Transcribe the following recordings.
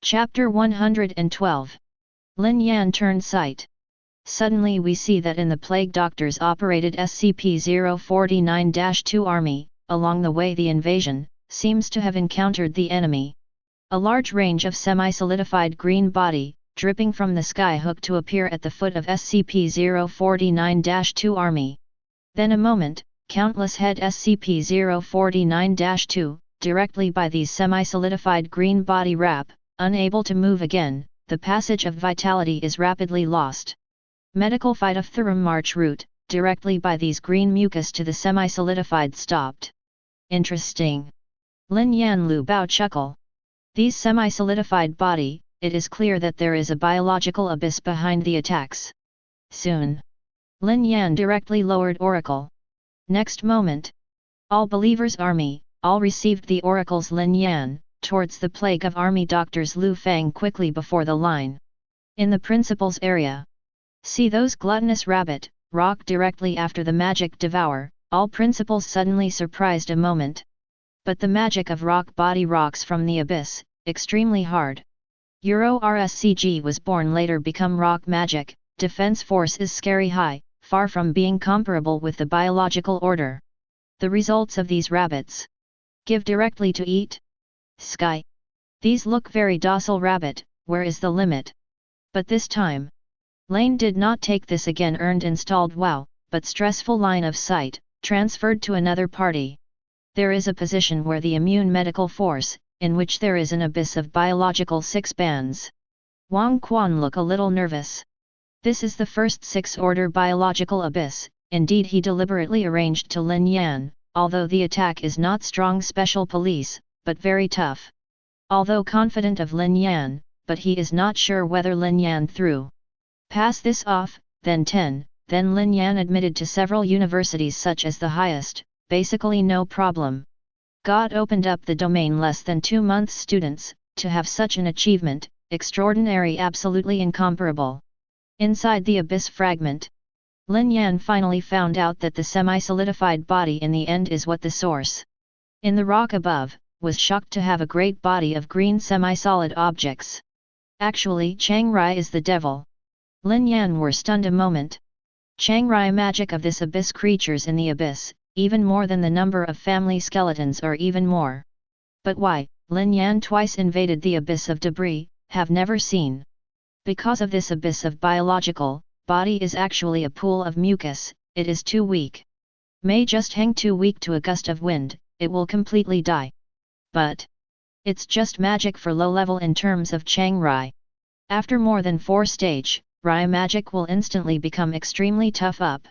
Chapter 112. Lin Yan turned sight. Suddenly we see that in the Plague Doctor's operated SCP-049-2 army, along the way the invasion, seems to have encountered the enemy. A large range of semi-solidified green body, dripping from the sky hook to appear at the foot of SCP-049-2 army. Then a moment, countless head SCP-049-2, directly by these semi-solidified green body wrap. Unable to move again, the passage of vitality is rapidly lost. Medical phytophthora march route, directly by these green mucus to the semi-solidified stopped. Interesting. Lin Yan Lu Bao chuckle. These semi-solidified body, it is clear that there is a biological abyss behind the attacks. Soon. Lin Yan directly lowered Oracle. Next moment. All believers army, all received the oracles Lin Yan. Towards the plague of army doctors Lu Fang quickly before the line. In the principal's area. See those gluttonous rabbit, rock directly after the magic devour, all principals suddenly surprised a moment. But the magic of rock body rocks from the abyss, extremely hard. Euro RSCG was born later become rock magic, defense force is scary high, far from being comparable with the biological order. The results of these rabbits. Give directly to eat. Sky. These look very docile rabbit, where is the limit? But this time. Lane did not take this again earned installed wow, but stressful line of sight, transferred to another party. There is a position where the immune medical force, in which there is an abyss of biological 6 bands. Wang Quan look a little nervous. This is the first 6-order biological abyss, indeed he deliberately arranged to Lin Yan, although the attack is not strong special police, but very tough. Although confident of Lin Yan, but he is not sure whether Lin Yan through. Pass this off, then 10, then Lin Yan admitted to several universities such as the highest, basically no problem. God opened up the domain less than 2 months students, to have such an achievement, extraordinary absolutely incomparable. Inside the abyss fragment. Lin Yan finally found out that the semi-solidified body in the end is what the source. In the rock above, was shocked to have a great body of green semi-solid objects. Actually Chiang Rai is the devil. Lin Yan were stunned a moment. Chiang Rai magic of this abyss creatures in the abyss, even more than the number of family skeletons or even more. But why, Lin Yan twice invaded the abyss of debris, have never seen. Because of this abyss of biological, body is actually a pool of mucus, it is too weak. May just hang too weak to a gust of wind, it will completely die. But it's just magic for low level in terms of Chiang Rai. After more than 4 stage, Rai magic will instantly become extremely tough up.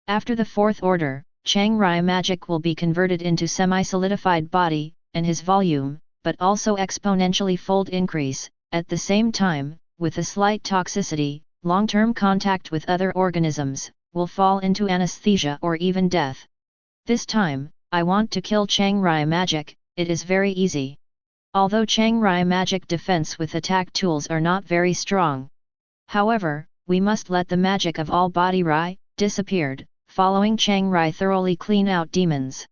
After the 4th order, Chiang Rai magic will be converted into semi-solidified body, and his volume, but also exponentially fold increase, at the same time, with a slight toxicity, long-term contact with other organisms, will fall into anesthesia or even death. This time, I want to kill Chiang Rai magic. It is very easy. Although Chiang Rai magic defense with attack tools are not very strong. However, we must let the magic of all body Rai, disappeared, following Chiang Rai thoroughly clean out demons.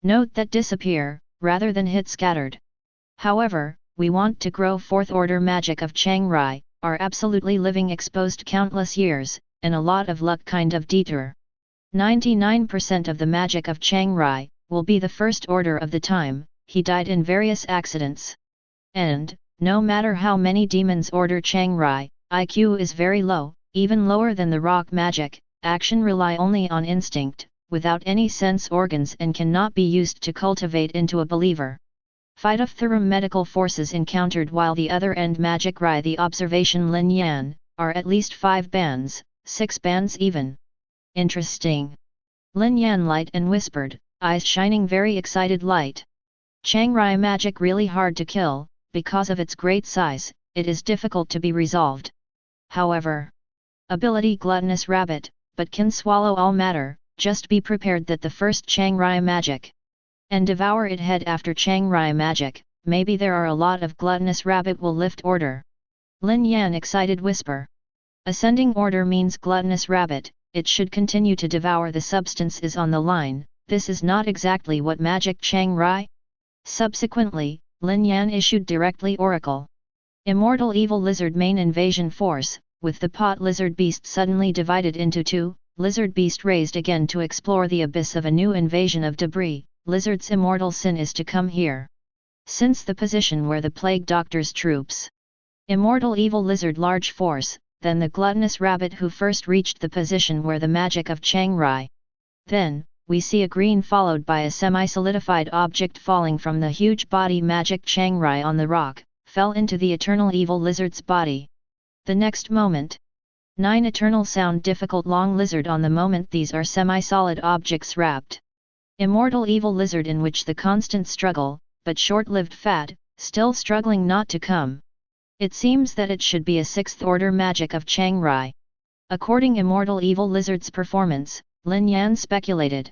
Note that disappear, rather than hit scattered. However, we want to grow 4th order magic of Chiang Rai, are absolutely living exposed countless years, and a lot of luck kind of detour. 99% of the magic of Chiang Rai, will be the 1st order of the time. He died in various accidents. And, no matter how many demons order Chiang Rai, IQ is very low, even lower than the rock magic, action rely only on instinct, without any sense organs and cannot be used to cultivate into a believer. Phytophthora medical forces encountered while the other end magic Rai the observation Lin Yan, are at least 5 bands, 6 bands even. Interesting. Lin Yan light and whispered, eyes shining very excited light. Chiang Rai magic really hard to kill, because of its great size, it is difficult to be resolved. However, ability gluttonous rabbit, but can swallow all matter, just be prepared that the first Chiang Rai magic. And devour it head after Chiang Rai magic, maybe there are a lot of gluttonous rabbit will lift order. Lin Yan excited whisper. Ascending order means gluttonous rabbit, it should continue to devour the substance is on the line, this is not exactly what magic Chiang Rai? Subsequently, Lin Yan issued directly oracle. Immortal Evil Lizard Main Invasion Force, with the pot lizard beast suddenly divided into two, lizard beast raised again to explore the abyss of a new invasion of debris. Lizard's immortal sin is to come here. Since the position where the plague doctor's troops. Immortal Evil Lizard Large Force, then the gluttonous rabbit who first reached the position where the magic of Chiang Rai. Then, we see a green followed by a semi-solidified object falling from the huge body magic Chiang Rai on the rock, fell into the Eternal Evil Lizard's body. The next moment. 9 Eternal Sound Difficult Long Lizard on the moment these are semi-solid objects wrapped. Immortal Evil Lizard in which the constant struggle, but short-lived fad, still struggling not to come. It seems that it should be a 6th order magic of Chiang Rai. According Immortal Evil Lizard's performance, Lin Yan speculated.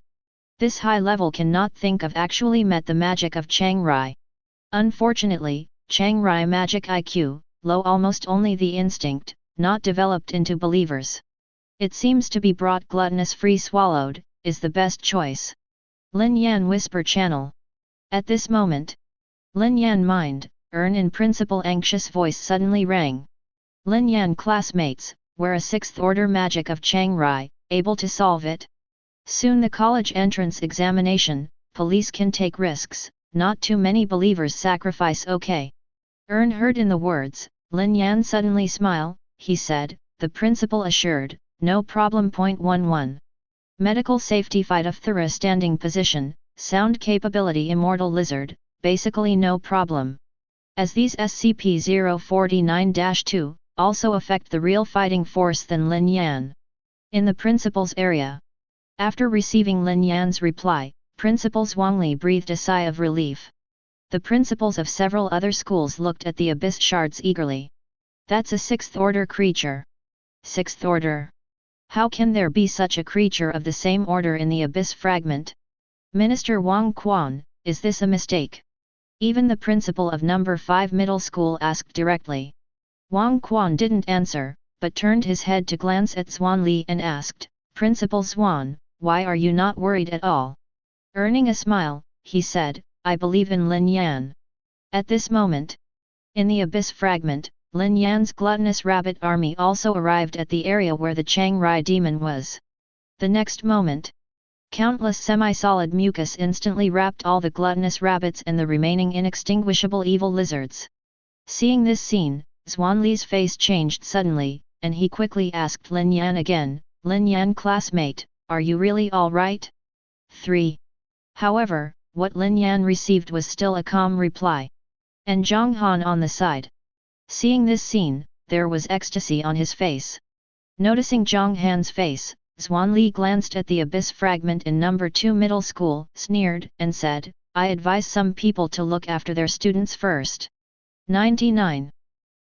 This high level cannot think of actually met the magic of Chiang Rai. Unfortunately, Chiang Rai magic IQ, low almost only the instinct, not developed into believers. It seems to be brought gluttonous free swallowed, is the best choice. Lin Yan whisper channel. At this moment, Lin Yan mind, in principle anxious voice suddenly rang. Lin Yan classmates, where a 6th order magic of Chiang Rai, able to solve it? Soon the college entrance examination, police can take risks, not too many believers sacrifice okay. Heard in the words, Lin Yan suddenly smile, he said, the principal assured, no problem. 11. Medical safety fight of thorough standing position, sound capability immortal lizard, basically no problem. As these SCP-049-2, also affect the real fighting force than Lin Yan. In the principal's area. After receiving Lin Yan's reply, Principal Zhuangli breathed a sigh of relief. The principals of several other schools looked at the abyss shards eagerly. That's a 6th order creature. 6th order. How can there be such a creature of the same order in the abyss fragment? Minister Wang Quan, is this a mistake? Even the principal of number 5 middle school asked directly. Wang Quan didn't answer, but turned his head to glance at Zhuangli and asked, Principal Zhuan, why are you not worried at all? Earning a smile, he said, I believe in Lin Yan. At this moment, in the abyss fragment, Lin Yan's gluttonous rabbit army also arrived at the area where the Chiang Rai demon was. The next moment, countless semi-solid mucus instantly wrapped all the gluttonous rabbits and the remaining inextinguishable evil lizards. Seeing this scene, Zhuanli's face changed suddenly, and he quickly asked Lin Yan again, Lin Yan classmate, are you really all right? 3. However, what Lin Yan received was still a calm reply. And Zhang Han on the side. Seeing this scene, there was ecstasy on his face. Noticing Zhang Han's face, Zhuangli glanced at the abyss fragment in number 2 middle school, sneered, and said, I advise some people to look after their students first. 99.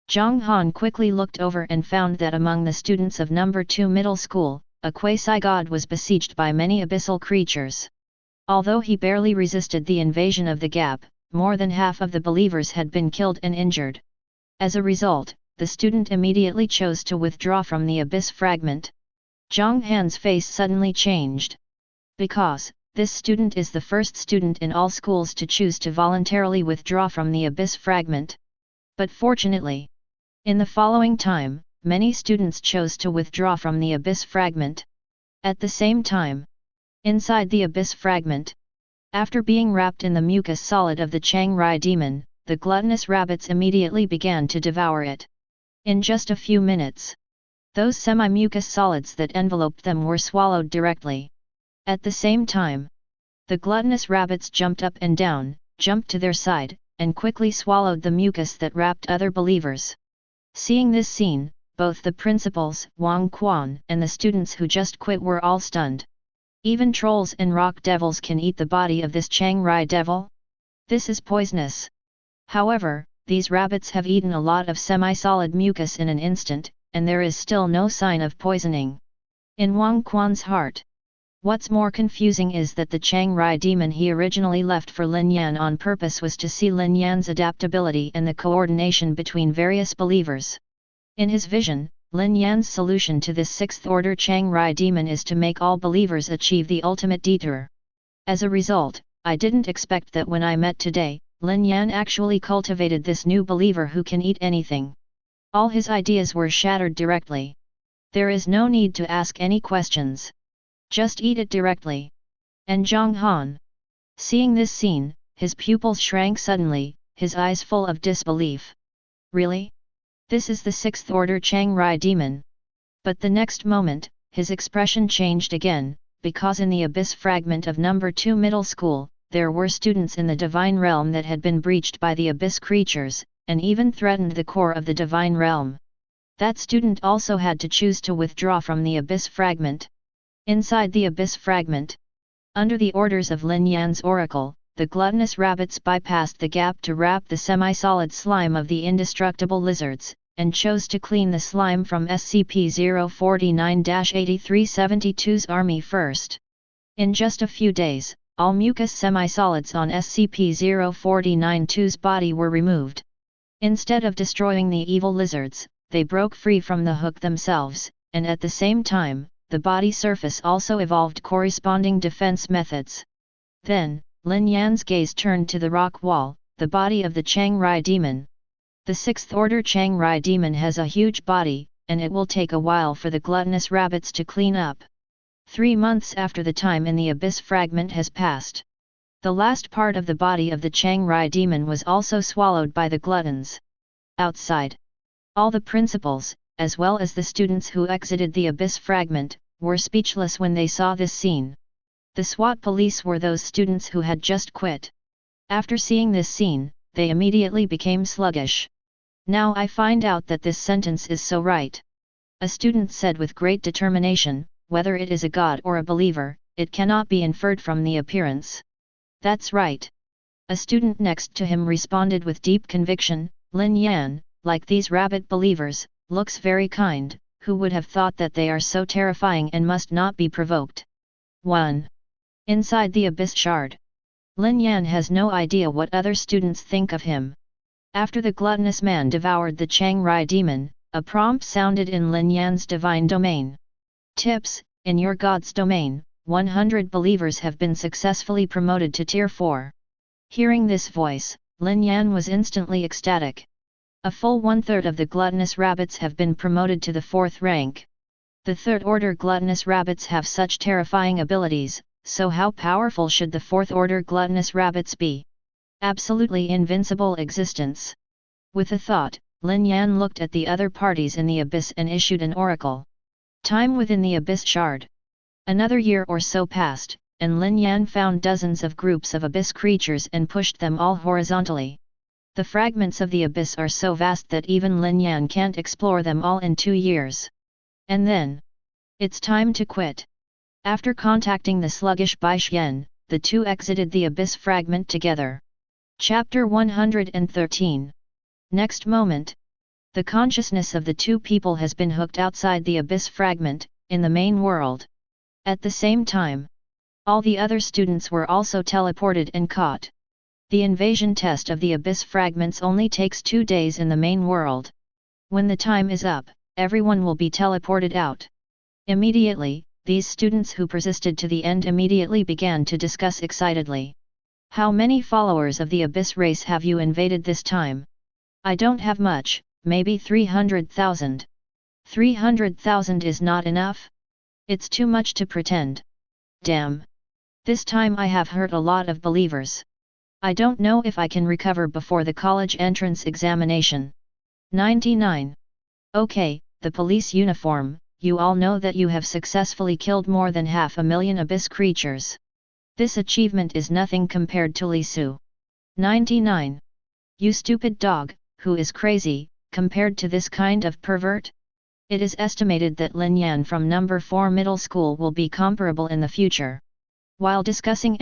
Zhang Han quickly looked over and found that among the students of number 2 middle school, a quasi-god was besieged by many abyssal creatures. Although he barely resisted the invasion of the gap, more than half of the believers had been killed and injured. As a result, the student immediately chose to withdraw from the abyss fragment. Zhang Han's face suddenly changed. Because, this student is the first student in all schools to choose to voluntarily withdraw from the abyss fragment. But fortunately, in the following time, many students chose to withdraw from the abyss fragment. At the same time, inside the abyss fragment, after being wrapped in the mucus solid of the Chiang Rai demon, the gluttonous rabbits immediately began to devour it. In just a few minutes, those semi-mucus solids that enveloped them were swallowed directly. At the same time, the gluttonous rabbits jumped up and down, jumped to their side, and quickly swallowed the mucus that wrapped other believers. Seeing this scene, both the principals, Wang Quan, and the students who just quit were all stunned. Even trolls and rock devils can eat the body of this Chiang Rai devil? This is poisonous. However, these rabbits have eaten a lot of semi-solid mucus in an instant, and there is still no sign of poisoning. In Wang Quan's heart. What's more confusing is that the Chiang Rai demon he originally left for Lin Yan on purpose was to see Lin Yan's adaptability and the coordination between various believers. In his vision, Lin Yan's solution to this 6th order Chiang Rai demon is to make all believers achieve the ultimate detour. As a result, I didn't expect that when I met today, Lin Yan actually cultivated this new believer who can eat anything. All his ideas were shattered directly. There is no need to ask any questions. Just eat it directly. And Zhang Han. Seeing this scene, his pupils shrank suddenly, his eyes full of disbelief. Really? This is the 6th order Chang Rai demon. But the next moment, his expression changed again, because in the abyss fragment of number 2 middle school, there were students in the divine realm that had been breached by the abyss creatures, and even threatened the core of the divine realm. That student also had to choose to withdraw from the abyss fragment. Inside the abyss fragment, under the orders of Lin Yan's oracle, the gluttonous rabbits bypassed the gap to wrap the semi-solid slime of the indestructible lizards, and chose to clean the slime from SCP-049-8372's army first. In just a few days, all mucus semi-solids on SCP-049-2's body were removed. Instead of destroying the evil lizards, they broke free from the hook themselves, and at the same time, the body surface also evolved corresponding defense methods. Then, Lin Yan's gaze turned to the rock wall, the body of the Chang Rai demon. The 6th order Chang Rai demon has a huge body, and it will take a while for the gluttonous rabbits to clean up. 3 months after the time in the abyss fragment has passed. The last part of the body of the Chang Rai demon was also swallowed by the gluttons. Outside, all the principals, as well as the students who exited the abyss fragment, were speechless when they saw this scene. The SWAT police were those students who had just quit. After seeing this scene, they immediately became sluggish. Now I find out that this sentence is so right. A student said with great determination, whether it is a god or a believer, it cannot be inferred from the appearance. That's right. A student next to him responded with deep conviction, Lin Yan, like these rabbit believers, looks very kind, who would have thought that they are so terrifying and must not be provoked. 1. Inside the abyss shard. Lin Yan has no idea what other students think of him. After the gluttonous man devoured the Chang Rai demon, a prompt sounded in Lin Yan's divine domain. Tips: in your god's domain, 100 believers have been successfully promoted to Tier 4. Hearing this voice, Lin Yan was instantly ecstatic. A full 1/3 of the gluttonous rabbits have been promoted to the 4th rank. The 3rd order gluttonous rabbits have such terrifying abilities, so how powerful should the 4th order gluttonous rabbits be? Absolutely invincible existence. With a thought, Lin Yan looked at the other parties in the abyss and issued an oracle. Time within the abyss shard. Another year or so passed, and Lin Yan found dozens of groups of abyss creatures and pushed them all horizontally. The fragments of the abyss are so vast that even Lin Yan can't explore them all in 2 years. And then, it's time to quit. After contacting the sluggish Bai Xian, the two exited the abyss fragment together. Chapter 113. Next moment, the consciousness of the two people has been hooked outside the abyss fragment, in the main world. At the same time, all the other students were also teleported and caught. The invasion test of the abyss fragments only takes 2 days in the main world. When the time is up, everyone will be teleported out. Immediately, these students who persisted to the end immediately began to discuss excitedly. How many followers of the abyss race have you invaded this time? I don't have much, maybe 300,000. 300,000 is not enough? It's too much to pretend. Damn. This time I have hurt a lot of believers. I don't know if I can recover before the college entrance examination. 99. Okay, the police uniform, you all know that you have successfully killed more than 500,000 abyss creatures. This achievement is nothing compared to Li Su. 99. You stupid dog, who is crazy, compared to this kind of pervert? It is estimated that Lin Yan from number 4 middle school will be comparable in the future. While discussing,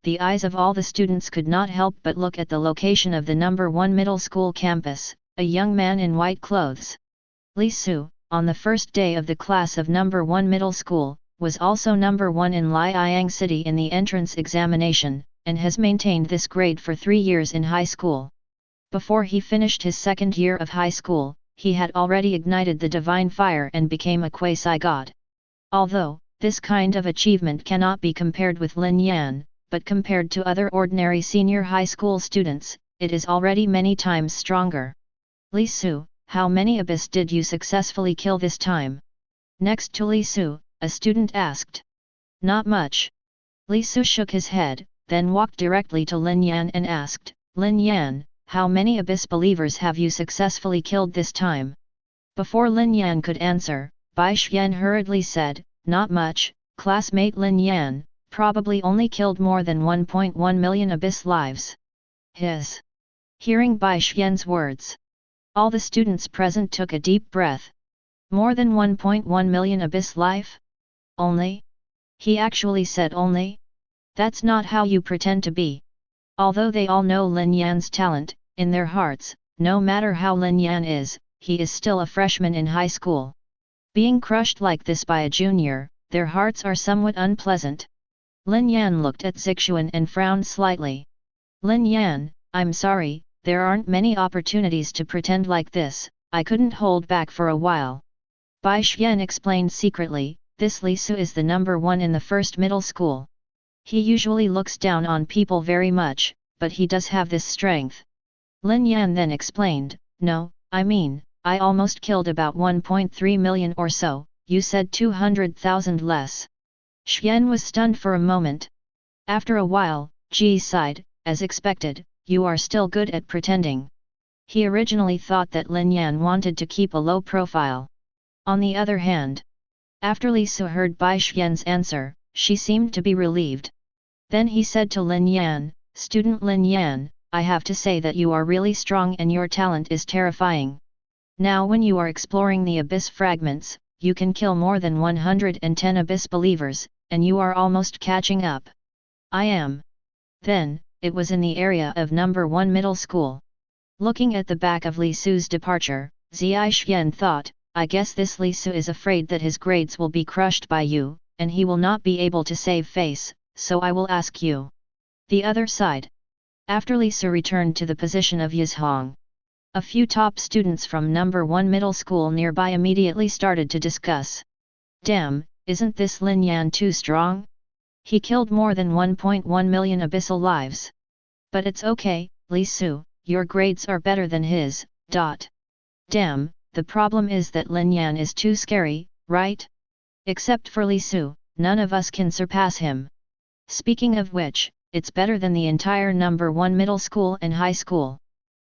the eyes of all the students could not help but look at the location of the number 1 middle school campus, a young man in white clothes. Li Su, on the first day of the class of number 1 middle school, was also number 1 in Liang City in the entrance examination, and has maintained this grade for 3 years in high school. Before he finished his 2nd year of high school, he had already ignited the divine fire and became a quasi-god. Although, this kind of achievement cannot be compared with Lin Yan, but compared to other ordinary senior high school students, it is already many times stronger. Li Su, how many abyss did you successfully kill this time? Next to Li Su, a student asked. Not much. Li Su shook his head, then walked directly to Lin Yan and asked, Lin Yan, how many abyss believers have you successfully killed this time? Before Lin Yan could answer, Bai Xian hurriedly said, not much, classmate Lin Yan, probably only killed more than 1.1 million abyss lives. His. Hearing Bai Xian's words, all the students present took a deep breath. More than 1.1 million abyss life? Only? He actually said only? That's not how you pretend to be. Although they all know Lin Yan's talent, in their hearts, no matter how Lin Yan is, he is still a freshman in high school. Being crushed like this by a junior, their hearts are somewhat unpleasant. Lin Yan looked at Zixuan and frowned slightly. Lin Yan, I'm sorry, there aren't many opportunities to pretend like this, I couldn't hold back for a while. Bai Xian explained secretly, this Li Su is the number one in the first middle school. He usually looks down on people very much, but he does have this strength. Lin Yan then explained, no, I mean, I almost killed about 1.3 million or so, you said 200,000 less. Xian was stunned for a moment. After a while, Ji sighed, as expected, you are still good at pretending. He originally thought that Lin Yan wanted to keep a low profile. On the other hand, after Li Su heard Bai Xian's answer, she seemed to be relieved. Then he said to Lin Yan, Student Lin Yan, I have to say that you are really strong and your talent is terrifying. Now when you are exploring the abyss fragments, you can kill more than 110 abyss believers, and you are almost catching up. I am. Then, it was in the area of number 1 middle school. Looking at the back of Li Su's departure, Zai Xian thought, I guess this Li Su is afraid that his grades will be crushed by you, and he will not be able to save face, so I will ask you. The other side. After Li Su returned to the position of Yizhong, a few top students from number 1 middle school nearby immediately started to discuss. Damn, isn't this Lin Yan too strong? He killed more than 1.1 million abyssal lives. But it's okay, Li Su, your grades are better than his, Damn, the problem is that Lin Yan is too scary, right? Except for Li Su, none of us can surpass him. Speaking of which, it's better than the entire number 1 middle school and high school.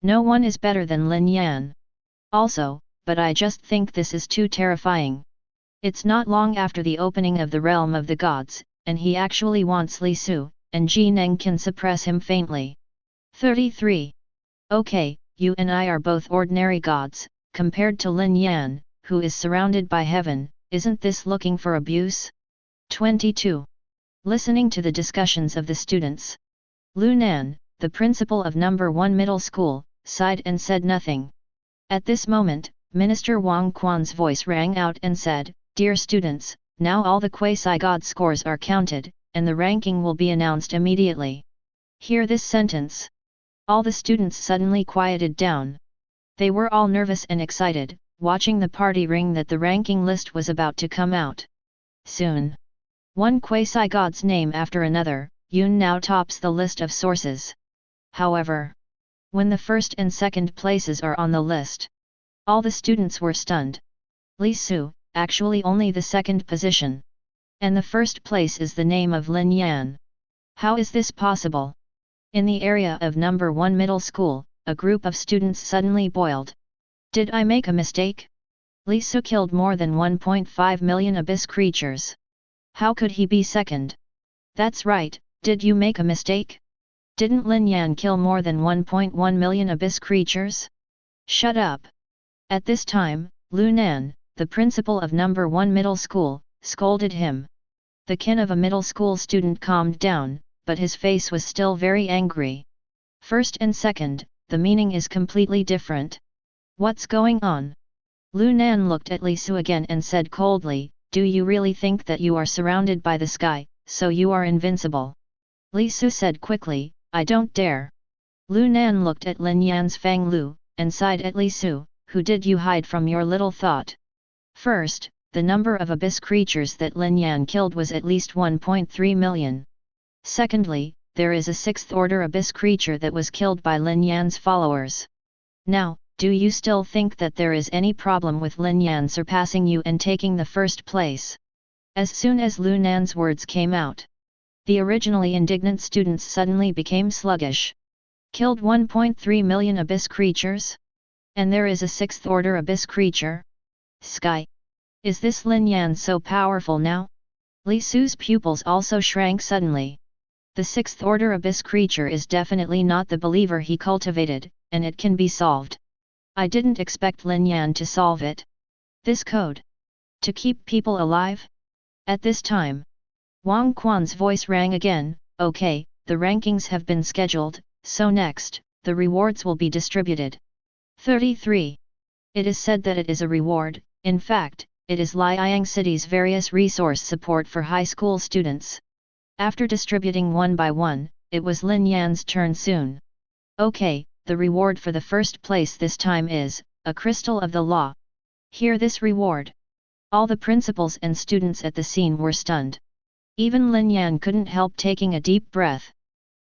No one is better than Lin Yan. Also, but I just think this is too terrifying. It's not long after the opening of the realm of the gods, and he actually wants Li Su, and Ji Neng can suppress him faintly. 33. Okay, you and I are both ordinary gods, compared to Lin Yan, who is surrounded by heaven, isn't this looking for abuse? 22. Listening to the discussions of the students, Lu Nan, the principal of number 1 middle school, sighed and said nothing. At this moment, Minister Wang Quan's voice rang out and said, Dear students, now all the quasi-god scores are counted, and the ranking will be announced immediately. Hear this sentence. All the students suddenly quieted down. They were all nervous and excited, watching the party ring that the ranking list was about to come out. Soon. One quasi-god's name after another, Yun now tops the list of sources. However, when the first and second places are on the list, all the students were stunned. Li Su, actually only the second position. And the first place is the name of Lin Yan. How is this possible? In the area of number 1 middle school, a group of students suddenly boiled. Did I make a mistake? Li Su killed more than 1.5 million abyss creatures. How could he be second? That's right, did you make a mistake? Didn't Lin Yan kill more than 1.1 million abyss creatures? Shut up. At this time, Lu Nan, the principal of number 1 middle school, scolded him. The kin of a middle school student calmed down, but his face was still very angry. First and second, the meaning is completely different. What's going on? Lu Nan looked at Li Su again and said coldly, Do you really think that you are surrounded by the sky, so you are invincible? Li Su said quickly, I don't dare. Lu Nan looked at Lin Yan's Fang Lu, and sighed at Li Su, who did you hide from your little thought? First, the number of abyss creatures that Lin Yan killed was at least 1.3 million. Secondly, there is a 6th order abyss creature that was killed by Lin Yan's followers. Now, do you still think that there is any problem with Lin Yan surpassing you and taking the first place? As soon as Lin Yan's words came out, the originally indignant students suddenly became sluggish. Killed 1.3 million abyss creatures? And there is a 6th order abyss creature? Sky! Is this Lin Yan so powerful now? Li Su's pupils also shrank suddenly. The 6th order abyss creature is definitely not the believer he cultivated, and it can be solved. I didn't expect Lin Yan to solve it. This code? To keep people alive? At this time, Wang Quan's voice rang again. Okay, the rankings have been scheduled, so next, the rewards will be distributed. 33. It is said that it is a reward. In fact, it is Liang City's various resource support for high school students. After distributing one by one, it was Lin Yan's turn soon. Okay, the reward for the first place this time is a crystal of the law. Hear this reward. All the principals and students at the scene were stunned. Even Lin Yan couldn't help taking a deep breath.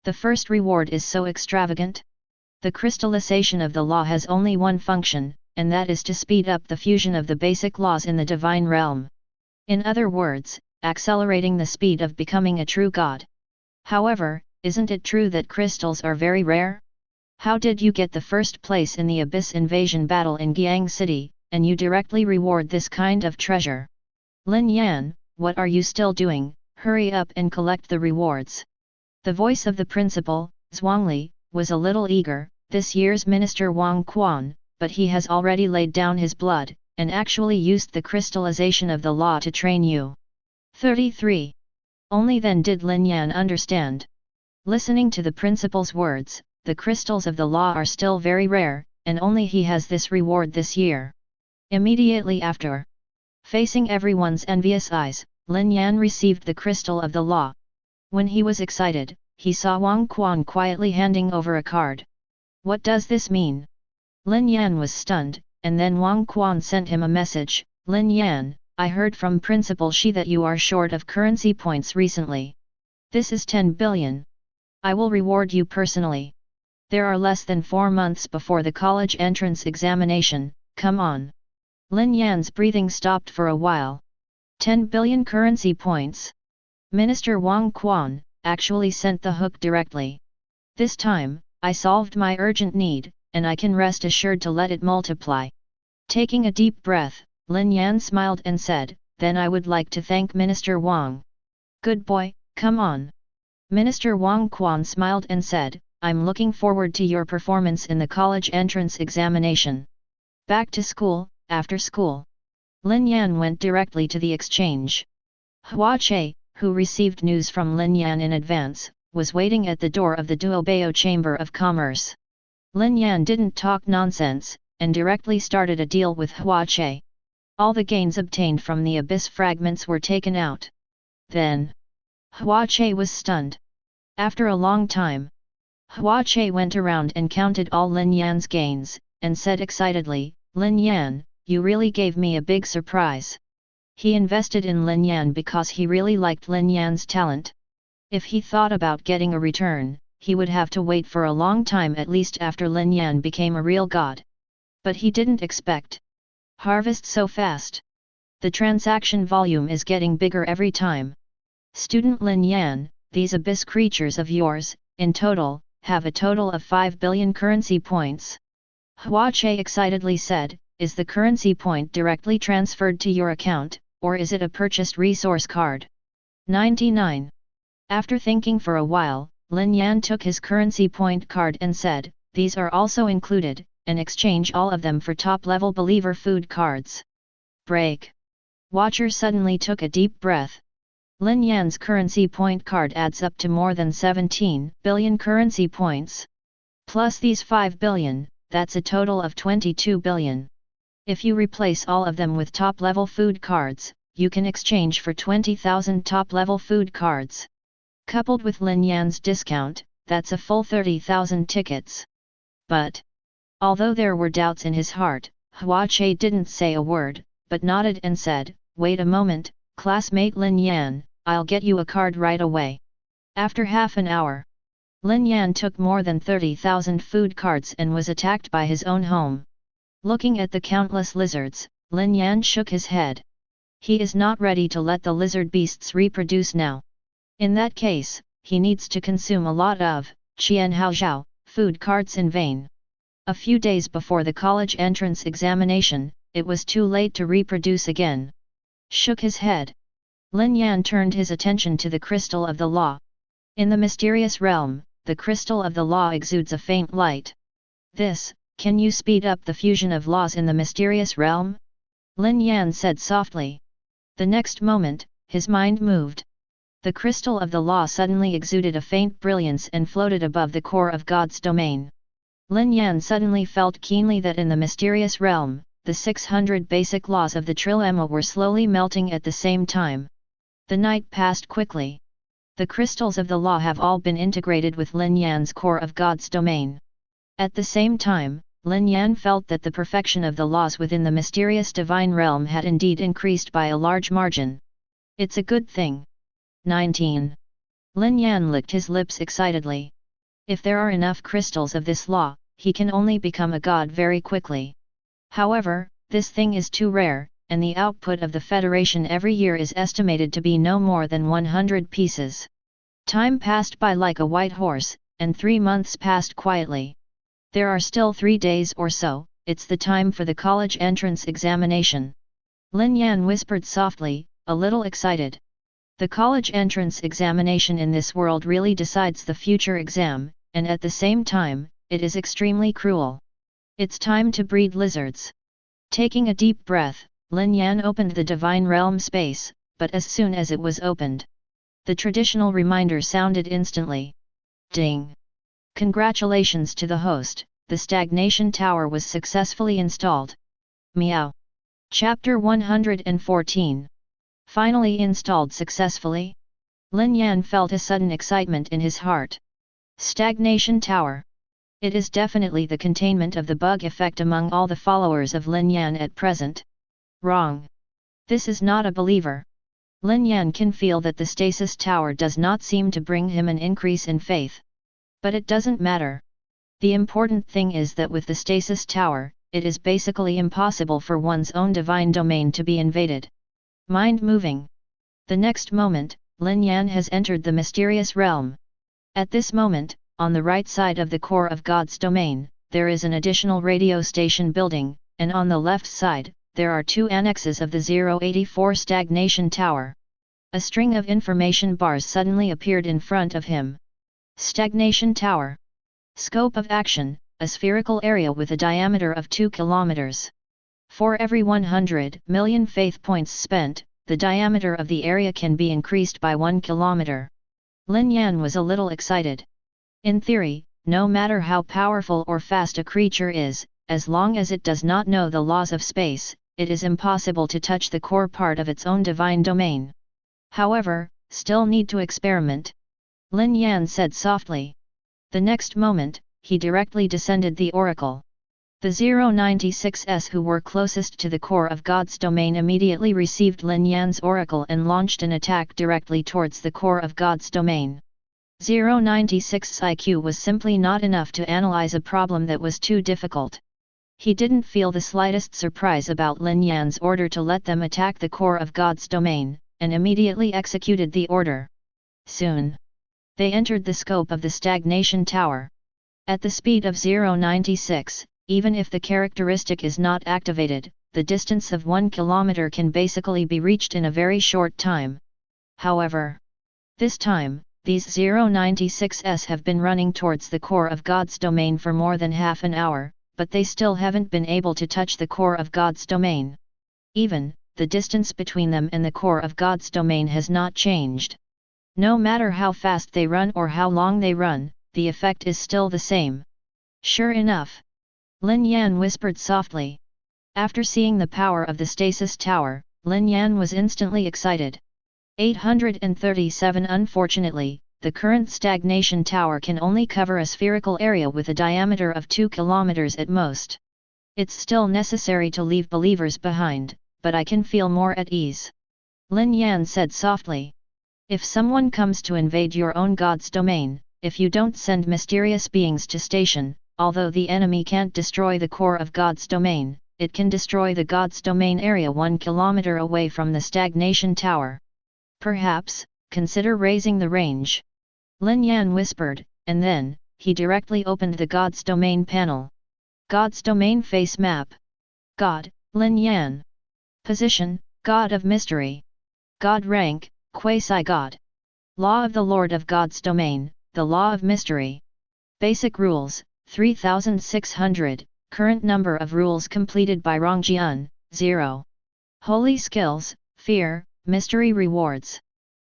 The first reward is so extravagant. The crystallization of the law has only one function, and that is to speed up the fusion of the basic laws in the divine realm. In other words, accelerating the speed of becoming a true god. However, isn't it true that crystals are very rare? How did you get the first place in the Abyss invasion battle in Giang City, and you directly reward this kind of treasure? Lin Yan, what are you still doing? Hurry up and collect the rewards. The voice of the principal, Zhuangli, was a little eager, this year's minister Wang Quan, but he has already laid down his blood, and actually used the crystallization of the law to train you. 33. Only then did Lin Yan understand. Listening to the principal's words, the crystals of the law are still very rare, and only he has this reward this year. Immediately after, facing everyone's envious eyes, Lin Yan received the crystal of the law. When he was excited, he saw Wang Quan quietly handing over a card. What does this mean? Lin Yan was stunned, and then Wang Quan sent him a message. Lin Yan, I heard from Principal Shi that you are short of currency points recently. This is 10 billion. I will reward you personally. There are less than 4 months before the college entrance examination, come on. Lin Yan's breathing stopped for a while. 10 billion currency points. Minister Wang Quan actually sent the hook directly. This time, I solved my urgent need, and I can rest assured to let it multiply. Taking a deep breath, Lin Yan smiled and said, then I would like to thank Minister Wang. Good boy, come on. Minister Wang Quan smiled and said, I'm looking forward to your performance in the college entrance examination. Back to school, after school. Lin Yan went directly to the exchange. Hua Che, who received news from Lin Yan in advance, was waiting at the door of the Duobao Chamber of Commerce. Lin Yan didn't talk nonsense, and directly started a deal with Hua Che. All the gains obtained from the abyss fragments were taken out. Then, Hua Che was stunned. After a long time, Hua Che went around and counted all Lin Yan's gains, and said excitedly, Lin Yan, you really gave me a big surprise. He invested in Lin Yan because he really liked Lin Yan's talent. If he thought about getting a return, he would have to wait for a long time at least after Lin Yan became a real god. But he didn't expect harvest so fast. The transaction volume is getting bigger every time. Student Lin Yan, these abyss creatures of yours, in total, have a total of 5 billion currency points. Hua Che excitedly said, is the currency point directly transferred to your account, or is it a purchased resource card? 99. After thinking for a while, Lin Yan took his currency point card and said, these are also included, and exchange all of them for top-level believer food cards. Break. Watcher suddenly took a deep breath. Lin Yan's currency point card adds up to more than 17 billion currency points. Plus these 5 billion, that's a total of 22 billion. If you replace all of them with top-level food cards, you can exchange for 20,000 top-level food cards. Coupled with Lin Yan's discount, that's a full 30,000 tickets. But, although there were doubts in his heart, Hua Che didn't say a word, but nodded and said, wait a moment, classmate Lin Yan, I'll get you a card right away. After half an hour, Lin Yan took more than 30,000 food carts and was attacked by his own home. Looking at the countless lizards, Lin Yan shook his head. He is not ready to let the lizard beasts reproduce now. In that case, he needs to consume a lot of qianhaozhao food carts in vain. A few days before the college entrance examination, it was too late to reproduce again. Shook his head. Lin Yan turned his attention to the crystal of the law. In the mysterious realm, the crystal of the law exudes a faint light. Can you speed up the fusion of laws in the mysterious realm? Lin Yan said softly. The next moment, his mind moved. The crystal of the law suddenly exuded a faint brilliance and floated above the core of God's domain. Lin Yan suddenly felt keenly that in the mysterious realm, the 600 basic laws of the trilemma were slowly melting at the same time. The night passed quickly. The crystals of the law have all been integrated with Lin Yan's core of God's domain. At the same time, Lin Yan felt that the perfection of the laws within the mysterious divine realm had indeed increased by a large margin. It's a good thing. 19. Lin Yan licked his lips excitedly. If there are enough crystals of this law, he can only become a god very quickly. However, this thing is too rare, and the output of the Federation every year is estimated to be no more than 100 pieces. Time passed by like a white horse, and 3 months passed quietly. There are still 3 days or so, it's the time for the college entrance examination. Lin Yan whispered softly, a little excited. The college entrance examination in this world really decides the future exam, and at the same time, it is extremely cruel. It's time to breed lizards. Taking a deep breath, Lin Yan opened the divine realm space, but as soon as it was opened, the traditional reminder sounded instantly. Ding! Congratulations to the host, the stagnation tower was successfully installed. Meow. Chapter 114. Finally installed successfully? Lin Yan felt a sudden excitement in his heart. Stagnation tower. It is definitely the containment of the bug effect among all the followers of Lin Yan at present. Wrong. This is not a believer. Lin Yan can feel that the stasis tower does not seem to bring him an increase in faith. But it doesn't matter. The important thing is that with the stasis tower, it is basically impossible for one's own divine domain to be invaded. Mind moving. The next moment, Lin Yan has entered the mysterious realm. At this moment, on the right side of the core of God's domain, there is an additional radio station building, and on the left side, there are 2 annexes of the 084 stagnation tower. A string of information bars suddenly appeared in front of him. Stagnation tower. Scope of action, a spherical area with a diameter of 2 kilometers. For every 100 million faith points spent, the diameter of the area can be increased by 1 kilometer. Lin Yan was a little excited. In theory, no matter how powerful or fast a creature is, as long as it does not know the laws of space, it is impossible to touch the core part of its own divine domain. However, still need to experiment. Lin Yan said softly. The next moment, he directly descended the oracle. The 096s who were closest to the core of God's domain immediately received Lin Yan's oracle and launched an attack directly towards the core of God's domain. 096's IQ was simply not enough to analyze a problem that was too difficult. He didn't feel the slightest surprise about Lin Yan's order to let them attack the core of God's domain, and immediately executed the order. Soon, they entered the scope of the stagnation tower. At the speed of 096, even if the characteristic is not activated, the distance of 1 kilometer can basically be reached in a very short time. However, this time, these 096s have been running towards the core of God's domain for more than half an hour, but they still haven't been able to touch the core of God's domain. Even, the distance between them and the core of God's domain has not changed. No matter how fast they run or how long they run, the effect is still the same. Sure enough. Lin Yan whispered softly. After seeing the power of the stasis tower, Lin Yan was instantly excited. 837 Unfortunately, the current stagnation tower can only cover a spherical area with a diameter of 2 kilometers at most. It's still necessary to leave believers behind, but I can feel more at ease. Lin Yan said softly. If someone comes to invade your own god's domain, if you don't send mysterious beings to station, although the enemy can't destroy the core of God's domain, it can destroy the God's domain area 1 kilometer away from the stagnation tower. Perhaps, consider raising the range. Lin Yan whispered, and then, he directly opened the God's domain panel. God's domain face map. God, Lin Yan. Position, God of Mystery. God rank, Quasi-God. Law of the Lord of God's domain, the Law of Mystery. Basic rules, 3600, current number of rules completed by Rongjian, 0. Holy skills, fear, mystery rewards.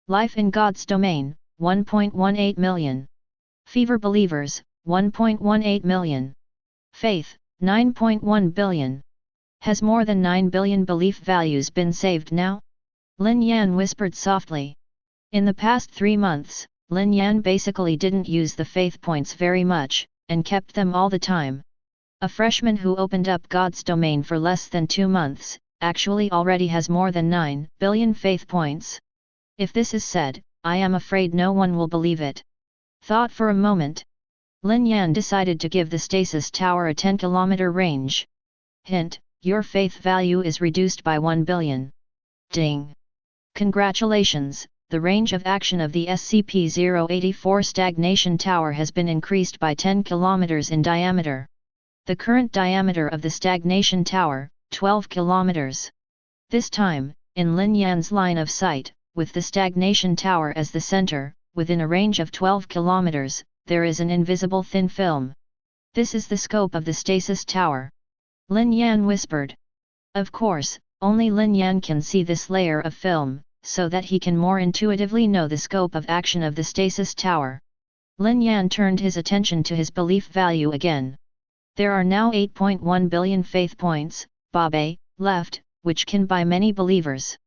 Life in God's domain, 1.18 million. Fever believers, 1.18 million. Faith, 9.1 billion. Has more than 9 billion belief values been saved now? Lin Yan whispered softly. In the past 3 months, Lin Yan basically didn't use the faith points very much, and kept them all the time. A freshman who opened up God's domain for less than 2 months, actually already has more than 9 billion faith points. If this is said, I am afraid no one will believe it. Thought for a moment. Lin Yan decided to give the Stasis Tower a 10-kilometer range. Hint, your faith value is reduced by 1 billion. Ding! Congratulations, the range of action of the SCP-084 Stagnation Tower has been increased by 10 kilometers in diameter. The current diameter of the Stagnation Tower, 12 kilometers. This time, in Lin Yan's line of sight, with the Stagnation Tower as the center, within a range of 12 kilometers, there is an invisible thin film. This is the scope of the Stasis Tower. Lin Yan whispered. Of course, only Lin Yan can see this layer of film, so that he can more intuitively know the scope of action of the Stasis Tower. Lin Yan turned his attention to his belief value again. There are now 8.1 billion faith points, Babe, left, which can buy many believers.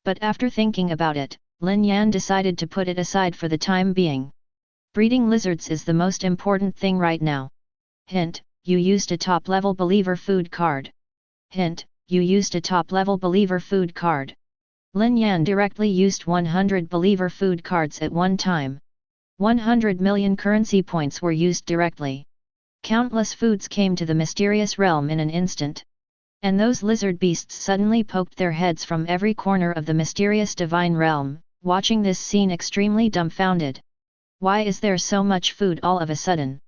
But after thinking about it, Lin Yan decided to put it aside for the time being. Breeding lizards is the most important thing right now. Hint, you used a top-level believer food card. Hint, you used a top-level believer food card. Lin Yan directly used 100 believer food cards at one time. 100 million currency points were used directly. Countless foods came to the mysterious realm in an instant. And those lizard beasts suddenly poked their heads from every corner of the mysterious divine realm, watching this scene extremely dumbfounded. Why is there so much food all of a sudden?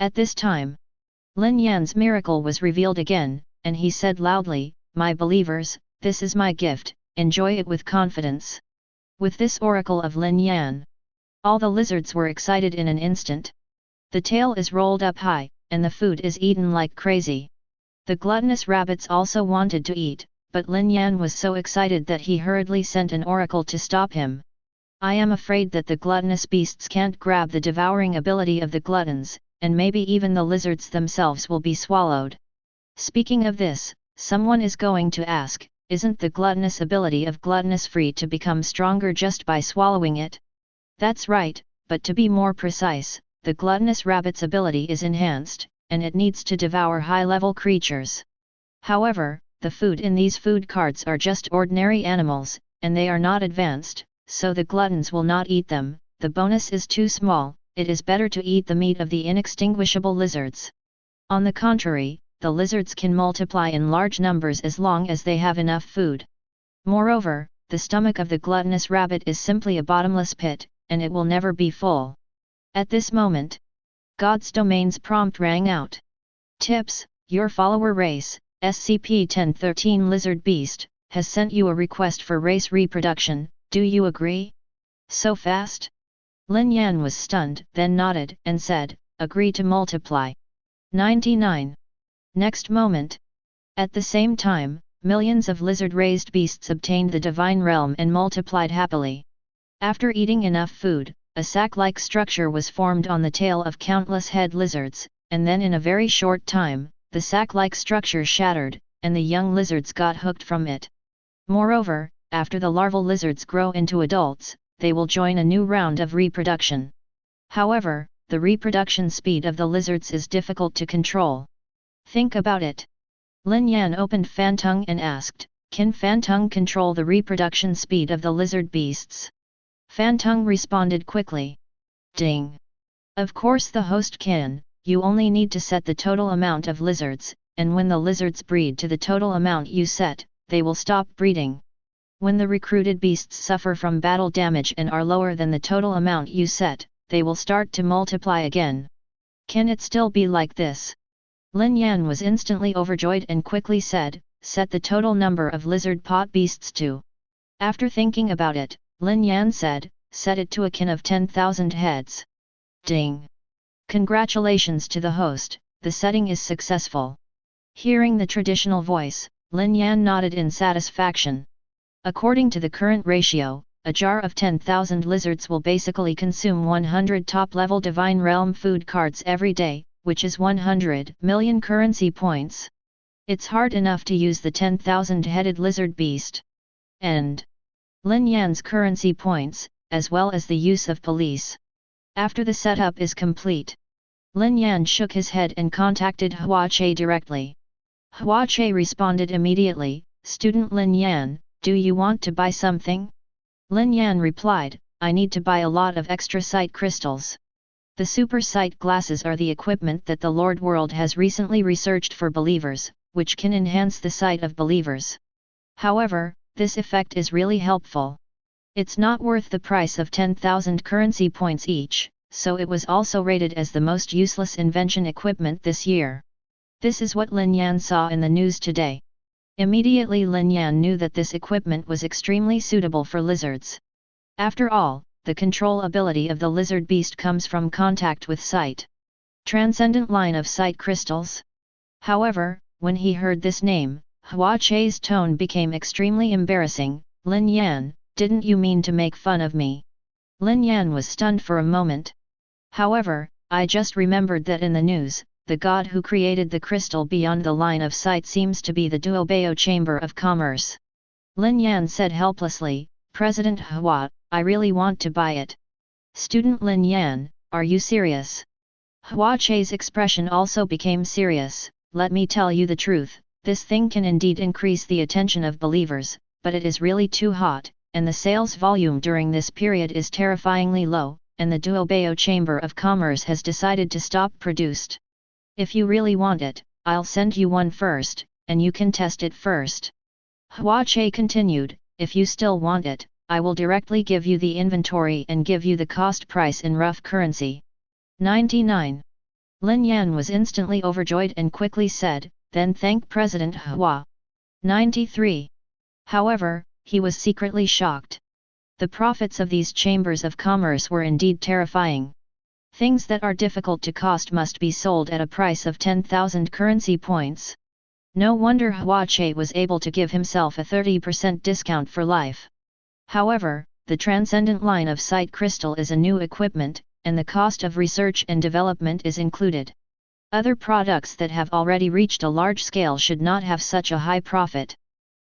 At this time, Lin Yan's miracle was revealed again, and he said loudly, "My believers, this is my gift, enjoy it with confidence." With this oracle of Lin Yan, all the lizards were excited in an instant. The tail is rolled up high, and the food is eaten like crazy. The gluttonous rabbits also wanted to eat, but Lin Yan was so excited that he hurriedly sent an oracle to stop him. I am afraid that the gluttonous beasts can't grab the devouring ability of the gluttons, and maybe even the lizards themselves will be swallowed. Speaking of this, someone is going to ask, isn't the gluttonous ability of gluttonous free to become stronger just by swallowing it? That's right, but to be more precise, the gluttonous rabbit's ability is enhanced, and it needs to devour high-level creatures. However, the food in these food cards are just ordinary animals, and they are not advanced, so the gluttons will not eat them. The bonus is too small, it is better to eat the meat of the inextinguishable lizards. On the contrary, the lizards can multiply in large numbers as long as they have enough food. Moreover, the stomach of the gluttonous rabbit is simply a bottomless pit, and it will never be full. At this moment, God's domain's prompt rang out. Tips, your follower race, SCP-1013 Lizard Beast, has sent you a request for race reproduction, do you agree? So fast? Lin Yan was stunned, then nodded, and said, agree to multiply. 99. Next moment. At the same time, millions of lizard-raised beasts obtained the divine realm and multiplied happily. After eating enough food, a sac-like structure was formed on the tail of countless head lizards, and then in a very short time, the sac-like structure shattered, and the young lizards got hooked from it. Moreover, after the larval lizards grow into adults, they will join a new round of reproduction. However, the reproduction speed of the lizards is difficult to control. Think about it. Lin Yan opened Fantung and asked, can Fantung control the reproduction speed of the lizard beasts? Fantung responded quickly. Ding! Of course the host can, you only need to set the total amount of lizards, and when the lizards breed to the total amount you set, they will stop breeding. When the recruited beasts suffer from battle damage and are lower than the total amount you set, they will start to multiply again. Can it still be like this? Lin Yan was instantly overjoyed and quickly said, set the total number of lizard pot beasts to. After thinking about it, Lin Yan said, set it to a kin of 10,000 heads. Ding! Congratulations to the host, the setting is successful. Hearing the traditional voice, Lin Yan nodded in satisfaction. According to the current ratio, a jar of 10,000 lizards will basically consume 100 top-level Divine Realm food cards every day, which is 100 million currency points. It's hard enough to use the 10,000-headed lizard beast. And Lin Yan's currency points, as well as the use of police. After the setup is complete, Lin Yan shook his head and contacted Hua Che directly. Hua Che responded immediately, Student Lin Yan, do you want to buy something? Lin Yan replied, I need to buy a lot of extra sight crystals. The super sight glasses are the equipment that the Lord World has recently researched for believers, which can enhance the sight of believers. However, this effect is really helpful. It's not worth the price of 10,000 currency points each, so it was also rated as the most useless invention equipment this year. This is what Lin Yan saw in the news today. Immediately Lin Yan knew that this equipment was extremely suitable for lizards. After all, the control ability of the lizard beast comes from contact with sight. Transcendent line of sight crystals. However, when he heard this name, Hua Che's tone became extremely embarrassing. Lin Yan, didn't you mean to make fun of me? Lin Yan was stunned for a moment. However, I just remembered that in the news, the god who created the crystal beyond the line of sight seems to be the Duel Chamber of Commerce. Lin Yan said helplessly, President Hua, I really want to buy it. Student Lin Yan, are you serious? Hua Che's expression also became serious. Let me tell you the truth, this thing can indeed increase the attention of believers, but it is really too hot, and the sales volume during this period is terrifyingly low, and the Duel Chamber of Commerce has decided to stop produced. If you really want it, I'll send you one first, and you can test it first. Hua Che continued, if you still want it, I will directly give you the inventory and give you the cost price in rough currency. 99. Lin Yan was instantly overjoyed and quickly said, then thank President Hua. 93. However, he was secretly shocked. The profits of these chambers of commerce were indeed terrifying. Things that are difficult to cost must be sold at a price of 10,000 currency points. No wonder Hua Che was able to give himself a 30% discount for life. However, the transcendent line of sight crystal is a new equipment, and the cost of research and development is included. Other products that have already reached a large scale should not have such a high profit.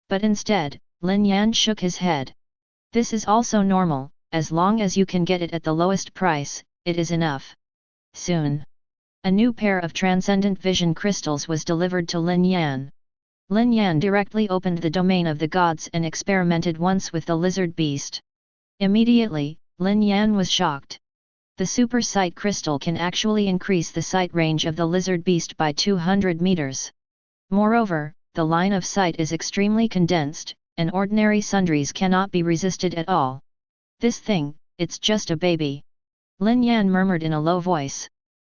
But instead, Lin Yan shook his head. This is also normal, as long as you can get it at the lowest price, it is enough. Soon, a new pair of transcendent vision crystals was delivered to Lin Yan. Lin Yan directly opened the domain of the gods and experimented once with the lizard beast. Immediately, Lin Yan was shocked. The super sight crystal can actually increase the sight range of the lizard beast by 200 meters. Moreover, the line of sight is extremely condensed, and ordinary sundries cannot be resisted at all. This thing, it's just a baby. Lin Yan murmured in a low voice.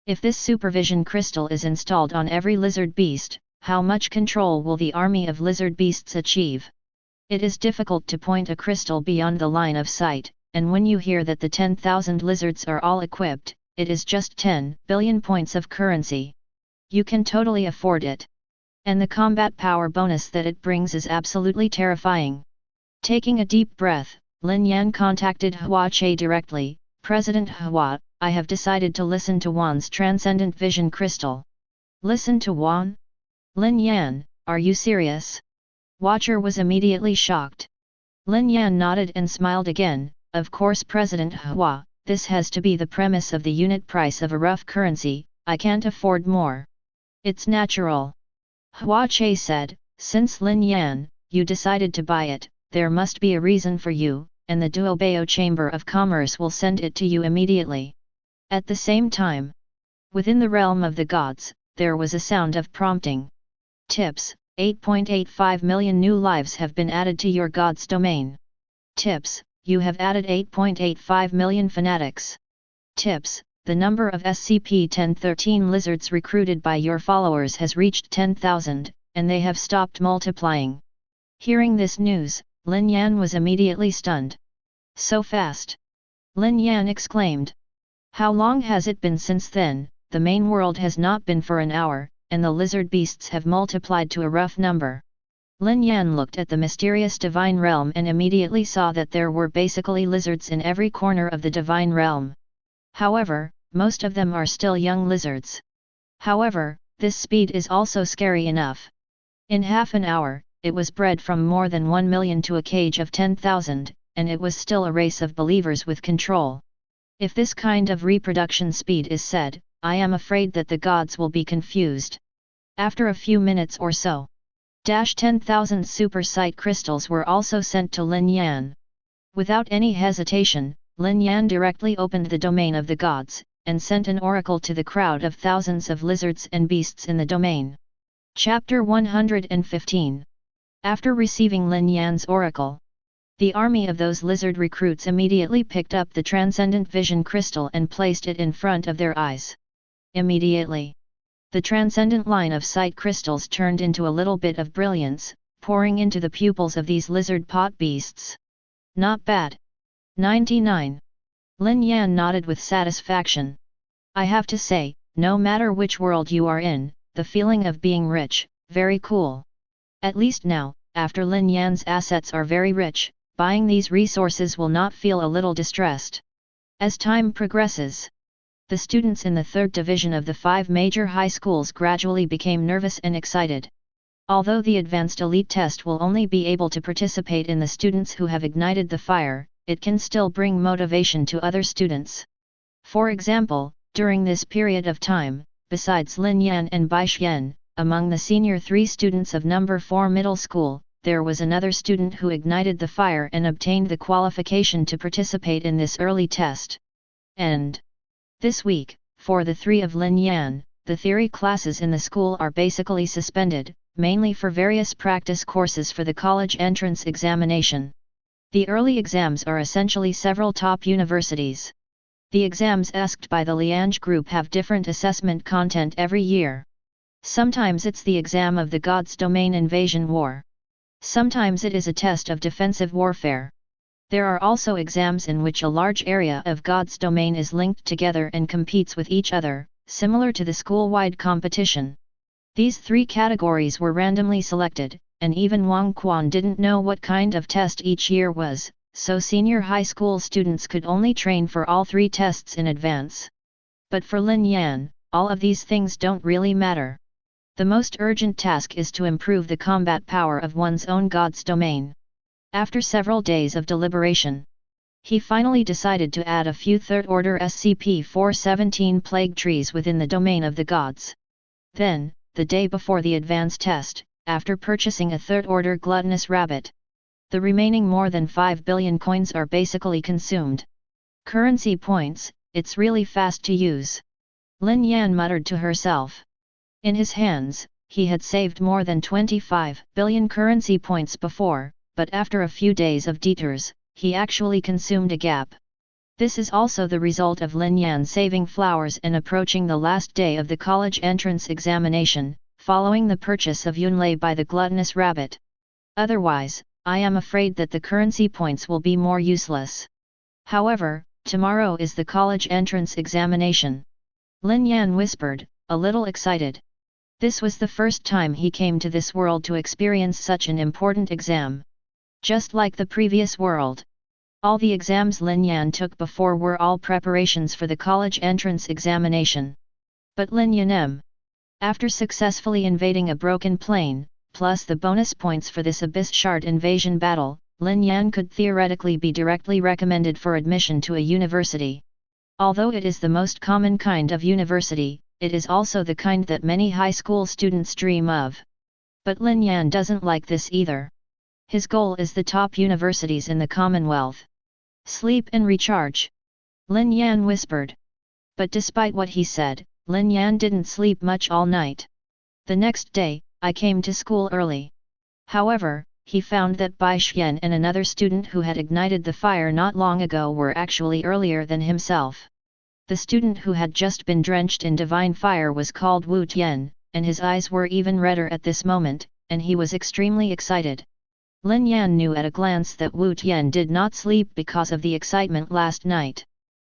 If this supervision crystal is installed on every lizard beast, how much control will the army of lizard beasts achieve? It is difficult to point a crystal beyond the line of sight, and when you hear that the 10,000 lizards are all equipped, it is just 10 billion points of currency. You can totally afford it. And the combat power bonus that it brings is absolutely terrifying. Taking a deep breath, Lin Yan contacted Hua Che directly, President Hua, I have decided to listen to Wan's transcendent vision crystal. Listen to Wan? Lin Yan, are you serious? Watcher was immediately shocked. Lin Yan nodded and smiled again, of course President Hua, this has to be the premise of the unit price of a rough currency, I can't afford more. It's natural. Hua Che said, since Lin Yan, you decided to buy it, there must be a reason for you, and the Duobeo Chamber of Commerce will send it to you immediately. At the same time, within the realm of the gods, there was a sound of prompting. Tips: 8.85 million new lives have been added to your god's domain. Tips: you have added 8.85 million fanatics. Tips: the number of SCP-1013 lizards recruited by your followers has reached 10,000, and they have stopped multiplying. Hearing this news, Lin Yan was immediately stunned. So fast! Lin Yan exclaimed. How long has it been since then? The main world has not been for an hour, and the lizard beasts have multiplied to a rough number. Lin Yan looked at the mysterious divine realm and immediately saw that there were basically lizards in every corner of the divine realm. However, most of them are still young lizards. However, this speed is also scary enough. In half an hour, it was bred from more than 1 million to a cage of 10,000, and it was still a race of believers with control. If this kind of reproduction speed is said, I am afraid that the gods will be confused. After a few minutes or so, 10,000 super sight crystals were also sent to Lin Yan. Without any hesitation, Lin Yan directly opened the domain of the gods, and sent an oracle to the crowd of thousands of lizards and beasts in the domain. Chapter 115. After receiving Lin Yan's oracle, the army of those lizard recruits immediately picked up the transcendent vision crystal and placed it in front of their eyes. Immediately, the transcendent line of sight crystals turned into a little bit of brilliance, pouring into the pupils of these lizard pot beasts. Not bad. 99. Lin Yan nodded with satisfaction. I have to say, no matter which world you are in, the feeling of being rich, very cool. At least now, after Lin Yan's assets are very rich, buying these resources will not feel a little distressed. As time progresses, the students in the third division of the 5 major high schools gradually became nervous and excited. Although the advanced elite test will only be able to participate in the students who have ignited the fire, it can still bring motivation to other students. For example, during this period of time, besides Lin Yan and Bai Xian, among the senior 3 students of number 4 middle school, there was another student who ignited the fire and obtained the qualification to participate in this early test. And this week, for the 3 of Lin Yan, the theory classes in the school are basically suspended, mainly for various practice courses for the college entrance examination. The early exams are essentially several top universities. The exams asked by the Liange group have different assessment content every year. Sometimes it's the exam of the God's Domain Invasion War. Sometimes it is a test of defensive warfare. There are also exams in which a large area of God's domain is linked together and competes with each other, similar to the school-wide competition. These 3 categories were randomly selected, and even Wang Quan didn't know what kind of test each year was, so senior high school students could only train for all 3 tests in advance. But for Lin Yan, all of these things don't really matter. The most urgent task is to improve the combat power of one's own God's domain. After several days of deliberation, he finally decided to add a few third-order SCP-417 plague trees within the domain of the gods. Then, the day before the advance test, after purchasing a third-order gluttonous rabbit, the remaining more than 5 billion coins are basically consumed. Currency points, it's really fast to use. Lin Yan muttered to herself. In his hands, he had saved more than 25 billion currency points before, but after a few days of detours, he actually consumed a gap. This is also the result of Lin Yan saving flowers and approaching the last day of the college entrance examination, following the purchase of Yunlei by the gluttonous rabbit. Otherwise, I am afraid that the currency points will be more useless. However, tomorrow is the college entrance examination. Lin Yan whispered, a little excited. This was the first time he came to this world to experience such an important exam. Just like the previous world, all the exams Lin Yan took before were all preparations for the college entrance examination. But Lin Yan, after successfully invading a broken plane, plus the bonus points for this Abyss Shard invasion battle, Lin Yan could theoretically be directly recommended for admission to a university. Although it is the most common kind of university, it is also the kind that many high school students dream of. But Lin Yan doesn't like this either. His goal is the top universities in the Commonwealth. Sleep and recharge. Lin Yan whispered. But despite what he said, Lin Yan didn't sleep much all night. The next day, I came to school early. However, he found that Bai Xian and another student who had ignited the fire not long ago were actually earlier than himself. The student who had just been drenched in divine fire was called Wu Tian, and his eyes were even redder at this moment, and he was extremely excited. Lin Yan knew at a glance that Wu Tian did not sleep because of the excitement last night.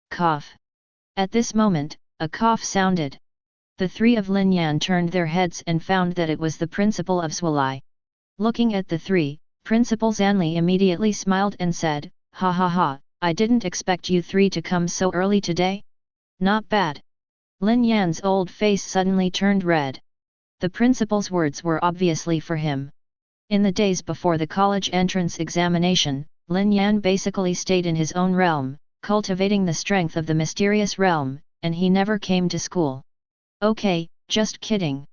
Cough. At this moment, a cough sounded. The three of Lin Yan turned their heads and found that it was the principal of Zwilai. Looking at the three, Principal Zanli immediately smiled and said, "Ha ha ha, I didn't expect you three to come so early today? Not bad." Lin Yan's old face suddenly turned red. The principal's words were obviously for him. In the days before the college entrance examination, Lin Yan basically stayed in his own realm, cultivating the strength of the mysterious realm, and he never came to school. "Okay, just kidding."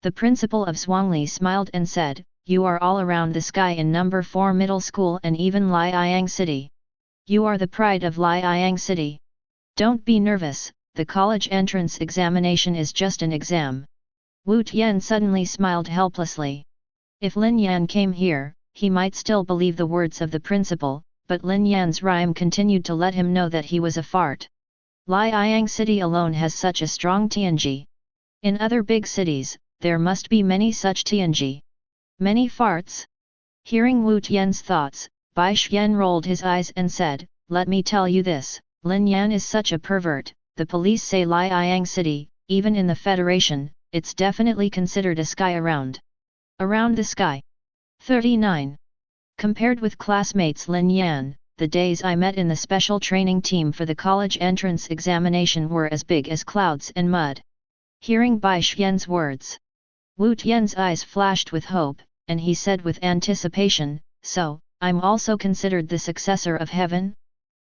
The principal of Zhuangli smiled and said, "You are all around the sky in number 4 middle school and even Liang City. You are the pride of Liang City. Don't be nervous, the college entrance examination is just an exam." Wu Tian suddenly smiled helplessly. If Lin Yan came here, he might still believe the words of the principal, but Lin Yan's rhyme continued to let him know that he was a fart. Liang City alone has such a strong Tianji. In other big cities, there must be many such Tianji. Many farts? Hearing Wu Tian's thoughts, Bai Xian rolled his eyes and said, "Let me tell you this, Lin Yan is such a pervert, the police say Liang City, even in the Federation, it's definitely considered a sky around. Around the sky." 39. Compared with classmates Lin Yan, the days I met in the special training team for the college entrance examination were as big as clouds and mud. Hearing Bai Xian's words, Wu Tian's eyes flashed with hope, and he said with anticipation, "So, I'm also considered the successor of heaven?"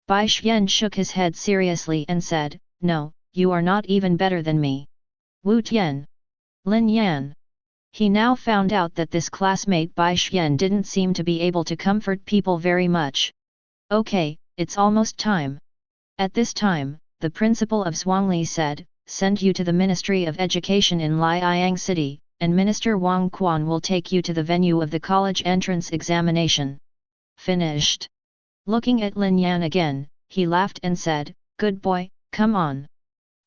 Bai Xian shook his head seriously and said, "No, you are not even better than me." Wu Tian. Lin Yan. He now found out that this classmate Bai Xian didn't seem to be able to comfort people very much. "Okay, it's almost time." At this time, the principal of Zhuangli said, "Send you to the Ministry of Education in Liang City, and Minister Wang Quan will take you to the venue of the college entrance examination." Finished. Looking at Lin Yan again, he laughed and said, "Good boy, come on.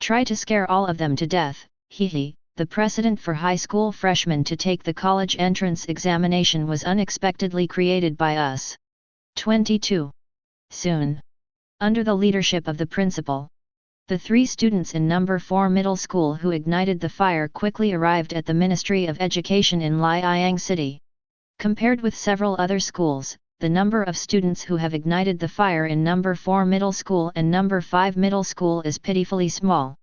Try to scare all of them to death, hee." The precedent for high school freshmen to take the college entrance examination was unexpectedly created by us. 22. Soon. Under the leadership of the principal, the three students in number 4 middle school who ignited the fire quickly arrived at the Ministry of Education in Liang City. Compared with several other schools, the number of students who have ignited the fire in number 4 middle school and number 5 middle school is pitifully small.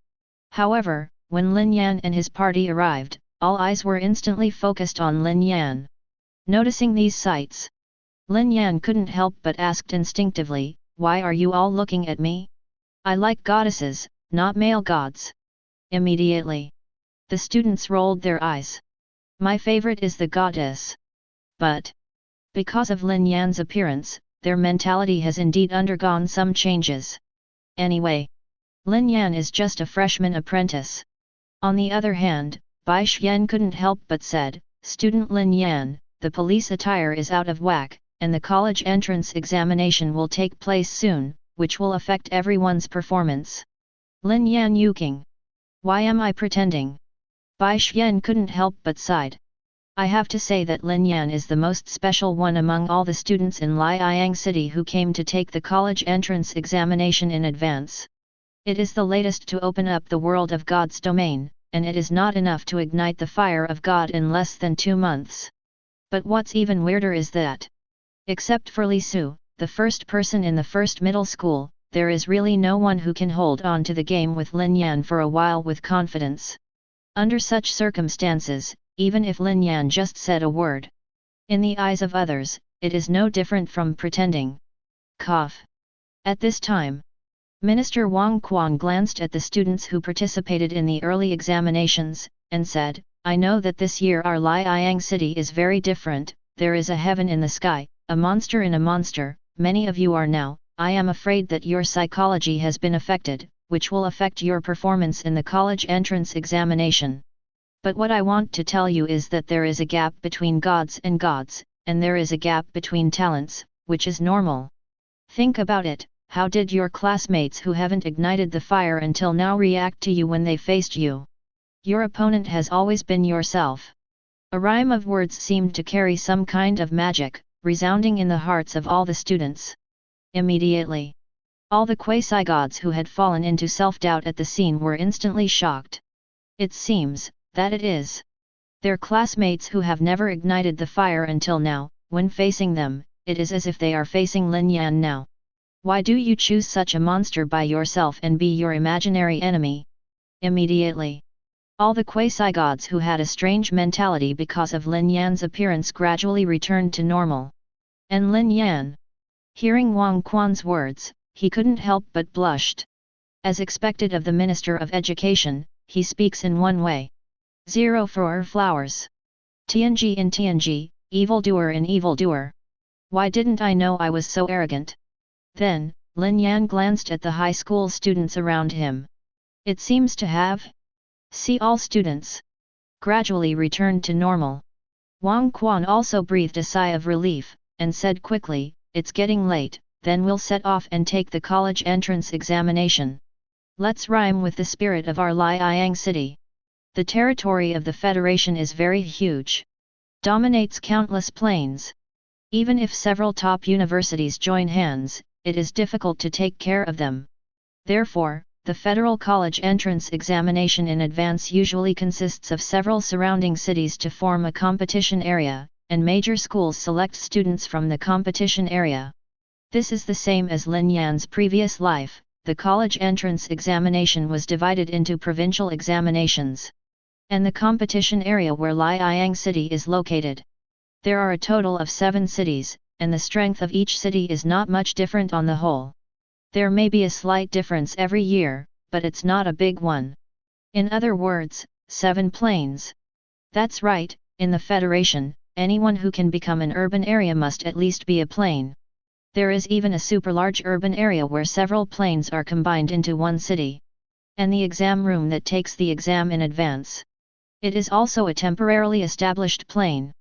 However, when Lin Yan and his party arrived, all eyes were instantly focused on Lin Yan. Noticing these sights, Lin Yan couldn't help but asked instinctively, "Why are you all looking at me? I like goddesses, not male gods." Immediately, the students rolled their eyes. "My favorite is the goddess." But, because of Lin Yan's appearance, their mentality has indeed undergone some changes. Anyway, Lin Yan is just a freshman apprentice. On the other hand, Bai Xian couldn't help but said, "Student Lin Yan, the police attire is out of whack, and the college entrance examination will take place soon, which will affect everyone's performance." Lin Yan yuking. "Why am I pretending?" Bai Xian couldn't help but sighed. "I have to say that Lin Yan is the most special one among all the students in Liang City who came to take the college entrance examination in advance. It is the latest to open up the world of God's domain, and it is not enough to ignite the fire of God in less than 2 months. But what's even weirder is that, except for Li Su, the first person in the first middle school, there is really no one who can hold on to the game with Lin Yan for a while with confidence. Under such circumstances, even if Lin Yan just said a word, in the eyes of others, it is no different from pretending." Cough. At this time, Minister Wang Quan glanced at the students who participated in the early examinations, and said, "I know that this year our Liang City is very different, there is a heaven in the sky, a monster in a monster, many of you are now, I am afraid that your psychology has been affected, which will affect your performance in the college entrance examination. But what I want to tell you is that there is a gap between gods, and there is a gap between talents, which is normal. Think about it, how did your classmates who haven't ignited the fire until now react to you when they faced you? Your opponent has always been yourself. A rhyme of words seemed to carry some kind of magic, resounding in the hearts of all the students. Immediately, all the quasi-gods who had fallen into self-doubt at the scene were instantly shocked. It seems that it is their classmates who have never ignited the fire until now. When facing them, it is as if they are facing Lin Yan now. Why do you choose such a monster by yourself and be your imaginary enemy? Immediately, all the quasi-gods who had a strange mentality because of Lin Yan's appearance gradually returned to normal. And Lin Yan, hearing Wang Quan's words, he couldn't help but blushed. As expected of the Minister of Education, he speaks in one way. 0 for flowers. TNG in TNG, evildoer in evildoer. Why didn't I know I was so arrogant? Then, Lin Yan glanced at the high school students around him. It seems to have. See, all students gradually returned to normal. Wang Quan also breathed a sigh of relief, and said quickly, "It's getting late, then we'll set off and take the college entrance examination. Let's rhyme with the spirit of our Liang city. The territory of the Federation is very huge. Dominates countless planes. Even if several top universities join hands, it is difficult to take care of them. Therefore, the Federal College entrance examination in advance usually consists of several surrounding cities to form a competition area, and major schools select students from the competition area. This is the same as Lin Yan's previous life. The college entrance examination was divided into provincial examinations, and the competition area where Liang City is located. There are a total of 7 cities, and the strength of each city is not much different on the whole. There may be a slight difference every year, but it's not a big one. In other words, 7 planes. That's right, in the Federation, anyone who can become an urban area must at least be a plane. There is even a super large urban area where several planes are combined into one city. And the exam room that takes the exam in advance. It is also a temporarily established plane.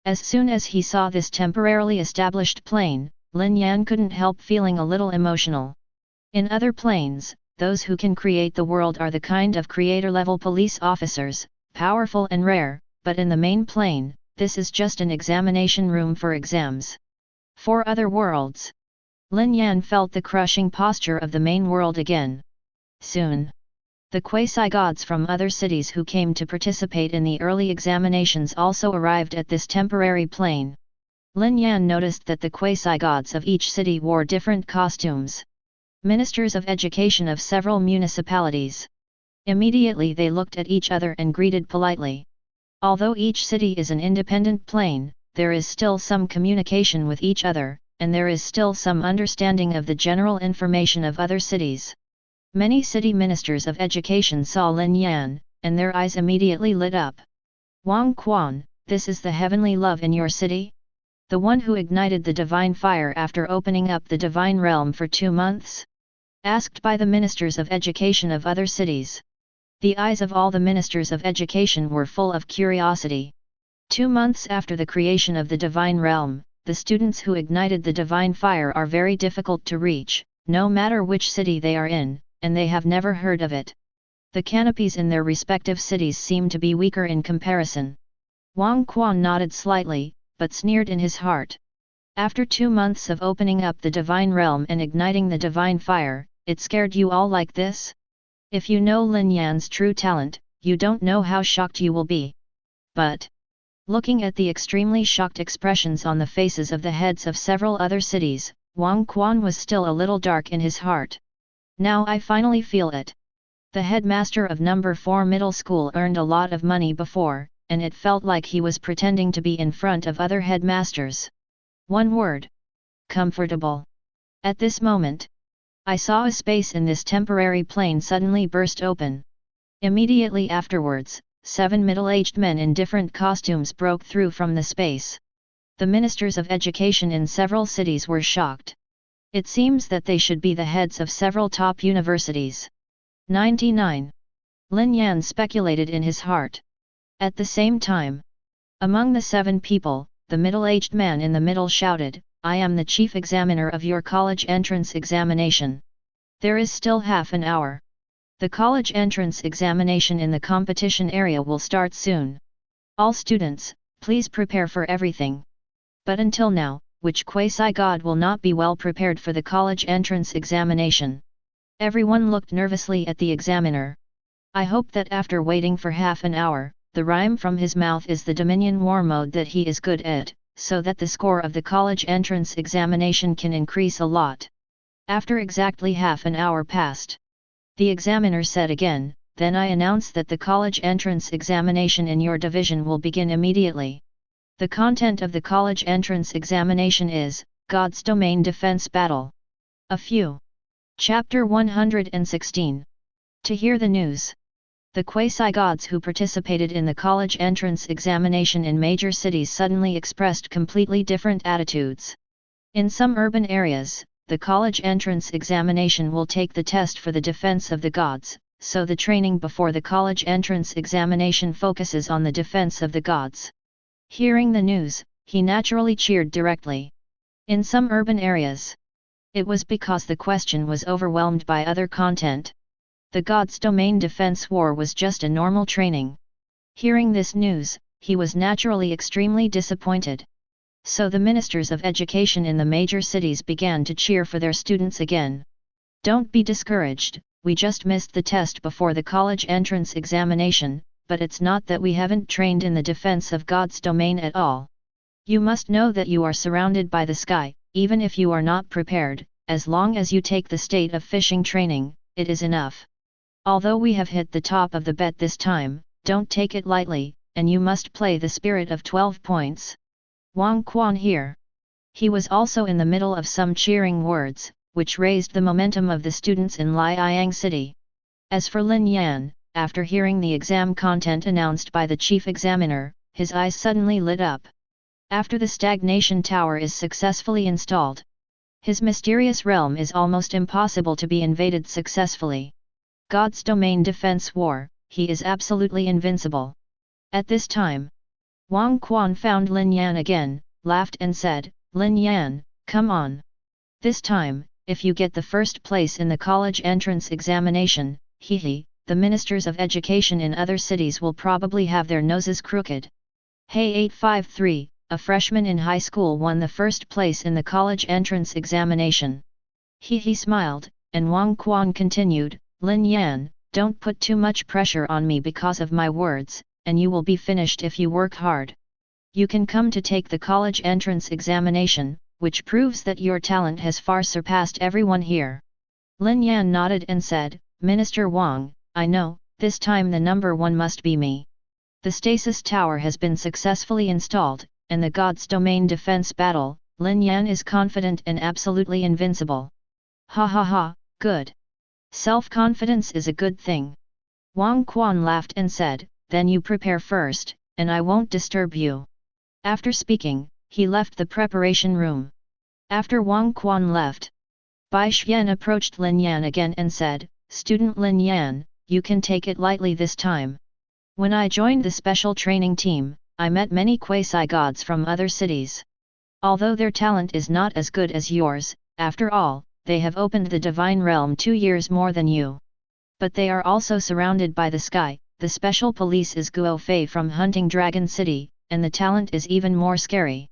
As soon as he saw this temporarily established plane, Lin Yan couldn't help feeling a little emotional. In other planes, those who can create the world are the kind of creator-level police officers, powerful and rare, but in the main plane, this is just an examination room for exams. 4 other worlds. Lin Yan felt the crushing posture of the main world again. Soon, the quasi-gods from other cities who came to participate in the early examinations also arrived at this temporary plane. Lin Yan noticed that the quasi-gods of each city wore different costumes. Ministers of education of several municipalities. Immediately they looked at each other and greeted politely. Although each city is an independent plane, there is still some communication with each other, and there is still some understanding of the general information of other cities. Many city ministers of education saw Lin Yan, and their eyes immediately lit up. Wang Quan, this is the heavenly love in your city? The one who ignited the divine fire after opening up the divine realm for 2 months? Asked by the ministers of education of other cities. The eyes of all the ministers of education were full of curiosity. 2 months after the creation of the divine realm, the students who ignited the divine fire are very difficult to reach, no matter which city they are in, and they have never heard of it. The canopies in their respective cities seem to be weaker in comparison. Wang Quan nodded slightly, but sneered in his heart. After 2 months of opening up the divine realm and igniting the divine fire, it scared you all like this? If you know Lin Yan's true talent, you don't know how shocked you will be. But, looking at the extremely shocked expressions on the faces of the heads of several other cities, Wang Quan was still a little dark in his heart. Now I finally feel it. The headmaster of number 4 middle school earned a lot of money before, and it felt like he was pretending to be in front of other headmasters. One word. Comfortable. At this moment, I saw a space in this temporary plane suddenly burst open. Immediately afterwards, 7 middle-aged men in different costumes broke through from the space. The ministers of education in several cities were shocked. It seems that they should be the heads of several top universities. 99. Lin Yan speculated in his heart. At the same time, among the 7 people, the middle-aged man in the middle shouted, "I am the chief examiner of your college entrance examination. There is still half an hour. The college entrance examination in the competition area will start soon. All students, please prepare for everything." But until now, which quasi-god will not be well prepared for the college entrance examination? Everyone looked nervously at the examiner. I hope that after waiting for half an hour, the rhyme from his mouth is the Dominion War mode that he is good at, so that the score of the college entrance examination can increase a lot. After exactly half an hour passed, the examiner said again, "Then I announce that the college entrance examination in your division will begin immediately. The content of the college entrance examination is, God's Domain Defense Battle." A few. Chapter 116. To hear the news. The quasi-gods who participated in the college entrance examination in major cities suddenly expressed completely different attitudes. In some urban areas, the college entrance examination will take the test for the defense of the gods, so the training before the college entrance examination focuses on the defense of the gods. Hearing the news, he naturally cheered directly. In some urban areas, it was because the question was overwhelmed by other content. The God's Domain Defense War was just a normal training. Hearing this news, he was naturally extremely disappointed. So the ministers of education in the major cities began to cheer for their students again. "Don't be discouraged, we just missed the test before the college entrance examination, but it's not that we haven't trained in the defense of God's domain at all. You must know that you are surrounded by the sky, even if you are not prepared, as long as you take the state of fishing training, it is enough. Although we have hit the top of the bet this time, don't take it lightly, and you must play the spirit of 12 points. Wang Quan here." He was also in the middle of some cheering words, which raised the momentum of the students in Liang City. As for Lin Yan, after hearing the exam content announced by the chief examiner, his eyes suddenly lit up. After the stagnation tower is successfully installed, his mysterious realm is almost impossible to be invaded successfully. God's Domain Defense War, he is absolutely invincible. At this time, Wang Quan found Lin Yan again, laughed and said, "Lin Yan, come on. This time, if you get the first place in the college entrance examination, the ministers of education in other cities will probably have their noses crooked." Hey 853, a freshman in high school won the first place in the college entrance examination. He smiled, and Wang Quan continued, "Lin Yan, don't put too much pressure on me because of my words, and you will be finished if you work hard. You can come to take the college entrance examination, which proves that your talent has far surpassed everyone here." Lin Yan nodded and said, "Minister Wang, I know, this time the number 1 must be me. The Stasis Tower has been successfully installed, and the God's Domain Defense Battle, Lin Yan is confident and absolutely invincible." "Ha ha ha, good. Self-confidence is a good thing." Wang Quan laughed and said, "Then you prepare first, and I won't disturb you." After speaking, he left the preparation room. After Wang Quan left, Bai Xian approached Lin Yan again and said, "Student Lin Yan, you can take it lightly this time. When I joined the special training team, I met many quasi-gods from other cities. Although their talent is not as good as yours, after all, they have opened the divine realm 2 years more than you. But they are also surrounded by the sky, the special police is Guo Fei from Hunting Dragon City, and the talent is even more scary."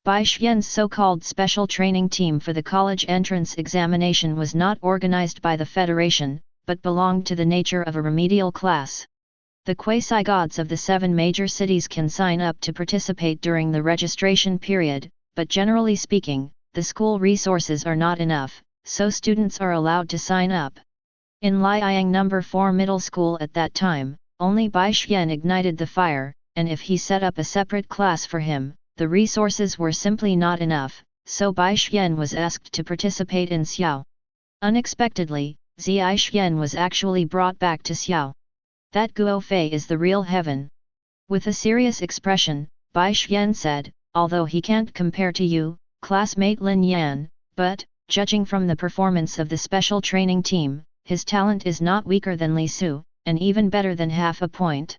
Bai Xian's so-called special training team for the college entrance examination was not organized by the Federation, but belonged to the nature of a remedial class. The quasi-gods of the 7 major cities can sign up to participate during the registration period, but generally speaking, the school resources are not enough, so students are allowed to sign up. In Liang No. 4 Middle School at that time, only Bai Xian ignited the fire, and if he set up a separate class for him, the resources were simply not enough, so Bai Xian was asked to participate in Xiao. Unexpectedly, Zai Xian was actually brought back to Xiao. "That Guo Fei is the real heaven." With a serious expression, Bai Xian said, "Although he can't compare to you, classmate Lin Yan, but, judging from the performance of the special training team, his talent is not weaker than Li Su, and even better than half a point.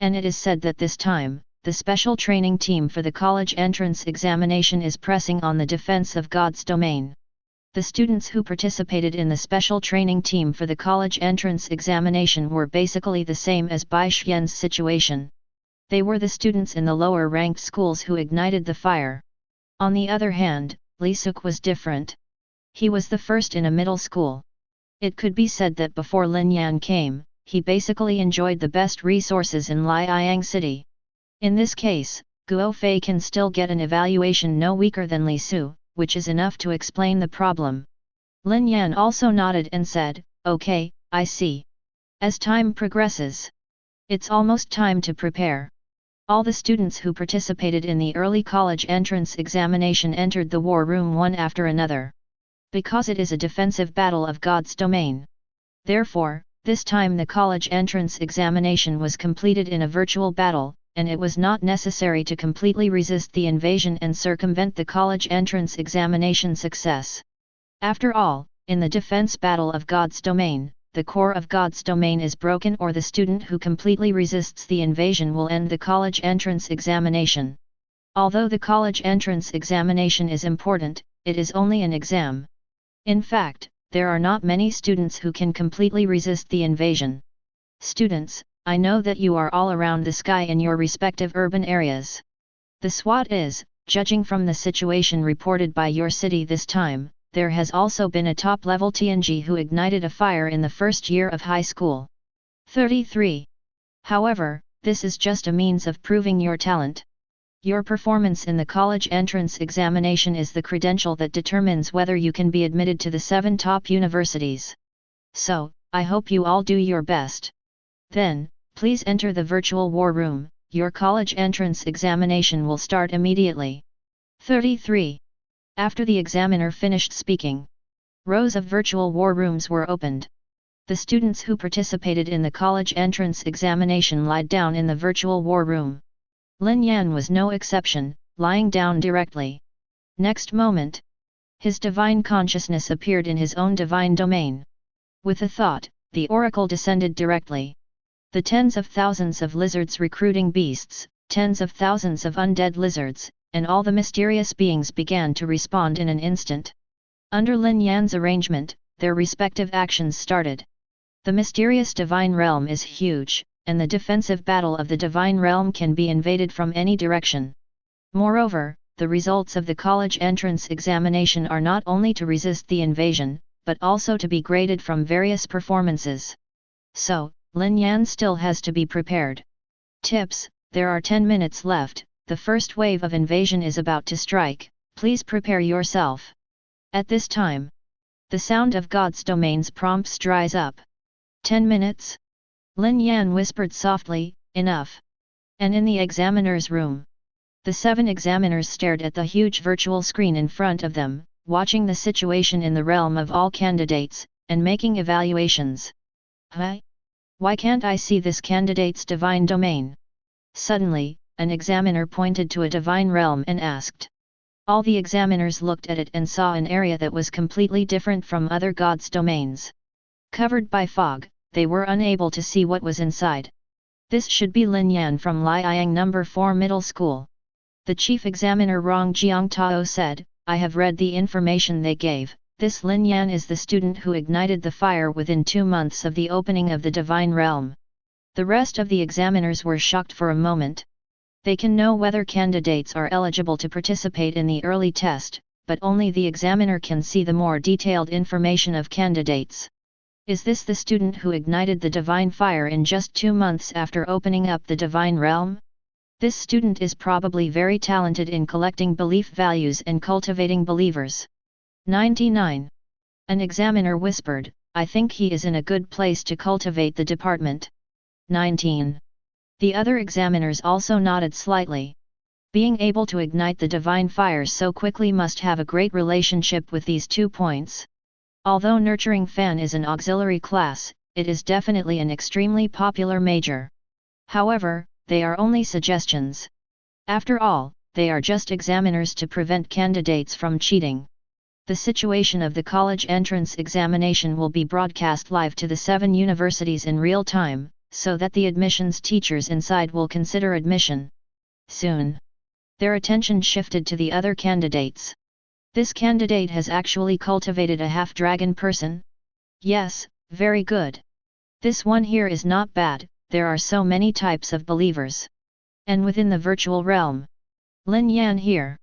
And it is said that this time, the special training team for the college entrance examination is pressing on the defense of God's domain. The students who participated in the special training team for the college entrance examination were basically the same as Bai Xian's situation. They were the students in the lower ranked schools who ignited the fire. On the other hand, Li Suk was different. He was the first in a middle school. It could be said that before Lin Yan came, he basically enjoyed the best resources in Liang City. In this case, Guo Fei can still get an evaluation no weaker than Li Su, which is enough to explain the problem. Lin Yan also nodded and said, "Okay, I see. As time progresses, it's almost time to prepare." All the students who participated in the early college entrance examination entered the war room one after another. Because it is a defensive battle of God's domain. Therefore, this time the college entrance examination was completed in a virtual battle, and it was not necessary to completely resist the invasion and circumvent the college entrance examination success. After all, in the defense battle of God's domain, the core of God's domain is broken, or the student who completely resists the invasion will end the college entrance examination. Although the college entrance examination is important, it is only an exam. In fact, there are not many students who can completely resist the invasion. Students, I know that you are all around the sky in your respective urban areas. The SWAT is, judging from the situation reported by your city this time, there has also been a top-level TNG who ignited a fire in the first year of high school. 33. However, this is just a means of proving your talent. Your performance in the college entrance examination is the credential that determines whether you can be admitted to the 7 top universities. So, I hope you all do your best. Then, please enter the virtual war room. Your college entrance examination will start immediately. 33. After the examiner finished speaking, rows of virtual war rooms were opened. The students who participated in the college entrance examination lied down in the virtual war room. Lin Yan was no exception, lying down directly. Next moment, his divine consciousness appeared in his own divine domain. With a thought, the oracle descended directly. The tens of thousands of lizards recruiting beasts, tens of thousands of undead lizards, and all the mysterious beings began to respond in an instant. Under Lin Yan's arrangement, their respective actions started. The mysterious divine realm is huge, and the defensive battle of the divine realm can be invaded from any direction. Moreover, the results of the college entrance examination are not only to resist the invasion, but also to be graded from various performances. So, Lin Yan still has to be prepared. Tips: there are 10 minutes left, the first wave of invasion is about to strike, please prepare yourself. At this time, the sound of God's domains prompts dries up. 10 minutes? Lin Yan whispered softly, enough. And in the examiner's room, the 7 examiners stared at the huge virtual screen in front of them, watching the situation in the realm of all candidates, and making evaluations. Huh? Why can't I see this candidate's divine domain? Suddenly, an examiner pointed to a divine realm and asked. All the examiners looked at it and saw an area that was completely different from other gods' domains. Covered by fog, they were unable to see what was inside. This should be Lin Yan from Liang No. 4 Middle School. The chief examiner Rong Jiangtao said, I have read the information they gave. This Lin Yan is the student who ignited the fire within 2 months of the opening of the divine realm. The rest of the examiners were shocked for a moment. They can know whether candidates are eligible to participate in the early test, but only the examiner can see the more detailed information of candidates. Is this the student who ignited the divine fire in just 2 months after opening up the divine realm? This student is probably very talented in collecting belief values and cultivating believers. 99. An examiner whispered, I think he is in a good place to cultivate the department. 19. The other examiners also nodded slightly. Being able to ignite the divine fire so quickly must have a great relationship with these 2 points. Although Nurturing Fan is an auxiliary class, it is definitely an extremely popular major. However, they are only suggestions. After all, they are just examiners to prevent candidates from cheating. The situation of the college entrance examination will be broadcast live to the 7 universities in real time, so that the admissions teachers inside will consider admission. Soon, their attention shifted to the other candidates. This candidate has actually cultivated a half-dragon person? Yes, very good. This one here is not bad, there are so many types of believers. And within the virtual realm. Lin Yan here.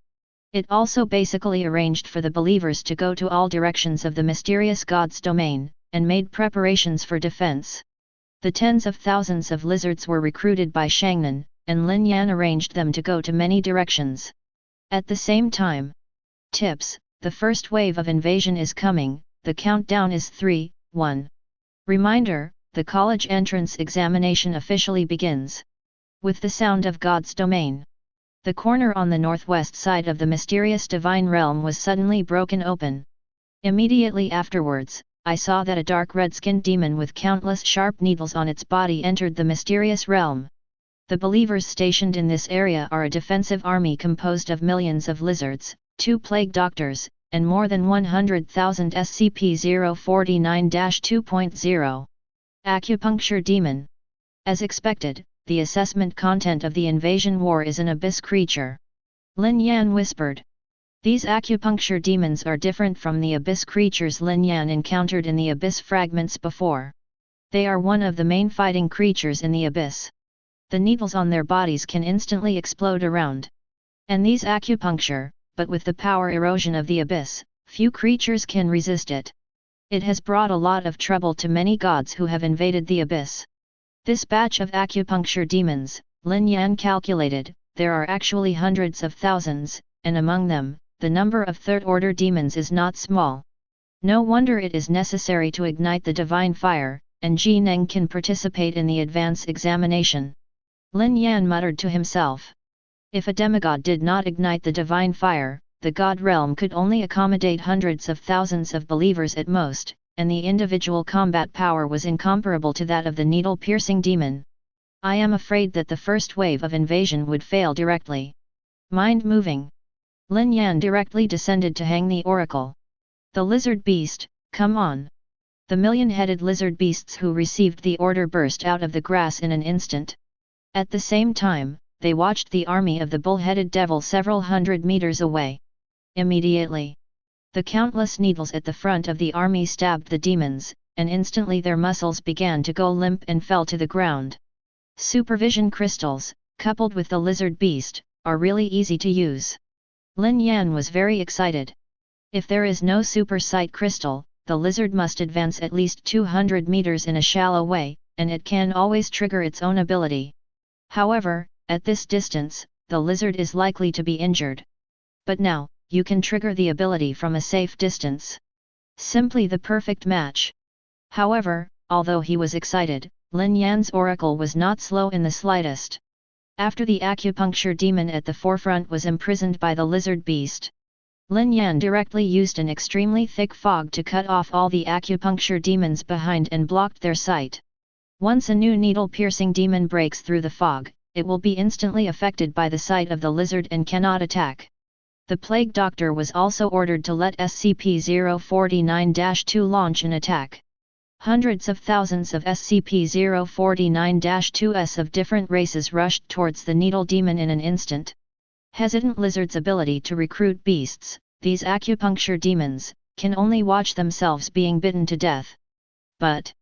It also basically arranged for the believers to go to all directions of the mysterious god's domain, and made preparations for defense. The tens of thousands of lizards were recruited by Shangnan, and Lin Yan arranged them to go to many directions. At the same time. Tips: the first wave of invasion is coming, the countdown is 3, 1. Reminder: the college entrance examination officially begins. With the sound of God's domain. The corner on the northwest side of the mysterious divine realm was suddenly broken open. Immediately afterwards, I saw that a dark red-skinned demon with countless sharp needles on its body entered the mysterious realm. The believers stationed in this area are a defensive army composed of millions of lizards, 2 plague doctors, and more than 100,000 SCP-049-2.0. Acupuncture Demon. As expected, the assessment content of the invasion war is an abyss creature. Lin Yan whispered. These acupuncture demons are different from the abyss creatures Lin Yan encountered in the abyss fragments before. They are one of the main fighting creatures in the abyss. The needles on their bodies can instantly explode around. And these acupuncture, but with the power erosion of the abyss, few creatures can resist it. It has brought a lot of trouble to many gods who have invaded the abyss. This batch of acupuncture demons, Lin Yan calculated, there are actually hundreds of thousands, and among them, the number of third-order demons is not small. No wonder it is necessary to ignite the divine fire, and Ji Neng can participate in the advance examination. Lin Yan muttered to himself. If a demigod did not ignite the divine fire, the god realm could only accommodate hundreds of thousands of believers at most, and the individual combat power was incomparable to that of the needle-piercing demon. I am afraid that the first wave of invasion would fail directly. Mind-moving. Lin Yan directly descended to hang the oracle. The lizard beast, come on. The million-headed lizard beasts who received the order burst out of the grass in an instant. At the same time, they watched the army of the bull-headed devil several hundred meters away. Immediately, the countless needles at the front of the army stabbed the demons, and instantly their muscles began to go limp and fell to the ground. Supervision crystals, coupled with the lizard beast, are really easy to use. Lin Yan was very excited. If there is no super sight crystal, the lizard must advance at least 200 meters in a shallow way, and it can always trigger its own ability. However, at this distance, the lizard is likely to be injured. But now, you can trigger the ability from a safe distance. Simply the perfect match. However, although he was excited, Lin Yan's oracle was not slow in the slightest. After the acupuncture demon at the forefront was imprisoned by the lizard beast, Lin Yan directly used an extremely thick fog to cut off all the acupuncture demons behind and blocked their sight. Once a new needle-piercing demon breaks through the fog, it will be instantly affected by the sight of the lizard and cannot attack. The Plague Doctor was also ordered to let SCP-049-2 launch an attack. Hundreds of thousands of SCP-049-2s of different races rushed towards the needle demon in an instant. Hesitant lizards' ability to recruit beasts, these acupuncture demons, can only watch themselves being bitten to death. But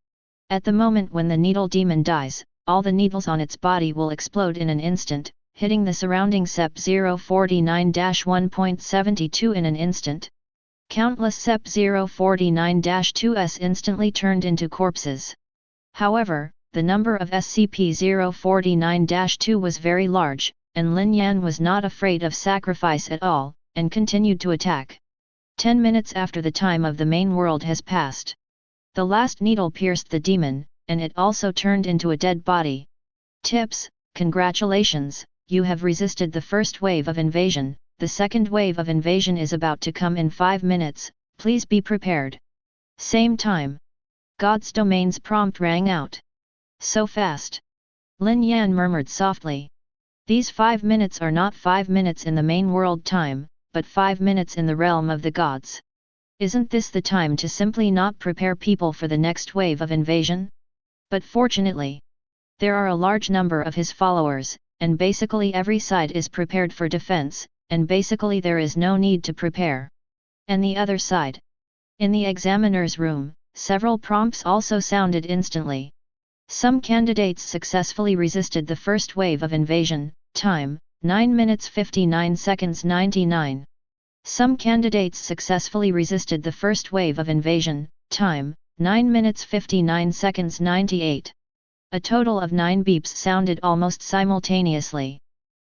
at the moment when the needle demon dies, all the needles on its body will explode in an instant, hitting the surrounding SCP-049-1.72 in an instant. Countless SCP-049-2s instantly turned into corpses. However, the number of SCP-049-2 was very large, and Lin Yan was not afraid of sacrifice at all, and continued to attack. 10 minutes after the time of the main world has passed. The last needle pierced the demon, and it also turned into a dead body. Tips: congratulations, you have resisted the first wave of invasion. The second wave of invasion is about to come in 5 minutes, please be prepared. Same time. God's domain's prompt rang out. So fast. Lin Yan murmured softly. These 5 minutes are not 5 minutes in the main world time, but 5 minutes in the realm of the gods. Isn't this the time to simply not prepare people for the next wave of invasion? But fortunately, there are a large number of his followers, and basically every side is prepared for defense, and basically there is no need to prepare. And the other side? In the examiner's room, several prompts also sounded instantly. Some candidates successfully resisted the first wave of invasion, time, 9 minutes 59 seconds 99. Some candidates successfully resisted the first wave of invasion, time, 9 minutes 59 seconds 98. A total of 9 beeps sounded almost simultaneously.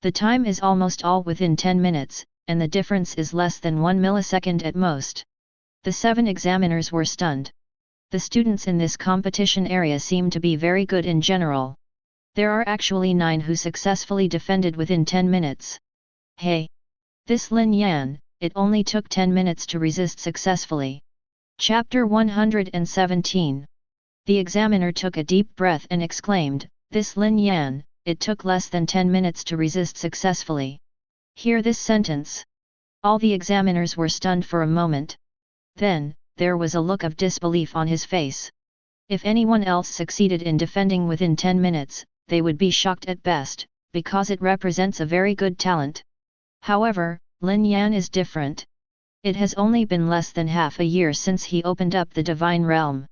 The time is almost all within 10 minutes, and the difference is less than 1 millisecond at most. The 7 examiners were stunned. The students in this competition area seem to be very good in general. There are actually 9 who successfully defended within 10 minutes. Hey! This Lin Yan, it only took 10 minutes to resist successfully. Chapter 117. The examiner took a deep breath and exclaimed, "This Lin Yan, it took less than 10 minutes to resist successfully." Hear this sentence. All the examiners were stunned for a moment. Then, there was a look of disbelief on his face. If anyone else succeeded in defending within 10 minutes, they would be shocked at best, because it represents a very good talent. However, Lin Yan is different. It has only been less than half a year since he opened up the Divine Realm.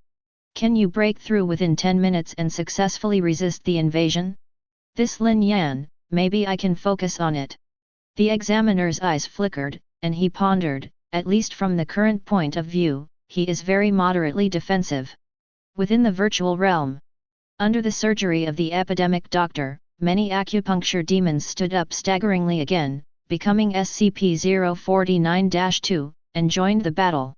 Can you break through within 10 minutes and successfully resist the invasion? This Lin Yan, maybe I can focus on it. The examiner's eyes flickered, and he pondered, at least from the current point of view, he is very moderately defensive. Within the virtual realm, under the surgery of the epidemic doctor, many acupuncture demons stood up staggeringly again, becoming SCP-049-2, and joined the battle.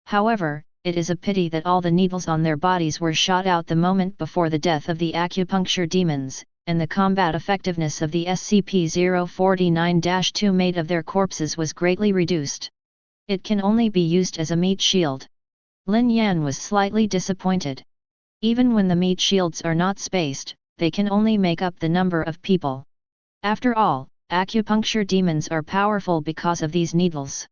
However, it is a pity that all the needles on their bodies were shot out the moment before the death of the acupuncture demons, and the combat effectiveness of the SCP-049-2 made of their corpses was greatly reduced. It can only be used as a meat shield. Lin Yan was slightly disappointed. Even when the meat shields are not spaced, they can only make up the number of people. After all, acupuncture demons are powerful because of these needles.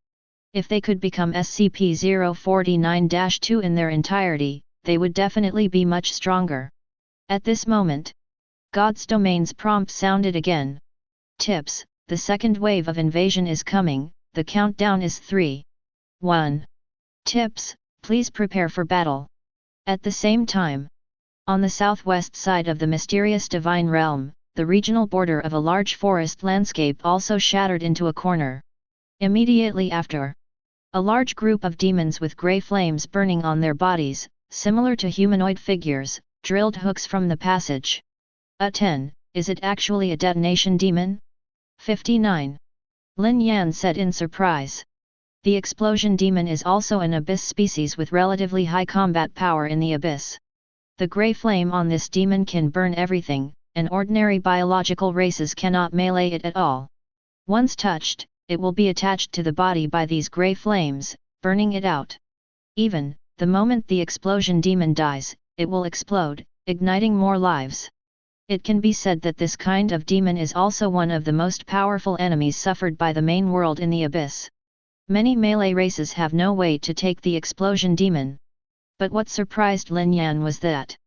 If they could become SCP-049-2 in their entirety, they would definitely be much stronger. At this moment, God's Domain's prompt sounded again. Tips: the second wave of invasion is coming, the countdown is 3. 1. Tips: please prepare for battle. At the same time, on the southwest side of the mysterious Divine Realm, the regional border of a large forest landscape also shattered into a corner. Immediately after, a large group of demons with grey flames burning on their bodies, similar to humanoid figures, drilled hooks from the passage. A 10, is it actually a detonation demon? 59. Lin Yan said in surprise. The explosion demon is also an abyss species with relatively high combat power in the abyss. The grey flame on this demon can burn everything, and ordinary biological races cannot melee it at all. Once touched, it will be attached to the body by these grey flames, burning it out. Even, the moment the explosion demon dies, it will explode, igniting more lives. It can be said that this kind of demon is also one of the most powerful enemies suffered by the main world in the abyss. Many melee races have no way to take the explosion demon. But what surprised Lin Yan was that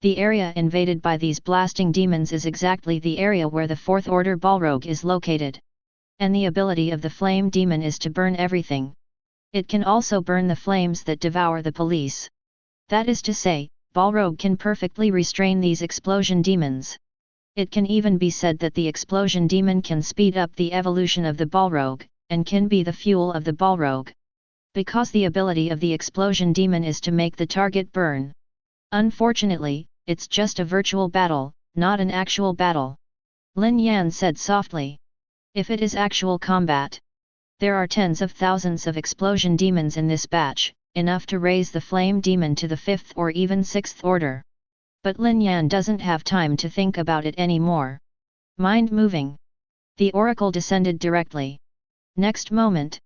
the area invaded by these blasting demons is exactly the area where the Fourth Order Balrog is located. And the ability of the flame demon is to burn everything. It can also burn the flames that devour the police. That is to say, Balrog can perfectly restrain these explosion demons. It can even be said that the explosion demon can speed up the evolution of the Balrog, and can be the fuel of the Balrog. Because the ability of the explosion demon is to make the target burn. Unfortunately, it's just a virtual battle, not an actual battle. Lin Yan said softly. If it is actual combat, there are tens of thousands of explosion demons in this batch, enough to raise the flame demon to the 5th or even 6th order. But Lin Yan doesn't have time to think about it anymore. Mind moving. The oracle descended directly. Next moment,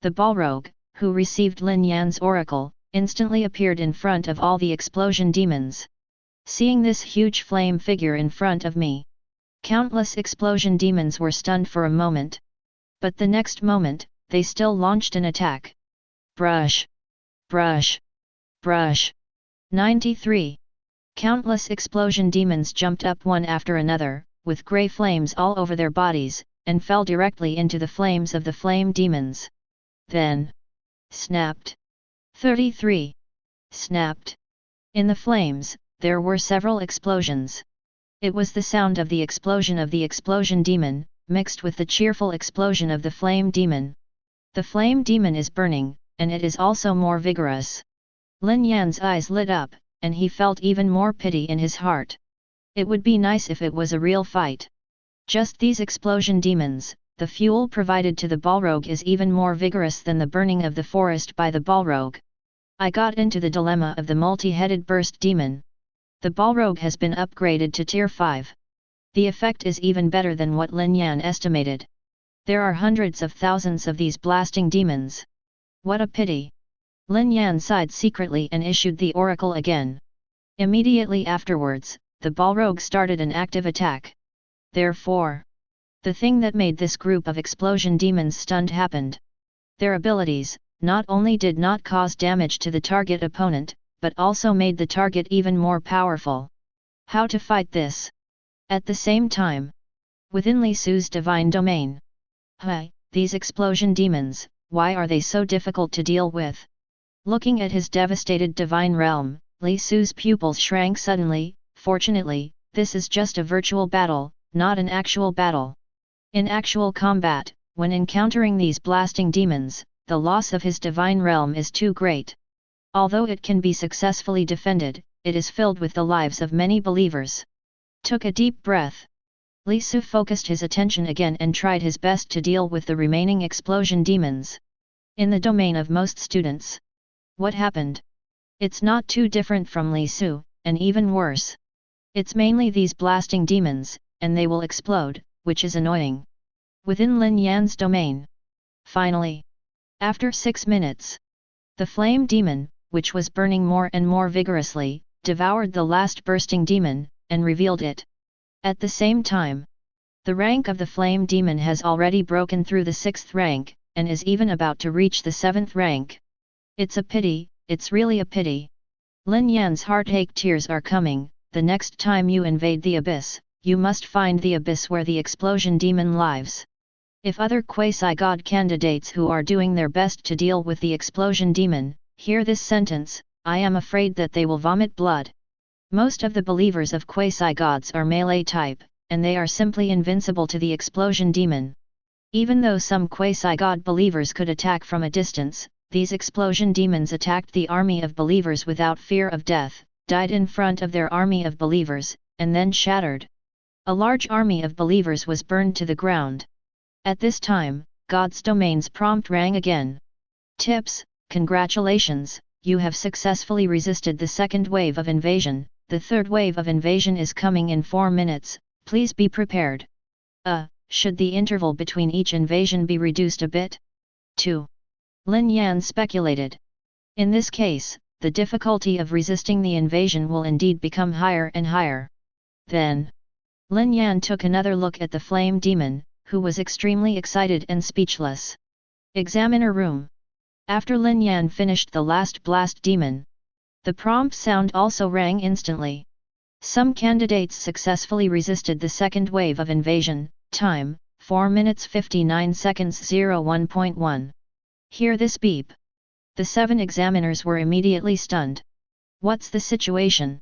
the Balrog, who received Lin Yan's oracle, instantly appeared in front of all the explosion demons. Seeing this huge flame figure in front of me, countless explosion demons were stunned for a moment. But the next moment, they still launched an attack. brush, brush, brush. 93. Countless explosion demons jumped up one after another, with grey flames all over their bodies, and fell directly into the flames of the flame demons. Then snapped. 33. Snapped. In the flames, there were several explosions. It was the sound of the explosion demon, mixed with the cheerful explosion of the flame demon. The flame demon is burning, and it is also more vigorous. Lin Yan's eyes lit up, and he felt even more pity in his heart. It would be nice if it was a real fight. Just these explosion demons, the fuel provided to the Balrog is even more vigorous than the burning of the forest by the Balrog. I got into the dilemma of the multi-headed burst demon. The Balrog has been upgraded to tier 5. The effect is even better than what Lin Yan estimated. There are hundreds of thousands of these blasting demons. What a pity! Lin Yan sighed secretly and issued the oracle again. Immediately afterwards, the Balrog started an active attack. Therefore, the thing that made this group of explosion demons stunned happened. Their abilities, not only did not cause damage to the target opponent, but also made the target even more powerful. How to fight this? At the same time, within Li Su's divine domain. Hey, these explosion demons, why are they so difficult to deal with? Looking at his devastated divine realm, Li Su's pupils shrank suddenly. Fortunately, this is just a virtual battle, not an actual battle. In actual combat, when encountering these blasting demons, the loss of his divine realm is too great. Although it can be successfully defended, it is filled with the lives of many believers. Took a deep breath. Li Su focused his attention again and tried his best to deal with the remaining explosion demons. In the domain of most students. What happened? It's not too different from Li Su, and even worse. It's mainly these blasting demons, and they will explode, which is annoying. Within Lin Yan's domain. Finally, after 6 minutes, the flame demon, which was burning more and more vigorously, devoured the last bursting demon, and revealed it. At the same time, the rank of the flame demon has already broken through the 6th rank, and is even about to reach the 7th rank. It's a pity, it's really a pity. Lin Yan's heartache tears are coming. The next time you invade the abyss, you must find the abyss where the explosion demon lives. If other quasi-god candidates who are doing their best to deal with the explosion demon, hear this sentence, I am afraid that they will vomit blood. Most of the believers of quasi-gods are melee type, and they are simply invincible to the explosion demon. Even though some quasi-god believers could attack from a distance, these explosion demons attacked the army of believers without fear of death, died in front of their army of believers, and then shattered. A large army of believers was burned to the ground. At this time, God's domain's prompt rang again. Tips, congratulations, you have successfully resisted the second wave of invasion. The third wave of invasion is coming in 4 minutes, please be prepared. Should the interval between each invasion be reduced a bit? 2. Lin Yan speculated. In this case, the difficulty of resisting the invasion will indeed become higher and higher. Then, Lin Yan took another look at the flame demon, who was extremely excited and speechless. Examiner room. After Lin Yan finished the last blast demon, the prompt sound also rang instantly. Some candidates successfully resisted the second wave of invasion. Time, 4 minutes 59 seconds 01.1. Hear this beep. The 7 examiners were immediately stunned. What's the situation?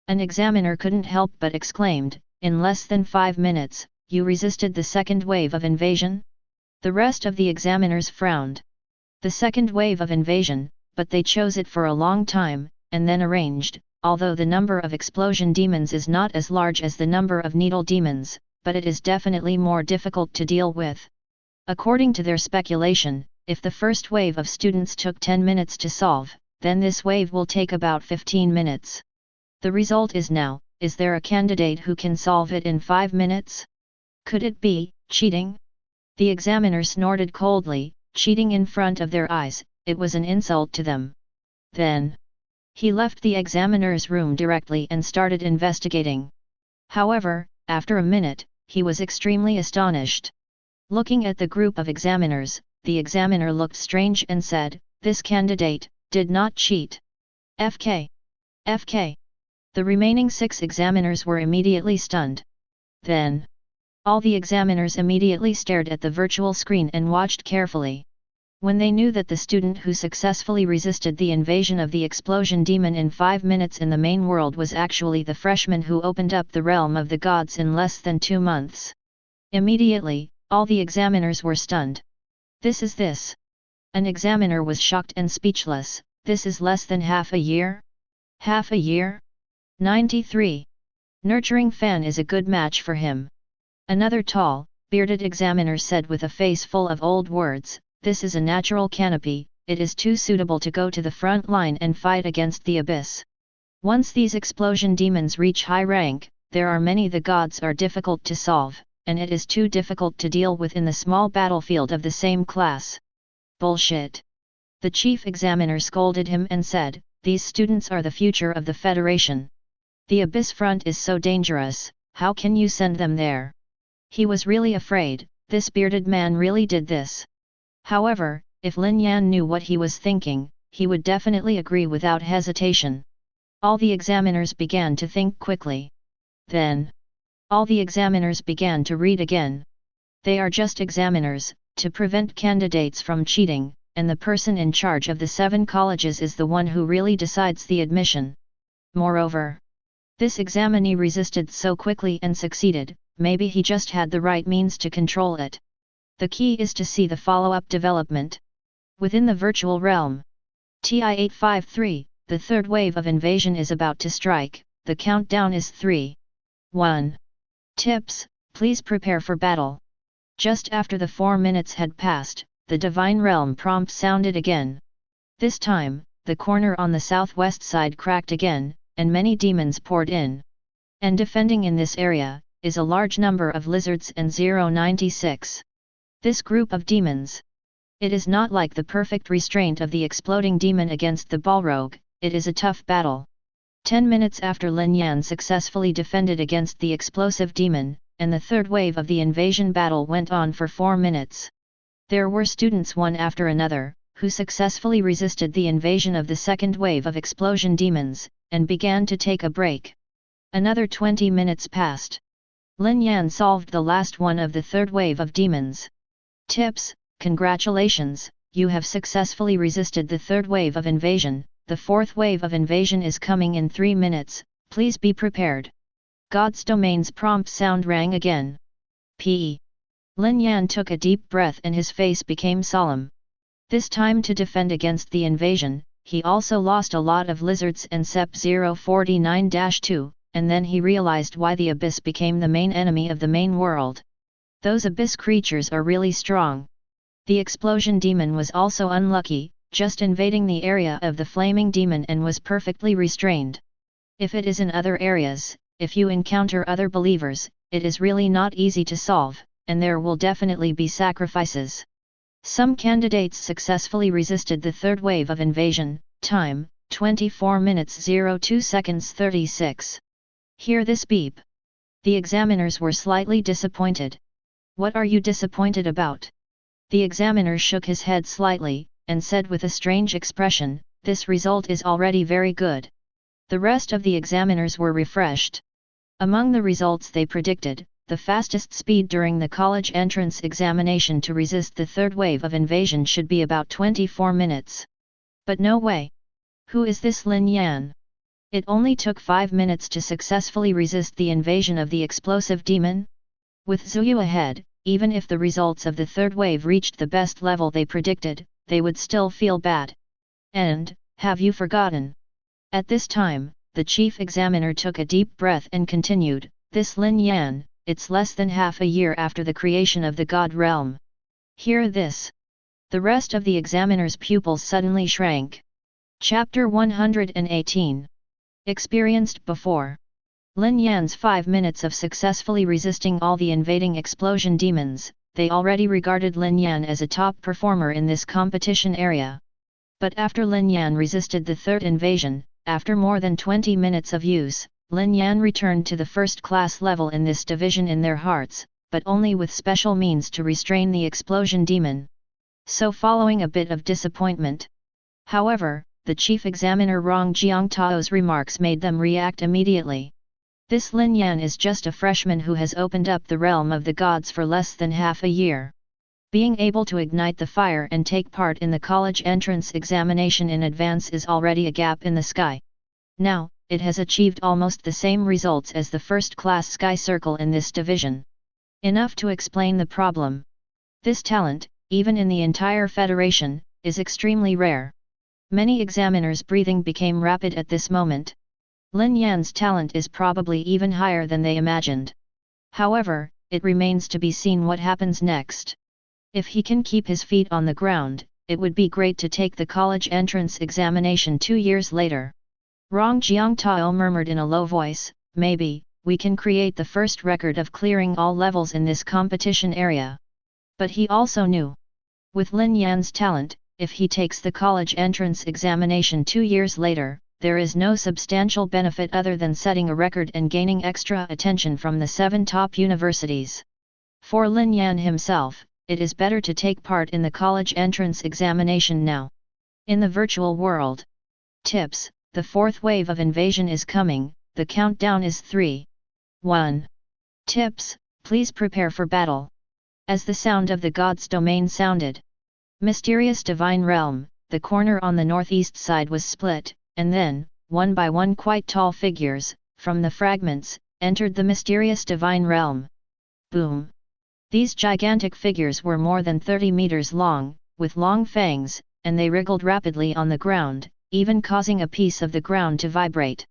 An examiner couldn't help but exclaimed, in less than 5 minutes, you resisted the second wave of invasion? The rest of the examiners frowned. The second wave of invasion, but they chose it for a long time, and then arranged, although the number of explosion demons is not as large as the number of needle demons, but it is definitely more difficult to deal with. According to their speculation, if the first wave of students took 10 minutes to solve, then this wave will take about 15 minutes. The result is now, is there a candidate who can solve it in 5 minutes? Could it be cheating? The examiner snorted coldly, cheating in front of their eyes, it was an insult to them. Then, he left the examiner's room directly and started investigating. However, after a minute, he was extremely astonished. Looking at the group of examiners, the examiner looked strange and said, this candidate did not cheat. FK. FK. The remaining 6 examiners were immediately stunned. Then, all the examiners immediately stared at the virtual screen and watched carefully. When they knew that the student who successfully resisted the invasion of the explosion demon in 5 minutes in the main world was actually the freshman who opened up the realm of the gods in less than 2 months. Immediately, all the examiners were stunned. This is this. An examiner was shocked and speechless. This is less than half a year? Half a year? 93. Nurturing fan is a good match for him. Another tall, bearded examiner said with a face full of old words, this is a natural canopy, it is too suitable to go to the front line and fight against the abyss. Once these explosion demons reach high rank, there are many the gods are difficult to solve, and it is too difficult to deal with in the small battlefield of the same class. Bullshit. The chief examiner scolded him and said, these students are the future of the Federation. The abyss front is so dangerous, how can you send them there? He was really afraid, this bearded man really did this. However, if Lin Yan knew what he was thinking, he would definitely agree without hesitation. All the examiners began to think quickly. Then, all the examiners began to read again. They are just examiners, to prevent candidates from cheating, and the person in charge of the 7 colleges is the one who really decides the admission. Moreover, this examinee resisted so quickly and succeeded, maybe he just had the right means to control it. The key is to see the follow-up development. Within the virtual realm. TI-853, the third wave of invasion is about to strike, the countdown is 3. 1. Tips, please prepare for battle. Just after the 4 minutes had passed, the Divine Realm prompt sounded again. This time, the corner on the southwest side cracked again, and many demons poured in. And defending in this area, is a large number of lizards and 096. This group of demons. It is not like the perfect restraint of the exploding demon against the Balrog, it is a tough battle. 10 minutes after Lin Yan successfully defended against the explosive demon, and the third wave of the invasion battle went on for 4 minutes. There were students one after another, who successfully resisted the invasion of the second wave of explosion demons, and began to take a break. Another 20 minutes passed. Lin Yan solved the last one of the third wave of demons. Tips, congratulations, you have successfully resisted the third wave of invasion, the fourth wave of invasion is coming in 3 minutes, please be prepared. God's domains prompt sound rang again. P. Lin Yan took a deep breath and his face became solemn. This time to defend against the invasion, he also lost a lot of lizards and SEP 049-2, and then he realized why the abyss became the main enemy of the main world. Those abyss creatures are really strong. The explosion demon was also unlucky, just invading the area of the flaming demon and was perfectly restrained. If it is in other areas, if you encounter other believers, it is really not easy to solve, and there will definitely be sacrifices. Some candidates successfully resisted the third wave of invasion, time, 24 minutes 02 seconds 36. Hear this beep. The examiners were slightly disappointed. What are you disappointed about? The examiner shook his head slightly, and said with a strange expression, this result is already very good. The rest of the examiners were refreshed. Among the results they predicted, the fastest speed during the college entrance examination to resist the third wave of invasion should be about 24 minutes. But no way. Who is this Lin Yan? It only took 5 minutes to successfully resist the invasion of the explosive demon? With Zuyu ahead, even if the results of the third wave reached the best level they predicted, they would still feel bad. And, have you forgotten? At this time, the chief examiner took a deep breath and continued, this Lin Yan, it's less than half a year after the creation of the God realm. Hear this. The rest of the examiner's pupils suddenly shrank. Chapter 118. Experienced before. Lin Yan's 5 minutes of successfully resisting all the invading explosion demons, they already regarded Lin Yan as a top performer in this competition area. But after Lin Yan resisted the third invasion, after more than 20 minutes of use, Lin Yan returned to the first class level in this division in their hearts, but only with special means to restrain the explosion demon. So following a bit of disappointment, However, the chief examiner Rong Jiangtao's remarks made them react immediately. This Lin Yan is just a freshman who has opened up the realm of the gods for less than half a year. Being able to ignite the fire and take part in the college entrance examination in advance is already a gap in the sky. Now, it has achieved almost the same results as the first-class Sky Circle in this division. Enough to explain the problem. This talent, even in the entire Federation, is extremely rare. Many examiners' breathing became rapid at this moment. Lin Yan's talent is probably even higher than they imagined. However, it remains to be seen what happens next. If he can keep his feet on the ground, it would be great to take the college entrance examination 2 years later. Rong Jiangtao murmured in a low voice, maybe, we can create the first record of clearing all levels in this competition area. But he also knew. With Lin Yan's talent, if he takes the college entrance examination 2 years later, there is no substantial benefit other than setting a record and gaining extra attention from the 7 top universities. For Lin Yan himself, it is better to take part in the college entrance examination now. In the virtual world. Tips: the 4th wave of invasion is coming, the countdown is 3. 1. Tips: please prepare for battle. As the sound of the god's domain sounded. Mysterious divine realm, the corner on the northeast side was split, and then, one by one quite tall figures, from the fragments, entered the mysterious divine realm. Boom! These gigantic figures were more than 30 meters long, with long fangs, and they wriggled rapidly on the ground, even causing a piece of the ground to vibrate.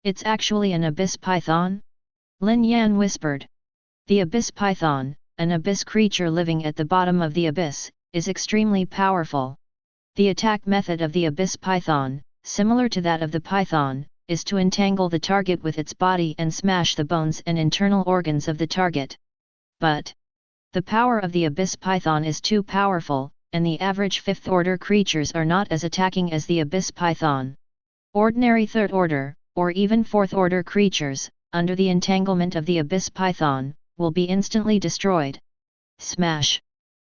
It's actually an abyss python? Lin Yan whispered. The abyss python, an abyss creature living at the bottom of the abyss, is extremely powerful. The attack method of the abyss python, similar to that of the python, is to entangle the target with its body and smash the bones and internal organs of the target. But the power of the abyss python is too powerful, and the average 5th order creatures are not as attacking as the abyss python. Ordinary 3rd order, or even 4th order creatures, under the entanglement of the abyss python, will be instantly destroyed. Smash!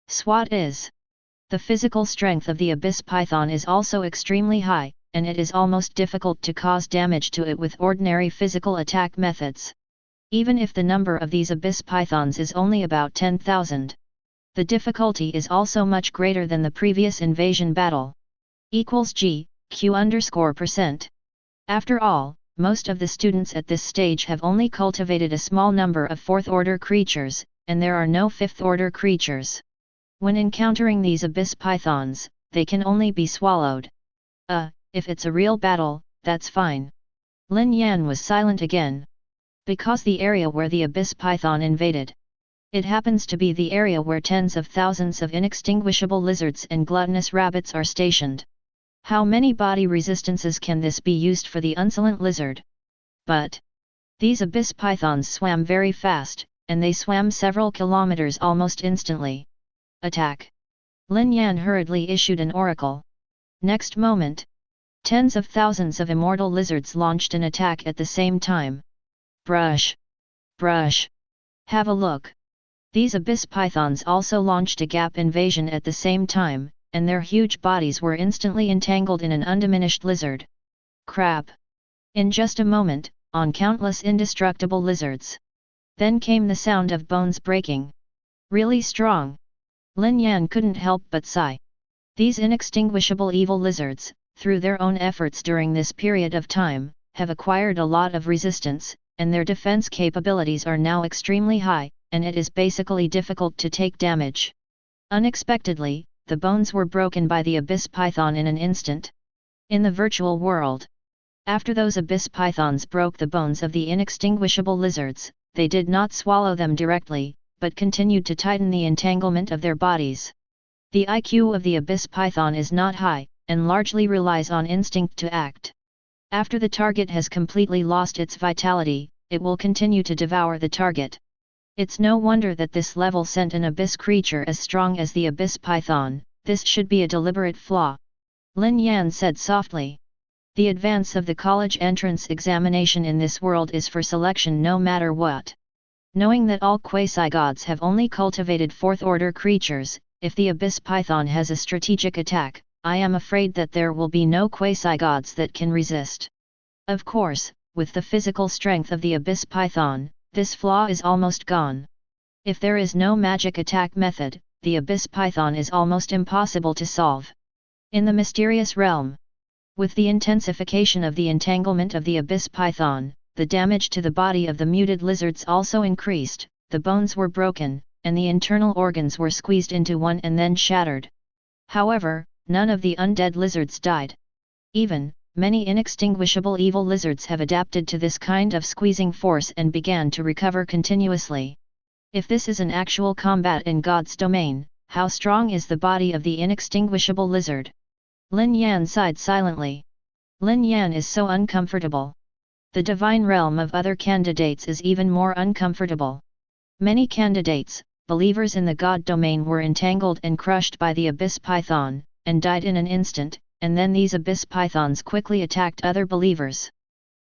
SWAT is. The physical strength of the abyss python is also extremely high, and it is almost difficult to cause damage to it with ordinary physical attack methods. Even if the number of these abyss pythons is only about 10,000. The difficulty is also much greater than the previous invasion battle. Q_%. After all, most of the students at this stage have only cultivated a small number of 4th order creatures, and there are no 5th order creatures. When encountering these abyss pythons, they can only be swallowed. If it's a real battle, that's fine. Lin Yan was silent again. Because the area where the abyss python invaded. It happens to be the area where tens of thousands of inextinguishable lizards and gluttonous rabbits are stationed. How many body resistances can this be used for the insolent lizard? But these abyss pythons swam very fast, and they swam several kilometers almost instantly. Attack! Lin Yan hurriedly issued an oracle. Next moment, tens of thousands of immortal lizards launched an attack at the same time. Brush! Brush! Have a look! These abyss pythons also launched a gap invasion at the same time, and their huge bodies were instantly entangled in an undiminished lizard. Crap! In just a moment, on countless indestructible lizards. Then came the sound of bones breaking. Really strong. Lin Yan couldn't help but sigh. These inextinguishable evil lizards, through their own efforts during this period of time, have acquired a lot of resistance, and their defense capabilities are now extremely high, and it is basically difficult to take damage. Unexpectedly, the bones were broken by the abyss python in an instant. In the virtual world. After those abyss pythons broke the bones of the inextinguishable lizards, they did not swallow them directly, but continued to tighten the entanglement of their bodies. The IQ of the abyss python is not high, and largely relies on instinct to act. After the target has completely lost its vitality, it will continue to devour the target. It's no wonder that this level sent an abyss creature as strong as the abyss python. This should be a deliberate flaw. Lin Yan said softly. The advance of the college entrance examination in this world is for selection no matter what. Knowing that all quasi-gods have only cultivated 4th order creatures, if the abyss python has a strategic attack, I am afraid that there will be no quasi-gods that can resist. Of course, with the physical strength of the Abyss Python, this flaw is almost gone. If there is no magic attack method, the Abyss Python is almost impossible to solve. In the mysterious realm, with the intensification of the entanglement of the Abyss Python, the damage to the body of the muted lizards also increased, the bones were broken, and the internal organs were squeezed into one and then shattered. However, none of the undead lizards died. Even, many inextinguishable evil lizards have adapted to this kind of squeezing force and began to recover continuously. If this is an actual combat in God's domain, how strong is the body of the inextinguishable lizard? Lin Yan sighed silently. Lin Yan is so uncomfortable. The divine realm of other candidates is even more uncomfortable. Many candidates, believers in the God domain, were entangled and crushed by the Abyss Python, and died in an instant, and then these Abyss Pythons quickly attacked other believers.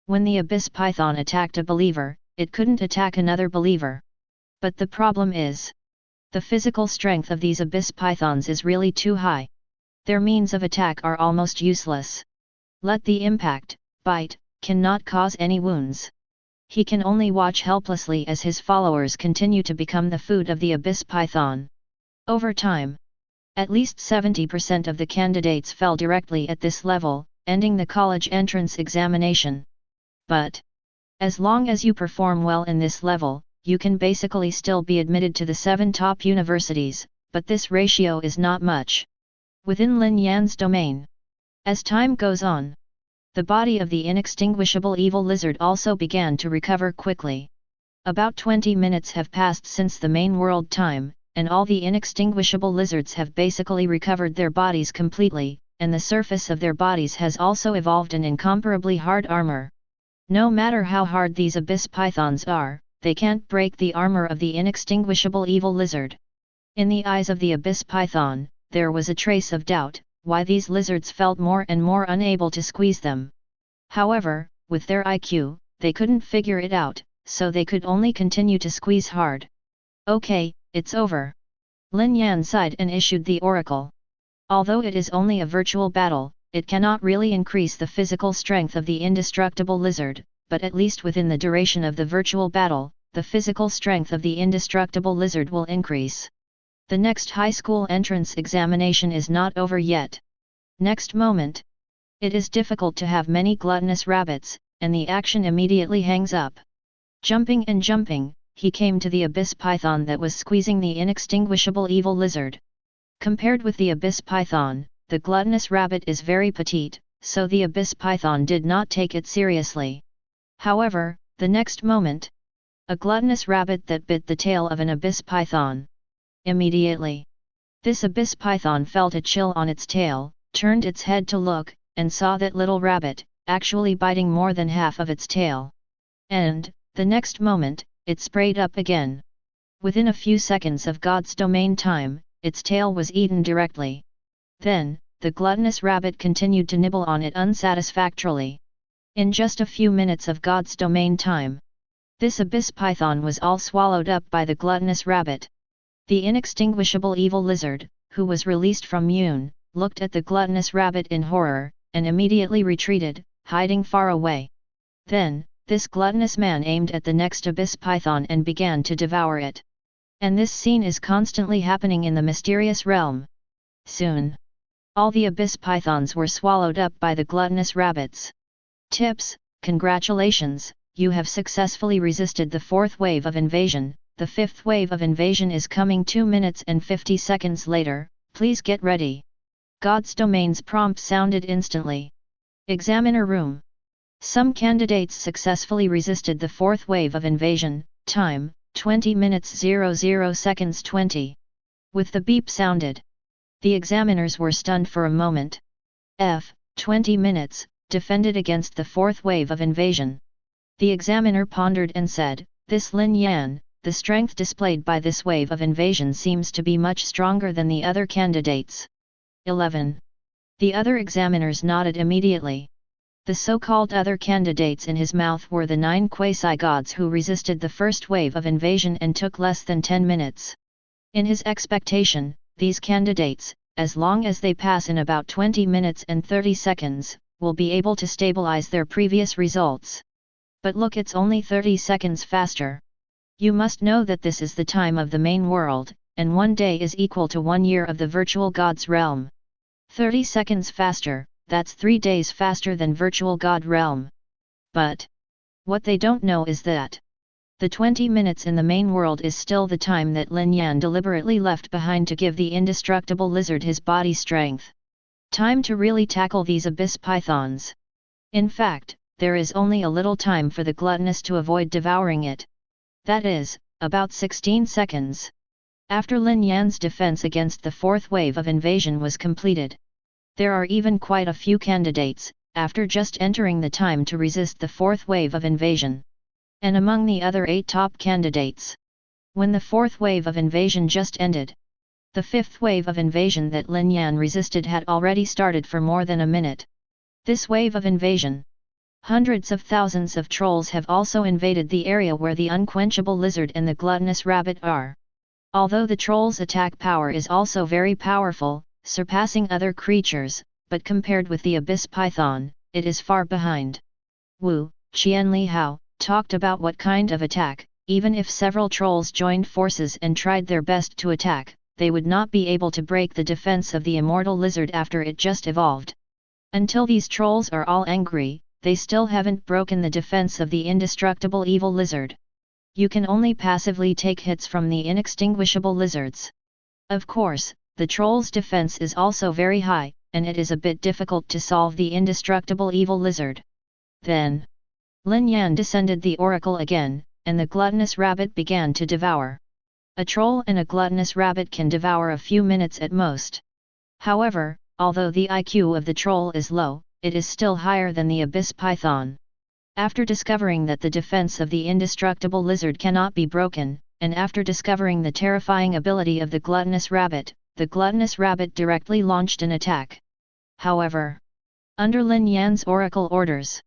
When the Abyss Python attacked a believer, it couldn't attack another believer. But the problem is, the physical strength of these Abyss Pythons is really too high. Their means of attack are almost useless. Let the impact, bite, cannot cause any wounds. He can only watch helplessly as his followers continue to become the food of the Abyss Python. Over time, at least 70% of the candidates fell directly at this level, ending the college entrance examination. But, as long as you perform well in this level, you can basically still be admitted to the 7 top universities, but this ratio is not much. Within Lin Yan's domain, as time goes on, the body of the inextinguishable evil lizard also began to recover quickly. About 20 minutes have passed since the main world time, and all the inextinguishable lizards have basically recovered their bodies completely, and the surface of their bodies has also evolved an incomparably hard armor. No matter how hard these Abyss Pythons are, they can't break the armor of the inextinguishable evil lizard. In the eyes of the Abyss Python, there was a trace of doubt, why these lizards felt more and more unable to squeeze them. However, with their IQ, they couldn't figure it out, so they could only continue to squeeze hard. Okay, it's over. Lin Yan sighed and issued the oracle. Although it is only a virtual battle, it cannot really increase the physical strength of the indestructible lizard, but at least within the duration of the virtual battle, the physical strength of the indestructible lizard will increase. The next high school entrance examination is not over yet. Next moment. It is difficult to have many gluttonous rabbits, and the action immediately hangs up. Jumping and jumping, he came to the Abyss Python that was squeezing the inextinguishable evil lizard. Compared with the Abyss Python, the gluttonous rabbit is very petite, so the Abyss Python did not take it seriously. However, the next moment, a gluttonous rabbit that bit the tail of an Abyss Python. Immediately, this Abyss Python felt a chill on its tail, turned its head to look, and saw that little rabbit, actually biting more than half of its tail. And, the next moment, it sprayed up again. Within a few seconds of God's domain time, its tail was eaten directly. Then, the gluttonous rabbit continued to nibble on it unsatisfactorily. In just a few minutes of God's domain time, this Abyss Python was all swallowed up by the gluttonous rabbit. The inextinguishable evil lizard, who was released from Yoon, looked at the gluttonous rabbit in horror, and immediately retreated, hiding far away. Then, this gluttonous man aimed at the next Abyss Python and began to devour it. And this scene is constantly happening in the mysterious realm. Soon, all the Abyss Pythons were swallowed up by the gluttonous rabbits. Tips: congratulations, you have successfully resisted the 4th wave of invasion. The 5th wave of invasion is coming 2 minutes and 50 seconds later, please get ready. God's domain's prompt sounded instantly. Examiner room. Some candidates successfully resisted the 4th wave of invasion, time, 20 minutes 00 seconds 20. With the beep sounded, the examiners were stunned for a moment. 20 minutes, defended against the 4th wave of invasion. The examiner pondered and said, this Lin Yan, the strength displayed by this wave of invasion seems to be much stronger than the other candidates. 11. The other examiners nodded immediately. The so-called other candidates in his mouth were the 9 quasi-gods who resisted the first wave of invasion and took less than 10 minutes. In his expectation, these candidates, as long as they pass in about 20 minutes and 30 seconds, will be able to stabilize their previous results. But look, it's only 30 seconds faster. You must know that this is the time of the main world, and 1 day is equal to 1 year of the virtual God's realm. 30 seconds faster, that's 3 days faster than virtual God realm. But what they don't know is that the 20 minutes in the main world is still the time that Lin Yan deliberately left behind to give the indestructible lizard his body strength. Time to really tackle these abyss pythons. In fact, there is only a little time for the gluttonous to avoid devouring it. That is, about 16 seconds. After Lin Yan's defense against the fourth wave of invasion was completed, there are even quite a few candidates, after just entering the time to resist the fourth wave of invasion. And among the other 8 top candidates, when the fourth wave of invasion just ended, the fifth wave of invasion that Lin Yan resisted had already started for more than a minute. This wave of invasion, hundreds of thousands of trolls have also invaded the area where the unquenchable lizard and the gluttonous rabbit are. Although the trolls' attack power is also very powerful, surpassing other creatures, but compared with the abyss python, it is far behind. Wu Qianli Hao talked about what kind of attack, even if several trolls joined forces and tried their best to attack, they would not be able to break the defense of the immortal lizard after it just evolved. Until these trolls are all angry, they still haven't broken the defense of the indestructible evil lizard. You can only passively take hits from the inextinguishable lizards. Of course, the troll's defense is also very high, and it is a bit difficult to solve the indestructible evil lizard. Then Lin Yan descended the oracle again, and the gluttonous rabbit began to devour. A troll and a gluttonous rabbit can devour a few minutes at most. However, although the IQ of the troll is low, it is still higher than the abyss python. After discovering that the defense of the indestructible lizard cannot be broken, and after discovering the terrifying ability of the gluttonous rabbit directly launched an attack. However, under Lin Yan's oracle orders,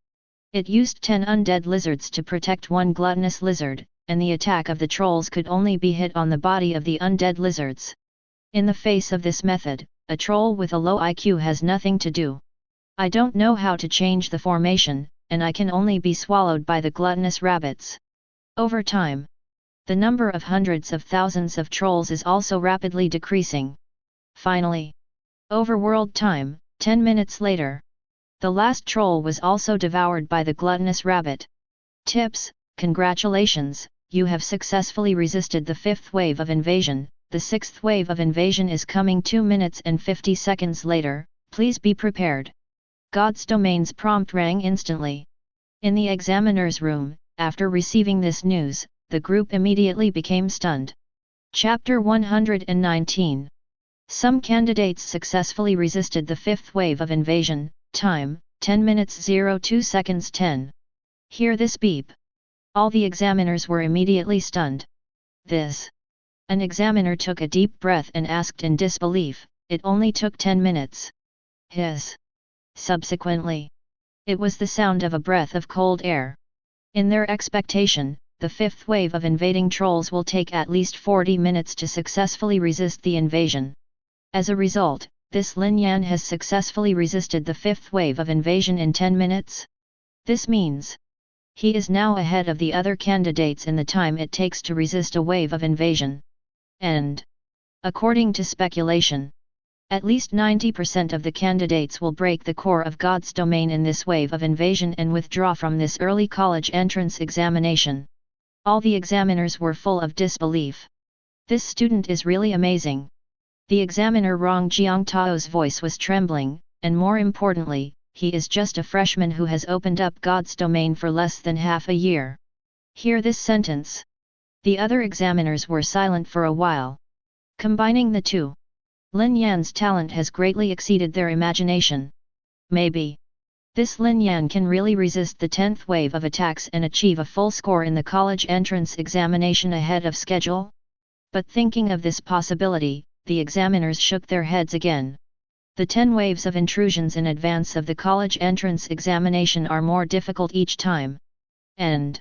it used 10 undead lizards to protect one gluttonous lizard, and the attack of the trolls could only be hit on the body of the undead lizards. In the face of this method, a troll with a low IQ has nothing to do. I don't know how to change the formation, and I can only be swallowed by the gluttonous rabbits. Over time, the number of hundreds of thousands of trolls is also rapidly decreasing. Finally, overworld time, 10 minutes later, the last troll was also devoured by the gluttonous rabbit. Tips: congratulations, you have successfully resisted the fifth wave of invasion. The sixth wave of invasion is coming 2 minutes and 50 seconds later, please be prepared. God's domain's prompt rang instantly. In the examiner's room, after receiving this news, the group immediately became stunned. Chapter 119. Some candidates successfully resisted the fifth wave of invasion. Time, 10 minutes 02 seconds 10. Hear this beep. All the examiners were immediately stunned. This. An examiner took a deep breath and asked in disbelief, it only took 10 minutes. Hiss. Subsequently, it was the sound of a breath of cold air. In their expectation, the fifth wave of invading trolls will take at least 40 minutes to successfully resist the invasion. As a result, this Lin Yan has successfully resisted the fifth wave of invasion in 10 minutes. This means he is now ahead of the other candidates in the time it takes to resist a wave of invasion. And according to speculation, at least 90% of the candidates will break the core of God's domain in this wave of invasion and withdraw from this early college entrance examination. All the examiners were full of disbelief. This student is really amazing. The examiner Rong Jiangtao's voice was trembling, and more importantly, he is just a freshman who has opened up God's domain for less than half a year. Hear this sentence. The other examiners were silent for a while. Combining the two, Lin Yan's talent has greatly exceeded their imagination. Maybe this Lin Yan can really resist the 10th wave of attacks and achieve a full score in the college entrance examination ahead of schedule? But thinking of this possibility, the examiners shook their heads again. The 10 waves of intrusions in advance of the college entrance examination are more difficult each time. And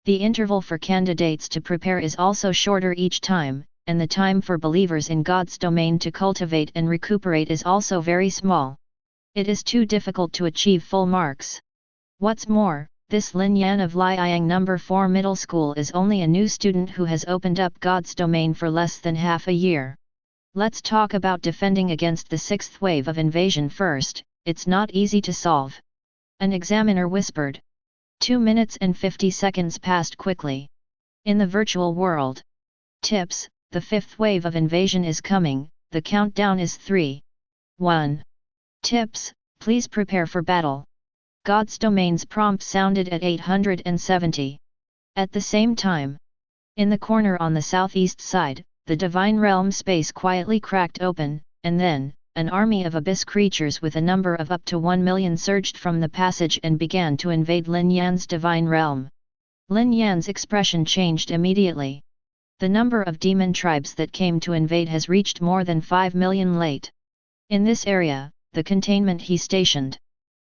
the interval for candidates to prepare is also shorter each time, and the time for believers in God's domain to cultivate and recuperate is also very small. It is too difficult to achieve full marks. What's more, this Lin Yan of Liang No. 4 Middle School is only a new student who has opened up God's domain for less than half a year. Let's talk about defending against the sixth wave of invasion first. It's not easy to solve. An examiner whispered. 2 minutes and 50 seconds passed quickly. In the virtual world. Tips: the fifth wave of invasion is coming, the countdown is 3. 1. Tips: please prepare for battle. God's domain's prompt sounded at 870. At the same time, in the corner on the southeast side, the divine realm space quietly cracked open, and then, an army of abyss creatures with a number of up to 1 million surged from the passage and began to invade Lin Yan's divine realm. Lin Yan's expression changed immediately. The number of demon tribes that came to invade has reached more than 5 million late. In this area, the containment he stationed.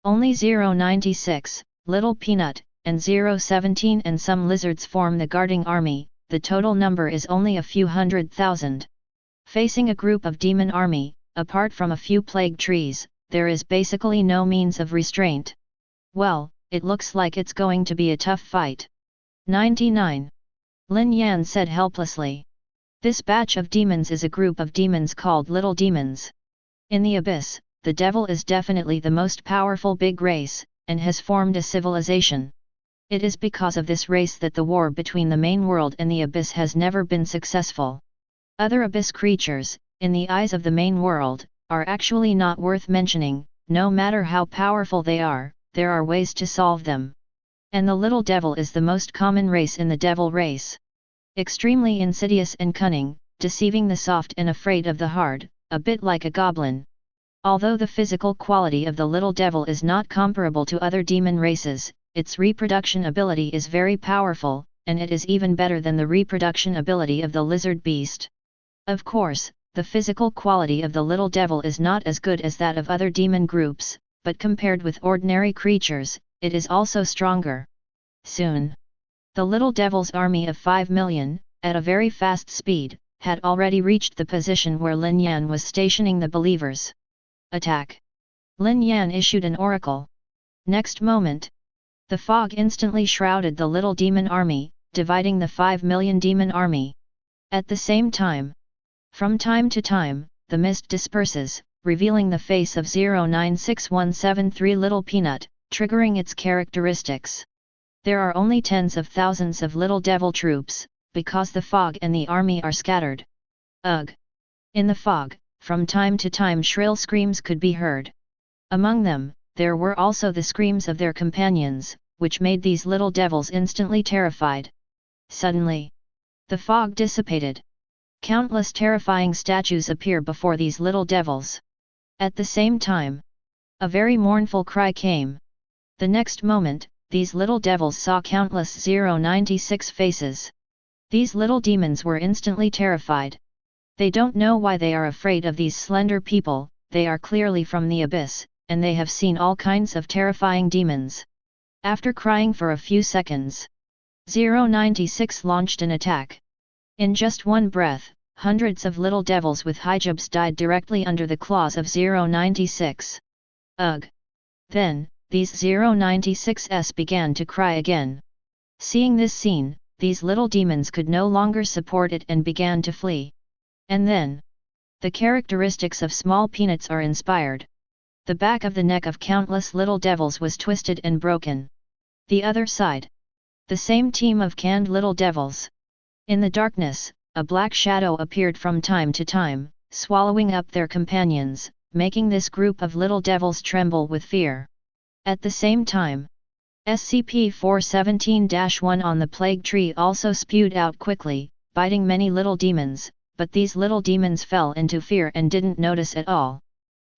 Only 096, Little Peanut, and 017 and some lizards form the guarding army, the total number is only a few 100,000. Facing a group of demon army, apart from a few plague trees, there is basically no means of restraint. Well, it looks like it's going to be a tough fight. 99. Lin Yan said helplessly. This batch of demons is a group of demons called little demons. In the abyss, the devil is definitely the most powerful big race, and has formed a civilization. It is because of this race that the war between the main world and the abyss has never been successful. Other abyss creatures, in the eyes of the main world, are actually not worth mentioning. No matter how powerful they are, there are ways to solve them. And the little devil is the most common race in the devil race. Extremely insidious and cunning, deceiving the soft and afraid of the hard, a bit like a goblin. Although the physical quality of the little devil is not comparable to other demon races, its reproduction ability is very powerful, and it is even better than the reproduction ability of the lizard beast. Of course, the physical quality of the little devil is not as good as that of other demon groups, but compared with ordinary creatures, it is also stronger. Soon, the little devil's army of 5 million, at a very fast speed, had already reached the position where Lin Yan was stationing the believers. Attack! Lin Yan issued an oracle. Next moment, the fog instantly shrouded the little demon army, dividing the 5 million demon army. At the same time, from time to time, the mist disperses, revealing the face of 096173 Little Peanut, triggering its characteristics. There are only tens of thousands of little devil troops, because the fog and the army are scattered. Ugh! In the fog, from time to time shrill screams could be heard. Among them, there were also the screams of their companions, which made these little devils instantly terrified. Suddenly, the fog dissipated. Countless terrifying statues appear before these little devils. At the same time, a very mournful cry came. The next moment, these little devils saw countless 096 faces. These little demons were instantly terrified. They don't know why they are afraid of these slender people, they are clearly from the abyss, and they have seen all kinds of terrifying demons. After crying for a few seconds, 096 launched an attack. In just one breath, hundreds of little devils with hijabs died directly under the claws of 096. Ugh! Then, these 096s began to cry again. Seeing this scene, these little demons could no longer support it and began to flee. And then, the characteristics of small peanuts are inspired. The back of the neck of countless little devils was twisted and broken. The other side. The same team of canned little devils. In the darkness, a black shadow appeared from time to time, swallowing up their companions, making this group of little devils tremble with fear. At the same time, SCP-417-1 on the plague tree also spewed out quickly, biting many little demons, but these little demons fell into fear and didn't notice at all.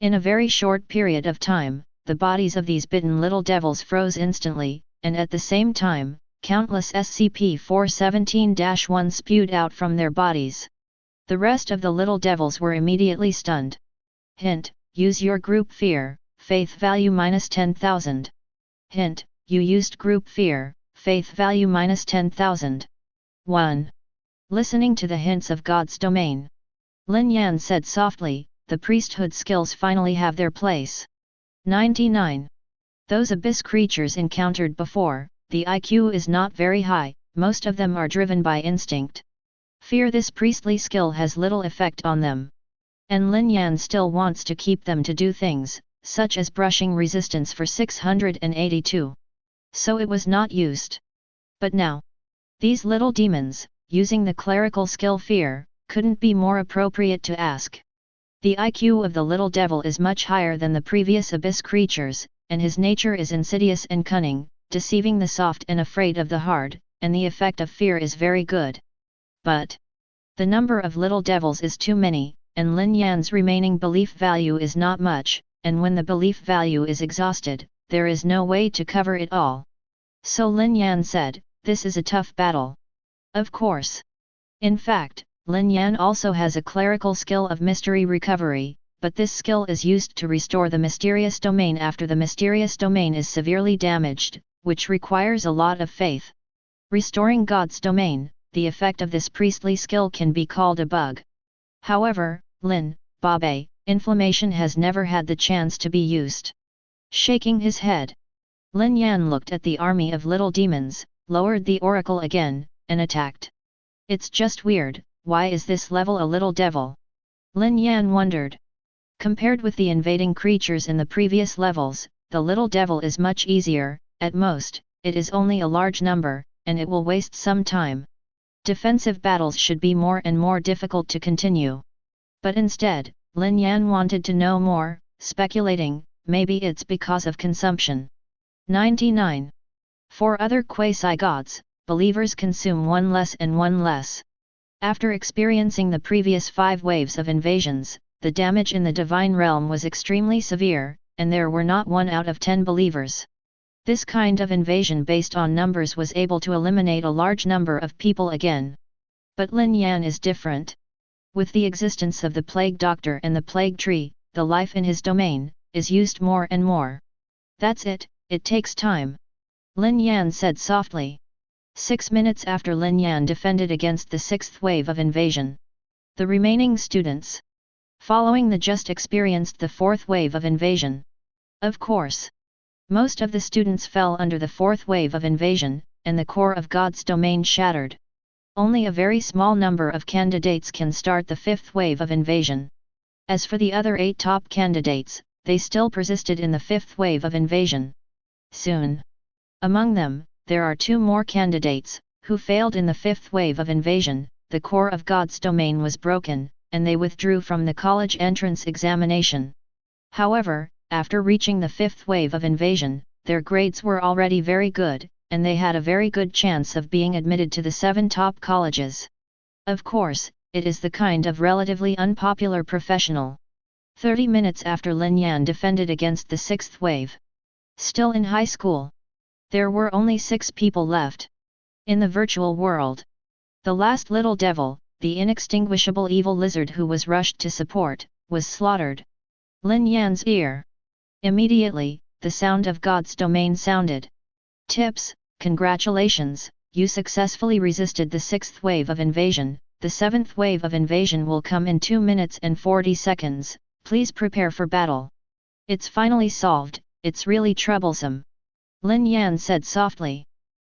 In a very short period of time, the bodies of these bitten little devils froze instantly, and at the same time, countless SCP-417-1 spewed out from their bodies. The rest of the little devils were immediately stunned. Hint: use your group fear, faith value -10,000. Hint: you used group fear, faith value -10,000. 1. Listening to the hints of God's domain, Lin Yan said softly, the priesthood skills finally have their place. 99. Those abyss creatures encountered before, the IQ is not very high, most of them are driven by instinct. Fear. This priestly skill has little effect on them. And Lin Yan still wants to keep them to do things, such as brushing resistance for 682. So it was not used. But now, these little demons, using the clerical skill fear, couldn't be more appropriate to ask. The IQ of the little devil is much higher than the previous abyss creatures, and his nature is insidious and cunning, deceiving the soft and afraid of the hard, and the effect of fear is very good. But the number of little devils is too many, and Lin Yan's remaining belief value is not much, and when the belief value is exhausted, there is no way to cover it all. So Lin Yan said, this is a tough battle. Of course. In fact, Lin Yan also has a clerical skill of mystery recovery, but this skill is used to restore the mysterious domain after the mysterious domain is severely damaged, which requires a lot of faith. Restoring God's domain, the effect of this priestly skill can be called a bug. However, Lin Babe, inflammation has never had the chance to be used. Shaking his head, Lin Yan looked at the army of little demons, lowered the oracle again, and attacked. It's just weird, why is this level a little devil? Lin Yan wondered. Compared with the invading creatures in the previous levels, the little devil is much easier. At most, it is only a large number, and it will waste some time. Defensive battles should be more and more difficult to continue. But instead, Lin Yan wanted to know more, speculating, maybe it's because of consumption. 99. For other quasi-gods, believers consume one less and one less. After experiencing the previous 5 waves of invasions, the damage in the divine realm was extremely severe, and there were not 1 out of 10 believers. This kind of invasion based on numbers was able to eliminate a large number of people again. But Lin Yan is different. With the existence of the plague doctor and the plague tree, the life in his domain is used more and more. That's it, it takes time. Lin Yan said softly. 6 minutes after Lin Yan defended against the 6th wave of invasion, the remaining students, following the just experienced the 4th wave of invasion. Of course, most of the students fell under the 4th wave of invasion, and the core of God's domain shattered. Only a very small number of candidates can start the 5th wave of invasion. As for the other 8 top candidates, they still persisted in the 5th wave of invasion. Soon, among them, there are 2 more candidates, who failed in the 5th wave of invasion. The core of God's domain was broken, and they withdrew from the college entrance examination. However, after reaching the 5th wave of invasion, their grades were already very good, and they had a very good chance of being admitted to the 7 top colleges. Of course, it is the kind of relatively unpopular professional. 30 minutes after Lin Yan defended against the 6th wave. Still in high school, there were only 6 people left. In the virtual world, the last little devil, the inextinguishable evil lizard who was rushed to support, was slaughtered. Lin Yan's ear. Immediately, the sound of God's domain sounded. Tips, congratulations, you successfully resisted the 6th wave of invasion. The 7th wave of invasion will come in 2 minutes and 40 seconds, please prepare for battle. It's finally solved, it's really troublesome. Lin Yan said softly.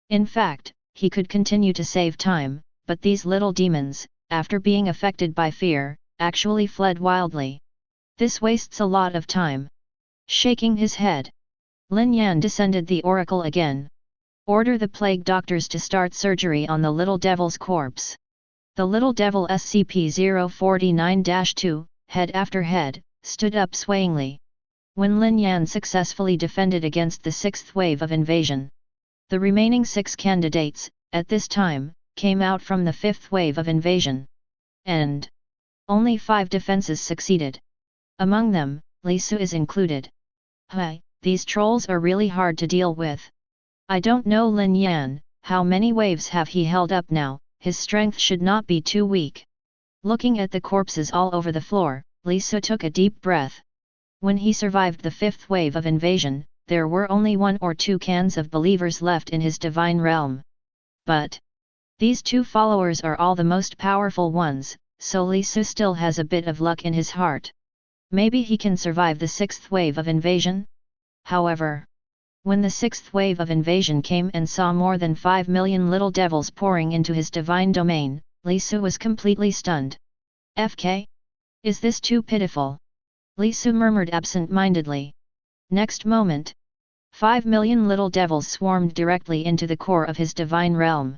In fact, he could continue to save time, but these little demons, after being affected by fear, actually fled wildly. This wastes a lot of time. Shaking his head, Lin Yan descended the oracle again. Order the plague doctors to start surgery on the little devil's corpse. The little devil SCP-049-2, head after head, stood up swayingly. When Lin Yan successfully defended against the 6th wave of invasion, the remaining 6 candidates, at this time, came out from the 5th wave of invasion. And only 5 defenses succeeded. Among them, Li Su is included. Hi, these trolls are really hard to deal with. I don't know Lin Yan, how many waves have he held up now, his strength should not be too weak. Looking at the corpses all over the floor, Li Su took a deep breath. When he survived the 5th wave of invasion, there were only 1 or 2 cans of believers left in his divine realm. But These two followers are all the most powerful ones, so Li Su still has a bit of luck in his heart. Maybe he can survive the sixth wave of invasion? However, when the sixth wave of invasion came and saw more than 5 million little devils pouring into his divine domain, Li Su was completely stunned. FK? Is this too pitiful? Li Su murmured absent-mindedly. Next moment, 5 million little devils swarmed directly into the core of his divine realm.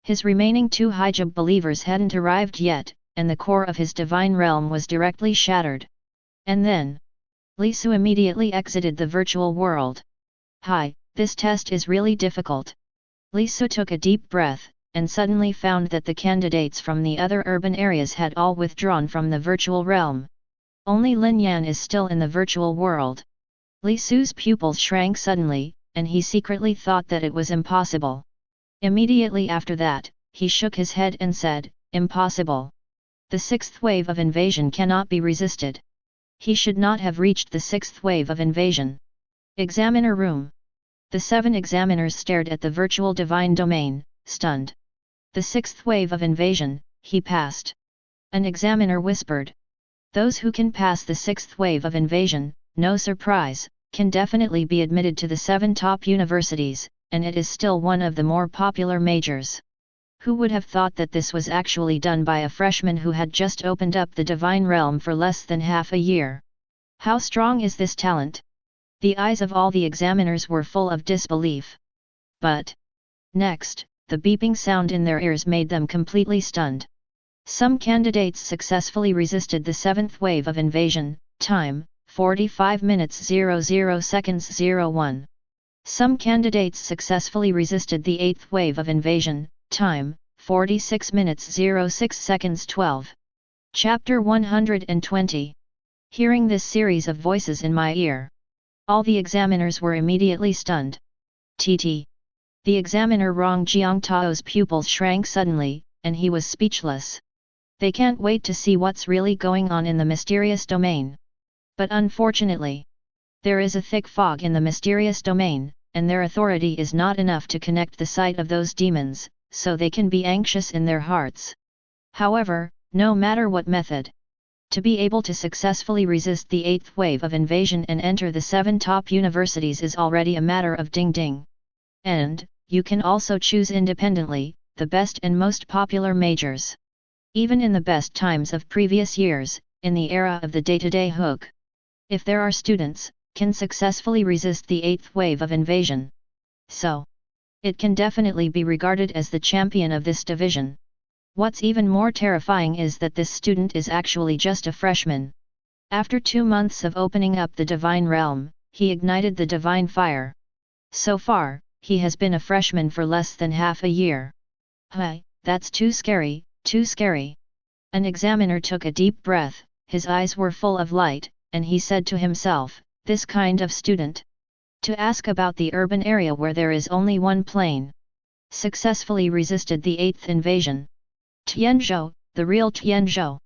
His remaining 2 hijab believers hadn't arrived yet, and the core of his divine realm was directly shattered. And then, Li Su immediately exited the virtual world. Hi, this test is really difficult. Li Su took a deep breath, and suddenly found that the candidates from the other urban areas had all withdrawn from the virtual realm. Only Lin Yan is still in the virtual world. Li Su's pupils shrank suddenly, and he secretly thought that it was impossible. Immediately after that, he shook his head and said, "Impossible. The sixth wave of invasion cannot be resisted." He should not have reached the sixth wave of invasion. Examiner room. The 7 examiners stared at the virtual divine domain, stunned. The sixth wave of invasion, he passed. An examiner whispered. Those who can pass the sixth wave of invasion, no surprise, can definitely be admitted to the 7 top universities, and it is still one of the more popular majors. Who would have thought that this was actually done by a freshman who had just opened up the divine realm for less than half a year? How strong is this talent? The eyes of all the examiners were full of disbelief. But next, the beeping sound in their ears made them completely stunned. Some candidates successfully resisted the 7th wave of invasion, time, 45 minutes 00 seconds 01. Some candidates successfully resisted the 8th wave of invasion, time, 46 minutes 06 seconds 12. Chapter 120. Hearing this series of voices in my ear, all the examiners were immediately stunned. TT. The examiner Rong Jiangtao's pupils shrank suddenly, and he was speechless. They can't wait to see what's really going on in the mysterious domain. But unfortunately, there is a thick fog in the mysterious domain, and their authority is not enough to connect the sight of those demons, so they can be anxious in their hearts. However, no matter what method, to be able to successfully resist the 8th wave of invasion and enter the 7 top universities is already a matter of ding-ding. And, you can also choose independently, the best and most popular majors. Even in the best times of previous years, in the era of the day-to-day hook, if there are students, can successfully resist the 8th wave of invasion. So, it can definitely be regarded as the champion of this division. What's even more terrifying is that this student is actually just a freshman. After 2 months of opening up the divine realm, he ignited the divine fire. So far, he has been a freshman for less than half a year. Hi, that's too scary, too scary. An examiner took a deep breath, his eyes were full of light, and he said to himself, this kind of student, to ask about the urban area where there is only one plane, successfully resisted the 8th invasion. Tianzhou, the real Tianzhou.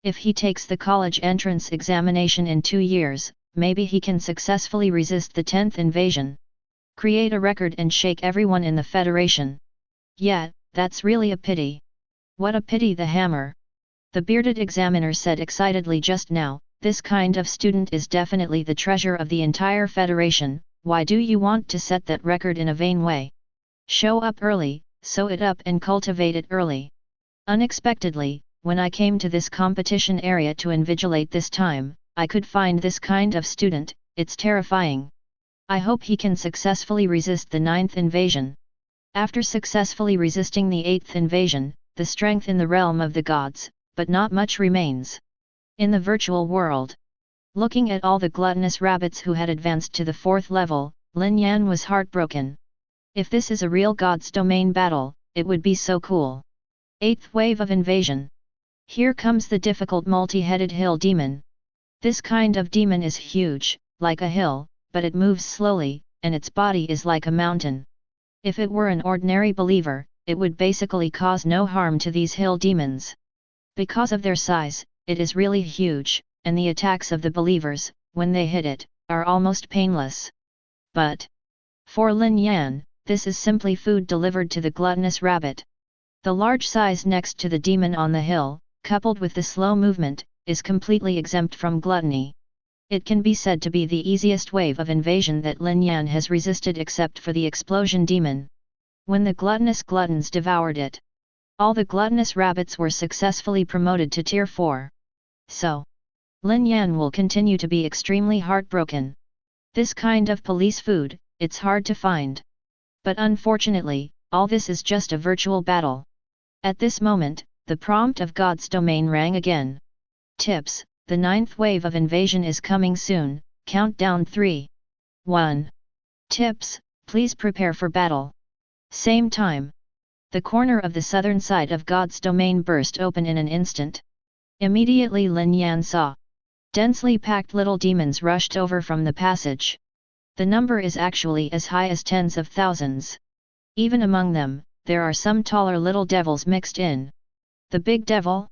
If he takes the college entrance examination in 2 years, maybe he can successfully resist the 10th invasion. Create a record and shake everyone in the Federation. Yeah, that's really a pity. What a pity, the hammer. The bearded examiner said excitedly just now, this kind of student is definitely the treasure of the entire Federation. Why do you want to set that record in a vain way? Show up early, sow it up and cultivate it early. Unexpectedly, when I came to this competition area to invigilate this time, I could find this kind of student. It's terrifying. I hope he can successfully resist the 9th invasion. After successfully resisting the 8th invasion, the strength in the realm of the gods, but not much remains. In the virtual world, looking at all the gluttonous rabbits who had advanced to the 4th level, Lin Yan was heartbroken. If this is a real god's domain battle, it would be so cool. 8th wave of invasion. Here comes the difficult multi-headed hill demon. This kind of demon is huge, like a hill, but it moves slowly, and its body is like a mountain. If it were an ordinary believer, it would basically cause no harm to these hill demons. Because of their size, it is really huge, and the attacks of the believers, when they hit it, are almost painless. But for Lin Yan, this is simply food delivered to the gluttonous rabbit. The large size next to the demon on the hill, coupled with the slow movement, is completely exempt from gluttony. It can be said to be the easiest wave of invasion that Lin Yan has resisted except for the explosion demon. When the gluttonous gluttons devoured it, all the gluttonous rabbits were successfully promoted to Tier 4. So, Lin Yan will continue to be extremely heartbroken. This kind of police food, it's hard to find. But unfortunately, all this is just a virtual battle. At this moment, the prompt of God's domain rang again. Tips: the 9th wave of invasion is coming soon, countdown 3. 1. Tips: please prepare for battle. Same time. The corner of the southern side of God's domain burst open in an instant. Immediately Lin Yan saw densely packed little demons rushed over from the passage. The number is actually as high as tens of thousands. Even among them, there are some taller little devils mixed in. The big devil?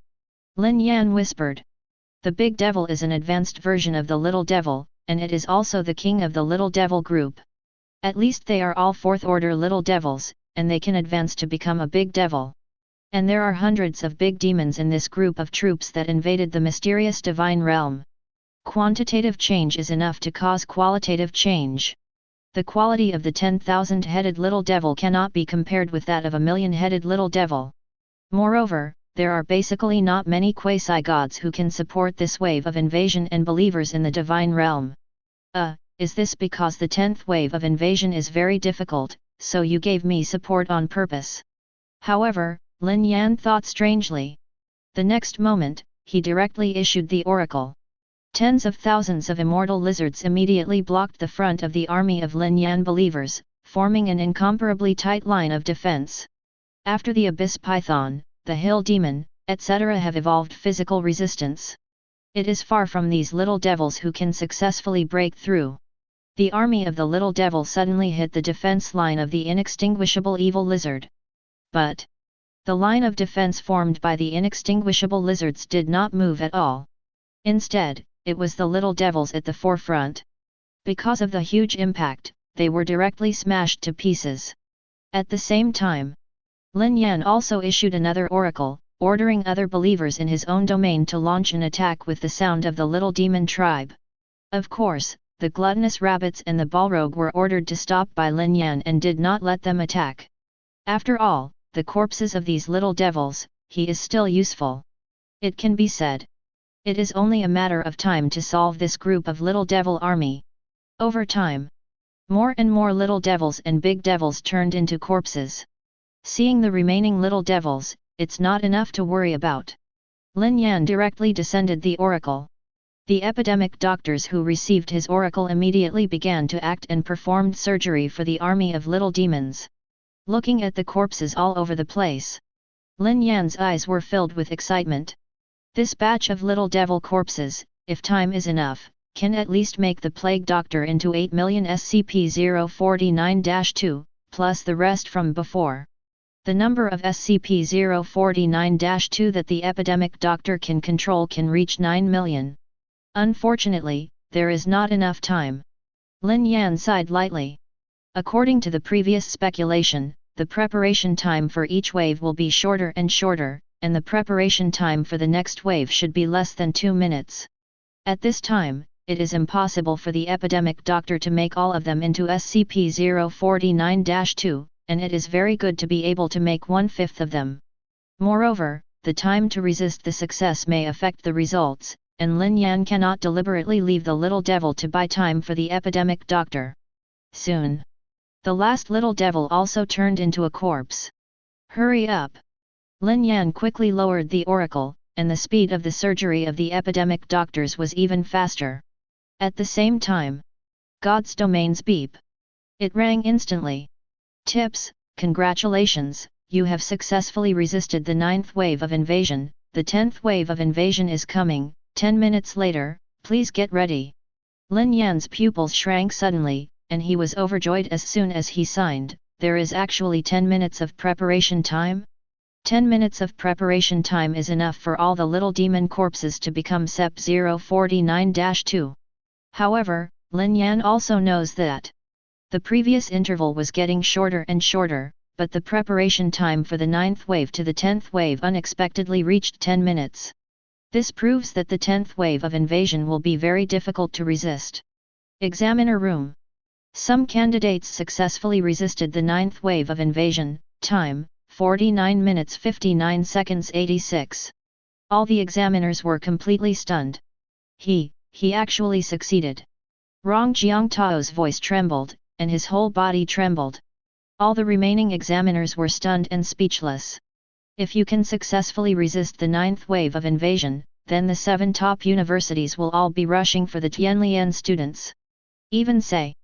Lin Yan whispered. The big devil is an advanced version of the little devil, and it is also the king of the little devil group. At least they are all 4th order little devils, and they can advance to become a big devil. And there are hundreds of big demons in this group of troops that invaded the mysterious divine realm. Quantitative change is enough to cause qualitative change. The quality of the 10,000-headed little devil cannot be compared with that of a million-headed little devil. Moreover, there are basically not many quasi-gods who can support this wave of invasion and believers in the divine realm. Is this because the 10th wave of invasion is very difficult, so you gave me support on purpose? However, Lin Yan thought strangely. The next moment, he directly issued the oracle. Tens of thousands of immortal lizards immediately blocked the front of the army of Lin Yan believers, forming an incomparably tight line of defense. After the abyss python, the hill demon, etc. have evolved physical resistance. It is far from these little devils who can successfully break through. The army of the little devil suddenly hit the defense line of the inextinguishable evil lizard. But the line of defense formed by the inextinguishable lizards did not move at all. Instead, it was the little devils at the forefront. Because of the huge impact, they were directly smashed to pieces. At the same time, Lin Yan also issued another oracle, ordering other believers in his own domain to launch an attack with the sound of the little demon tribe. Of course, the gluttonous rabbits and the balrog were ordered to stop by Lin Yan and did not let them attack. After all, the corpses of these little devils, he is still useful. It can be said. It is only a matter of time to solve this group of little devil army. Over time, more and more little devils and big devils turned into corpses. Seeing the remaining little devils, it's not enough to worry about. Lin Yan directly descended the oracle. The epidemic doctors who received his oracle immediately began to act and performed surgery for the army of little demons. Looking at the corpses all over the place, Lin Yan's eyes were filled with excitement. This batch of little devil corpses, if time is enough, can at least make the plague doctor into 8 million SCP-049-2, plus the rest from before. The number of SCP-049-2 that the epidemic doctor can control can reach 9 million. Unfortunately, there is not enough time. Lin Yan sighed lightly. According to the previous speculation, the preparation time for each wave will be shorter and shorter, and the preparation time for the next wave should be less than 2 minutes. At this time, it is impossible for the epidemic doctor to make all of them into SCP-049-2, and it is very good to be able to make 1/5 of them. Moreover, the time to resist the success may affect the results, and Lin Yan cannot deliberately leave the little devil to buy time for the epidemic doctor. Soon, the last little devil also turned into a corpse. Hurry up! Lin Yan quickly lowered the oracle, and the speed of the surgery of the epidemic doctors was even faster. At the same time, God's domain's beep. It rang instantly. Tips: congratulations, you have successfully resisted the 9th wave of invasion, the 10th wave of invasion is coming, 10 minutes later, please get ready. Lin Yan's pupils shrank suddenly, and he was overjoyed as soon as he signed. There is actually 10 minutes of preparation time? 10 minutes of preparation time is enough for all the little demon corpses to become SCP-049-2. However, Lin Yan also knows that the previous interval was getting shorter and shorter, but the preparation time for the 9th wave to the 10th wave unexpectedly reached 10 minutes. This proves that the 10th wave of invasion will be very difficult to resist. Examiner room. Some candidates successfully resisted the 9th wave of invasion, time, 49 minutes 59 seconds 86. All the examiners were completely stunned. He actually succeeded. Rong Jiangtao's voice trembled, and his whole body trembled. All the remaining examiners were stunned and speechless. If you can successfully resist the 9th wave of invasion, then the 7 top universities will all be rushing for the Tianlian students. Even say,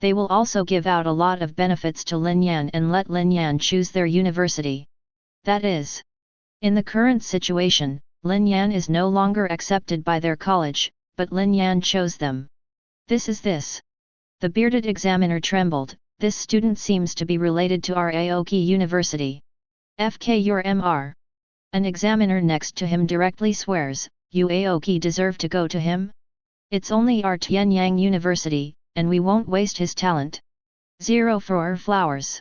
they will also give out a lot of benefits to Lin Yan and let Lin Yan choose their university. That is, in the current situation, Lin Yan is no longer accepted by their college, but Lin Yan chose them. This is this. The bearded examiner trembled. This student seems to be related to our Aoki University. FK your MR. An examiner next to him directly swears, you Aoki deserve to go to him? It's only our Tianyang University, and we won't waste his talent. 0 for our flowers.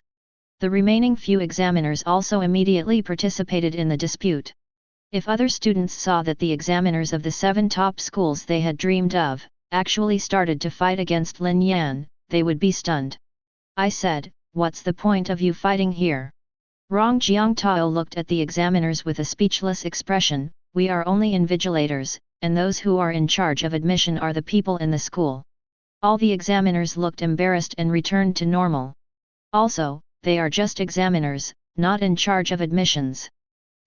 The remaining few examiners also immediately participated in the dispute. If other students saw that the examiners of the 7 top schools they had dreamed of, actually started to fight against Lin Yan, they would be stunned. I said, what's the point of you fighting here? Rong Jiangtao looked at the examiners with a speechless expression. We are only invigilators, and those who are in charge of admission are the people in the school. All the examiners looked embarrassed and returned to normal. Also, they are just examiners, not in charge of admissions.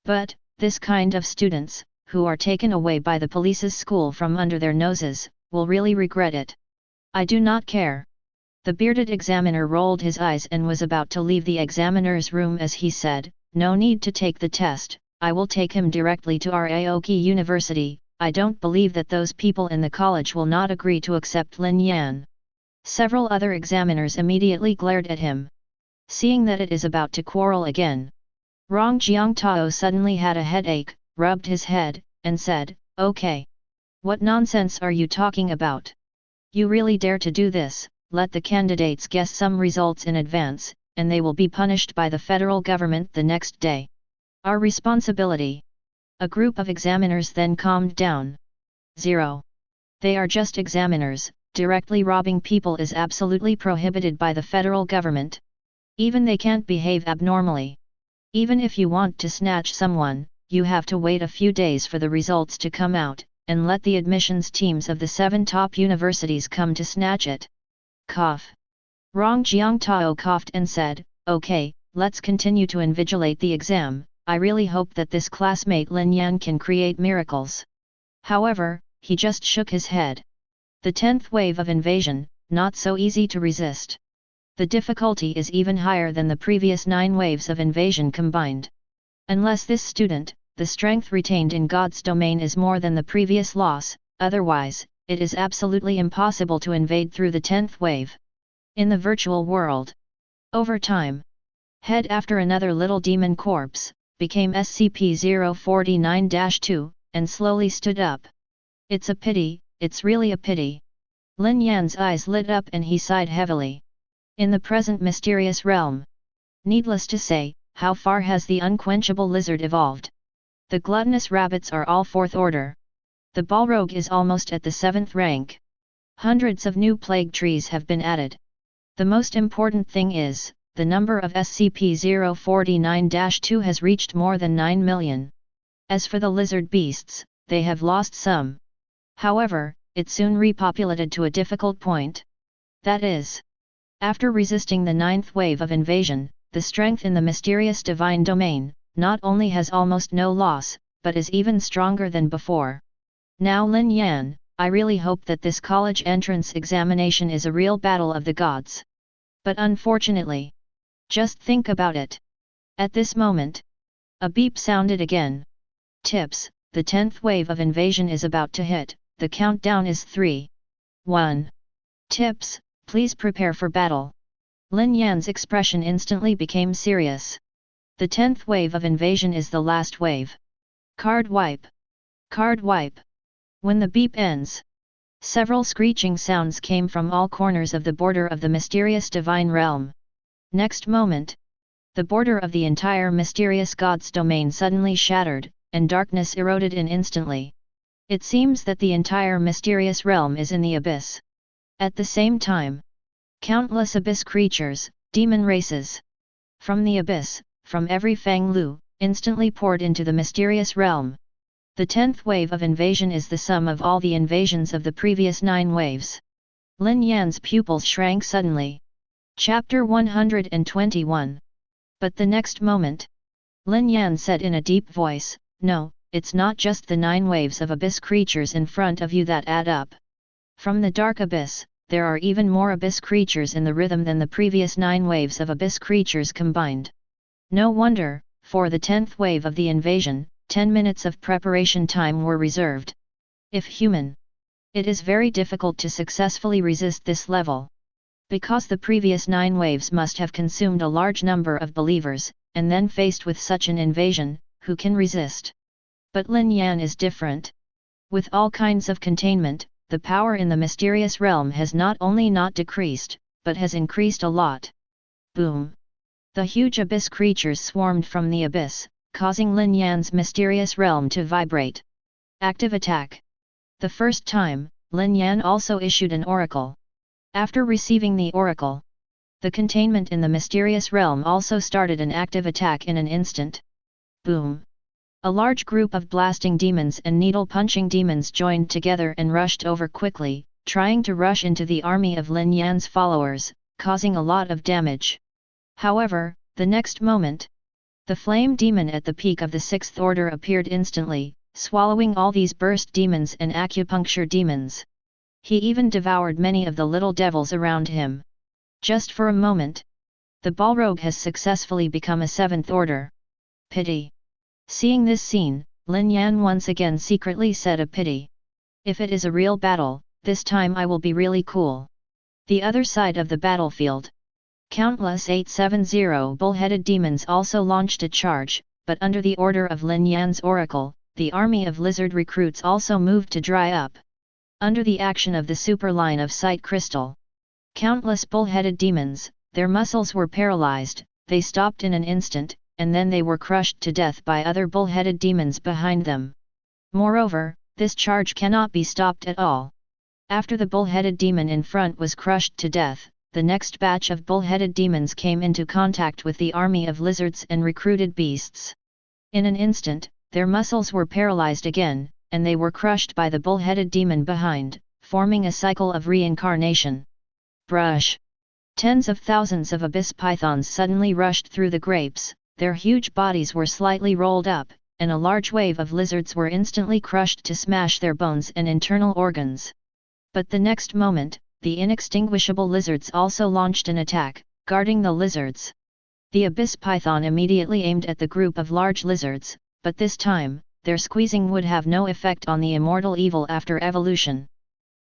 But, this kind of students, who are taken away by the police's school from under their noses, will really regret it. I do not care. The bearded examiner rolled his eyes and was about to leave the examiner's room as he said, no need to take the test, I will take him directly to our Aoki University. I don't believe that those people in the college will not agree to accept Lin Yan. Several other examiners immediately glared at him. Seeing that it is about to quarrel again, Rong Jiangtao suddenly had a headache, rubbed his head, and said, okay. What nonsense are you talking about? You really dare to do this? Let the candidates guess some results in advance, and they will be punished by the federal government the next day. Our responsibility. A group of examiners then calmed down. 0. They are just examiners, directly robbing people is absolutely prohibited by the federal government. Even they can't behave abnormally. Even if you want to snatch someone, you have to wait a few days for the results to come out, and let the admissions teams of the 7 top universities come to snatch it. Cough. Rong Jiangtao coughed and said, okay, let's continue to invigilate the exam. I really hope that this classmate Lin Yan can create miracles. However, he just shook his head. The 10th wave of invasion, not so easy to resist. The difficulty is even higher than the previous 9 waves of invasion combined. Unless this student, the strength retained in God's domain is more than the previous loss, otherwise, it is absolutely impossible to invade through the 10th wave. In the virtual world. Over time. Head after another little demon corpse, became SCP-049-2, and slowly stood up. It's a pity, it's really a pity. Lin Yan's eyes lit up and he sighed heavily. In the present mysterious realm. Needless to say, how far has the unquenchable lizard evolved? The gluttonous rabbits are all 4th order. The balrog is almost at the 7th rank. Hundreds of new plague trees have been added. The most important thing is, the number of SCP-049-2 has reached more than 9 million. As for the lizard beasts, they have lost some. However, it soon repopulated to a difficult point. That is, after resisting the 9th wave of invasion, the strength in the mysterious divine domain, not only has almost no loss, but is even stronger than before. Now Lin Yan, I really hope that this college entrance examination is a real battle of the gods. But unfortunately, just think about it. At this moment, a beep sounded again. Tips, the 10th wave of invasion is about to hit, the countdown is 3. 1. Tips, please prepare for battle. Lin Yan's expression instantly became serious. The 10th wave of invasion is the last wave. Card wipe. Card wipe. When the beep ends, several screeching sounds came from all corners of the border of the mysterious divine realm. Next moment, The border of the entire mysterious god's domain suddenly shattered, and darkness eroded in instantly. It seems that the entire mysterious realm is in the abyss. At the same time, countless abyss creatures, demon races, from the abyss, from every Fang Lu, instantly poured into the mysterious realm. The 10th wave of invasion is the sum of all the invasions of the previous 9 waves. Lin Yan's pupils shrank suddenly. Chapter 121. But the next moment, Lin Yan said in a deep voice, "No, it's not just the 9 waves of abyss creatures in front of you that add up. From the dark abyss, there are even more abyss creatures in the rhythm than the previous 9 waves of abyss creatures combined. No wonder, for the 10th wave of the invasion, 10 minutes of preparation time were reserved. If human, it is very difficult to successfully resist this level. Because the previous 9 waves must have consumed a large number of believers, and then faced with such an invasion, who can resist? But Lin Yan is different. With all kinds of containment, the power in the mysterious realm has not only not decreased, but has increased a lot." Boom! The huge abyss creatures swarmed from the abyss, causing Lin Yan's mysterious realm to vibrate. Active attack. The first time, Lin Yan also issued an oracle. After receiving the oracle, the containment in the mysterious realm also started an active attack in an instant. Boom! A large group of blasting demons and needle-punching demons joined together and rushed over quickly, trying to rush into the army of Lin Yan's followers, causing a lot of damage. However, the next moment, the flame demon at the peak of the 6th order appeared instantly, swallowing all these burst demons and acupuncture demons. He even devoured many of the little devils around him. Just for a moment, the Balrog has successfully become a 7th order. Pity. Seeing this scene, Lin Yan once again secretly said a pity. If it is a real battle, this time I will be really cool. The other side of the battlefield. Countless 870 bull-headed demons also launched a charge, but under the order of Lin Yan's oracle, the army of lizard recruits also moved to dry up. Under the action of the super line of sight crystal, countless bull-headed demons, their muscles were paralyzed, they stopped in an instant, and then they were crushed to death by other bull-headed demons behind them. Moreover, this charge cannot be stopped at all. After the bull-headed demon in front was crushed to death, the next batch of bull-headed demons came into contact with the army of lizards and recruited beasts. In an instant, their muscles were paralyzed again, and they were crushed by the bull-headed demon behind, forming a cycle of reincarnation. Brush! Tens of thousands of abyss pythons suddenly rushed through the grapes, their huge bodies were slightly rolled up, and a large wave of lizards were instantly crushed to smash their bones and internal organs. But the next moment, the inextinguishable lizards also launched an attack, guarding the lizards. The abyss python immediately aimed at the group of large lizards, but this time, their squeezing would have no effect on the immortal evil after evolution.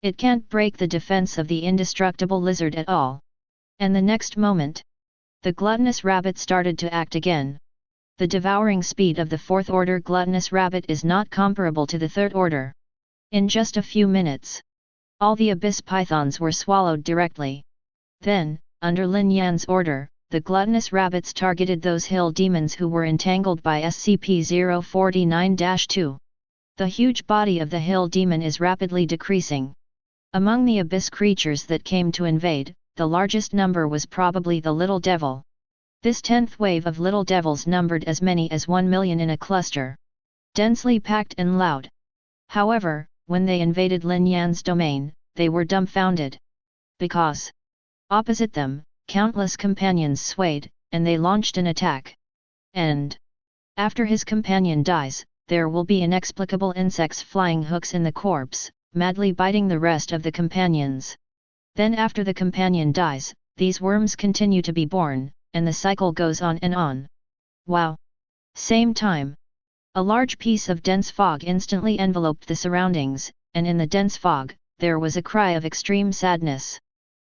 It can't break the defense of the indestructible lizard at all. And the next moment, the gluttonous rabbit started to act again. The devouring speed of the 4th order gluttonous rabbit is not comparable to the 3rd order. In just a few minutes, all the abyss pythons were swallowed directly. Then, under Lin Yan's order, the gluttonous rabbits targeted those hill demons who were entangled by SCP-049-2. The huge body of the hill demon is rapidly decreasing. Among the abyss creatures that came to invade, the largest number was probably the little devil. This 10th wave of little devils numbered as many as 1 million in a cluster. Densely packed and loud. However, when they invaded Lin Yan's domain, they were dumbfounded. Because opposite them, countless companions swayed, and they launched an attack. And after his companion dies, there will be inexplicable insects flying hooks in the corpse, madly biting the rest of the companions. Then after the companion dies, these worms continue to be born, and the cycle goes on and on. Wow! Same time, a large piece of dense fog instantly enveloped the surroundings, and in the dense fog, there was a cry of extreme sadness.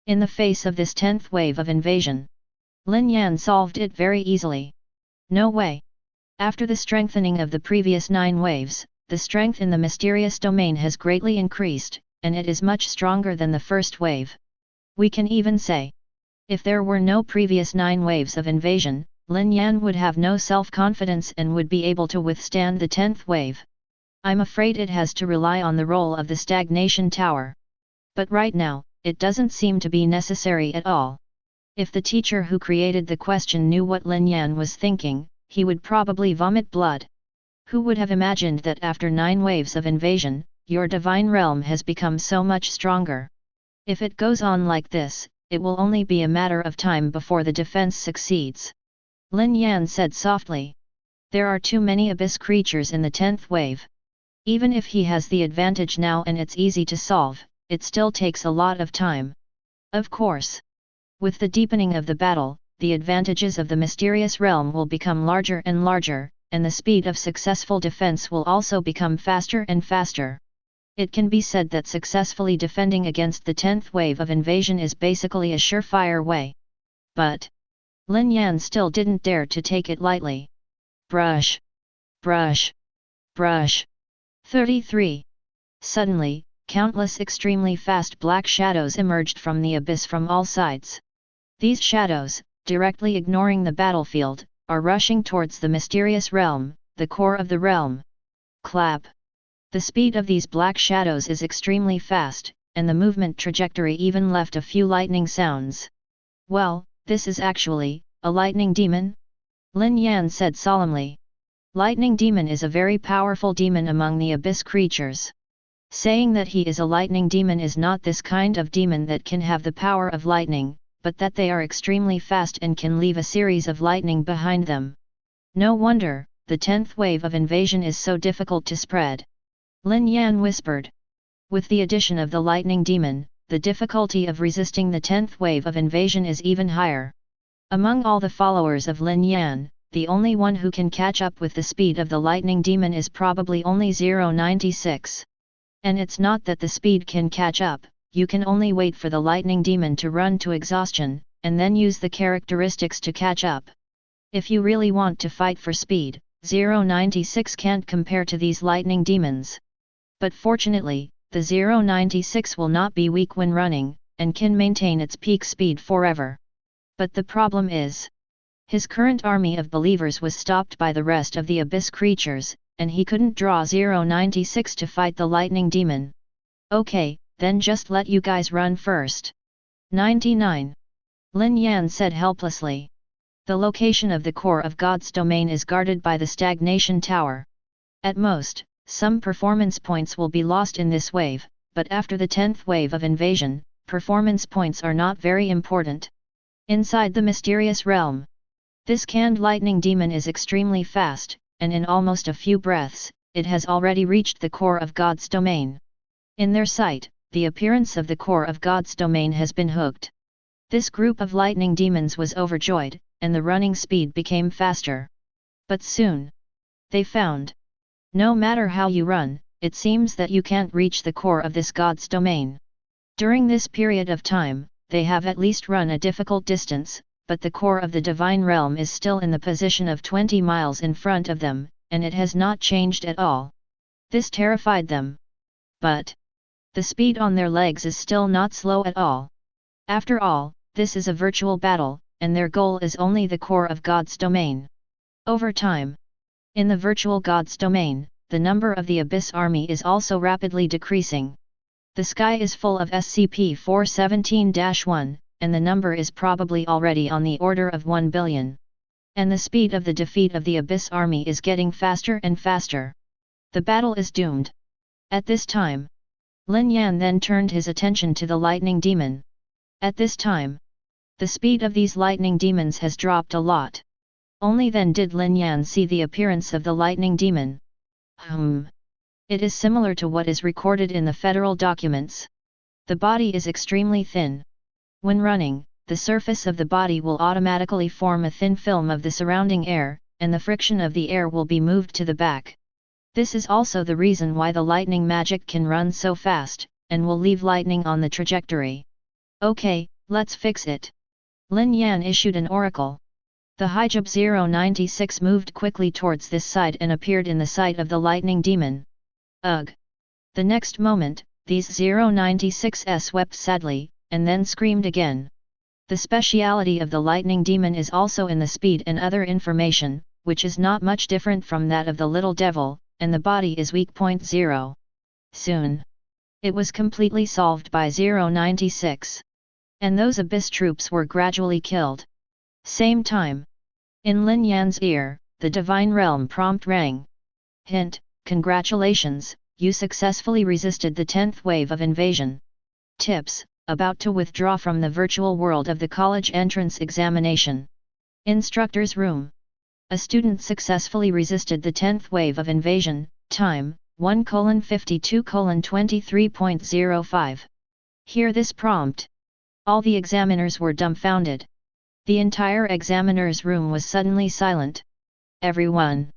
In the face of this 10th wave of invasion, Lin Yan solved it very easily. No way! After the strengthening of the previous 9 waves, the strength in the mysterious domain has greatly increased, and it is much stronger than the first wave. We can even say, if there were no previous 9 waves of invasion, Lin Yan would have no self-confidence and would be able to withstand the 10th wave. I'm afraid it has to rely on the role of the stagnation tower. But right now, it doesn't seem to be necessary at all. If the teacher who created the question knew what Lin Yan was thinking, he would probably vomit blood. Who would have imagined that after 9 waves of invasion, your divine realm has become so much stronger? If it goes on like this, it will only be a matter of time before the defense succeeds. Lin Yan said softly. There are too many abyss creatures in the 10th wave. Even if he has the advantage now and it's easy to solve, it still takes a lot of time. Of course. With the deepening of the battle, the advantages of the mysterious realm will become larger and larger, and the speed of successful defense will also become faster and faster. It can be said that successfully defending against the 10th wave of invasion is basically a surefire way. But Lin Yan still didn't dare to take it lightly. Brush. Brush. Brush. 33. Suddenly, countless extremely fast black shadows emerged from the abyss from all sides. These shadows, directly ignoring the battlefield, are rushing towards the mysterious realm, the core of the realm. Clap. The speed of these black shadows is extremely fast, and the movement trajectory even left a few lightning sounds. Well, this is actually a lightning demon? Lin Yan said solemnly. Lightning demon is a very powerful demon among the abyss creatures. Saying that he is a lightning demon is not this kind of demon that can have the power of lightning, but that they are extremely fast and can leave a series of lightning behind them. No wonder, the 10th wave of invasion is so difficult to spread. Lin Yan whispered. With the addition of the lightning demon, the difficulty of resisting the 10th wave of invasion is even higher. Among all the followers of Lin Yan, the only one who can catch up with the speed of the lightning demon is probably only 096. And it's not that the speed can catch up, you can only wait for the lightning demon to run to exhaustion, and then use the characteristics to catch up. If you really want to fight for speed, 096 can't compare to these lightning demons. But fortunately, the 096 will not be weak when running, and can maintain its peak speed forever. But the problem is, his current army of believers was stopped by the rest of the abyss creatures, and he couldn't draw 096 to fight the lightning demon. Okay, then just let you guys run first. 99. Lin Yan said helplessly. The location of the core of God's domain is guarded by the stagnation tower. At most, some performance points will be lost in this wave, but after the 10th wave of invasion, performance points are not very important. Inside the mysterious realm, this canned lightning demon is extremely fast, and in almost a few breaths, it has already reached the core of God's domain. In their sight, the appearance of the core of God's domain has been hooked. This group of lightning demons was overjoyed, and the running speed became faster. But soon, they found, no matter how you run, it seems that you can't reach the core of this God's domain. During this period of time, they have at least run a difficult distance, but the core of the divine realm is still in the position of 20 miles in front of them, and it has not changed at all. This terrified them. But the speed on their legs is still not slow at all. After all, this is a virtual battle, and their goal is only the core of God's domain. Over time, in the virtual God's domain, the number of the Abyss army is also rapidly decreasing. The sky is full of SCP-417-1, and the number is probably already on the order of 1 billion. And the speed of the defeat of the Abyss army is getting faster and faster. The battle is doomed. At this time, Lin Yan then turned his attention to the lightning demon. At this time, the speed of these lightning demons has dropped a lot. Only then did Lin Yan see the appearance of the lightning demon. It is similar to what is recorded in the federal documents. The body is extremely thin. When running, the surface of the body will automatically form a thin film of the surrounding air, and the friction of the air will be moved to the back. This is also the reason why the lightning magic can run so fast, and will leave lightning on the trajectory. Okay, let's fix it. Lin Yan issued an oracle. The Hijab 096 moved quickly towards this side and appeared in the sight of the lightning demon. Ugh! The next moment, these 096s wept sadly, and then screamed again. The speciality of the lightning demon is also in the speed and other information, which is not much different from that of the little devil, and the body is weak. 0. Soon. It was completely solved by 096. And those abyss troops were gradually killed. Same time. In Lin Yan's ear, the divine realm prompt rang. Hint, congratulations, you successfully resisted the 10th wave of invasion. Tips, about to withdraw from the virtual world of the college entrance examination. Instructor's room. A student successfully resisted the 10th wave of invasion, time, 1:52:23.05. Hear this prompt. All the examiners were dumbfounded. The entire examiner's room was suddenly silent. Everyone.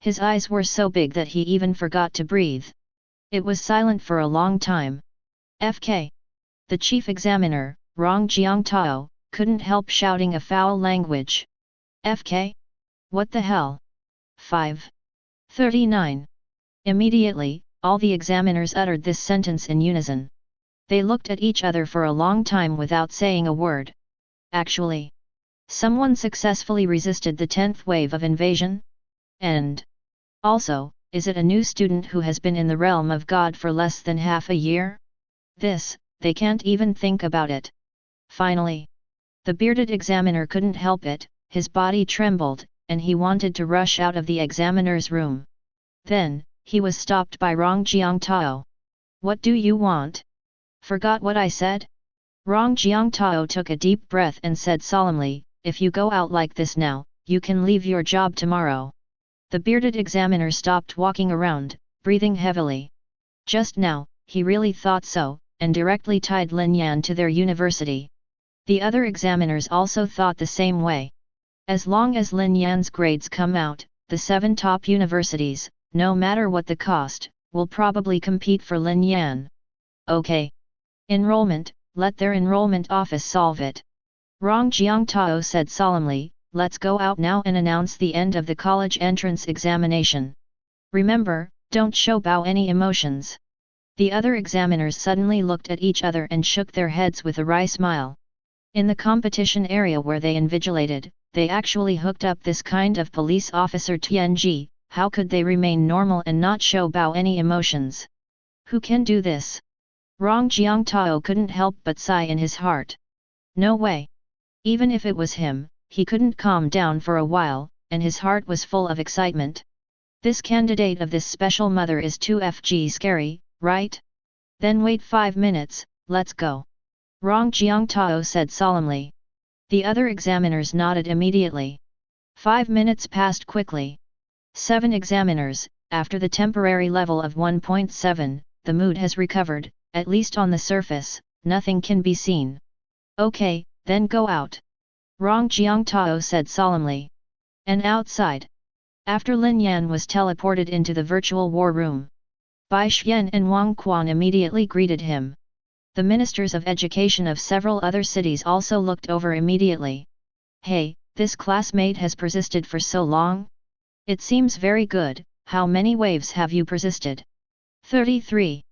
His eyes were so big that he even forgot to breathe. It was silent for a long time. FK. The chief examiner, Rong Jiangtao, couldn't help shouting a foul language. FK? What the hell? 5:39. Immediately, all the examiners uttered this sentence in unison. They looked at each other for a long time without saying a word. Actually, someone successfully resisted the 10th wave of invasion? And also, is it a new student who has been in the realm of God for less than half a year? This, they can't even think about it. Finally, the bearded examiner couldn't help it, his body trembled, and he wanted to rush out of the examiner's room. Then, he was stopped by Rong Jiangtao. What do you want? Forgot what I said? Rong Jiangtao took a deep breath and said solemnly, if you go out like this now, you can leave your job tomorrow. The bearded examiner stopped walking around, breathing heavily. Just now, he really thought so, and directly tied Lin Yan to their university. The other examiners also thought the same way. As long as Lin Yan's grades come out, the 7 top universities, no matter what the cost, will probably compete for Lin Yan. Okay. Enrollment, let their enrollment office solve it. Rong Jiangtao said solemnly, let's go out now and announce the end of the college entrance examination. Remember, don't show any emotions. The other examiners suddenly looked at each other and shook their heads with a wry smile. In the competition area where they invigilated, they actually hooked up this kind of police officer Tianji. How could they remain normal and not show any emotions? Who can do this? Rong Jiangtao couldn't help but sigh in his heart. No way. Even if it was him, he couldn't calm down for a while, and his heart was full of excitement. This candidate of this special mother is too scary, right? Then wait 5 minutes, let's go. Rong Jiangtao said solemnly. The other examiners nodded immediately. 5 minutes passed quickly. 7 examiners, after the temporary level of 1.7, the mood has recovered, at least on the surface, nothing can be seen. Okay, then go out. Rong Jiangtao said solemnly. And outside. After Lin Yan was teleported into the virtual war room, Bai Xian and Wang Quan immediately greeted him. The ministers of education of several other cities also looked over immediately. Hey, this classmate has persisted for so long? It seems very good. How many waves have you persisted? 33.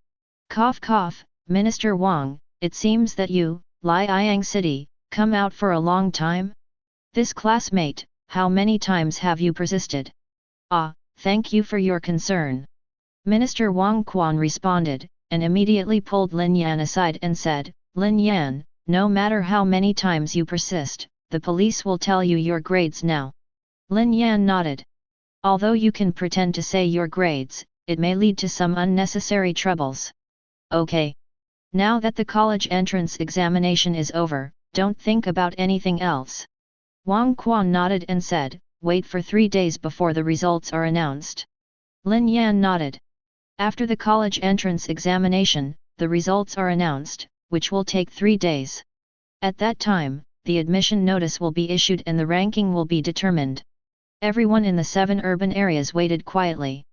Cough cough, Minister Wang, it seems that you, Liang City, come out for a long time? This classmate, how many times have you persisted? Ah, thank you for your concern. Minister Wang Quan responded, and immediately pulled Lin Yan aside and said, Lin Yan, no matter how many times you persist, the police will tell you your grades now. Lin Yan nodded. Although you can pretend to say your grades, it may lead to some unnecessary troubles. Okay. Now that the college entrance examination is over, don't think about anything else. Wang Quan nodded and said, wait for 3 days before the results are announced. Lin Yan nodded. After the college entrance examination, the results are announced, which will take 3 days. At that time, the admission notice will be issued and the ranking will be determined. Everyone in the 7 urban areas waited quietly.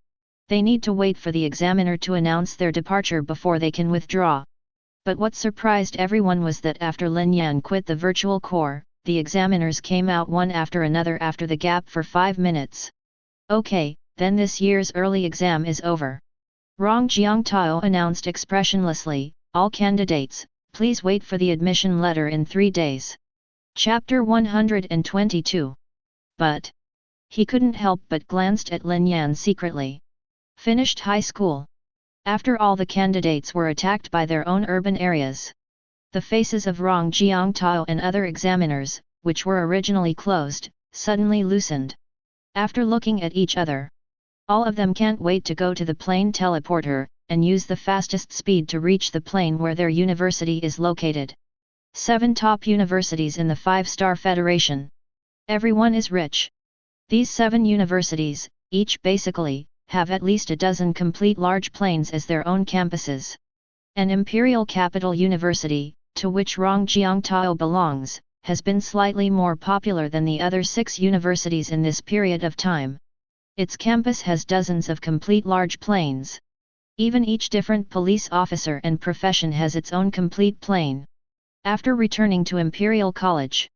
They need to wait for the examiner to announce their departure before they can withdraw. But what surprised everyone was that after Lin Yan quit the virtual core, the examiners came out one after another after the gap for 5 minutes. Okay, then this year's early exam is over. Rong Jiangtao announced expressionlessly, all candidates, please wait for the admission letter in 3 days. Chapter 122. But he couldn't help but glanced at Lin Yan secretly. Finished high school. After all, the candidates were attacked by their own urban areas. The faces of Rong Jiangtao and other examiners, which were originally closed, suddenly loosened. After looking at each other, all of them can't wait to go to the plane teleporter, and use the fastest speed to reach the plane where their university is located. 7 top universities in the 5-star Federation. Everyone is rich. These 7 universities, each basically, have at least a dozen complete large planes as their own campuses. An Imperial Capital University, to which Rong Jiangtao belongs, has been slightly more popular than the other 6 universities in this period of time. Its campus has dozens of complete large planes. Even each different police officer and profession has its own complete plane. After returning to Imperial College,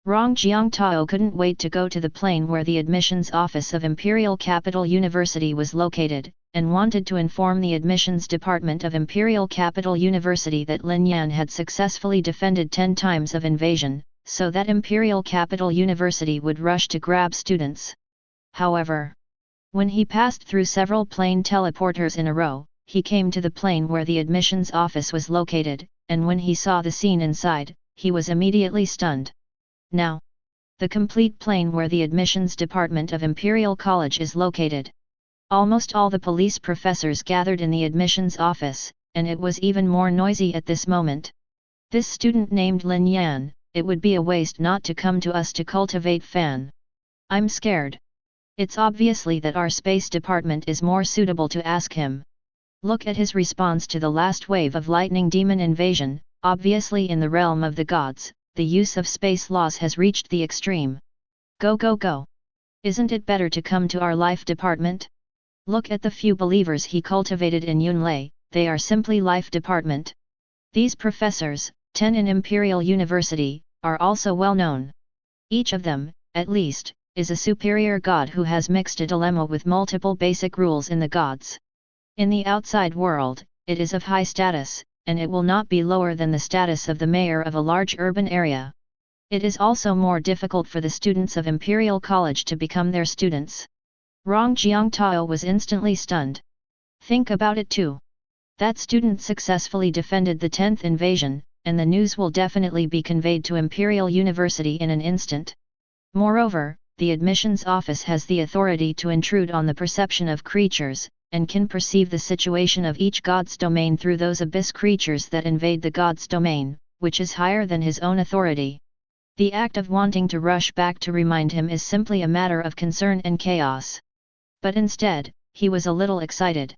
Rong Jiangtao couldn't wait to go to the plane where the admissions office of Imperial Capital University was located, and wanted to inform the admissions department of Imperial Capital University that Lin Yan had successfully defended 10 times of invasion, so that Imperial Capital University would rush to grab students. However, when he passed through several plane teleporters in a row, he came to the plane where the admissions office was located, and when he saw the scene inside, he was immediately stunned. Now, the complete plane where the admissions department of Imperial College is located. Almost all the police professors gathered in the admissions office, and it was even more noisy at this moment. This student named Lin Yan, it would be a waste not to come to us to cultivate fan. I'm scared. It's obviously that our space department is more suitable to ask him. Look at his response to the last wave of lightning demon invasion. Obviously in the realm of the gods, the use of space laws has reached the extreme. Go go go! Isn't it better to come to our life department? Look at the few believers he cultivated in Yunlei, they are simply life department. These professors, 10 in Imperial University, are also well known. Each of them, at least, is a superior god who has mixed a dilemma with multiple basic rules in the gods. In the outside world, it is of high status, and it will not be lower than the status of the mayor of a large urban area. It is also more difficult for the students of Imperial College to become their students. Rong Jiangtao was instantly stunned. Think about it too. That student successfully defended the 10th invasion, and the news will definitely be conveyed to Imperial University in an instant. Moreover, the admissions office has the authority to intrude on the perception of creatures, and can perceive the situation of each god's domain through those abyss creatures that invade the god's domain, which is higher than his own authority. The act of wanting to rush back to remind him is simply a matter of concern and chaos. But instead, he was a little excited.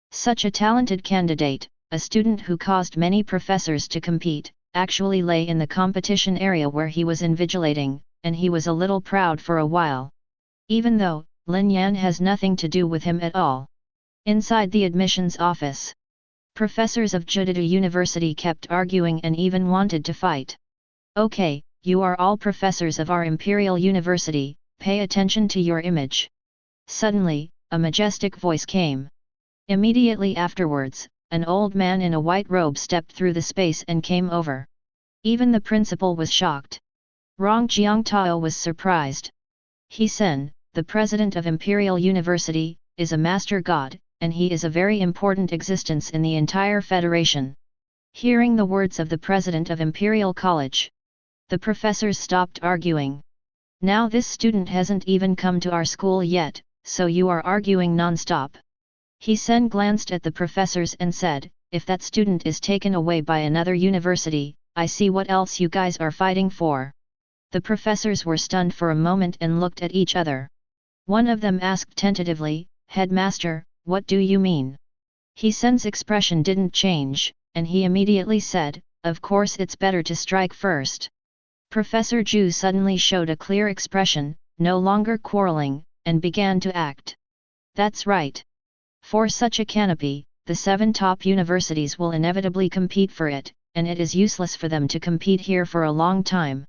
Such a talented candidate, a student who caused many professors to compete, actually lay in the competition area where he was invigilating, and he was a little proud for a while. Even though, Lin Yan has nothing to do with him at all. Inside the admissions office, professors of Created University kept arguing and even wanted to fight. Okay, you are all professors of our Imperial University, pay attention to your image. Suddenly, a majestic voice came. Immediately afterwards, an old man in a white robe stepped through the space and came over. Even the principal was shocked. Rong Jiangtao was surprised. He Sen, the president of Imperial University, is a master god, and he is a very important existence in the entire Federation. Hearing the words of the president of Imperial College, the professors stopped arguing. Now this student hasn't even come to our school yet, so you are arguing non-stop. He Sen glanced at the professors and said, if that student is taken away by another university, I see what else you guys are fighting for. The professors were stunned for a moment and looked at each other. One of them asked tentatively, Headmaster, what do you mean? He Sen's expression didn't change, and he immediately said, of course it's better to strike first. Professor Zhu suddenly showed a clear expression, no longer quarreling, and began to act. That's right. For such a canopy, the 7 top universities will inevitably compete for it, and it is useless for them to compete here for a long time.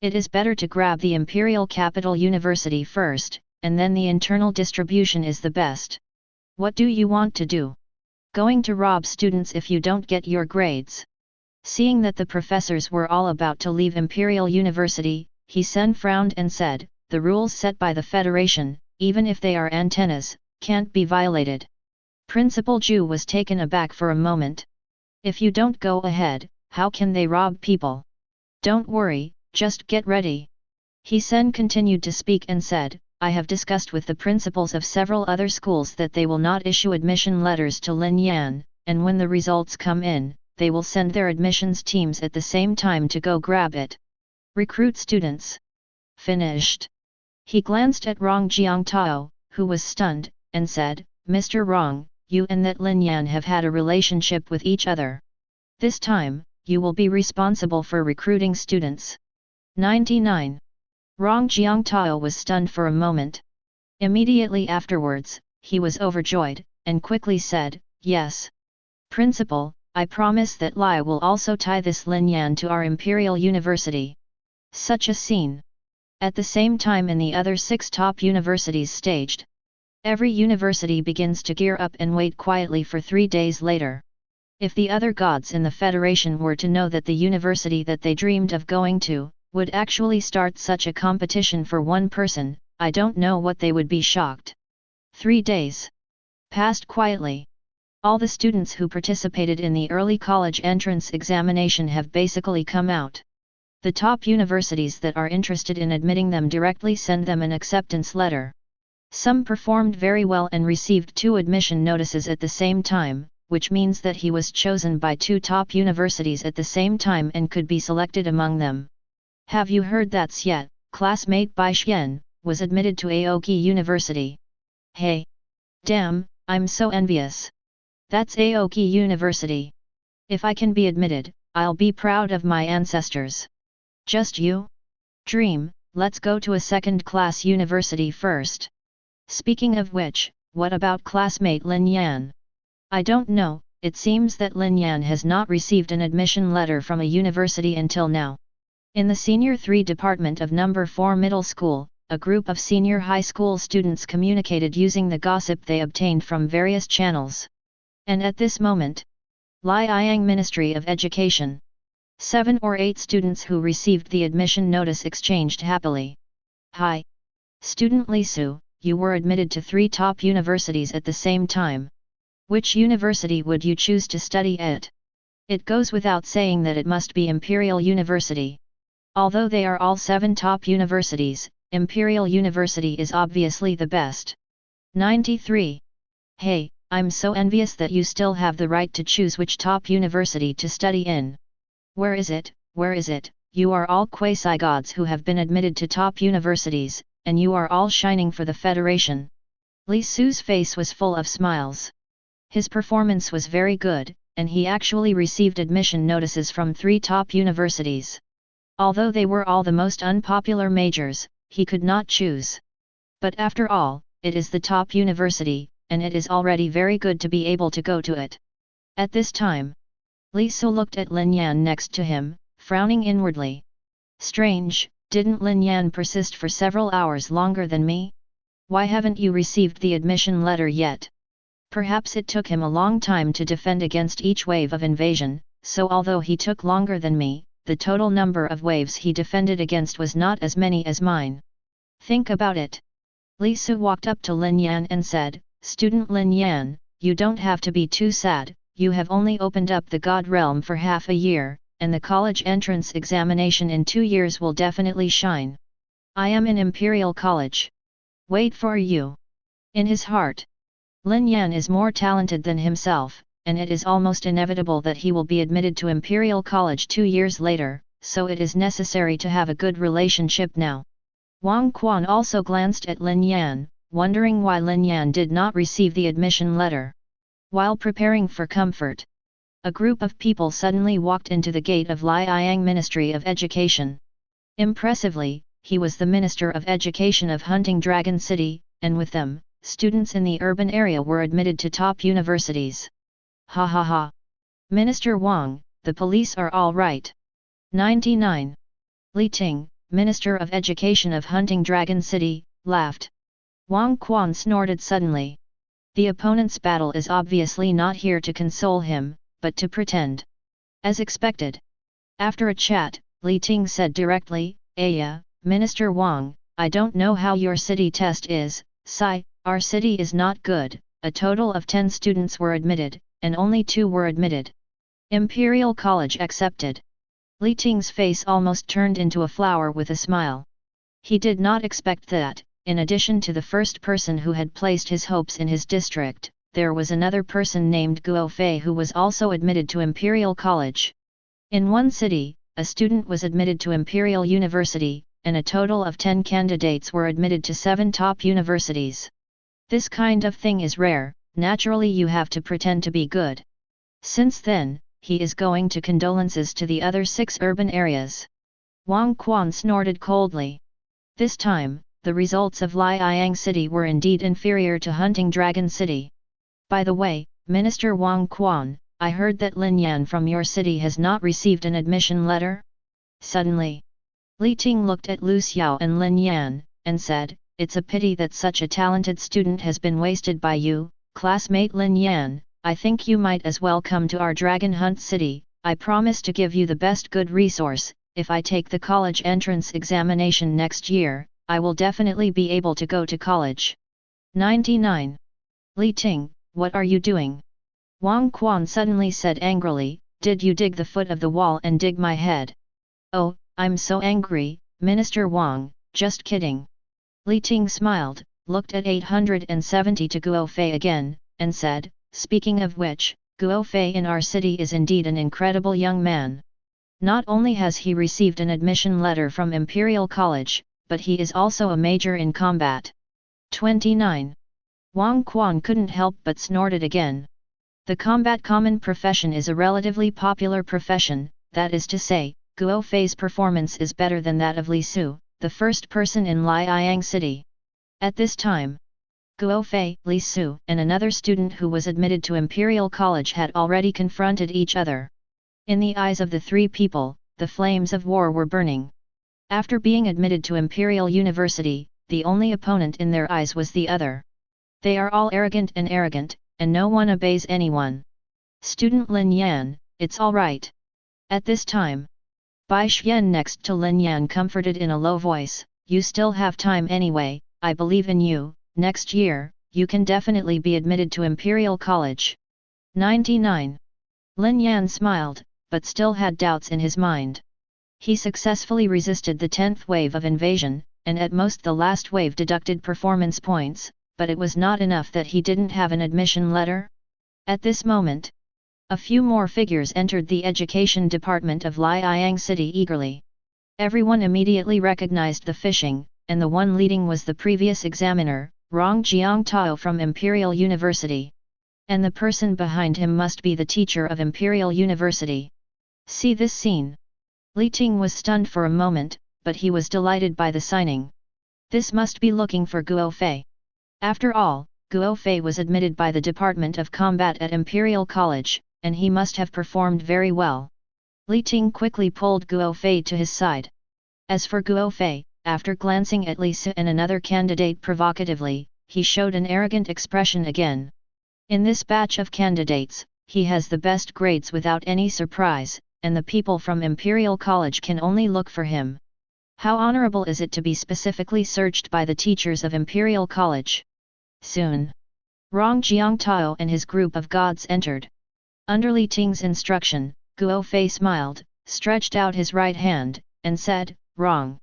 It is better to grab the Imperial Capital University first, and then the internal distribution is the best. What do you want to do? Going to rob students if you don't get your grades? Seeing that the professors were all about to leave Imperial University, He Sen frowned and said, "The rules set by the Federation, even if they are antennas, can't be violated." Principal Ju was taken aback for a moment. "If you don't go ahead, how can they rob people? Don't worry, just get ready." He Sen continued to speak and said, "I have discussed with the principals of several other schools that they will not issue admission letters to Lin Yan, and when the results come in, they will send their admissions teams at the same time to go grab it. Recruit students." Finished. He glanced at Rong Jiangtao, who was stunned, and said, "Mr. Rong, you and that Lin Yan have had a relationship with each other. This time, you will be responsible for recruiting students." 99. Rong Jiangtao was stunned for a moment. Immediately afterwards, he was overjoyed, and quickly said, "Yes. Principal, I promise that Lai will also tie this Lin Yan to our Imperial University." Such a scene. At the same time in the other 6 top universities staged. Every university begins to gear up and wait quietly for 3 days later. If the other gods in the Federation were to know that the university that they dreamed of going to, would actually start such a competition for one person, I don't know what they would be shocked. 3 days passed quietly. All the students who participated in the early college entrance examination have basically come out. The top universities that are interested in admitting them directly send them an acceptance letter. Some performed very well and received 2 admission notices at the same time, which means that he was chosen by 2 top universities at the same time and could be selected among them. Have you heard that Xiet, classmate Bai Xian, was admitted to Aoki University? Hey! Damn, I'm so envious. That's Aoki University. If I can be admitted, I'll be proud of my ancestors. Just you? Dream, let's go to a second-class university first. Speaking of which, what about classmate Lin Yan? I don't know, it seems that Lin Yan has not received an admission letter from a university until now. In the Senior 3 department of No. 4 Middle School, a group of senior high school students communicated using the gossip they obtained from various channels. And at this moment, Liang Ministry of Education. 7 or 8 students who received the admission notice exchanged happily. "Hi! Student Li Su, you were admitted to 3 top universities at the same time. Which university would you choose to study at?" It goes without saying that it must be Imperial University. Although they are all 7 top universities, Imperial University is obviously the best. 93. Hey! I'm so envious that you still have the right to choose which top university to study in. Where is it, where is it? You are all quasi-gods who have been admitted to top universities, and you are all shining for the Federation. Li Su's face was full of smiles. His performance was very good, and he actually received admission notices from 3 top universities. Although they were all the most unpopular majors, he could not choose. But after all, it is the top university, and it is already very good to be able to go to it. At this time, Li Su looked at Lin Yan next to him, frowning inwardly. Strange, didn't Lin Yan persist for several hours longer than me? Why haven't you received the admission letter yet? Perhaps it took him a long time to defend against each wave of invasion, so although he took longer than me, the total number of waves he defended against was not as many as mine. Think about it. Li Su walked up to Lin Yan and said, "Student Lin Yan, you don't have to be too sad, you have only opened up the God realm for half a year, and the college entrance examination in 2 years will definitely shine. I am in Imperial College. Wait for you." In his heart, Lin Yan is more talented than himself, and it is almost inevitable that he will be admitted to Imperial College 2 years later, so it is necessary to have a good relationship now. Wang Quan also glanced at Lin Yan, wondering why Lin Yan did not receive the admission letter. While preparing for comfort, a group of people suddenly walked into the gate of Liang Ministry of Education. Impressively, he was the Minister of Education of Hunting Dragon City, and with them, students in the urban area were admitted to top universities. Ha ha ha! Minister Wang, the police are all right. 99. Li Ting, Minister of Education of Hunting Dragon City, laughed. Wang Quan snorted suddenly. The opponent's battle is obviously not here to console him, but to pretend. As expected. After a chat, Li Ting said directly, "Aya, Minister Wang, I don't know how your city test is, our city is not good." A total of 10 students were admitted, and only 2 were admitted. Imperial College accepted. Li Ting's face almost turned into a flower with a smile. He did not expect that, in addition to the first person who had placed his hopes in his district, there was another person named Guo Fei who was also admitted to Imperial College. In one city, a student was admitted to Imperial University, and a total of 10 candidates were admitted to 7 top universities. This kind of thing is rare, naturally you have to pretend to be good. Since then, he is going to condolences to the other 6 urban areas. Wang Quan snorted coldly. This time, the results of Liang City were indeed inferior to Hunting Dragon City. By the way, Minister Wang Quan, I heard that Lin Yan from your city has not received an admission letter? Suddenly, Li Ting looked at Lu Xiao and Lin Yan, and said, "It's a pity that such a talented student has been wasted by you, classmate Lin Yan. I think you might as well come to our Dragon Hunt City. I promise to give you the best good resource. If I take the college entrance examination next year, I will definitely be able to go to college." 99. Li Ting, what are you doing? Wang Quan suddenly said angrily, "Did you dig the foot of the wall and dig my head?" "Oh, I'm so angry, Minister Wang, just kidding." Li Ting smiled, looked at 870 to Guo Fei again, and said, "Speaking of which, Guo Fei in our city is indeed an incredible young man. Not only has he received an admission letter from Imperial College, but he is also a major in combat." 29. Wang Quan couldn't help but snorted again. The combat common profession is a relatively popular profession, that is to say, Guo Fei's performance is better than that of Li Su, the first person in Liang City. At this time, Guo Fei, Li Su, and another student who was admitted to Imperial College had already confronted each other. In the eyes of the 3 people, the flames of war were burning. After being admitted to Imperial University, the only opponent in their eyes was the other. They are all arrogant, and no one obeys anyone. Student Lin Yan, it's all right. At this time, Bai Xian next to Lin Yan comforted in a low voice, "You still have time anyway, I believe in you, next year, you can definitely be admitted to Imperial College." 99. Lin Yan smiled, but still had doubts in his mind. He successfully resisted the 10th wave of invasion, and at most the last wave deducted performance points, but it was not enough that he didn't have an admission letter. At this moment, a few more figures entered the education department of Liang City eagerly. Everyone immediately recognized the fishing, and the one leading was the previous examiner, Rong Jiangtao from Imperial University. And the person behind him must be the teacher of Imperial University. See this scene. Li Ting was stunned for a moment, but he was delighted by the signing. This must be looking for Guo Fei. After all, Guo Fei was admitted by the Department of Combat at Imperial College, and he must have performed very well. Li Ting quickly pulled Guo Fei to his side. As for Guo Fei, after glancing at Li Su and another candidate provocatively, he showed an arrogant expression again. In this batch of candidates, he has the best grades without any surprise, and the people from Imperial College can only look for him. How honorable is it to be specifically searched by the teachers of Imperial College? Soon, Rong Jiangtao and his group of gods entered. Under Li Ting's instruction, Guo Fei smiled, stretched out his right hand, and said, "Rong."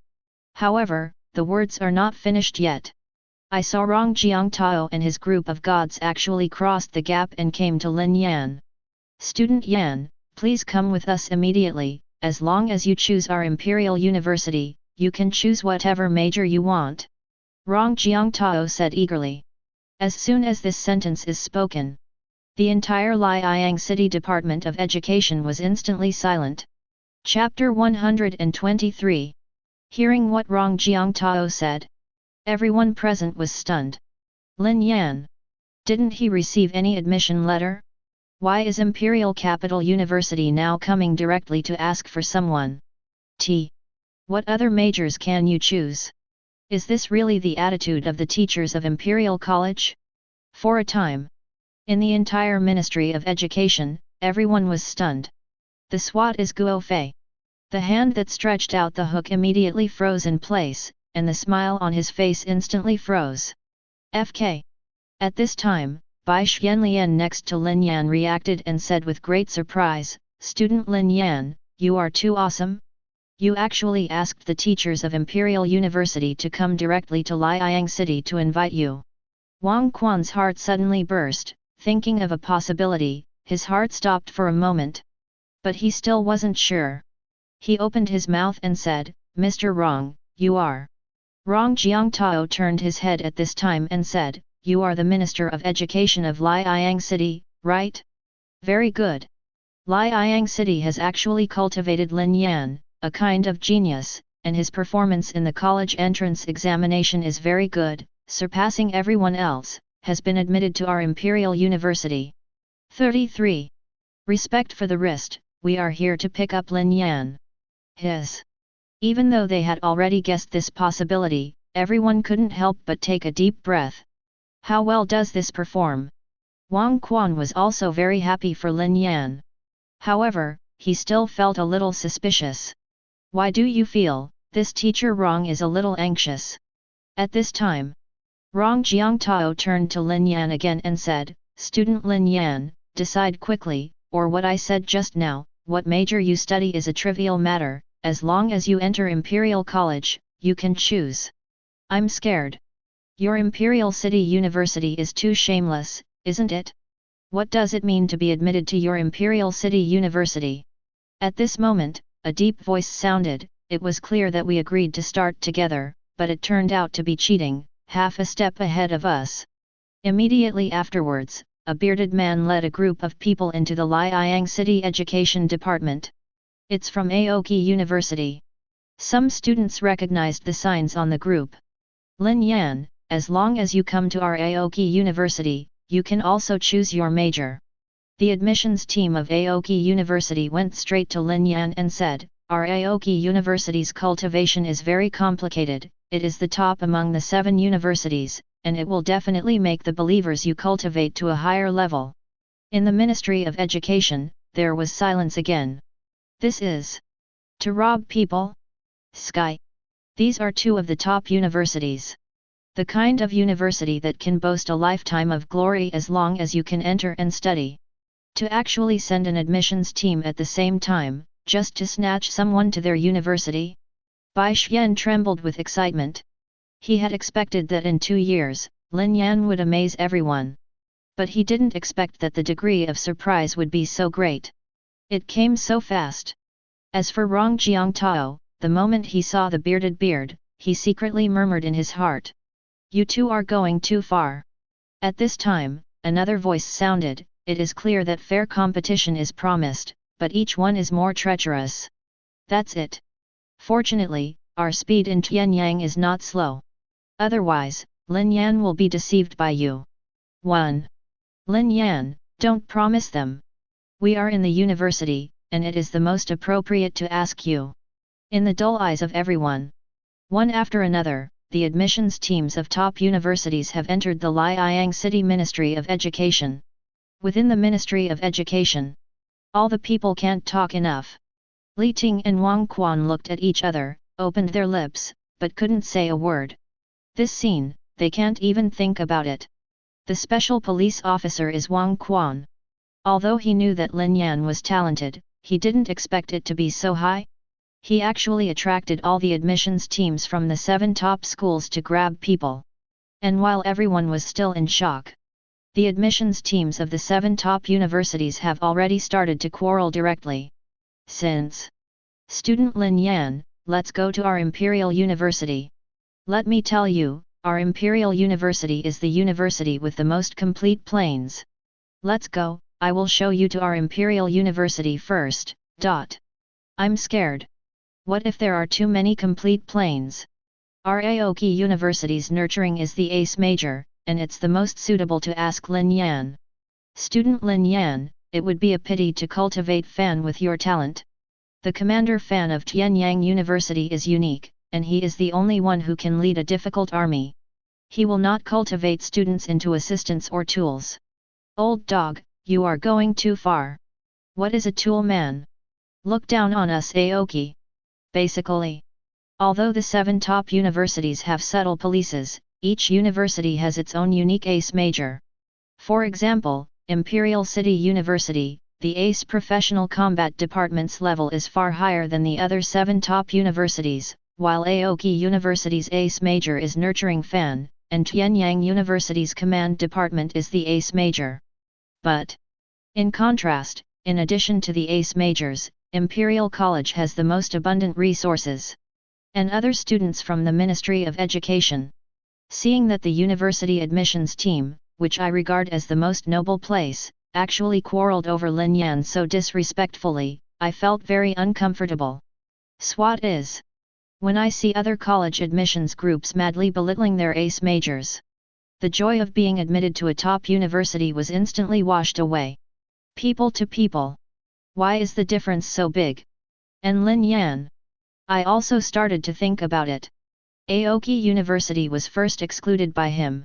However, the words are not finished yet. I saw Rong Jiangtao and his group of gods actually crossed the gap and came to Lin Yan. "Student Yan, please come with us immediately. As long as you choose our Imperial University, you can choose whatever major you want," Rong Jiangtao said eagerly. As soon as this sentence is spoken, the entire Liang City Department of Education was instantly silent. Chapter 123. Hearing what Rong Jiangtao said, everyone present was stunned. Lin Yan. Didn't he receive any admission letter? Why is Imperial Capital University now coming directly to ask for someone? What other majors can you choose? Is this really the attitude of the teachers of Imperial College? For a time, in the entire Ministry of Education, everyone was stunned. The swat is Guo Fei. The hand that stretched out the hook immediately froze in place, and the smile on his face instantly froze. FK. At this time, Bai Xianlian next to Lin Yan reacted and said with great surprise, "Student Lin Yan, you are too awesome? You actually asked the teachers of Imperial University to come directly to Liang City to invite you." Wang Quan's heart suddenly burst, thinking of a possibility. His heart stopped for a moment. But he still wasn't sure. He opened his mouth and said, "Mr. Rong, you are." Rong Jiangtao turned his head at this time and said, "You are the Minister of Education of Liang City, right? Very good. Liang City has actually cultivated Lin Yan, a kind of genius, and his performance in the college entrance examination is very good, surpassing everyone else, has been admitted to our Imperial University." 33. Respect for the wrist, we are here to pick up Lin Yan. Even though they had already guessed this possibility, everyone couldn't help but take a deep breath. How well does this perform? Wang Quan was also very happy for Lin Yan. However, he still felt a little suspicious. Why do you feel, this teacher Rong is a little anxious? At this time, Rong Jiangtao turned to Lin Yan again and said, "Student Lin Yan, decide quickly, or what I said just now, what major you study is a trivial matter, as long as you enter Imperial College, you can choose." "I'm scared. Your Imperial City University is too shameless, isn't it? What does it mean to be admitted to your Imperial City University?" At this moment, a deep voice sounded. It was clear that we agreed to start together, but it turned out to be cheating, half a step ahead of us. Immediately afterwards, a bearded man led a group of people into the Liang City Education Department. "It's from Aoki University." Some students recognized the signs on the group. "Lin Yan, as long as you come to our Aoki University, you can also choose your major." The admissions team of Aoki University went straight to Lin Yan and said, "Our Aoki University's cultivation is very complicated, it is the top among the 7 universities, and it will definitely make the believers you cultivate to a higher level." In the Ministry of Education, there was silence again. "This is to rob people? Sky. These are 2 of the top universities. The kind of university that can boast a lifetime of glory as long as you can enter and study. To actually send an admissions team at the same time, just to snatch someone to their university?" Bai Xian trembled with excitement. He had expected that in 2 years, Lin Yan would amaze everyone. But he didn't expect that the degree of surprise would be so great. It came so fast. As for Rong Jiangtao, the moment he saw the bearded beard, he secretly murmured in his heart, "You 2 are going too far." At this time, another voice sounded, "It is clear that fair competition is promised, but each one is more treacherous. That's it. Fortunately, our speed in Tianyang is not slow. Otherwise, Lin Yan will be deceived by you." 1. "Lin Yan, don't promise them. We are in the university, and it is the most appropriate to ask you." In the dull eyes of everyone, one after another, the admissions teams of top universities have entered the Liang City Ministry of Education. Within the Ministry of Education, all the people can't talk enough. Li Ting and Wang Quan looked at each other, opened their lips, but couldn't say a word. This scene, they can't even think about it. The special police officer is Wang Quan. Although he knew that Lin Yan was talented, he didn't expect it to be so high. He actually attracted all the admissions teams from the 7 top schools to grab people. And while everyone was still in shock, the admissions teams of the 7 top universities have already started to quarrel directly. Since "Student Lin Yan, let's go to our Imperial University. Let me tell you, our Imperial University is the university with the most complete planes. Let's go, I will show you to our Imperial University first. I'm scared. What if there are too many complete planes? Our Aoki University's nurturing is the ace major, and it's the most suitable to ask Lin Yan. Student Lin Yan, it would be a pity to cultivate fan with your talent. The commander fan of Tianyang University is unique, and he is the only one who can lead a difficult army. He will not cultivate students into assistants or tools. Old dog, you are going too far. What is a tool man? Look down on us, Aoki. Basically. Although the 7 top universities have subtle polices, each university has its own unique ace major. For example, Imperial City University, the ace professional combat department's level is far higher than the other 7 top universities, while Aoki University's ace major is nurturing fan, and Tianyang University's command department is the ace major. But, in contrast, in addition to the ace majors, Imperial College has the most abundant resources. And other students from the Ministry of Education. Seeing that the university admissions team, which I regard as the most noble place, actually quarreled over Lin Yan so disrespectfully, I felt very uncomfortable. Swat is. When I see other college admissions groups madly belittling their ace majors, the joy of being admitted to a top university was instantly washed away. People to people. Why is the difference so big? And Lin Yan? I also started to think about it. Aoki University was first excluded by him.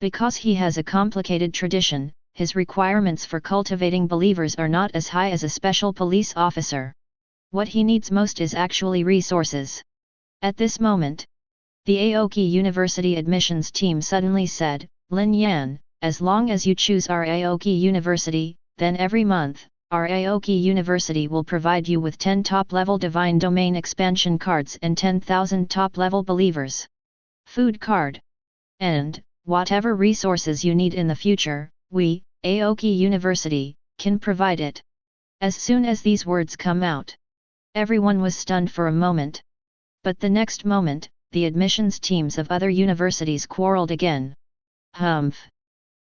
Because he has a complicated tradition, his requirements for cultivating believers are not as high as a special police officer. What he needs most is actually resources. At this moment, the Aoki University admissions team suddenly said, Lin Yan, as long as you choose our Aoki University, then every month, our Aoki University will provide you with 10 top-level Divine Domain expansion cards and 10,000 top-level Believers Food card. And, whatever resources you need in the future, we, Aoki University, can provide it. As soon as these words come out, everyone was stunned for a moment. But the next moment, the admissions teams of other universities quarreled again. Humph.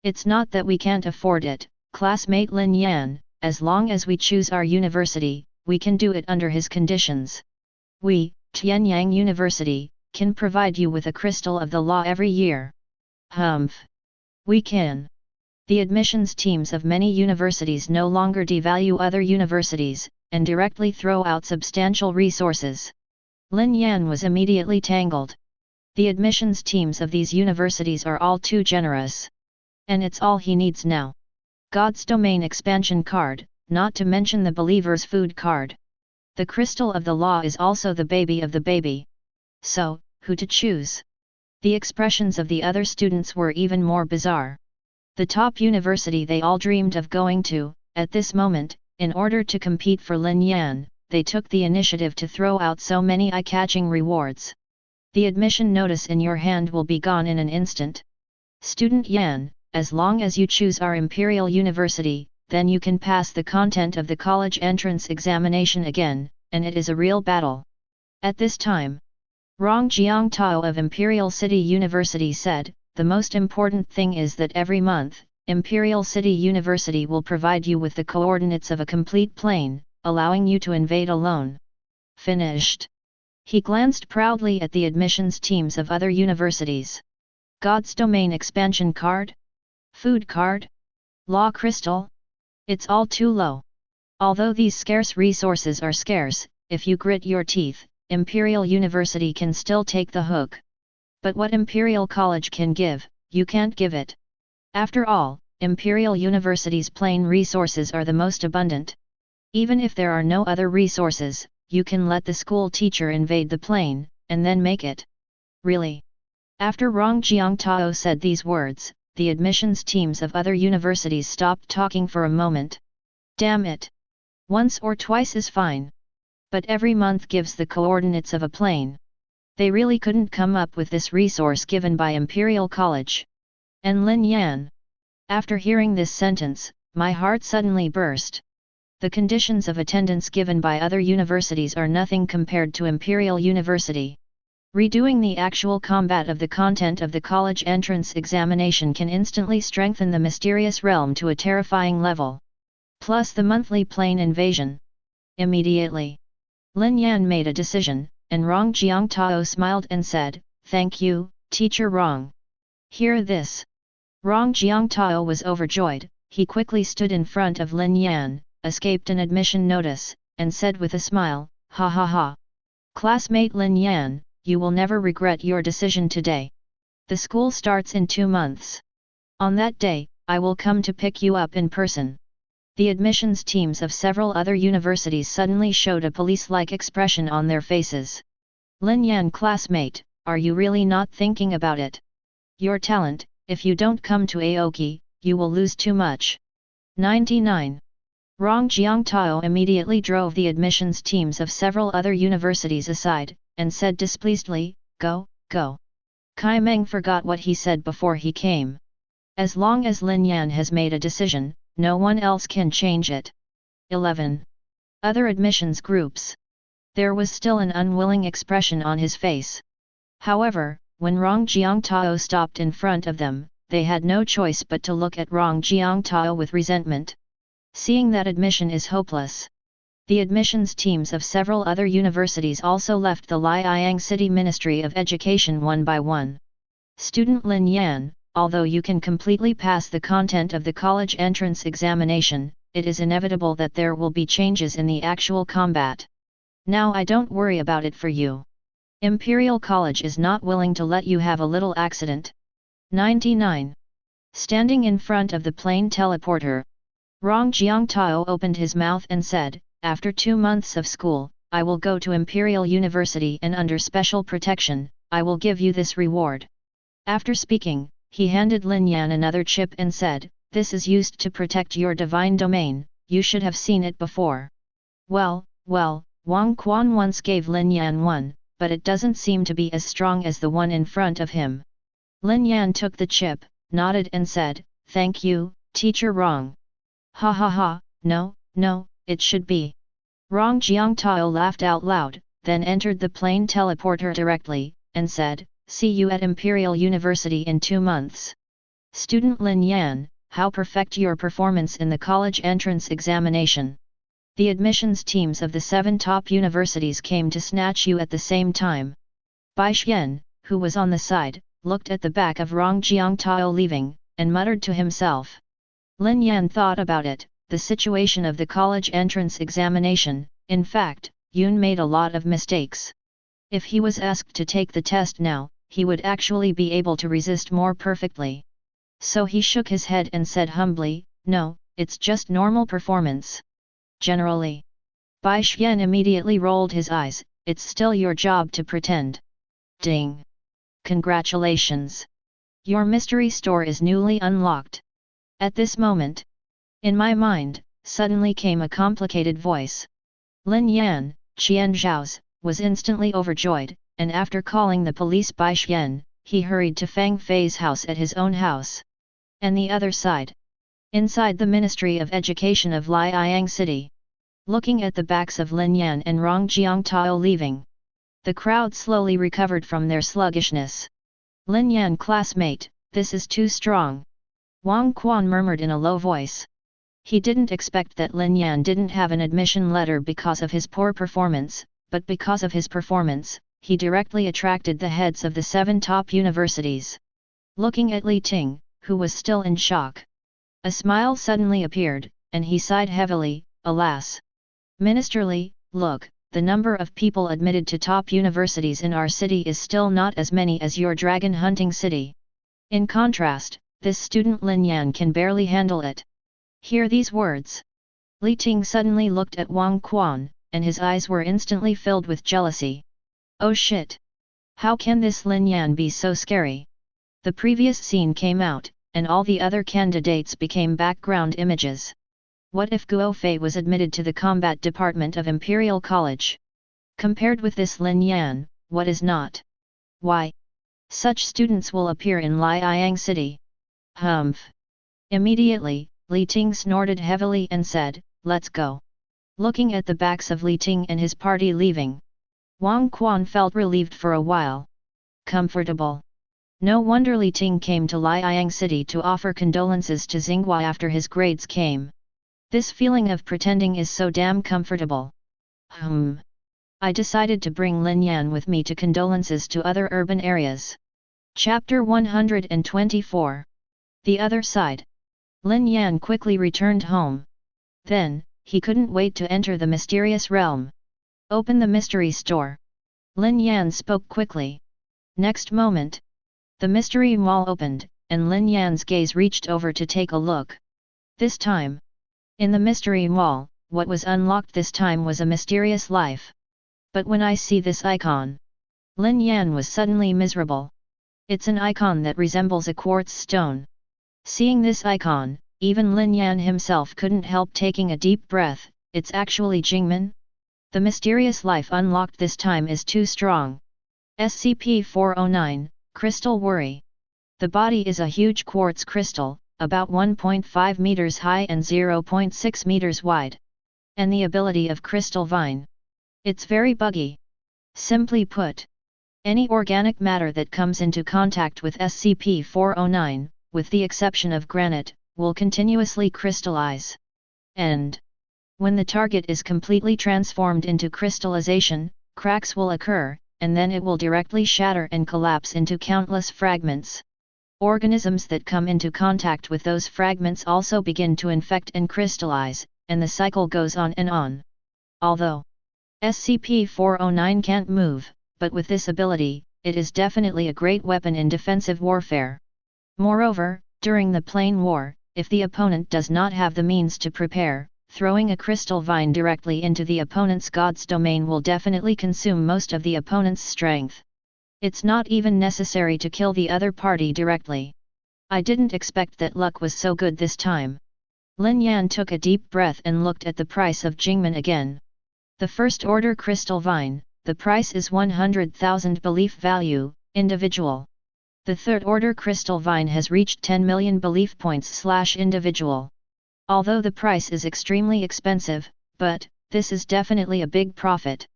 It's not that we can't afford it, classmate Lin Yan. As long as we choose our university, we can do it under his conditions. We, Tianyang University, can provide you with a crystal of the law every year. Humph. We can. The admissions teams of many universities no longer devalue other universities, and directly throw out substantial resources. Lin Yan was immediately tangled. The admissions teams of these universities are all too generous. And it's all he needs now. God's Domain expansion card, not to mention the Believer's Food card. The crystal of the law is also the baby of the baby. So, who to choose? The expressions of the other students were even more bizarre. The top university they all dreamed of going to, at this moment, in order to compete for Lin Yan, they took the initiative to throw out so many eye-catching rewards. The admission notice in your hand will be gone in an instant. Student Yan, as long as you choose our Imperial University, then you can pass the content of the college entrance examination again, and it is a real battle. At this time, Rong Jiangtao of Imperial City University said, the most important thing is that every month, Imperial City University will provide you with the coordinates of a complete plane, allowing you to invade alone. Finished. He glanced proudly at the admissions teams of other universities. God's Domain expansion card? Food card? Law crystal? It's all too low. Although these scarce resources are scarce, if you grit your teeth, Imperial University can still take the hook. But what Imperial College can give, you can't give it. After all, Imperial University's plain resources are the most abundant. Even if there are no other resources, you can let the school teacher invade the plane, and then make it. Really? After Rong Jiangtao said these words, the admissions teams of other universities stopped talking for a moment. Damn it! Once or twice is fine. But every month gives the coordinates of a plane. They really couldn't come up with this resource given by Imperial College. And Lin Yan. After hearing this sentence, my heart suddenly burst. The conditions of attendance given by other universities are nothing compared to Imperial University. Redoing the actual combat of the content of the college entrance examination can instantly strengthen the mysterious realm to a terrifying level. Plus the monthly plane invasion. Immediately, Lin Yan made a decision, and Rong Jiangtao smiled and said, "Thank you, Teacher Rong." Hear this. Rong Jiangtao was overjoyed. He quickly stood in front of Lin Yan, escaped an admission notice, and said with a smile, "Ha ha ha. Classmate Lin Yan, you will never regret your decision today. The school starts in 2 months. On that day, I will come to pick you up in person." The admissions teams of several other universities suddenly showed a police-like expression on their faces. Lin Yan classmate, are you really not thinking about it? Your talent, if you don't come to Aoki, you will lose too much. 99. Rong Jiangtao immediately drove the admissions teams of several other universities aside, and said displeasedly, go, go. Kai Meng forgot what he said before he came. As long as Lin Yan has made a decision, no one else can change it. 11. Other admissions groups. There was still an unwilling expression on his face. However, when Rong Jiangtao stopped in front of them, they had no choice but to look at Rong Jiangtao with resentment. Seeing that admission is hopeless, the admissions teams of several other universities also left the Liang City Ministry of Education one by one. Student Lin Yan, although you can completely pass the content of the college entrance examination, it is inevitable that there will be changes in the actual combat. Now I don't worry about it for you. Imperial College is not willing to let you have a little accident. 99. Standing in front of the plane teleporter, Rong Jiangtao opened his mouth and said, after 2 months of school, I will go to Imperial University and under special protection, I will give you this reward. After speaking, he handed Lin Yan another chip and said, this is used to protect your divine domain, you should have seen it before. Well, Wang Quan once gave Lin Yan one, but it doesn't seem to be as strong as the one in front of him. Lin Yan took the chip, nodded and said, thank you, teacher Rong. Ha ha ha, no, it should be. Rong Jiangtao laughed out loud, then entered the plane teleporter directly, and said, see you at Imperial University in 2 months. Student Lin Yan, how perfect your performance in the college entrance examination. The admissions teams of the 7 top universities came to snatch you at the same time. Bai Xian, who was on the side, looked at the back of Rong Jiangtao leaving, and muttered to himself. Lin Yan thought about it, the situation of the college entrance examination, in fact, Yun made a lot of mistakes. If he was asked to take the test now, he would actually be able to resist more perfectly. So he shook his head and said humbly, no, it's just normal performance. Generally. Bai Xian immediately rolled his eyes, it's still your job to pretend. Ding! Congratulations! Your mystery store is newly unlocked. At this moment, in my mind, suddenly came a complicated voice. Lin Yan, Qian Zhao's, was instantly overjoyed, and after calling the police Bai Xian, he hurried to Fang Fei's house at his own house. And the other side. Inside the Ministry of Education of Liang City. Looking at the backs of Lin Yan and Rong Jiangtao leaving. The crowd slowly recovered from their sluggishness. Lin Yan classmate, this is too strong. Wang Quan murmured in a low voice. He didn't expect that Lin Yan didn't have an admission letter because of his poor performance, but because of his performance, he directly attracted the heads of the 7 top universities. Looking at Li Ting, who was still in shock. A smile suddenly appeared, and he sighed heavily, alas. Minister Li, look, the number of people admitted to top universities in our city is still not as many as your dragon hunting city. In contrast, this student Lin Yan can barely handle it. Hear these words. Li Ting suddenly looked at Wang Quan, and his eyes were instantly filled with jealousy. Oh shit! How can this Lin Yan be so scary? The previous scene came out, and all the other candidates became background images. What if Guo Fei was admitted to the combat department of Imperial College? Compared with this Lin Yan, what is not? Why? Such students will appear in Liang City. Humph! Immediately, Li Ting snorted heavily and said, let's go. Looking at the backs of Li Ting and his party leaving. Wang Quan felt relieved for a while. Comfortable. No wonder Li Ting came to Liang City to offer condolences to Xinghua after his grades came. This feeling of pretending is so damn comfortable. I decided to bring Lin Yan with me to condolences to other urban areas. Chapter 124. The other side. Lin Yan quickly returned home. Then, he couldn't wait to enter the mysterious realm. Open the mystery store. Lin Yan spoke quickly. Next moment, the mystery mall opened, and Lin Yan's gaze reached over to take a look. This time, In the mystery wall, what was unlocked this time was a mysterious life. But when I see this icon, Lin Yan was suddenly miserable. It's an icon that resembles a quartz stone. Seeing this icon, even Lin Yan himself couldn't help taking a deep breath. It's actually Jingmen? The mysterious life unlocked this time is too strong. SCP-409, Crystal Worry. The body is a huge quartz crystal, about 1.5 meters high and 0.6 meters wide. And the ability of Crystal Vine. It's very buggy. Simply put, any organic matter that comes into contact with SCP-409, with the exception of granite, will continuously crystallize. And when the target is completely transformed into crystallization, cracks will occur, and then it will directly shatter and collapse into countless fragments. Organisms that come into contact with those fragments also begin to infect and crystallize, and the cycle goes on and on. Although SCP-409 can't move, but with this ability, it is definitely a great weapon in defensive warfare. Moreover, during the plane war, if the opponent does not have the means to prepare, throwing a crystal vine directly into the opponent's god's domain will definitely consume most of the opponent's strength. It's not even necessary to kill the other party directly. I didn't expect that luck was so good this time. Lin Yan took a deep breath and looked at the price of Jingmen again. The first order crystal vine, the price is 100,000 belief value, individual. The third order crystal vine has reached 10 million belief points / individual. Although the price is extremely expensive, but this is definitely a big profit.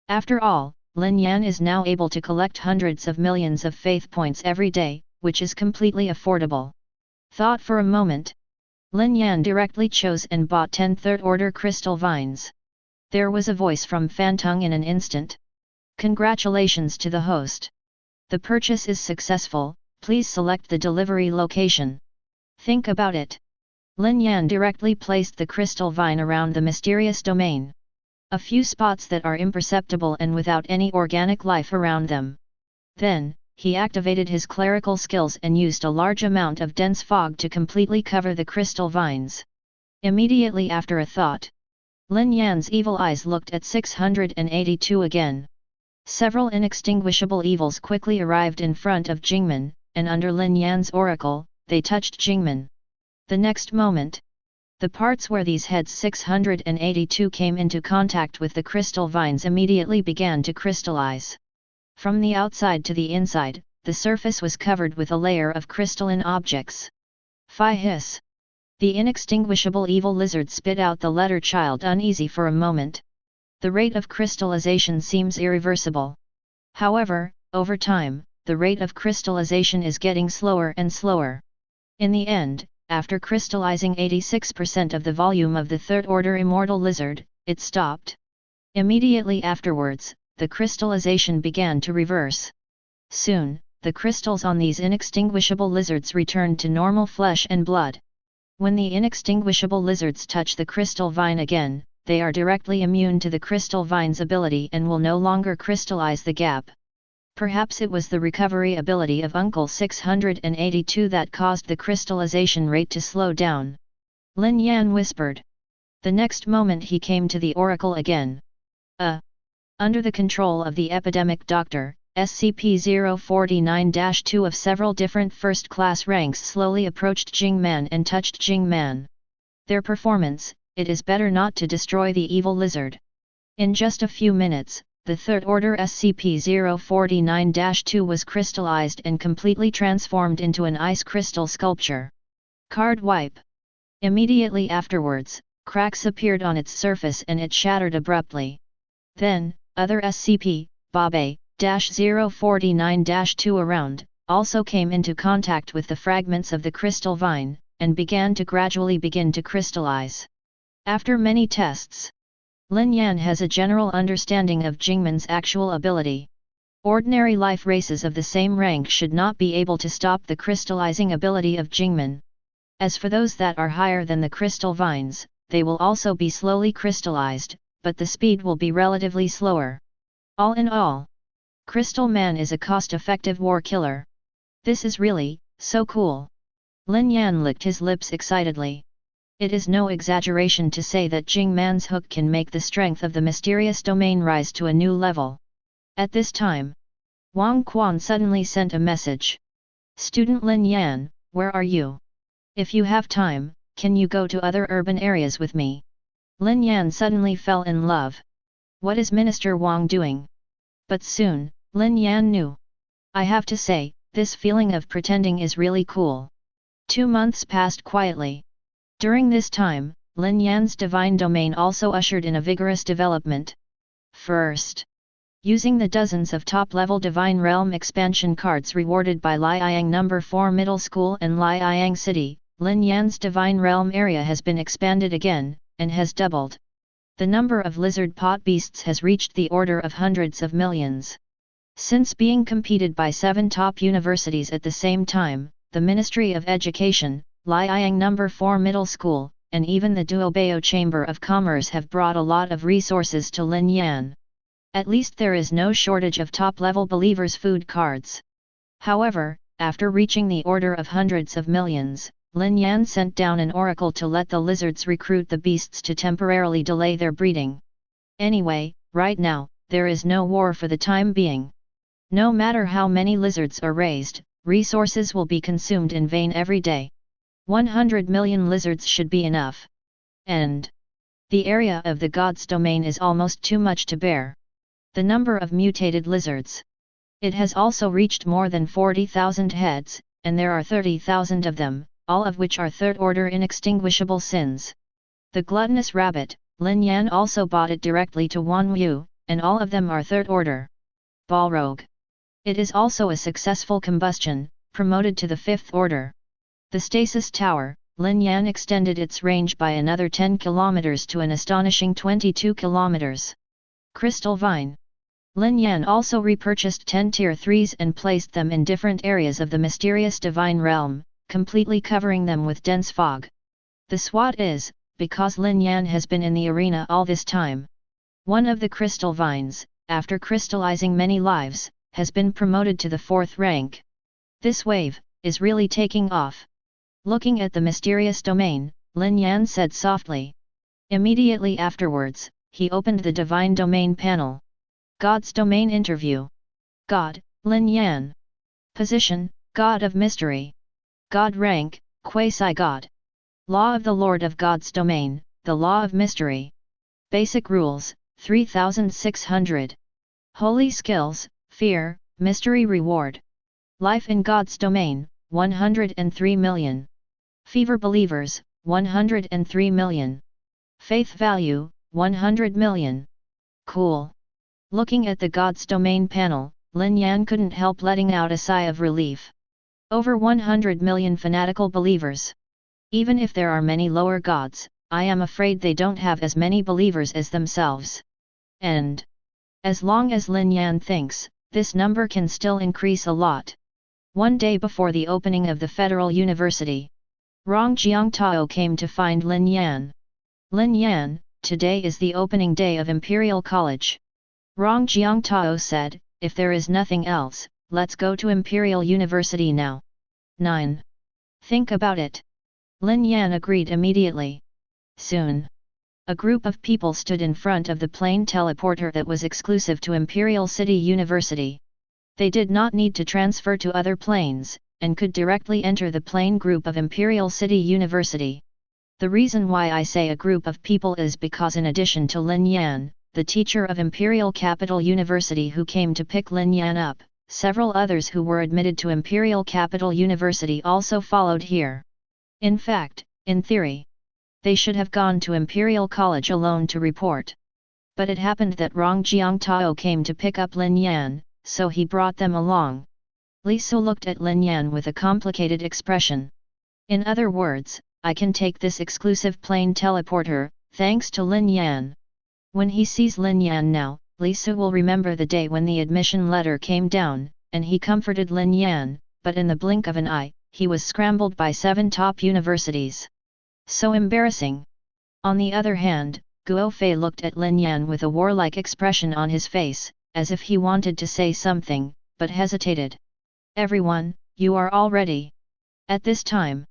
After all, Lin Yan is now able to collect hundreds of millions of faith points every day, which is completely affordable. Thought for a moment. Lin Yan directly chose and bought 10 third-order crystal vines. There was a voice from Fantung in an instant. Congratulations to the host. The purchase is successful, please select the delivery location. Think about it. Lin Yan directly placed the crystal vine around the mysterious domain. A few spots that are imperceptible and without any organic life around them. Then, he activated his clerical skills and used a large amount of dense fog to completely cover the crystal vines. Immediately after a thought, Lin Yan's evil eyes looked at 682 again. Several inextinguishable evils quickly arrived in front of Jingmen, and under Lin Yan's oracle, they touched Jingmen. The next moment, the parts where these heads 682 came into contact with the crystal vines immediately began to crystallize. From the outside to the inside, the surface was covered with a layer of crystalline objects. Phi hiss! The inextinguishable evil lizard spit out the letter child uneasy for a moment. The rate of crystallization seems irreversible. However, over time, the rate of crystallization is getting slower and slower. In the end, after crystallizing 86% of the volume of the third-order immortal lizard, it stopped. Immediately afterwards, the crystallization began to reverse. Soon, the crystals on these inextinguishable lizards returned to normal flesh and blood. When the inextinguishable lizards touch the crystal vine again, they are directly immune to the crystal vine's ability and will no longer crystallize the gap. Perhaps it was the recovery ability of Uncle 682 that caused the crystallization rate to slow down. Lin Yan whispered. The next moment he came to the oracle again. Under the control of the epidemic doctor, SCP-049-2 of several different first-class ranks slowly approached Jingman and touched Jingman. Their performance, it is better not to destroy the evil lizard. In just a few minutes, the third-order SCP-049-2 was crystallized and completely transformed into an ice crystal sculpture. Card wipe. Immediately afterwards, cracks appeared on its surface and it shattered abruptly. Then, other SCP-049-2 around, also came into contact with the fragments of the crystal vine, and began to gradually crystallize. After many tests, Lin Yan has a general understanding of Jingmen's actual ability. Ordinary life races of the same rank should not be able to stop the crystallizing ability of Jingmen. As for those that are higher than the crystal vines, they will also be slowly crystallized, but the speed will be relatively slower. All in all, Crystal Man is a cost-effective war killer. This is really so cool. Lin Yan licked his lips excitedly. It is no exaggeration to say that Jing Man's hook can make the strength of the mysterious domain rise to a new level. At this time, Wang Quan suddenly sent a message. Student Lin Yan, where are you? If you have time, can you go to other urban areas with me? Lin Yan suddenly fell in love. What is Minister Wang doing? But soon, Lin Yan knew. I have to say, this feeling of pretending is really cool. 2 months passed quietly. During this time, Lin Yan's divine domain also ushered in a vigorous development. First, using the dozens of top-level Divine Realm expansion cards rewarded by Liang No. 4 Middle School and Liang City, Lin Yan's Divine Realm area has been expanded again, and has doubled. The number of lizard pot beasts has reached the order of hundreds of millions. Since being competed by 7 top universities at the same time, the Ministry of Education, Liang No. 4 Middle School, and even the Duobao Chamber of Commerce have brought a lot of resources to Lin Yan. At least there is no shortage of top-level believers' food cards. However, after reaching the order of hundreds of millions, Lin Yan sent down an oracle to let the lizards recruit the beasts to temporarily delay their breeding. Anyway, right now, there is no war for the time being. No matter how many lizards are raised, resources will be consumed in vain every day. 100 million lizards should be enough. And the area of the god's domain is almost too much to bear. The number of mutated lizards. It has also reached more than 40,000 heads, and there are 30,000 of them, all of which are third-order inextinguishable sins. The gluttonous rabbit, Lin Yan also bought it directly to Wan Yu, and all of them are third-order. Balrog. It is also a successful combustion, promoted to the 5th order. The Stasis Tower, Lin Yan extended its range by another 10 kilometers to an astonishing 22 kilometers. Crystal Vine. Lin Yan also repurchased 10 Tier 3s and placed them in different areas of the mysterious Divine Realm, completely covering them with dense fog. The SWAT is, because Lin Yan has been in the arena all this time. One of the crystal vines, after crystallizing many lives, has been promoted to the 4th rank. This wave is really taking off. Looking at the mysterious domain, Lin Yan said softly. Immediately afterwards, he opened the Divine Domain panel. God's Domain Interview. God, Lin Yan. Position, God of Mystery. God rank, Quasi-God. Law of the Lord of God's Domain, the Law of Mystery. Basic Rules, 3600. Holy Skills, Fear, Mystery Reward. Life in God's Domain, 103 million. Fever Believers, 103 million. Faith Value, 100 million. Cool. Looking at the God's Domain panel, Lin Yan couldn't help letting out a sigh of relief. Over 100 million fanatical believers. Even if there are many lower gods, I am afraid they don't have as many believers as themselves. And as long as Lin Yan thinks, this number can still increase a lot. One day before the opening of the Federal University, Rong Jiangtao came to find Lin Yan. Lin Yan, today is the opening day of Imperial College. Rong Jiangtao said, if there is nothing else, let's go to Imperial University now. 9. Think about it. Lin Yan agreed immediately. Soon, a group of people stood in front of the plane teleporter that was exclusive to Imperial City University. They did not need to transfer to other planes, and could directly enter the plane group of Imperial City University. The reason why I say a group of people is because in addition to Lin Yan, the teacher of Imperial Capital University who came to pick Lin Yan up, several others who were admitted to Imperial Capital University also followed here. In fact, in theory, they should have gone to Imperial College alone to report. But it happened that Rong Jiangtao came to pick up Lin Yan, so he brought them along. Li Su looked at Lin Yan with a complicated expression. In other words, I can take this exclusive plane teleporter, thanks to Lin Yan. When he sees Lin Yan now, Li Su will remember the day when the admission letter came down, and he comforted Lin Yan, but in the blink of an eye, he was scrambled by 7 top universities. So embarrassing. On the other hand, Guo Fei looked at Lin Yan with a warlike expression on his face, as if he wanted to say something, but hesitated. Everyone, you are all ready. At this time,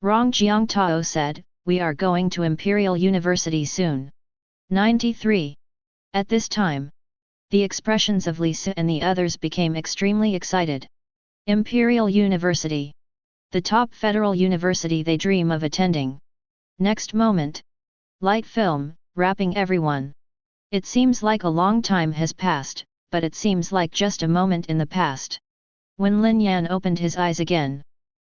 Rong Jiangtao said, we are going to Imperial University soon. 93. At this time, the expressions of Lisa and the others became extremely excited. Imperial University. The top federal university they dream of attending. Next moment. Light film, wrapping everyone. It seems like a long time has passed, but it seems like just a moment in the past. When Lin Yan opened his eyes again.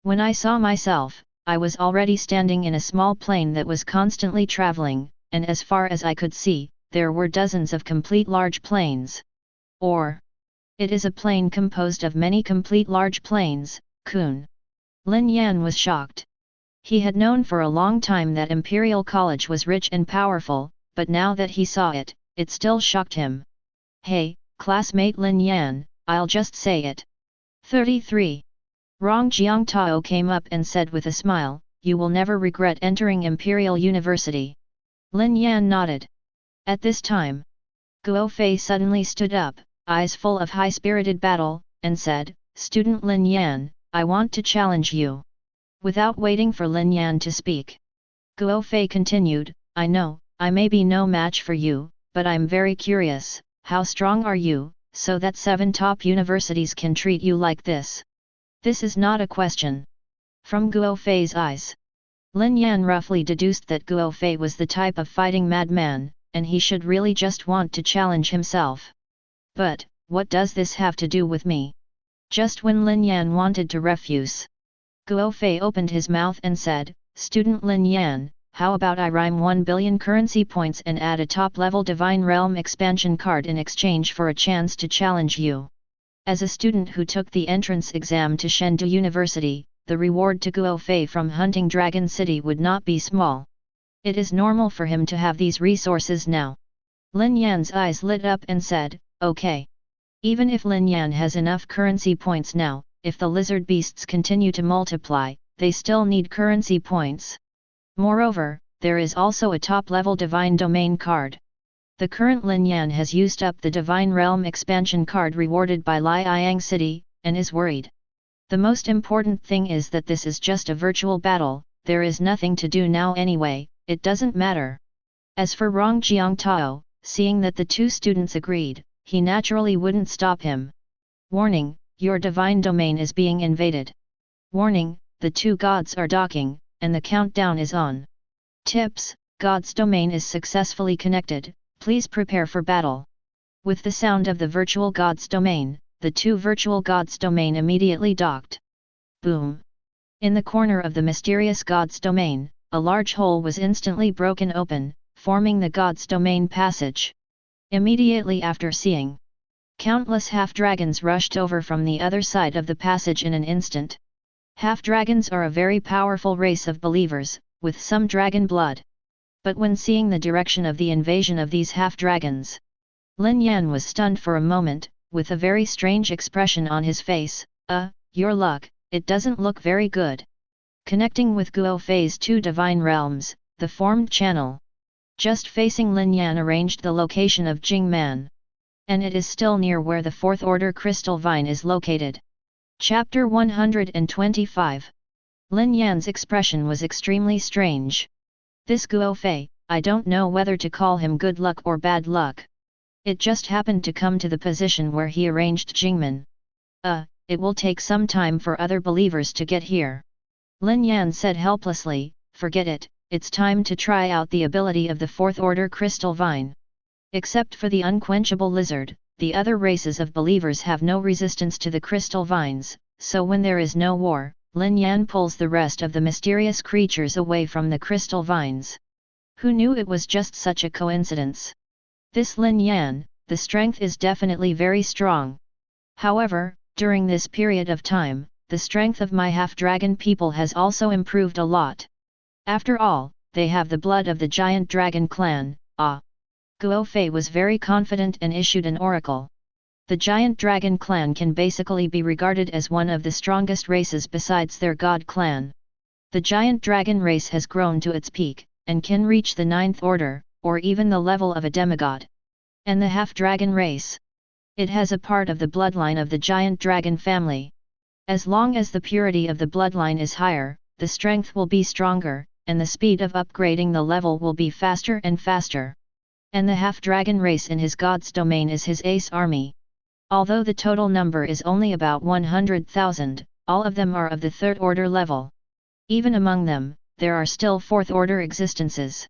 When I saw myself, I was already standing in a small plane that was constantly traveling, and as far as I could see, there were dozens of complete large planes. Or, it is a plane composed of many complete large planes, Kun. Lin Yan was shocked. He had known for a long time that Imperial College was rich and powerful, but now that he saw it, it still shocked him. Hey, classmate Lin Yan, I'll just say it. 33. Rong Jiangtao came up and said with a smile, you will never regret entering Imperial University. Lin Yan nodded. At this time, Guo Fei suddenly stood up, eyes full of high-spirited battle, and said, Student Lin Yan, I want to challenge you. Without waiting for Lin Yan to speak, Guo Fei continued, I know, I may be no match for you, but I'm very curious, how strong are you, so that 7 top universities can treat you like this? This is not a question. From Guo Fei's eyes, Lin Yan roughly deduced that Guo Fei was the type of fighting madman, and he should really just want to challenge himself. But, what does this have to do with me? Just when Lin Yan wanted to refuse, Guo Fei opened his mouth and said, Student Lin Yan, how about I rhyme 1 billion currency points and add a top-level Divine Realm expansion card in exchange for a chance to challenge you? As a student who took the entrance exam to Chengdu University, the reward to Guo Fei from hunting Dragon City would not be small. It is normal for him to have these resources now. Lin Yan's eyes lit up and said, okay. Even if Lin Yan has enough currency points now, if the lizard beasts continue to multiply, they still need currency points. Moreover, there is also a top-level Divine Domain card. The current Lin Yan has used up the Divine Realm expansion card rewarded by Liang City, and is worried. The most important thing is that this is just a virtual battle, there is nothing to do now anyway, it doesn't matter. As for Rong Jiangtao, seeing that the 2 students agreed, he naturally wouldn't stop him. Warning, your divine domain is being invaded. Warning, the 2 gods are docking, and the countdown is on. Tips, God's domain is successfully connected, please prepare for battle. With the sound of the virtual god's domain, the 2 virtual gods' domain immediately docked. Boom! In the corner of the mysterious god's domain, a large hole was instantly broken open, forming the god's domain passage. Immediately after seeing, countless half-dragons rushed over from the other side of the passage in an instant. Half-dragons are a very powerful race of believers, with some dragon blood. But when seeing the direction of the invasion of these half-dragons, Lin Yan was stunned for a moment, with a very strange expression on his face. Your luck, it doesn't look very good. Connecting with Guo Fei's 2 divine realms, the formed channel, just facing Lin Yan arranged the location of Jingman. And it is still near where the 4th order crystal vine is located. Chapter 125. Lin Yan's expression was extremely strange. This Guo Fei, I don't know whether to call him good luck or bad luck. It just happened to come to the position where he arranged Jingman. It will take some time for other believers to get here. Lin Yan said helplessly, forget it, it's time to try out the ability of the 4th order crystal vine. Except for the unquenchable lizard, the other races of believers have no resistance to the crystal vines, so when there is no war, Lin Yan pulls the rest of the mysterious creatures away from the crystal vines. Who knew it was just such a coincidence? This Lin Yan, the strength is definitely very strong. However, during this period of time, the strength of my half-dragon people has also improved a lot. After all, they have the blood of the giant dragon clan. Guo Fei was very confident and issued an oracle. The giant dragon clan can basically be regarded as one of the strongest races besides their god clan. The giant dragon race has grown to its peak, and can reach the 9th order, or even the level of a demigod. And the half-dragon race? It has a part of the bloodline of the giant dragon family. As long as the purity of the bloodline is higher, the strength will be stronger, and the speed of upgrading the level will be faster and faster. And the half-dragon race in his god's domain is his ace army. Although the total number is only about 100,000, all of them are of the third order level. Even among them, there are still fourth order existences.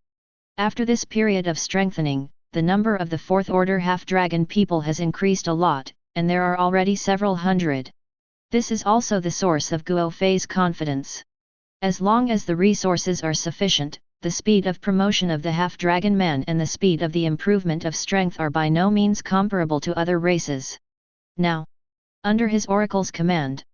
After this period of strengthening, the number of the fourth order half-dragon people has increased a lot, and there are already several hundred. This is also the source of Guo Fei's confidence. As long as the resources are sufficient, the speed of promotion of the half-dragon man and the speed of the improvement of strength are by no means comparable to other races. Now, under his oracle's command,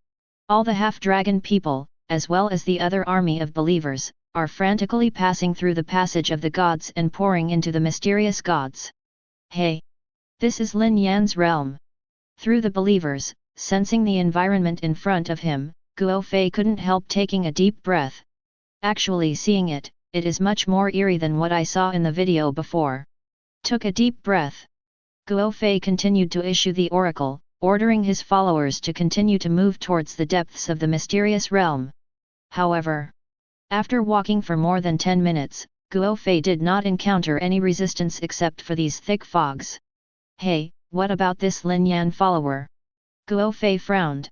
all the half-dragon people, as well as the other army of believers, are frantically passing through the passage of the gods and pouring into the mysterious gods. Hey! This is Lin Yan's realm. Through the believers, sensing the environment in front of him, Guo Fei couldn't help taking a deep breath. Actually seeing it, it is much more eerie than what I saw in the video before. Took a deep breath. Guo Fei continued to issue the oracle, ordering his followers to continue to move towards the depths of the mysterious realm. However, after walking for more than 10 minutes, Guo Fei did not encounter any resistance except for these thick fogs. Hey, what about this Lin Yan follower? Guo Fei frowned.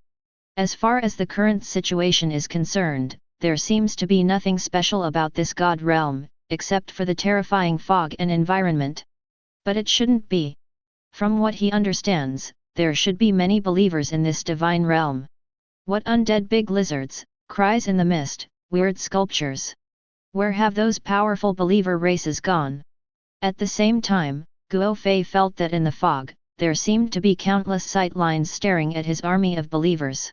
As far as the current situation is concerned, there seems to be nothing special about this god realm, except for the terrifying fog and environment. But it shouldn't be. From what he understands, there should be many believers in this divine realm. What undead big lizards, cries in the mist, weird sculptures. Where have those powerful believer races gone? At the same time, Guo Fei felt that in the fog, there seemed to be countless sight lines staring at his army of believers.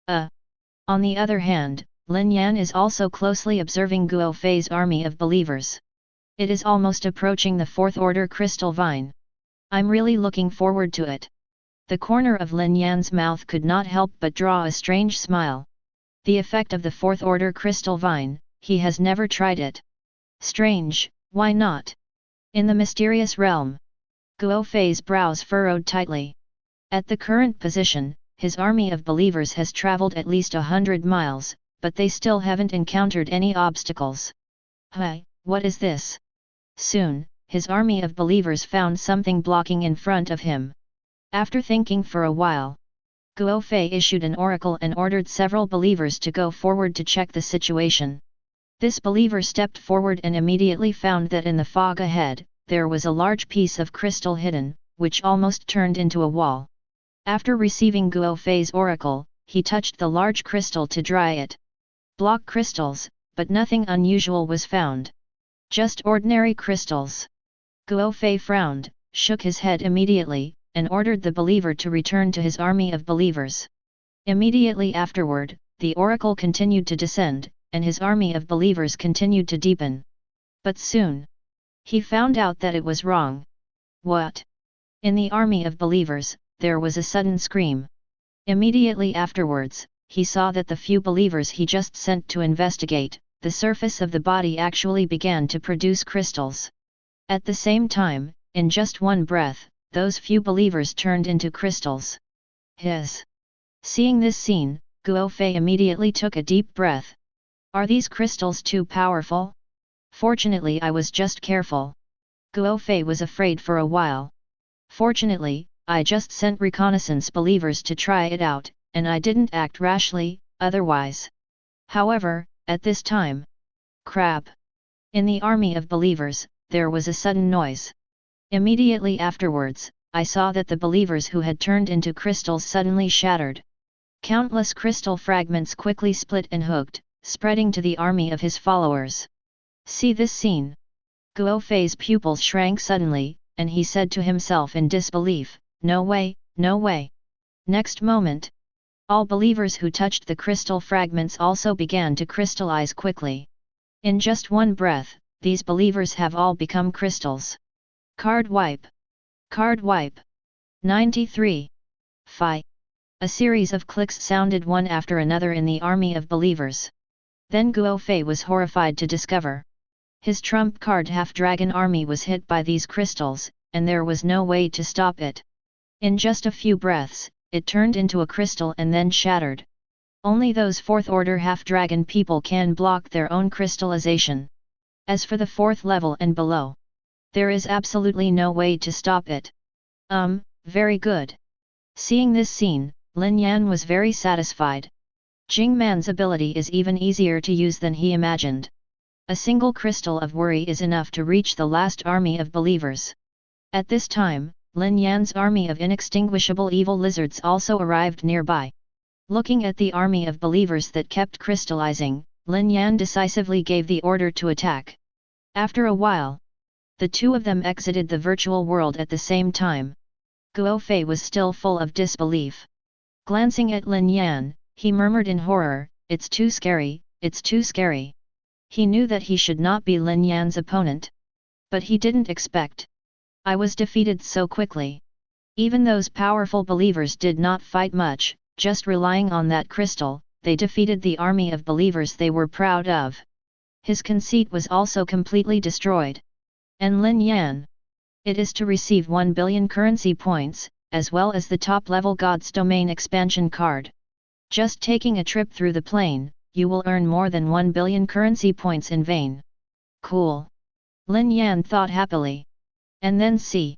On the other hand, Lin Yan is also closely observing Guo Fei's army of believers. It is almost approaching the fourth order crystal vine. I'm really looking forward to it. The corner of Lin Yan's mouth could not help but draw a strange smile. The effect of the fourth order crystal vine, he has never tried it. Strange, why not? In the mysterious realm. Guo Fei's brows furrowed tightly. At the current position, his army of believers has traveled at least 100 miles, but they still haven't encountered any obstacles. Hey, what is this? Soon, his army of believers found something blocking in front of him. After thinking for a while, Guo Fei issued an oracle and ordered several believers to go forward to check the situation. This believer stepped forward and immediately found that in the fog ahead, there was a large piece of crystal hidden, which almost turned into a wall. After receiving Guo Fei's oracle, he touched the large crystal to dry it. Block crystals, but nothing unusual was found. Just ordinary crystals. Guo Fei frowned, shook his head immediately, and ordered the believer to return to his army of believers. Immediately afterward, the oracle continued to descend, and his army of believers continued to deepen. But soon, he found out that it was wrong. What? In the army of believers, there was a sudden scream. Immediately afterwards, he saw that the few believers he just sent to investigate, the surface of the body actually began to produce crystals. At the same time, in just one breath, those few believers turned into crystals. Seeing this scene, Guo Fei immediately took a deep breath. Are these crystals too powerful? Fortunately, I was just careful. Guo Fei was afraid for a while. Fortunately, I just sent reconnaissance believers to try it out, and I didn't act rashly, otherwise. However, at this time, crap! In the army of believers, there was a sudden noise. Immediately afterwards, I saw that the believers who had turned into crystals suddenly shattered. Countless crystal fragments quickly split and hooked, spreading to the army of his followers. See this scene. Guo Fei's pupils shrank suddenly, and he said to himself in disbelief, no way, no way. Next moment, all believers who touched the crystal fragments also began to crystallize quickly. In just one breath, these believers have all become crystals. Card wipe. Card wipe. 93. Phi. A series of clicks sounded one after another in the army of believers. Then Guo Fei was horrified to discover. His trump card half-dragon army was hit by these crystals, and there was no way to stop it. In just a few breaths, it turned into a crystal and then shattered. Only those 4th order half-dragon people can block their own crystallization. As for the 4th level and below, there is absolutely no way to stop it. Very good. Seeing this scene, Lin Yan was very satisfied. Jing Man's ability is even easier to use than he imagined. A single crystal of worry is enough to reach the last army of believers. At this time, Lin Yan's army of inextinguishable evil lizards also arrived nearby. Looking at the army of believers that kept crystallizing, Lin Yan decisively gave the order to attack. After a while, the two of them exited the virtual world at the same time. Guo Fei was still full of disbelief. Glancing at Lin Yan, he murmured in horror, "It's too scary, it's too scary." He knew that he should not be Lin Yan's opponent. But he didn't expect. I was defeated so quickly. Even those powerful believers did not fight much, just relying on that crystal, they defeated the army of believers they were proud of. His conceit was also completely destroyed. And Lin Yan, it is to receive 1 billion currency points, as well as the top-level God's Domain expansion card. Just taking a trip through the plane, you will earn more than 1 billion currency points in vain. Cool. Lin Yan thought happily. And then see.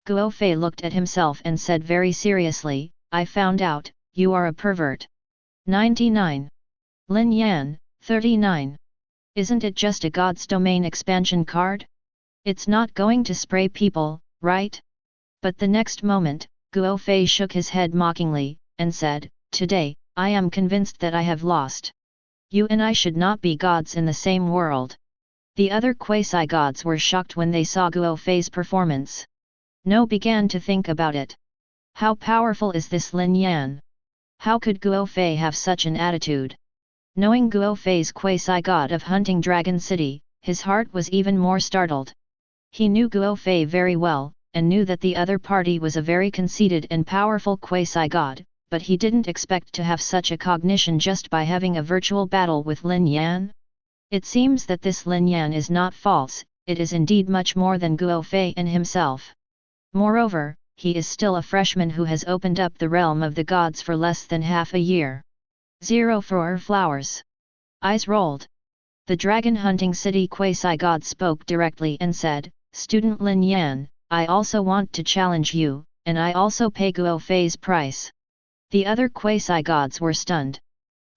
Guo Fei looked at himself and said very seriously, "I found out, you are a pervert." 99. Lin Yan, 39. Isn't it just a God's Domain expansion card? It's not going to spray people, right? But the next moment, Guo Fei shook his head mockingly, and said, "Today, I am convinced that I have lost. You and I should not be gods in the same world." The other quasi-gods were shocked when they saw Guo Fei's performance. No began to think about it. How powerful is this Lin Yan? How could Guo Fei have such an attitude? Knowing Guo Fei's quasi-god of Hunting Dragon City, his heart was even more startled. He knew Guo Fei very well, and knew that the other party was a very conceited and powerful quasi-god, but he didn't expect to have such a cognition just by having a virtual battle with Lin Yan. It seems that this Lin Yan is not false, it is indeed much more than Guo Fei and himself. Moreover, he is still a freshman who has opened up the realm of the gods for less than half a year. 0 for flowers. Eyes rolled. The Dragon Hunting City quasi-god spoke directly and said, "Student Lin Yan, I also want to challenge you, and I also pay Guo Fei's price." The other quasi-gods were stunned.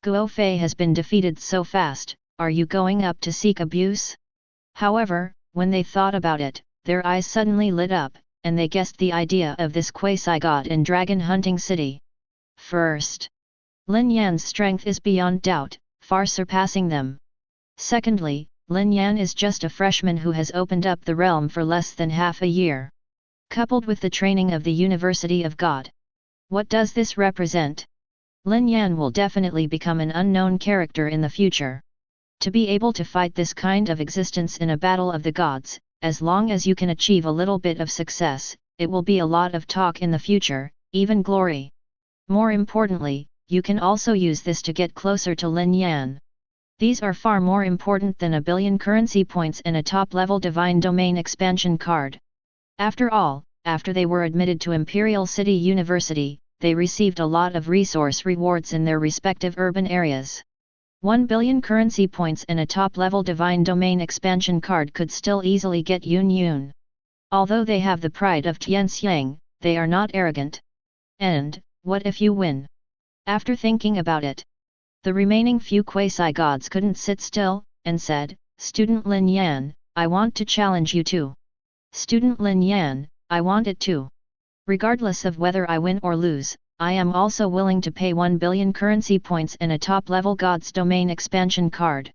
Guo Fei has been defeated so fast, are you going up to seek abuse? However, when they thought about it, their eyes suddenly lit up, and they guessed the idea of this quasi-god in Dragon Hunting City. First, Lin Yan's strength is beyond doubt, far surpassing them. Secondly, Lin Yan is just a freshman who has opened up the realm for less than half a year. Coupled with the training of the University of God. What does this represent? Lin Yan will definitely become an unknown character in the future. To be able to fight this kind of existence in a battle of the gods, as long as you can achieve a little bit of success, it will be a lot of talk in the future, even glory. More importantly, you can also use this to get closer to Lin Yan. These are far more important than 1 billion currency points and a top-level Divine Domain expansion card. After all, after they were admitted to Imperial City University, they received a lot of resource rewards in their respective urban areas. 1 billion currency points and a top-level Divine Domain expansion card could still easily get Yun. Although they have the pride of Tianxiang, they are not arrogant. And, what if you win? After thinking about it, the remaining few quasi-gods couldn't sit still, and said, "Student Lin Yan, I want to challenge you too." "Student Lin Yan, I want it too. Regardless of whether I win or lose, I am also willing to pay 1 billion currency points and a top-level God's Domain expansion card."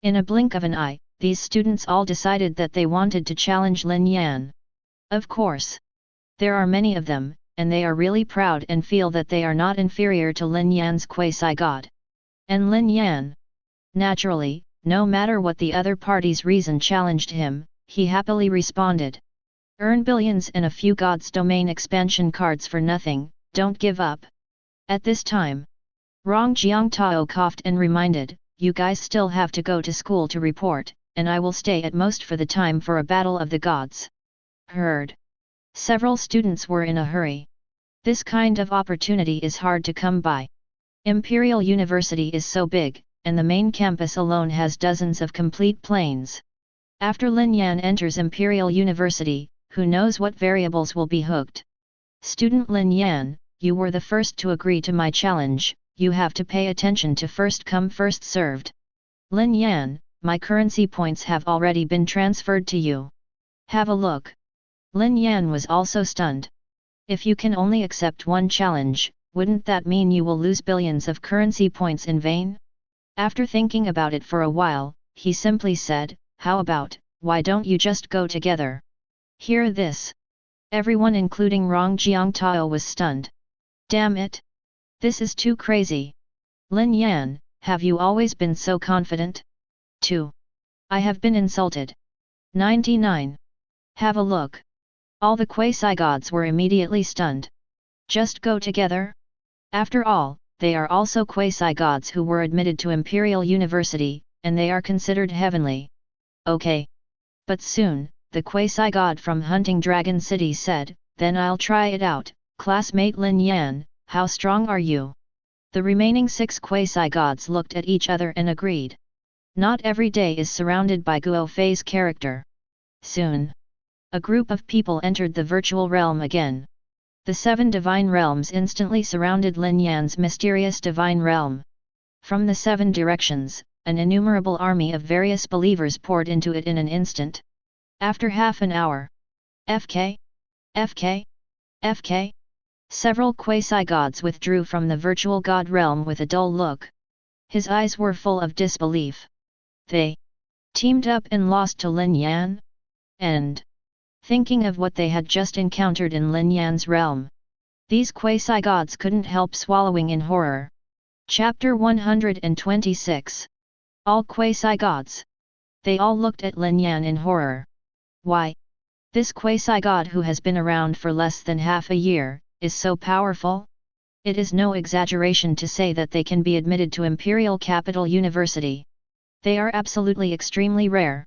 In a blink of an eye, these students all decided that they wanted to challenge Lin Yan. Of course. There are many of them, and they are really proud and feel that they are not inferior to Lin Yan's quasi-god. And Lin Yan? Naturally, no matter what the other party's reason challenged him, he happily responded. Earn billions and a few God's Domain expansion cards for nothing, don't give up. At this time, Rong Jiangtao coughed and reminded, "You guys still have to go to school to report, and I will stay at most for the time for a battle of the gods." Heard. Several students were in a hurry. This kind of opportunity is hard to come by. Imperial University is so big, and the main campus alone has dozens of complete planes. After Lin Yan enters Imperial University, who knows what variables will be hooked? Student Lin Yan, you were the first to agree to my challenge, you have to pay attention to first come first served. Lin Yan, my currency points have already been transferred to you. Have a look. Lin Yan was also stunned. If you can only accept one challenge, wouldn't that mean you will lose billions of currency points in vain? After thinking about it for a while, he simply said, how about, why don't you just go together? Hear this. Everyone including Rong Jiangtao was stunned. Damn it! This is too crazy. Lin Yan, have you always been so confident? 2. I have been insulted. 99. Have a look. All the quasi-gods were immediately stunned. Just go together? After all, they are also quasi-gods who were admitted to Imperial University, and they are considered heavenly. Okay. But soon, the quasi-god from Hunting Dragon City said, then I'll try it out, classmate Lin Yan, how strong are you? The remaining 6 quasi-gods looked at each other and agreed. Not every day is surrounded by Guo Fei's character. Soon. A group of people entered the virtual realm again. The 7 divine realms instantly surrounded Lin Yan's mysterious divine realm. From the 7 directions, an innumerable army of various believers poured into it in an instant. After half an hour. FK? FK? FK? Several quasi-gods withdrew from the virtual god realm with a dull look. His eyes were full of disbelief. They teamed up and lost to Lin Yan? And thinking of what they had just encountered in Lin Yan's realm, these quasi-gods couldn't help swallowing in horror. Chapter 126. All quasi-gods. They all looked at Lin Yan in horror. Why? This quasi-god who has been around for less than half a year, is so powerful? It is no exaggeration to say that they can be admitted to Imperial Capital University. They are absolutely extremely rare.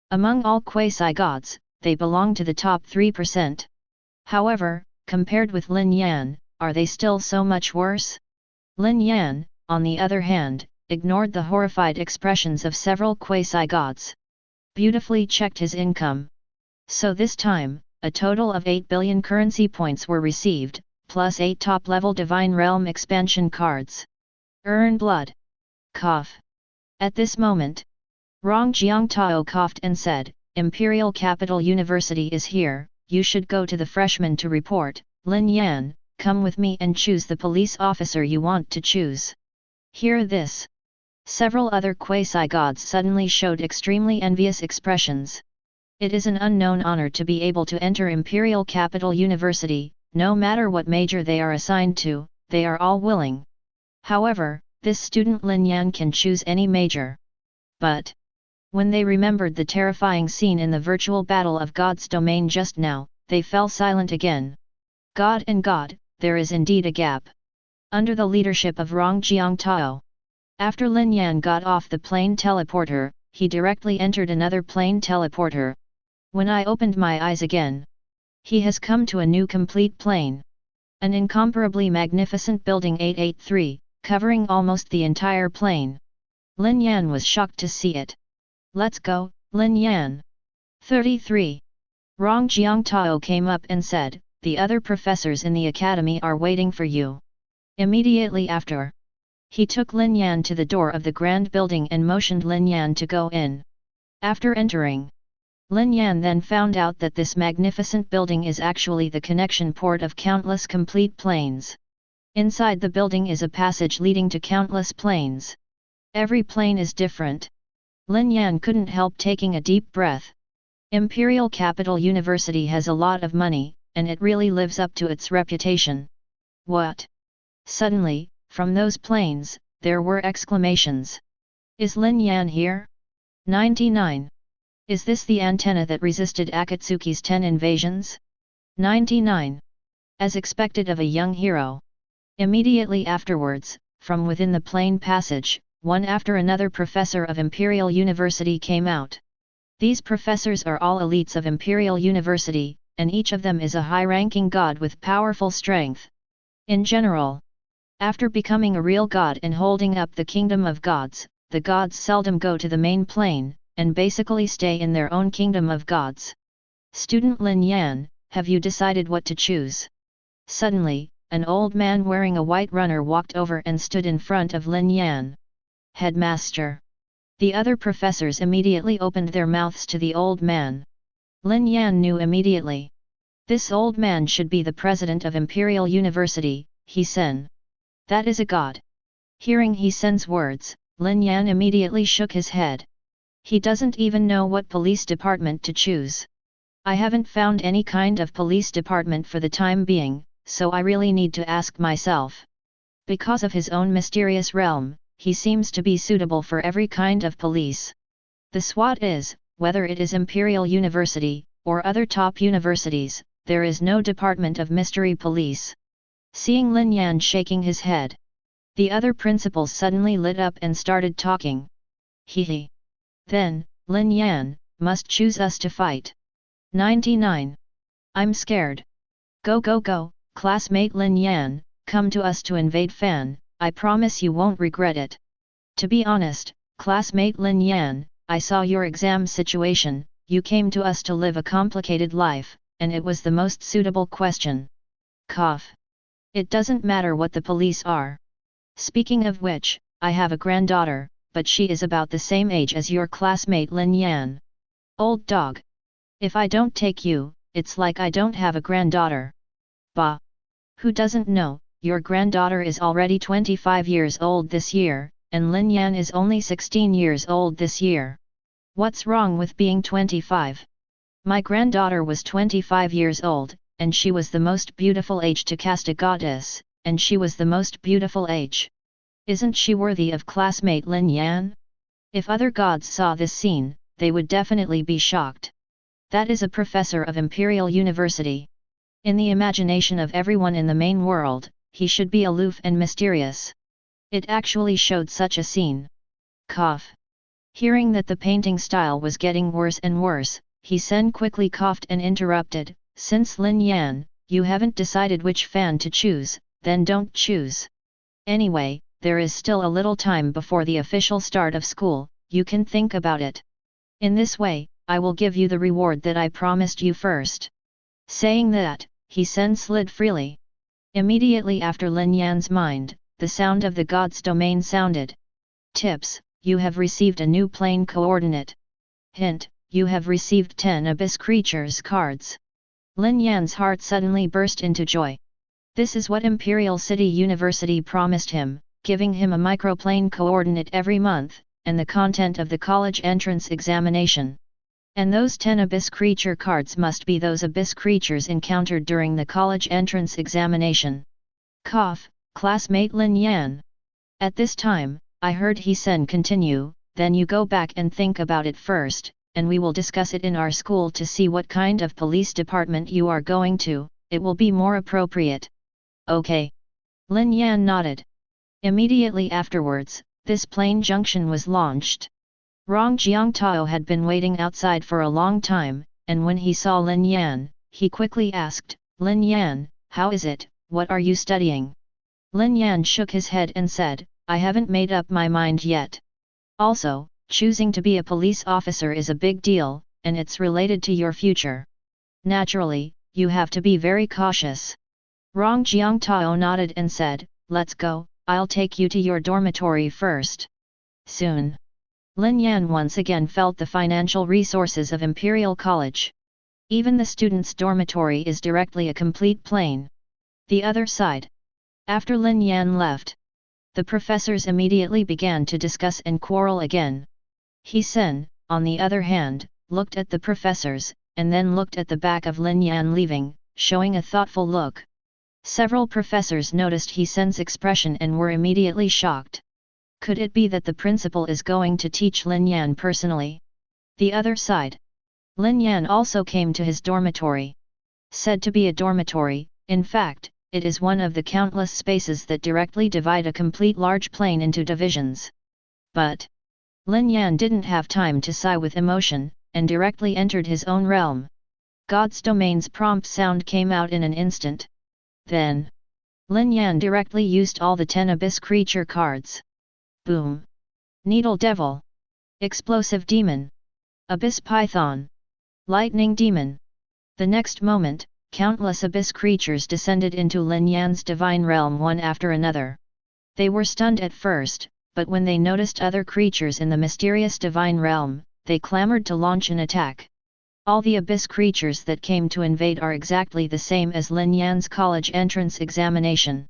Among all quasi-gods, they belong to the top 3%. However, compared with Lin Yan, are they still so much worse? Lin Yan, on the other hand, ignored the horrified expressions of several quasi-gods. Beautifully checked his income. So this time, a total of 8 billion currency points were received, plus 8 top-level Divine Realm expansion cards. Earn blood. Cough. At this moment, Rong Jiangtao coughed and said, Imperial Capital University is here, you should go to the freshmen to report. Lin Yan, come with me and choose the police officer you want to choose. Hear this. Several other quasi-gods suddenly showed extremely envious expressions. It is an unknown honor to be able to enter Imperial Capital University, no matter what major they are assigned to, they are all willing. However, this student Lin Yan can choose any major. But when they remembered the terrifying scene in the virtual battle of God's domain just now, they fell silent again. God and God, there is indeed a gap. Under the leadership of Rong Jiangtao. After Lin Yan got off the plane teleporter, he directly entered another plane teleporter. When I opened my eyes again, he has come to a new complete plane. An incomparably magnificent building 883, covering almost the entire plane. Lin Yan was shocked to see it. Let's go, Lin Yan. 33. Rong Jiangtao came up and said, the other professors in the academy are waiting for you. Immediately after, he took Lin Yan to the door of the grand building and motioned Lin Yan to go in. After entering, Lin Yan then found out that this magnificent building is actually the connection port of countless complete planes. Inside the building is a passage leading to countless planes. Every plane is different. Lin Yan couldn't help taking a deep breath. Imperial Capital University has a lot of money, and it really lives up to its reputation. What? Suddenly, from those planes, there were exclamations. Is Lin Yan here? 99. Is this the antenna that resisted Akatsuki's 10 invasions? 99. As expected of a young hero. Immediately afterwards, from within the plane passage, one after another professor of Imperial University came out. These professors are all elites of Imperial University, and each of them is a high-ranking god with powerful strength. In general, After becoming a real god and holding up the kingdom of gods, the gods seldom go to the main plane, and basically stay in their own kingdom of gods. Student Lin Yan, have you decided what to choose? Suddenly, an old man wearing a white runner walked over and stood in front of Lin Yan. Headmaster. The other professors immediately opened their mouths to the old man. Lin Yan knew immediately. This old man should be the president of Imperial University, He Sen. That is a god. Hearing He Sen's words, Lin Yan immediately shook his head. He doesn't even know what police department to choose. I haven't found any kind of police department for the time being, so I really need to ask myself. Because of his own mysterious realm, he seems to be suitable for every kind of police. The SWAT is, whether it is Imperial University, or other top universities, there is no department of mystery police. Seeing Lin Yan shaking his head, the other principals suddenly lit up and started talking. Hehe. Then, Lin Yan, must choose us to fight. 99. I'm scared. Go go go, classmate Lin Yan, come to us to invade Fan, I promise you won't regret it. To be honest, classmate Lin Yan, I saw your exam situation, you came to us to live a complicated life, and it was the most suitable question. Cough. It doesn't matter what the police are. Speaking of which, I have a granddaughter, but she is about the same age as your classmate Lin Yan. Old dog. If I don't take you, it's like I don't have a granddaughter. Bah. Who doesn't know, your granddaughter is already 25 years old this year, and Lin Yan is only 16 years old this year. What's wrong with being 25? My granddaughter was 25 years old, and she was the most beautiful age to cast a goddess, and she was the most beautiful age. Isn't she worthy of classmate Lin Yan? If other gods saw this scene, they would definitely be shocked. That is a professor of Imperial University. In the imagination of everyone in the main world, he should be aloof and mysterious. It actually showed such a scene. Cough. Hearing that the painting style was getting worse and worse, He Sen quickly coughed and interrupted, since Lin Yan, you haven't decided which fan to choose, then don't choose. Anyway, there is still a little time before the official start of school, you can think about it. In this way, I will give you the reward that I promised you first. Saying that, He Sen slid freely. Immediately after Lin Yan's mind, the sound of the god's domain sounded. Tips, you have received a new plane coordinate. Hint, you have received 10 abyss creatures cards. Lin Yan's heart suddenly burst into joy. This is what Imperial City University promised him, giving him a microplane coordinate every month, and the content of the college entrance examination. And those 10 abyss creature cards must be those abyss creatures encountered during the college entrance examination. Cough, classmate Lin Yan. At this time, I heard He Sen continue, then you go back and think about it first, and we will discuss it in our school to see what kind of police department you are going to, it will be more appropriate. Okay. Lin Yan nodded. Immediately afterwards, this plane junction was launched. Rong Jiangtao had been waiting outside for a long time, and when he saw Lin Yan, he quickly asked, Lin Yan, how is it, what are you studying? Lin Yan shook his head and said, I haven't made up my mind yet. Also, choosing to be a police officer is a big deal, and it's related to your future. Naturally, you have to be very cautious. Rong Jiangtao nodded and said, let's go, I'll take you to your dormitory first. Soon. Lin Yan once again felt the financial resources of Imperial College. Even the students' dormitory is directly a complete plane. The other side. After Lin Yan left, the professors immediately began to discuss and quarrel again. He Sen, on the other hand, looked at the professors, and then looked at the back of Lin Yan leaving, showing a thoughtful look. Several professors noticed He Sen's expression and were immediately shocked. Could it be that the principal is going to teach Lin Yan personally? The other side. Lin Yan also came to his dormitory. Said to be a dormitory, in fact, it is one of the countless spaces that directly divide a complete large plane into divisions. But Lin Yan didn't have time to sigh with emotion, and directly entered his own realm. God's domain's prompt sound came out in an instant. Then, Lin Yan directly used all the 10 Abyss creature cards. Boom! Needle Devil, Explosive Demon, Abyss Python, Lightning Demon. The next moment, countless Abyss creatures descended into Lin Yan's divine realm one after another. They were stunned at first, but when they noticed other creatures in the mysterious divine realm, they clamored to launch an attack. All the Abyss creatures that came to invade are exactly the same as Lin Yan's college entrance examination.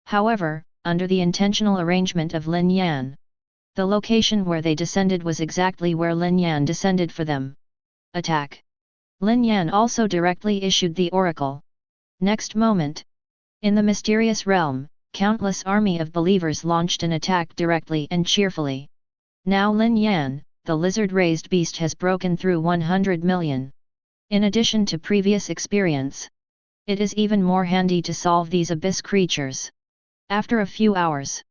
However, under the intentional arrangement of Lin Yan, the location where they descended was exactly where Lin Yan descended for them. Attack! Lin Yan also directly issued the oracle. Next moment, in the mysterious realm, countless army of believers launched an attack directly and cheerfully. Now Lin Yan, the lizard-raised beast, has broken through 100 million. In addition to previous experience, it is even more handy to solve these Abyss creatures. After a few hours,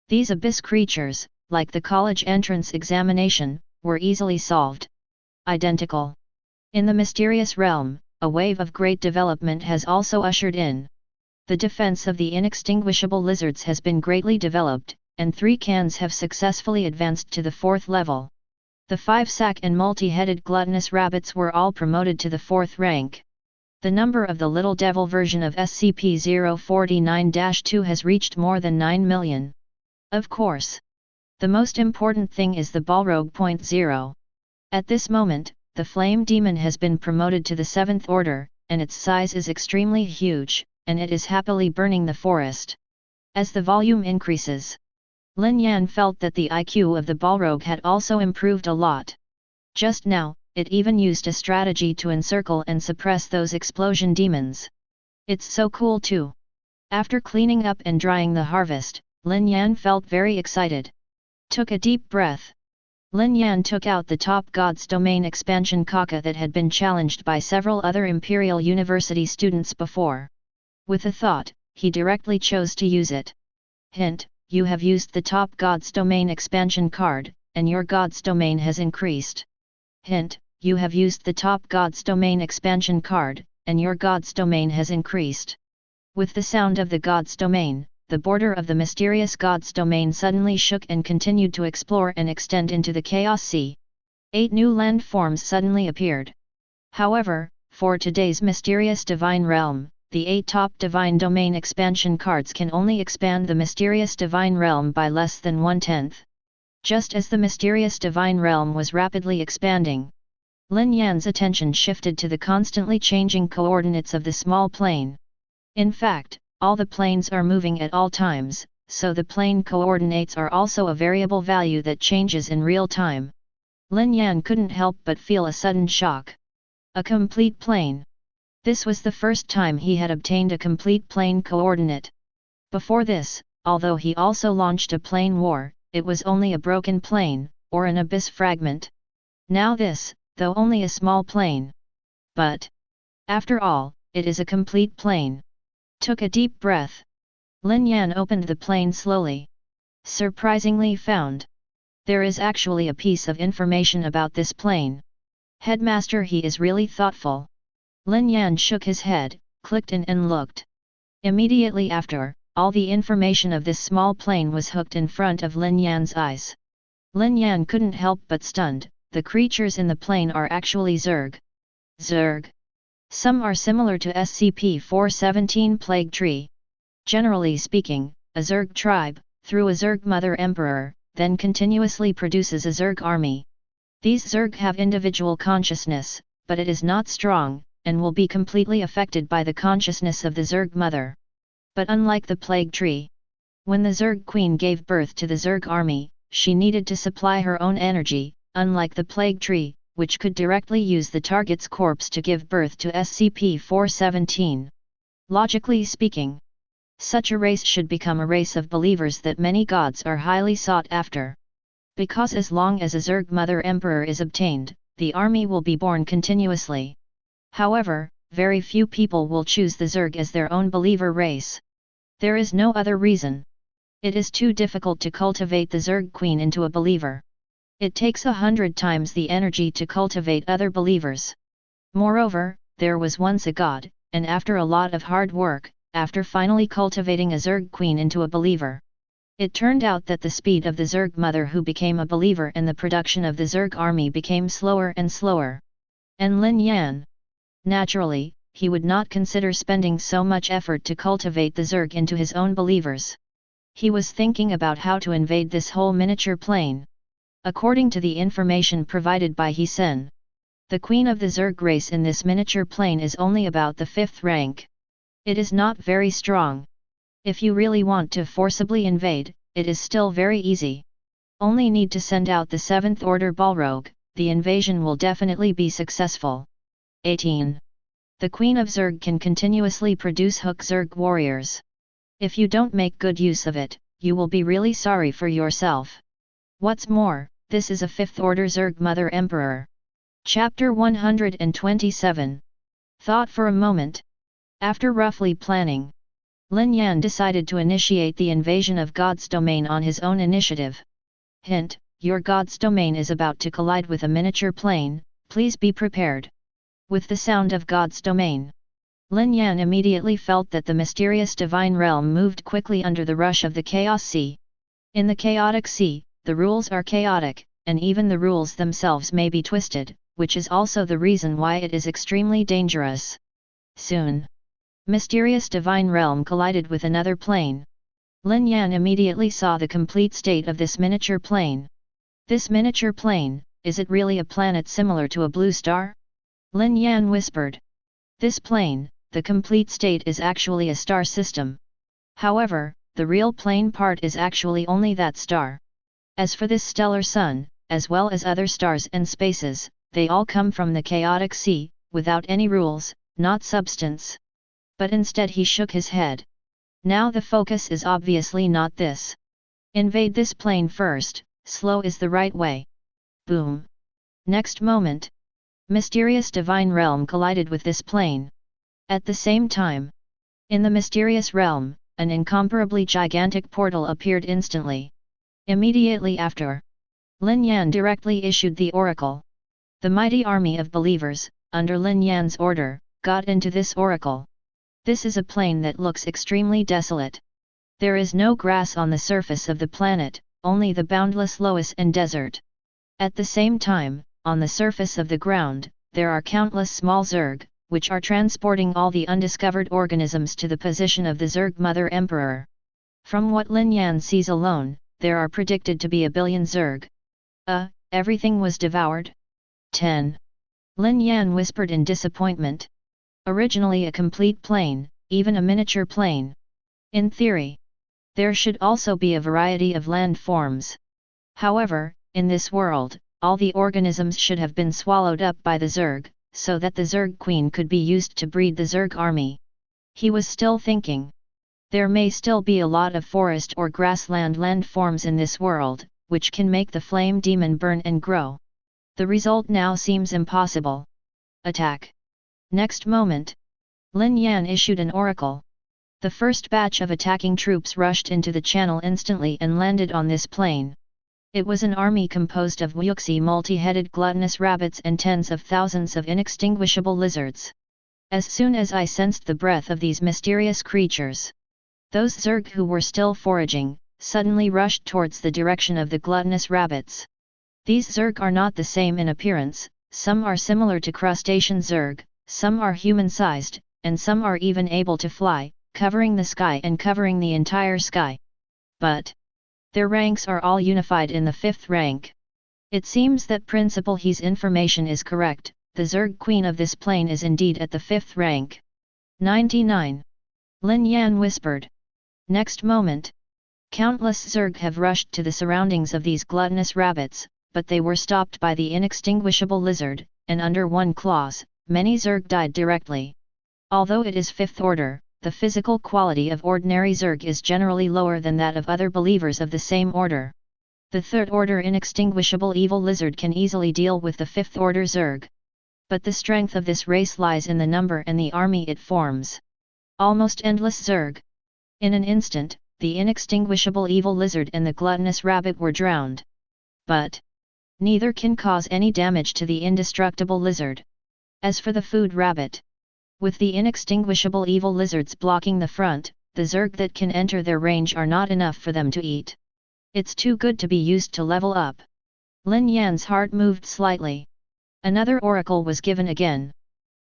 these Abyss creatures, like the college entrance examination, were easily solved. Identical. In the mysterious realm, a wave of great development has also ushered in. The defense of the inextinguishable lizards has been greatly developed, and 3 cans have successfully advanced to the 4th level. The 5-sack and multi-headed gluttonous rabbits were all promoted to the 4th rank. The number of the Little Devil version of SCP-049-2 has reached more than 9 million. Of course, the most important thing is the Balrog.0. At this moment, the Flame Demon has been promoted to the 7th order, and its size is extremely huge, and it is happily burning the forest. As the volume increases, Lin Yan felt that the IQ of the Balrog had also improved a lot. Just now, it even used a strategy to encircle and suppress those explosion demons. It's so cool too. After cleaning up and drying the harvest, Lin Yan felt very excited. Took a deep breath. Lin Yan took out the Top God's Domain expansion Kaka that had been challenged by several other Imperial University students before. With a thought, he directly chose to use it. Hint: you have used the Top God's Domain expansion card, and your God's Domain has increased. Hint: you have used the Top God's Domain expansion card, and your God's Domain has increased. With the sound of the God's Domain, the border of the mysterious God's Domain suddenly shook and continued to explore and extend into the Chaos Sea. 8 new landforms suddenly appeared. However, for today's mysterious divine realm, the 8 top divine domain expansion cards can only expand the mysterious divine realm by less than 1/10. Just as the mysterious divine realm was rapidly expanding, Lin Yan's attention shifted to the constantly changing coordinates of the small plane. In fact, all the planes are moving at all times, so the plane coordinates are also a variable value that changes in real time. Lin Yan couldn't help but feel a sudden shock. A complete plane. This was the first time he had obtained a complete plane coordinate. Before this, although he also launched a plane war, it was only a broken plane, or an abyss fragment. Now this, though only a small plane. But, after all, it is a complete plane. Took a deep breath. Lin Yan opened the plane slowly. Surprisingly found. There is actually a piece of information about this plane. Headmaster, he is really thoughtful. Lin Yan shook his head, clicked in and looked. Immediately after, all the information of this small plane was hooked in front of Lin Yan's eyes. Lin Yan couldn't help but stunned. The creatures in the plane are actually Zerg. Zerg. Some are similar to SCP-417 Plague Tree. Generally speaking, a Zerg tribe, through a Zerg Mother Emperor, then continuously produces a Zerg army. These Zerg have individual consciousness, but it is not strong, and will be completely affected by the consciousness of the Zerg Mother. But unlike the Plague Tree, when the Zerg Queen gave birth to the Zerg army, she needed to supply her own energy, unlike the Plague Tree, which could directly use the target's corpse to give birth to SCP-417. Logically speaking, such a race should become a race of believers that many gods are highly sought after. Because as long as a Zerg Mother Emperor is obtained, the army will be born continuously. However, very few people will choose the Zerg as their own believer race. There is no other reason. It is too difficult to cultivate the Zerg Queen into a believer. It takes 100 times the energy to cultivate other believers. Moreover, there was once a god, and after a lot of hard work, after finally cultivating a Zerg queen into a believer. It turned out that the speed of the Zerg mother who became a believer and the production of the Zerg army became slower and slower. And Lin Yan. Naturally, he would not consider spending so much effort to cultivate the Zerg into his own believers. He was thinking about how to invade this whole miniature plane. According to the information provided by He-sen, the queen of the Zerg race in this miniature plane is only about the 5th rank. It is not very strong. If you really want to forcibly invade, it is still very easy. Only need to send out the 7th order Balrog, the invasion will definitely be successful. 18. The Queen of Zerg can continuously produce Hook Zerg warriors. If you don't make good use of it, you will be really sorry for yourself. What's more, this is a 5th order Zerg Mother Emperor. Chapter 127. Thought for a moment. After roughly planning, Lin Yan decided to initiate the invasion of God's domain on his own initiative. Hint, your God's domain is about to collide with a miniature plane, please be prepared. With the sound of God's domain, Lin Yan immediately felt that the mysterious divine realm moved quickly under the rush of the Chaos Sea. In the chaotic sea, the rules are chaotic, and even the rules themselves may be twisted, which is also the reason why it is extremely dangerous. Soon, mysterious divine realm collided with another plane. Lin Yan immediately saw the complete state of this miniature plane. This miniature plane, is it really a planet similar to a blue star? Lin Yan whispered. This plane, the complete state is actually a star system. However, the real plane part is actually only that star. As for this stellar sun, as well as other stars and spaces, they all come from the chaotic sea, without any rules, not substance. But instead he shook his head. Now the focus is obviously not this. Invade this plane first, slow is the right way. Boom. Next moment, mysterious divine realm collided with this plane. At the same time, in the mysterious realm, an incomparably gigantic portal appeared instantly. Immediately after, Lin Yan directly issued the oracle. The mighty army of believers, under Lin Yan's order, got into this oracle. This is a plane that looks extremely desolate. There is no grass on the surface of the planet, only the boundless loess and desert. At the same time, on the surface of the ground, there are countless small Zerg, which are transporting all the undiscovered organisms to the position of the Zerg Mother Emperor. From what Lin Yan sees alone, there are predicted to be 1 billion Zerg. Everything was devoured? 10. Lin Yan whispered in disappointment. Originally a complete plane, even a miniature plane. In theory, there should also be a variety of land forms. However, in this world, all the organisms should have been swallowed up by the Zerg, so that the Zerg queen could be used to breed the Zerg army. He was still thinking. There may still be a lot of forest or grassland land forms in this world, which can make the flame demon burn and grow. The result now seems impossible. Attack. Next moment, Lin Yan issued an oracle. The first batch of attacking troops rushed into the channel instantly and landed on this plane. It was an army composed of wuxi multi-headed gluttonous rabbits and tens of thousands of inextinguishable lizards. As soon as I sensed the breath of these mysterious creatures, those Zerg who were still foraging, suddenly rushed towards the direction of the gluttonous rabbits. These Zerg are not the same in appearance, some are similar to crustacean Zerg, some are human-sized, and some are even able to fly, covering the sky and covering the entire sky. But their ranks are all unified in the 5th rank. It seems that Principal He's information is correct, the Zerg queen of this plane is indeed at the 5th rank. 99. Lin Yan whispered. Next moment, countless Zerg have rushed to the surroundings of these gluttonous rabbits, but they were stopped by the inextinguishable lizard, and under one clause, many Zerg died directly. Although it is 5th order, the physical quality of ordinary Zerg is generally lower than that of other believers of the same order. The 3rd order inextinguishable evil lizard can easily deal with the 5th order Zerg. But the strength of this race lies in the number and the army it forms. Almost endless Zerg. In an instant, the inextinguishable evil lizard and the gluttonous rabbit were drowned. But neither can cause any damage to the indestructible lizard. As for the food rabbit, With the inextinguishable evil lizards blocking the front, the Zerg that can enter their range are not enough for them to eat. It's too good to be used to level up. Lin Yan's heart moved slightly. Another oracle was given again.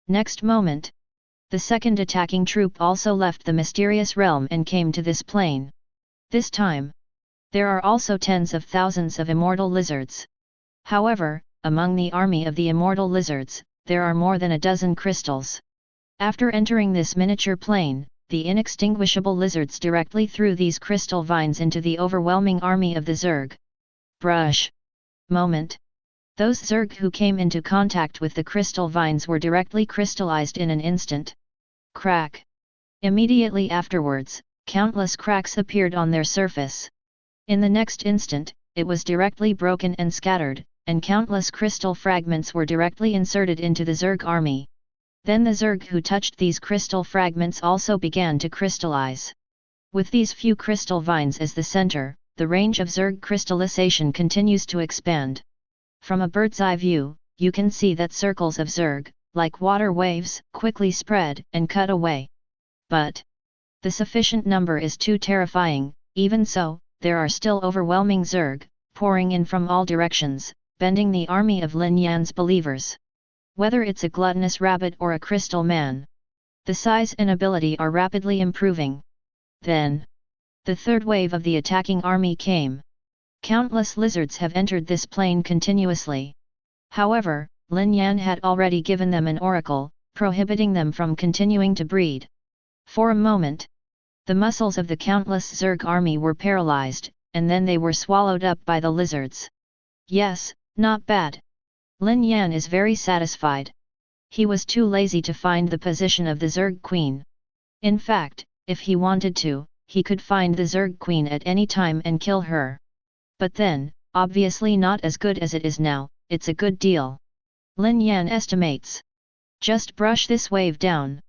Next moment, the second attacking troop also left the mysterious realm and came to this plane. This time, there are also tens of thousands of immortal lizards. However, among the army of the immortal lizards, there are more than a dozen crystals. After entering this miniature plane, the inextinguishable lizards directly threw these crystal vines into the overwhelming army of the Zerg. Brush. Moment. Those Zerg who came into contact with the crystal vines were directly crystallized in an instant. Crack. Immediately afterwards, countless cracks appeared on their surface. In the next instant, it was directly broken and scattered, and countless crystal fragments were directly inserted into the Zerg army. Then the Zerg who touched these crystal fragments also began to crystallize. With these few crystal vines as the center, the range of Zerg crystallization continues to expand. From a bird's eye view, you can see that circles of Zerg, like water waves, quickly spread and cut away. But the sufficient number is too terrifying. Even so, there are still overwhelming Zerg, pouring in from all directions, bending the army of Lin Yan's believers. Whether it's a gluttonous rabbit or a crystal man, the size and ability are rapidly improving. Then, the third wave of the attacking army came. Countless lizards have entered this plane continuously. However, Lin Yan had already given them an oracle, prohibiting them from continuing to breed. For a moment, the muscles of the countless Zerg army were paralyzed, and then they were swallowed up by the lizards. Yes, not bad. Lin Yan is very satisfied. He was too lazy to find the position of the Zerg queen. In fact, if he wanted to, he could find the Zerg queen at any time and kill her. But then, obviously not as good as it is now, it's a good deal. Lin Yan estimates. Just brush this wave down.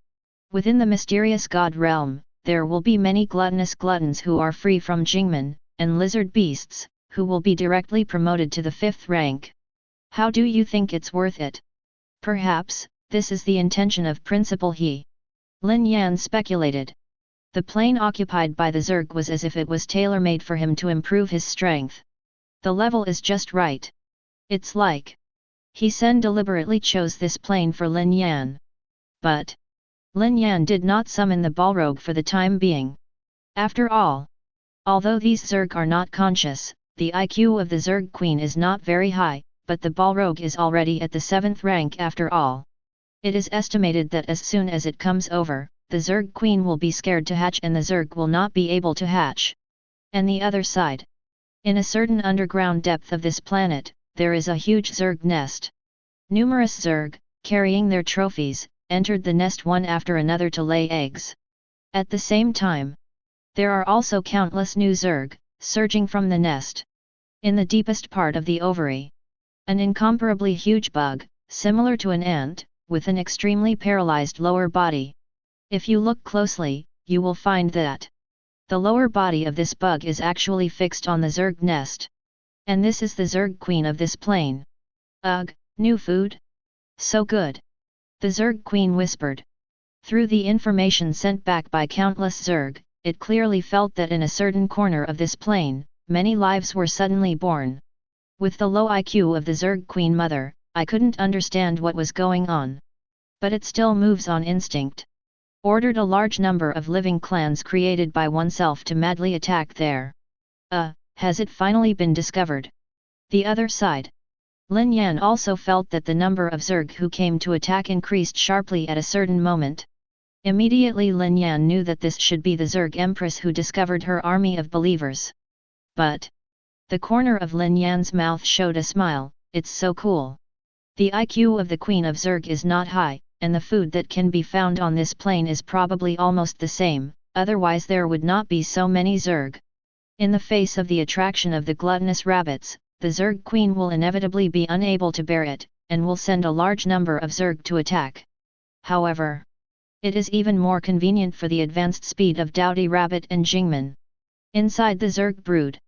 Within the mysterious god realm, there will be many gluttonous gluttons who are free from Jingmen, and lizard beasts, who will be directly promoted to the 5th rank. How do you think it's worth it? Perhaps, this is the intention of Principal He. Lin Yan speculated. The plane occupied by the Zerg was as if it was tailor-made for him to improve his strength. The level is just right. It's like He Sen deliberately chose this plane for Lin Yan. But Lin Yan did not summon the Balrog for the time being. After all, although these Zerg are not conscious, the IQ of the Zerg Queen is not very high, but the Balrog is already at the 7th rank after all. It is estimated that as soon as it comes over, the Zerg Queen will be scared to hatch and the Zerg will not be able to hatch. And the other side. In a certain underground depth of this planet, there is a huge Zerg nest. Numerous Zerg, carrying their trophies, entered the nest one after another to lay eggs. At the same time, there are also countless new Zerg, surging from the nest. In the deepest part of the ovary, an incomparably huge bug, similar to an ant, with an extremely paralyzed lower body. If you look closely, you will find that the lower body of this bug is actually fixed on the Zerg nest. And this is the Zerg queen of this plane. Ugh, new food? So good. The Zerg queen whispered. Through the information sent back by countless Zerg, it clearly felt that in a certain corner of this plane, many lives were suddenly born. With the low IQ of the Zerg Queen Mother, I couldn't understand what was going on. But it still moves on instinct. Ordered a large number of living clans created by oneself to madly attack there. Has it finally been discovered? The other side. Lin Yan also felt that the number of Zerg who came to attack increased sharply at a certain moment. Immediately Lin Yan knew that this should be the Zerg Empress who discovered her army of believers. But the corner of Lin Yan's mouth showed a smile. It's so cool. The IQ of the Queen of Zerg is not high, and the food that can be found on this plane is probably almost the same, otherwise there would not be so many Zerg. In the face of the attraction of the gluttonous rabbits, the Zerg Queen will inevitably be unable to bear it, and will send a large number of Zerg to attack. However, it is even more convenient for the advanced speed of Dowdy Rabbit and Jingman. Inside the Zerg brood.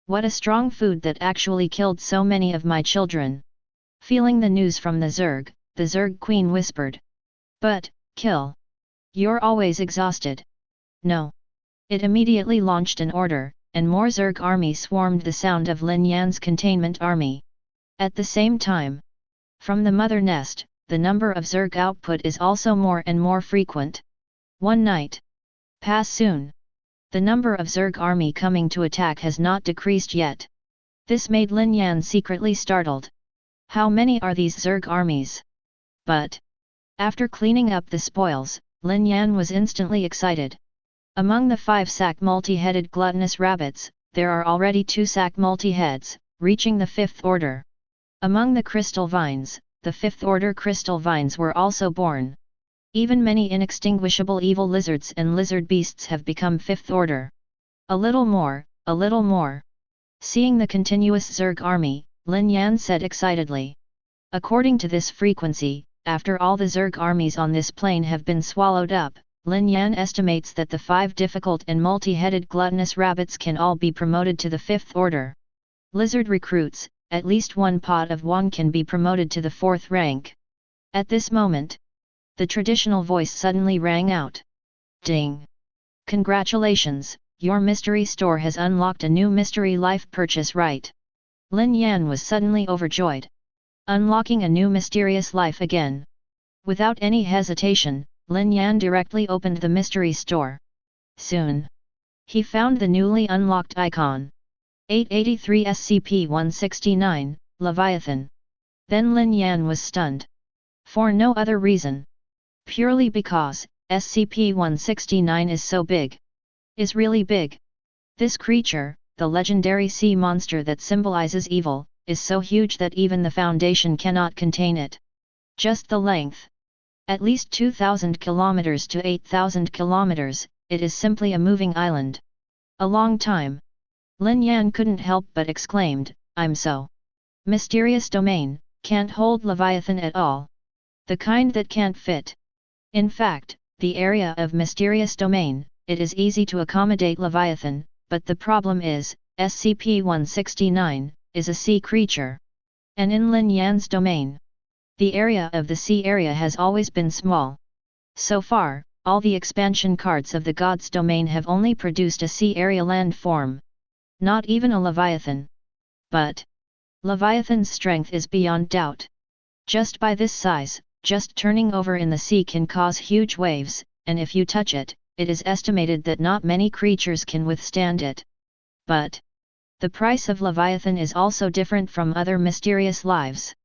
What a strong food that actually killed so many of my children. Feeling the news from the Zerg Queen whispered. But, Kill. You're always exhausted. No. It immediately launched an order, and more Zerg army swarmed the sound of Lin Yan's containment army. At the same time, from the mother nest, the number of Zerg output is also more and more frequent. One night. Pass soon. The number of Zerg army coming to attack has not decreased yet. This made Lin Yan secretly startled. How many are these Zerg armies? But, after cleaning up the spoils, Lin Yan was instantly excited. Among the 5 sack multi-headed gluttonous rabbits, there are already 2 sack multi-heads, reaching the 5th order. Among the crystal vines, the 5th order crystal vines were also born. Even many inextinguishable evil lizards and lizard beasts have become 5th order. A little more, a little more. Seeing the continuous Zerg army, Lin Yan said excitedly. According to this frequency, after all the Zerg armies on this plane have been swallowed up, Lin Yan estimates that the 5 difficult and multi-headed gluttonous rabbits can all be promoted to the 5th order. Lizard recruits, at least 1 pot of Wong can be promoted to the 4th rank. At this moment, the traditional voice suddenly rang out. Ding! Congratulations, your mystery store has unlocked a new mystery life purchase right. Lin Yan was suddenly overjoyed. Unlocking a new mysterious life again. Without any hesitation, Lin Yan directly opened the mystery store. Soon, he found the newly unlocked icon. 883 SCP-169, Leviathan. Then Lin Yan was stunned. For no other reason. Purely because, SCP-169 is so big. Is really big. This creature, the legendary sea monster that symbolizes evil, is so huge that even the Foundation cannot contain it. Just the length. At least 2,000 kilometers to 8,000 kilometers, it is simply a moving island. A long time. Lin Yan couldn't help but exclaimed, I'm so. Mysterious domain, can't hold Leviathan at all. The kind that can't fit. In fact, the area of mysterious domain, it is easy to accommodate Leviathan, but the problem is, SCP-169, is a sea creature. And in Lin Yan's domain, the area of the sea area has always been small. So far, all the expansion cards of the God's domain have only produced a sea area land form. Not even a Leviathan. But Leviathan's strength is beyond doubt. Just by this size, just turning over in the sea can cause huge waves, and if you touch it, it is estimated that not many creatures can withstand it. But the price of Leviathan is also different from other mysterious lives.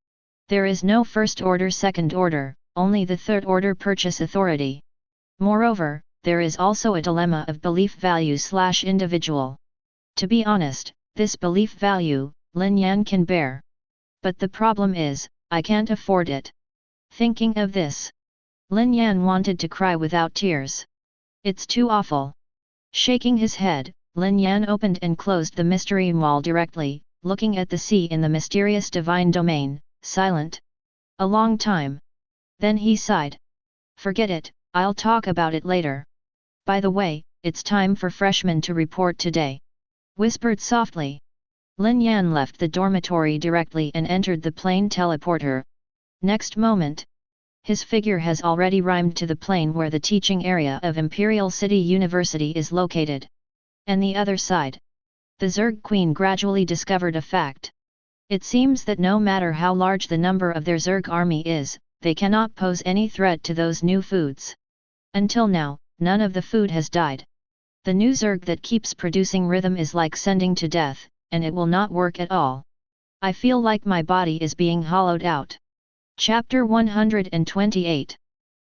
There is no first order, second order, only the third order purchase authority. Moreover, there is also a dilemma of belief value/individual. To be honest, this belief value, Lin Yan can bear. But the problem is, I can't afford it. Thinking of this, Lin Yan wanted to cry without tears. It's too awful. Shaking his head, Lin Yan opened and closed the mystery wall directly, looking at the sea in the mysterious divine domain, silent. A long time. Then he sighed. Forget it, I'll talk about it later. By the way, it's time for freshmen to report today. Whispered softly. Lin Yan left the dormitory directly and entered the plane teleporter. Next moment, his figure has already rhymed to the plane where the teaching area of Imperial City University is located. And the other side. The Zerg Queen gradually discovered a fact. It seems that no matter how large the number of their Zerg army is, they cannot pose any threat to those new foods. Until now, none of the food has died. The new Zerg that keeps producing rhythm is like sending to death, and it will not work at all. I feel like my body is being hollowed out. Chapter 128.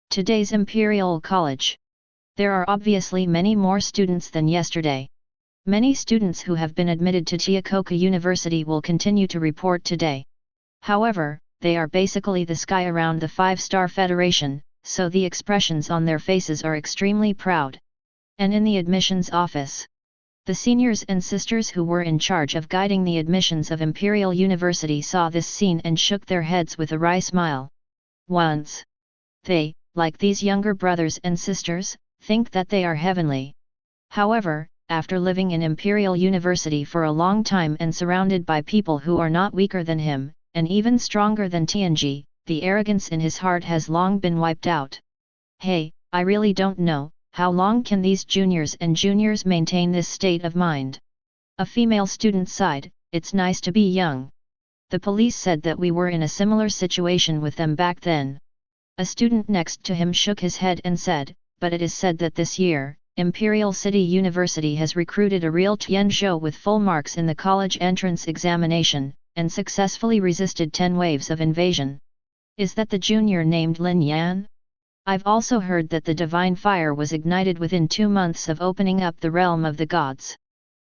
Today's Imperial College. There are obviously many more students than yesterday. Many students who have been admitted to Teokoka University will continue to report today. However, they are basically the sky around the 5-star Federation, so the expressions on their faces are extremely proud. And in the admissions office, the seniors and sisters who were in charge of guiding the admissions of Imperial University saw this scene and shook their heads with a wry smile. Once, they, like these younger brothers and sisters, think that they are heavenly. However, after living in Imperial University for a long time and surrounded by people who are not weaker than him, and even stronger than Tianji, the arrogance in his heart has long been wiped out. Hey, I really don't know, how long can these juniors and juniors maintain this state of mind? A female student sighed, it's nice to be young. The police said that we were in a similar situation with them back then. A student next to him shook his head and said, but it is said that this year, Imperial City University has recruited a real Tianzhou with full marks in the college entrance examination, and successfully resisted 10 waves of invasion. Is that the junior named Lin Yan? I've also heard that the divine fire was ignited within 2 months of opening up the realm of the gods.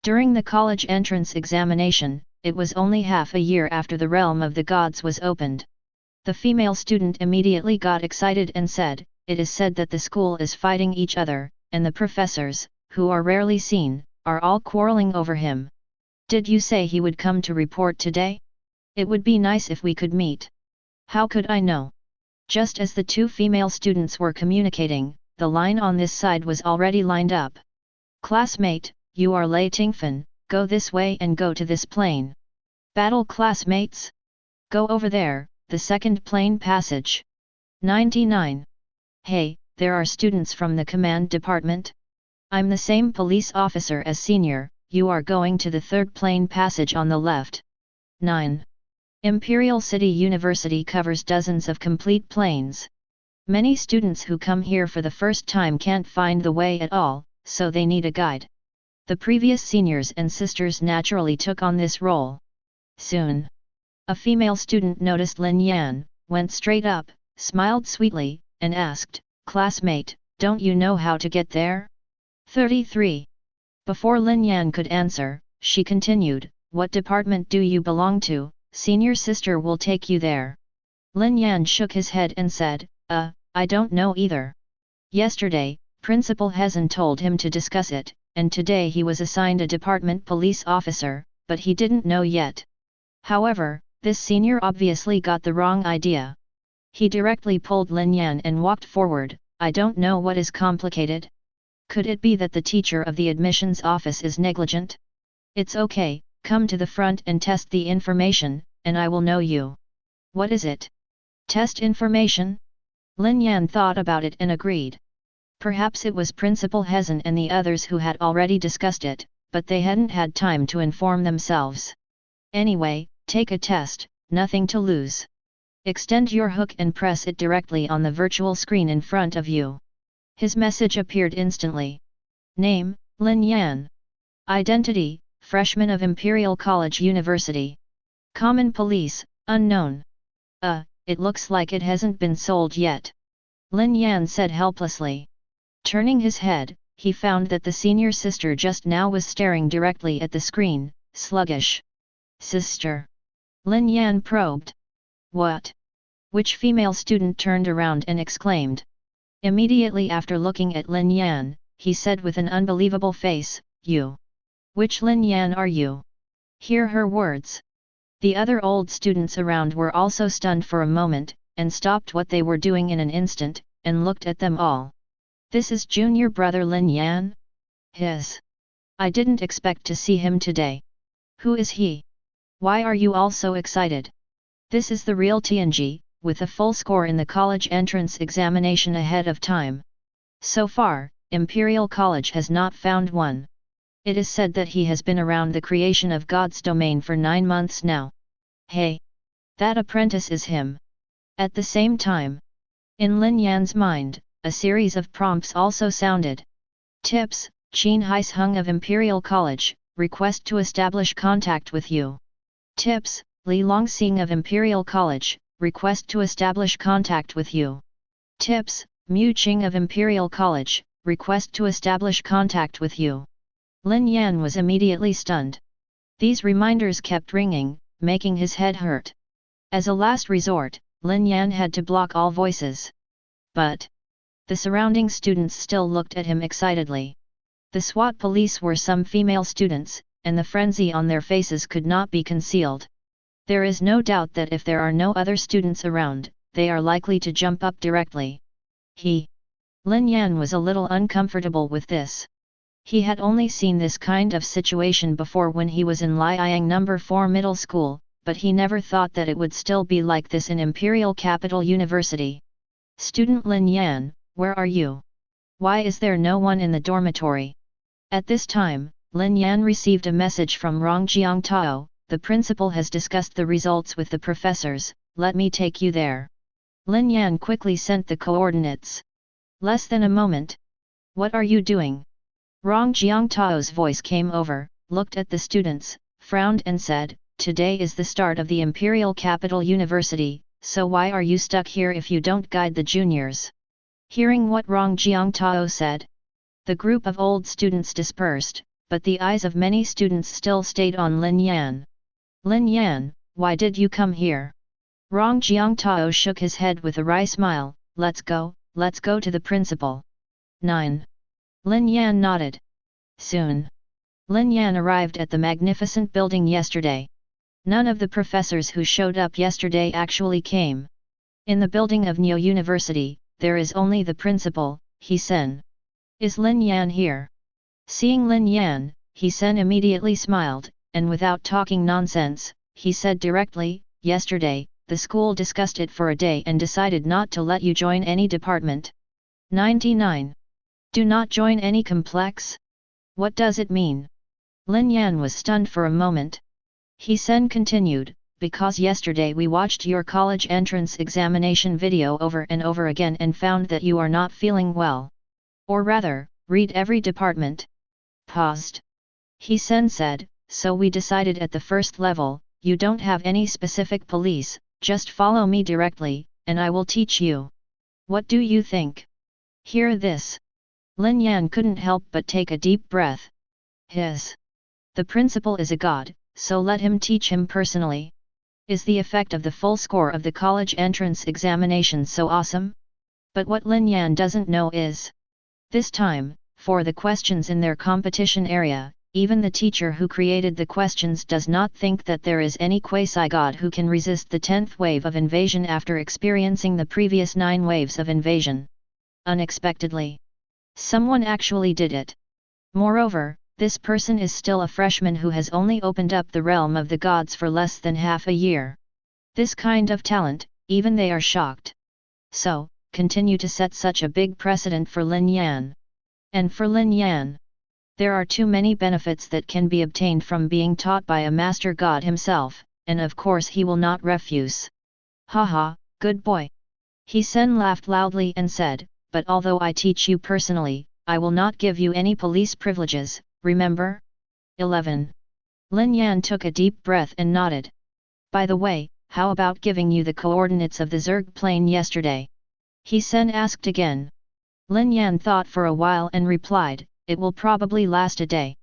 During the college entrance examination, it was only half a year after the realm of the gods was opened. The female student immediately got excited and said, it is said that the school is fighting each other, and the professors, who are rarely seen, are all quarreling over him. Did you say he would come to report today? It would be nice if we could meet. How could I know? Just as the 2 female students were communicating, the line on this side was already lined up. Classmate, you are Lei Tingfen, go this way and go to this plane. Battle classmates? Go over there, the second plane passage. 99. Hey, there are students from the command department? I'm the same police officer as senior, you are going to the third plane passage on the left. 9. Imperial City University covers dozens of complete planes. Many students who come here for the first time can't find the way at all, so they need a guide. The previous seniors and sisters naturally took on this role. Soon, a female student noticed Lin Yan, went straight up, smiled sweetly, and asked, classmate, don't you know how to get there? 33. Before Lin Yan could answer, she continued, what department do you belong to? Senior sister will take you there. Lin Yan shook his head and said, I don't know either. Yesterday, Principal Hezen told him to discuss it, and today he was assigned a department police officer, but he didn't know yet. However, this senior obviously got the wrong idea. He directly pulled Lin Yan and walked forward, I don't know what is complicated. Could it be that the teacher of the admissions office is negligent? It's okay, come to the front and test the information, and I will know you. What is it? Test information? Lin Yan thought about it and agreed. Perhaps it was Principal Hezen and the others who had already discussed it, but they hadn't had time to inform themselves. Anyway, take a test, nothing to lose. Extend your hook and press it directly on the virtual screen in front of you. His message appeared instantly. Name, Lin Yan. Identity, freshman of Imperial College University. Common police, unknown. It looks like it hasn't been sold yet. Lin Yan said helplessly. Turning his head, he found that the senior sister just now was staring directly at the screen, sluggish. Sister. Lin Yan probed. What? Which female student turned around and exclaimed. Immediately after looking at Lin Yan, he said with an unbelievable face, you. Which Lin Yan are you? Hear her words. The other old students around were also stunned for a moment, and stopped what they were doing in an instant, and looked at them all. This is junior brother Lin Yan? I didn't expect to see him today. Who is he? Why are you all so excited? This is the real Tianji, with a full score in the college entrance examination ahead of time. So far, Imperial College has not found one. It is said that he has been around the creation of God's domain for 9 months now. Hey! That apprentice is him. At the same time, in Lin Yan's mind, a series of prompts also sounded. Tips, Qin Haisheng of Imperial College, request to establish contact with you. Tips, Li Longxing of Imperial College, request to establish contact with you. Tips, Mu Qing of Imperial College, request to establish contact with you. Lin Yan was immediately stunned. These reminders kept ringing, making his head hurt. As a last resort, Lin Yan had to block all voices. But the surrounding students still looked at him excitedly. The SWAT police were some female students, and the frenzy on their faces could not be concealed. There is no doubt that if there are no other students around, they are likely to jump up directly. Lin Yan was a little uncomfortable with this. He had only seen this kind of situation before when he was in Liang No. 4 middle school, but he never thought that it would still be like this in Imperial Capital University. Student Lin Yan, Where are you? Why is there no one in the dormitory? At this time, Lin Yan received a message from Rongjiang Tao, the principal has discussed the results with the professors, let me take you there. Lin Yan quickly sent the coordinates. Less than a moment. What are you doing? Rongjiang Tao's voice came over, looked at the students, frowned and said, today is the start of the Imperial Capital University, so why are you stuck here if you don't guide the juniors? Hearing what Rongjiang Tao said, the group of old students dispersed, but the eyes of many students still stayed on Lin Yan. Lin Yan, why did you come here? Rongjiang Tao shook his head with a wry smile, let's go to the principal. 9. Lin Yan nodded. Soon. Lin Yan arrived at the magnificent building yesterday. None of the professors who showed up yesterday actually came. In the building of Neo University, there is only the principal, He Sen. Is Lin Yan here? Seeing Lin Yan, He Sen immediately smiled, and without talking nonsense, he said directly, yesterday, the school discussed it for a day and decided not to let you join any department. 99. Do not join any complex? What does it mean? Lin Yan was stunned for a moment. He Sen continued, because yesterday we watched your college entrance examination video over and over again and found that you are not feeling well. Or rather, read every department. Paused. He Sen said, so we decided at the first level, you don't have any specific police, just follow me directly, and I will teach you. What do you think? Hear this. Lin Yan couldn't help but take a deep breath. The principal is a god, so let him teach him personally. Is the effect of the full score of the college entrance examination so awesome? But what Lin Yan doesn't know is, this time, for the questions in their competition area, even the teacher who created the questions does not think that there is any quasi-god who can resist the 10th wave of invasion after experiencing the previous 9 waves of invasion. Unexpectedly, someone actually did it. Moreover, this person is still a freshman who has only opened up the realm of the gods for less than half a year. This kind of talent, even they are shocked. So, continue to set such a big precedent for Lin Yan. And for Lin Yan, there are too many benefits that can be obtained from being taught by a master god himself, and of course he will not refuse. Haha, good boy. He Sen laughed loudly and said, but although I teach you personally, I will not give you any police privileges, remember? 11. Lin Yan took a deep breath and nodded. By the way, how about giving you the coordinates of the Zerg plane yesterday? He Sen asked again. Lin Yan thought for a while and replied, it will probably last a day.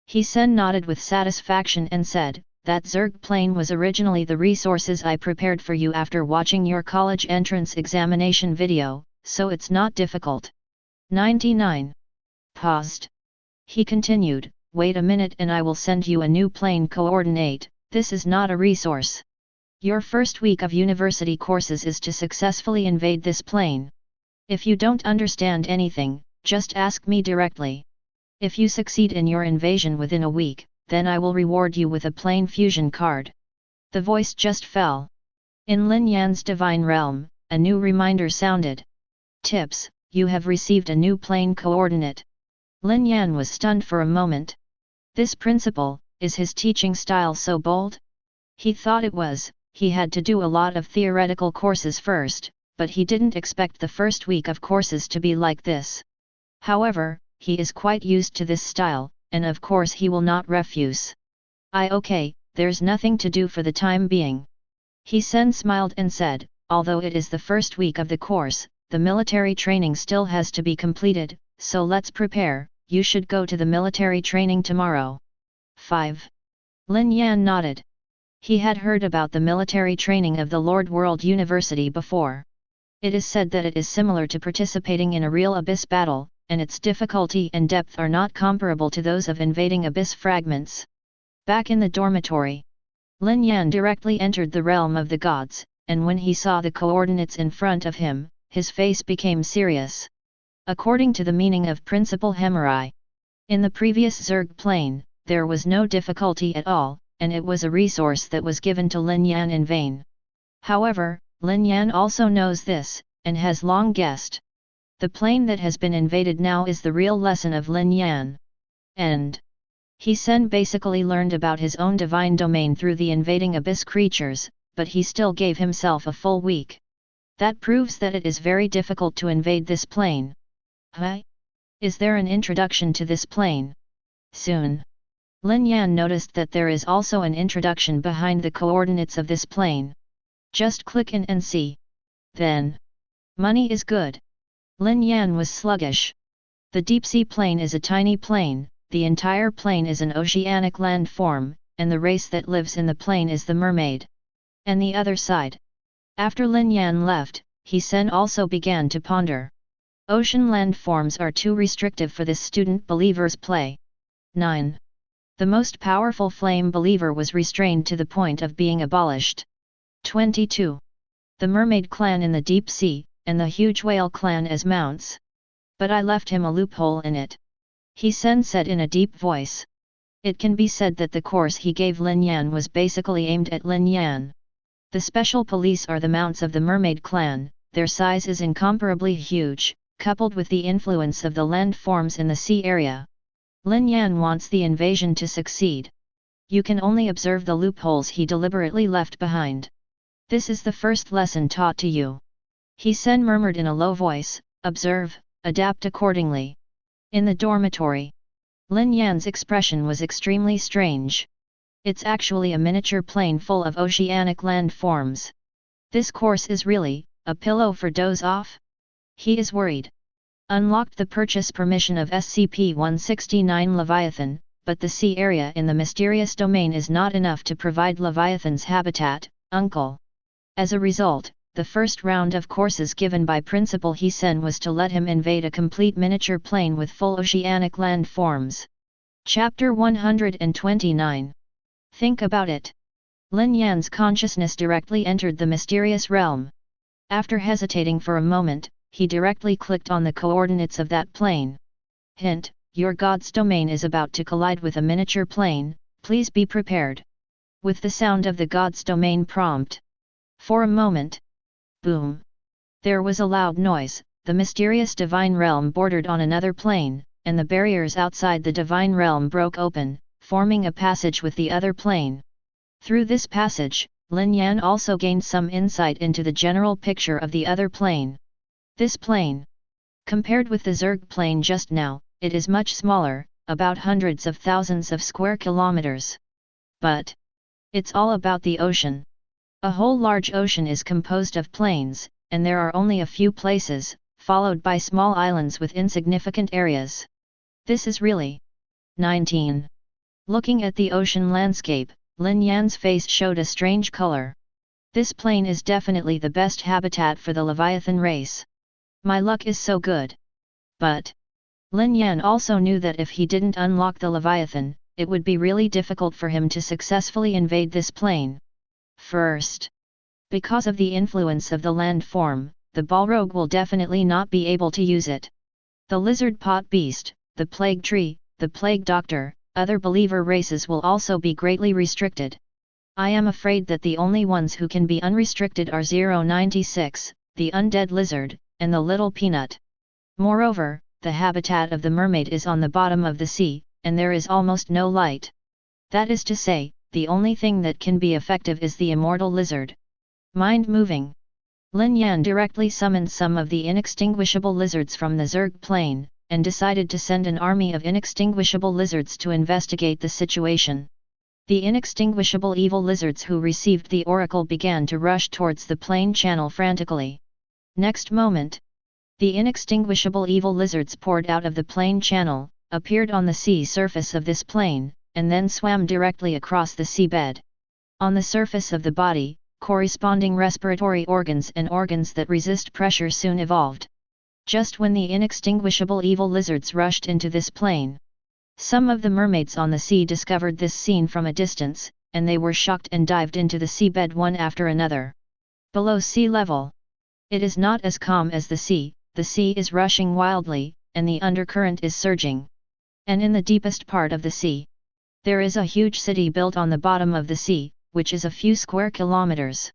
He Sen nodded with satisfaction and said, that Zerg plane was originally the resources I prepared for you after watching your college entrance examination video, so it's not difficult. 99. Paused. He continued, wait a minute and I will send you a new plane coordinate, this is not a resource. Your first week of university courses is to successfully invade this plane. If you don't understand anything, just ask me directly. If you succeed in your invasion within a week, then I will reward you with a plane fusion card. The voice just fell. In Lin Yan's divine realm, a new reminder sounded. Tips, you have received a new plane coordinate. Lin Yan was stunned for a moment. This principal, is his teaching style so bold? He thought it was, he had to do a lot of theoretical courses first, but he didn't expect the first week of courses to be like this. However, he is quite used to this style, and of course he will not refuse. Okay, there's nothing to do for the time being. He Sen smiled and said, although it is the first week of the course, the military training still has to be completed, so let's prepare, you should go to the military training tomorrow. 5. Lin Yan nodded. He had heard about the military training of the Lord World University before. It is said that it is similar to participating in a real abyss battle, and its difficulty and depth are not comparable to those of invading abyss fragments. Back in the dormitory, Lin Yan directly entered the realm of the gods, and when he saw the coordinates in front of him, his face became serious. According to the meaning of Principal Hemerai, in the previous Zerg plane, there was no difficulty at all, and it was a resource that was given to Lin Yan in vain. However, Lin Yan also knows this, and has long guessed. The plane that has been invaded now is the real lesson of Lin Yan. End. He Sen basically learned about his own divine domain through the invading abyss creatures, but he still gave himself a full week. That proves that it is very difficult to invade this plane. Huh? Is there an introduction to this plane? Soon. Lin Yan noticed that there is also an introduction behind the coordinates of this plane. Just click in and see. Then. Money is good. Lin Yan was sluggish. The deep sea plane is a tiny plane, the entire plane is an oceanic landform, and the race that lives in the plane is the mermaid. And the other side. After Lin Yan left, He Sen also began to ponder. Ocean landforms are too restrictive for this student believer's play. 9. The most powerful flame believer was restrained to the point of being abolished. 22. The mermaid clan in the deep sea, and the huge whale clan as mounts. But I left him a loophole in it. He Sen said in a deep voice. It can be said that the course he gave Lin Yan was basically aimed at Lin Yan. The special police are the mounts of the mermaid clan, their size is incomparably huge, coupled with the influence of the landforms in the sea area. Lin Yan wants the invasion to succeed. You can only observe the loopholes he deliberately left behind. This is the first lesson taught to you. He Sen murmured in a low voice, observe, adapt accordingly. In the dormitory. Lin Yan's expression was extremely strange. It's actually a miniature plane full of oceanic landforms. This course is really, a pillow for doze off? He is worried. Unlocked the purchase permission of SCP-169 Leviathan, but the sea area in the mysterious domain is not enough to provide Leviathan's habitat, Uncle. As a result, the first round of courses given by Principal He Sen was to let him invade a complete miniature plane with full oceanic landforms. Chapter 129. Think about it. Lin Yan's consciousness directly entered the mysterious realm. After hesitating for a moment, he directly clicked on the coordinates of that plane. Hint, your God's domain is about to collide with a miniature plane, please be prepared. With the sound of the God's domain prompt. For a moment. Boom. There was a loud noise, the mysterious divine realm bordered on another plane, and the barriers outside the divine realm broke open, forming a passage with the other plane. Through this passage, Lin Yan also gained some insight into the general picture of the other plane. This plane. Compared with the Zerg plane just now, it is much smaller, about hundreds of thousands of square kilometers. But it's all about the ocean. A whole large ocean is composed of plains, and there are only a few places, followed by small islands with insignificant areas. This is really 19. Looking at the ocean landscape, Lin Yan's face showed a strange color. This plane is definitely the best habitat for the Leviathan race. My luck is so good. But Lin Yan also knew that if he didn't unlock the Leviathan, it would be really difficult for him to successfully invade this plane. First, because of the influence of the landform, the Balrog will definitely not be able to use it. The lizard pot beast, the plague tree, the plague doctor, other believer races will also be greatly restricted. I am afraid that the only ones who can be unrestricted are 096, the undead lizard, and the little peanut. Moreover, the habitat of the mermaid is on the bottom of the sea, and there is almost no light. That is to say, the only thing that can be effective is the immortal lizard. Mind-moving. Lin Yan directly summoned some of the inextinguishable lizards from the Zerg plane, and decided to send an army of inextinguishable lizards to investigate the situation. The inextinguishable evil lizards who received the oracle began to rush towards the plane channel frantically. Next moment, the inextinguishable evil lizards poured out of the plane channel, appeared on the sea surface of this plane, and then swam directly across the seabed. On the surface of the body, corresponding respiratory organs and organs that resist pressure soon evolved. Just when the inextinguishable evil lizards rushed into this plane, some of the mermaids on the sea discovered this scene from a distance, and they were shocked and dived into the seabed one after another. Below sea level, it is not as calm as the sea is rushing wildly, and the undercurrent is surging. And in the deepest part of the sea, there is a huge city built on the bottom of the sea, which is a few square kilometers.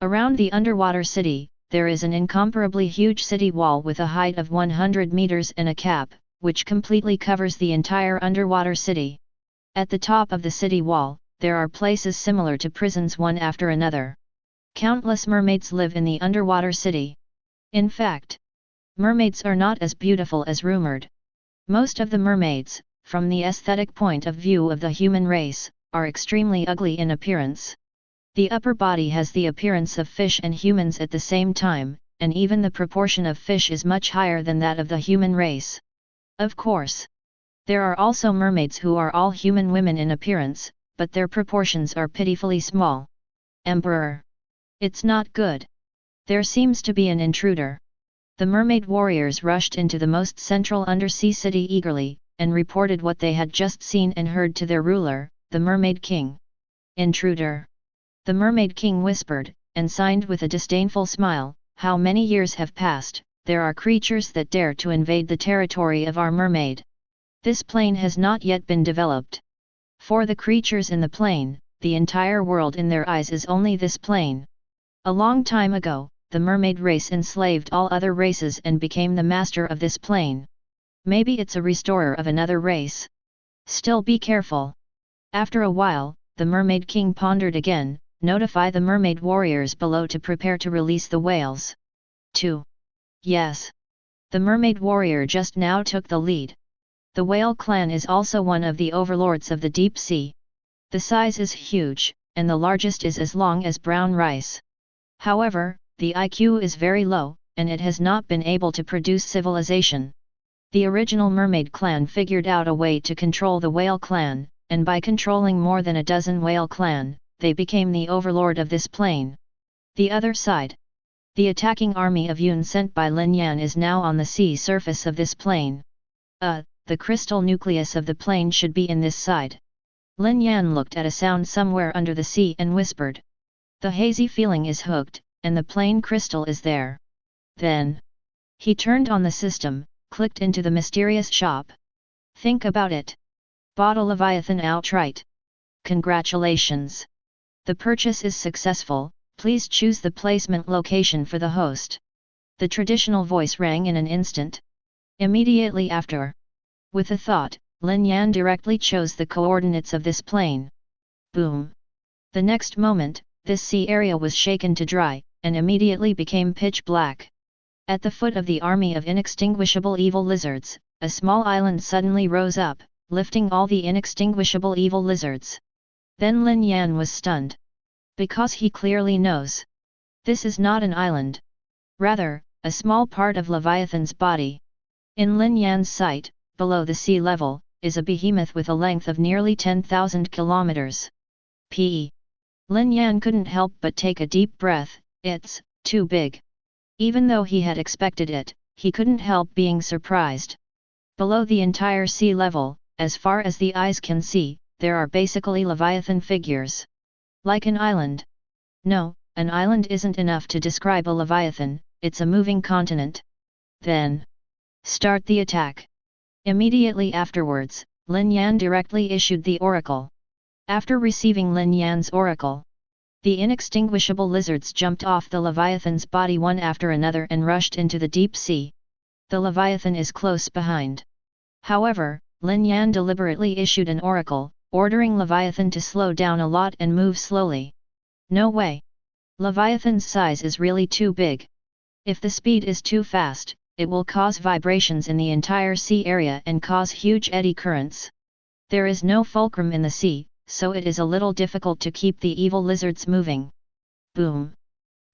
Around the underwater city, there is an incomparably huge city wall with a height of 100 meters and a cap, which completely covers the entire underwater city. At the top of the city wall, there are places similar to prisons one after another. Countless mermaids live in the underwater city. In fact, mermaids are not as beautiful as rumored. Most of the mermaids, from the aesthetic point of view of the human race, are extremely ugly in appearance. The upper body has the appearance of fish and humans at the same time, and even the proportion of fish is much higher than that of the human race. Of course, there are also mermaids who are all human women in appearance, but their proportions are pitifully small. Emperor. It's not good. There seems to be an intruder. The mermaid warriors rushed into the most central undersea city eagerly, and reported what they had just seen and heard to their ruler, the Mermaid King. Intruder. The Mermaid King whispered, and signed with a disdainful smile, "How many years have passed, there are creatures that dare to invade the territory of our mermaid. This plane has not yet been developed. For the creatures in the plane, the entire world in their eyes is only this plane. A long time ago, the mermaid race enslaved all other races and became the master of this plane. Maybe it's a restorer of another race. Still be careful." After a while, the Mermaid King pondered again, "Notify the mermaid warriors below to prepare to release the whales." 2. Yes. The mermaid warrior just now took the lead. The whale clan is also one of the overlords of the deep sea. The size is huge, and the largest is as long as brown rice. However, the IQ is very low, and it has not been able to produce civilization. The original mermaid clan figured out a way to control the whale clan, and by controlling more than a dozen whale clan, they became the overlord of this plane. The other side. The attacking army of Yun sent by Lin Yan is now on the sea surface of this plane. The crystal nucleus of the plane should be in this side. Lin Yan looked at a sound somewhere under the sea and whispered. The hazy feeling is hooked, and the plane crystal is there. Then, he turned on the system, clicked into the mysterious shop. Think about it. Bought a Leviathan outright. Congratulations. The purchase is successful, please choose the placement location for the host. The traditional voice rang in an instant. Immediately after. With a thought, Lin Yan directly chose the coordinates of this plane. Boom. The next moment, this sea area was shaken to dry, and immediately became pitch black. At the foot of the army of inextinguishable evil lizards, a small island suddenly rose up, lifting all the inextinguishable evil lizards. Then Lin Yan was stunned. Because he clearly knows. This is not an island. Rather, a small part of Leviathan's body. In Lin Yan's sight, below the sea level, is a behemoth with a length of nearly 10,000 kilometers. Lin Yan couldn't help but take a deep breath. It's too big. Even though he had expected it, he couldn't help being surprised. Below the entire sea level, as far as the eyes can see, there are basically Leviathan figures. Like an island. No, an island isn't enough to describe a Leviathan, it's a moving continent. Then, start the attack. Immediately afterwards, Lin Yan directly issued the oracle. After receiving Lin Yan's oracle, the inextinguishable lizards jumped off the Leviathan's body one after another and rushed into the deep sea. The Leviathan is close behind. However, Lin Yan deliberately issued an oracle, ordering Leviathan to slow down a lot and move slowly. No way. Leviathan's size is really too big. If the speed is too fast, it will cause vibrations in the entire sea area and cause huge eddy currents. There is no fulcrum in the sea, so it is a little difficult to keep the evil lizards moving. Boom.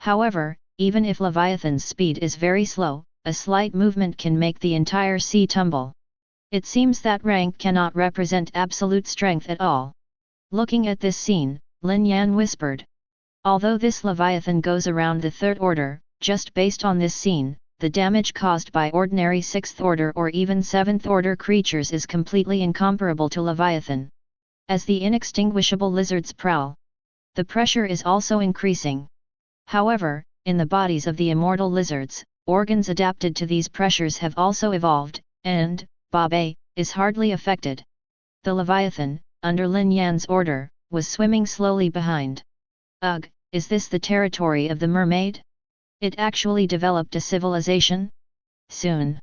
However, even if Leviathan's speed is very slow, a slight movement can make the entire sea tumble. It seems that rank cannot represent absolute strength at all. Looking at this scene, Lin Yan whispered. Although this Leviathan goes around the third order, just based on this scene, the damage caused by ordinary 6th order or even 7th order creatures is completely incomparable to Leviathan. As the inextinguishable lizards prowl, the pressure is also increasing. However, in the bodies of the immortal lizards, organs adapted to these pressures have also evolved, and, Babe, is hardly affected. The Leviathan, under Lin Yan's order, was swimming slowly behind. Ugh, is this the territory of the mermaid? It actually developed a civilization? Soon.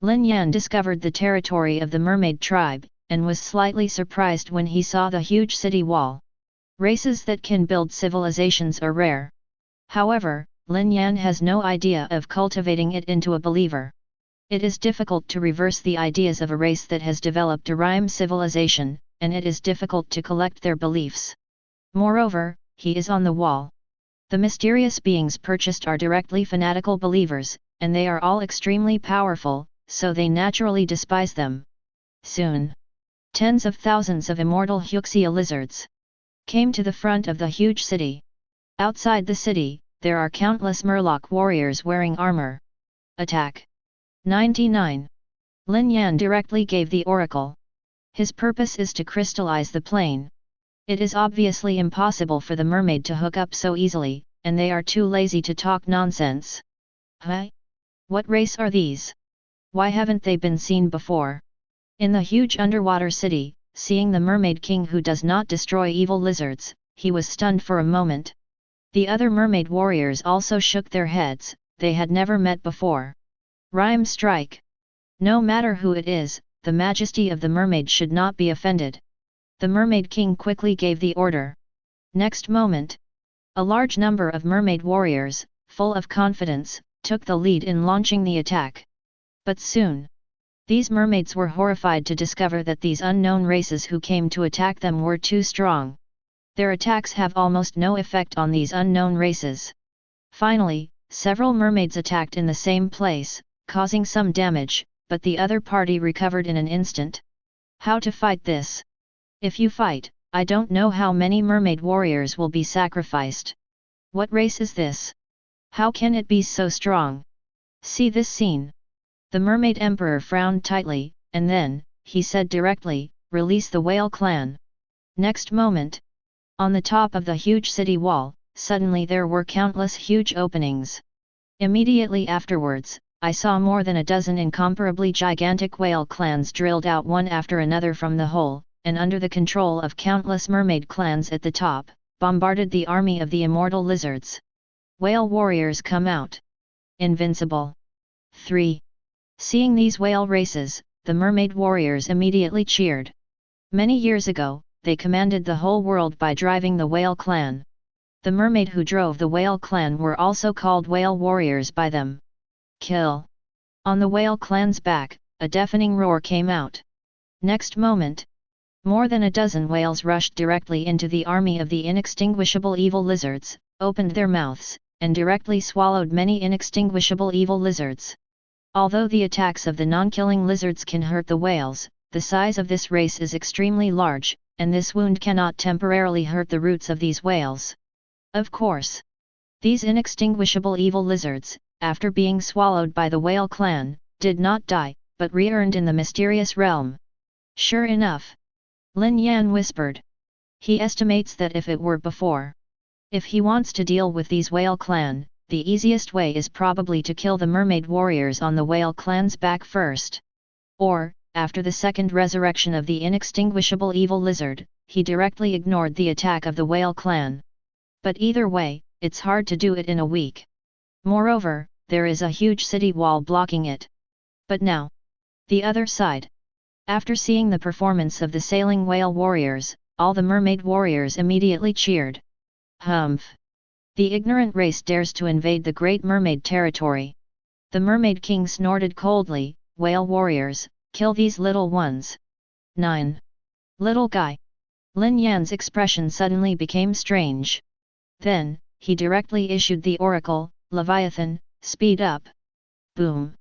Lin Yan discovered the territory of the mermaid tribe, and was slightly surprised when he saw the huge city wall. Races that can build civilizations are rare. However, Lin Yan has no idea of cultivating it into a believer. It is difficult to reverse the ideas of a race that has developed a rhyme civilization, and it is difficult to collect their beliefs. Moreover, he is on the wall. The mysterious beings purchased are directly fanatical believers, and they are all extremely powerful, so they naturally despise them. Soon, tens of thousands of immortal Huxia lizards came to the front of the huge city. Outside the city, there are countless Murloc warriors wearing armor. Attack! 99. Lin Yan directly gave the oracle. His purpose is to crystallize the plane. It is obviously impossible for the mermaid to hook up so easily, and they are too lazy to talk nonsense. Huh? What race are these? Why haven't they been seen before? In the huge underwater city, seeing the mermaid king who does not destroy evil lizards, he was stunned for a moment. The other mermaid warriors also shook their heads, they had never met before. Rhyme strike. No matter who it is, the majesty of the mermaid should not be offended. The mermaid king quickly gave the order. Next moment, a large number of mermaid warriors, full of confidence, took the lead in launching the attack. But soon, these mermaids were horrified to discover that these unknown races who came to attack them were too strong. Their attacks have almost no effect on these unknown races. Finally, several mermaids attacked in the same place, causing some damage, but the other party recovered in an instant. How to fight this? If you fight, I don't know how many mermaid warriors will be sacrificed. What race is this? How can it be so strong? See this scene. The mermaid emperor frowned tightly, and then, he said directly, release the whale clan. Next moment, on the top of the huge city wall, suddenly there were countless huge openings. Immediately afterwards, I saw more than a dozen incomparably gigantic whale clans drilled out one after another from the hole, and under the control of countless mermaid clans at the top, bombarded the army of the immortal lizards. Whale warriors come out. Invincible. 3. Seeing these whale races, the mermaid warriors immediately cheered. Many years ago, they commanded the whole world by driving the whale clan. The mermaid who drove the whale clan were also called whale warriors by them. Kill! On the whale clan's back, a deafening roar came out. Next moment, more than a dozen whales rushed directly into the army of the inextinguishable evil lizards, opened their mouths, and directly swallowed many inextinguishable evil lizards. Although the attacks of the non-killing lizards can hurt the whales, the size of this race is extremely large, and this wound cannot temporarily hurt the roots of these whales. Of course, these inextinguishable evil lizards, after being swallowed by the whale clan, did not die, but re-earned in the mysterious realm. Sure enough, Lin Yan whispered. He estimates that if it were before, if he wants to deal with these whale clan, the easiest way is probably to kill the mermaid warriors on the whale clan's back first. Or, after the second resurrection of the inextinguishable evil lizard, he directly ignored the attack of the whale clan. But either way, it's hard to do it in a week. Moreover, there is a huge city wall blocking it. But now, the other side. After seeing the performance of the sailing whale warriors, all the mermaid warriors immediately cheered. Humph! The ignorant race dares to invade the Great Mermaid territory. The Mermaid King snorted coldly, whale warriors, kill these little ones. 9. Little guy. Lin Yan's expression suddenly became strange. Then, he directly issued the oracle, Leviathan, speed up. Boom!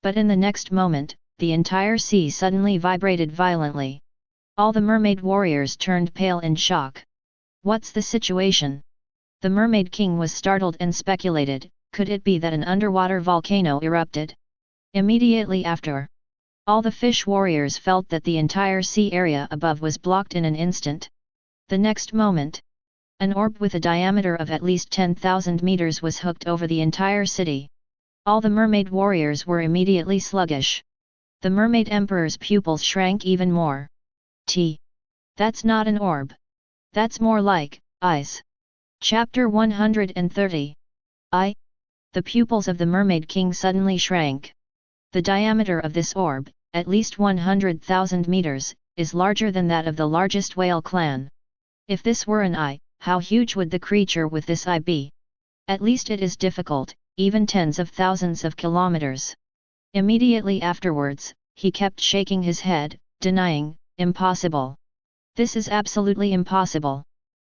But in the next moment, the entire sea suddenly vibrated violently. All the mermaid warriors turned pale in shock. What's the situation? The Mermaid King was startled and speculated, could it be that an underwater volcano erupted? Immediately after, all the fish warriors felt that the entire sea area above was blocked in an instant. The next moment, an orb with a diameter of at least 10,000 meters was hooked over the entire city. All the mermaid warriors were immediately sluggish. The mermaid emperor's pupils shrank even more. That's not an orb. That's more like eyes. Chapter 130. The pupils of the Mermaid King suddenly shrank. The diameter of this orb, at least 100,000 meters, is larger than that of the largest whale clan. If this were an eye, how huge would the creature with this eye be? At least it is difficult, even tens of thousands of kilometers. Immediately afterwards, he kept shaking his head, denying, impossible. This is absolutely impossible.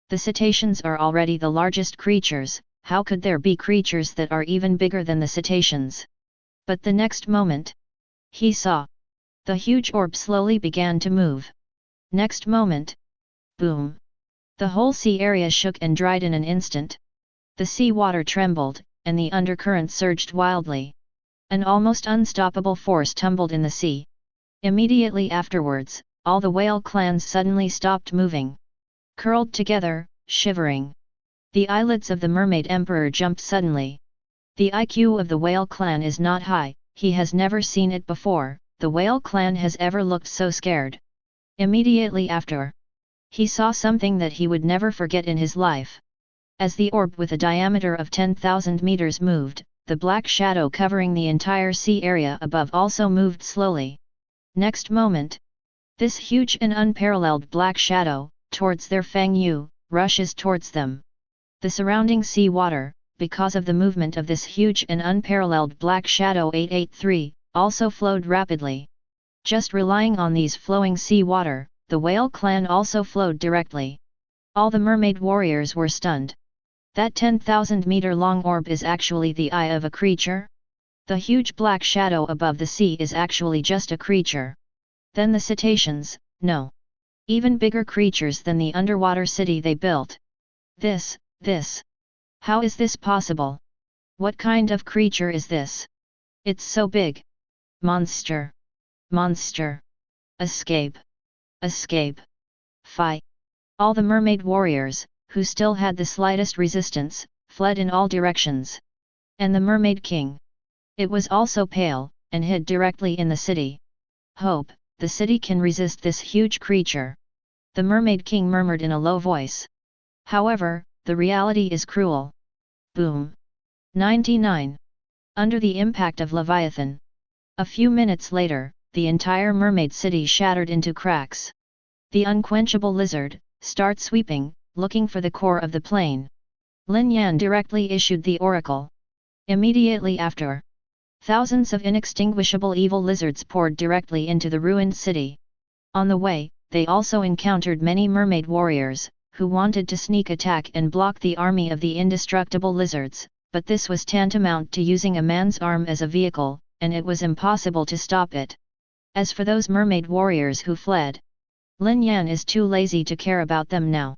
The cetaceans are already the largest creatures, how could there be creatures that are even bigger than the cetaceans? But the next moment, he saw. The huge orb slowly began to move. Next moment, boom! The whole sea area shook and dried in an instant. The sea water trembled, and the undercurrent surged wildly. An almost unstoppable force tumbled in the sea. Immediately afterwards, all the whale clans suddenly stopped moving. Curled together, shivering. The eyelids of the Mermaid Emperor jumped suddenly. The IQ of the whale clan is not high, he has never seen it before, the whale clan has ever looked so scared. Immediately after, he saw something that he would never forget in his life. As the orb with a diameter of 10,000 meters moved, the black shadow covering the entire sea area above also moved slowly. Next moment, this huge and unparalleled black shadow, towards their Fang Yu, rushes towards them. The surrounding sea water, because of the movement of this huge and unparalleled black shadow 883, also flowed rapidly. Just relying on these flowing sea water, the whale clan also flowed directly. All the mermaid warriors were stunned. That 10,000 meter long orb is actually the eye of a creature? The huge black shadow above the sea is actually just a creature. Then the cetaceans, no. Even bigger creatures than the underwater city they built. This. How is this possible? What kind of creature is this? It's so big. Monster. Escape. Fie. All the mermaid warriors, who still had the slightest resistance, fled in all directions. And the Mermaid King. It was also pale, and hid directly in the city. Hope, the city can resist this huge creature. The Mermaid King murmured in a low voice. However, the reality is cruel. Boom. 99. Under the impact of Leviathan. A few minutes later, the entire mermaid city shattered into cracks. The unquenchable lizard, start sweeping, looking for the core of the plane. Lin Yan directly issued the oracle. Immediately after, thousands of inextinguishable evil lizards poured directly into the ruined city. On the way, they also encountered many mermaid warriors, who wanted to sneak attack and block the army of the indestructible lizards, but this was tantamount to using a man's arm as a vehicle, and it was impossible to stop it. As for those mermaid warriors who fled, Lin Yan is too lazy to care about them now.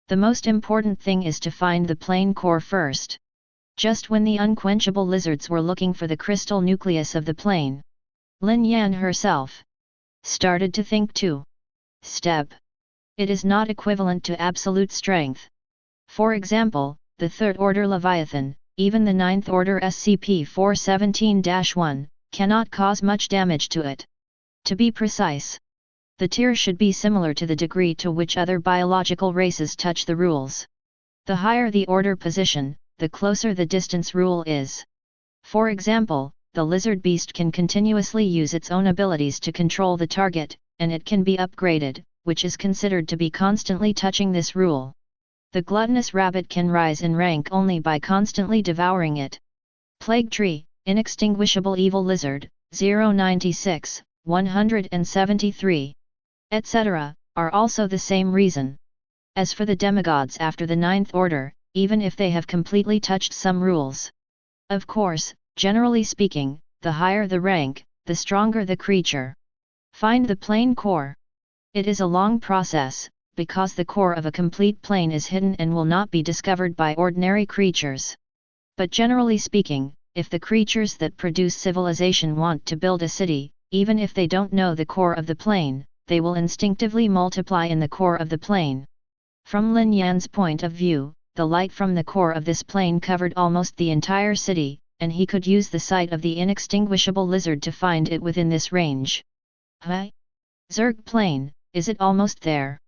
The most important thing is to find the plane core first. Just when the unquenchable lizards were looking for the crystal nucleus of the plane, Lin Yan herself started to think too. Step. It is not equivalent to absolute strength. For example, the third order Leviathan, even the ninth order SCP-417-1, cannot cause much damage to it. To be precise, the tier should be similar to the degree to which other biological races touch the rules. The higher the order position, the closer the distance rule is. For example, the lizard beast can continuously use its own abilities to control the target, and it can be upgraded, which is considered to be constantly touching this rule. The gluttonous rabbit can rise in rank only by constantly devouring it. Plague Tree, Inextinguishable Evil Lizard, 096, 173, etc., are also the same reason. As for the demigods after the ninth order, even if they have completely touched some rules. Of course, generally speaking, the higher the rank, the stronger the creature. Find the plane core. It is a long process, because the core of a complete plane is hidden and will not be discovered by ordinary creatures. But generally speaking, if the creatures that produce civilization want to build a city, even if they don't know the core of the plane, they will instinctively multiply in the core of the plane. From Lin Yan's point of view, the light from the core of this plane covered almost the entire city, and he could use the sight of the inextinguishable lizard to find it within this range. Huh? Zerg plane, is it almost there?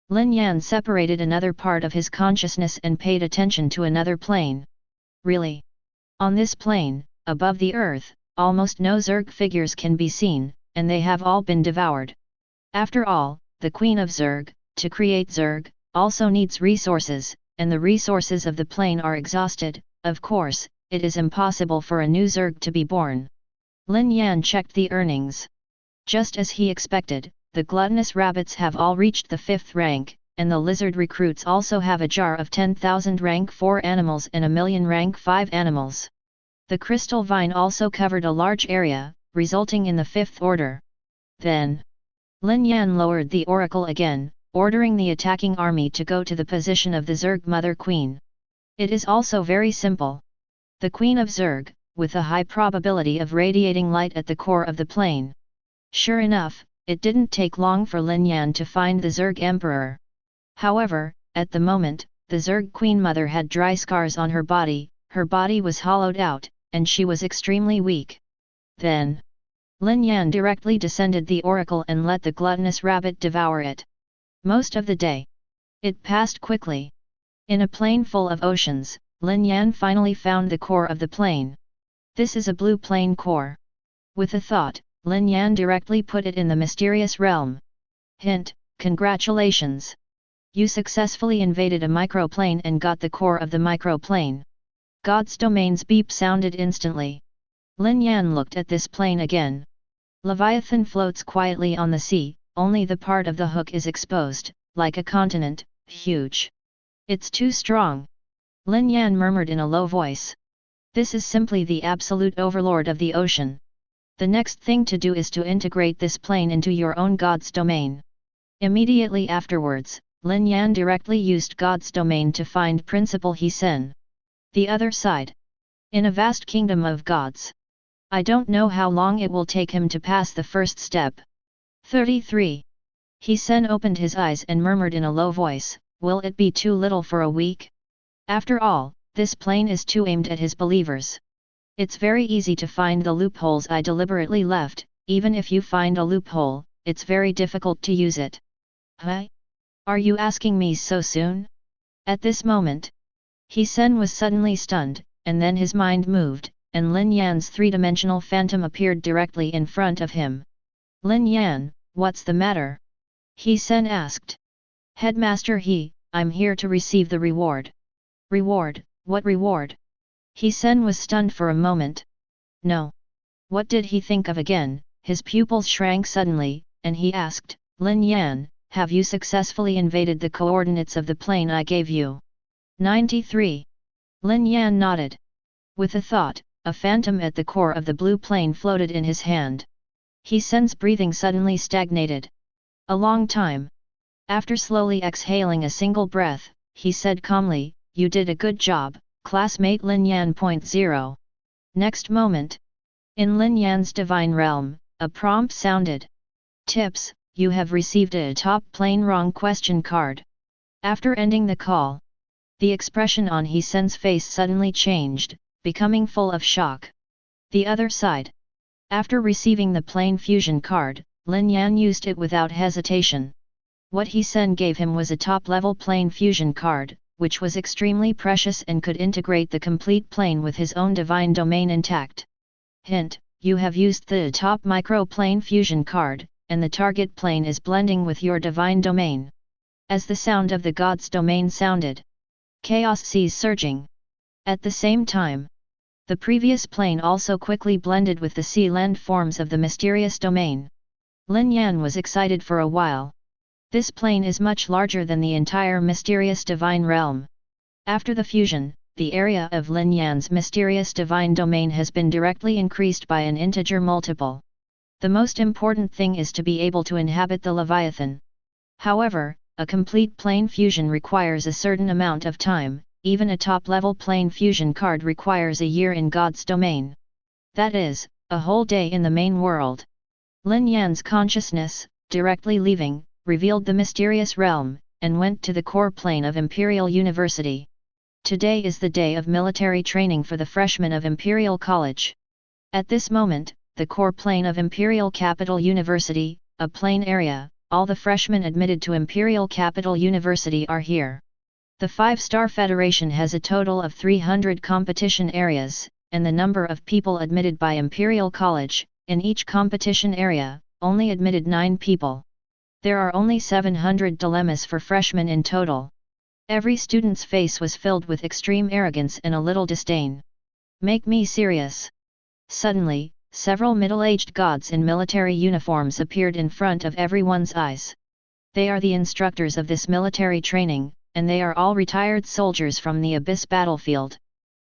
Lin Yan separated another part of his consciousness and paid attention to another plane. Really? On this plane, above the earth, almost no Zerg figures can be seen, and they have all been devoured. After all, the Queen of Zerg, to create Zerg, also needs resources, and the resources of the plane are exhausted. Of course, it is impossible for a new Zerg to be born. Lin Yan checked the earnings. Just as he expected, the gluttonous rabbits have all reached the 5th rank, and the lizard recruits also have a jar of 10,000 rank 4 animals and a million rank 5 animals. The crystal vine also covered a large area, resulting in the 5th order. Then, Lin Yan lowered the oracle again, ordering the attacking army to go to the position of the Zerg Mother Queen. It is also very simple. The Queen of Zerg, with a high probability of radiating light at the core of the plane. Sure enough, it didn't take long for Lin Yan to find the Zerg Emperor. However, at the moment, the Zerg Queen Mother had dry scars on her body was hollowed out, and she was extremely weak. Then, Lin Yan directly descended the oracle and let the gluttonous rabbit devour it. Most of the day, it passed quickly. In a plane full of oceans, Lin Yan finally found the core of the plane. This is a blue plane core. With a thought, Lin Yan directly put it in the mysterious realm. Hint: congratulations! You successfully invaded a microplane and got the core of the microplane. God's domain's beep sounded instantly. Lin Yan looked at this plane again. Leviathan floats quietly on the sea, only the part of the hook is exposed, like a continent, huge. It's too strong. Lin Yan murmured in a low voice. This is simply the absolute overlord of the ocean. The next thing to do is to integrate this plane into your own God's domain. Immediately afterwards, Lin Yan directly used God's domain to find Principal He-Sen. The other side. In a vast kingdom of gods. I don't know how long it will take him to pass the first step. 33. He-Sen opened his eyes and murmured in a low voice, will it be too little for a week? After all, this plane is too aimed at his believers. It's very easy to find the loopholes I deliberately left. Even if you find a loophole, it's very difficult to use it. Huh? Are you asking me so soon? At this moment, He-Sen was suddenly stunned, and then his mind moved, and Lin Yan's three-dimensional phantom appeared directly in front of him. Lin Yan, what's the matter? He-Sen asked. Headmaster He, I'm here to receive the reward. Reward? What reward? He-Sen was stunned for a moment. No. What did he think of again? His pupils shrank suddenly, and he asked, Lin Yan, have you successfully invaded the coordinates of the plane I gave you? 93. Lin Yan nodded. With a thought, a phantom at the core of the blue plane floated in his hand. He-Sen's breathing suddenly stagnated. A long time. After slowly exhaling a single breath, he said calmly, you did a good job, classmate Lin Yan. 0. Next moment. In Lin Yan's divine realm, a prompt sounded. Tips, you have received a top plane wrong question card. After ending the call, the expression on He-Sen's face suddenly changed, becoming full of shock. The other side. After receiving the plane fusion card, Lin Yan used it without hesitation. What He-Sen gave him was a top-level plane fusion card, which was extremely precious and could integrate the complete plane with his own divine domain intact. Hint, you have used the top micro-plane fusion card, and the target plane is blending with your divine domain. As the sound of the god's domain sounded, chaos seas surging. At the same time, the previous plane also quickly blended with the sea-land forms of the mysterious domain. Lin Yan was excited for a while. This plane is much larger than the entire mysterious divine realm. After the fusion, the area of Lin Yan's mysterious divine domain has been directly increased by an integer multiple. The most important thing is to be able to inhabit the Leviathan. However, a complete plane fusion requires a certain amount of time. Even a top-level plane fusion card requires a year in God's domain. That is, a whole day in the main world. Lin Yan's consciousness, directly leaving, revealed the mysterious realm, and went to the core plane of Imperial University. Today is the day of military training for the freshmen of Imperial College. At this moment, the core plane of Imperial Capital University, a plane area, all the freshmen admitted to Imperial Capital University are here. The 5-Star Federation has a total of 300 competition areas, and the number of people admitted by Imperial College, in each competition area, only admitted 9 people. There are only 700 dilemmas for freshmen in total. Every student's face was filled with extreme arrogance and a little disdain. Make me serious. Suddenly, several middle-aged gods in military uniforms appeared in front of everyone's eyes. They are the instructors of this military training, and they are all retired soldiers from the Abyss battlefield.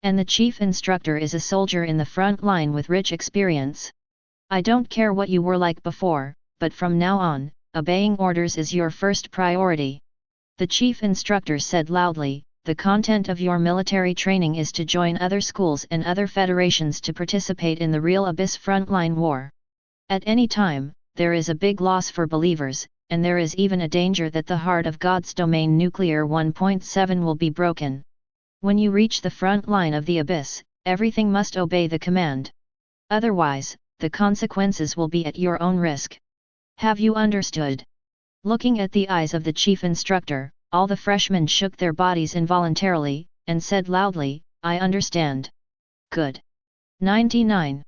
And the chief instructor is a soldier in the front line with rich experience. I don't care what you were like before, but from now on, obeying orders is your first priority. The chief instructor said loudly, the content of your military training is to join other schools and other federations to participate in the real Abyss frontline war. At any time, there is a big loss for believers, and there is even a danger that the heart of God's domain nuclear 1.7 will be broken. When you reach the front line of the Abyss, everything must obey the command. Otherwise, the consequences will be at your own risk. Have you understood? Looking at the eyes of the chief instructor, all the freshmen shook their bodies involuntarily, and said loudly, I understand. Good. 99.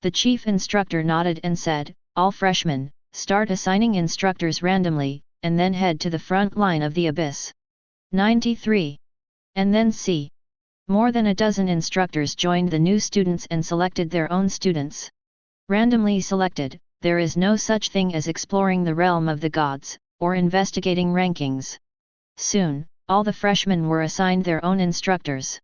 The chief instructor nodded and said, all freshmen, start assigning instructors randomly, and then head to the front line of the Abyss. 93. And then see. More than a dozen instructors joined the new students and selected their own students. Randomly selected, there is no such thing as exploring the realm of the gods, or investigating rankings. Soon, all the freshmen were assigned their own instructors.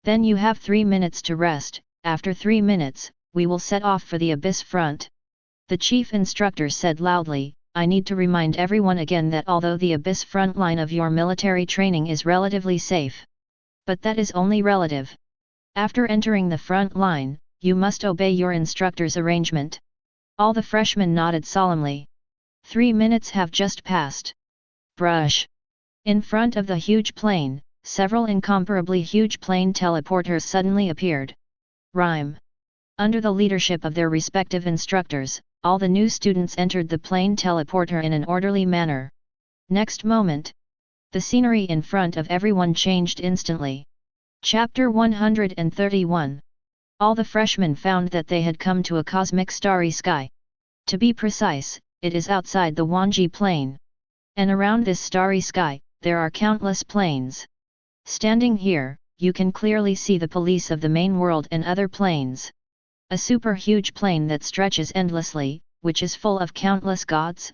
Then you have 3 minutes to rest. After 3 minutes, we will set off for the Abyss front. The chief instructor said loudly, I need to remind everyone again that although the Abyss front line of your military training is relatively safe. But that is only relative. After entering the front line, you must obey your instructor's arrangement. All the freshmen nodded solemnly. 3 minutes have just passed. Brush. In front of the huge plane, several incomparably huge plane teleporters suddenly appeared. Rhyme. Under the leadership of their respective instructors, all the new students entered the plane teleporter in an orderly manner. Next moment, the scenery in front of everyone changed instantly. Chapter 131. All the freshmen found that they had come to a cosmic starry sky. To be precise, it is outside the Wanji plane. And around this starry sky, there are countless planes. Standing here, you can clearly see the police of the main world and other planes. A super huge plane that stretches endlessly, which is full of countless gods,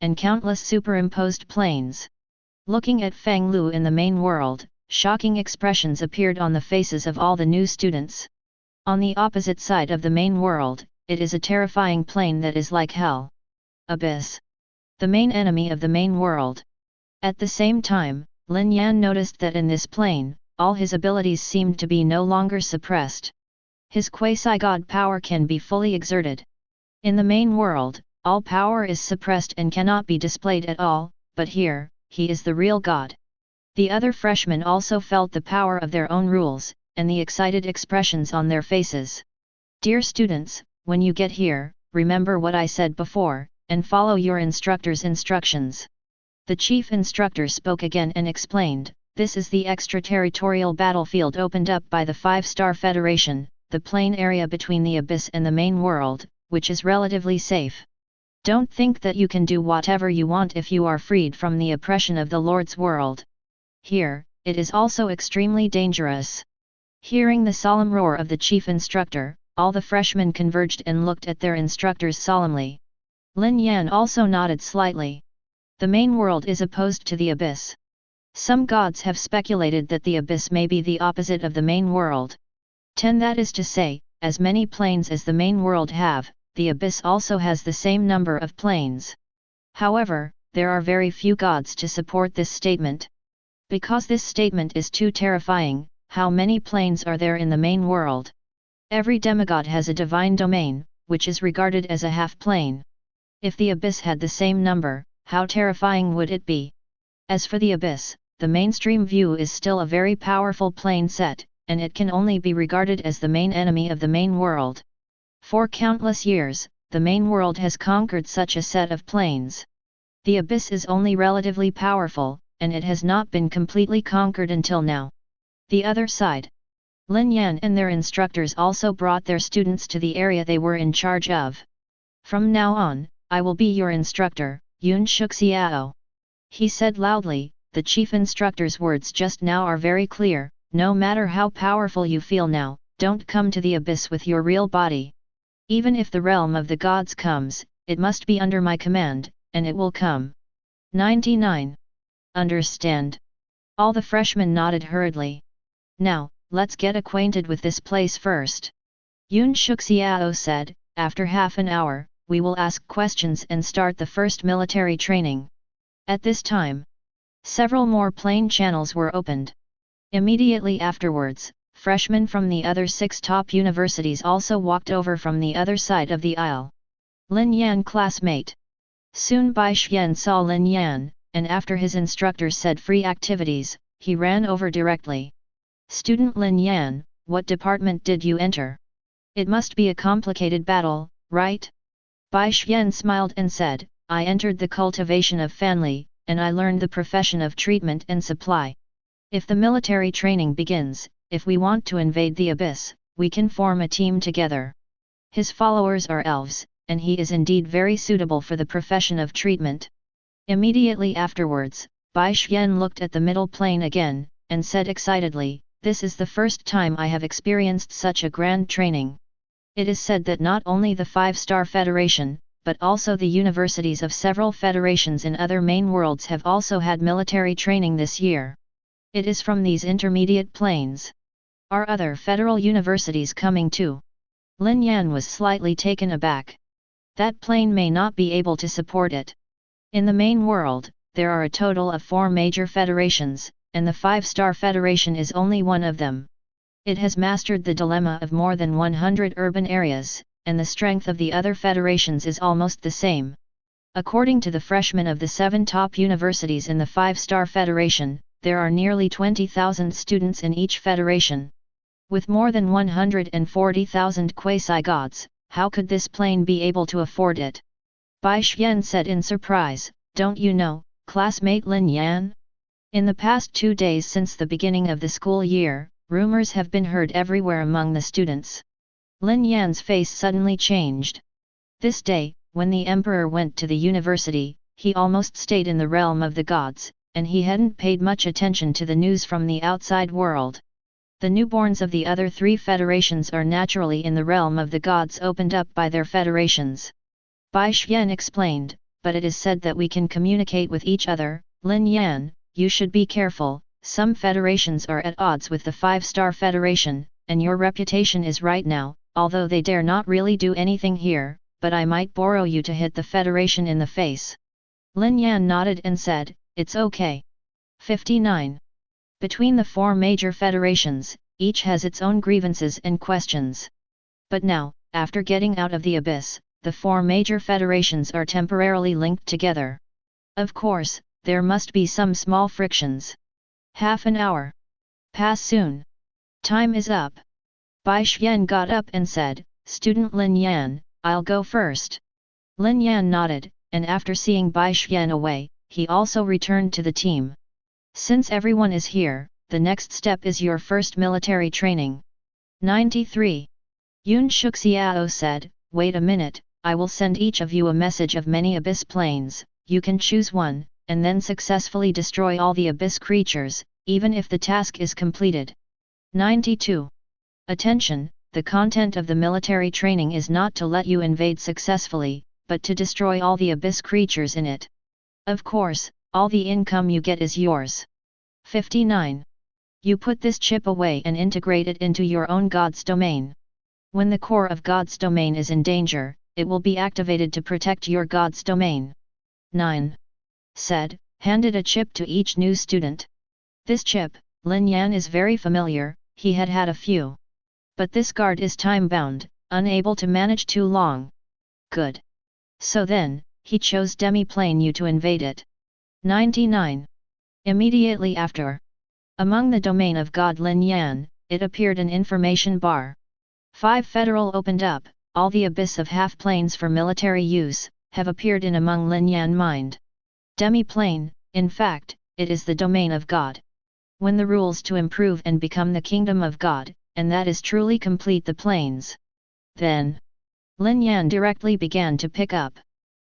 and countless superimposed planes. Looking at Fang Lu in the main world, shocking expressions appeared on the faces of all the new students. On the opposite side of the main world, it is a terrifying plane that is like hell. Abyss. The main enemy of the main world. At the same time, Lin Yan noticed that in this plane, all his abilities seemed to be no longer suppressed. His quasi-god power can be fully exerted. In the main world, all power is suppressed and cannot be displayed at all, but here, he is the real god. The other freshmen also felt the power of their own rules, and the excited expressions on their faces. Dear students, when you get here, remember what I said before, and follow your instructor's instructions. The chief instructor spoke again and explained, this is the extraterritorial battlefield opened up by the 5-Star Federation, the plain area between the Abyss and the main world, which is relatively safe. Don't think that you can do whatever you want if you are freed from the oppression of the Lord's world. Here, it is also extremely dangerous. Hearing the solemn roar of the chief instructor, all the freshmen converged and looked at their instructors solemnly. Lin Yan also nodded slightly. The main world is opposed to the Abyss. Some gods have speculated that the Abyss may be the opposite of the main world. 10 That is to say, as many planes as the main world have, the Abyss also has the same number of planes. However, there are very few gods to support this statement. Because this statement is too terrifying, how many planes are there in the main world? Every demigod has a divine domain, which is regarded as a half-plane. If the Abyss had the same number, how terrifying would it be? As for the Abyss, the mainstream view is still a very powerful plane set, and it can only be regarded as the main enemy of the main world. For countless years, the main world has conquered such a set of planes. The Abyss is only relatively powerful, and it has not been completely conquered until now. The other side. Lin Yan and their instructors also brought their students to the area they were in charge of. From now on, I will be your instructor, Yun Shuxiao. He said loudly. The chief instructor's words just now are very clear. No matter how powerful you feel now, don't come to the abyss with your real body. Even if the realm of the gods comes, it must be under my command, and it will come. 99. Understand? All the freshmen nodded hurriedly. Now, let's get acquainted with this place first. Yun Shuxiao said. After half an hour, we will ask questions and start the first military training. At this time, several more plane channels were opened. Immediately afterwards, freshmen from the other 6 top universities also walked over from the other side of the aisle. Lin Yan classmate. Soon Bai Xian saw Lin Yan, and after his instructor said free activities, he ran over directly. Student Lin Yan, what department did you enter? It must be a complicated battle, right? Bai Xian smiled and said, I entered the cultivation of fanli, and I learned the profession of treatment and supply. If the military training begins, if we want to invade the abyss, we can form a team together. His followers are elves, and he is indeed very suitable for the profession of treatment. Immediately afterwards, Bai Xian looked at the middle plane again, and said excitedly, this is the first time I have experienced such a grand training. It is said that not only the 5-star Federation, but also the universities of several federations in other main worlds have also had military training this year. It is from these intermediate planes. Are other federal universities coming too? Lin Yan was slightly taken aback. That plane may not be able to support it. In the main world, there are a total of 4 major federations, and the 5-star Federation is only one of them. It has mastered the dilemma of more than 100 urban areas, and the strength of the other federations is almost the same. According to the freshmen of the 7 top universities in the 5-star Federation, there are nearly 20,000 students in each federation. With more than 140,000 quasi-gods, how could this plane be able to afford it? Bai Xian said in surprise, don't you know, classmate Lin Yan? In the past 2 days since the beginning of the school year, rumors have been heard everywhere among the students. Lin Yan's face suddenly changed. This day, when the emperor went to the university, he almost stayed in the realm of the gods, and he hadn't paid much attention to the news from the outside world. The newborns of the other 3 federations are naturally in the realm of the gods opened up by their federations. Bai Xian explained, but it is said that we can communicate with each other. Lin Yan, you should be careful, some federations are at odds with the 5-star Federation, and your reputation is right now, although they dare not really do anything here, but I might borrow you to hit the Federation in the face. Lin Yan nodded and said, it's okay. 59. Between the 4 major federations, each has its own grievances and questions. But now, after getting out of the abyss, the 4 major federations are temporarily linked together. Of course, there must be some small frictions. Half an hour. Pass soon. Time is up. Bai Xian got up and said, Student Lin Yan, I'll go first. Lin Yan nodded, and after seeing Bai Xian away, he also returned to the team. Since everyone is here, the next step is your first military training. 93. Yun Shuxiao said, wait a minute, I will send each of you a message of many abyss planes, you can choose one, and then successfully destroy all the abyss creatures, even if the task is completed. 92. Attention, the content of the military training is not to let you invade successfully, but to destroy all the abyss creatures in it. Of course, all the income you get is yours. 59. You put this chip away and integrate it into your own God's domain. When the core of God's domain is in danger, it will be activated to protect your God's domain. 9. Said, handed a chip to each new student. This chip, Lin Yan is very familiar, he had had a few. But this guard is time-bound, unable to manage too long. Good. So then, he chose Demi-Plane U to invade it. 99. Immediately after. Among the domain of God Lin Yan, it appeared an information bar. 5 Federal opened up, all the abyss of half-planes for military use, have appeared in among Lin Yan mind. Demi-plane, in fact, it is the domain of God. When the rules to improve and become the kingdom of God, and that is truly complete the planes. Then, Lin Yan directly began to pick up.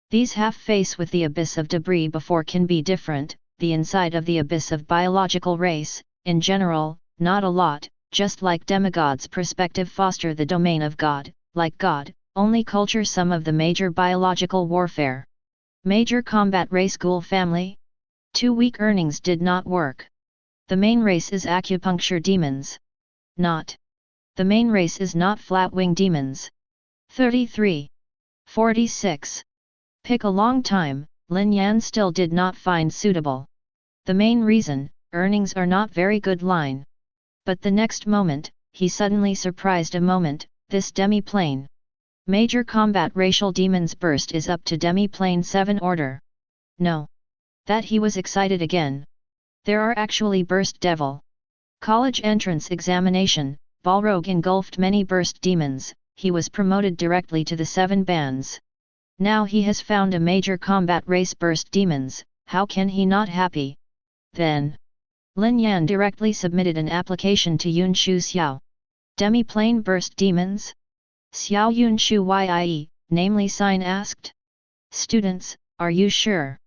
These half-face with the abyss of debris before can be different, the inside of the abyss of biological race, in general, not a lot, just like demigods' perspective foster the domain of God, like God, only culture some of the major biological warfare. Major combat race ghoul family? 2 weak earnings did not work. The main race is acupuncture demons. Not. The main race is not flat-wing demons. 33. 46. Pick a long time, Lin Yan still did not find suitable. The main reason, earnings are not very good line. But the next moment, he suddenly surprised a moment, this demi-plane. Major combat racial demons burst is up to demi-plane 7 order. No. That he was excited again. There are actually burst devil. College entrance examination, Balrog engulfed many burst demons, he was promoted directly to the 7 bands. Now he has found a major combat race burst demons, how can he not happy? Then, Lin Yan directly submitted an application to Yunshu Xiao. Demi-plane burst demons? Xiao Yunshu Yie, namely sign asked. Students, are you sure?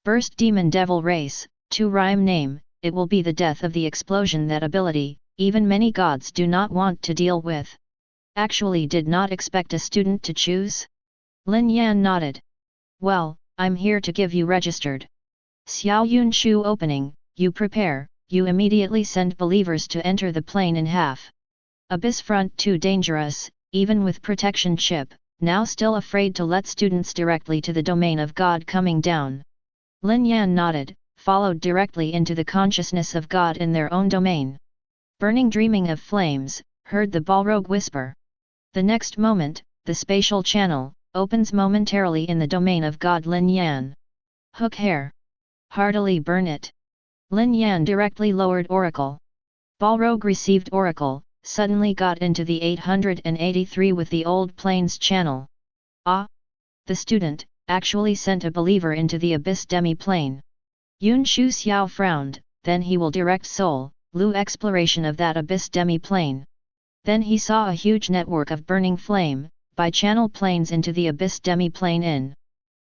Burst demon devil race, 2 rhyme name, it will be the death of the explosion that ability, even many gods do not want to deal with. Actually did not expect a student to choose? Lin Yan nodded. Well, I'm here to give you registered. Xiao Yunshu opening, you prepare, you immediately send believers to enter the plane in half. Abyss front too dangerous, even with protection chip, now still afraid to let students directly to the domain of God coming down. Lin Yan nodded, followed directly into the consciousness of God in their own domain. Burning dreaming of flames, heard the Balrog whisper. The next moment, the spatial channel, opens momentarily in the domain of God Lin Yan. Hook hair. Heartily burn it. Lin Yan directly lowered Oracle. Balrog received Oracle, suddenly got into the 883 with the old planes channel. Ah! The student, actually sent a believer into the abyss demi-plane. Yunshu Xiao frowned, then he will direct Soul, Lu exploration of that abyss demi-plane. Then he saw a huge network of burning flame, bi-channel planes into the abyss demi-plane in.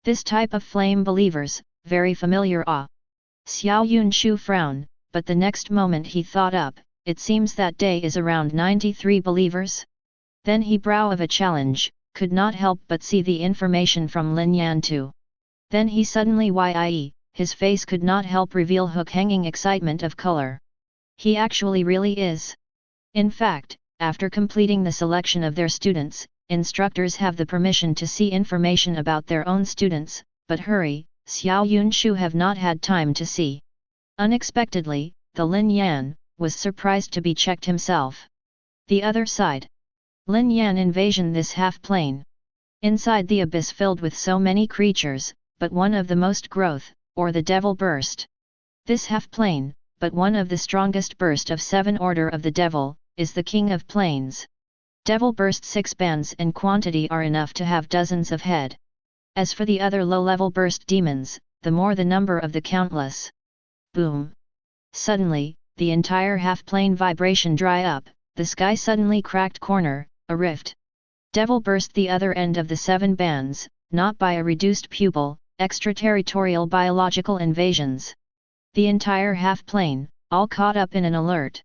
This type of flame believers, very familiar. Ah! Xiao Yunshu frown, but the next moment he thought up, it seems that day is around 93 believers. Then he brow of a challenge, could not help but see the information from Lin Yan too. Then he suddenly his face could not help reveal hook-hanging excitement of color. He actually really is. In fact, after completing the selection of their students, instructors have the permission to see information about their own students, but hurry, Xiao Yunshu have not had time to see. Unexpectedly, the Lin Yan was surprised to be checked himself. The other side. Lin Yan invasion this half-plane. Inside the abyss filled with so many creatures, but one of the most growth, or the devil burst. This half-plane, but one of the strongest burst of 7 order of the devil, is the king of planes. Devil burst 6 bands and quantity are enough to have dozens of head. As for the other low-level burst demons, the more the number of the countless. Boom! Suddenly, the entire half-plane vibration dry up, the sky suddenly cracked corner, a rift. Devil burst the other end of the 7 bands, not by a reduced pupil, extraterritorial biological invasions. The entire half-plane, all caught up in an alert.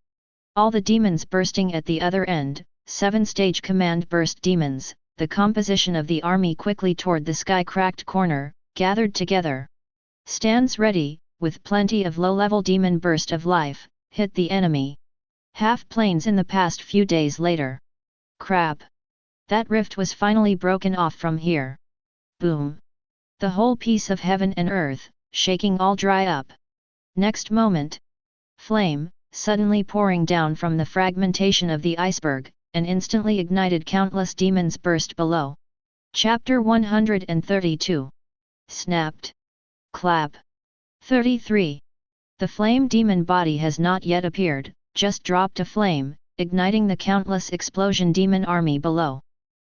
All the demons bursting at the other end, 7-stage command burst demons, the composition of the army quickly toward the sky cracked corner, gathered together. Stands ready, with plenty of low-level demon burst of life, hit the enemy. Half-planes in the past few days later. Crap! That rift was finally broken off from here. Boom! The whole piece of heaven and earth, shaking all dry up. Next moment. Flame, suddenly pouring down from the fragmentation of the iceberg, and instantly ignited countless demons burst below. Chapter 132. Snapped. Clap. 33. The flame demon body has not yet appeared, just dropped a flame, igniting the countless explosion demon army below.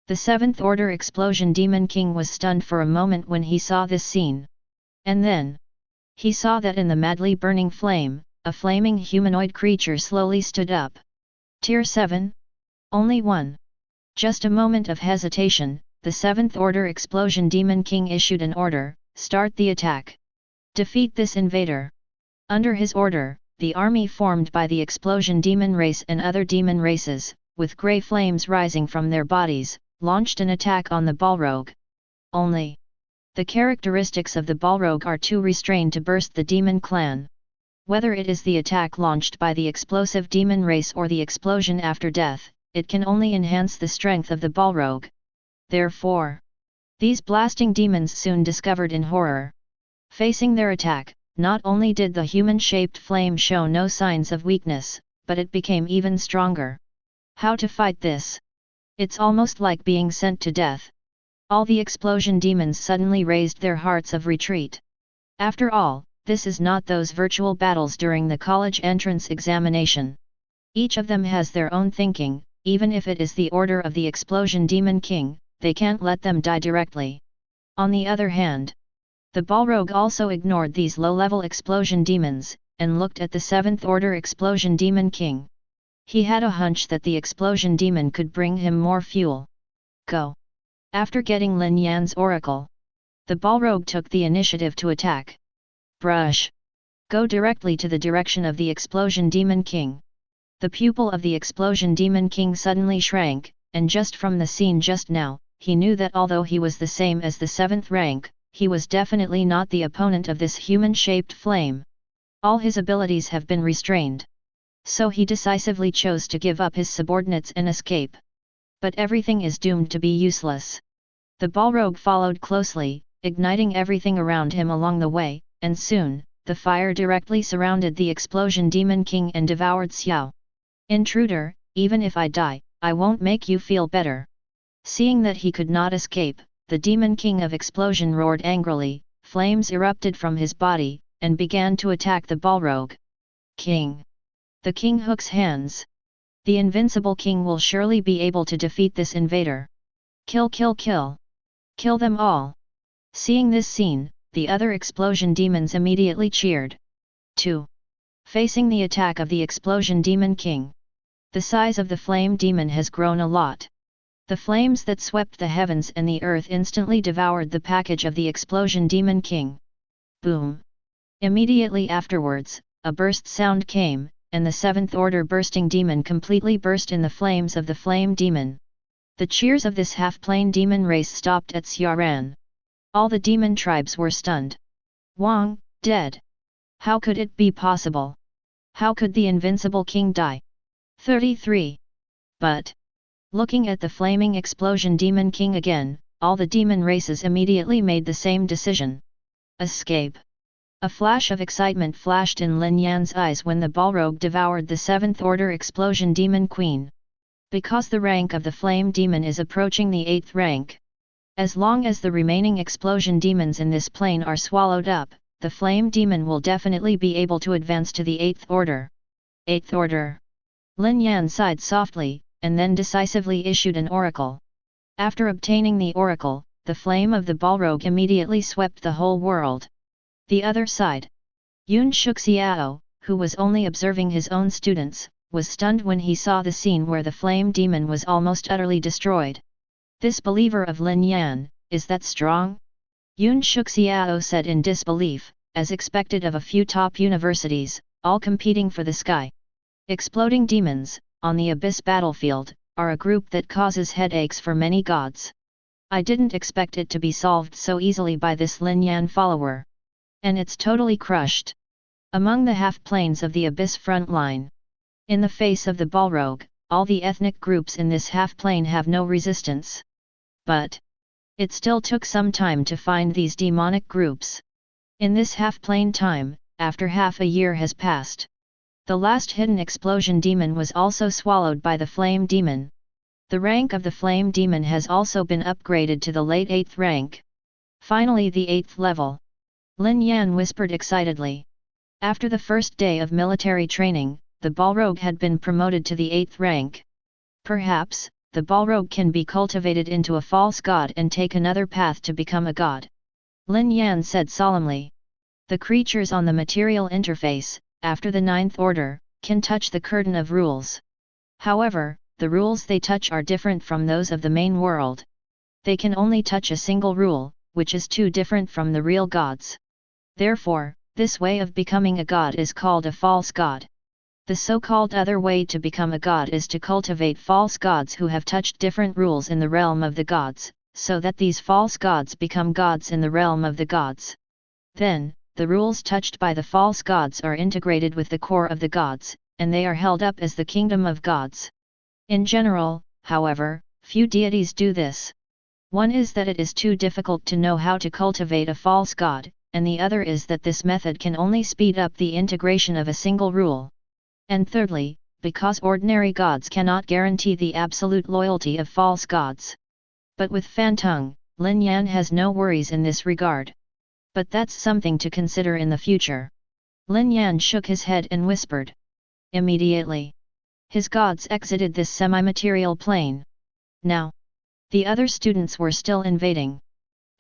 The 7th order explosion demon king was stunned for a moment when he saw this scene. And then, he saw that in the madly burning flame, a flaming humanoid creature slowly stood up. Tier 7? Only one. Just a moment of hesitation, the 7th Order Explosion Demon King issued an order: start the attack. Defeat this invader. Under his order, the army formed by the Explosion Demon race and other demon races, with grey flames rising from their bodies, launched an attack on the Balrog. Only the characteristics of the Balrog are too restrained to burst the demon clan. Whether it is the attack launched by the explosive demon race or the explosion after death, it can only enhance the strength of the Balrog. Therefore, these blasting demons soon discovered in horror. Facing their attack, not only did the human-shaped flame show no signs of weakness, but it became even stronger. How to fight this? It's almost like being sent to death. All the explosion demons suddenly raised their hearts of retreat. After all, this is not those virtual battles during the college entrance examination. Each of them has their own thinking. Even if it is the order of the Explosion Demon King, they can't let them die directly. On the other hand, the Balrog also ignored these low-level explosion demons, and looked at the 7th Order Explosion Demon King. He had a hunch that the explosion demon could bring him more fuel. Go! After getting Lin Yan's oracle, the Balrog took the initiative to attack. Brush! Go directly to the direction of the Explosion Demon King. The pupil of the Explosion Demon King suddenly shrank, and just from the scene just now, he knew that although he was the same as the 7th rank, he was definitely not the opponent of this human-shaped flame. All his abilities have been restrained. So he decisively chose to give up his subordinates and escape. But everything is doomed to be useless. The Balrog followed closely, igniting everything around him along the way, and soon, the fire directly surrounded the Explosion Demon King and devoured Xiao. Intruder, even if I die, I won't make you feel better. Seeing that he could not escape, the Demon King of Explosion roared angrily, flames erupted from his body, and began to attack the Balrog. King! The king hooks hands. The invincible king will surely be able to defeat this invader. Kill, kill, kill! Kill them all! Seeing this scene, the other explosion demons immediately cheered. 2. Facing the attack of the Explosion Demon King. The size of the flame demon has grown a lot. The flames that swept the heavens and the earth instantly devoured the package of the Explosion Demon King. Boom! Immediately afterwards, a burst sound came, and the 7th Order bursting demon completely burst in the flames of the flame demon. The cheers of this half-plane demon race stopped at Xiaran. All the demon tribes were stunned. Wang, dead. How could it be possible? How could the invincible king die? 33. But, looking at the flaming explosion demon king again, all the demon races immediately made the same decision. Escape. A flash of excitement flashed in Lin Yan's eyes when the Balrog devoured the 7th Order Explosion Demon Queen. Because the rank of the flame demon is approaching the 8th rank. As long as the remaining explosion demons in this plane are swallowed up, the flame demon will definitely be able to advance to the 8th Order. 8th Order. Lin Yan sighed softly, and then decisively issued an oracle. After obtaining the oracle, the flame of the Balrog immediately swept the whole world. The other side. Yun Shuxiao, who was only observing his own students, was stunned when he saw the scene where the flame demon was almost utterly destroyed. This believer of Lin Yan, is that strong? Yun Shuxiao said in disbelief, as expected of a few top universities, all competing for the sky. Exploding demons, on the Abyss battlefield, are a group that causes headaches for many gods. I didn't expect it to be solved so easily by this Lin Yan follower. And it's totally crushed. Among the half-planes of the Abyss front line. In the face of the Balrog, all the ethnic groups in this half-plane have no resistance. But it still took some time to find these demonic groups. In this half-plane time, after half a year has passed. The last hidden explosion demon was also swallowed by the flame demon. The rank of the flame demon has also been upgraded to the late 8th rank. Finally the 8th level. Lin Yan whispered excitedly. After the first day of military training, the Balrog had been promoted to the 8th rank. Perhaps, the Balrog can be cultivated into a false god and take another path to become a god. Lin Yan said solemnly. The creatures on the material interface, after the 9th Order, can touch the curtain of rules. However, the rules they touch are different from those of the main world. They can only touch a single rule, which is too different from the real gods. Therefore, this way of becoming a god is called a false god. The so-called other way to become a god is to cultivate false gods who have touched different rules in the realm of the gods, so that these false gods become gods in the realm of the gods. Then, the rules touched by the false gods are integrated with the core of the gods, and they are held up as the kingdom of gods. In general, however, few deities do this. One is that it is too difficult to know how to cultivate a false god, and the other is that this method can only speed up the integration of a single rule. And thirdly, because ordinary gods cannot guarantee the absolute loyalty of false gods. But with Fantung, Lin Yan has no worries in this regard. But that's something to consider in the future. Lin Yan shook his head and whispered. Immediately, his gods exited this semi-material plane. Now, the other students were still invading.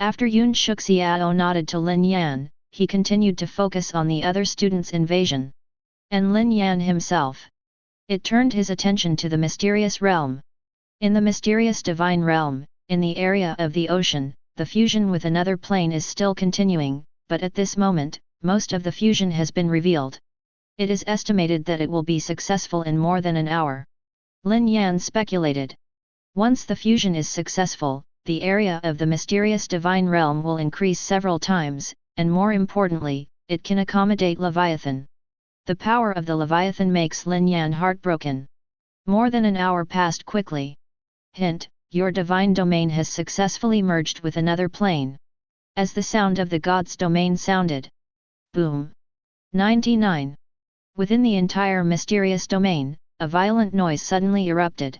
After Yun Shuxiao nodded to Lin Yan, he continued to focus on the other students' invasion. And Lin Yan himself. It turned his attention to the mysterious realm. In the mysterious divine realm, in the area of the ocean, the fusion with another plane is still continuing, but at this moment, most of the fusion has been revealed. It is estimated that it will be successful in more than an hour. Lin Yan speculated. Once the fusion is successful, the area of the mysterious divine realm will increase several times, and more importantly, it can accommodate Leviathan. The power of the Leviathan makes Lin Yan heartbroken. More than an hour passed quickly. Hint, your divine domain has successfully merged with another plane. As the sound of the god's domain sounded. Boom. 99. Within the entire mysterious domain, a violent noise suddenly erupted.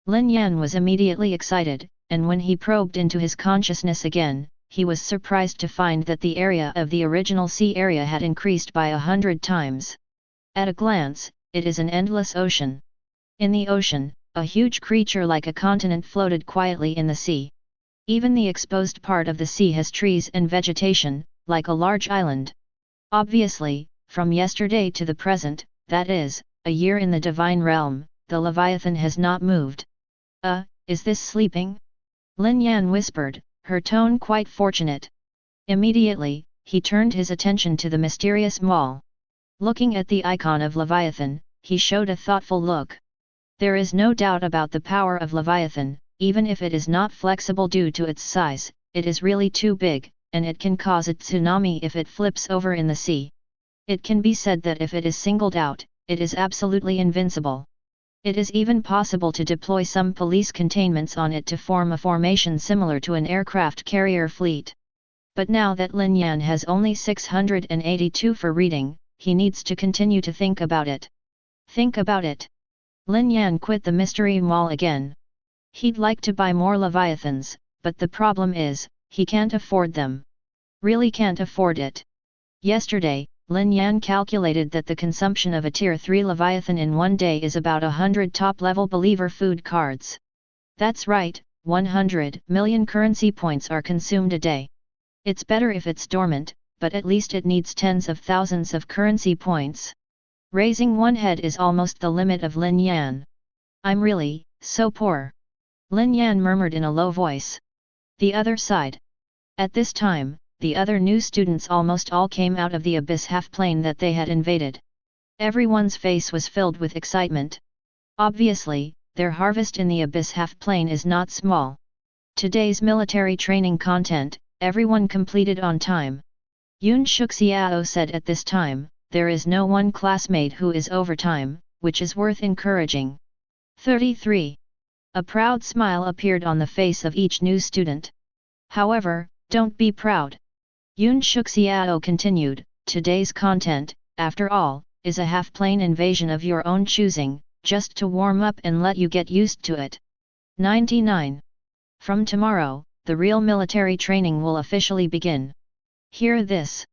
Lin Yan was immediately excited, and when he probed into his consciousness again, he was surprised to find that the area of the original sea area had increased by 100 times. At a glance, it is an endless ocean. In the ocean, a huge creature like a continent floated quietly in the sea. Even the exposed part of the sea has trees and vegetation, like a large island. Obviously, from yesterday to the present, that is, a year in the divine realm, the Leviathan has not moved. Is this sleeping? Lin Yan whispered, her tone quite fortunate. Immediately, he turned his attention to the mysterious mall. Looking at the icon of Leviathan, he showed a thoughtful look. There is no doubt about the power of Leviathan, even if it is not flexible due to its size, it is really too big, and it can cause a tsunami if it flips over in the sea. It can be said that if it is singled out, it is absolutely invincible. It is even possible to deploy some police containments on it to form a formation similar to an aircraft carrier fleet. But now that Lin Yan has only 682 for reading, he needs to continue to think about it. Think about it. Lin Yan quit the mystery mall again. He'd like to buy more Leviathans, but the problem is, he can't afford them. Really can't afford it. Yesterday, Lin Yan calculated that the consumption of a Tier 3 Leviathan in one day is about 100 top-level believer food cards. That's right, 100 million currency points are consumed a day. It's better if it's dormant, but at least it needs tens of thousands of currency points. Raising one head is almost the limit of Lin Yan. I'm really, so poor. Lin Yan murmured in a low voice. The other side. At this time, the other new students almost all came out of the abyss half-plane that they had invaded. Everyone's face was filled with excitement. Obviously, their harvest in the abyss half-plane is not small. Today's military training content, everyone completed on time. Yun Shuxiao said at this time, there is no one classmate who is overtime, which is worth encouraging. 33. A proud smile appeared on the face of each new student. However, don't be proud. Yun Shuxiao continued, today's content, after all, is a half-plane invasion of your own choosing, just to warm up and let you get used to it. 99. From tomorrow, the real military training will officially begin. Hear this.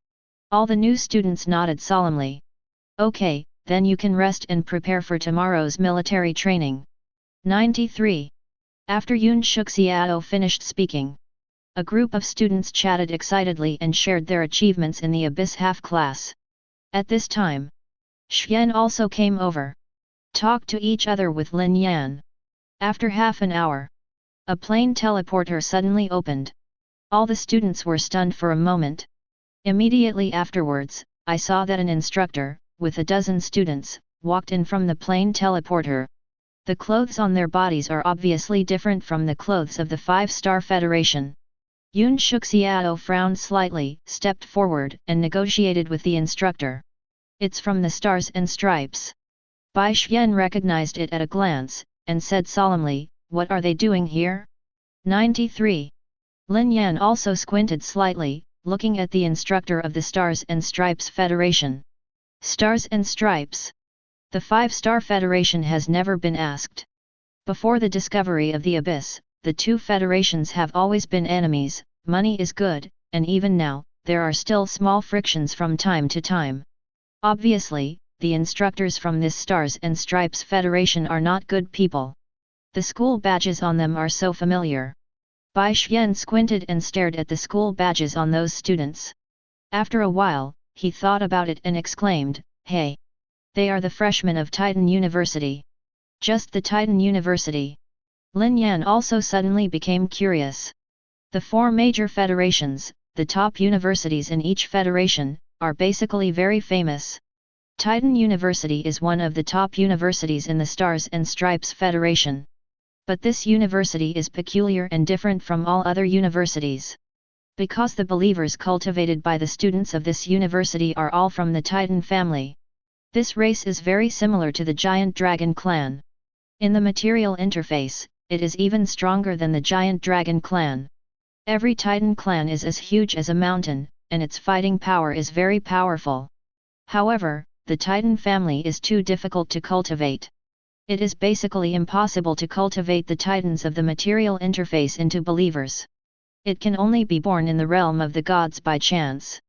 All the new students nodded solemnly. Okay, then you can rest and prepare for tomorrow's military training. 93. After Yun Shuxiao finished speaking, a group of students chatted excitedly and shared their achievements in the Abyss half-class. At this time, Xian also came over. Talk to each other with Lin Yan. After half an hour, a plane teleporter suddenly opened. All the students were stunned for a moment. Immediately afterwards, I saw that an instructor, with a dozen students, walked in from the plane teleporter. The clothes on their bodies are obviously different from the clothes of the 5-Star Federation. Yun Shuxiao frowned slightly, stepped forward, and negotiated with the instructor. It's from the Stars and Stripes. Bai Xian recognized it at a glance, and said solemnly, "What are they doing here?" 93. Lin Yan also squinted slightly, looking at the instructor of the Stars and Stripes Federation. Stars and Stripes. The 5-Star Federation has never been asked. Before the discovery of the Abyss, the two federations have always been enemies. Money is good, and even now, there are still small frictions from time to time. Obviously, the instructors from this Stars and Stripes Federation are not good people. The school badges on them are so familiar. Bai Xian squinted and stared at the school badges on those students. After a while, he thought about it and exclaimed, "Hey! They are the freshmen of Titan University." Just the Titan University. Lin Yan also suddenly became curious. The 4 major federations, the top universities in each federation, are basically very famous. Titan University is one of the top universities in the Stars and Stripes Federation. But this university is peculiar and different from all other universities. Because the believers cultivated by the students of this university are all from the Titan family. This race is very similar to the Giant Dragon clan. In the material interface, it is even stronger than the Giant Dragon clan. Every Titan clan is as huge as a mountain, and its fighting power is very powerful. However, the Titan family is too difficult to cultivate. It is basically impossible to cultivate the Titans of the material interface into believers. It can only be born in the realm of the gods by chance.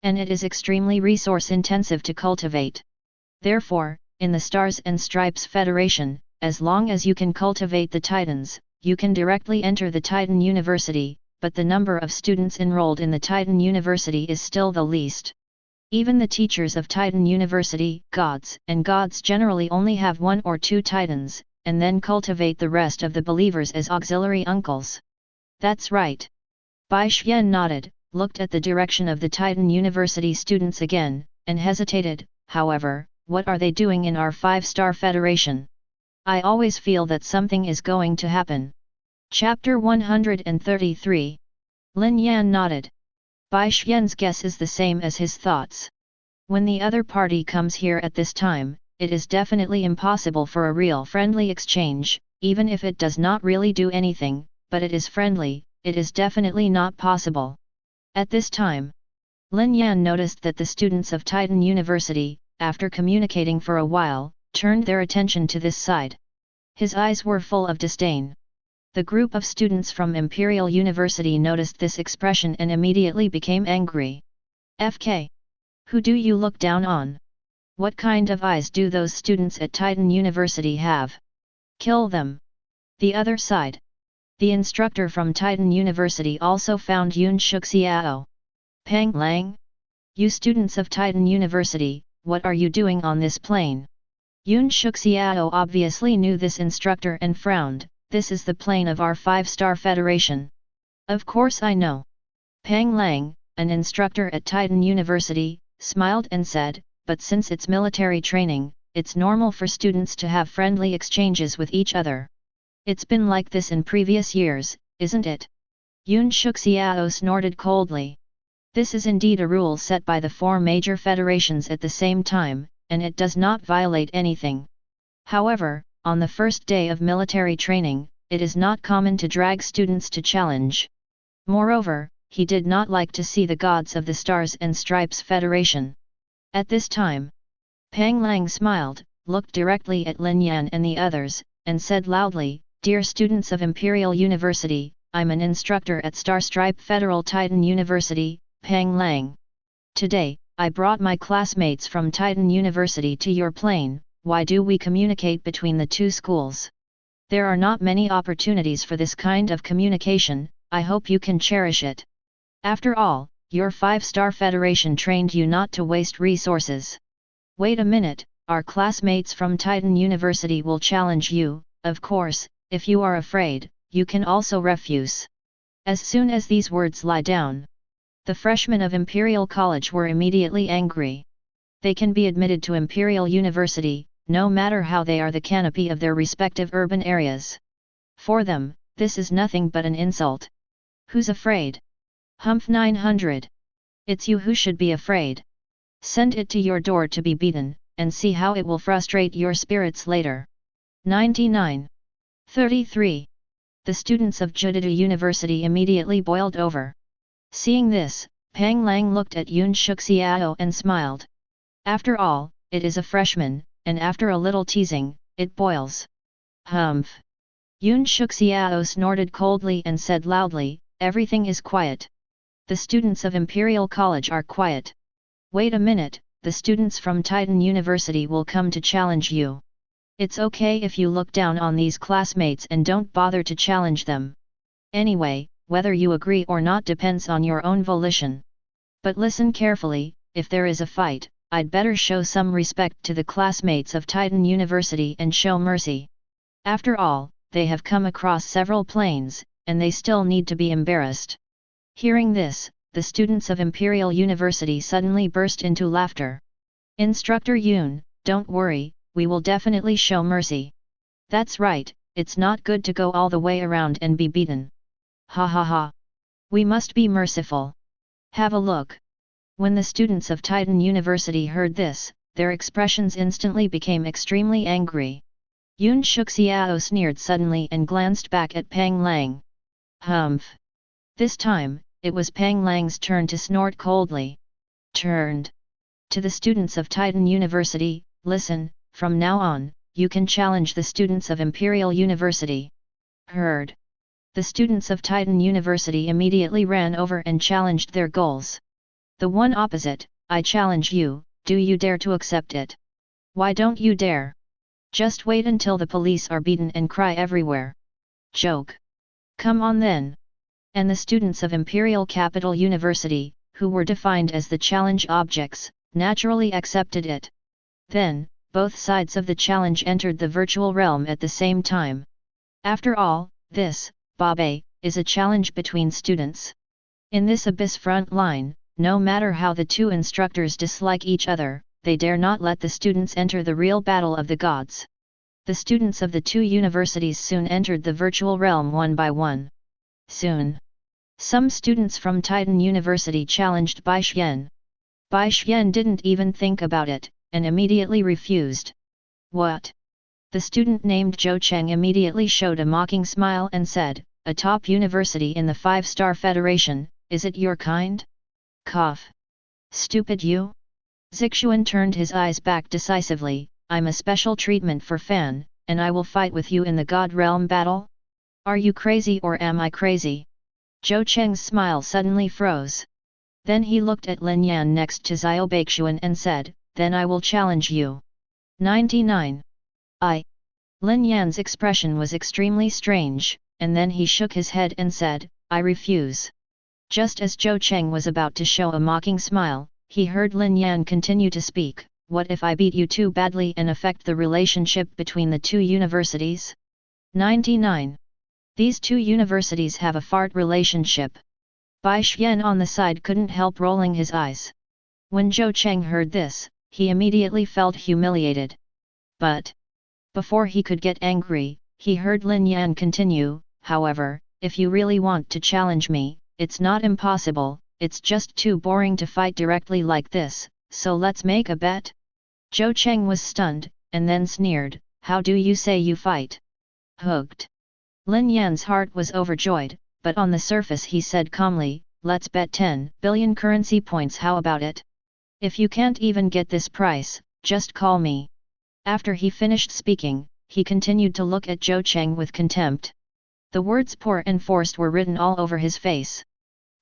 And it is extremely resource-intensive to cultivate. Therefore, in the Stars and Stripes Federation, as long as you can cultivate the Titans, you can directly enter the Titan University, but the number of students enrolled in the Titan University is still the least. Even the teachers of Titan University, gods generally only have 1 or 2 Titans, and then cultivate the rest of the believers as auxiliary uncles. That's right. Bai Xian nodded, looked at the direction of the Titan University students again, and hesitated. However, what are they doing in our 5-Star Federation? I always feel that something is going to happen. Chapter 133. Lin Yan nodded. Bai Xian's guess is the same as his thoughts. When the other party comes here at this time, it is definitely impossible for a real friendly exchange, even if it does not really do anything, but it is friendly, it is definitely not possible. At this time, Lin Yan noticed that the students of Titan University, after communicating for a while, turned their attention to this side. His eyes were full of disdain. The group of students from Imperial University noticed this expression and immediately became angry. FK. Who do you look down on? What kind of eyes do those students at Titan University have? Kill them. The other side. The instructor from Titan University also found Yun Shuxiao. Pang Lang? You students of Titan University, what are you doing on this plane? Yun Shuxiao obviously knew this instructor and frowned. This is the plane of our 5-Star Federation. Of course I know. Pang Lang, an instructor at Titan University, smiled and said, but since it's military training, it's normal for students to have friendly exchanges with each other. It's been like this in previous years, isn't it? Yun Shuxiao snorted coldly. This is indeed a rule set by the 4 major federations at the same time, and it does not violate anything. However, on the first day of military training, it is not common to drag students to challenge. Moreover, he did not like to see the gods of the Stars and Stripes Federation. At this time, Pang Lang smiled, looked directly at Lin Yan and the others, and said loudly, "Dear students of Imperial University, I'm an instructor at Star Stripe Federal Titan University, Pang Lang. Today, I brought my classmates from Titan University to your plane. Why do we communicate between the 2 schools? There are not many opportunities for this kind of communication, I hope you can cherish it. After all, your 5-Star Federation trained you not to waste resources. Wait a minute, our classmates from Titan University will challenge you. Of course, if you are afraid, you can also refuse." As soon as these words lie down, the freshmen of Imperial College were immediately angry. They can be admitted to Imperial University, no matter how they are the canopy of their respective urban areas. For them, this is nothing but an insult. Who's afraid? Humph 900. It's you who should be afraid. Send it to your door to be beaten, and see how it will frustrate your spirits later. 99. 33. The students of Created University immediately boiled over. Seeing this, Pang Lang looked at Yun Shuxiao and smiled. After all, it is a freshman, and after a little teasing, it boils. Humph. Yun Shuxiao snorted coldly and said loudly, "Everything is quiet. The students of Imperial College are quiet. Wait a minute, the students from Titan University will come to challenge you. It's okay if you look down on these classmates and don't bother to challenge them. Anyway, whether you agree or not depends on your own volition. But listen carefully, if there is a fight, I'd better show some respect to the classmates of Titan University and show mercy. After all, they have come across several planes, and they still need to be embarrassed." Hearing this, the students of Imperial University suddenly burst into laughter. "Instructor Yun, don't worry, we will definitely show mercy. That's right, it's not good to go all the way around and be beaten. Ha ha ha. We must be merciful. Have a look." When the students of Titan University heard this, their expressions instantly became extremely angry. Yun Shuxiao sneered suddenly and glanced back at Pang Lang. Humph. This time, it was Pang Lang's turn to snort coldly. Turned. To the students of Titan University, listen, from now on, you can challenge the students of Imperial University. Heard. The students of Titan University immediately ran over and challenged their goals. The one opposite, "I challenge you, do you dare to accept it? Why don't you dare? Just wait until the police are beaten and cry everywhere. Joke. Come on then." And the students of Imperial Capital University, who were defined as the challenge objects, naturally accepted it. Then, both sides of the challenge entered the virtual realm at the same time. After all, this, Babe, is a challenge between students. In this abyss front line, no matter how the two instructors dislike each other, they dare not let the students enter the real battle of the gods. The students of the two universities soon entered the virtual realm one by one. Soon, some students from Titan University challenged Bai Xian. Bai Xian didn't even think about it, and immediately refused. What? The student named Zhou Cheng immediately showed a mocking smile and said, "A top university in the 5-star Federation, is it your kind? Cough. Stupid you?" Zixuan turned his eyes back decisively, "I'm a special treatment for Fan, and I will fight with you in the God Realm battle? Are you crazy or am I crazy?" Zhou Cheng's smile suddenly froze. Then he looked at Lin Yan next to Xiao Beixuan and said, "Then I will challenge you." 99. Lin Yan's expression was extremely strange, and then he shook his head and said, "I refuse." Just as Zhou Cheng was about to show a mocking smile, he heard Lin Yan continue to speak, "What if I beat you too badly and affect the relationship between the two universities?" 99. These two universities have a fart relationship. Bai Xian on the side couldn't help rolling his eyes. When Zhou Cheng heard this, he immediately felt humiliated. But before he could get angry, he heard Lin Yan continue, "However, if you really want to challenge me, it's not impossible, it's just too boring to fight directly like this, so let's make a bet." Zhou Cheng was stunned, and then sneered, "How do you say you fight?" Hooked. Lin Yan's heart was overjoyed, but on the surface he said calmly, "Let's bet 10 billion currency points, how about it? If you can't even get this price, just call me." After he finished speaking, he continued to look at Zhou Cheng with contempt. The words "poor and forced" were written all over his face.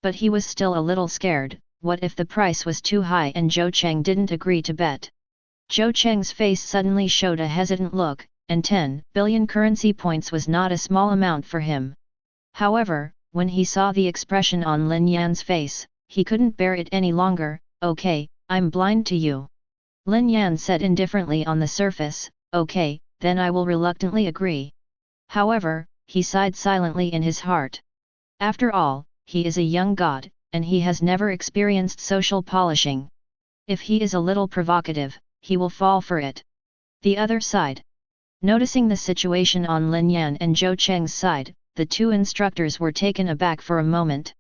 But he was still a little scared. What if the price was too high and Zhou Cheng didn't agree to bet? Zhou Cheng's face suddenly showed a hesitant look, and 10 billion currency points was not a small amount for him. However, when he saw the expression on Lin Yan's face, he couldn't bear it any longer. "Okay, I'm blind to you. Lin Yan said indifferently on the surface. Okay, then I will reluctantly agree. However, he sighed silently in his heart. After all, he is a young god, and he has never experienced social polishing. If he is a little provocative, he will fall for it. The other side. Noticing the situation on Lin Yan and Zhou Cheng's side, the two instructors were taken aback for a moment.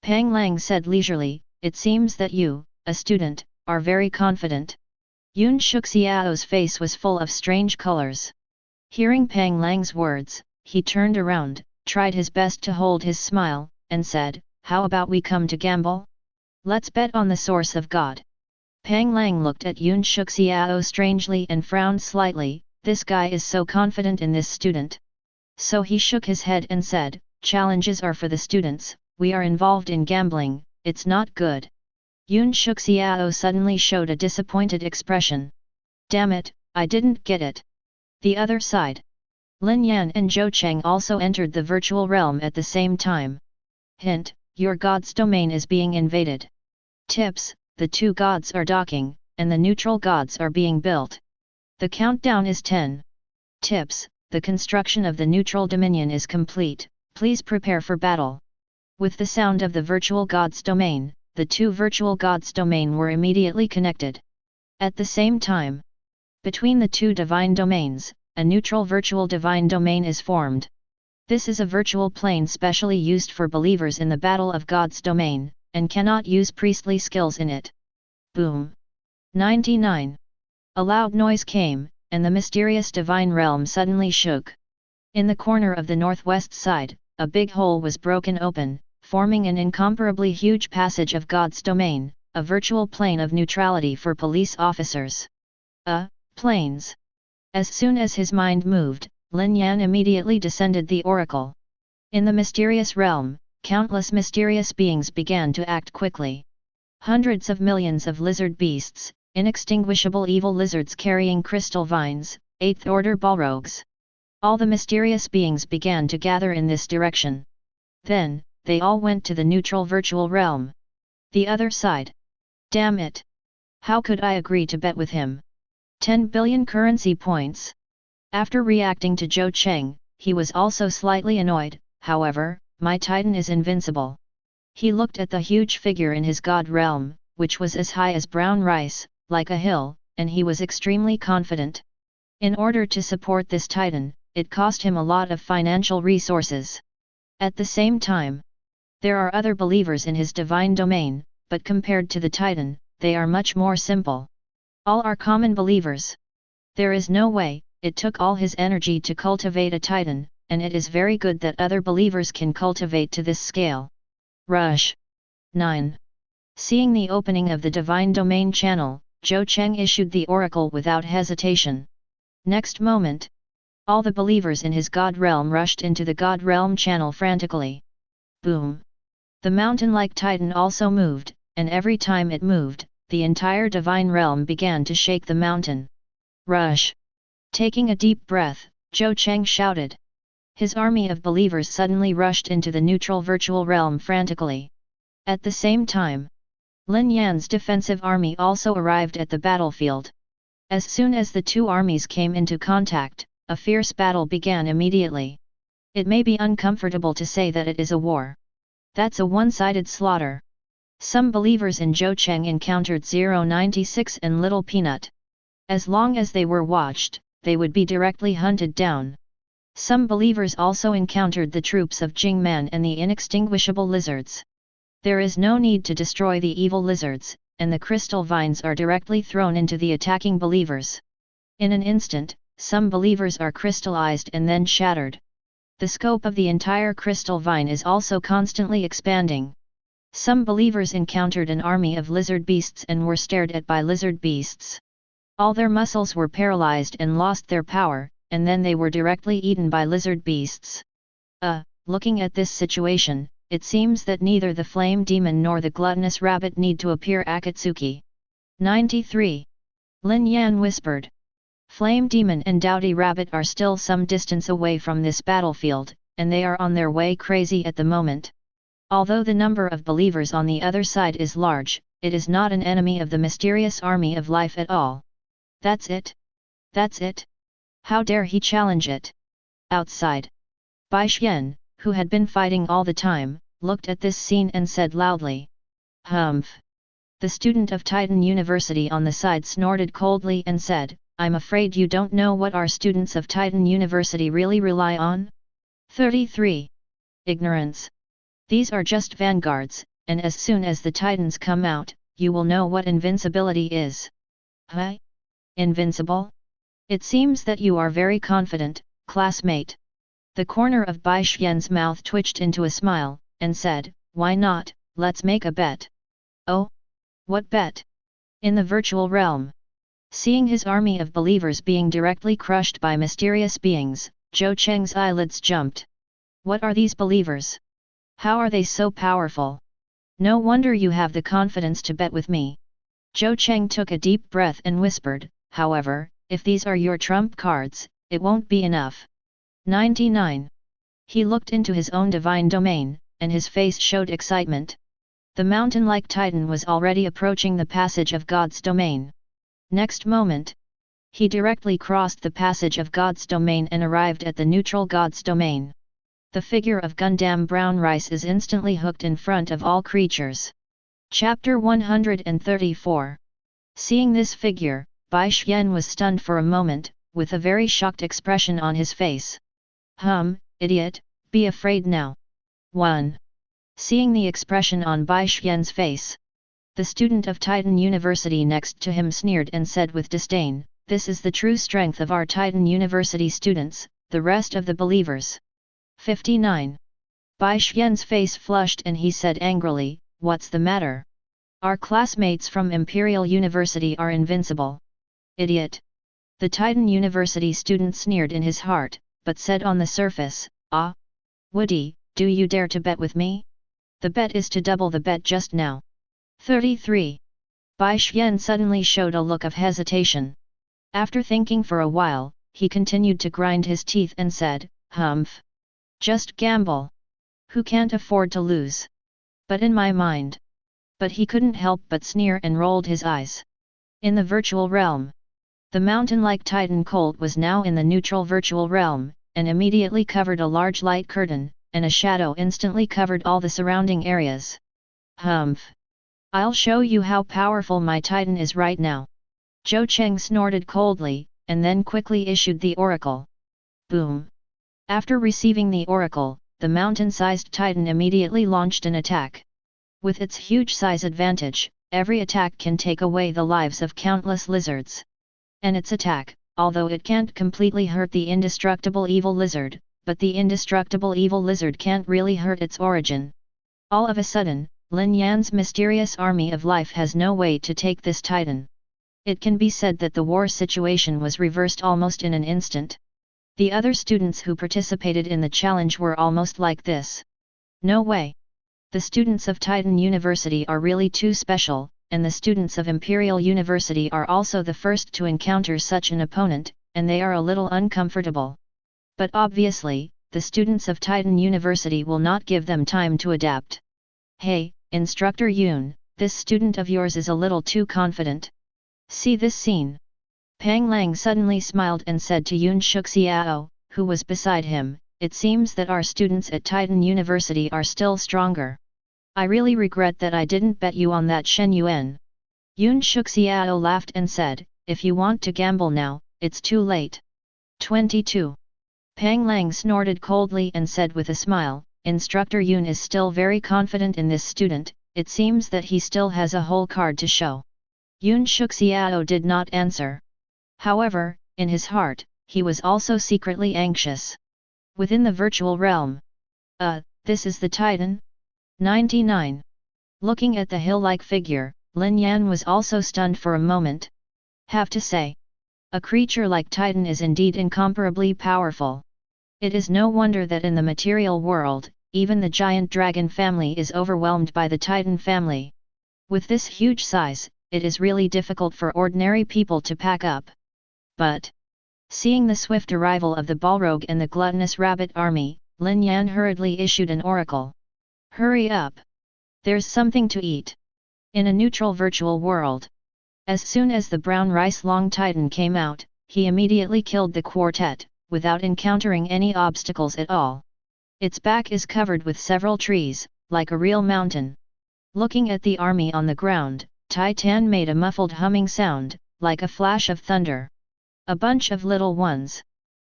Pang Lang said leisurely, "It seems that you, a student, are very confident." Yun Shuxiao's face was full of strange colors. Hearing Pang Lang's words, he turned around, tried his best to hold his smile, and said, "How about we come to gamble? Let's bet on the source of God." Pang Lang looked at Yun Shuxiao strangely and frowned slightly. This guy is so confident in this student. So he shook his head and said, "Challenges are for the students, we are involved in gambling, it's not good." Yun Shuxiao suddenly showed a disappointed expression. "Damn it, I didn't get it." The other side. Lin Yan and Zhou Cheng also entered the virtual realm at the same time. Hint, your god's domain is being invaded. Tips, the two gods are docking, and the neutral gods are being built. The countdown is 10. Tips, the construction of the neutral dominion is complete, please prepare for battle. With the sound of the virtual god's domain, the two virtual gods' domain were immediately connected. At the same time, between the two divine domains, a neutral virtual divine domain is formed. This is a virtual plane specially used for believers in the battle of God's domain, and cannot use priestly skills in it. Boom. 99. A loud noise came, and the mysterious divine realm suddenly shook. In the corner of the northwest side, a big hole was broken open, forming an incomparably huge passage of God's domain, a virtual plane of neutrality for police officers. Planes. As soon as his mind moved, Lin Yan immediately descended the oracle. In the mysterious realm, countless mysterious beings began to act quickly. Hundreds of millions of lizard beasts, inextinguishable evil lizards carrying crystal vines, 8th order balrogs. All the mysterious beings began to gather in this direction. Then, they all went to the neutral virtual realm. The other side. Damn it! How could I agree to bet with him? 10 billion currency points. After reacting to Zhou Cheng, he was also slightly annoyed. However, my titan is invincible. He looked at the huge figure in his god realm, which was as high as brown rice, like a hill, and he was extremely confident. In order to support this titan, it cost him a lot of financial resources. At the same time, there are other believers in his divine domain, but compared to the titan, they are much more simple. All are common believers. There is no way, it took all his energy to cultivate a titan, and it is very good that other believers can cultivate to this scale. Rush. 9. Seeing the opening of the divine domain channel, Zhou Cheng issued the oracle without hesitation. Next moment, all the believers in his god realm rushed into the god realm channel frantically. Boom! The mountain-like titan also moved, and every time it moved, the entire divine realm began to shake the mountain. Rush! Taking a deep breath, Zhou Cheng shouted. His army of believers suddenly rushed into the neutral virtual realm frantically. At the same time, Lin Yan's defensive army also arrived at the battlefield. As soon as the two armies came into contact, a fierce battle began immediately. It may be uncomfortable to say that it is a war. That's a one-sided slaughter. Some believers in Zhou Cheng encountered 096 and Little Peanut. As long as they were watched, they would be directly hunted down. Some believers also encountered the troops of Jingman and the inextinguishable lizards. There is no need to destroy the evil lizards, and the crystal vines are directly thrown into the attacking believers. In an instant, some believers are crystallized and then shattered. The scope of the entire crystal vine is also constantly expanding. Some believers encountered an army of lizard beasts and were stared at by lizard beasts. All their muscles were paralyzed and lost their power, and then they were directly eaten by lizard beasts. Looking at this situation, it seems that neither the flame demon nor the gluttonous rabbit need to appear Akatsuki. 93. Lin Yan whispered. Flame demon and dowdy rabbit are still some distance away from this battlefield, and they are on their way crazy at the moment. Although the number of believers on the other side is large, it is not an enemy of the mysterious army of life at all. That's it? That's it? How dare he challenge it? Outside, Bai Xian, who had been fighting all the time, looked at this scene and said loudly, "Humph." The student of Titan University on the side snorted coldly and said, "I'm afraid you don't know what our students of Titan University really rely on?" 33. Ignorance. These are just vanguards, and as soon as the Titans come out, you will know what invincibility is. Huh? Invincible? It seems that you are very confident, classmate. The corner of Bai Xian's mouth twitched into a smile, and said, "Why not, let's make a bet." "Oh? What bet?" "In the virtual realm." Seeing his army of believers being directly crushed by mysterious beings, Zhou Cheng's eyelids jumped. What are these believers? How are they so powerful? No wonder you have the confidence to bet with me. Zhou Cheng took a deep breath and whispered, "However, if these are your trump cards, it won't be enough." 99. He looked into his own divine domain, and his face showed excitement. The mountain-like titan was already approaching the passage of God's domain. Next moment, he directly crossed the passage of God's domain and arrived at the neutral God's domain. The figure of Gundam Brown Rice is instantly hooked in front of all creatures. Chapter 134. Seeing this figure, Bai Xian was stunned for a moment, with a very shocked expression on his face. Idiot, be afraid now." 1. Seeing the expression on Bai Xian's face, the student of Titan University next to him sneered and said with disdain, "This is the true strength of our Titan University students, the rest of the believers." 59. Bai Xian's face flushed and he said angrily, "What's the matter? Our classmates from Imperial University are invincible." "Idiot." The Titan University student sneered in his heart, but said on the surface, "Ah? Woody, do you dare to bet with me? The bet is to double the bet just now." 33. Bai Xian suddenly showed a look of hesitation. After thinking for a while, he continued to grind his teeth and said, "Humph. Just gamble. Who can't afford to lose? But in my mind." But he couldn't help but sneer and rolled his eyes. In the virtual realm, the mountain-like Titan Colt was now in the neutral virtual realm, and immediately covered a large light curtain, and a shadow instantly covered all the surrounding areas. "Humph. I'll show you how powerful my Titan is right now." Zhou Cheng snorted coldly, and then quickly issued the oracle. Boom! After receiving the oracle, the mountain-sized Titan immediately launched an attack. With its huge size advantage, every attack can take away the lives of countless lizards. And its attack, although it can't completely hurt the indestructible evil lizard, but the indestructible evil lizard can't really hurt its origin. All of a sudden, Lin Yan's mysterious army of life has no way to take this Titan. It can be said that the war situation was reversed almost in an instant. The other students who participated in the challenge were almost like this. No way! The students of Titan University are really too special, and the students of Imperial University are also the first to encounter such an opponent, and they are a little uncomfortable. But obviously, the students of Titan University will not give them time to adapt. "Hey, Instructor Yun, this student of yours is a little too confident. See this scene." Pang Lang suddenly smiled and said to Yun Shuxiao, who was beside him, "It seems that our students at Titan University are still stronger. I really regret that I didn't bet you on that Shen Yuan." Yun Shuxiao laughed and said, "If you want to gamble now, it's too late." 22. Pang Lang snorted coldly and said with a smile, "Instructor Yun is still very confident in this student, it seems that he still has a whole card to show." Yun Shuxiao did not answer. However, in his heart, he was also secretly anxious. Within the virtual realm. This is the Titan? 99. Looking at the hill-like figure, Lin Yan was also stunned for a moment. Have to say, a creature like Titan is indeed incomparably powerful. It is no wonder that in the material world, even the giant dragon family is overwhelmed by the Titan family. With this huge size, it is really difficult for ordinary people to pack up. But, seeing the swift arrival of the Balrog and the gluttonous rabbit army, Lin Yan hurriedly issued an oracle. "Hurry up! There's something to eat." In a neutral virtual world. As soon as the brown rice long titan came out, he immediately killed the quartet, without encountering any obstacles at all. Its back is covered with several trees, like a real mountain. Looking at the army on the ground, Titan made a muffled humming sound, like a flash of thunder. A bunch of little ones.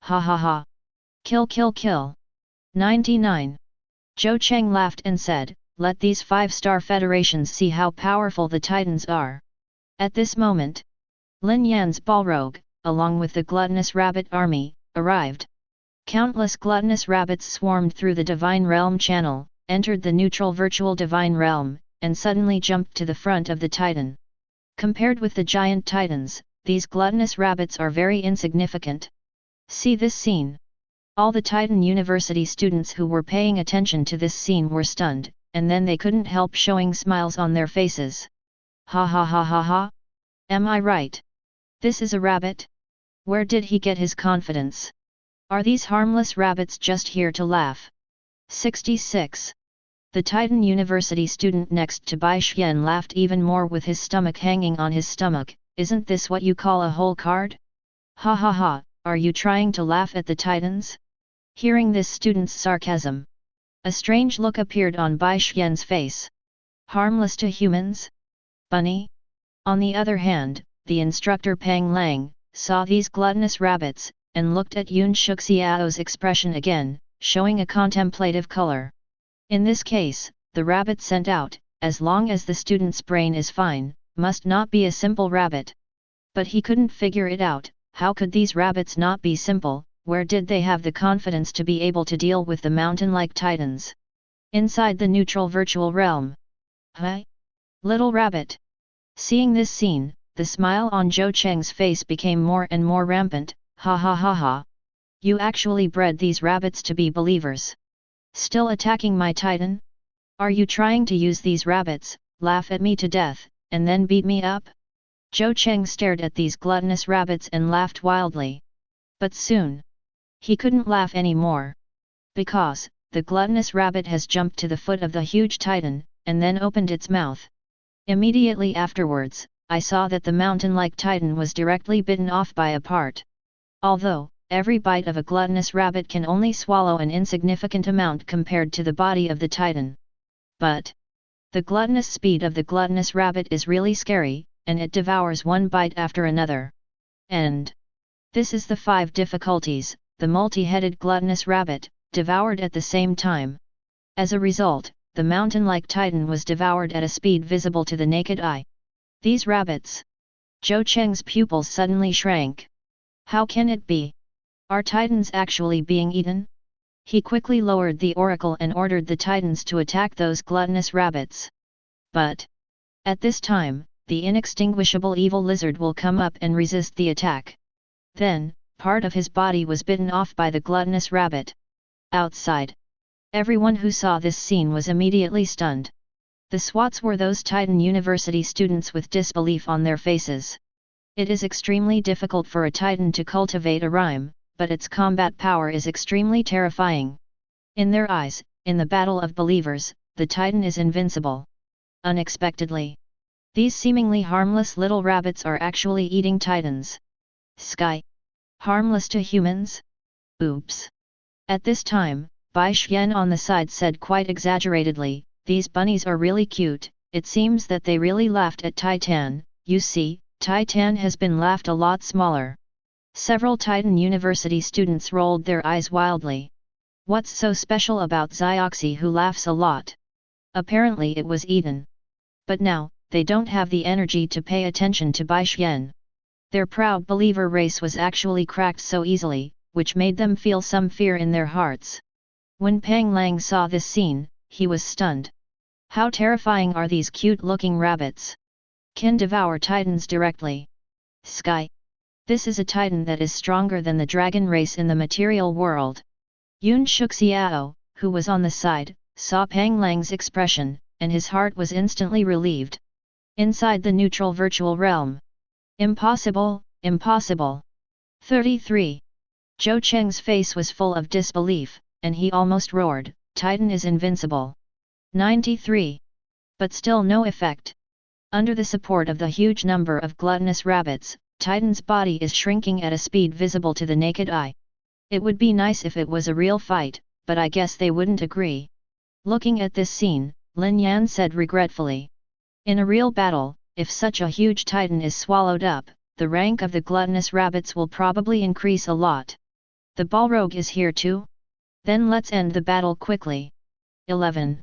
Ha ha ha. Kill kill kill. 99. Zhou Cheng laughed and said, let these 5-star federations see how powerful the titans are. At this moment, Lin Yan's Balrog, along with the gluttonous rabbit army, arrived. Countless gluttonous rabbits swarmed through the Divine Realm channel, entered the neutral virtual Divine Realm, and suddenly jumped to the front of the Titan. Compared with the giant titans, these gluttonous rabbits are very insignificant. See this scene. All the Titan University students who were paying attention to this scene were stunned, and then they couldn't help showing smiles on their faces. Ha ha ha ha ha. Am I right? This is a rabbit? Where did he get his confidence? Are these harmless rabbits just here to laugh? 66. The Titan University student next to Bai Xian laughed even more with his stomach hanging on his stomach. Isn't this what you call a whole card? Ha ha ha, are you trying to laugh at the Titans? Hearing this student's sarcasm, a strange look appeared on Bai Xian's face. Harmless to humans? Bunny? On the other hand, the instructor Pang Lang saw these gluttonous rabbits, and looked at Yun Shuxiao's expression again, showing a contemplative color. In this case, the rabbit sent out, as long as the student's brain is fine, must not be a simple rabbit. But he couldn't figure it out. How could these rabbits not be simple? Where did they have the confidence to be able to deal with the mountain-like titans? Inside the neutral virtual realm. Huh? Little rabbit. Seeing this scene, the smile on Zhou Cheng's face became more and more rampant. Ha ha ha ha. You actually bred these rabbits to be believers. Still attacking my titan? Are you trying to use these rabbits, laugh at me to death, and then beat me up? Zhou Cheng stared at these gluttonous rabbits and laughed wildly. But soon, he couldn't laugh anymore. Because, the gluttonous rabbit has jumped to the foot of the huge titan, and then opened its mouth. Immediately afterwards, I saw that the mountain-like titan was directly bitten off by a part. Although, every bite of a gluttonous rabbit can only swallow an insignificant amount compared to the body of the titan. But the gluttonous speed of the gluttonous rabbit is really scary, and it devours one bite after another. And this is the 5 difficulties. The multi-headed gluttonous rabbit, devoured at the same time. As a result, the mountain-like titan was devoured at a speed visible to the naked eye. These rabbits. Zhou Cheng's pupils suddenly shrank. How can it be? Are titans actually being eaten? He quickly lowered the oracle and ordered the titans to attack those gluttonous rabbits. But at this time, the inextinguishable evil lizard will come up and resist the attack. Then, part of his body was bitten off by the gluttonous rabbit. Outside, everyone who saw this scene was immediately stunned. The swats were those Titan University students with disbelief on their faces. It is extremely difficult for a Titan to cultivate a rhyme, but its combat power is extremely terrifying. In their eyes, in the battle of believers, the Titan is invincible. Unexpectedly, these seemingly harmless little rabbits are actually eating Titans. Sky. Harmless to humans? Oops. At this time, Bai Xian on the side said quite exaggeratedly, these bunnies are really cute. It seems that they really laughed at Titan. You see, Titan has been laughed a lot smaller. Several Titan University students rolled their eyes wildly. What's so special about Xioxi who laughs a lot? Apparently it was Eden. But now, they don't have the energy to pay attention to Bai Xian. Their proud believer race was actually cracked so easily, which made them feel some fear in their hearts. When Pang Lang saw this scene, he was stunned. How terrifying are these cute-looking rabbits? Can devour titans directly. Sky. This is a titan that is stronger than the dragon race in the material world. Yun Shuxiao, who was on the side, saw Pang Lang's expression, and his heart was instantly relieved. Inside the neutral virtual realm. Impossible, impossible. 33. Zhou Cheng's face was full of disbelief, and he almost roared, Titan is invincible. 93. But still no effect. Under the support of the huge number of gluttonous rabbits, Titan's body is shrinking at a speed visible to the naked eye. It would be nice if it was a real fight, but I guess they wouldn't agree. Looking at this scene, Lin Yan said regretfully. In a real battle, if such a huge Titan is swallowed up, the rank of the gluttonous rabbits will probably increase a lot. The Balrog is here too? Then let's end the battle quickly. 11.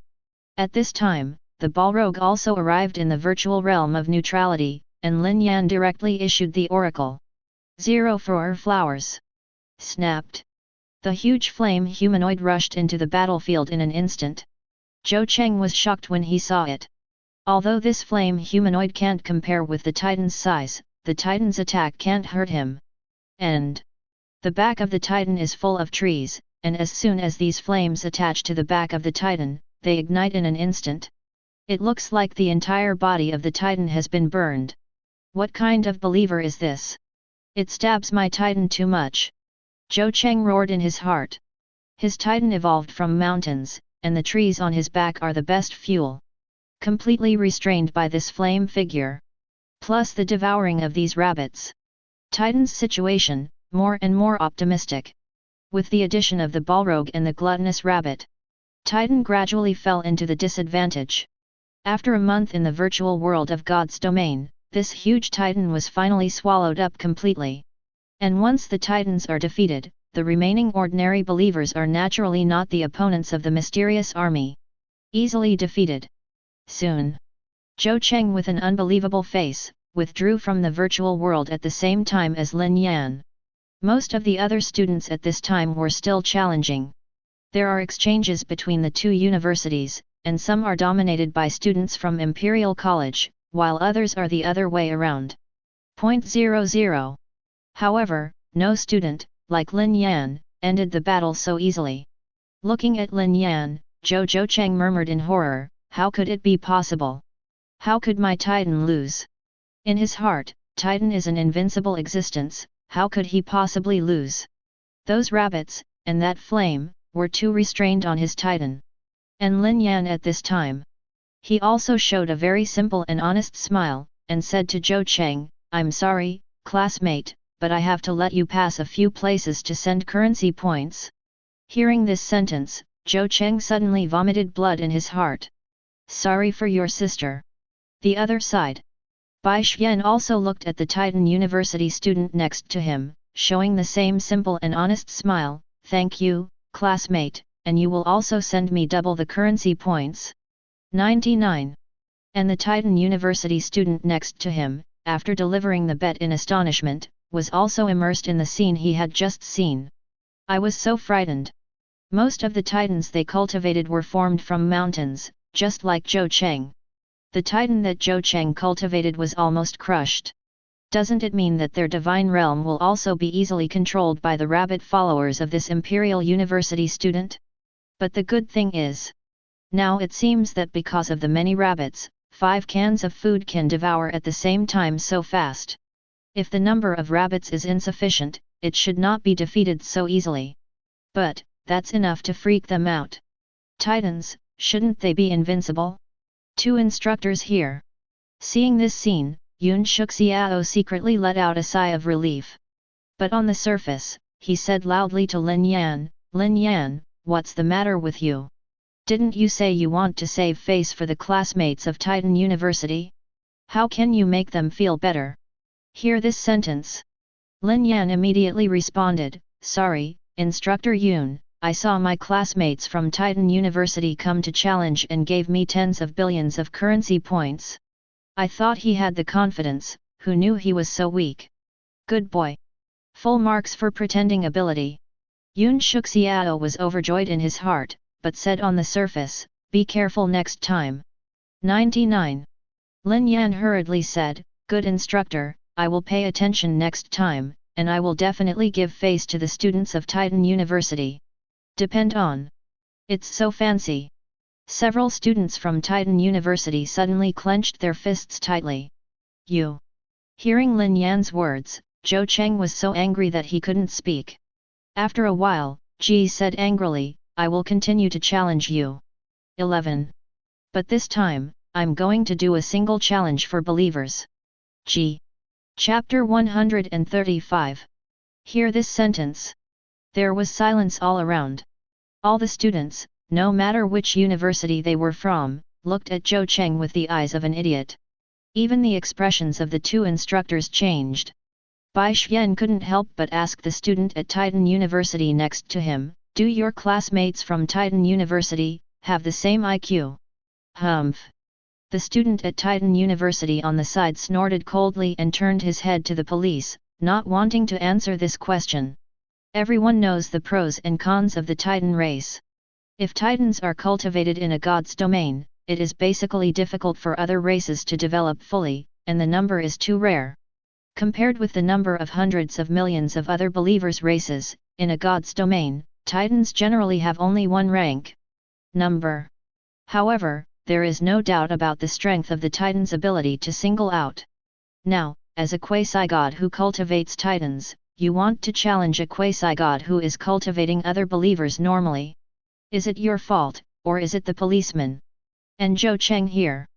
At this time, the Balrog also arrived in the virtual realm of neutrality, and Lin Yan directly issued the oracle. 0 for flowers. Snapped. The huge flame humanoid rushed into the battlefield in an instant. Zhou Cheng was shocked when he saw it. Although this flame humanoid can't compare with the Titan's size, the Titan's attack can't hurt him. And the back of the Titan is full of trees, and as soon as these flames attach to the back of the Titan, they ignite in an instant. It looks like the entire body of the Titan has been burned. What kind of believer is this? It stabs my Titan too much. Zhou Cheng roared in his heart. His Titan evolved from mountains, and the trees on his back are the best fuel. Completely restrained by this flame figure. Plus the devouring of these rabbits. Titan's situation, more and more optimistic. With the addition of the Balrog and the gluttonous rabbit, Titan gradually fell into the disadvantage. After a month in the virtual world of God's domain, this huge Titan was finally swallowed up completely. And once the Titans are defeated, the remaining ordinary believers are naturally not the opponents of the mysterious army. Easily defeated. Soon. Zhou Cheng with an unbelievable face, withdrew from the virtual world at the same time as Lin Yan. Most of the other students at this time were still challenging. There are exchanges between the two universities, and some are dominated by students from Imperial College, while others are the other way around. 0.00. However, no student, like Lin Yan, ended the battle so easily. Looking at Lin Yan, Zhou Cheng murmured in horror, how could it be possible? How could my Titan lose? In his heart, Titan is an invincible existence, how could he possibly lose? Those rabbits, and that flame, were too restrained on his Titan. And Lin Yan at this time. He also showed a very simple and honest smile, and said to Zhou Cheng, I'm sorry, classmate, but I have to let you pass a few places to send currency points. Hearing this sentence, Zhou Cheng suddenly vomited blood in his heart. Sorry for your sister. The other side. Bai Xian also looked at the Titan University student next to him, showing the same simple and honest smile, thank you, classmate, and you will also send me double the currency points. 99. And the Titan University student next to him, after delivering the bet in astonishment, was also immersed in the scene he had just seen. I was so frightened. Most of the Titans they cultivated were formed from mountains, just like Zhou Cheng. The Titan that Zhou Cheng cultivated was almost crushed. Doesn't it mean that their divine realm will also be easily controlled by the rabbit followers of this Imperial University student? But the good thing is, now it seems that because of the many rabbits, 5 cans of food can devour at the same time so fast. If the number of rabbits is insufficient, it should not be defeated so easily. But, that's enough to freak them out. Titans, shouldn't they be invincible? 2 instructors here. Seeing this scene, Yun Shuxiao secretly let out a sigh of relief. But on the surface, he said loudly to Lin Yan, what's the matter with you? Didn't you say you want to save face for the classmates of Titan University? How can you make them feel better? Hear this sentence. Lin Yan immediately responded, sorry, Instructor Yun, I saw my classmates from Titan University come to challenge and gave me tens of billions of currency points. I thought he had the confidence, who knew he was so weak? Good boy. Full marks for pretending ability. Yun Shuxiao was overjoyed in his heart, but said on the surface, be careful next time. 99. Lin Yan hurriedly said, good instructor, I will pay attention next time, and I will definitely give face to the students of Titan University. Depend on. It's so fancy. Several students from Titan University suddenly clenched their fists tightly. You. Hearing Lin Yan's words, Zhou Cheng was so angry that he couldn't speak. After a while, Ji said angrily, I will continue to challenge you. 11. But this time, I'm going to do a single challenge for believers. G. Chapter 135. Hear this sentence. There was silence all around. All the students, no matter which university they were from, looked at Zhou Cheng with the eyes of an idiot. Even the expressions of the two instructors changed. Bai Xuan couldn't help but ask the student at Titan University next to him, do your classmates from Titan University have the same IQ? Humph. The student at Titan University on the side snorted coldly and turned his head to the police, not wanting to answer this question. Everyone knows the pros and cons of the Titan race. If Titans are cultivated in a god's domain, it is basically difficult for other races to develop fully, and the number is too rare. Compared with the number of hundreds of millions of other believers' races, in a god's domain, Titans generally have only one rank. Number. However, there is no doubt about the strength of the Titan's ability to single out. Now, as a quasi-god who cultivates Titans, you want to challenge a quasi-god who is cultivating other believers normally. Is it your fault, or is it the policeman? And Zhou Cheng here.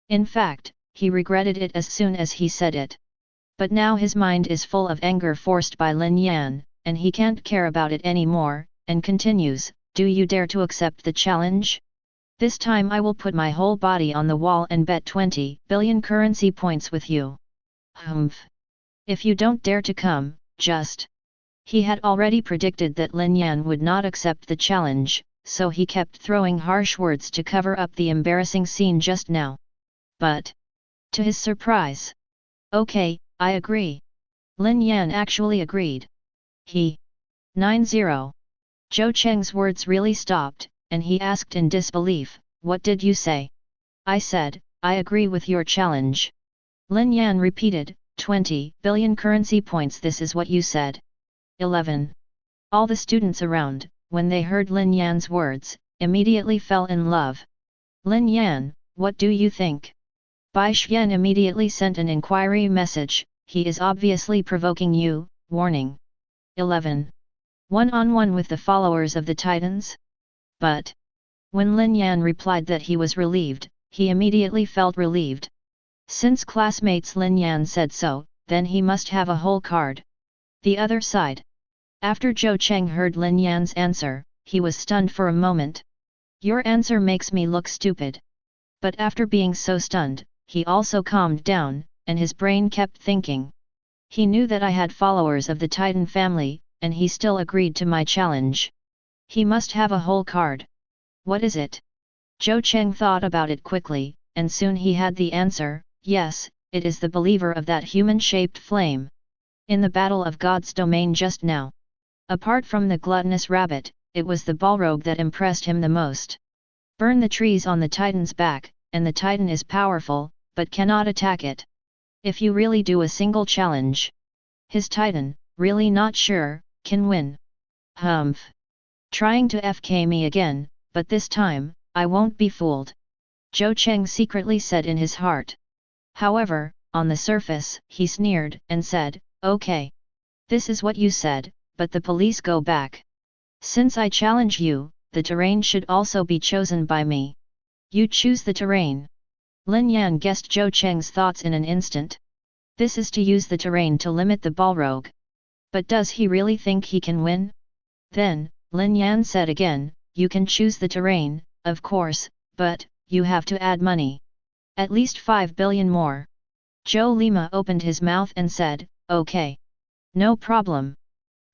In fact, he regretted it as soon as he said it. But now his mind is full of anger forced by Lin Yan, and he can't care about it anymore, and continues, do you dare to accept the challenge? This time I will put my whole body on the wall and bet 20 billion currency points with you. Humph. If you don't dare to come, just. He had already predicted that Lin Yan would not accept the challenge, so he kept throwing harsh words to cover up the embarrassing scene just now. But, to his surprise, okay, I agree. Lin Yan actually agreed. He. 9-0. Zhou Cheng's words really stopped, and he asked in disbelief, what did you say? I said, I agree with your challenge. Lin Yan repeated, 20 billion currency points, this is what you said. 11. All the students around, when they heard Lin Yan's words, immediately fell in love. Lin Yan, what do you think? Bai Xuan immediately sent an inquiry message, he is obviously provoking you, warning. 11. One-on-one with the followers of the Titans? But, when Lin Yan replied that he was relieved, he immediately felt relieved. Since classmates Lin Yan said so, then he must have a whole card. The other side. After Zhou Cheng heard Lin Yan's answer, he was stunned for a moment. Your answer makes me look stupid. But after being so stunned, he also calmed down, and his brain kept thinking. He knew that I had followers of the Titan family, and he still agreed to my challenge. He must have a whole card. What is it? Zhou Cheng thought about it quickly, and soon he had the answer, yes, it is the believer of that human-shaped flame. In the battle of God's domain just now. Apart from the gluttonous rabbit, it was the Balrog that impressed him the most. Burn the trees on the Titan's back, and the Titan is powerful, but cannot attack it. If you really do a single challenge, his Titan, really not sure, can win. Humph. Trying to FK me again, but this time, I won't be fooled. Zhou Cheng secretly said in his heart. However, on the surface, he sneered and said, okay. This is what you said, but the police go back. Since I challenge you, the terrain should also be chosen by me. You choose the terrain. Lin Yan guessed Zhou Cheng's thoughts in an instant. This is to use the terrain to limit the Balrog. But does he really think he can win? Then, Lin Yan said again, you can choose the terrain, of course, but, you have to add money. At least 5 billion more. Zhou Lima opened his mouth and said, okay. No problem.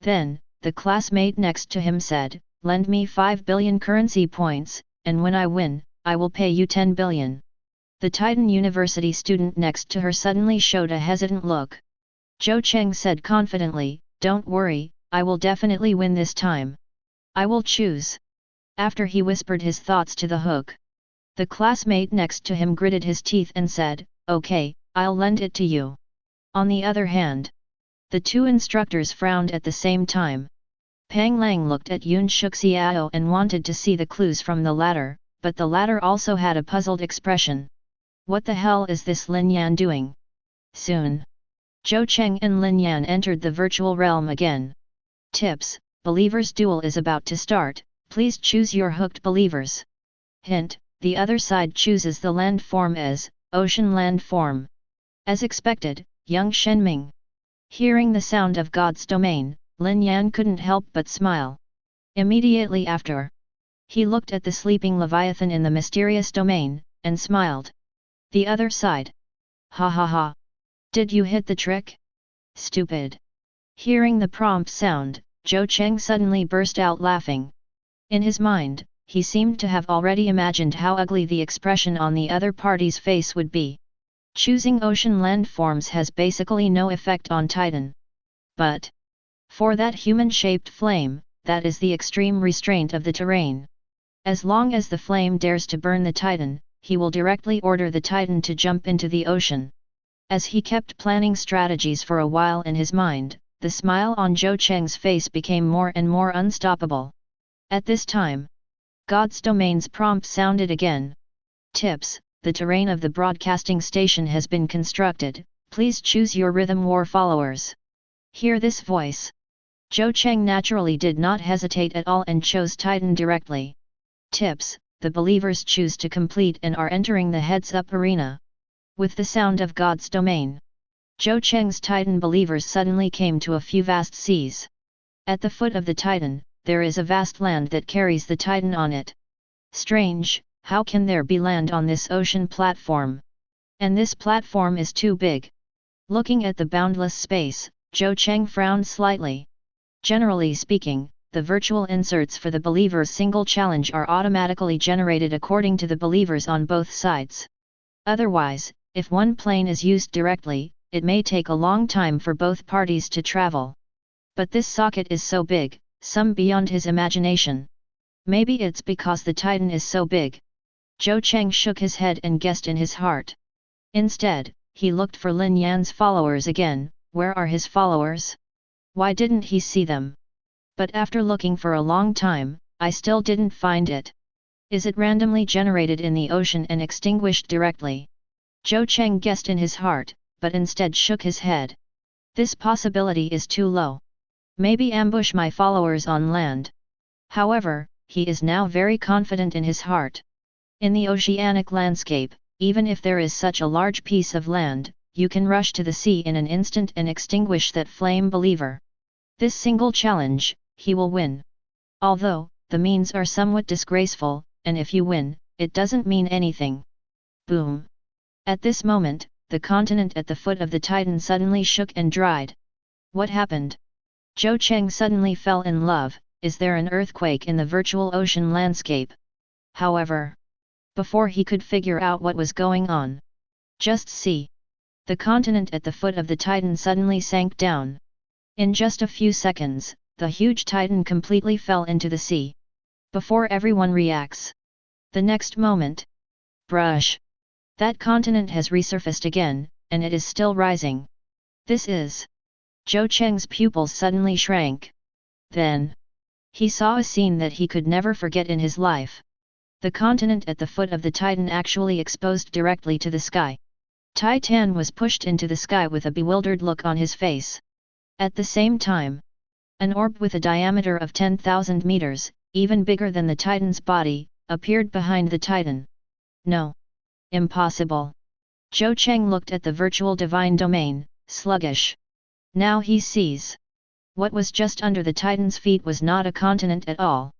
Then, the classmate next to him said, lend me 5 billion currency points, and when I win, I will pay you 10 billion. The Titan University student next to her suddenly showed a hesitant look. Zhou Cheng said confidently, don't worry, I will definitely win this time. I will choose. After he whispered his thoughts to the hook. The classmate next to him gritted his teeth and said, okay, I'll lend it to you. On the other hand, the two instructors frowned at the same time. Pang Lang looked at Yun Shuxiao and wanted to see the clues from the latter, but the latter also had a puzzled expression. What the hell is this Lin Yan doing? Soon, Zhou Cheng and Lin Yan entered the virtual realm again. Tips: Believers Duel is about to start, please choose your hooked believers. Hint: the other side chooses the land form as ocean land form. As expected, young Shenming. Hearing the sound of God's domain, Lin Yan couldn't help but smile. Immediately after, he looked at the sleeping Leviathan in the mysterious domain, and smiled. The other side. Ha ha ha. Did you hit the trick? Stupid. Hearing the prompt sound, Zhou Cheng suddenly burst out laughing. In his mind, he seemed to have already imagined how ugly the expression on the other party's face would be. Choosing ocean land forms has basically no effect on Titan. But for that human-shaped flame, that is the extreme restraint of the terrain. As long as the flame dares to burn the Titan, he will directly order the Titan to jump into the ocean. As he kept planning strategies for a while in his mind, the smile on Zhou Cheng's face became more and more unstoppable. At this time, God's domain's prompt sounded again. Tips: the terrain of the broadcasting station has been constructed, please choose your rhythm war followers. Hear this voice. Zhou Cheng naturally did not hesitate at all and chose Titan directly. Tips: the believers choose to complete and are entering the heads-up arena. With the sound of God's domain, Zhou Cheng's Titan believers suddenly came to a few vast seas. At the foot of the Titan, there is a vast land that carries the Titan on it. Strange, how can there be land on this ocean platform? And this platform is too big. Looking at the boundless space, Zhou Cheng frowned slightly. Generally speaking, the virtual inserts for the believers' single challenge are automatically generated according to the believers on both sides. Otherwise, if one plane is used directly, it may take a long time for both parties to travel. But this socket is so big, some beyond his imagination. Maybe it's because the Titan is so big. Zhou Cheng shook his head and guessed in his heart. Instead, he looked for Lin Yan's followers again. Where are his followers? Why didn't he see them? But after looking for a long time, I still didn't find it. Is it randomly generated in the ocean and extinguished directly? Zhou Cheng guessed in his heart, but instead shook his head. This possibility is too low. Maybe ambush my followers on land. However, he is now very confident in his heart. In the oceanic landscape, even if there is such a large piece of land, you can rush to the sea in an instant and extinguish that flame believer. This single challenge, he will win. Although, the means are somewhat disgraceful, and if you win, it doesn't mean anything. Boom! At this moment, the continent at the foot of the Titan suddenly shook and dried. What happened? Zhou Cheng suddenly fell in love. Is there an earthquake in the virtual ocean landscape? However, before he could figure out what was going on, just see. The continent at the foot of the Titan suddenly sank down. In just a few seconds, the huge Titan completely fell into the sea. Before everyone reacts. The next moment. Brush. That continent has resurfaced again, and it is still rising. This is. Zhou Cheng's pupils suddenly shrank. Then, he saw a scene that he could never forget in his life. The continent at the foot of the Titan actually exposed directly to the sky. Titan was pushed into the sky with a bewildered look on his face. At the same time, an orb with a diameter of 10,000 meters, even bigger than the Titan's body, appeared behind the Titan. No. Impossible. Zhou Cheng looked at the virtual divine domain, sluggish. Now he sees. What was just under the Titan's feet was not a continent at all.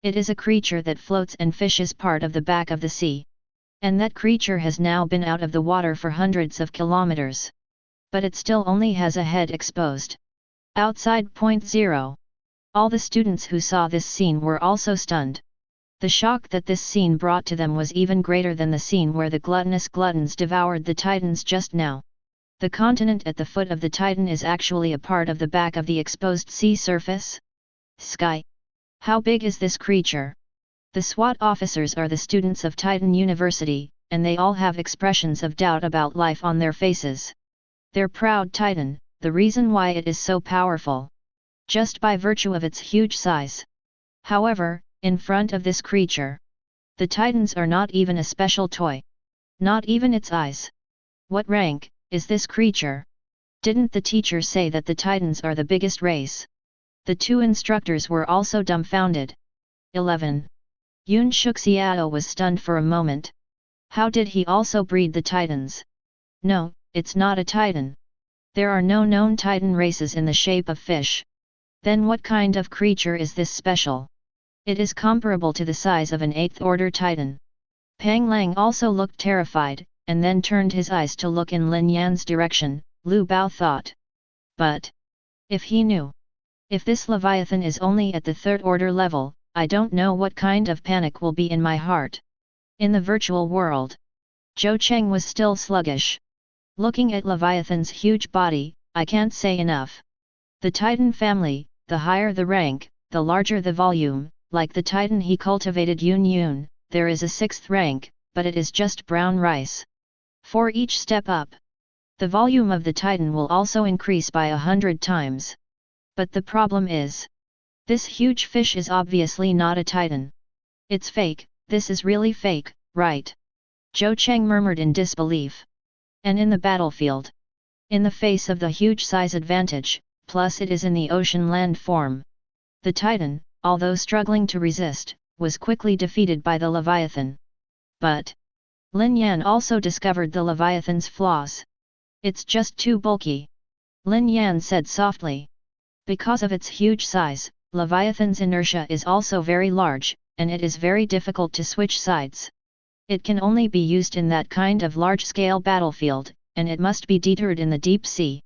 It is a creature that floats and fishes part of the back of the sea. And that creature has now been out of the water for hundreds of kilometers. But it still only has a head exposed. Outside Point Zero. All the students who saw this scene were also stunned. The shock that this scene brought to them was even greater than the scene where the gluttonous gluttons devoured the Titans just now. The continent at the foot of the Titan is actually a part of the back of the exposed sea surface. Sky. How big is this creature? The SWAT officers are the students of Titan University, and they all have expressions of doubt about life on their faces. Their proud Titan, the reason why it is so powerful. Just by virtue of its huge size. However, in front of this creature, the Titans are not even a special toy. Not even its eyes. What rank is this creature? Didn't the teacher say that the Titans are the biggest race? The two instructors were also dumbfounded. 11. Yun Shuxiao was stunned for a moment. How did he also breed the Titans? No, it's not a Titan. There are no known Titan races in the shape of fish. Then what kind of creature is this special? It is comparable to the size of an 8th order Titan. Pang Lang also looked terrified, and then turned his eyes to look in Lin Yan's direction. Lu Bao thought. But if he knew, if this Leviathan is only at the 3rd order level, I don't know what kind of panic will be in my heart. In the virtual world, Zhou Cheng was still sluggish. Looking at Leviathan's huge body, I can't say enough. The Titan family, the higher the rank, the larger the volume. Like the Titan he cultivated Yun, there is a 6th rank, but it is just brown rice. For each step up, the volume of the Titan will also increase by 100 times. But the problem is, this huge fish is obviously not a Titan. It's fake, this is really fake, right? Zhou Cheng murmured in disbelief. And in the battlefield, in the face of the huge size advantage, plus it is in the ocean land form. The Titan, although struggling to resist, was quickly defeated by the Leviathan. But Lin Yan also discovered the Leviathan's flaws. It's just too bulky. Lin Yan said softly. Because of its huge size, Leviathan's inertia is also very large, and it is very difficult to switch sides. It can only be used in that kind of large-scale battlefield, and it must be deterred in the deep sea.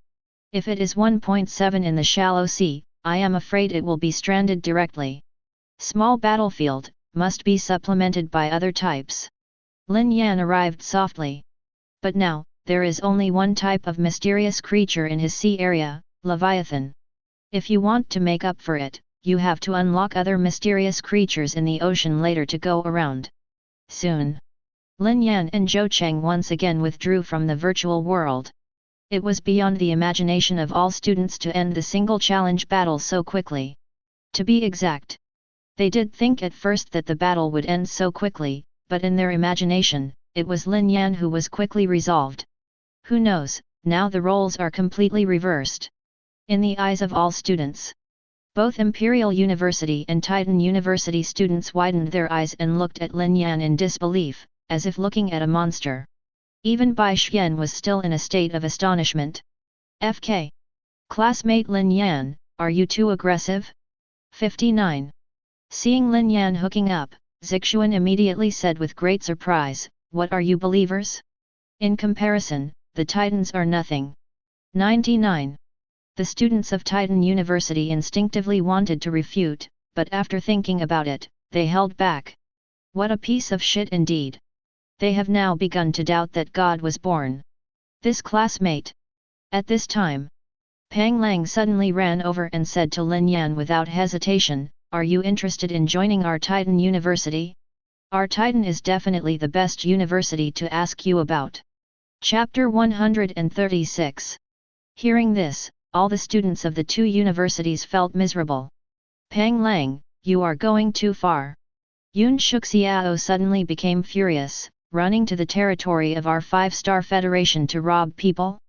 If it is 1.7 in the shallow sea, I am afraid it will be stranded directly. Small battlefield, must be supplemented by other types. Lin Yan arrived softly. But now, there is only one type of mysterious creature in his sea area, Leviathan. If you want to make up for it, you have to unlock other mysterious creatures in the ocean later to go around. Soon, Lin Yan and Zhou Cheng once again withdrew from the virtual world. It was beyond the imagination of all students to end the single challenge battle so quickly. To be exact, they did think at first that the battle would end so quickly, but in their imagination, it was Lin Yan who was quickly resolved. Who knows, now the roles are completely reversed. In the eyes of all students, both Imperial University and Titan University students widened their eyes and looked at Lin Yan in disbelief, as if looking at a monster. Even Bai Xian was still in a state of astonishment. FK. Classmate Lin Yan, are you too aggressive? 59. Seeing Lin Yan hooking up, Zixuan immediately said with great surprise, what are you believers? In comparison, the Titans are nothing. 99. The students of Titan University instinctively wanted to refute, but after thinking about it, they held back. What a piece of shit indeed. They have now begun to doubt that God was born. This classmate. At this time, Pang Lang suddenly ran over and said to Lin Yan without hesitation, are you interested in joining our Titan University? Our Titan is definitely the best university to ask you about. Chapter 136. Hearing this, all the students of the two universities felt miserable. Pang Lang, you are going too far. Yun Shuxiao suddenly became furious, running to the territory of our 5-star federation to rob people?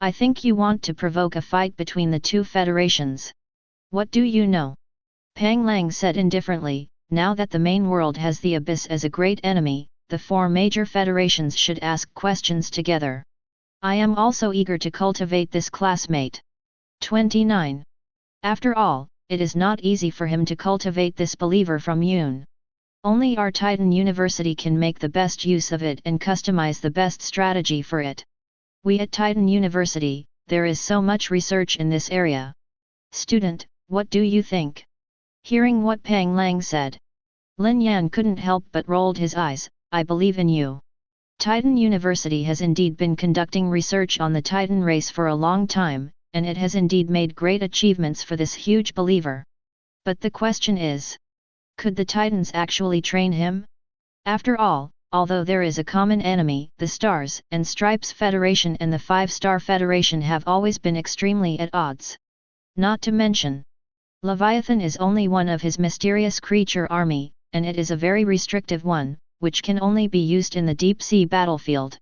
I think you want to provoke a fight between the two federations. What do you know? Pang Lang said indifferently, now that the main world has the Abyss as a great enemy, the 4 major federations should ask questions together. I am also eager to cultivate this classmate. 29. After all, it is not easy for him to cultivate this believer from Yun. Only our Titan University can make the best use of it and customize the best strategy for it. We at Titan University, there is so much research in this area. Student, what do you think? Hearing what Pang Lang said, Lin Yan couldn't help but rolled his eyes. I believe in you. Titan University has indeed been conducting research on the Titan race for a long time, and it has indeed made great achievements for this huge believer. But the question is, could the Titans actually train him? After all, although there is a common enemy, the Stars and Stripes Federation and the 5-Star Federation have always been extremely at odds. Not to mention, Leviathan is only one of his mysterious creature army, and it is a very restrictive one, which can only be used in the deep-sea battlefield.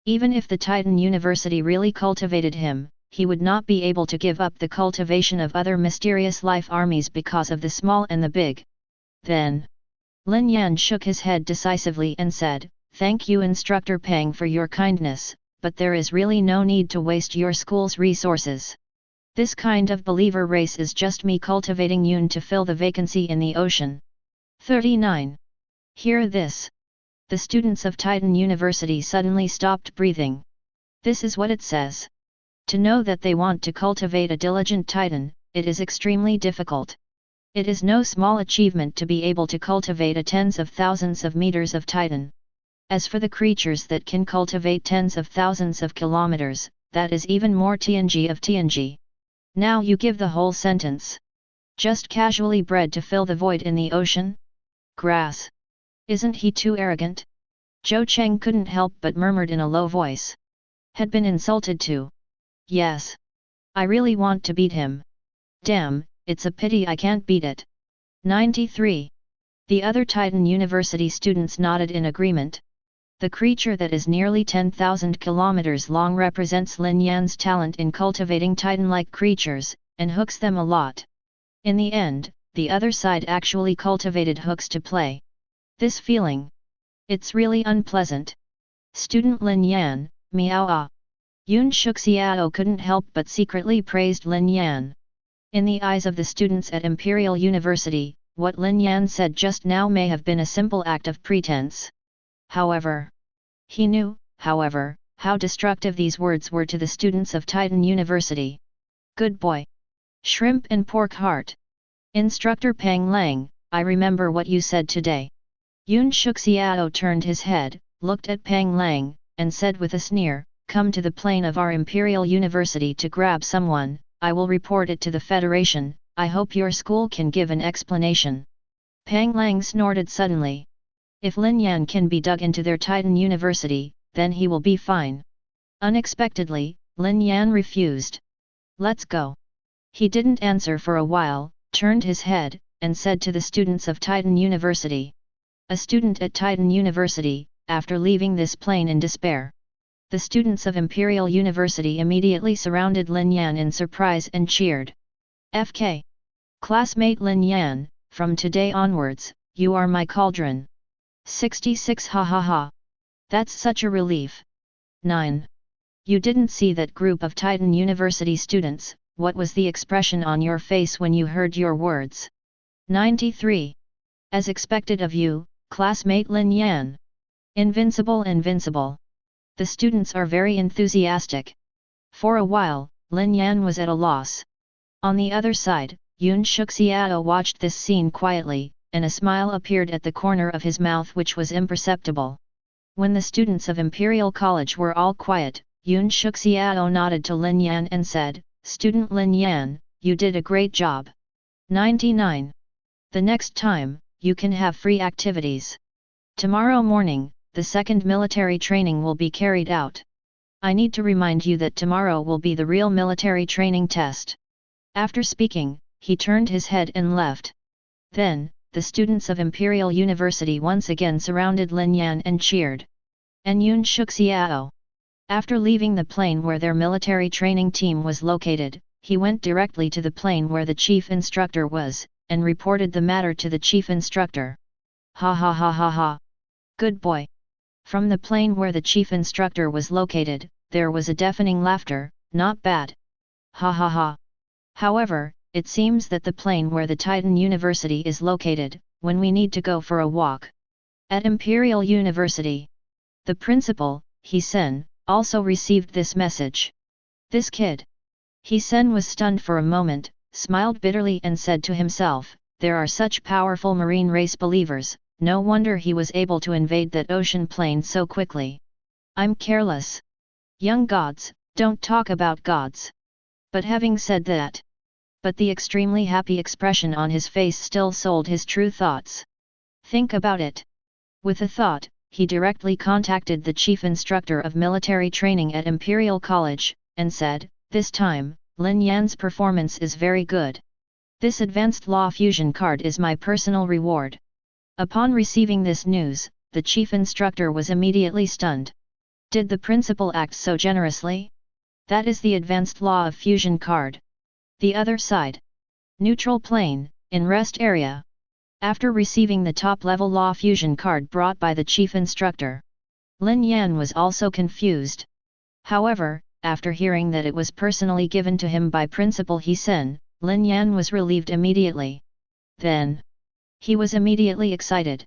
Even if the Titan University really cultivated him, he would not be able to give up the cultivation of other mysterious life armies because of the small and the big. Then, Lin Yan shook his head decisively and said, "Thank you Instructor Pang for your kindness, but there is really no need to waste your school's resources. This kind of believer race is just me cultivating Yoon to fill the vacancy in the ocean." 39. Hear this. The students of Titan University suddenly stopped breathing. This is what it says. To know that they want to cultivate a diligent Titan, it is extremely difficult. It is no small achievement to be able to cultivate a tens of thousands of meters of Titan. As for the creatures that can cultivate tens of thousands of kilometers, that is even more TNG of TNG. Now you give the whole sentence. Just casually bred to fill the void in the ocean? Grass. Isn't he too arrogant? Zhou Cheng couldn't help but murmured in a low voice. Had been insulted too. Yes. I really want to beat him. Damn, it's a pity I can't beat it. 93. The other Titan University students nodded in agreement. The creature that is nearly 10,000 kilometers long represents Lin Yan's talent in cultivating Titan-like creatures, and hooks them a lot. In the end, the other side actually cultivated hooks to play. This feeling. It's really unpleasant. Student Lin Yan, meow ah. Yoon Shuk Xiao couldn't help but secretly praised Lin Yan. In the eyes of the students at Imperial University, what Lin Yan said just now may have been a simple act of pretense. However, he knew, how destructive these words were to the students of Titan University. Good boy. Shrimp and pork heart. Instructor Pang Lang, I remember what you said today. Yoon Shuk Xiao turned his head, looked at Pang Lang, and said with a sneer, "Come to the plane of our Imperial University to grab someone, I will report it to the Federation, I hope your school can give an explanation." Pang Lang snorted suddenly. If Lin Yan can be dug into their Titan University, then he will be fine. Unexpectedly, Lin Yan refused. "Let's go." He didn't answer for a while, turned his head, and said to the students of Titan University. A student at Titan University, after leaving this plane in despair. The students of Imperial University immediately surrounded Lin Yan in surprise and cheered. "FK. Classmate Lin Yan, from today onwards, you are my cauldron." 66 Ha ha ha. That's such a relief. 9. You didn't see that group of Titan University students, what was the expression on your face when you heard your words? 93. As expected of you, classmate Lin Yan. Invincible. The students are very enthusiastic. For a while, Lin Yan was at a loss. On the other side, Yoon Shuk Xiao watched this scene quietly, and a smile appeared at the corner of his mouth which was imperceptible. When the students of Imperial College were all quiet, Yoon Shuk Xiao nodded to Lin Yan and said, "Student Lin Yan, you did a great job." 99. The next time, you can have free activities. Tomorrow morning, the second military training will be carried out. I need to remind you that tomorrow will be the real military training test. After speaking, he turned his head and left. Then, the students of Imperial University once again surrounded Lin Yan and cheered. And Yoon Shuk Xiao. After leaving the plane where their military training team was located, he went directly to the plane where the chief instructor was, and reported the matter to the chief instructor. Ha ha ha ha ha. Good boy. From the plane where the chief instructor was located, there was a deafening laughter, not bad. Ha ha ha. However, it seems that the plane where the Titan University is located, when we need to go for a walk. At Imperial University. The principal, He-sen, also received this message. This kid. He-sen was stunned for a moment, smiled bitterly and said to himself, there are such powerful marine race believers, no wonder he was able to invade that ocean plane so quickly. I'm careless. Young gods, don't talk about gods. But having said that, but the extremely happy expression on his face still sold his true thoughts. Think about it. With a thought, he directly contacted the chief instructor of military training at Imperial College, and said, this time, Lin Yan's performance is very good. This advanced law fusion card is my personal reward. Upon receiving this news, the chief instructor was immediately stunned. Did the principal act so generously? That is the advanced law of fusion card. The other side. Neutral plane, in rest area. After receiving the top-level Law Fusion card brought by the chief instructor, Lin Yan was also confused. However, after hearing that it was personally given to him by Principal He Sen, Lin Yan was relieved immediately. Then, he was immediately excited.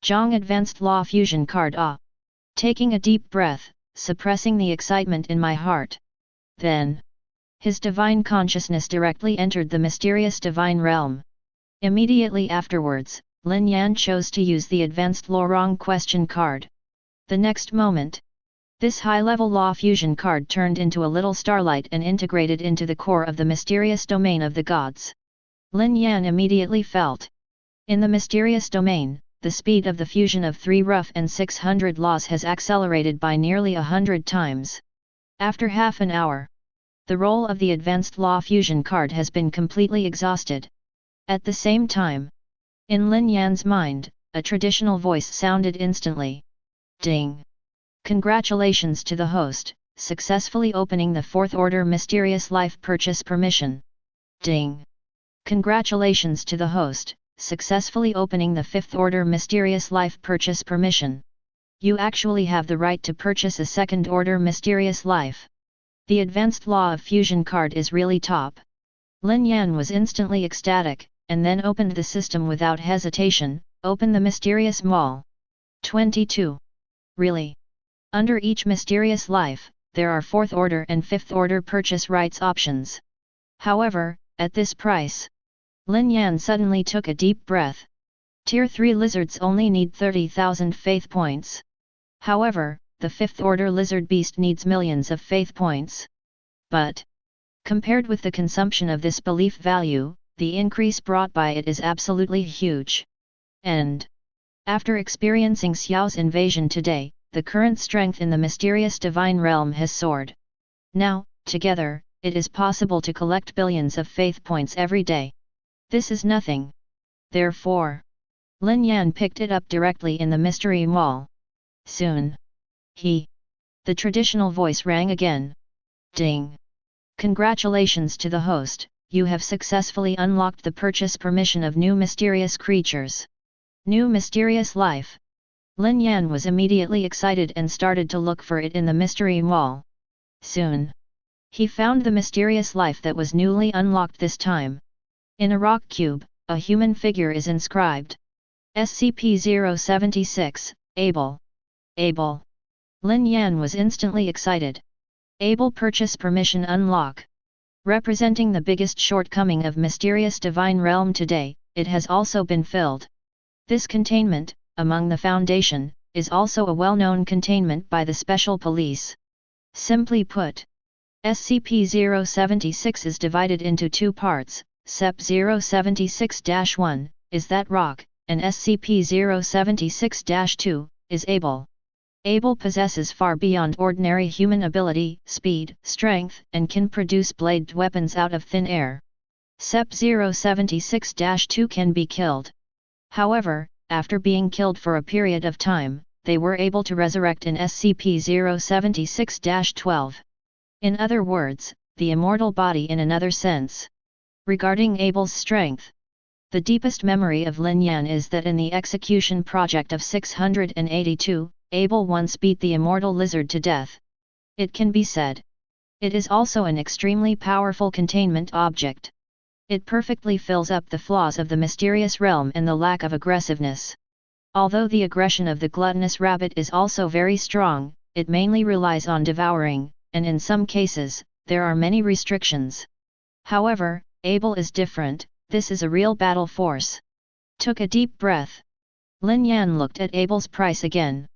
Zhang Advanced Law Fusion card ah! Taking a deep breath, suppressing the excitement in my heart. Then, his divine consciousness directly entered the mysterious divine realm. Immediately afterwards, Lin Yan chose to use the Advanced Law Wrong question card. The next moment, this high-level Law Fusion card turned into a little starlight and integrated into the core of the mysterious domain of the gods. Lin Yan immediately felt. In the mysterious domain, the speed of the fusion of 3 rough and 600 laws has accelerated by nearly 100 times. After half an hour, the role of the Advanced Law Fusion card has been completely exhausted. At the same time, in Lin Yan's mind, a traditional voice sounded instantly. Ding! Congratulations to the host, successfully opening the 4th Order Mysterious Life Purchase Permission. Ding! Congratulations to the host, successfully opening the 5th Order Mysterious Life Purchase Permission. You actually have the right to purchase a 2nd Order Mysterious Life. The Advanced Law of Fusion card is really top. Lin Yan was instantly ecstatic, and then opened the system without hesitation. Open the Mysterious Mall. 22. Really? Under each Mysterious Life, there are 4th Order and 5th Order purchase rights options. However, at this price, Lin Yan suddenly took a deep breath. Tier 3 lizards only need 30,000 faith points. However, the 5th Order lizard beast needs millions of faith points. But, compared with the consumption of this belief value, the increase brought by it is absolutely huge. And, after experiencing Xiao's invasion today, the current strength in the mysterious divine realm has soared. Now, together, it is possible to collect billions of faith points every day. This is nothing. Therefore, Lin Yan picked it up directly in the mystery mall. Soon. The traditional voice rang again. Ding! Congratulations to the host, you have successfully unlocked the purchase permission of new mysterious creatures. New mysterious life. Lin Yan was immediately excited and started to look for it in the mystery mall. Soon, he found the mysterious life that was newly unlocked this time. In a rock cube, a human figure is inscribed. SCP-076, Able. Able. Lin Yan was instantly excited. Able purchase permission unlock. Representing the biggest shortcoming of mysterious divine realm today, it has also been filled. This containment, among the Foundation, is also a well-known containment by the Special Police. Simply put, SCP-076 is divided into 2 parts. SCP-076-1, is that rock, and SCP-076-2, is Able. Able possesses far beyond ordinary human ability, speed, strength, and can produce bladed weapons out of thin air. SCP-076-2 can be killed. However, after being killed for a period of time, they were able to resurrect in SCP-076-12. In other words, the immortal body in another sense. Regarding Able's strength, the deepest memory of Lin Yan is that in the execution project of 682, Able once beat the immortal lizard to death. It can be said. It is also an extremely powerful containment object. It perfectly fills up the flaws of the mysterious realm and the lack of aggressiveness. Although the aggression of the gluttonous rabbit is also very strong, it mainly relies on devouring, and in some cases, there are many restrictions. However, Able is different, this is a real battle force. Took a deep breath. Lin Yan looked at Able's price again.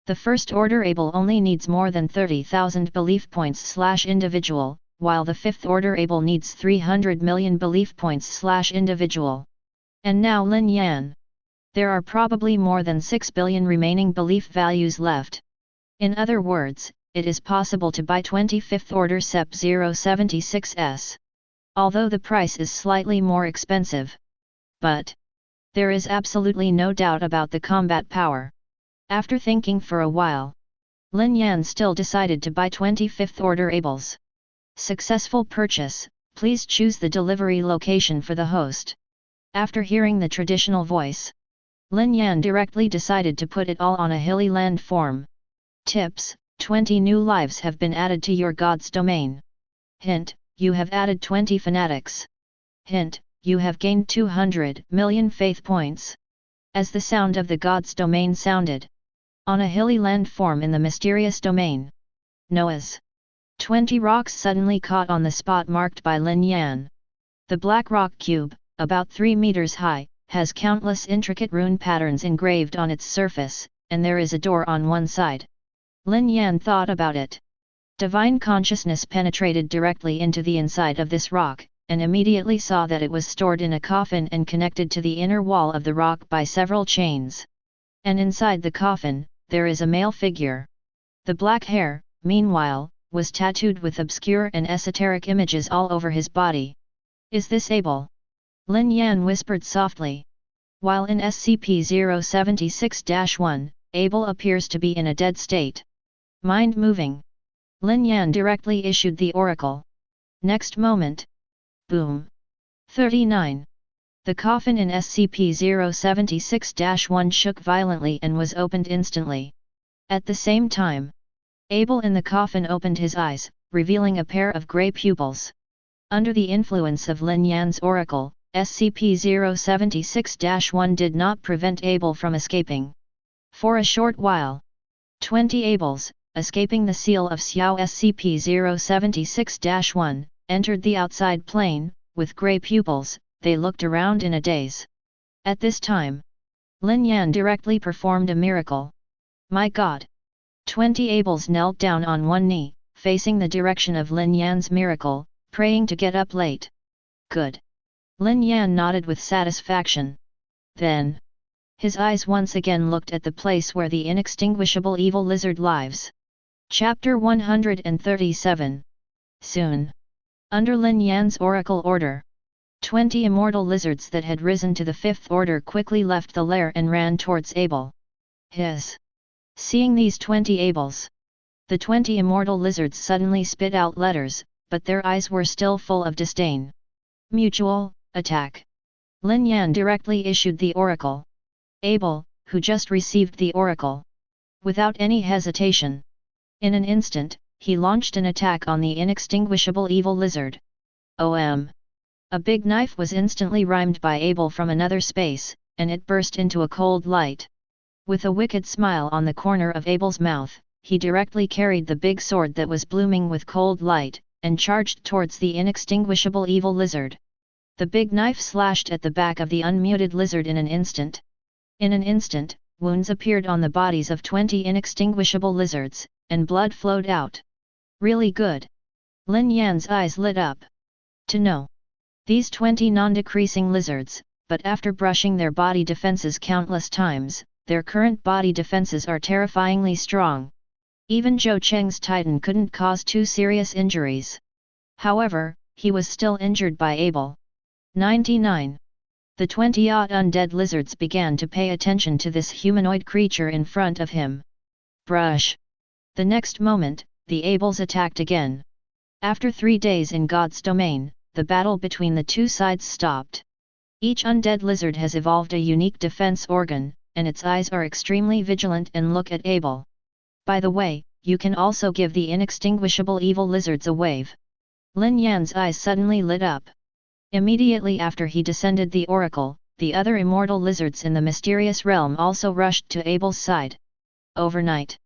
The first order Able only needs more than 30,000 belief points/individual, while the 5th order Able needs 300 million belief points/individual. And now Lin Yan. There are probably more than 6 billion remaining belief values left. In other words, it is possible to buy 25th order SCP-076s. Although the price is slightly more expensive. But there is absolutely no doubt about the combat power. After thinking for a while, Lin Yan still decided to buy 25th order Ables. Successful purchase, please choose the delivery location for the host. After hearing the traditional voice, Lin Yan directly decided to put it all on a hilly landform. Tips: 20 new lives have been added to your god's domain. Hint: you have added 20 fanatics. Hint: you have gained 200 million faith points. As the sound of the god's domain sounded on a hilly landform in the mysterious domain, Noah's 20 rocks suddenly caught on the spot marked by Lin Yan. The black rock cube, about 3 meters high, has countless intricate rune patterns engraved on its surface, and there is a door on one side. Lin Yan thought about it. Divine consciousness penetrated directly into the inside of this rock, and immediately saw that it was stored in a coffin and connected to the inner wall of the rock by several chains. And inside the coffin, there is a male figure. The black hair, meanwhile, was tattooed with obscure and esoteric images all over his body. Is this Abel? Lin Yan whispered softly. While in SCP-076-1, Abel appears to be in a dead state. Mind moving. Lin Yan directly issued the oracle. Next moment. Boom. 39. The coffin in SCP-076-1 shook violently and was opened instantly. At the same time, Abel in the coffin opened his eyes, revealing a pair of grey pupils. Under the influence of Lin Yan's oracle, SCP-076-1 did not prevent Abel from escaping. For a short while, 20 Abels, escaping the seal of Xiao SCP-076-1, entered the outside plane. With grey pupils, they looked around in a daze. At this time, Lin Yan directly performed a miracle. My God! 20 Abels knelt down on one knee, facing the direction of Lin Yan's miracle, praying to get up late. Good. Lin Yan nodded with satisfaction. Then, his eyes once again looked at the place where the inextinguishable evil lizard lives. Chapter 137. Soon. Under Lin Yan's oracle order, 20 immortal lizards that had risen to the fifth order quickly left the lair and ran towards Abel. Seeing these 20 Abels, the 20 immortal lizards suddenly spit out letters, but their eyes were still full of disdain. Mutual attack. Lin Yan directly issued the oracle. Abel, who just received the oracle, without any hesitation, in an instant, he launched an attack on the inextinguishable evil lizard. OM. A big knife was instantly rhymed by Abel from another space, and it burst into a cold light. With a wicked smile on the corner of Abel's mouth, he directly carried the big sword that was blooming with cold light, and charged towards the inextinguishable evil lizard. The big knife slashed at the back of the unmuted lizard in an instant. In an instant, wounds appeared on the bodies of 20 inextinguishable lizards, and blood flowed out. Really good. Lin Yan's eyes lit up. To know. These 20 non-decreasing lizards, but after brushing their body defenses countless times, their current body defenses are terrifyingly strong. Even Zhou Cheng's Titan couldn't cause 2 serious injuries. However, he was still injured by Abel. 99. The 20-odd undead lizards began to pay attention to this humanoid creature in front of him. Brush. The next moment, the Abels attacked again. After 3 days in God's domain, the battle between the two sides stopped. Each undead lizard has evolved a unique defense organ, and its eyes are extremely vigilant and look at Abel. By the way, you can also give the inextinguishable evil lizards a wave. Lin Yan's eyes suddenly lit up. Immediately after he descended the oracle, the other immortal lizards in the mysterious realm also rushed to Abel's side. Overnight.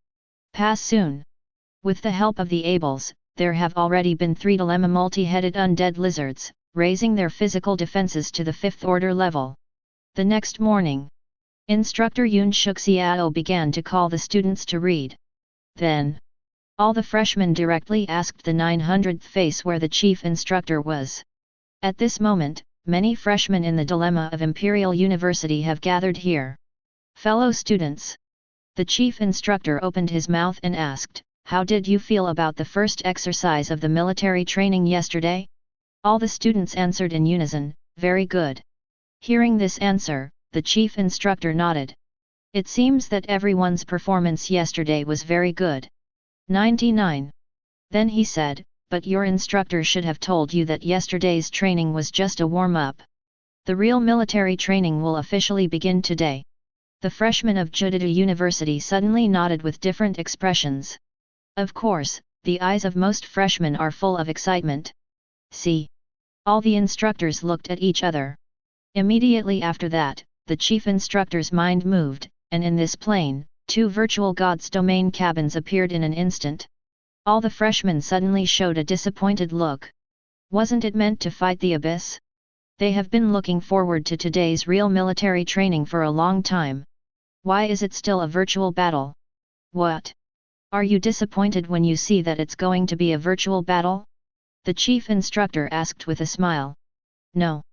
Pass soon. With the help of the Abels, there have already been 3 dilemma multi-headed undead lizards, raising their physical defenses to the 5th order level. The next morning, Instructor Yun Shuxiao began to call the students to read. Then, all the freshmen directly asked the 900th face where the chief instructor was. At this moment, many freshmen in the dilemma of Imperial University have gathered here. Fellow students. The chief instructor opened his mouth and asked, "How did you feel about the first exercise of the military training yesterday?" All the students answered in unison, "Very good." Hearing this answer, the chief instructor nodded. It seems that everyone's performance yesterday was very good. 99. Then he said, "But your instructor should have told you that yesterday's training was just a warm-up." The real military training will officially begin today. The freshmen of Created the University suddenly nodded with different expressions. Of course, the eyes of most freshmen are full of excitement. See. All the instructors looked at each other. Immediately after that, the chief instructor's mind moved, and in this plane, 2 virtual gods domain cabins appeared in an instant. All the freshmen suddenly showed a disappointed look. Wasn't it meant to fight the abyss? They have been looking forward to today's real military training for a long time. Why is it still a virtual battle? What? Are you disappointed when you see that it's going to be a virtual battle? The chief instructor asked with a smile. No.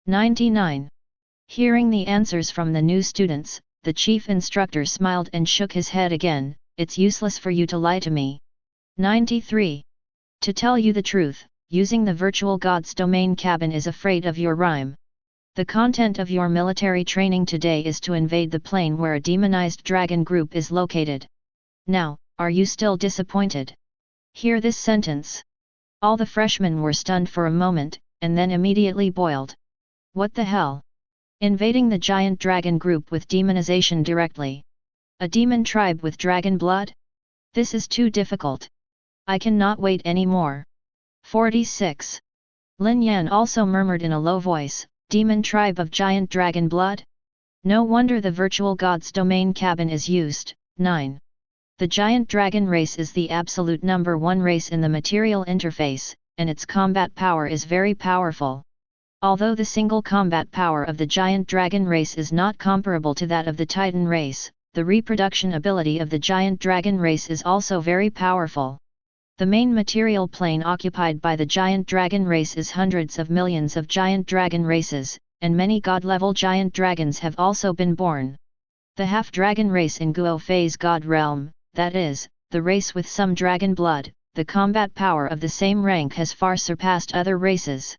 99. Hearing the answers from the new students, the chief instructor smiled and shook his head again. It's useless for you to lie to me. 93. To tell you the truth, using the virtual gods domain cabin is afraid of your rhyme. The content of your military training today is to invade the plane where a demonized dragon group is located. Now, are you still disappointed? Hear this sentence. All the freshmen were stunned for a moment, and then immediately boiled. What the hell? Invading the giant dragon group with demonization directly. A demon tribe with dragon blood? This is too difficult. I cannot wait anymore. 46. Lin Yan also murmured in a low voice, demon tribe of giant dragon blood? No wonder the virtual gods domain cabin is used. 9. The giant dragon race is the absolute number 1 race in the material interface, and its combat power is very powerful. Although the single combat power of the giant dragon race is not comparable to that of the Titan race, the reproduction ability of the giant dragon race is also very powerful. The main material plane occupied by the giant dragon race is hundreds of millions of giant dragon races, and many god-level giant dragons have also been born. The half-dragon race in Guo Fei's god realm, that is, the race with some dragon blood, the combat power of the same rank has far surpassed other races.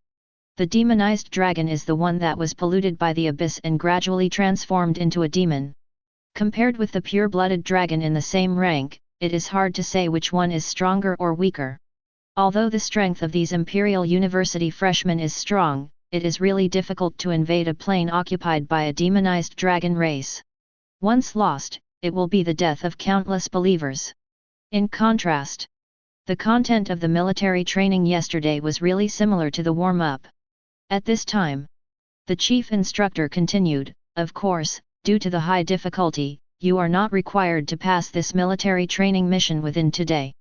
The demonized dragon is the one that was polluted by the abyss and gradually transformed into a demon. Compared with the pure-blooded dragon in the same rank, it is hard to say which one is stronger or weaker. Although the strength of these Imperial University freshmen is strong, it is really difficult to invade a plane occupied by a demonized dragon race. Once lost, it will be the death of countless believers. In contrast, the content of the military training yesterday was really similar to the warm-up. At this time, the chief instructor continued, of course, due to the high difficulty, you are not required to pass this military training mission within today.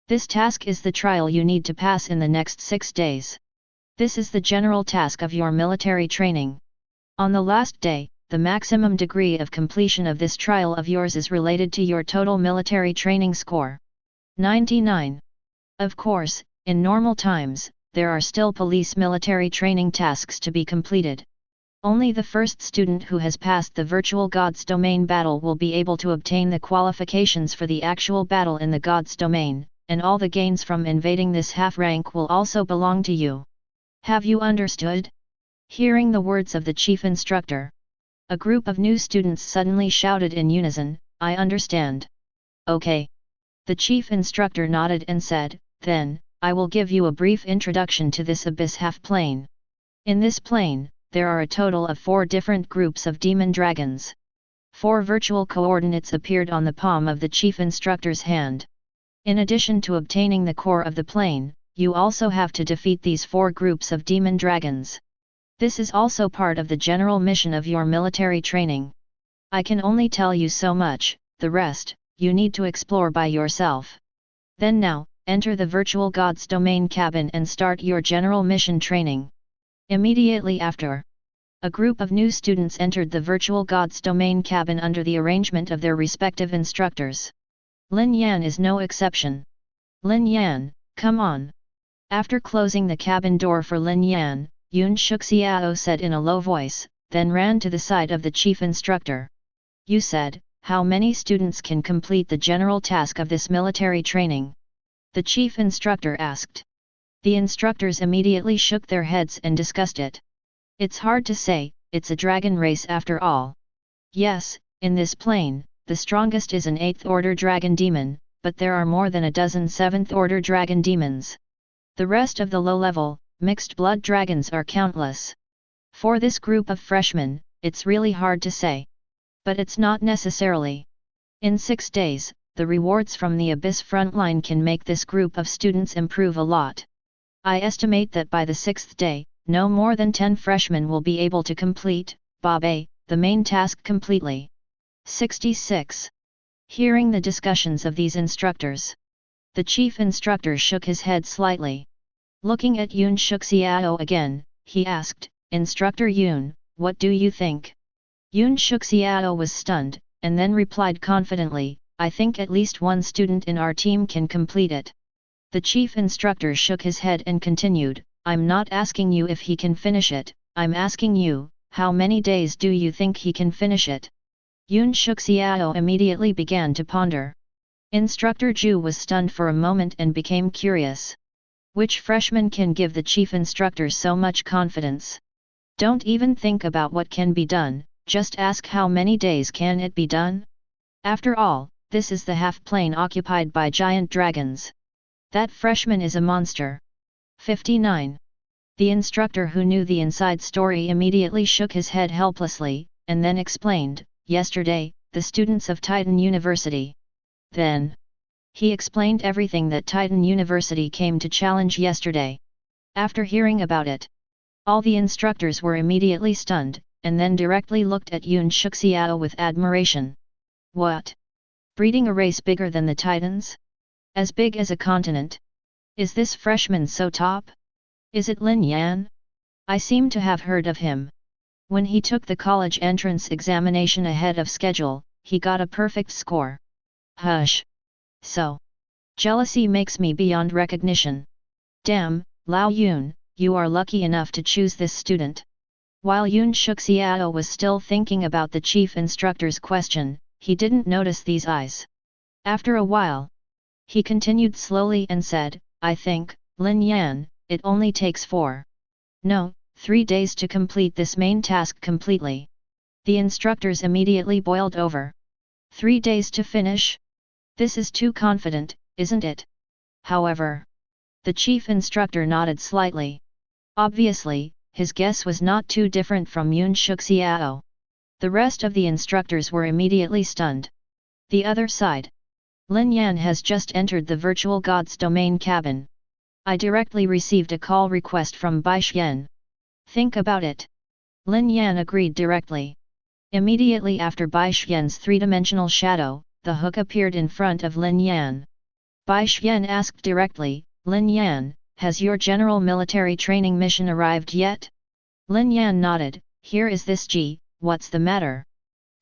This task is the trial you need to pass in the next 6 days. This is the general task of your military training. On the last day, the maximum degree of completion of this trial of yours is related to your total military training score. 99. Of course, in normal times, there are still police military training tasks to be completed. Only the first student who has passed the virtual gods domain battle will be able to obtain the qualifications for the actual battle in the gods domain, and all the gains from invading this half rank will also belong to you. Have you understood? Hearing the words of the chief instructor, a group of new students suddenly shouted in unison, I understand. Okay. The chief instructor nodded and said, then, I will give you a brief introduction to this abyss half-plane. In this plane, there are a total of 4 different groups of demon dragons. 4 virtual coordinates appeared on the palm of the chief instructor's hand. In addition to obtaining the core of the plane, you also have to defeat these 4 groups of demon dragons. This is also part of the general mission of your military training. I can only tell you so much, the rest, you need to explore by yourself. Then now, enter the virtual gods domain cabin and start your general mission training. Immediately after, a group of new students entered the virtual gods domain cabin under the arrangement of their respective instructors. Lin Yan is no exception. Lin Yan, come on. After closing the cabin door for Lin Yan, Yun Shuxiao said in a low voice, then ran to the side of the chief instructor. You said, how many students can complete the general task of this military training? The chief instructor asked. The instructors immediately shook their heads and discussed it. It's hard to say, it's a dragon race after all. Yes, in this plane, the strongest is an 8th order dragon demon, but there are more than a dozen 7th order dragon demons. The rest of the low-level, mixed blood dragons are countless. For this group of freshmen, it's really hard to say. But it's not necessarily. In 6 days, the rewards from the Abyss frontline can make this group of students improve a lot. I estimate that by the 6th day, no more than 10 freshmen will be able to complete, Bob A, the main task completely. 66. Hearing the discussions of these instructors, the chief instructor shook his head slightly. Looking at Yoon Suk-Siao again, he asked, Instructor Yoon, what do you think? Yoon Suk-Siao was stunned, and then replied confidently, I think at least one student in our team can complete it. The chief instructor shook his head and continued, I'm not asking you if he can finish it, I'm asking you, how many days do you think he can finish it? Yoon Suk-Siao immediately began to ponder. Instructor Ju was stunned for a moment and became curious. Which freshman can give the chief instructor so much confidence? Don't even think about what can be done, just ask how many days can it be done? After all, this is the half-plane occupied by giant dragons. That freshman is a monster. 59. The instructor who knew the inside story immediately shook his head helplessly, and then explained, yesterday, the students of Titan University. Then, he explained everything that Titan University came to challenge yesterday. After hearing about it, all the instructors were immediately stunned, and then directly looked at Yoon Suk-Siao with admiration. What? Breeding a race bigger than the Titans? As big as a continent? Is this freshman so top? Is it Lin Yan? I seem to have heard of him. When he took the college entrance examination ahead of schedule, he got a perfect score. Hush! So jealousy makes me beyond recognition. Damn, Lao Yoon, you are lucky enough to choose this student. While Yoon Suk-Siao was still thinking about the chief instructor's question, he didn't notice these eyes. After a while, he continued slowly and said, I think, Lin Yan, it only takes 3 days to complete this main task completely. The instructors immediately boiled over. 3 days to finish? This is too confident, isn't it? However, the chief instructor nodded slightly. Obviously, his guess was not too different from Yoon Suk-Siao. The rest of the instructors were immediately stunned. The other side. Lin Yan has just entered the virtual god's domain cabin. I directly received a call request from Bai Xian. Think about it. Lin Yan agreed directly. Immediately after Bai Xian's three-dimensional shadow, the hook appeared in front of Lin Yan. Bai Xian asked directly, Lin Yan, has your general military training mission arrived yet? Lin Yan nodded, here is this G, what's the matter?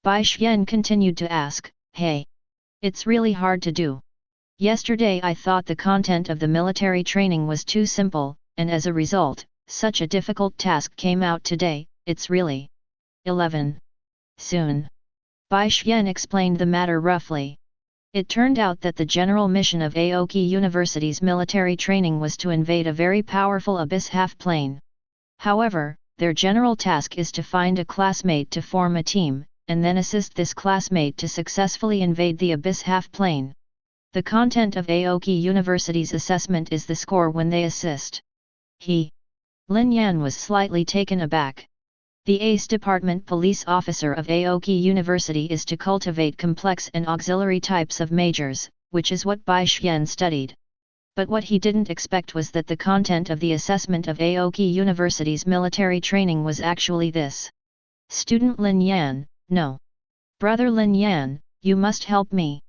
Bai Xian continued to ask, hey. It's really hard to do. Yesterday I thought the content of the military training was too simple, and as a result, such a difficult task came out today, it's really 11. Soon. Bai Xian explained the matter roughly. It turned out that the general mission of Aoki University's military training was to invade a very powerful Abyss half-plane. However, their general task is to find a classmate to form a team, and then assist this classmate to successfully invade the Abyss half-plane. The content of Aoki University's assessment is the score when they assist. Lin Yan was slightly taken aback. The ACE Department police officer of Aoki University is to cultivate complex and auxiliary types of majors, which is what Bai Xian studied. But what he didn't expect was that the content of the assessment of Aoki University's military training was actually this. Student Lin Yan, no. Brother Lin Yan, you must help me.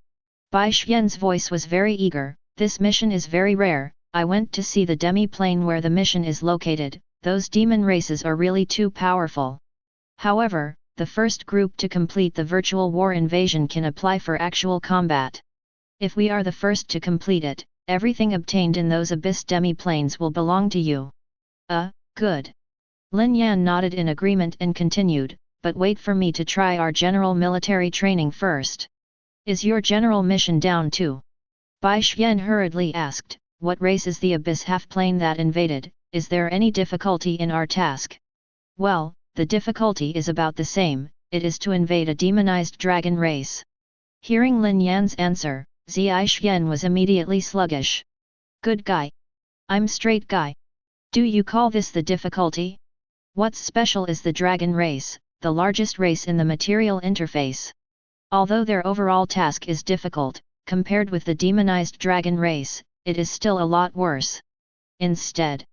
Bai Xian's voice was very eager, this mission is very rare, I went to see the demi-plane where the mission is located, those demon races are really too powerful. However, the first group to complete the virtual war invasion can apply for actual combat. If we are the first to complete it, everything obtained in those Abyss demi-planes will belong to you. Good. Lin Yan nodded in agreement and continued, but wait for me to try our general military training first. Is your general mission down too? Bai Xian hurriedly asked, what race is the Abyss half-plane that invaded, is there any difficulty in our task? Well, the difficulty is about the same, it is to invade a demonized dragon race. Hearing Lin Yan's answer, Zai Xian was immediately sluggish. Good guy. I'm straight guy. Do you call this the difficulty? What's special is the dragon race, the largest race in the material interface. Although their overall task is difficult, compared with the demonized dragon race, it is still a lot worse. Instead,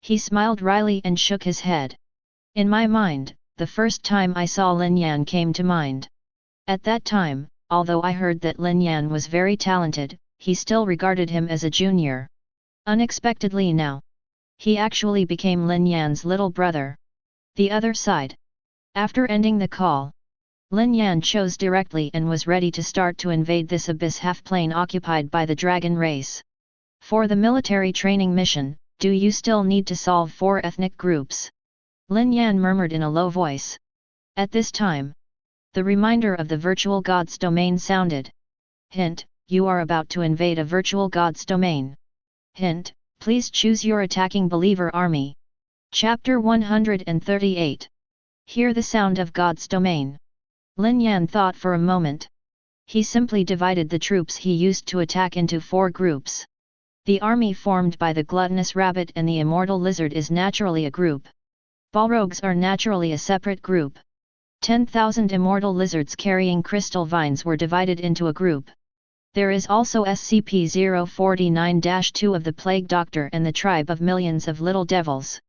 he smiled wryly and shook his head. In my mind, the first time I saw Lin Yan came to mind. At that time, although I heard that Lin Yan was very talented, he still regarded him as a junior. Unexpectedly now, he actually became Lin Yan's little brother. The other side. After ending the call, Lin Yan chose directly and was ready to start to invade this abyss half-plane occupied by the dragon race. For the military training mission, do you still need to solve 4 ethnic groups? Lin Yan murmured in a low voice. At this time, the reminder of the virtual god's domain sounded. Hint, you are about to invade a virtual god's domain. Hint, please choose your attacking believer army. Chapter 138. Hear the sound of God's domain. Lin Yan thought for a moment. He simply divided the troops he used to attack into 4 groups. The army formed by the gluttonous rabbit and the immortal lizard is naturally a group. Balrogs are naturally a separate group. 10,000 immortal lizards carrying crystal vines were divided into a group. There is also SCP-049-2 of the Plague Doctor and the tribe of millions of little devils.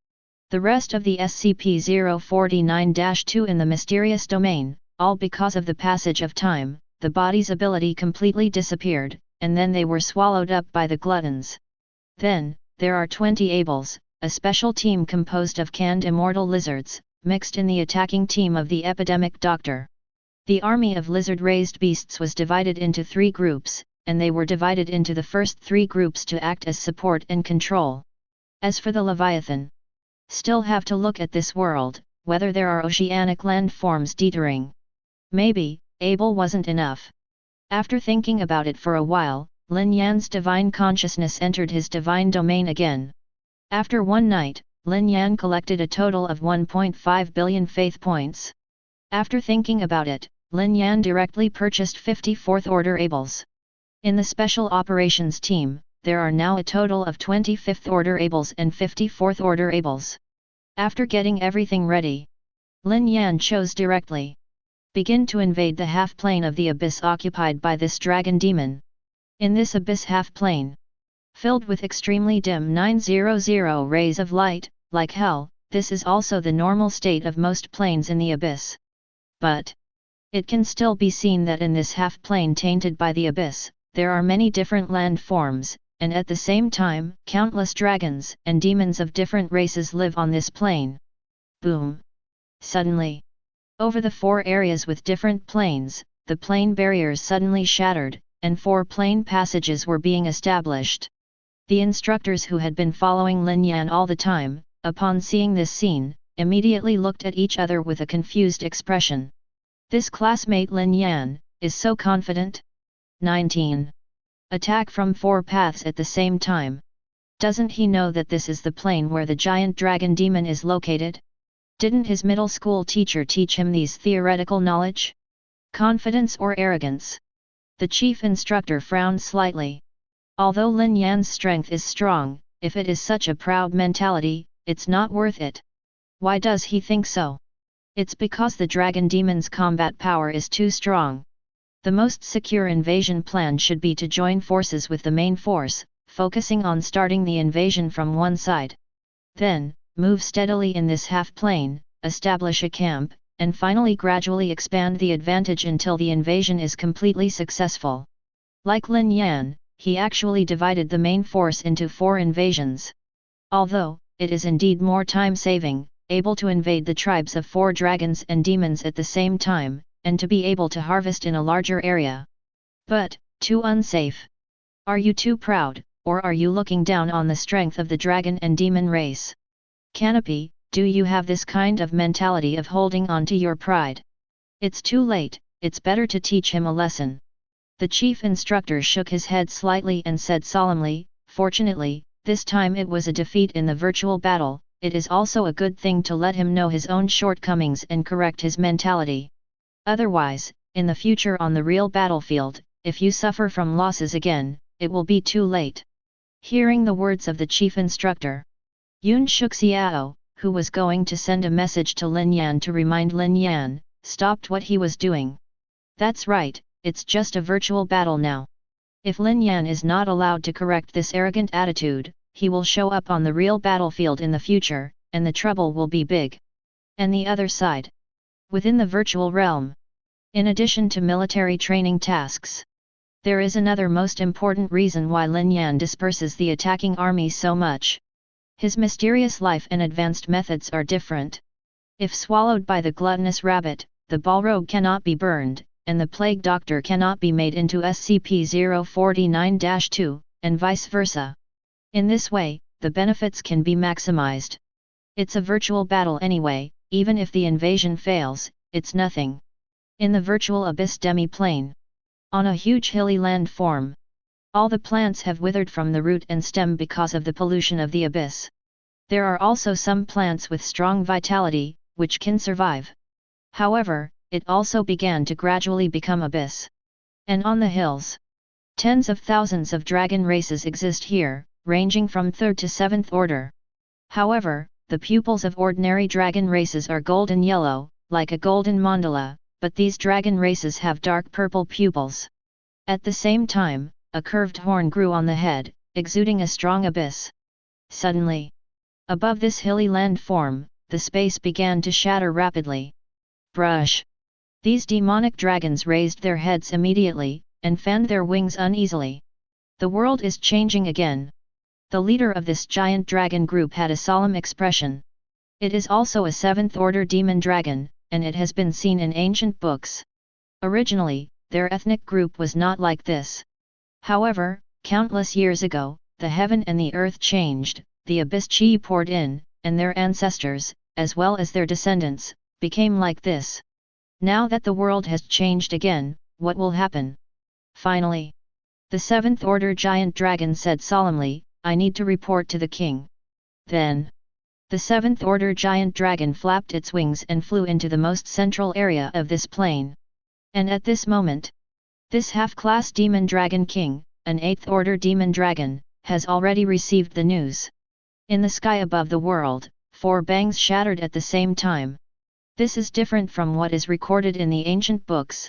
The rest of the SCP-049-2 in the mysterious domain, all because of the passage of time, the body's ability completely disappeared, and then they were swallowed up by the gluttons. Then, there are 20 Ables, a special team composed of canned immortal lizards, mixed in the attacking team of the epidemic doctor. The army of lizard-raised beasts was divided into 3 groups, and they were divided into the first 3 groups to act as support and control. As for the Leviathan, still have to look at this world, whether there are oceanic landforms dithering. Maybe, Able wasn't enough. After thinking about it for a while, Lin Yan's divine consciousness entered his divine domain again. After one night, Lin Yan collected a total of 1.5 billion faith points. After thinking about it, Lin Yan directly purchased 54th Order Ables. In the Special Operations Team, there are now a total of 25th Order Ables and 54th Order Ables. After getting everything ready, Lin Yan chose directly. Begin to invade the half-plane of the abyss occupied by this dragon demon. In this abyss half-plane, filled with extremely dim 900 rays of light, like hell, this is also the normal state of most planes in the abyss. But it can still be seen that in this half-plane tainted by the abyss, there are many different landforms, and at the same time, countless dragons and demons of different races live on this plane. Boom! Suddenly, over the 4 areas with different planes, the plane barriers suddenly shattered, and 4 plane passages were being established. The instructors who had been following Lin Yan all the time, upon seeing this scene, immediately looked at each other with a confused expression. This classmate Lin Yan is so confident. 19. Attack from 4 paths at the same time. Doesn't he know that this is the plane where the giant dragon demon is located? Didn't his middle school teacher teach him these theoretical knowledge? Confidence or arrogance? The chief instructor frowned slightly. Although Lin Yan's strength is strong, if it is such a proud mentality, it's not worth it. Why does he think so? It's because the dragon demon's combat power is too strong. The most secure invasion plan should be to join forces with the main force, focusing on starting the invasion from one side. Then, move steadily in this half-plane, establish a camp, and finally gradually expand the advantage until the invasion is completely successful. Like Lin Yan, he actually divided the main force into 4 invasions. Although, it is indeed more time-saving, able to invade the tribes of 4 dragons and demons at the same time, and to be able to harvest in a larger area. But, too unsafe. Are you too proud, or are you looking down on the strength of the dragon and demon race? Canopy, do you have this kind of mentality of holding on to your pride? It's too late, it's better to teach him a lesson. The chief instructor shook his head slightly and said solemnly, fortunately, this time it was a defeat in the virtual battle. It is also a good thing to let him know his own shortcomings and correct his mentality. Otherwise, in the future on the real battlefield, if you suffer from losses again, it will be too late. Hearing the words of the chief instructor, Yun shook Xiao, who was going to send a message to Lin Yan to remind Lin Yan, stopped what he was doing. That's right, it's just a virtual battle now. If Lin Yan is not allowed to correct this arrogant attitude, he will show up on the real battlefield in the future, and the trouble will be big. And the other side. Within the virtual realm. In addition to military training tasks. There is another most important reason why Lin Yan disperses the attacking army so much. His mysterious life and advanced methods are different. If swallowed by the gluttonous rabbit, the Balrog cannot be burned, and the Plague Doctor cannot be made into SCP-049-2, and vice versa. In this way, the benefits can be maximized. It's a virtual battle anyway, even if the invasion fails, it's nothing. In the virtual abyss demi-plane. On a huge hilly landform. All the plants have withered from the root and stem because of the pollution of the abyss. There are also some plants with strong vitality, which can survive. However, it also began to gradually become abyss. And on the hills. Tens of thousands of dragon races exist here, ranging from 3rd to 7th order. However, the pupils of ordinary dragon races are golden yellow, like a golden mandala, but these dragon races have dark purple pupils. At the same time, a curved horn grew on the head, exuding a strong abyss. Suddenly, above this hilly landform, the space began to shatter rapidly. Brush! These demonic dragons raised their heads immediately, and fanned their wings uneasily. The world is changing again. The leader of this giant dragon group had a solemn expression. It is also a 7th order demon dragon, and it has been seen in ancient books. Originally, their ethnic group was not like this. However, countless years ago, the heaven and the earth changed, the abyss chi poured in, and their ancestors, as well as their descendants, became like this. Now that the world has changed again, what will happen? Finally, the 7th order giant dragon said solemnly, I need to report to the king. Then, the 7th order giant dragon flapped its wings and flew into the most central area of this plane. And at this moment, this half-class demon dragon king, an 8th order demon dragon, has already received the news. In the sky above the world, 4 bangs shattered at the same time. This is different from what is recorded in the ancient books.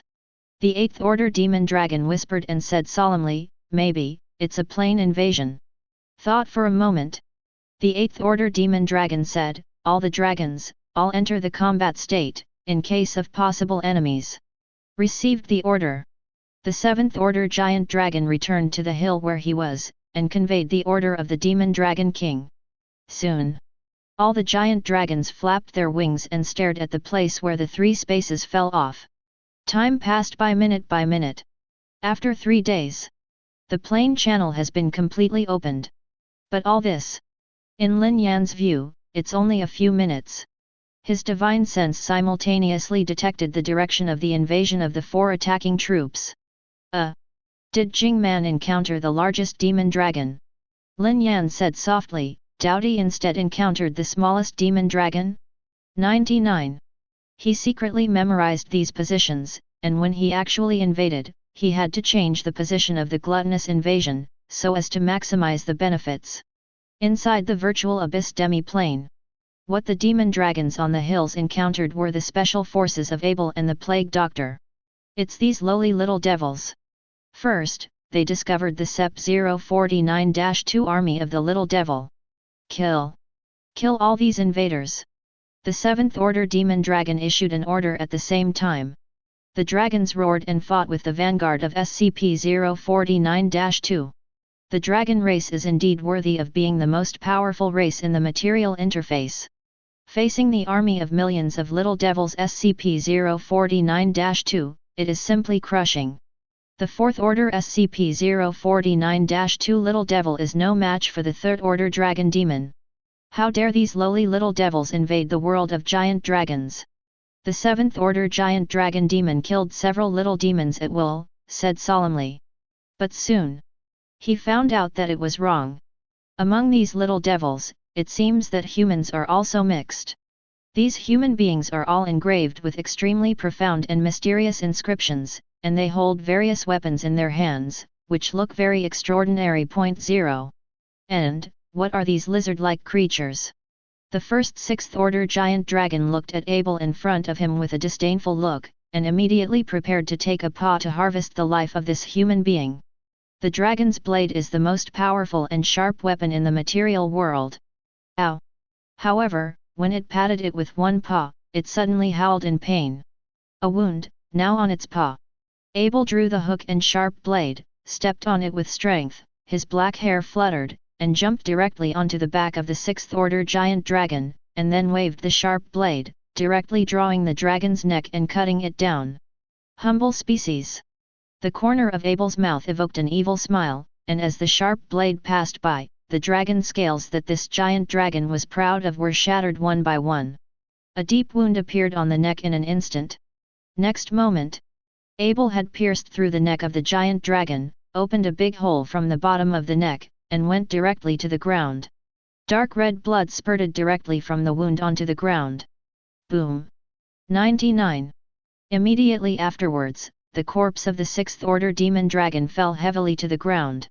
The 8th order demon dragon whispered and said solemnly, maybe, it's a plane invasion. Thought for a moment. The 8th order demon dragon said, all the dragons, all enter the combat state, in case of possible enemies. Received the order. The 7th order giant dragon returned to the hill where he was, and conveyed the order of the demon dragon king. Soon, all the giant dragons flapped their wings and stared at the place where the 3 spaces fell off. Time passed by minute. After 3 days, the plane channel has been completely opened. But all this, in Lin Yan's view, it's only a few minutes. His divine sense simultaneously detected the direction of the invasion of the 4 attacking troops. Did Jing Man encounter the largest demon dragon? Lin Yan said softly, Doughty instead encountered the smallest demon dragon? 99. He secretly memorized these positions, and when he actually invaded, he had to change the position of the gluttonous invasion, so as to maximize the benefits. Inside the virtual abyss demi-plane. What the demon dragons on the hills encountered were the special forces of Abel and the Plague Doctor. It's these lowly little devils. First, they discovered the SCP-049-2 army of the Little Devil. Kill all these invaders. The 7th order demon dragon issued an order at the same time. The dragons roared and fought with the vanguard of SCP-049-2. The dragon race is indeed worthy of being the most powerful race in the material interface. Facing the army of millions of little devils SCP-049-2, it is simply crushing. The 4th order SCP-049-2 little devil is no match for the 3rd order dragon demon. How dare these lowly little devils invade the world of giant dragons? The 7th order giant dragon demon killed several little demons at will, said solemnly. But soon, he found out that it was wrong. Among these little devils, it seems that humans are also mixed. These human beings are all engraved with extremely profound and mysterious inscriptions, and they hold various weapons in their hands, which look very extraordinary. 0. And, what are these lizard-like creatures? The first sixth-order giant dragon looked at Abel in front of him with a disdainful look, and immediately prepared to take a paw to harvest the life of this human being. The dragon's blade is the most powerful and sharp weapon in the material world. Ow! However, when it patted it with one paw, it suddenly howled in pain. A wound, now on its paw. Abel drew the hook and sharp blade, stepped on it with strength, his black hair fluttered, and jumped directly onto the back of the sixth-order giant dragon, and then waved the sharp blade, directly drawing the dragon's neck and cutting it down. Humble species! The corner of Abel's mouth evoked an evil smile, and as the sharp blade passed by, the dragon scales that this giant dragon was proud of were shattered one by one. A deep wound appeared on the neck in an instant. Next moment, Abel had pierced through the neck of the giant dragon, opened a big hole from the bottom of the neck, and went directly to the ground. Dark red blood spurted directly from the wound onto the ground. Boom! 99. Immediately afterwards, the corpse of the sixth-order demon dragon fell heavily to the ground.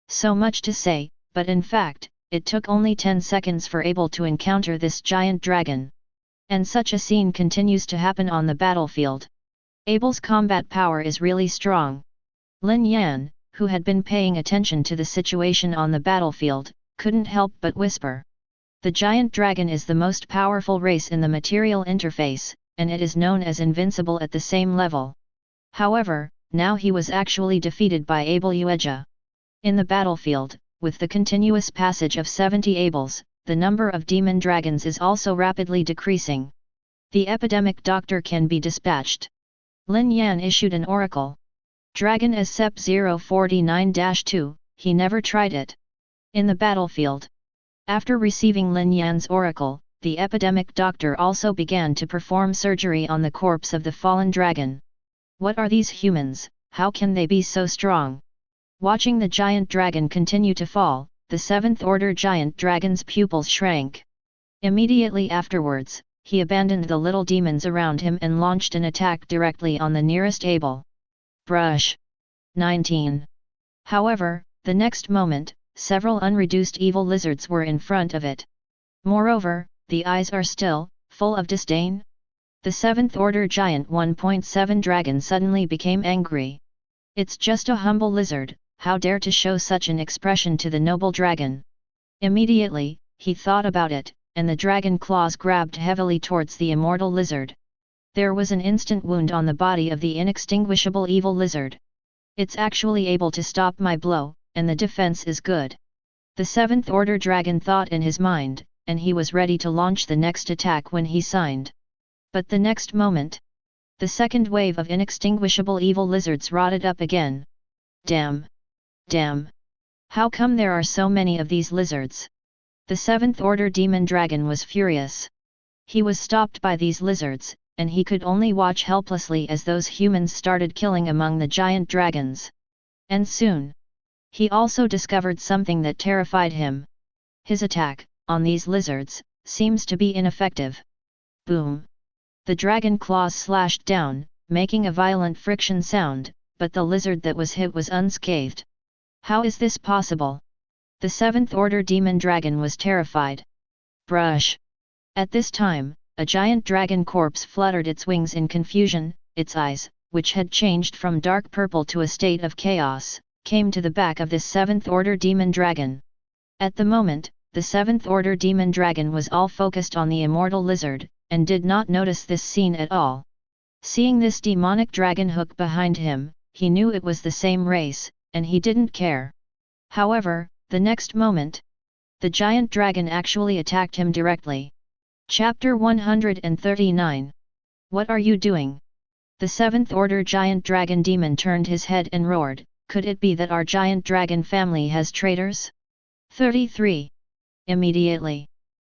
So much to say, but in fact, it took only 10 seconds for Abel to encounter this giant dragon. And such a scene continues to happen on the battlefield. Abel's combat power is really strong. Lin Yan, who had been paying attention to the situation on the battlefield, couldn't help but whisper. The giant dragon is the most powerful race in the material interface, and it is known as invincible at the same level. However, now he was actually defeated by Abel Ueja. In the battlefield, with the continuous passage of 70 Abels, the number of demon dragons is also rapidly decreasing. The epidemic doctor can be dispatched. Lin Yan issued an oracle. Dragon SCP 049-2, he never tried it. In the battlefield. After receiving Lin Yan's oracle, the epidemic doctor also began to perform surgery on the corpse of the fallen dragon. What are these humans, how can they be so strong? Watching the giant dragon continue to fall, the seventh-order giant dragon's pupils shrank. Immediately afterwards, he abandoned the little demons around him and launched an attack directly on the nearest Abel. Brush. 19. However, the next moment, several unreduced evil lizards were in front of it. Moreover, the eyes are still, full of disdain. The seventh-order giant 1.7 dragon suddenly became angry. It's just a humble lizard, how dare to show such an expression to the noble dragon? Immediately, he thought about it, and the dragon claws grabbed heavily towards the immortal lizard. There was an instant wound on the body of the inextinguishable evil lizard. It's actually able to stop my blow, and the defense is good. The seventh-order dragon thought in his mind, and he was ready to launch the next attack when he signed. But the next moment, the second wave of inextinguishable evil lizards rotted up again. Damn! Damn! How come there are so many of these lizards? The seventh-order demon dragon was furious. He was stopped by these lizards, and he could only watch helplessly as those humans started killing among the giant dragons. And soon, he also discovered something that terrified him. His attack, on these lizards, seems to be ineffective. Boom! The dragon claws slashed down, making a violent friction sound, but the lizard that was hit was unscathed. How is this possible? The seventh-order demon dragon was terrified. Brush! At this time, a giant dragon corpse fluttered its wings in confusion, its eyes, which had changed from dark purple to a state of chaos, came to the back of this seventh-order demon dragon. At the moment, the seventh-order demon dragon was all focused on the immortal lizard, and did not notice this scene at all. Seeing this demonic dragon hook behind him, he knew it was the same race, and he didn't care. However, the next moment, the giant dragon actually attacked him directly. Chapter 139. What are you doing? The seventh-order giant dragon demon turned his head and roared, could it be that our giant dragon family has traitors? 33. Immediately,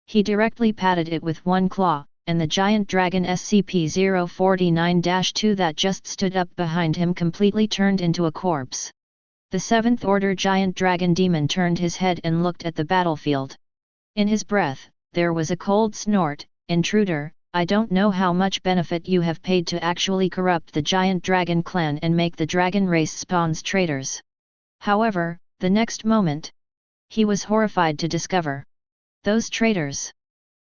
he directly patted it with one claw, and the giant dragon SCP-049-2 that just stood up behind him completely turned into a corpse. The seventh-order giant dragon demon turned his head and looked at the battlefield. In his breath, there was a cold snort. Intruder, I don't know how much benefit you have paid to actually corrupt the giant dragon clan and make the dragon race spawns traitors. However, the next moment, he was horrified to discover those traitors.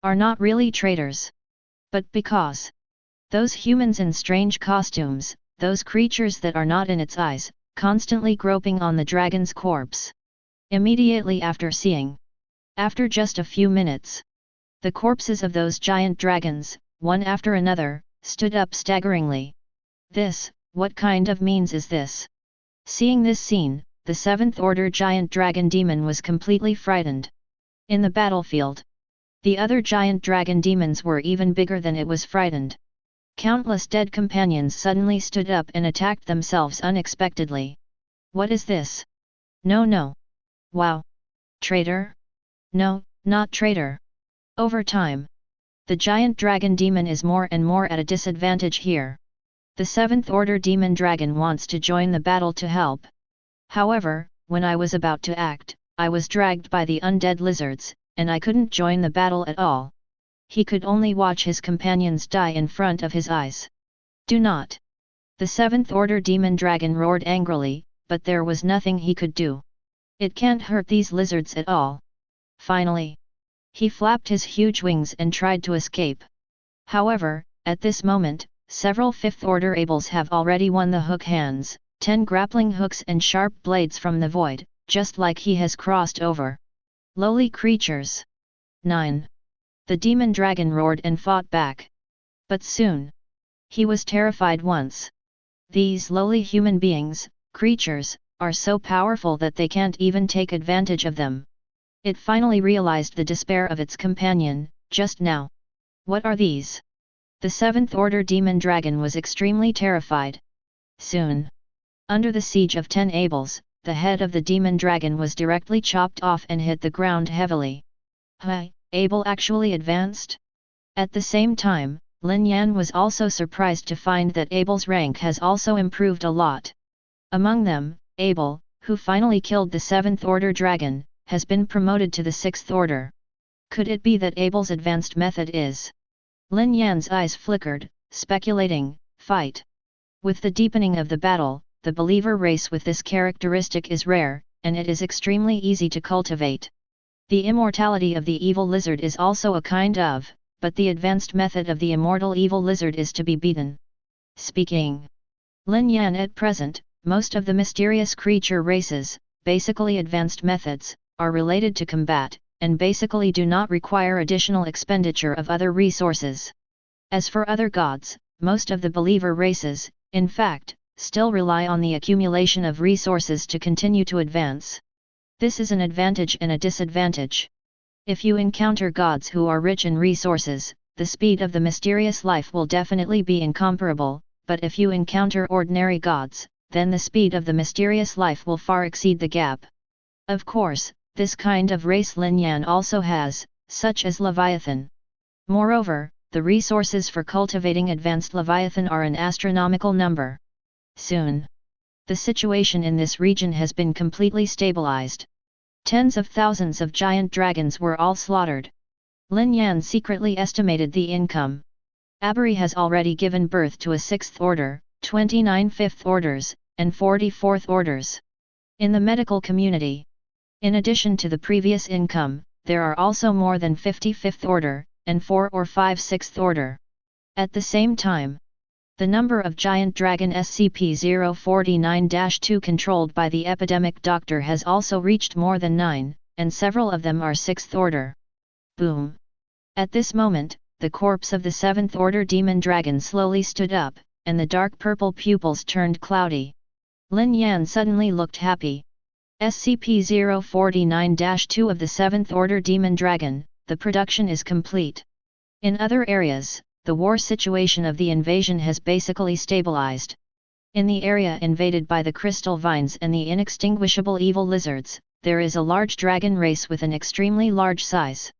are not really traitors. But because those humans in strange costumes, those creatures that are not in its eyes, constantly groping on the dragon's corpse. Immediately after seeing, after just a few minutes, the corpses of those giant dragons, one after another, stood up staggeringly. This, what kind of means is this? Seeing this scene, the 7th Order giant dragon demon was completely frightened. In the battlefield, the other giant dragon demons were even bigger than it was frightened. Countless dead companions suddenly stood up and attacked themselves unexpectedly. What is this? No, no. Wow. Traitor? No, not traitor. Over time, the giant dragon demon is more and more at a disadvantage here. The 7th Order demon dragon wants to join the battle to help. However, when I was about to act, I was dragged by the undead lizards, and I couldn't join the battle at all. He could only watch his companions die in front of his eyes. Do not! The 7th Order demon dragon roared angrily, but there was nothing he could do. It can't hurt these lizards at all. Finally, he flapped his huge wings and tried to escape. However, at this moment, several 5th Order Ables have already won the hook hands, 10 grappling hooks and sharp blades from the void, just like he has crossed over. Lowly creatures! 9. The demon dragon roared and fought back. But soon, he was terrified once. These lowly human beings, creatures, are so powerful that they can't even take advantage of them. It finally realized the despair of its companion, just now. What are these? The 7th Order demon dragon was extremely terrified. Soon, under the siege of 10 Ables, the head of the demon dragon was directly chopped off and hit the ground heavily. Hi, Able actually advanced? At the same time, Lin Yan was also surprised to find that Abel's rank has also improved a lot. Among them, Abel, who finally killed the 7th Order dragon, has been promoted to the 6th Order. Could it be that Abel's advanced method is? Lin Yan's eyes flickered, speculating, fight. With the deepening of the battle, the believer race with this characteristic is rare, and it is extremely easy to cultivate. The immortality of the evil lizard is also a kind of, but the advanced method of the immortal evil lizard is to be beaten. Speaking Lin Yan at present, most of the mysterious creature races, basically advanced methods, are related to combat, and basically do not require additional expenditure of other resources. As for other gods, most of the believer races, in fact, still rely on the accumulation of resources to continue to advance. This is an advantage and a disadvantage. If you encounter gods who are rich in resources, the speed of the mysterious life will definitely be incomparable, but if you encounter ordinary gods, then the speed of the mysterious life will far exceed the gap. Of course, this kind of race Lin Yan also has, such as Leviathan. Moreover, the resources for cultivating advanced Leviathan are an astronomical number. Soon, the situation in this region has been completely stabilized. Tens of thousands of giant dragons were all slaughtered. Lin Yan secretly estimated the income. Aburi has already given birth to a 6th Order, 29 5th Orders, and 40 4th Orders. In the medical community, in addition to the previous income, there are also more than 50 5th Order, and 4 or 5 6th Order. At the same time, the number of giant dragon SCP-049-2 controlled by the epidemic doctor has also reached more than 9, and several of them are 6th Order. Boom! At this moment, the corpse of the 7th Order demon dragon slowly stood up, and the dark purple pupils turned cloudy. Lin Yan suddenly looked happy. SCP-049-2 of the 7th Order demon dragon, the production is complete. In other areas, the war situation of the invasion has basically stabilized. In the area invaded by the crystal vines and the inextinguishable evil lizards, there is a large dragon race with an extremely large size.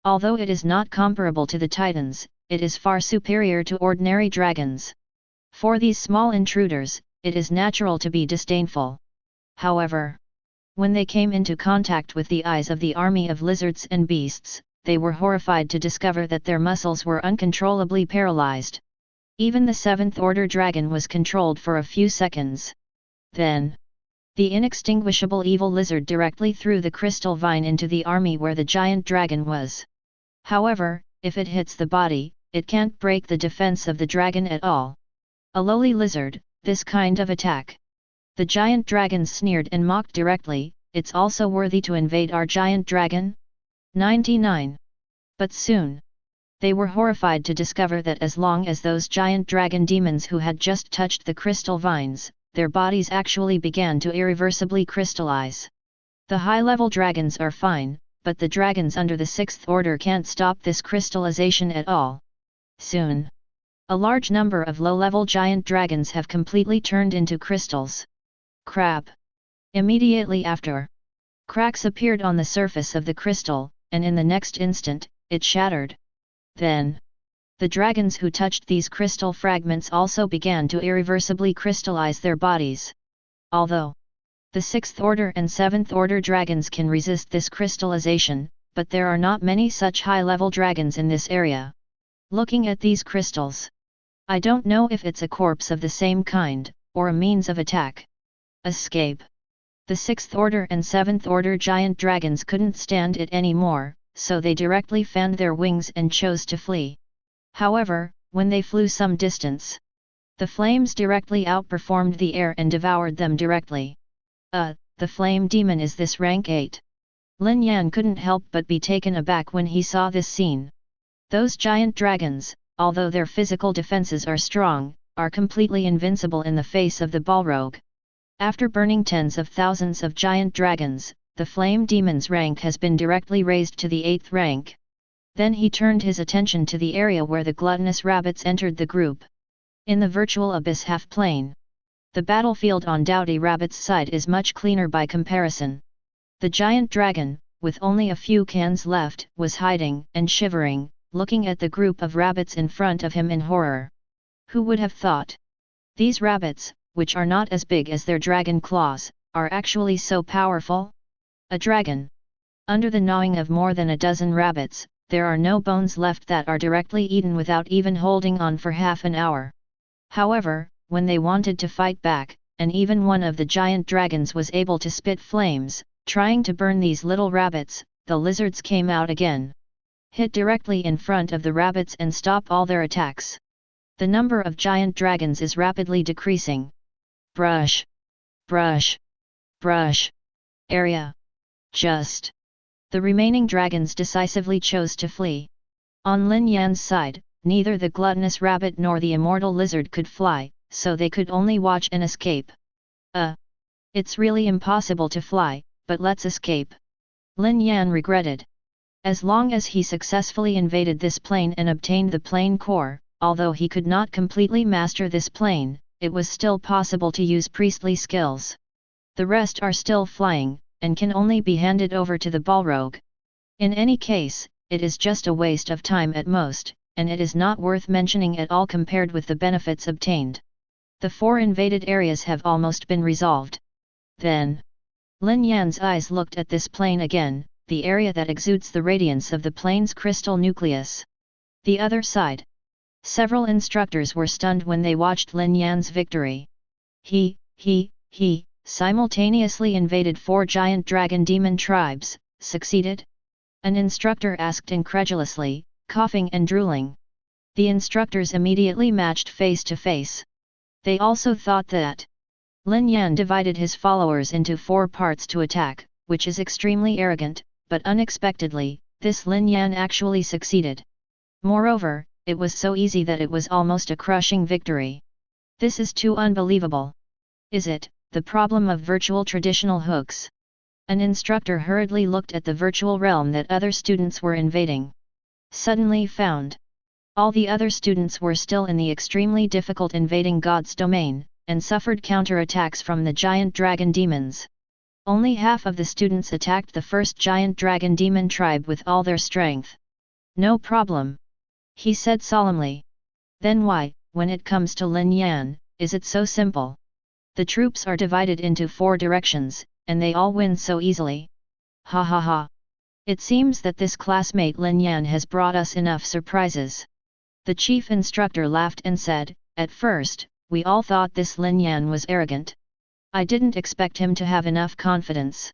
Although it is not comparable to the titans, it is far superior to ordinary dragons. For these small intruders, it is natural to be disdainful. However, when they came into contact with the eyes of the army of lizards and beasts, they were horrified to discover that their muscles were uncontrollably paralyzed. Even the 7th Order dragon was controlled for a few seconds. Then, the inextinguishable evil lizard directly threw the crystal vine into the army where the giant dragon was. However, if it hits the body, it can't break the defense of the dragon at all. A lowly lizard, this kind of attack. The giant dragons sneered and mocked directly, it's also worthy to invade our giant dragon? 99. But soon, they were horrified to discover that as long as those giant dragon demons who had just touched the crystal vines, their bodies actually began to irreversibly crystallize. The high-level dragons are fine, but the dragons under the 6th order can't stop this crystallization at all. Soon, a large number of low-level giant dragons have completely turned into crystals. Crap! Immediately after, cracks appeared on the surface of the crystal, and in the next instant, it shattered. Then, the dragons who touched these crystal fragments also began to irreversibly crystallize their bodies. Although the 6th order and 7th order dragons can resist this crystallization, but there are not many such high-level dragons in this area. Looking at these crystals, I don't know if it's a corpse of the same kind, or a means of attack. Escape. The 6th order and 7th order giant dragons couldn't stand it anymore, so they directly fanned their wings and chose to flee. However, when they flew some distance, the flames directly outperformed the air and devoured them directly. The flame demon is this rank 8. Lin Yan couldn't help but be taken aback when he saw this scene. Those giant dragons, although their physical defenses are strong, are completely invincible in the face of the Balrog. After burning tens of thousands of giant dragons, the flame demon's rank has been directly raised to the 8th rank. Then he turned his attention to the area where the gluttonous rabbits entered the group. In the virtual abyss half-plane, the battlefield on Dowdy Rabbit's side is much cleaner by comparison. The giant dragon, with only a few cans left, was hiding and shivering, looking at the group of rabbits in front of him in horror. Who would have thought? These rabbits, which are not as big as their dragon claws, are actually so powerful? A dragon. Under the gnawing of more than a dozen rabbits, there are no bones left that are directly eaten without even holding on for half an hour. However, when they wanted to fight back, and even one of the giant dragons was able to spit flames, trying to burn these little rabbits, the lizards came out again. Hit directly in front of the rabbits and stop all their attacks. The number of giant dragons is rapidly decreasing. Brush. Brush. Brush. Area. Just. The remaining dragons decisively chose to flee. On Lin Yan's side, neither the gluttonous rabbit nor the immortal lizard could fly, so they could only watch and escape. It's really impossible to fly, but let's escape. Lin Yan regretted. As long as he successfully invaded this plane and obtained the plane core, although he could not completely master this plane, it was still possible to use priestly skills. The rest are still flying, and can only be handed over to the Balrog. In any case, it is just a waste of time at most, and it is not worth mentioning at all compared with the benefits obtained. The 4 invaded areas have almost been resolved. Then, Lin Yan's eyes looked at this plane again, the area that exudes the radiance of the plane's crystal nucleus. The other side. Several instructors were stunned when they watched Lin Yan's victory. He simultaneously invaded 4 giant dragon demon tribes, succeeded? An instructor asked incredulously, coughing and drooling. The instructors immediately matched face to face. They also thought that Lin Yan divided his followers into 4 parts to attack, which is extremely arrogant, but unexpectedly, this Lin Yan actually succeeded. Moreover, it was so easy that it was almost a crushing victory. This is too unbelievable. Is it the problem of virtual traditional hooks? An instructor hurriedly looked at the virtual realm that other students were invading. Suddenly found. All the other students were still in the extremely difficult invading God's domain, and suffered counter-attacks from the giant dragon demons. Only half of the students attacked the first giant dragon demon tribe with all their strength. No problem, he said solemnly. Then why, when it comes to Lin Yan, is it so simple? The troops are divided into 4 directions, and they all win so easily. Ha ha ha. It seems that this classmate Lin Yan has brought us enough surprises. The chief instructor laughed and said, at first, we all thought this Lin Yan was arrogant. I didn't expect him to have enough confidence.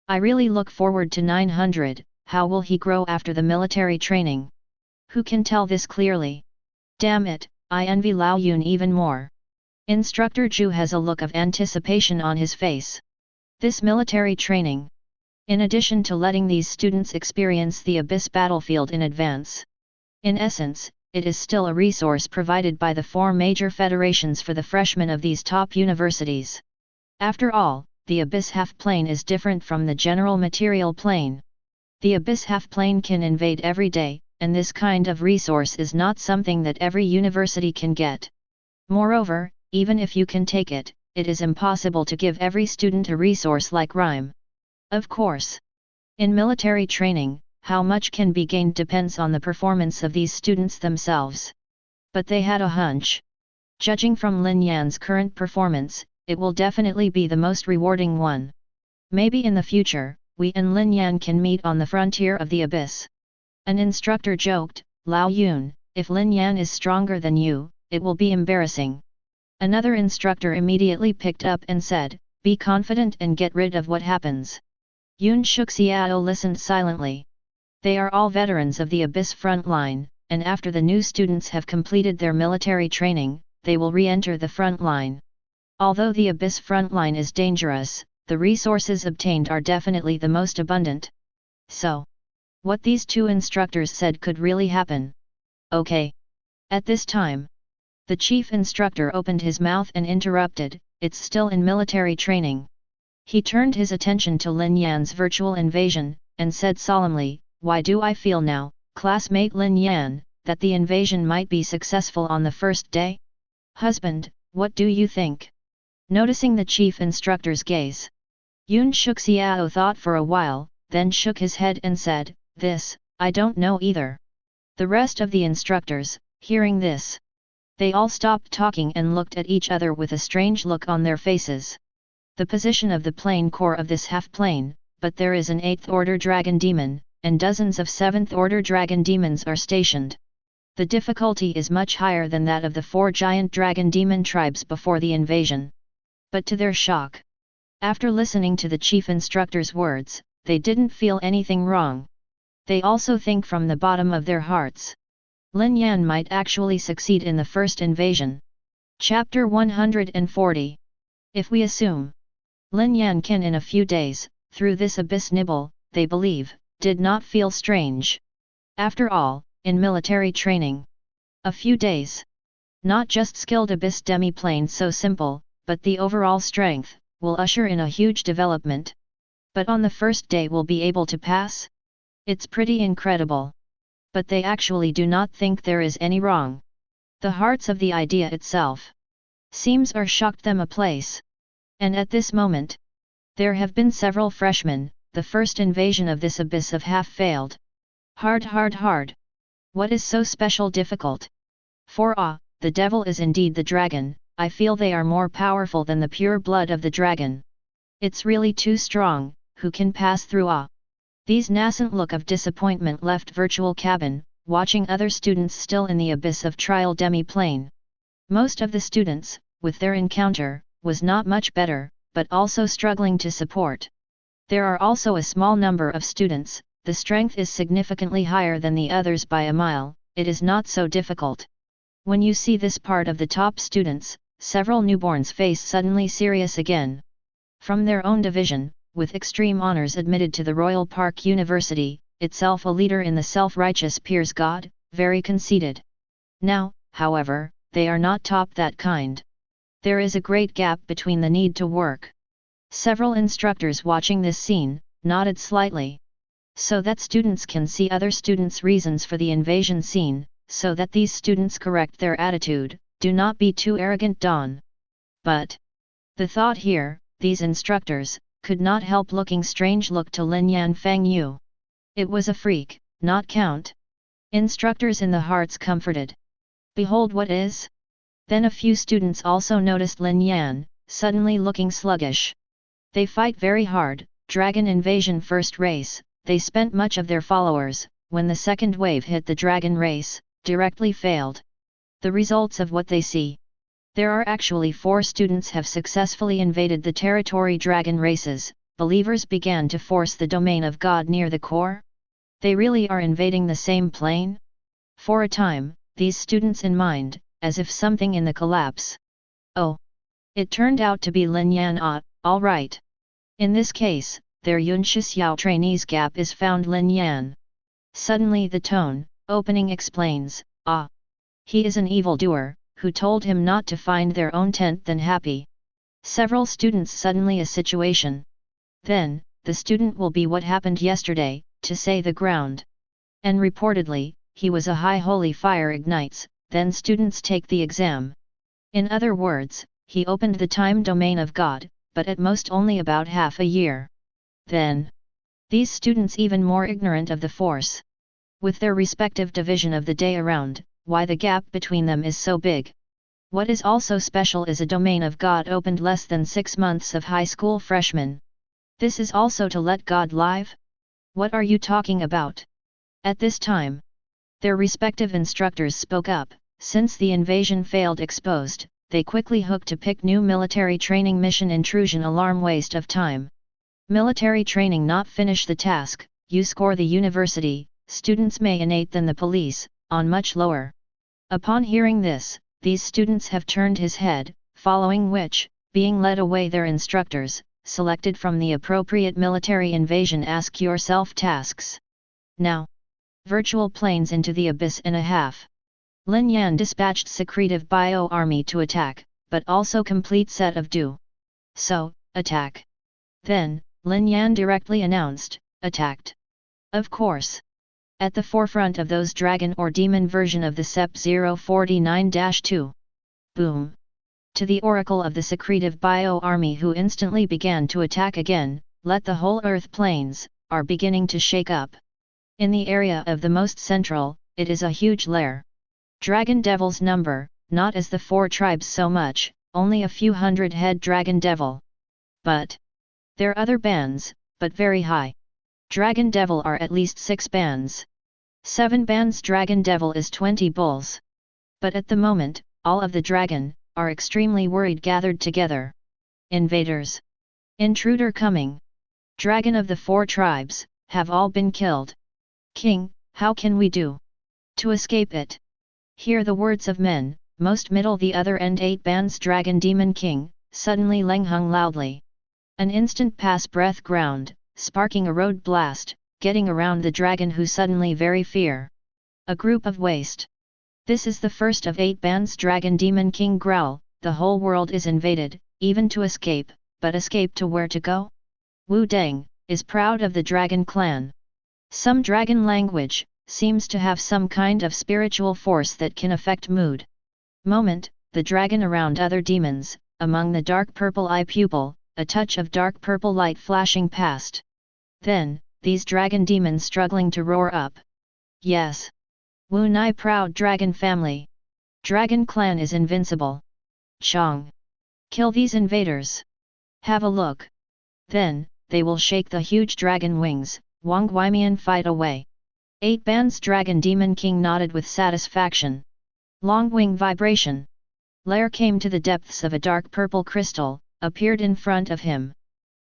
I really look forward to 900, how will he grow after the military training? Who can tell this clearly? Damn it, I envy Lao Yun even more. Instructor Zhu has a look of anticipation on his face. This military training, in addition to letting these students experience the Abyss battlefield in advance. In essence, it is still a resource provided by the 4 major federations for the freshmen of these top universities. After all, the Abyss half-plane is different from the general material plane. The Abyss half-plane can invade every day, and this kind of resource is not something that every university can get. Moreover, even if you can take it, it is impossible to give every student a resource like Rhyme. Of course. In military training, how much can be gained depends on the performance of these students themselves. But they had a hunch. Judging from Lin Yan's current performance, it will definitely be the most rewarding one. Maybe in the future, we and Lin Yan can meet on the frontier of the Abyss. An instructor joked, Lao Yun, if Lin Yan is stronger than you, it will be embarrassing. Another instructor immediately picked up and said, be confident and get rid of what happens. Yun Shuxiao listened silently. They are all veterans of the Abyss front line, and after the new students have completed their military training, they will re-enter the front line. Although the Abyss front line is dangerous, the resources obtained are definitely the most abundant. So, what these 2 instructors said could really happen. Okay. At this time, the chief instructor opened his mouth and interrupted, it's still in military training. He turned his attention to Lin Yan's virtual invasion, and said solemnly, why do I feel now, classmate Lin Yan, that the invasion might be successful on the first day? Husband, what do you think? Noticing the chief instructor's gaze, Yun Shuxiao thought for a while, then shook his head and said, this, I don't know either. The rest of the instructors, hearing this, they all stopped talking and looked at each other with a strange look on their faces. The position of the plane core of this half-plane, but there is an 8th order dragon demon, and dozens of 7th order dragon demons are stationed. The difficulty is much higher than that of the 4 giant dragon demon tribes before the invasion. But to their shock, after listening to the chief instructor's words, they didn't feel anything wrong. They also think from the bottom of their hearts, Lin Yan might actually succeed in the first invasion. Chapter 140. If we assume Lin Yan can in a few days, through this Abyss nibble, they believe, did not feel strange. After all, in military training, a few days, not just skilled Abyss demi-plane so simple, but the overall strength, will usher in a huge development. But on the first day will be able to pass? It's pretty incredible. But they actually do not think there is any wrong. The hearts of the idea itself seems or shocked them a place. And at this moment, there have been several freshmen, the first invasion of this Abyss have half failed. Hard. What is so special difficult? For the devil is indeed the dragon, I feel they are more powerful than the pure blood of the dragon. It's really too strong, who can pass through These nascent look of disappointment left virtual cabin, watching other students still in the Abyss of trial demi-plane. Most of the students, with their encounter, was not much better, but also struggling to support. There are also a small number of students, the strength is significantly higher than the others by a mile, it is not so difficult. When you see this part of the top students, several newborns' face suddenly serious again. From their own division, with extreme honors admitted to the Royal Park University, itself a leader in the self-righteous peers god, very conceited. Now, however, they are not top that kind. There is a great gap between the need to work. Several instructors watching this scene, nodded slightly. So that students can see other students' reasons for the invasion scene, so that these students correct their attitude, do not be too arrogant Don. But the thought here, these instructors, could not help looking strange look to Lin Yan Fang Yu. It was a freak, not count. Instructors in the hearts comforted. Behold what is? Then a few students also noticed Lin Yan, suddenly looking sluggish. They fight very hard, dragon invasion first race, they spent much of their followers, when the second wave hit the dragon race, directly failed. The results of what they see. There are actually 4 students have successfully invaded the territory dragon races, believers began to force the domain of God near the core. They really are invading the same plane? For a time, these students in mind, as if something in the collapse. Oh! It turned out to be Lin Yan. All right. In this case, their Yunxiao trainees gap is found Lin Yan. Suddenly the tone, opening explains, he is an evildoer, who told him not to find their own tent then happy. Several students suddenly a situation. Then, the student will be what happened yesterday, to say the ground. And reportedly, he was a high holy fire ignites, then students take the exam. In other words, he opened the time domain of God, but at most only about half a year. Then, these students even more ignorant of the force. With their respective division of the day around, why the gap between them is so big. What is also special is a domain of God opened less than 6 months of high school freshmen. This is also to let God live? What are you talking about? At this time, their respective instructors spoke up. Since the invasion failed exposed, they quickly hooked to pick new military training mission intrusion alarm waste of time. Military training not finish the task, you score the university, students may innate than the police, on much lower. Upon hearing this, these students have turned his head, following which, being led away their instructors, selected from the appropriate military invasion ask yourself tasks. Now, virtual planes into the abyss and a half. Lin Yan dispatched secretive bio army to attack, but also complete set of do. So, attack. Then, Lin Yan directly announced, attacked. Of course. At the forefront of those dragon or demon version of the SCP 049-2. Boom. To the oracle of the secretive bio army who instantly began to attack again, let the whole earth planes, are beginning to shake up. In the area of the most central, it is a huge lair. Dragon devils number, not as the 4 tribes so much, only a few hundred head dragon devil. But there other bands, but very high. Dragon devil are at least 6 bands. 7 bands dragon devil is 20 bulls. But at the moment, all of the dragon, are extremely worried gathered together. Invaders. Intruder coming. Dragon of the 4 tribes, have all been killed. King, how can we do to escape it? Hear the words of men, most middle the other end 8 bands dragon demon king, suddenly Lenghung loudly. An instant pass breath ground, sparking a road blast, getting around the dragon who suddenly very fear. A group of waste. This is the first of 8 bands dragon demon king growl, the whole world is invaded, even to escape, but escape to where to go? Wu Deng, is proud of the dragon clan. Some dragon language, seems to have some kind of spiritual force that can affect mood. Moment, the dragon around other demons, among the dark purple eye pupil, a touch of dark purple light flashing past. Then, these dragon demons struggling to roar up. Yes. Wu Nai proud dragon family. Dragon clan is invincible. Chong. Kill these invaders. Have a look. Then, they will shake the huge dragon wings, Wang Guimian fight away. 8 bands dragon demon king nodded with satisfaction. Long wing vibration. Lair came to the depths of a dark purple crystal, appeared in front of him.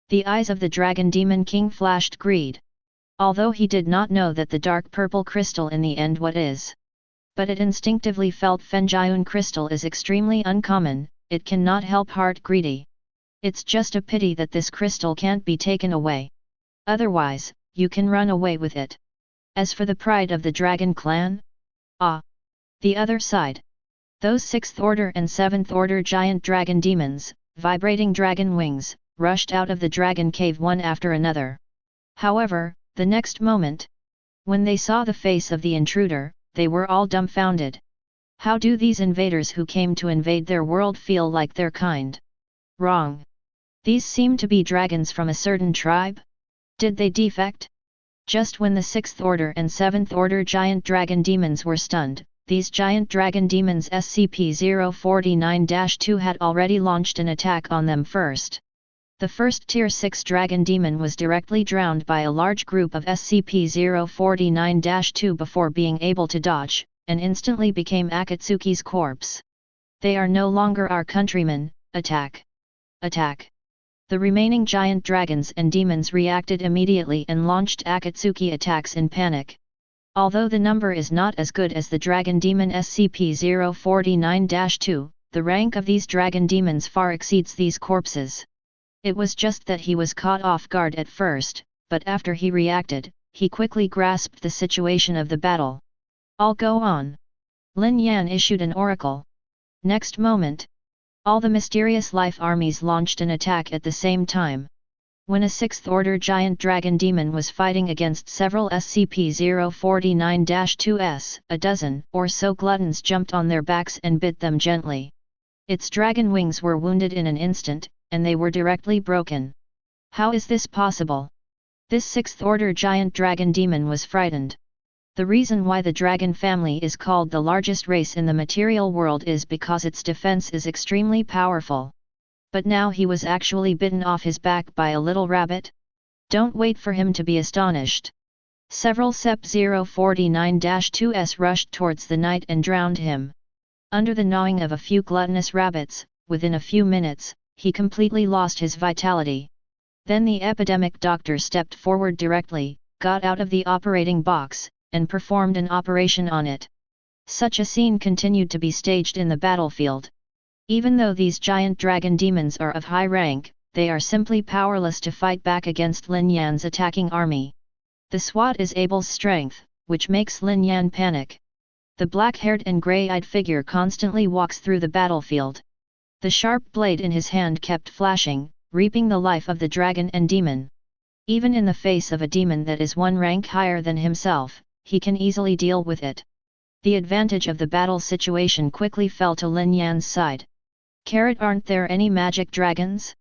The eyes of the dragon demon king flashed greed. Although he did not know that the dark purple crystal in the end what is. But it instinctively felt Fenjiun crystal is extremely uncommon, it cannot help heart greedy. It's just a pity that this crystal can't be taken away. Otherwise, you can run away with it. As for the pride of the dragon clan? The other side. Those 6th order and 7th order giant dragon demons, vibrating dragon wings, rushed out of the dragon cave one after another. However, the next moment, when they saw the face of the intruder, they were all dumbfounded. How do these invaders who came to invade their world feel like their kind? Wrong. These seem to be dragons from a certain tribe? Did they defect? Just when the 6th order and 7th order giant dragon demons were stunned, these giant dragon demons SCP-049-2 had already launched an attack on them first. The first Tier 6 dragon demon was directly drowned by a large group of SCP-049-2 before being able to dodge, and instantly became Akatsuki's corpse. They are no longer our countrymen, attack! Attack! The remaining giant dragons and demons reacted immediately and launched Akatsuki attacks in panic. Although the number is not as good as the dragon demon SCP-049-2, the rank of these dragon demons far exceeds these corpses. It was just that he was caught off guard at first, but after he reacted, he quickly grasped the situation of the battle. "I'll go on." Lin Yan issued an oracle. Next moment, all the mysterious life armies launched an attack at the same time. When a 6th order giant dragon demon was fighting against several SCP-049-2s, a dozen or so gluttons jumped on their backs and bit them gently. Its dragon wings were wounded in an instant, and they were directly broken. How is this possible? This 6th order giant dragon demon was frightened. The reason why the dragon family is called the largest race in the material world is because its defense is extremely powerful. But now he was actually bitten off his back by a little rabbit? Don't wait for him to be astonished. Several SCP-049-2s rushed towards the knight and drowned him. Under the gnawing of a few gluttonous rabbits, within a few minutes, he completely lost his vitality. Then the epidemic doctor stepped forward directly, got out of the operating box, and performed an operation on it. Such a scene continued to be staged in the battlefield. Even though these giant dragon demons are of high rank, they are simply powerless to fight back against Lin Yan's attacking army. The SWAT is Abel's strength, which makes Lin Yan panic. The black-haired and grey-eyed figure constantly walks through the battlefield. The sharp blade in his hand kept flashing, reaping the life of the dragon and demon. Even in the face of a demon that is one rank higher than himself, he can easily deal with it. The advantage of the battle situation quickly fell to Lin Yan's side. Aren't there any magic dragons?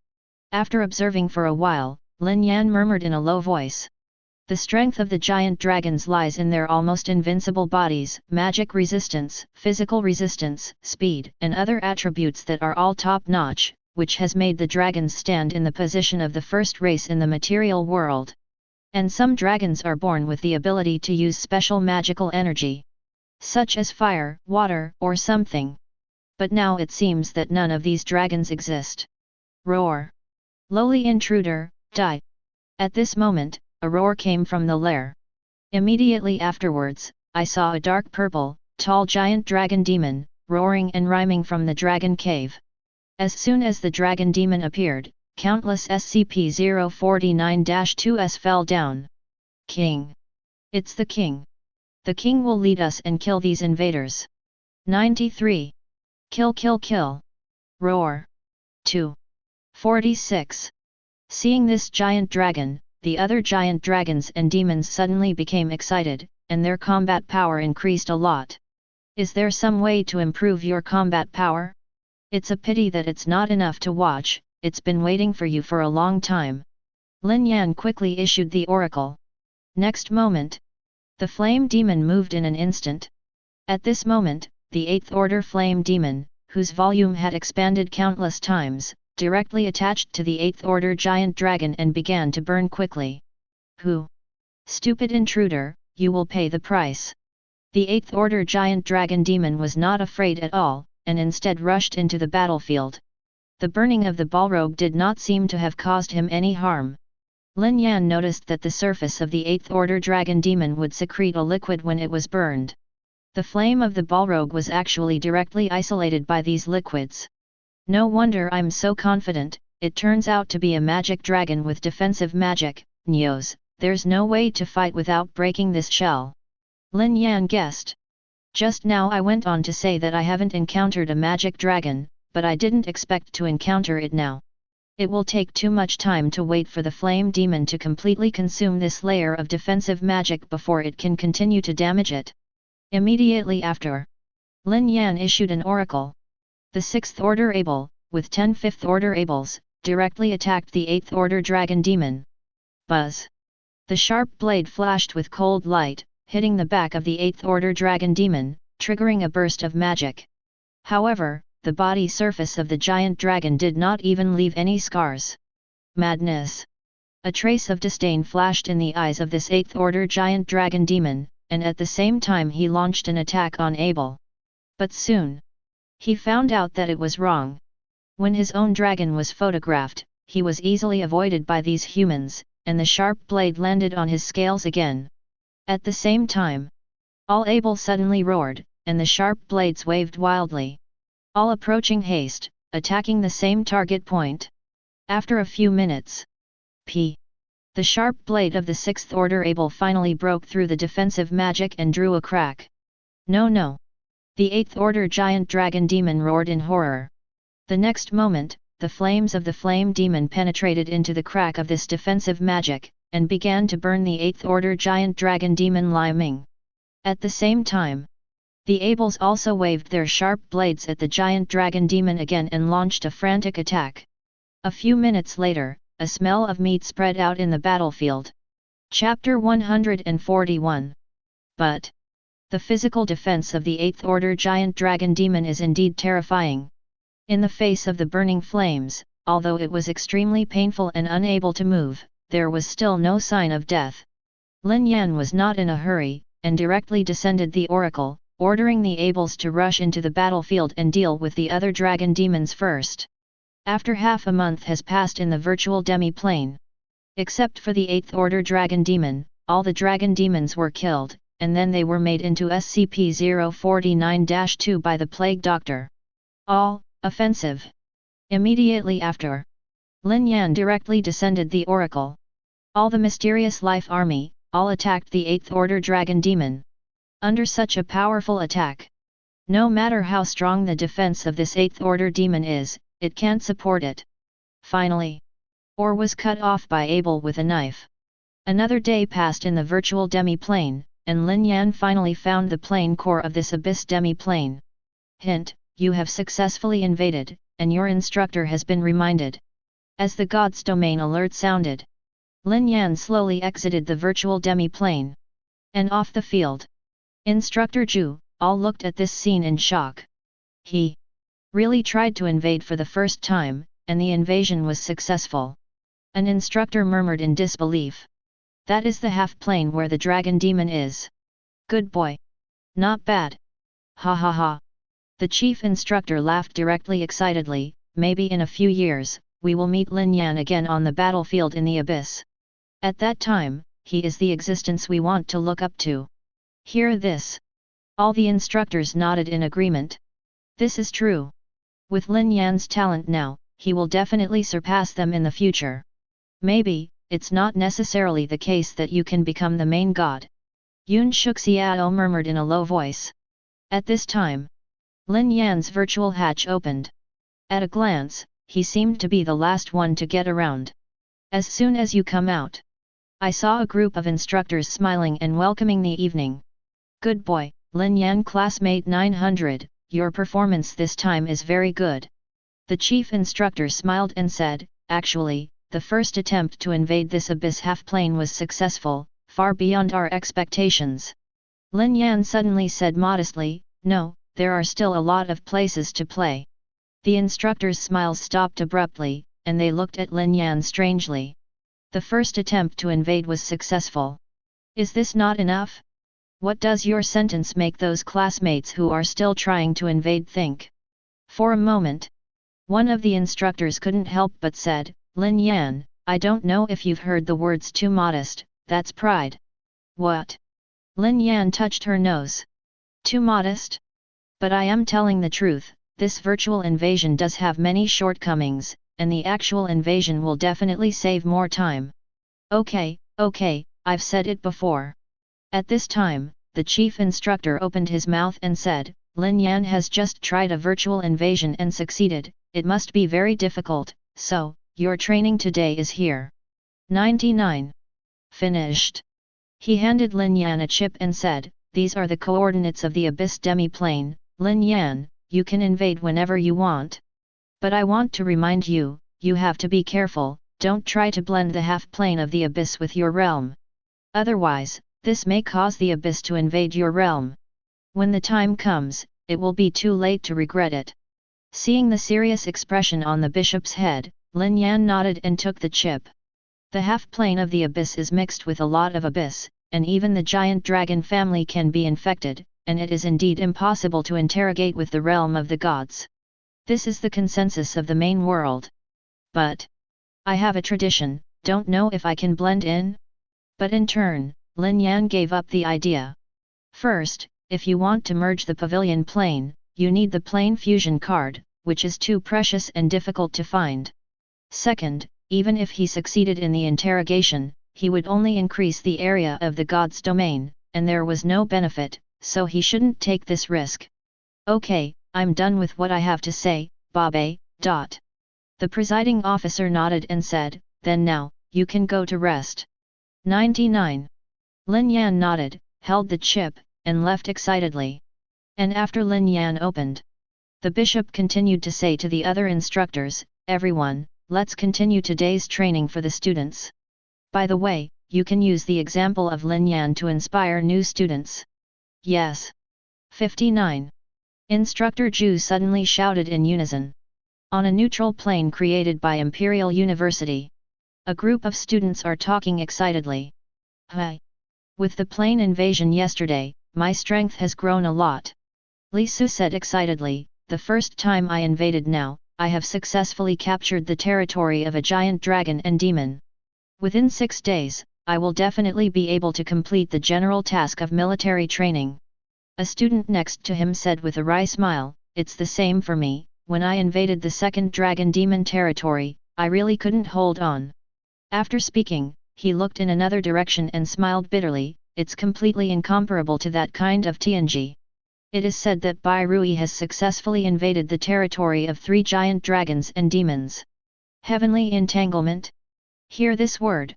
After observing for a while, Lin Yan murmured in a low voice. The strength of the giant dragons lies in their almost invincible bodies, magic resistance, physical resistance, speed, and other attributes that are all top-notch, which has made the dragons stand in the position of the first race in the material world. And some dragons are born with the ability to use special magical energy, such as fire, water, or something. But now it seems that none of these dragons exist. Roar! Lowly intruder, die! At this moment, a roar came from the lair. Immediately afterwards, I saw a dark purple, tall giant dragon demon, roaring and rhyming from the dragon cave. As soon as the dragon demon appeared, countless SCP-049-2s fell down. King! It's the king! The king will lead us and kill these invaders. 93. Kill kill kill! Roar! 2. 46. Seeing this giant dragon, the other giant dragons and demons suddenly became excited, and their combat power increased a lot. Is there some way to improve your combat power? It's a pity that it's not enough to watch, it's been waiting for you for a long time. Lin Yan quickly issued the oracle. Next moment, the flame demon moved in an instant. At this moment, the 8th order flame demon, whose volume had expanded countless times, directly attached to the 8th order giant dragon and began to burn quickly. Who? Stupid intruder, you will pay the price. The 8th order giant dragon demon was not afraid at all, and instead rushed into the battlefield. The burning of the balrog did not seem to have caused him any harm. Lin Yan noticed that the surface of the 8th order dragon demon would secrete a liquid when it was burned. The flame of the balrog was actually directly isolated by these liquids. No wonder I'm so confident, it turns out to be a magic dragon with defensive magic. Nyos, there's no way to fight without breaking this shell. Lin Yan guessed. Just now I went on to say that I haven't encountered a magic dragon, but I didn't expect to encounter it now. It will take too much time to wait for the flame demon to completely consume this layer of defensive magic before it can continue to damage it. Immediately after, Lin Yan issued an oracle. The 6th order Abel, with 10 5th order Abels, directly attacked the 8th order dragon demon. Buzz! The sharp blade flashed with cold light, hitting the back of the 8th order dragon demon, triggering a burst of magic. However, the body surface of the giant dragon did not even leave any scars. Madness! A trace of disdain flashed in the eyes of this 8th order giant dragon demon, and at the same time he launched an attack on Abel. But soon, he found out that it was wrong. When his own dragon was photographed, he was easily avoided by these humans, and the sharp blade landed on his scales again. At the same time, all Abel suddenly roared, and the sharp blades waved wildly. All approaching haste, attacking the same target point. After a few minutes, the sharp blade of the sixth order Abel finally broke through the defensive magic and drew a crack. No, no! The eighth order giant dragon demon roared in horror. The next moment, the flames of the flame demon penetrated into the crack of this defensive magic, and began to burn the eighth order giant dragon demon Li Ming. At the same time, the Abels also waved their sharp blades at the giant dragon demon again and launched a frantic attack. A few minutes later, a smell of meat spread out in the battlefield. Chapter 141. But the physical defense of the 8th Order Giant Dragon Demon is indeed terrifying. In the face of the burning flames, although it was extremely painful and unable to move, there was still no sign of death. Lin Yan was not in a hurry, and directly descended the oracle, ordering the Abels to rush into the battlefield and deal with the other dragon demons first. After half a month has passed in the virtual demi-plane. Except for the 8th Order Dragon Demon, all the dragon demons were killed, and then they were made into SCP-049-2 by the Plague Doctor. All, offensive. Immediately after, Lin Yan directly descended the oracle. All the mysterious life army, all attacked the 8th Order Dragon Demon. Under such a powerful attack, no matter how strong the defense of this 8th Order Demon is, it can't support it. Finally, or was cut off by Abel with a knife. Another day passed in the virtual demi-plane, and Lin Yan finally found the plane core of this abyss demi-plane. Hint, you have successfully invaded, and your instructor has been reminded. As the God's Domain alert sounded, Lin Yan slowly exited the virtual demi-plane. And off the field. Instructor Zhu, all looked at this scene in shock. He really tried to invade for the first time, and the invasion was successful. An instructor murmured in disbelief. That is the half-plane where the dragon demon is. Good boy. Not bad. Ha ha ha. The chief instructor laughed directly excitedly. Maybe in a few years, we will meet Lin Yan again on the battlefield in the abyss. At that time, he is the existence we want to look up to. Hear this. All the instructors nodded in agreement. This is true. With Lin Yan's talent now, he will definitely surpass them in the future. Maybe, it's not necessarily the case that you can become the main god. Yun Shuxiao murmured in a low voice. At this time, Lin Yan's virtual hatch opened. At a glance, he seemed to be the last one to get around. As soon as you come out, I saw a group of instructors smiling and welcoming the evening. Good boy, Lin Yan classmate 900, your performance this time is very good. The chief instructor smiled and said, actually, the first attempt to invade this abyss half-plane was successful, far beyond our expectations. Lin Yan suddenly said modestly, no, there are still a lot of places to play. The instructor's smiles stopped abruptly, and they looked at Lin Yan strangely. The first attempt to invade was successful. Is this not enough? What does your sentence make those classmates who are still trying to invade think? For a moment, one of the instructors couldn't help but said, Lin Yan, I don't know if you've heard the words too modest, that's pride. What? Lin Yan touched her nose. Too modest? But I am telling the truth, this virtual invasion does have many shortcomings, and the actual invasion will definitely save more time. Okay, I've said it before. At this time, the chief instructor opened his mouth and said, Lin Yan has just tried a virtual invasion and succeeded, it must be very difficult, so, your training today is here. 99. Finished. He handed Lin Yan a chip and said, these are the coordinates of the abyss demi-plane, Lin Yan, you can invade whenever you want. But I want to remind you, you have to be careful, don't try to blend the half-plane of the abyss with your realm. Otherwise, this may cause the abyss to invade your realm. When the time comes, it will be too late to regret it. Seeing the serious expression on the bishop's head, Lin Yan nodded and took the chip. The half-plane of the abyss is mixed with a lot of abyss, and even the giant dragon family can be infected, and it is indeed impossible to interrogate with the realm of the gods. This is the consensus of the main world. But I have a tradition, don't know if I can blend in? But in turn, Lin Yan gave up the idea. First, if you want to merge the pavilion plane, you need the plane fusion card, which is too precious and difficult to find. Second, even if he succeeded in the interrogation, he would only increase the area of the god's domain, and there was no benefit, so he shouldn't take this risk. Okay, I'm done with what I have to say, Babe. The presiding officer nodded and said, then now, you can go to rest. 99. Lin Yan nodded, held the chip, and left excitedly. And after Lin Yan opened, the bishop continued to say to the other instructors, everyone, let's continue today's training for the students. By the way, you can use the example of Lin Yan to inspire new students. Yes. 59. Instructor Zhu suddenly shouted in unison. On a neutral plane created by Imperial University, a group of students are talking excitedly. Hi. With the plane invasion yesterday, my strength has grown a lot. Li Su said excitedly, the first time I invaded now, I have successfully captured the territory of a giant dragon and demon. Within 6 days, I will definitely be able to complete the general task of military training. A student next to him said with a wry smile, it's the same for me, when I invaded the second dragon demon territory, I really couldn't hold on. After speaking, he looked in another direction and smiled bitterly, it's completely incomparable to that kind of TNG. It is said that Bai Rui has successfully invaded the territory of 3 giant dragons and demons. Heavenly entanglement? Hear this word.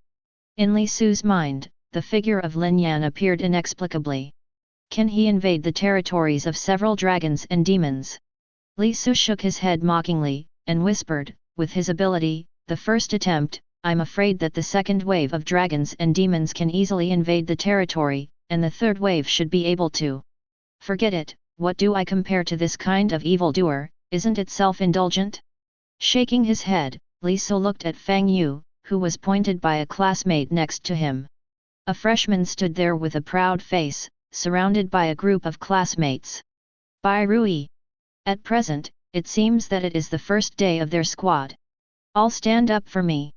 In Li Su's mind, the figure of Lin Yan appeared inexplicably. Can he invade the territories of several dragons and demons? Li Su shook his head mockingly, and whispered, with his ability, the first attempt, I'm afraid that the second wave of dragons and demons can easily invade the territory, and the third wave should be able to. Forget it, what do I compare to this kind of evildoer, isn't it self-indulgent? Shaking his head, Li Su looked at Fang Yu, who was pointed by a classmate next to him. A freshman stood there with a proud face, surrounded by a group of classmates. Bai Rui. At present, it seems that it is the first day of their squad. All stand up for me.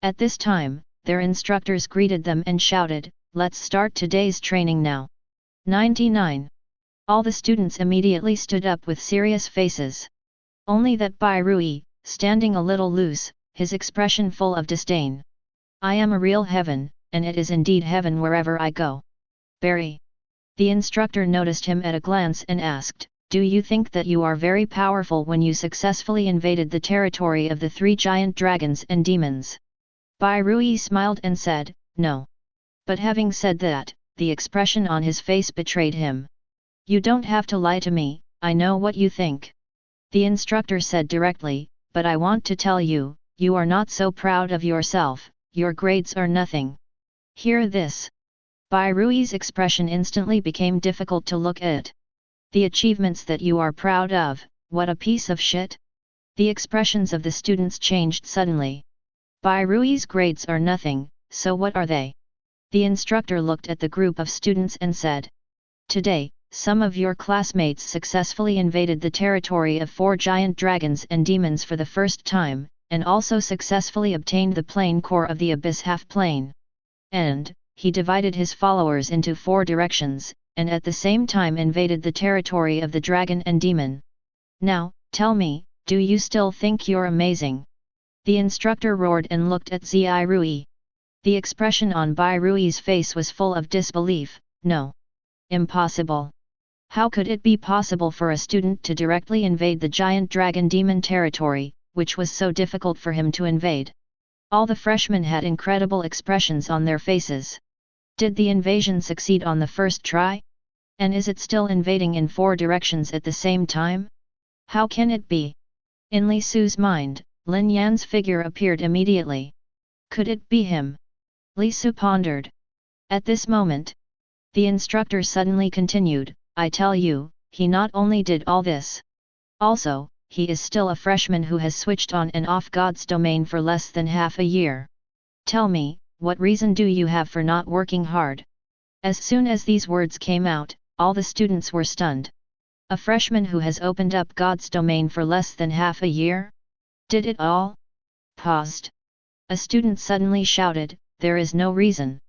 At this time, their instructors greeted them and shouted, let's start today's training now. 99. All the students immediately stood up with serious faces. Only that Bai Rui, standing a little loose, his expression full of disdain. I am a real heaven, and it is indeed heaven wherever I go. Barry. The instructor noticed him at a glance and asked, do you think that you are very powerful when you successfully invaded the territory of the 3 giant dragons and demons? Bai Rui smiled and said, no. But having said that, the expression on his face betrayed him. You don't have to lie to me, I know what you think. The instructor said directly, but I want to tell you, you are not so proud of yourself, your grades are nothing. Hear this. Bai Rui's expression instantly became difficult to look at. The achievements that you are proud of, what a piece of shit. The expressions of the students changed suddenly. Bai Rui's grades are nothing, so what are they? The instructor looked at the group of students and said. Today, some of your classmates successfully invaded the territory of 4 giant dragons and demons for the first time, and also successfully obtained the plane core of the Abyss half-plane. And, he divided his followers into 4 directions, and at the same time invaded the territory of the dragon and demon. Now, tell me, do you still think you're amazing? The instructor roared and looked at Zai Rui. The expression on Bai Rui's face was full of disbelief, no. Impossible. How could it be possible for a student to directly invade the giant dragon demon territory, which was so difficult for him to invade? All the freshmen had incredible expressions on their faces. Did the invasion succeed on the first try? And is it still invading in 4 directions at the same time? How can it be? In Li Su's mind, Lin Yan's figure appeared immediately. Could it be him? Li Su pondered. At this moment, the instructor suddenly continued, I tell you, he not only did all this. Also, he is still a freshman who has switched on and off God's domain for less than half a year. Tell me, what reason do you have for not working hard? As soon as these words came out, all the students were stunned. A freshman who has opened up God's domain for less than half a year? Did it all? Paused. A student suddenly shouted, "There is no reason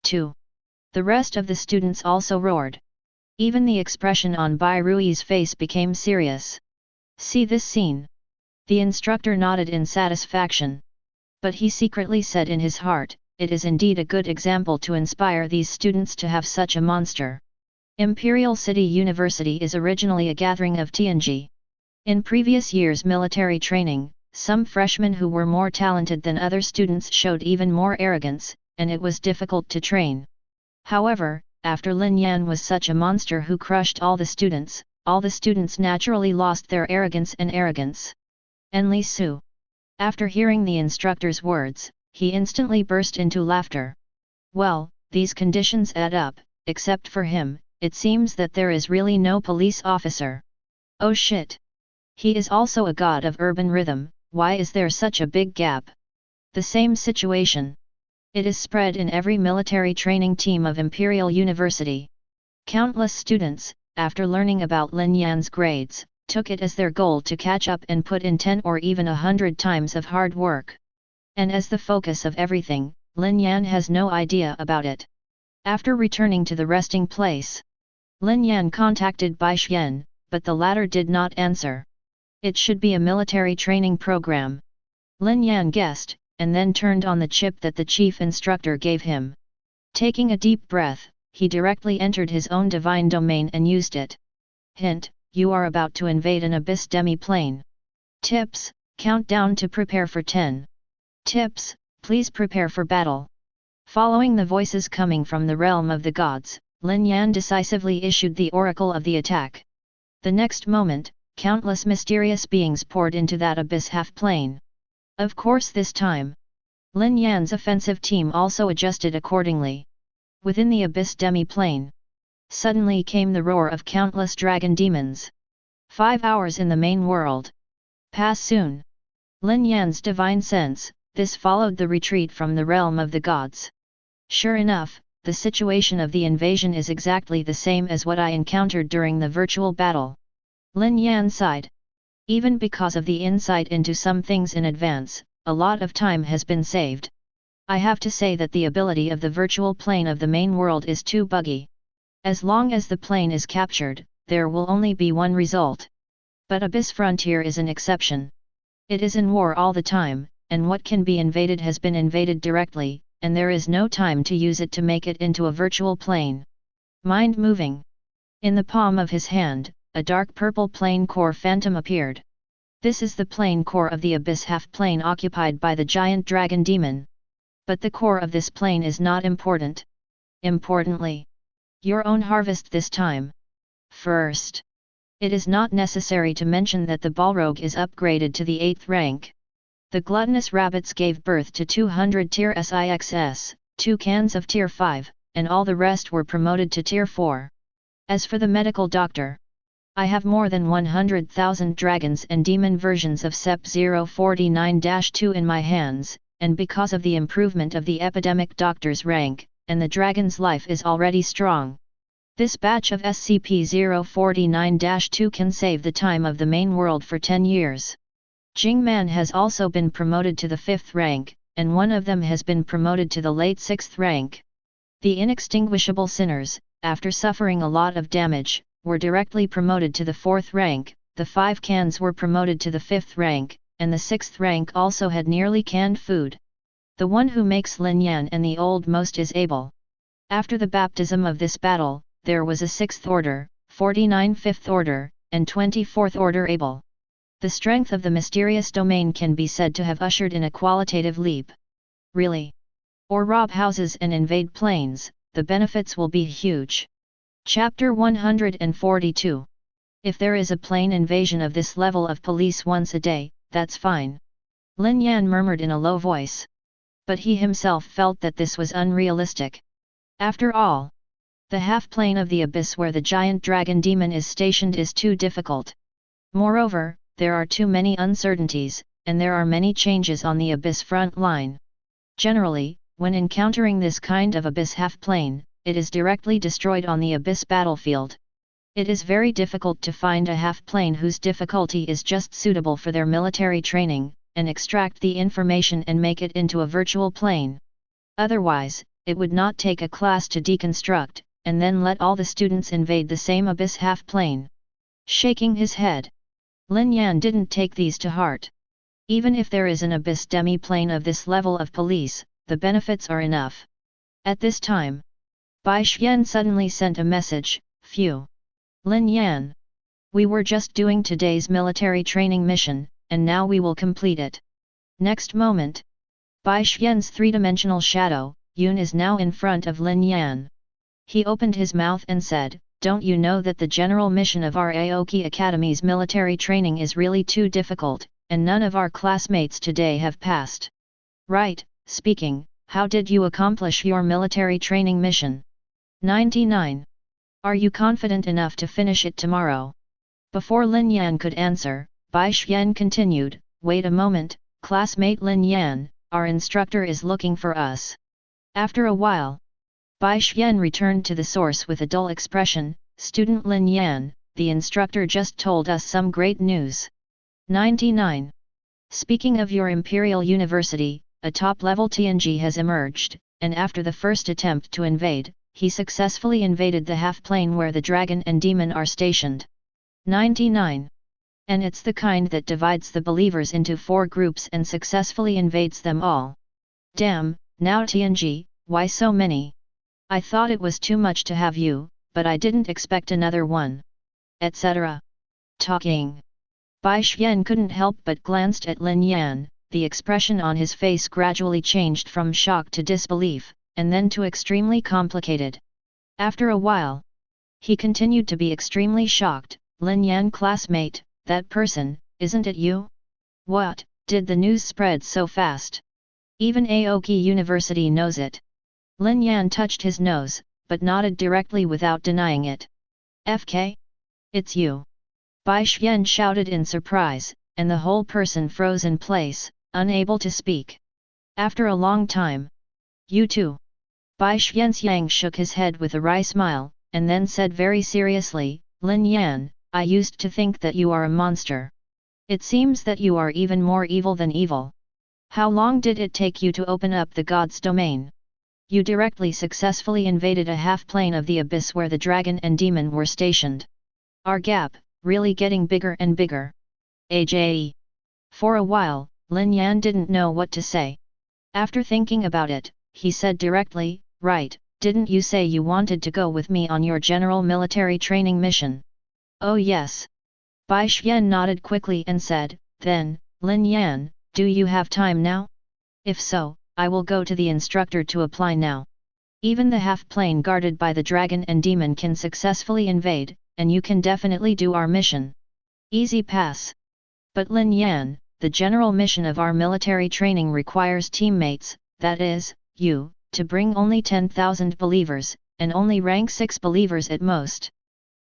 to." The rest of the students also roared. Even the expression on Bai Rui's face became serious. "See this scene?" The instructor nodded in satisfaction. But he secretly said in his heart, "It is indeed a good example to inspire these students to have such a monster." Imperial University is originally a gathering of TNG. In previous years' military training, some freshmen who were more talented than other students showed even more arrogance, and it was difficult to train. However, after Lin Yan was such a monster who crushed all the students naturally lost their arrogance. And Li Su. After hearing the instructor's words, he instantly burst into laughter. Well, these conditions add up, except for him, it seems that there is really no police officer. Oh shit! He is also a god of urban rhythm, why is there such a big gap? The same situation. It is spread in every military training team of Imperial University. Countless students, after learning about Lin Yan's grades, took it as their goal to catch up and put in 10 or even 100 times of hard work. And as the focus of everything, Lin Yan has no idea about it. After returning to the resting place, Lin Yan contacted Bai Xian, but the latter did not answer. It should be a military training program. Lin Yan guessed, and then turned on the chip that the chief instructor gave him. Taking a deep breath, he directly entered his own divine domain and used it. Hint: you are about to invade an abyss demi-plane. Tips: countdown to prepare for 10. Tips: please prepare for battle. Following the voices coming from the realm of the gods, Lin Yan decisively issued the oracle of the attack. The next moment, countless mysterious beings poured into that abyss half-plane. Of course this time, Lin Yan's offensive team also adjusted accordingly. Within the abyss demi-plane, suddenly came the roar of countless dragon demons. 5 hours in the main world. Pass soon. Lin Yan's divine sense, this followed the retreat from the realm of the gods. Sure enough, the situation of the invasion is exactly the same as what I encountered during the virtual battle. Lin Yan sighed. Even because of the insight into some things in advance, a lot of time has been saved. I have to say that the ability of the virtual plane of the main world is too buggy. As long as the plane is captured, there will only be one result. But Abyss Frontier is an exception. It is in war all the time, and what can be invaded has been invaded directly, and there is no time to use it to make it into a virtual plane. Mind moving. In the palm of his hand, a dark purple plane core phantom appeared. This is the plane core of the abyss half-plane occupied by the giant dragon demon. But the core of this plane is not important. Importantly, your own harvest this time. First, it is not necessary to mention that the Balrog is upgraded to the 8th rank. The gluttonous rabbits gave birth to 200 tier SIXS, 2 cans of tier 5, and all the rest were promoted to tier 4. As for the medical doctor, I have more than 100,000 dragons and demon versions of SEP 049-2 in my hands, and because of the improvement of the epidemic doctor's rank, and the dragon's life is already strong. This batch of SCP-049-2 can save the time of the main world for 10 years. Jingman has also been promoted to the 5th rank, and one of them has been promoted to the late 6th rank. The inextinguishable sinners, after suffering a lot of damage, were directly promoted to the 4th rank, the 5 cans were promoted to the 5th rank, and the 6th rank also had nearly canned food. The one who makes Lin Yan and the old most is able. After the baptism of this battle, there was a 6th order, 49 5th order, and 24th order able. The strength of the mysterious domain can be said to have ushered in a qualitative leap. Really? Or rob houses and invade planes, the benefits will be huge. Chapter 142. If there is a plane invasion of this level of police once a day, that's fine. Lin Yan murmured in a low voice. But he himself felt that this was unrealistic. After all, the half-plane of the abyss where the giant dragon demon is stationed is too difficult. Moreover, there are too many uncertainties, and there are many changes on the abyss front line. Generally, when encountering this kind of abyss half-plane, it is directly destroyed on the abyss battlefield. It is very difficult to find a half-plane whose difficulty is just suitable for their military training, and extract the information and make it into a virtual plane. Otherwise, it would not take a class to deconstruct, and then let all the students invade the same abyss half-plane. Shaking his head, Lin Yan didn't take these to heart. Even if there is an abyss demi-plane of this level of police, the benefits are enough. At this time, Bai Xian suddenly sent a message, "Phew! Lin Yan. We were just doing today's military training mission, and now we will complete it." Next moment, Bai Xian's three-dimensional shadow, Yun, is now in front of Lin Yan. He opened his mouth and said, "Don't you know that the general mission of our Aoki Academy's military training is really too difficult, and none of our classmates today have passed?" "Right, speaking, how did you accomplish your military training mission?" 99. "Are you confident enough to finish it tomorrow?" Before Lin Yan could answer, Bai Xian continued, "Wait a moment, classmate Lin Yan, our instructor is looking for us." After a while, Bai Xian returned to the source with a dull expression, "Student Lin Yan, the instructor just told us some great news." 99. "Speaking of your Imperial University, a top-level TNG has emerged, and after the first attempt to invade, he successfully invaded the half-plane where the dragon and demon are stationed." 99. "And it's the kind that divides the believers into 4 groups and successfully invades them all. Damn, now TNG, why so many? I thought it was too much to have you, but I didn't expect another one." Etc. Talking. Bai Xian couldn't help but glanced at Lin Yan. The expression on his face gradually changed from shock to disbelief, and then to extremely complicated. After a while, he continued to be extremely shocked. "Lin Yan, classmate, that person, isn't it you? What, did the news spread so fast? Even Aoki University knows it." Lin Yan touched his nose, but nodded directly without denying it. "FK? It's you!" Bai Xian shouted in surprise, and the whole person froze in place, unable to speak. After a long time, "You too?" Bai Xianxiang shook his head with a wry smile, and then said very seriously, "Lin Yan, I used to think that you are a monster. It seems that you are even more evil than evil. How long did it take you to open up the God's domain? You directly successfully invaded a half-plane of the abyss where the dragon and demon were stationed. Our gap, really getting bigger and bigger. AJE." For a while, Lin Yan didn't know what to say. After thinking about it, he said directly, "Right, didn't you say you wanted to go with me on your general military training mission?" "Oh yes." Bai Xian nodded quickly and said, "Then, Lin Yan, do you have time now? If so, I will go to the instructor to apply now. Even the half-plane guarded by the dragon and demon can successfully invade, and you can definitely do our mission. Easy pass." "But Lin Yan, the general mission of our military training requires teammates, that is, you, to bring only 10,000 believers, and only rank 6 believers at most."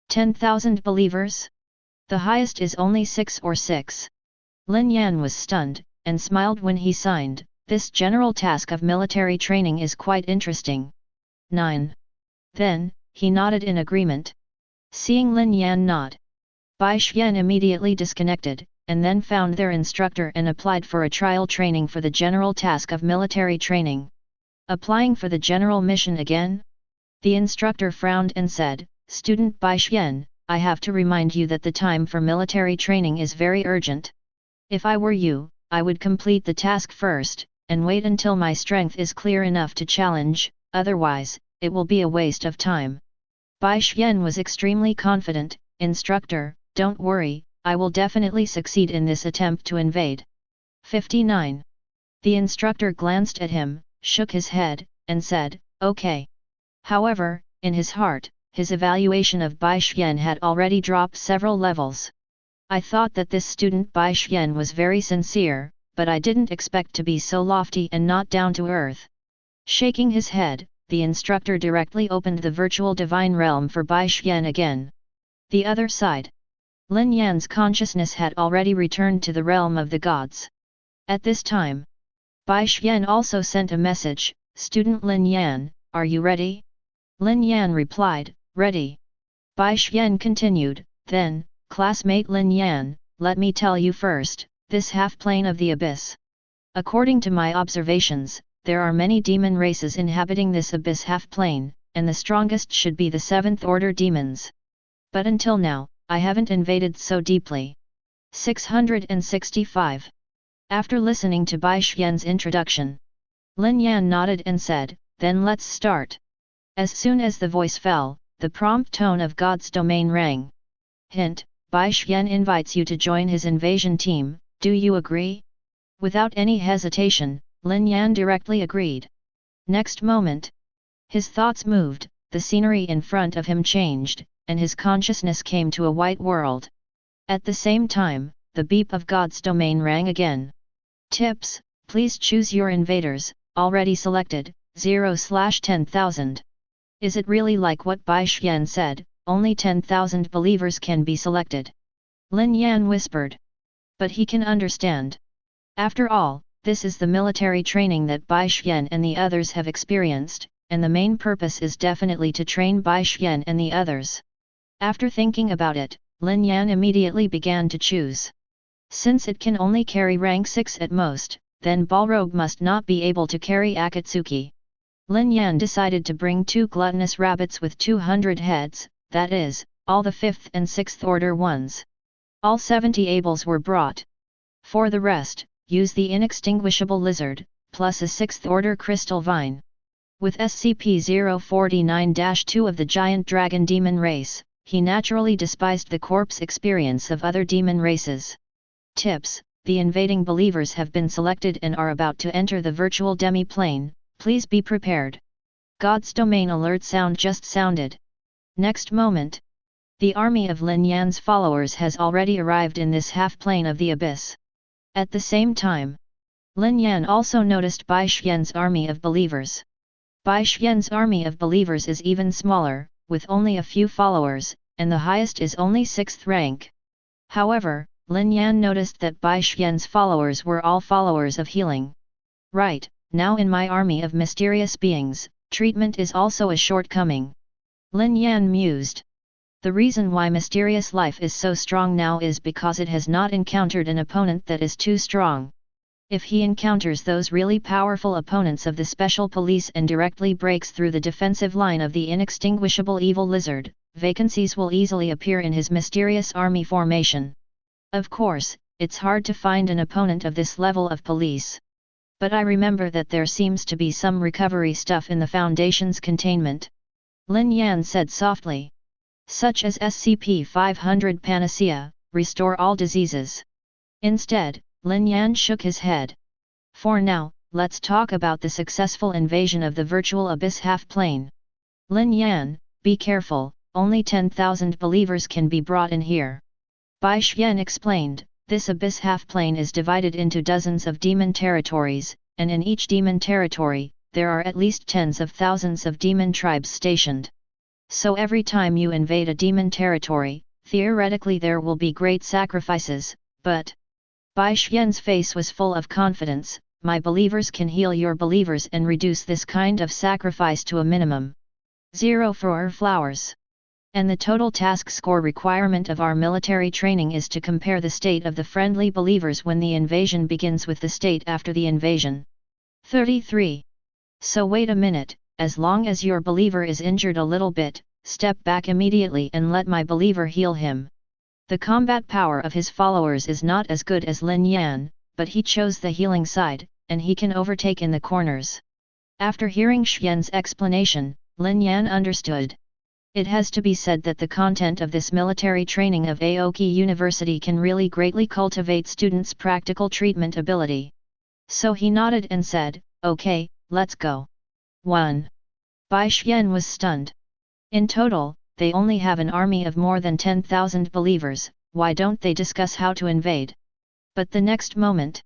10,000 believers? The highest is only 6 or 6. Lin Yan was stunned, and smiled when he signed, "This general task of military training is quite interesting." 9. Then, he nodded in agreement. Seeing Lin Yan nod, Bai Xian immediately disconnected, and then found their instructor and applied for a trial training for the general task of military training. "Applying for the general mission again?" The instructor frowned and said, "Student Bai Xian, I have to remind you that the time for military training is very urgent. If I were you, I would complete the task first, and wait until my strength is clear enough to challenge, otherwise, it will be a waste of time." Bai Xian was extremely confident, "Instructor, don't worry, I will definitely succeed in this attempt to invade." 59. The instructor glanced at him, shook his head, and said, "Okay." However, in his heart, his evaluation of Bai Xian had already dropped several levels. "I thought that this student Bai Xian was very sincere, but I didn't expect to be so lofty and not down to earth." Shaking his head, the instructor directly opened the virtual divine realm for Bai Xian again. The other side. Lin Yan's consciousness had already returned to the realm of the gods. At this time, Bai Xian also sent a message, "Student Lin Yan, are you ready?" Lin Yan replied, "Ready." Bai Xian continued, "Then, classmate Lin Yan, let me tell you first, this half-plane of the abyss. According to my observations, there are many demon races inhabiting this abyss half-plane, and the strongest should be the 7th-order demons. But until now, I haven't invaded so deeply. 665. After listening to Bai Xian's introduction, Lin Yan nodded and said, "Then let's start." As soon as the voice fell, the prompt tone of God's domain rang. Hint, Bai Xian invites you to join his invasion team, do you agree? Without any hesitation, Lin Yan directly agreed. Next moment, his thoughts moved, the scenery in front of him changed, and his consciousness came to a white world. At the same time, the beep of God's domain rang again. Tips, please choose your invaders, already selected, 0/10,000. Is it really like what Bai Xian said, only 10,000 believers can be selected? Lin Yan whispered. But he can understand. After all, this is the military training that Bai Xian and the others have experienced, and the main purpose is definitely to train Bai Xian and the others. After thinking about it, Lin Yan immediately began to choose. Since it can only carry rank 6 at most, then Balrog must not be able to carry Akatsuki. Lin Yan decided to bring 2 gluttonous rabbits with 200 heads, that is, all the 5th and 6th order ones. All 70 ables were brought. For the rest, use the inextinguishable lizard, plus a 6th order crystal vine. With SCP-049-2 of the giant dragon demon race, he naturally despised the corpse experience of other demon races. Tips, the invading believers have been selected and are about to enter the virtual demi-plane, please be prepared. God's domain alert sound just sounded. Next moment, the army of Lin Yan's followers has already arrived in this half-plane of the abyss. At the same time, Lin Yan also noticed Bai Xian's army of believers. Bai Xian's army of believers is even smaller, with only a few followers, and the highest is only 6th rank. However, Lin Yan noticed that Bai Xian's followers were all followers of healing. Right, now in my army of mysterious beings, treatment is also a shortcoming. Lin Yan mused. The reason why mysterious life is so strong now is because it has not encountered an opponent that is too strong. If he encounters those really powerful opponents of the special police and directly breaks through the defensive line of the inextinguishable evil lizard, vacancies will easily appear in his mysterious army formation. Of course, it's hard to find an opponent of this level of police. But I remember that there seems to be some recovery stuff in the Foundation's containment. Lin Yan said softly. Such as SCP-500 Panacea, restore all diseases. Instead, Lin Yan shook his head. For now, let's talk about the successful invasion of the virtual abyss half-plane. Lin Yan, be careful, only 10,000 believers can be brought in here. Bai Xian explained, this abyss half-plane is divided into dozens of demon territories, and in each demon territory, there are at least tens of thousands of demon tribes stationed. So every time you invade a demon territory, theoretically there will be great sacrifices, but... Bai Xian's face was full of confidence, my believers can heal your believers and reduce this kind of sacrifice to a minimum. 0 for flowers. And the total task score requirement of our military training is to compare the state of the friendly believers when the invasion begins with the state after the invasion. 33. So wait a minute, as long as your believer is injured a little bit, step back immediately and let my believer heal him. The combat power of his followers is not as good as Lin Yan, but he chose the healing side, and he can overtake in the corners. After hearing Xian's explanation, Lin Yan understood. It has to be said that the content of this military training of Aoki University can really greatly cultivate students' practical treatment ability. So he nodded and said, okay, let's go. 1. Bai Xian was stunned. In total, they only have an army of more than 10,000 believers, why don't they discuss how to invade? But the next moment,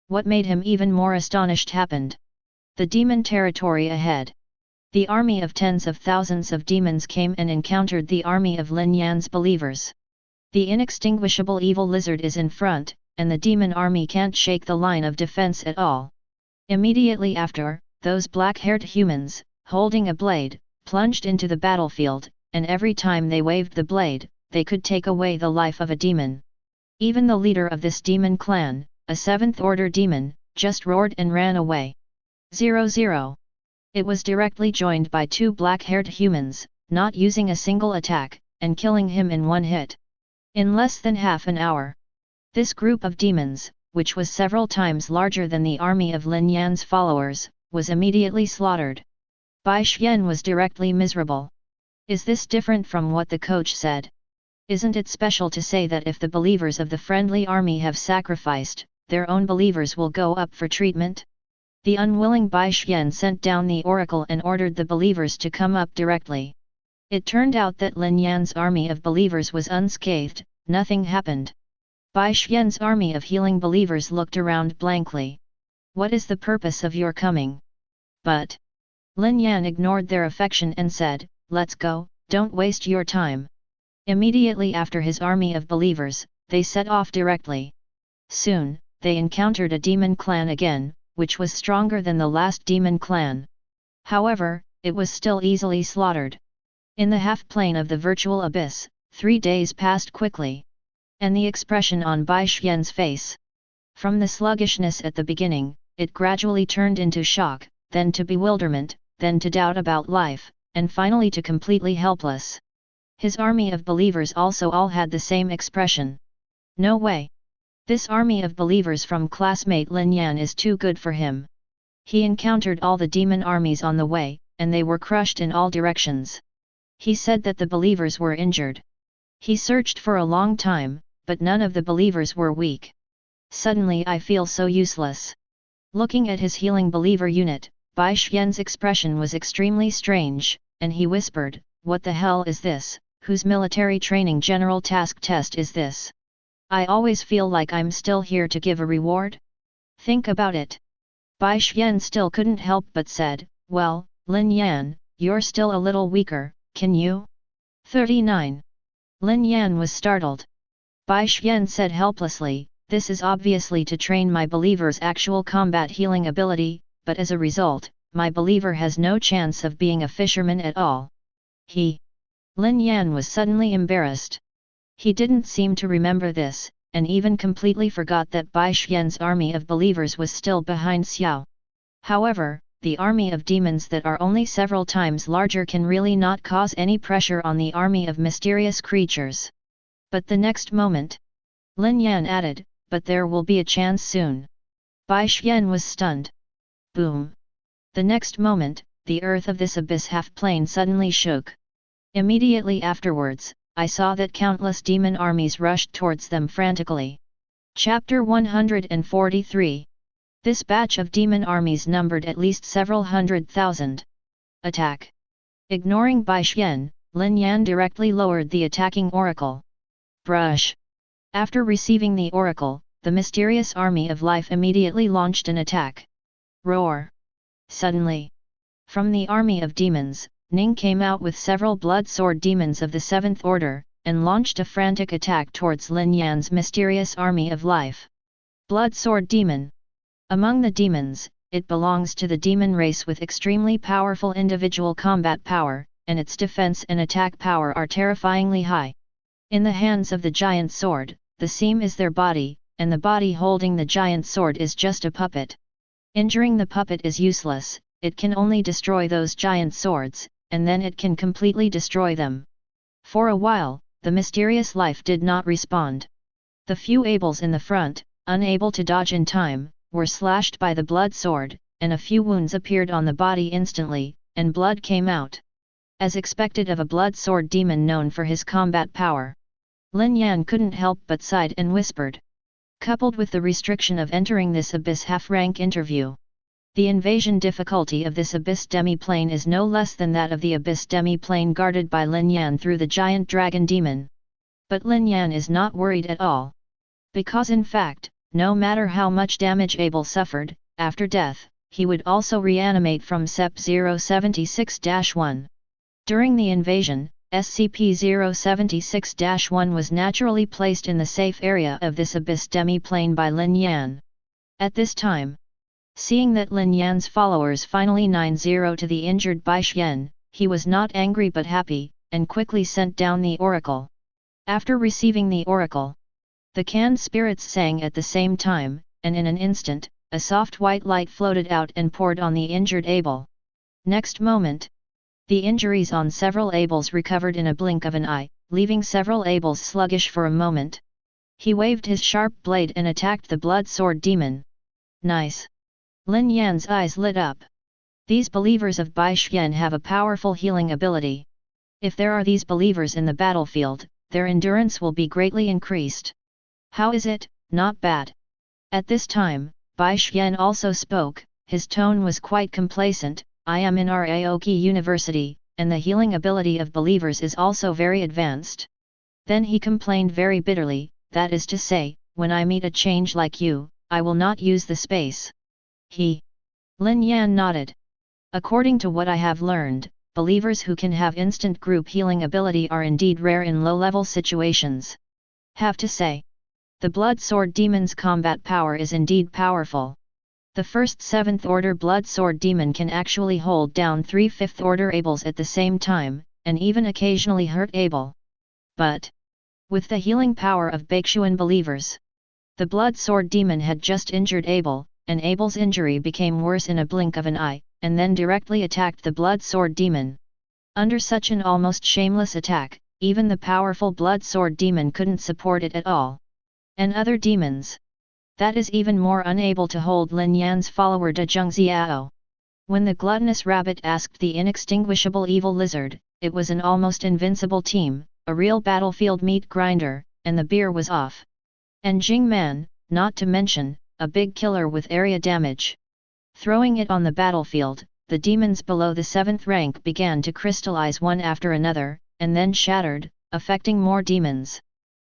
what made him even more astonished happened. The demon territory ahead. The army of tens of thousands of demons came and encountered the army of Lin Yan's believers. The inextinguishable evil lizard is in front, and the demon army can't shake the line of defense at all. Immediately after, those black-haired humans, holding a blade, plunged into the battlefield, and every time they waved the blade, they could take away the life of a demon. Even the leader of this demon clan, a 7th order demon, just roared and ran away. 00. It was directly joined by 2 black-haired humans, not using a single attack, and killing him in one hit. In less than half an hour. This group of demons, which was several times larger than the army of Lin Yan's followers, was immediately slaughtered. Bai Xian was directly miserable. Is this different from what the coach said? Isn't it special to say that if the believers of the friendly army have sacrificed, their own believers will go up for treatment? The unwilling Bai Xian sent down the oracle and ordered the believers to come up directly. It turned out that Lin Yan's army of believers was unscathed, nothing happened. Bai Xian's army of healing believers looked around blankly. What is the purpose of your coming? But Lin Yan ignored their affection and said, let's go, don't waste your time. Immediately after his army of believers, they set off directly. Soon, they encountered a demon clan again, which was stronger than the last demon clan. However, it was still easily slaughtered. In the half-plane of the virtual abyss, 3 days passed quickly. And the expression on Bai Xian's face. From the sluggishness at the beginning, it gradually turned into shock, then to bewilderment, then to doubt about life, and finally to completely helpless. His army of believers also all had the same expression. No way! This army of believers from classmate Lin Yan is too good for him. He encountered all the demon armies on the way, and they were crushed in all directions. He said that the believers were injured. He searched for a long time, but none of the believers were weak. Suddenly I feel so useless. Looking at his healing believer unit, Bai Xian's expression was extremely strange, and he whispered, what the hell is this, whose military training general task test is this? I always feel like I'm still here to give a reward? Think about it. Bai Xian still couldn't help but said, well, Lin Yan, you're still a little weaker, can you? 39. Lin Yan was startled. Bai Xian said helplessly, this is obviously to train my believer's actual combat healing ability, but as a result, my believer has no chance of being a fisherman at all. Lin Yan was suddenly embarrassed. He didn't seem to remember this, and even completely forgot that Bai Xian's army of believers was still behind Xiao. However, the army of demons that are only several times larger can really not cause any pressure on the army of mysterious creatures. But the next moment, Lin Yan added, but there will be a chance soon. Bai Xian was stunned. Boom! The next moment, the earth of this abyss half-plane suddenly shook. Immediately afterwards, I saw that countless demon armies rushed towards them frantically. Chapter 143. This batch of demon armies numbered at least several 100,000. Attack! Ignoring Bai Xian, Lin Yan directly lowered the attacking oracle. Brush! After receiving the oracle, the mysterious army of life immediately launched an attack. Roar! Suddenly, from the army of demons, Ning came out with several blood sword demons of the 7th order, and launched a frantic attack towards Lin Yan's mysterious army of life. Blood sword demon. Among the demons, it belongs to the demon race with extremely powerful individual combat power, and its defense and attack power are terrifyingly high. In the hands of the giant sword, the seam is their body, and the body holding the giant sword is just a puppet. Injuring the puppet is useless, it can only destroy those giant swords, and then it can completely destroy them. For a while, the mysterious life did not respond. The few ables in the front, unable to dodge in time, were slashed by the blood sword, and a few wounds appeared on the body instantly, and blood came out. As expected of a blood sword demon known for his combat power, Lin Yan couldn't help but sighed and whispered. Coupled with the restriction of entering this abyss half-rank interview, the invasion difficulty of this abyss demi-plane is no less than that of the abyss demi-plane guarded by Lin Yan through the giant dragon demon. But Lin Yan is not worried at all. Because in fact, no matter how much damage Abel suffered, after death, he would also reanimate from SCP-076-1. During the invasion, SCP-076-1 was naturally placed in the safe area of this abyss demi-plane by Lin Yan. At this time, seeing that Lin Yan's followers finally 9-0 to the injured Bai Xian, he was not angry but happy, and quickly sent down the oracle. After receiving the oracle, The canned spirits sang at the same time, and in an instant, a soft white light floated out and poured on the injured Abel. Next moment, the injuries on several Abels recovered in a blink of an eye, leaving several Abels sluggish for a moment. He waved his sharp blade and attacked the blood sword demon. Nice! Lin Yan's eyes lit up. These believers of Bai Xian have a powerful healing ability. If there are these believers in the battlefield, their endurance will be greatly increased. How is it? Not bad. At this time, Bai Xian also spoke. His tone was quite complacent. I am in our Aoki University, and the healing ability of believers is also very advanced. Then he complained very bitterly, that is to say, when I meet a change like you, I will not use the space. Lin Yan nodded. According to what I have learned, believers who can have instant group healing ability are indeed rare in low-level situations. Have to say, the Blood Sword Demon's combat power is indeed powerful. The first 7th Order Blood Sword Demon can actually hold down 3 5th Order Abels at the same time, and even occasionally hurt Abel. But, with the healing power of Baixuan believers, the Blood Sword Demon had just injured Abel, and Abel's injury became worse in a blink of an eye, and then directly attacked the Blood Sword Demon. Under such an almost shameless attack, even the powerful Blood Sword Demon couldn't support it at all. And other demons, that is even more unable to hold Lin Yan's follower De Zhengxiao. When the gluttonous rabbit asked the inextinguishable evil lizard, it was an almost invincible team, a real battlefield meat grinder, and the beer was off. And Jing Man, not to mention, a big killer with area damage. Throwing it on the battlefield, the demons below the 7th rank began to crystallize one after another, and then shattered, affecting more demons.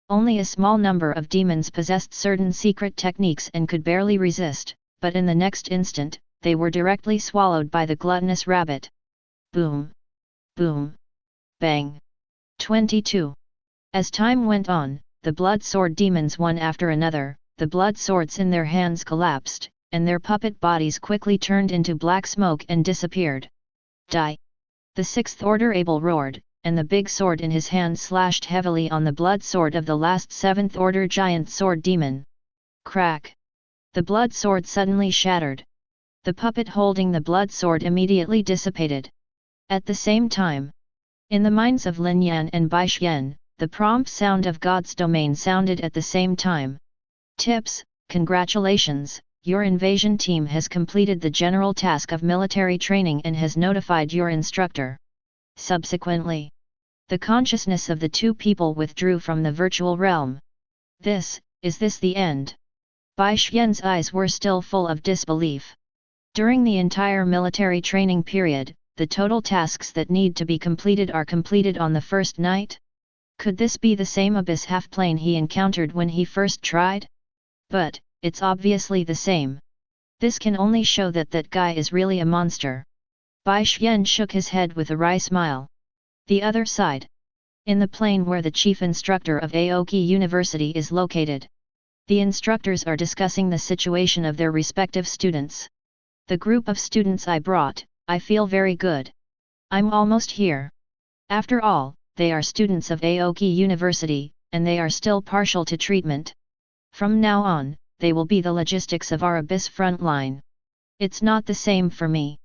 Only a small number of demons possessed certain secret techniques and could barely resist, but in the next instant, they were directly swallowed by the gluttonous rabbit. Boom! Boom! Bang! 22. As time went on, the blood sword demons one after another, the blood swords in their hands collapsed, and their puppet bodies quickly turned into black smoke and disappeared. Die! The 6th Order Abel roared, and the big sword in his hand slashed heavily on the blood sword of the last 7th Order Giant Sword Demon. Crack! The blood sword suddenly shattered. The puppet holding the blood sword immediately dissipated. At the same time, in the minds of Lin Yan and Bai Xian, the prompt sound of God's domain sounded at the same time. Tips: congratulations, your invasion team has completed the general task of military training and has notified your instructor. Subsequently, the consciousness of the two people withdrew from the virtual realm. Is this the end? Bai Xian's eyes were still full of disbelief. During the entire military training period, the total tasks that need to be completed are completed on the first night? Could this be the same abyss half-plane he encountered when he first tried? But, it's obviously the same. This can only show that that guy is really a monster. Bai Xian shook his head with a wry smile. The other side. In the plane where the chief instructor of Aoki University is located. The instructors are discussing the situation of their respective students. The group of students I brought, I feel very good. I'm almost here. After all, they are students of Aoki University, and they are still partial to treatment. From now on, they will be the logistics of our abyss front line. It's not the same for me.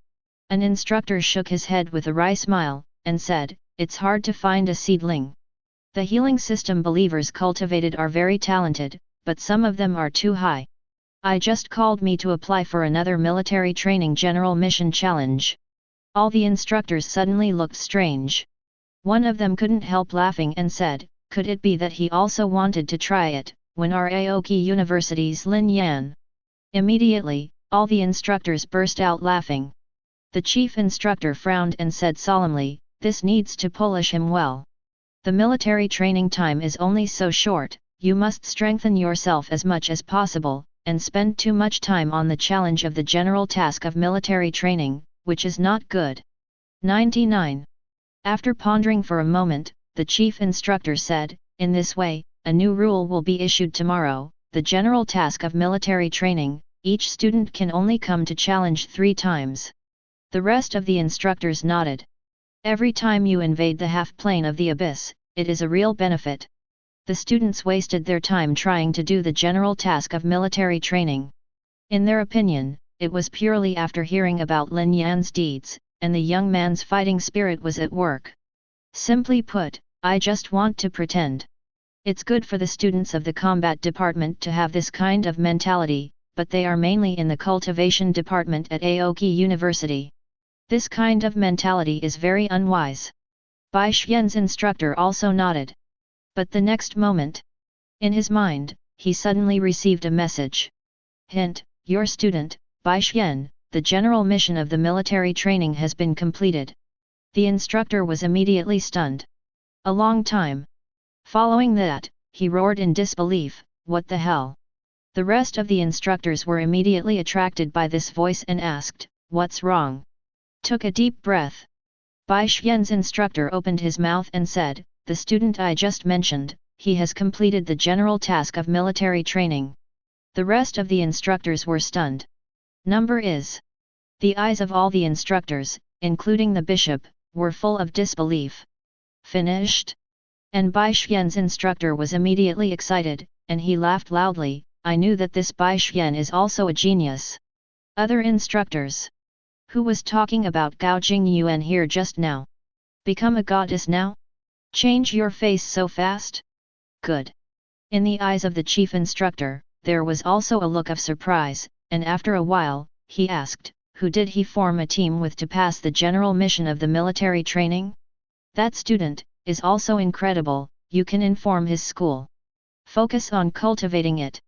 An instructor shook his head with a wry smile, and said, it's hard to find a seedling. The healing system believers cultivated are very talented, but some of them are too high. I just called me to apply for another military training general mission challenge. All the instructors suddenly looked strange. One of them couldn't help laughing and said, could it be that he also wanted to try it, when our Aoki University's Lin Yan? Immediately, all the instructors burst out laughing. The chief instructor frowned and said solemnly, this needs to polish him well. The military training time is only so short, you must strengthen yourself as much as possible, and spend too much time on the challenge of the general task of military training, which is not good. 99. After pondering for a moment, the chief instructor said, in this way, a new rule will be issued tomorrow, the general task of military training, each student can only come to challenge 3 times. The rest of the instructors nodded. Every time you invade the half-plane of the abyss, it is a real benefit. The students wasted their time trying to do the general task of military training. In their opinion, it was purely after hearing about Lin Yan's deeds, and the young man's fighting spirit was at work. Simply put, I just want to pretend. It's good for the students of the combat department to have this kind of mentality, but they are mainly in the cultivation department at Aoki University. This kind of mentality is very unwise. Bai Xian's instructor also nodded. But the next moment, in his mind, he suddenly received a message. Hint, your student, Bai Xian, the general mission of the military training has been completed. The instructor was immediately stunned. A long time. Following that, he roared in disbelief, what the hell? The rest of the instructors were immediately attracted by this voice and asked, what's wrong? Took a deep breath. Bai Xian's instructor opened his mouth and said, the student I just mentioned, he has completed the general task of military training. The rest of the instructors were stunned. Number is. The eyes of all the instructors, including the bishop, were full of disbelief. Finished? And Bai Xian's instructor was immediately excited, and he laughed loudly, I knew that this Bai Xian is also a genius. Other instructors. Who was talking about Gao Jingyuan here just now? Become a goddess now? Change your face so fast? Good. In the eyes of the chief instructor, there was also a look of surprise, and after a while, he asked, who did he form a team with to pass the general mission of the military training? That student is also incredible, you can inform his school. Focus on cultivating it.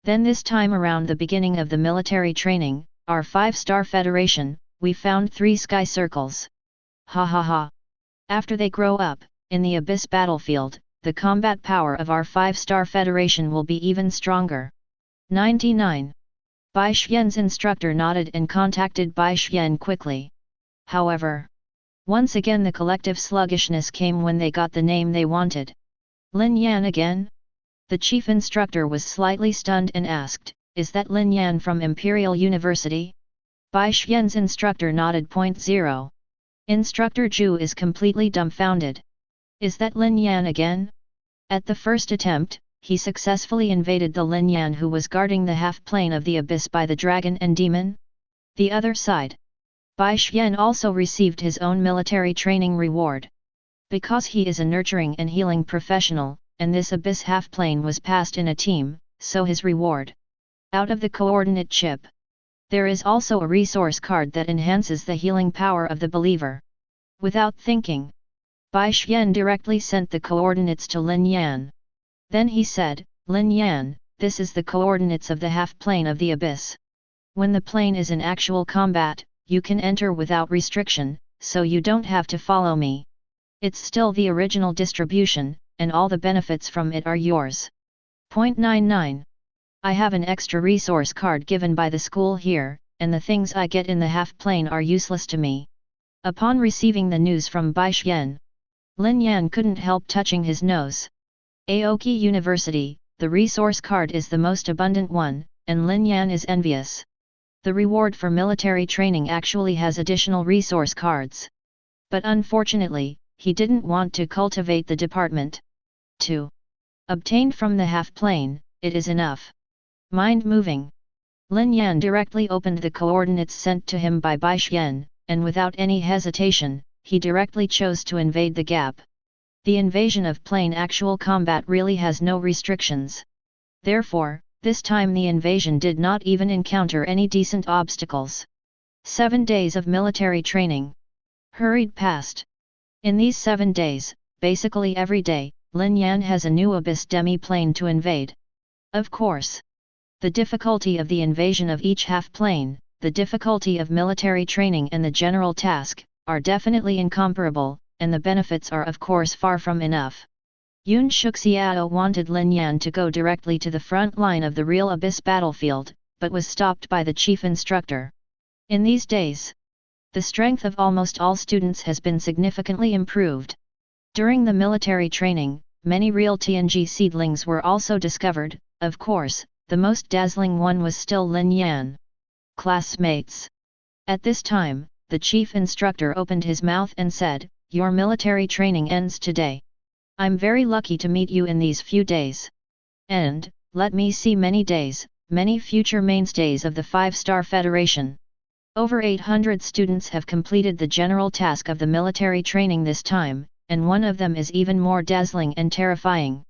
Then this time around the beginning of the military training, our 5-star federation, we found 3 sky circles. Ha ha ha. After they grow up, in the Abyss battlefield, the combat power of our 5-star federation will be even stronger. 99. Bai Xian's instructor nodded and contacted Bai Xian quickly. However, once again the collective sluggishness came when they got the name they wanted. Lin Yan again? The chief instructor was slightly stunned and asked, is that Lin Yan from Imperial University? Bai Xian's instructor nodded. 0. Instructor Zhu is completely dumbfounded. Is that Lin Yan again? At the first attempt, he successfully invaded the Lin Yan who was guarding the half-plane of the abyss by the dragon and demon. The other side. Bai Xian also received his own military training reward. Because he is a nurturing and healing professional, and this abyss half-plane was passed in a team, so his reward. Out of the coordinate chip. There is also a resource card that enhances the healing power of the believer. Without thinking, Bai Xian directly sent the coordinates to Lin Yan. Then he said, Lin Yan, this is the coordinates of the half-plane of the abyss. When the plane is in actual combat, you can enter without restriction, so you don't have to follow me. It's still the original distribution, and all the benefits from it are yours. 99. I have an extra resource card given by the school here, and the things I get in the half-plane are useless to me. Upon receiving the news from Bai Xian, Lin Yan couldn't help touching his nose. Aoki University, the resource card is the most abundant one, and Lin Yan is envious. The reward for military training actually has additional resource cards. But unfortunately, he didn't want to cultivate the department. 2. Obtained from the half-plane, it is enough. Mind-moving. Lin Yan directly opened the coordinates sent to him by Bai Xian, and without any hesitation, he directly chose to invade the gap. The invasion of plain actual combat really has no restrictions. Therefore, this time the invasion did not even encounter any decent obstacles. 7 days of military training hurried past. In these 7 days, basically every day, Lin Yan has a new abyss demi-plane to invade. Of course, the difficulty of the invasion of each half-plane, the difficulty of military training and the general task, are definitely incomparable, and the benefits are of course far from enough. Yun Shuxiao wanted Lin Yan to go directly to the front line of the real abyss battlefield, but was stopped by the chief instructor. In these days, the strength of almost all students has been significantly improved. During the military training, many real TNG seedlings were also discovered. Of course, the most dazzling one was still Lin Yan. Classmates. At this time, the chief instructor opened his mouth and said, "Your military training ends today. I'm very lucky to meet you in these few days. And, let me see many days, many future mainstays of the 5-Star Federation. Over 800 students have completed the general task of the military training this time, and one of them is even more dazzling and terrifying.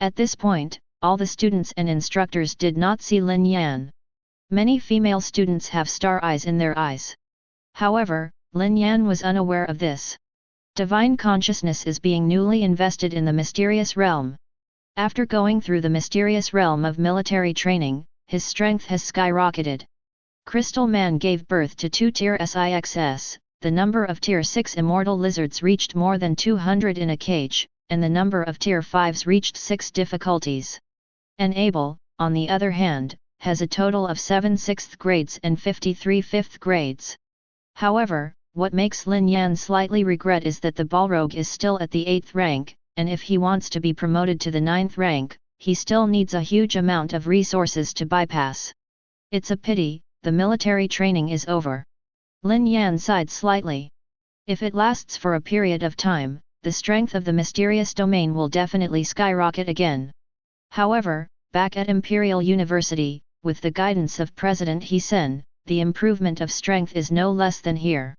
At this point, all the students and instructors did not see Lin Yan. Many female students have star eyes in their eyes. However, Lin Yan was unaware of this. Divine consciousness is being newly invested in the mysterious realm. After going through the mysterious realm of military training, his strength has skyrocketed. Crystal Man gave birth to 2 Tier 6, the number of Tier 6 immortal lizards reached more than 200 in a cage, and the number of Tier 5s reached 6 difficulties. And Abel, on the other hand, has a total of 7 6th grades and 53 5th grades. However, what makes Lin Yan slightly regret is that the Balrog is still at the 8th rank, and if he wants to be promoted to the 9th rank, he still needs a huge amount of resources to bypass. It's a pity, the military training is over. Lin Yan sighed slightly. If it lasts for a period of time, the strength of the mysterious domain will definitely skyrocket again. However, back at Imperial University, with the guidance of President He Sen, the improvement of strength is no less than here.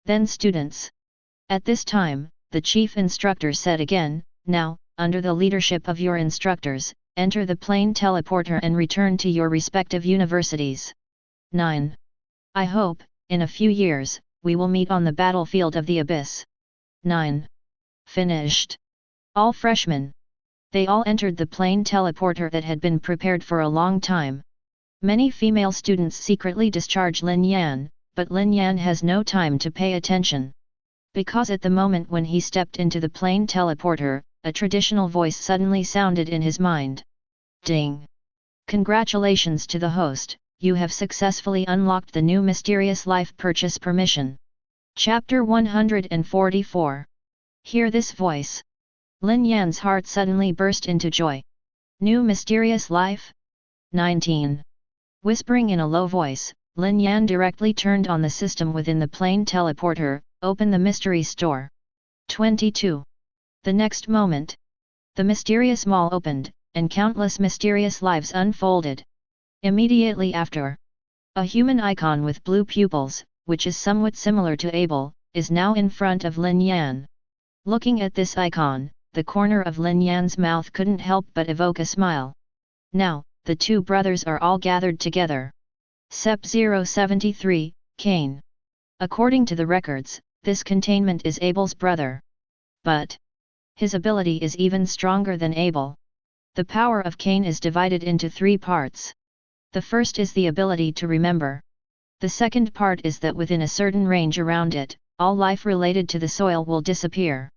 Then students. At this time, the chief instructor said again, now, under the leadership of your instructors, enter the plane teleporter and return to your respective universities. 9. I hope, in a few years, we will meet on the battlefield of the abyss. 9. Finished. All freshmen. They all entered the plane teleporter that had been prepared for a long time. Many female students secretly discharge Lin Yan, but Lin Yan has no time to pay attention. Because at the moment when he stepped into the plane teleporter, a traditional voice suddenly sounded in his mind. Ding! Congratulations to the host, you have successfully unlocked the new mysterious life purchase permission. Chapter 144. Hear this voice. Lin Yan's heart suddenly burst into joy. New mysterious life? 19. Whispering in a low voice, Lin Yan directly turned on the system within the plane teleporter, open the mystery store. 22. The next moment, the mysterious mall opened, and countless mysterious lives unfolded. Immediately after, a human icon with blue pupils, which is somewhat similar to Abel, is now in front of Lin Yan. Looking at this icon, the corner of Lin Yan's mouth couldn't help but evoke a smile. Now, the two brothers are all gathered together. Sep 073, Cain. According to the records, this containment is Abel's brother. But his ability is even stronger than Abel. The power of Cain is divided into 3 parts. The first is the ability to remember. The second part is that within a certain range around it, all life related to the soil will disappear.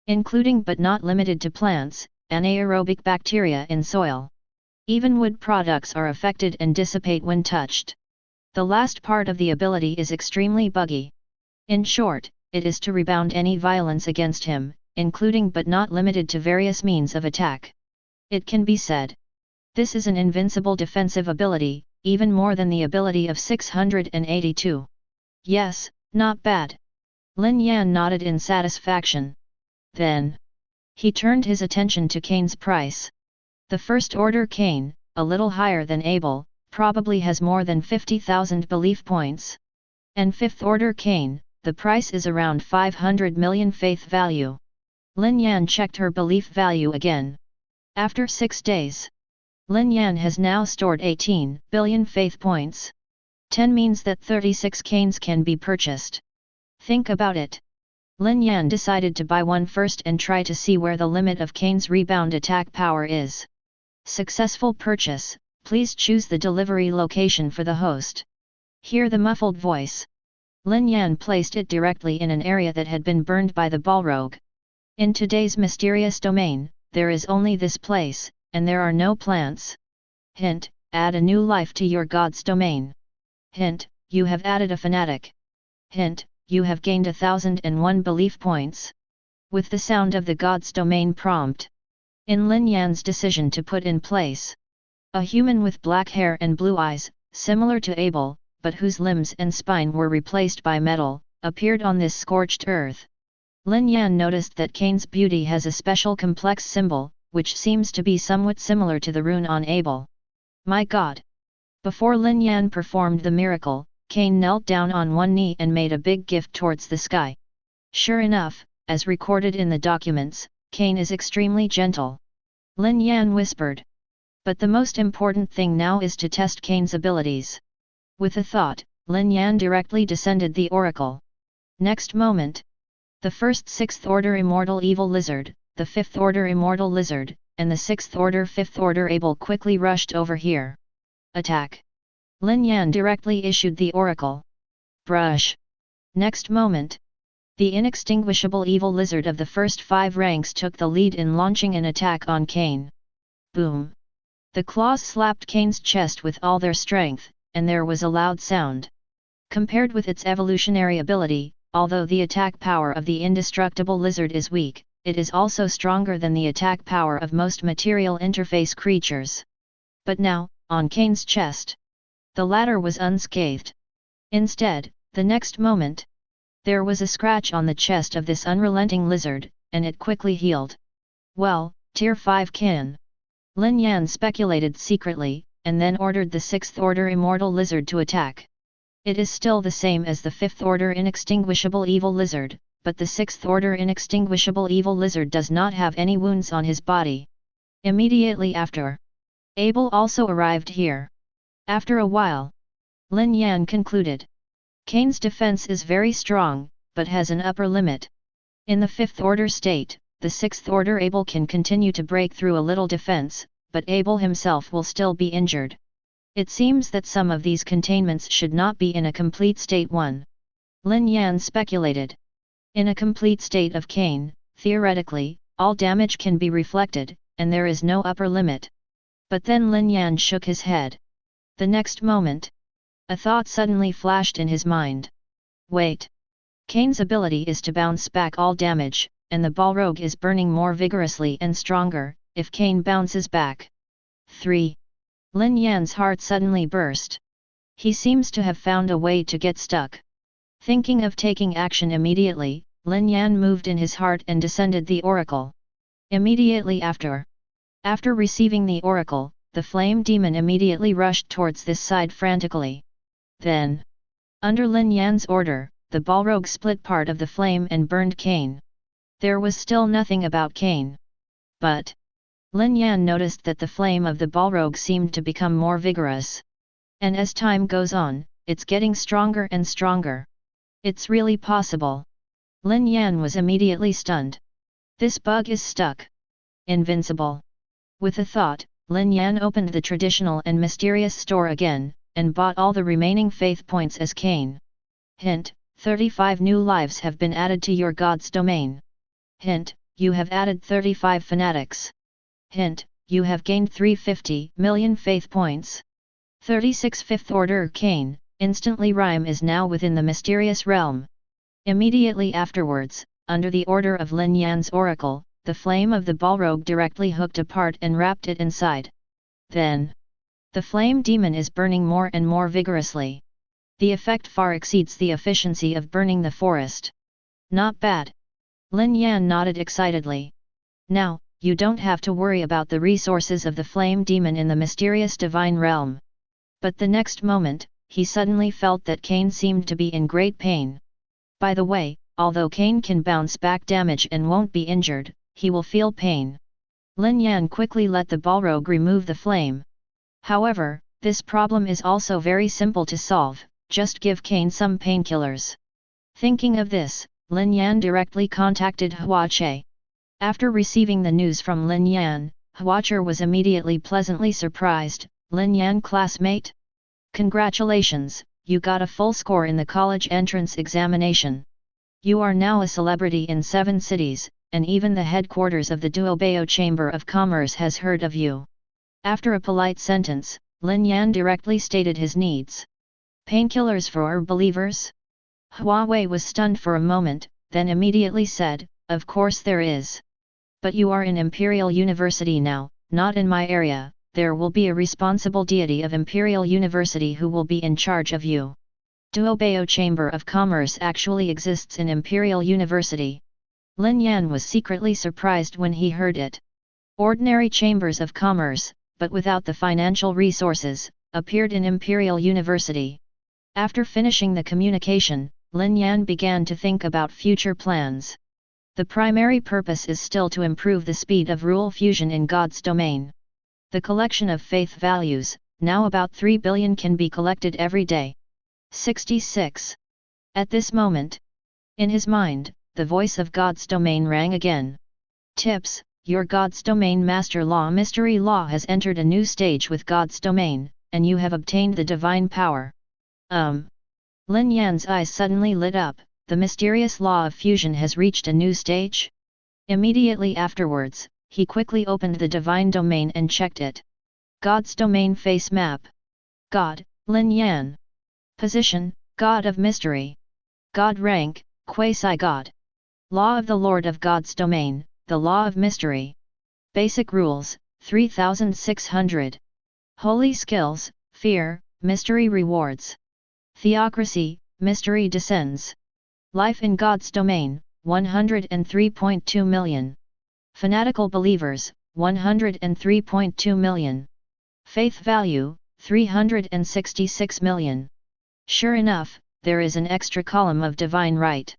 Including but not limited to plants, anaerobic bacteria in soil. Even wood products are affected and dissipate when touched. The last part of the ability is extremely buggy. In short, it is to rebound any violence against him, including but not limited to various means of attack. It can be said. This is an invincible defensive ability, even more than the ability of 682. Yes, not bad. Lin Yan nodded in satisfaction. Then, he turned his attention to Cain's price. The first order Cain, a little higher than Abel, probably has more than 50,000 belief points. And fifth order Cain, the price is around 500 million faith value. Lin Yan checked her belief value again. After 6 days, Lin Yan has now stored 18 billion faith points. 10 means that 36 Cains can be purchased. Think about it. Lin Yan decided to buy one first and try to see where the limit of Cain's rebound attack power is. Successful purchase, please choose the delivery location for the host. Hear the muffled voice. Lin Yan placed it directly in an area that had been burned by the Balrog. In today's mysterious domain, there is only this place, and there are no plants. Hint, add a new life to your god's domain. Hint, you have added a fanatic. Hint, you have gained 1001 belief points. With the sound of the god's domain prompt. In Lin Yan's decision to put in place. A human with black hair and blue eyes, similar to Abel, but whose limbs and spine were replaced by metal, appeared on this scorched earth. Lin Yan noticed that Kane's beauty has a special complex symbol, which seems to be somewhat similar to the rune on Abel. My God! Before Lin Yan performed the miracle, Kane knelt down on one knee and made a big gift towards the sky. Sure enough, as recorded in the documents, Kane is extremely gentle. Lin Yan whispered. But the most important thing now is to test Kane's abilities. With a thought, Lin Yan directly descended the oracle. Next moment, the first 6th Order Immortal Evil Lizard, the 5th Order Immortal Lizard, and the 6th Order 5th Order Able quickly rushed over here. Attack! Lin Yan directly issued the oracle. Brush! Next moment, the inextinguishable evil lizard of the first 5 ranks took the lead in launching an attack on Kane. Boom! The claws slapped Kane's chest with all their strength, and there was a loud sound. Compared with its evolutionary ability, although the attack power of the indestructible lizard is weak, it is also stronger than the attack power of most material interface creatures. But now, on Kane's chest, the latter was unscathed. Instead, the next moment, there was a scratch on the chest of this unrelenting lizard, and it quickly healed. Well, Tier 5 kin. Lin Yan speculated secretly, and then ordered the 6th Order Immortal Lizard to attack. It is still the same as the 5th Order Inextinguishable Evil Lizard, but the 6th Order Inextinguishable Evil Lizard does not have any wounds on his body. Immediately after, Abel also arrived here. After a while, Lin Yan concluded. Kane's defense is very strong, but has an upper limit. In the 5th Order state, the 6th Order Abel can continue to break through a little defense, but Abel himself will still be injured. It seems that some of these containments should not be in a complete state 1. Lin Yan speculated. In a complete state of Kane, theoretically, all damage can be reflected, and there is no upper limit. But then Lin Yan shook his head. The next moment, a thought suddenly flashed in his mind. Wait! Kane's ability is to bounce back all damage, and the Balrog is burning more vigorously and stronger, if Kane bounces back. 3. Lin Yan's heart suddenly burst. He seems to have found a way to get stuck. Thinking of taking action immediately, Lin Yan moved in his heart and descended the oracle. Immediately after receiving the oracle, the flame demon immediately rushed towards this side frantically. Then, under Lin Yan's order, the Balrog split part of the flame and burned Kane. There was still nothing about Kane. But Lin Yan noticed that the flame of the Balrog seemed to become more vigorous. And as time goes on, it's getting stronger and stronger. It's really possible. Lin Yan was immediately stunned. This bug is stuck. Invincible. With a thought, Lin Yan opened the traditional and mysterious store again, and bought all the remaining faith points as Kane. Hint: 35 new lives have been added to your god's domain. Hint: you have added 35 fanatics. Hint: you have gained 350 million faith points. 36 5th Order Kane, instantly rhyme is now within the mysterious realm. Immediately afterwards, under the order of Lin Yan's oracle, the flame of the Balrog directly hooked apart and wrapped it inside. Then, the flame demon is burning more and more vigorously. The effect far exceeds the efficiency of burning the forest. Not bad. Lin Yan nodded excitedly. Now, you don't have to worry about the resources of the flame demon in the mysterious divine realm. But the next moment, he suddenly felt that Kane seemed to be in great pain. By the way, although Kane can bounce back damage and won't be injured, he will feel pain. Lin Yan quickly let the Balrog remove the flame. However, this problem is also very simple to solve, just give Kane some painkillers. Thinking of this, Lin Yan directly contacted Huache. After receiving the news from Lin Yan, Huache was immediately pleasantly surprised. Lin Yan classmate? Congratulations, you got a full score in the college entrance examination. You are now a celebrity in 7 cities, and even the headquarters of the Duobeo Chamber of Commerce has heard of you. After a polite sentence, Lin Yan directly stated his needs. Painkillers for believers? Huawei was stunned for a moment, then immediately said, of course there is. But you are in Imperial University now, not in my area. There will be a responsible deity of Imperial University who will be in charge of you. Duobeo Chamber of Commerce actually exists in Imperial University. Lin Yan was secretly surprised when he heard it. Ordinary chambers of commerce, but without the financial resources, appeared in Imperial University. After finishing the communication, Lin Yan began to think about future plans. The primary purpose is still to improve the speed of rule fusion in God's domain. The collection of faith values, now about 3 billion, can be collected every day. 66. At this moment, in his mind, the voice of God's domain rang again. Tips: your God's domain master law mystery law has entered a new stage with God's domain, and you have obtained the divine power. Lin Yan's eyes suddenly lit up. The mysterious law of fusion has reached a new stage? Immediately afterwards, he quickly opened the divine domain and checked it. God's domain face map. God, Lin Yan. Position, God of mystery. God rank, quasi-God. Law of the Lord of God's domain, the law of mystery. Basic rules, 3600. Holy skills, fear, mystery rewards. Theocracy, mystery descends. Life in God's domain, 103.2 million. Fanatical believers, 103.2 million. Faith value, 366 million. Sure enough, there is an extra column of divine right.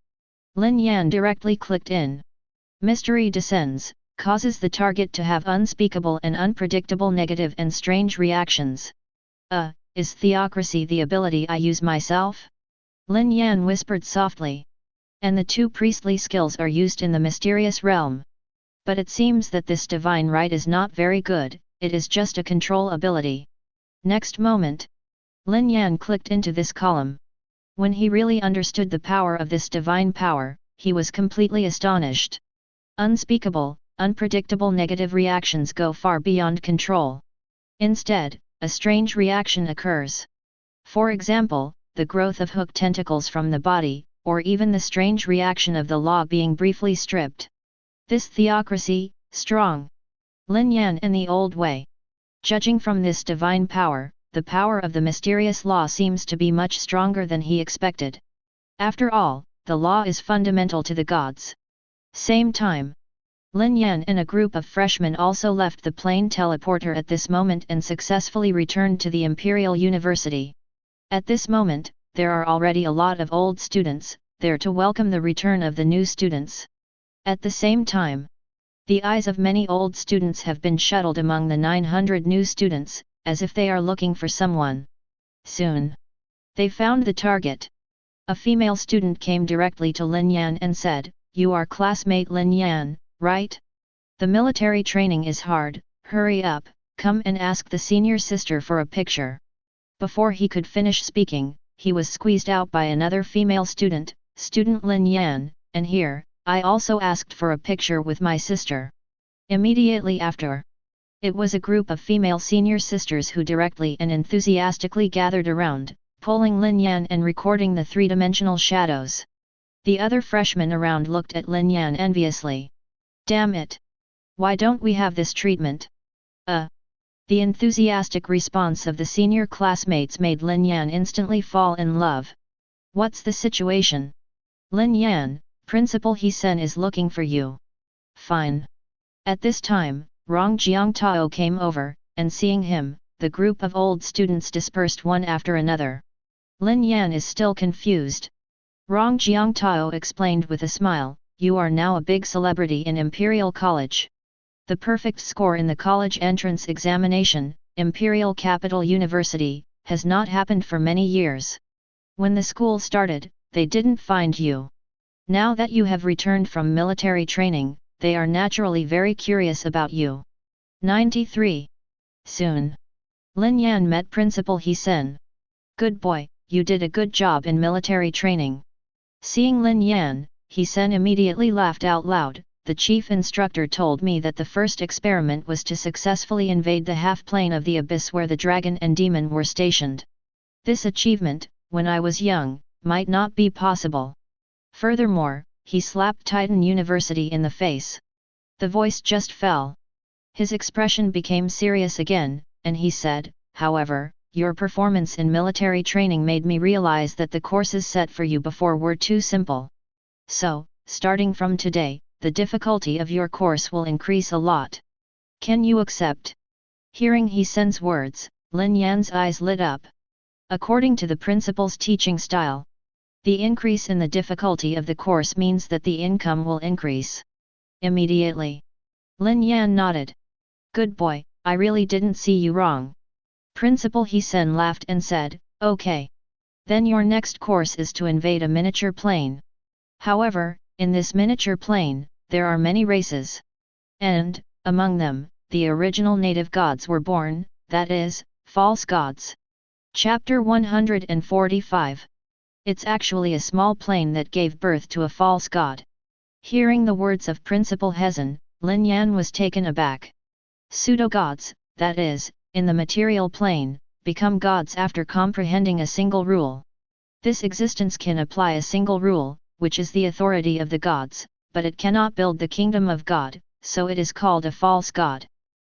Lin Yan directly clicked in. Mystery descends, causes the target to have unspeakable and unpredictable negative and strange reactions. Is theocracy the ability I use myself? Lin Yan whispered softly. And the two priestly skills are used in the mysterious realm. But it seems that this divine right is not very good, it is just a control ability. Next moment, Lin Yan clicked into this column. When he really understood the power of this divine power, he was completely astonished. Unspeakable, unpredictable negative reactions go far beyond control. Instead, a strange reaction occurs. For example, the growth of hook tentacles from the body, or even the strange reaction of the law being briefly stripped. This theocracy, strong. Lin Yan in the old way. Judging from this divine power, the power of the mysterious law seems to be much stronger than he expected. After all, the law is fundamental to the gods. Same time, Lin Yan and a group of freshmen also left the plane teleporter at this moment and successfully returned to the Imperial University. At this moment, there are already a lot of old students there to welcome the return of the new students. At the same time, the eyes of many old students have been shuttled among the 900 new students, as if they are looking for someone. Soon, they found the target. A female student came directly to Lin Yan and said, "You are classmate Lin Yan, right? The military training is hard, hurry up, come and ask the senior sister for a picture." Before he could finish speaking, he was squeezed out by another female student, Student Lin Yan, and here, I also asked for a picture with my sister. Immediately after, it was a group of female senior sisters who directly and enthusiastically gathered around, pulling Lin Yan and recording the three-dimensional shadows. The other freshmen around looked at Lin Yan enviously. Damn it! Why don't we have this treatment? The enthusiastic response of the senior classmates made Lin Yan instantly fall in love. What's the situation? Lin Yan, Principal He Sen is looking for you. Fine. At this time, Rong Jiangtao came over, and seeing him, the group of old students dispersed one after another. Lin Yan is still confused. Rong Jiangtao explained with a smile, "You are now a big celebrity in Imperial College. The perfect score in the college entrance examination, Imperial Capital University, has not happened for many years. When the school started, they didn't find you. Now that you have returned from military training, they are naturally very curious about you." 93. Soon, Lin Yan met Principal He Sen. "Good boy, you did a good job in military training." Seeing Lin Yan, He Sen immediately laughed out loud. "The chief instructor told me that the first experiment was to successfully invade the half-plane of the abyss where the dragon and demon were stationed. This achievement, when I was young, might not be possible. Furthermore, he slapped Titan University in the face." The voice just fell. His expression became serious again, and he said, "However, your performance in military training made me realize that the courses set for you before were too simple. So, starting from today, the difficulty of your course will increase a lot. Can you accept? Hearing He Sen's words, Lin Yan's eyes lit up. According to the principal's teaching style, the increase in the difficulty of the course means that the income will increase. Immediately, Lin Yan nodded. Good boy, I really didn't see you wrong. Principal He Sen laughed and said, okay. Then your next course is to invade a miniature plane. However, in this miniature plane, there are many races. And, among them, the original native gods were born, that is, false gods. Chapter 145. It's actually a small plane that gave birth to a false god. Hearing the words of Principal Hezen, Lin Yan was taken aback. Pseudo-gods, that is, in the material plane, become gods after comprehending a single rule. This existence can apply a single rule, which is the authority of the gods, but it cannot build the kingdom of God, so it is called a false god.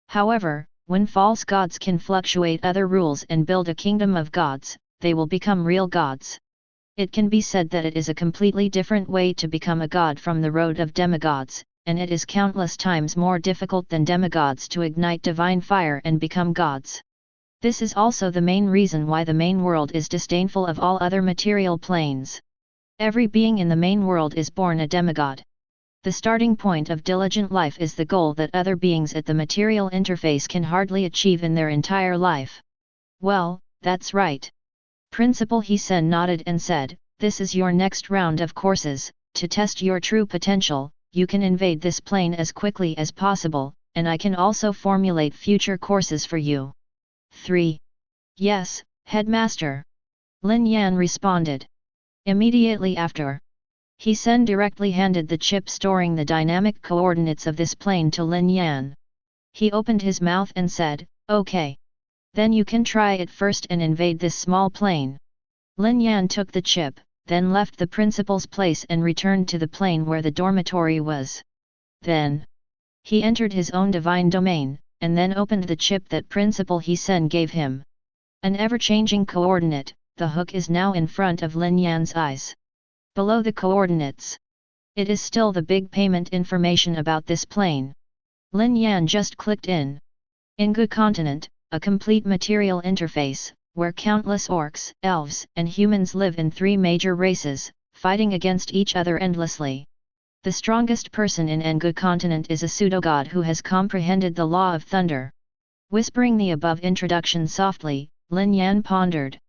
However, when false gods can fluctuate other rules and build a kingdom of gods, they will become real gods. It can be said that it is a completely different way to become a god from the road of demigods, and it is countless times more difficult than demigods to ignite divine fire and become gods. This is also the main reason why the main world is disdainful of all other material planes. Every being in the main world is born a demigod. The starting point of diligent life is the goal that other beings at the material interface can hardly achieve in their entire life. Well, that's right. Principal He Sen nodded and said, this is your next round of courses. To test your true potential, you can invade this plane as quickly as possible, and I can also formulate future courses for you. 3. Yes, Headmaster. Lin Yan responded. Immediately after, He Sen directly handed the chip storing the dynamic coordinates of this plane to Lin Yan. He opened his mouth and said, okay. Then you can try it first and invade this small plane. Lin Yan took the chip, then left the principal's place and returned to the plane where the dormitory was. Then, he entered his own divine domain, and then opened the chip that Principal He Sen gave him. An ever-changing coordinate, the hook is now in front of Lin Yan's eyes. Below the coordinates, it is still the big payment information about this plane. Lin Yan just clicked in. Ingu continent, a complete material interface, where countless orcs, elves, and humans live in 3 major races, fighting against each other endlessly. The strongest person in Engu continent is a pseudo-god who has comprehended the law of thunder. Whispering the above introduction softly, Lin Yan pondered.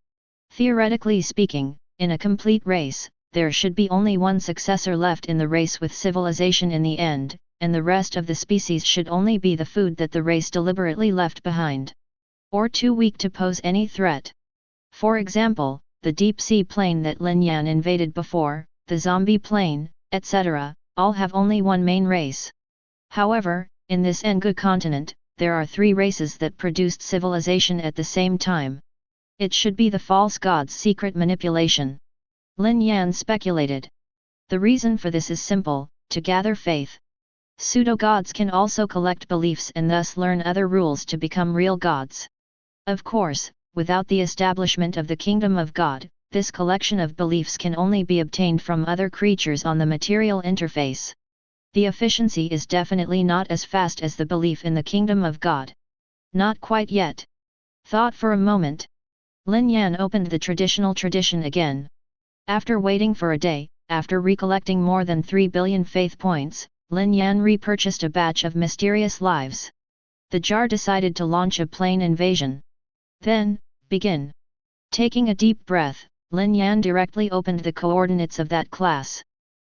Theoretically speaking, in a complete race, there should be only one successor left in the race with civilization in the end, and the rest of the species should only be the food that the race deliberately left behind. Or too weak to pose any threat. For example, the deep-sea plane that Lin Yan invaded before, the zombie plane, etc., all have only one main race. However, in this Engu continent, there are 3 races that produced civilization at the same time. It should be the false god's secret manipulation. Lin Yan speculated. The reason for this is simple, to gather faith. Pseudo-gods can also collect beliefs and thus learn other rules to become real gods. Of course, without the establishment of the kingdom of God, this collection of beliefs can only be obtained from other creatures on the material interface. The efficiency is definitely not as fast as the belief in the kingdom of God. Not quite yet. Thought for a moment. Lin Yan opened the tradition again. After waiting for a day, after recollecting more than 3 billion faith points, Lin Yan repurchased a batch of mysterious lives. The jar decided to launch a plane invasion. Then, begin. Taking a deep breath, Lin Yan directly opened the coordinates of that class.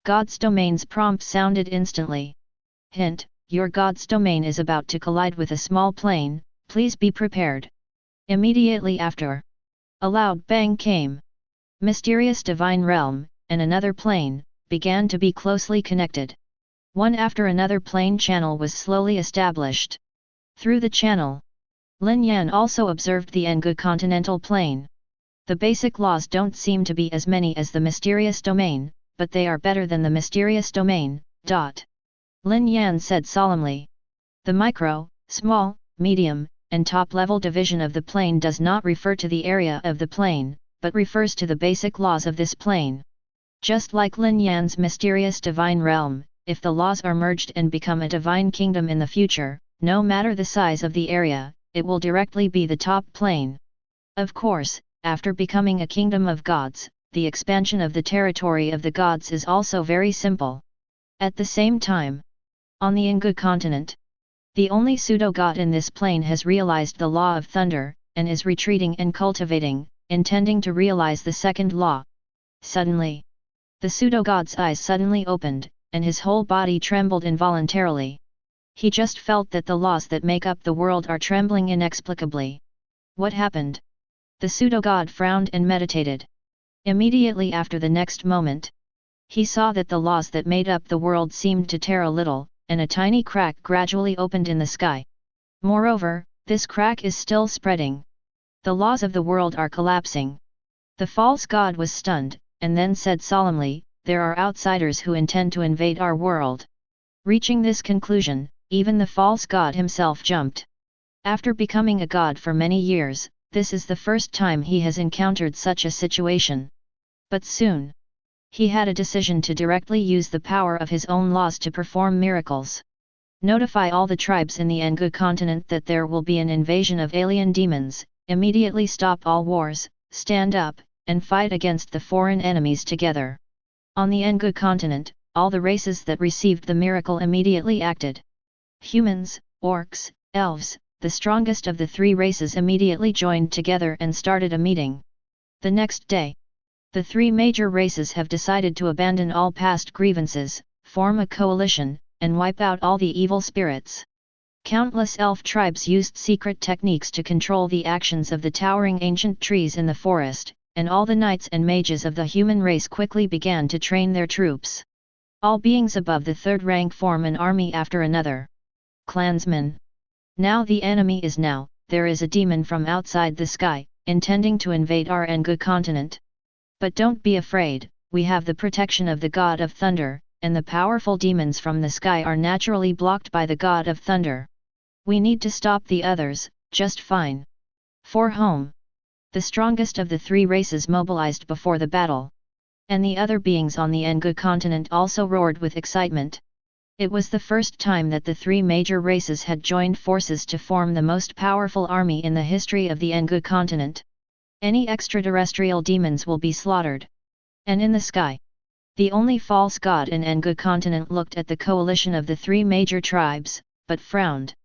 God's domain's prompt sounded instantly. Hint, your God's domain is about to collide with a small plane, please be prepared. Immediately after, a loud bang came. Mysterious divine realm, and another plane, began to be closely connected. One after another plane channel was slowly established. Through the channel, Lin Yan also observed the Engu continental plane. The basic laws don't seem to be as many as the mysterious domain, but they are better than the mysterious domain. Lin Yan said solemnly. The micro, small, medium, and top-level division of the plane does not refer to the area of the plane, but refers to the basic laws of this plane. Just like Lin Yan's mysterious divine realm, if the laws are merged and become a divine kingdom in the future, no matter the size of the area, it will directly be the top plane. Of course, after becoming a kingdom of gods, the expansion of the territory of the gods is also very simple. At the same time, on the Engu continent, the only pseudo-god in this plane has realized the law of thunder, and is retreating and cultivating, intending to realize the second law. Suddenly, the pseudo-god's eyes suddenly opened, and his whole body trembled involuntarily. He just felt that the laws that make up the world are trembling inexplicably. What happened? The pseudo-god frowned and meditated. Immediately after the next moment, he saw that the laws that made up the world seemed to tear a little, and a tiny crack gradually opened in the sky. Moreover, this crack is still spreading. The laws of the world are collapsing. The false god was stunned, and then said solemnly, "There are outsiders who intend to invade our world." Reaching this conclusion, even the false god himself jumped. After becoming a god for many years, this is the first time he has encountered such a situation. But soon, he had a decision to directly use the power of his own laws to perform miracles. Notify all the tribes in the Engu continent that there will be an invasion of alien demons, immediately stop all wars, stand up, and fight against the foreign enemies together. On the Engu continent, all the races that received the miracle immediately acted. Humans, orcs, elves, the strongest of the three races immediately joined together and started a meeting. The next day, the three major races have decided to abandon all past grievances, form a coalition, and wipe out all the evil spirits. Countless elf tribes used secret techniques to control the actions of the towering ancient trees in the forest, and all the knights and mages of the human race quickly began to train their troops. All beings above the third rank form an army after another. Clansmen. Now the enemy is now, there is a demon from outside the sky, intending to invade our Engu continent. But don't be afraid, we have the protection of the God of Thunder, and the powerful demons from the sky are naturally blocked by the God of Thunder. We need to stop the others, just fine. For home. The strongest of the three races mobilized before the battle. And the other beings on the Engu continent also roared with excitement. It was the first time that the three major races had joined forces to form the most powerful army in the history of the Engu continent. Any extraterrestrial demons will be slaughtered. And in the sky, the only false god in Engu continent looked at the coalition of the three major tribes, but frowned.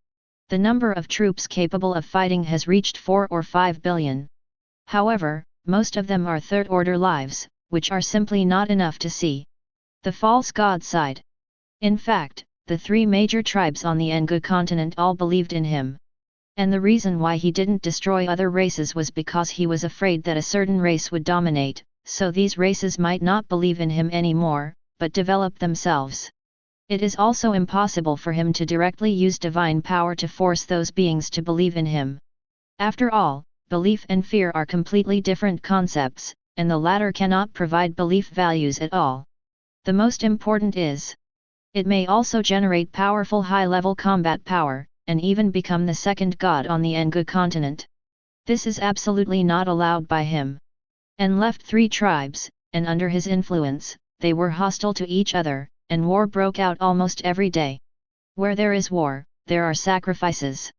The number of troops capable of fighting has reached 4 or 5 billion. However, most of them are third-order lives, which are simply not enough to see. The false god sighed. In fact, the three major tribes on the Engu continent all believed in him. And the reason why he didn't destroy other races was because he was afraid that a certain race would dominate, so these races might not believe in him anymore, but develop themselves. It is also impossible for him to directly use divine power to force those beings to believe in him. After all, belief and fear are completely different concepts, and the latter cannot provide belief values at all. The most important is, it may also generate powerful high-level combat power, and even become the second god on the Engu continent. This is absolutely not allowed by him. And left three tribes, and under his influence, they were hostile to each other, and war broke out almost every day. Where there is war, there are sacrifices.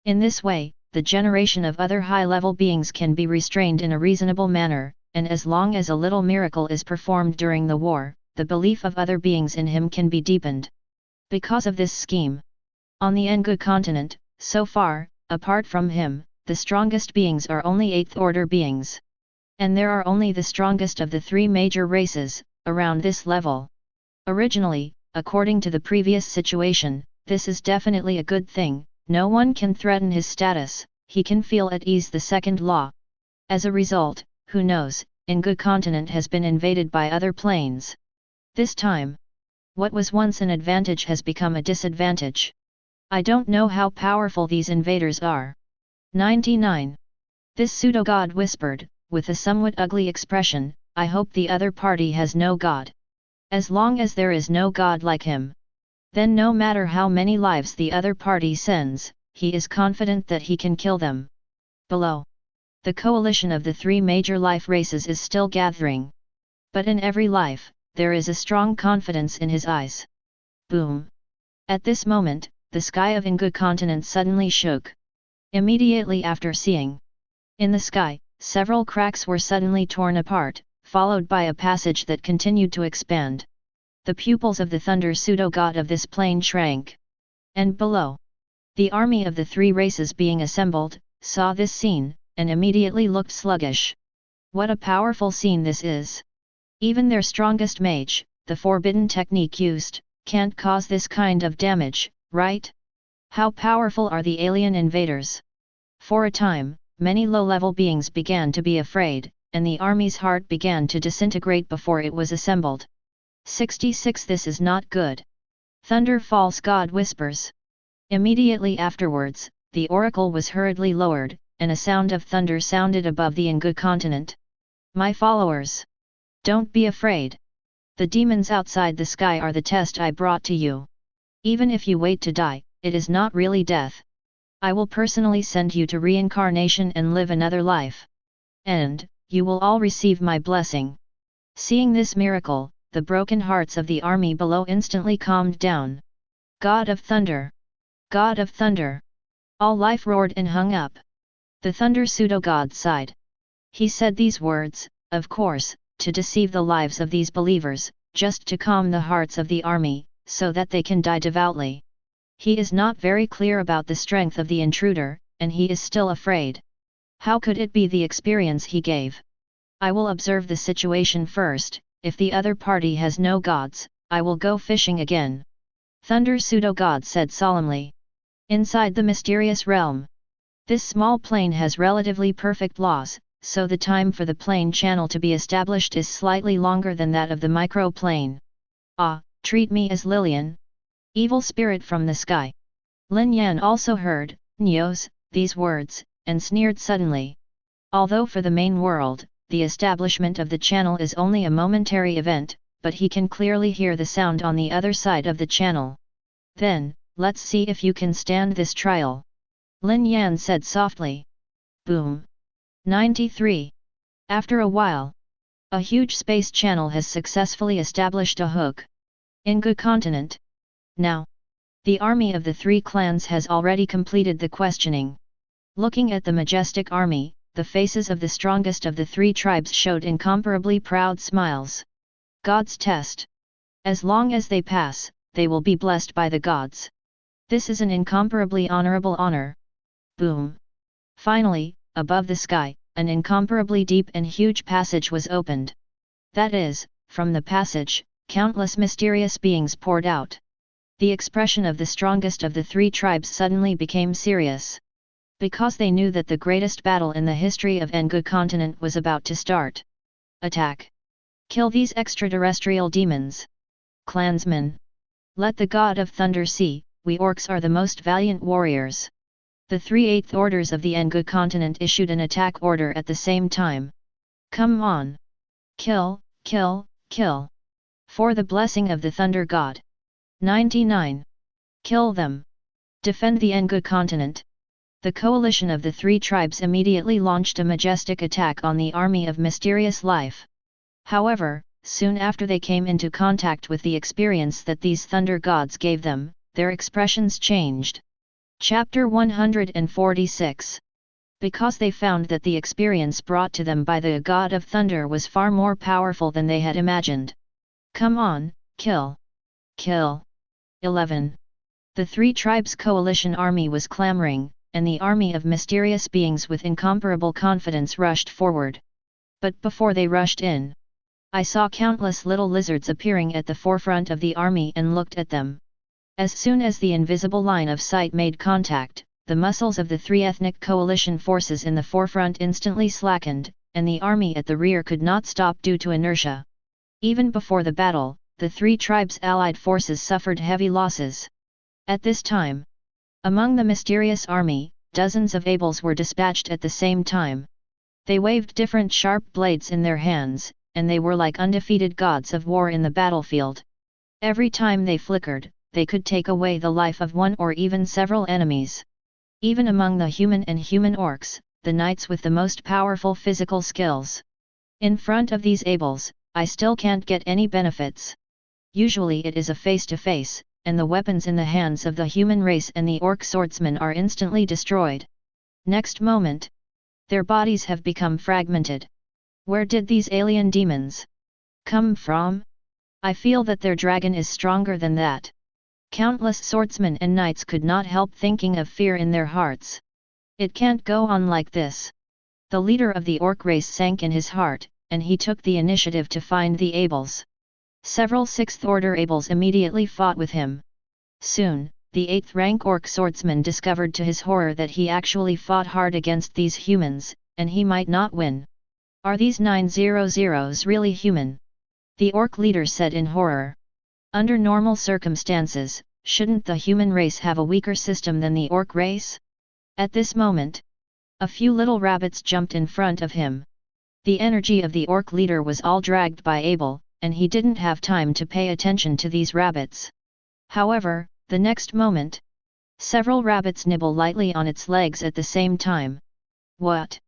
In this way, the generation of other high-level beings can be restrained in a reasonable manner, and as long as a little miracle is performed during the war, the belief of other beings in him can be deepened. Because of this scheme, on the Engu continent, so far, apart from him, the strongest beings are only 8th-order beings. And there are only the strongest of the three major races, around this level. Originally, according to the previous situation, this is definitely a good thing, no one can threaten his status, he can feel at ease the second law. As a result, who knows, Engu continent has been invaded by other planes. This time, what was once an advantage has become a disadvantage. I don't know how powerful these invaders are. 99. This pseudo-god whispered, with a somewhat ugly expression, I hope the other party has no god. As long as there is no god like him, then no matter how many lives the other party sends, he is confident that he can kill them. Below, the coalition of the three major life races is still gathering. But in every life, there is a strong confidence in his eyes. Boom! At this moment, the sky of Engu continent suddenly shook. Immediately after seeing in the sky, several cracks were suddenly torn apart, followed by a passage that continued to expand. The pupils of the thunder pseudo-god of this plane shrank. And below, the army of the three races being assembled, saw this scene, and immediately looked sluggish. What a powerful scene this is! Even their strongest mage, the forbidden technique used, can't cause this kind of damage, right? How powerful are the alien invaders? For a time, many low-level beings began to be afraid, and the army's heart began to disintegrate before it was assembled. 66 This is not good. Thunder false god whispers. Immediately afterwards, the oracle was hurriedly lowered, and a sound of thunder sounded above the Engu continent. My followers! Don't be afraid. The demons outside the sky are the test I brought to you. Even if you wait to die, it is not really death. I will personally send you to reincarnation and live another life. And, you will all receive my blessing. Seeing this miracle, the broken hearts of the army below instantly calmed down. God of Thunder! God of Thunder! All life roared and hung up. The thunder pseudo-god sighed. He said these words, of course, to deceive the lives of these believers, just to calm the hearts of the army, so that they can die devoutly. He is not very clear about the strength of the intruder, and he is still afraid. How could it be the experience he gave? I will observe the situation first. If the other party has no gods, I will go fishing again. Thunder pseudo-god said solemnly. Inside the mysterious realm, this small plane has relatively perfect laws, so the time for the plane channel to be established is slightly longer than that of the micro-plane. Ah, treat me as Lilian. Evil spirit from the sky. Lin Yan also heard, Nyos, these words, and sneered suddenly. Although for the main world, the establishment of the channel is only a momentary event, but he can clearly hear the sound on the other side of the channel. Then, let's see if you can stand this trial. Lin Yan said softly. Boom. 93. After a while, a huge space channel has successfully established a hook. Engu continent. Now, the army of the three clans has already completed the questioning. Looking at the majestic army, the faces of the strongest of the three tribes showed incomparably proud smiles. God's test. As long as they pass, they will be blessed by the gods. This is an incomparably honorable honor. Boom. Finally, above the sky, an incomparably deep and huge passage was opened. That is, from the passage, countless mysterious beings poured out. The expression of the strongest of the three tribes suddenly became serious. Because they knew that the greatest battle in the history of Engu continent was about to start. Attack! Kill these extraterrestrial demons! Clansmen! Let the god of thunder see, we orcs are the most valiant warriors. The 3/8 orders of the Engu continent issued an attack order at the same time. Come on! Kill, kill, kill! For the blessing of the thunder god. 99. Kill them! Defend the Engu continent! The coalition of the three tribes immediately launched a majestic attack on the army of mysterious life. However, soon after they came into contact with the experience that these thunder gods gave them, their expressions changed. Chapter 146. Because they found that the experience brought to them by the god of thunder was far more powerful than they had imagined. Come on, kill! Kill! 11. The three tribes' coalition army was clamoring, and the army of mysterious beings with incomparable confidence rushed forward. But before they rushed in, I saw countless little lizards appearing at the forefront of the army and looked at them. As soon as the invisible line of sight made contact, the muscles of the three ethnic coalition forces in the forefront instantly slackened, and the army at the rear could not stop due to inertia. Even before the battle, the three tribes' allied forces suffered heavy losses. At this time, among the mysterious army, dozens of Abels were dispatched at the same time. They waved different sharp blades in their hands, and they were like undefeated gods of war in the battlefield. Every time they flickered, they could take away the life of one or even several enemies. Even among the human and human orcs, the knights with the most powerful physical skills. In front of these Abels, I still can't get any benefits. Usually it is a face-to-face, and the weapons in the hands of the human race and the orc swordsmen are instantly destroyed. Next moment, their bodies have become fragmented. Where did these alien demons come from? I feel that their dragon is stronger than that. Countless swordsmen and knights could not help thinking of fear in their hearts. It can't go on like this. The leader of the orc race sank in his heart, and he took the initiative to find the Abels. Several 6th Order Abels immediately fought with him. Soon, the 8th rank orc swordsman discovered to his horror that he actually fought hard against these humans, and he might not win. Are these 900s really human? The orc leader said in horror. Under normal circumstances, shouldn't the human race have a weaker system than the orc race? At this moment, a few little rabbits jumped in front of him. The energy of the orc leader was all dragged by Abel, and he didn't have time to pay attention to these rabbits. However, the next moment, several rabbits nibble lightly on its legs at the same time. What?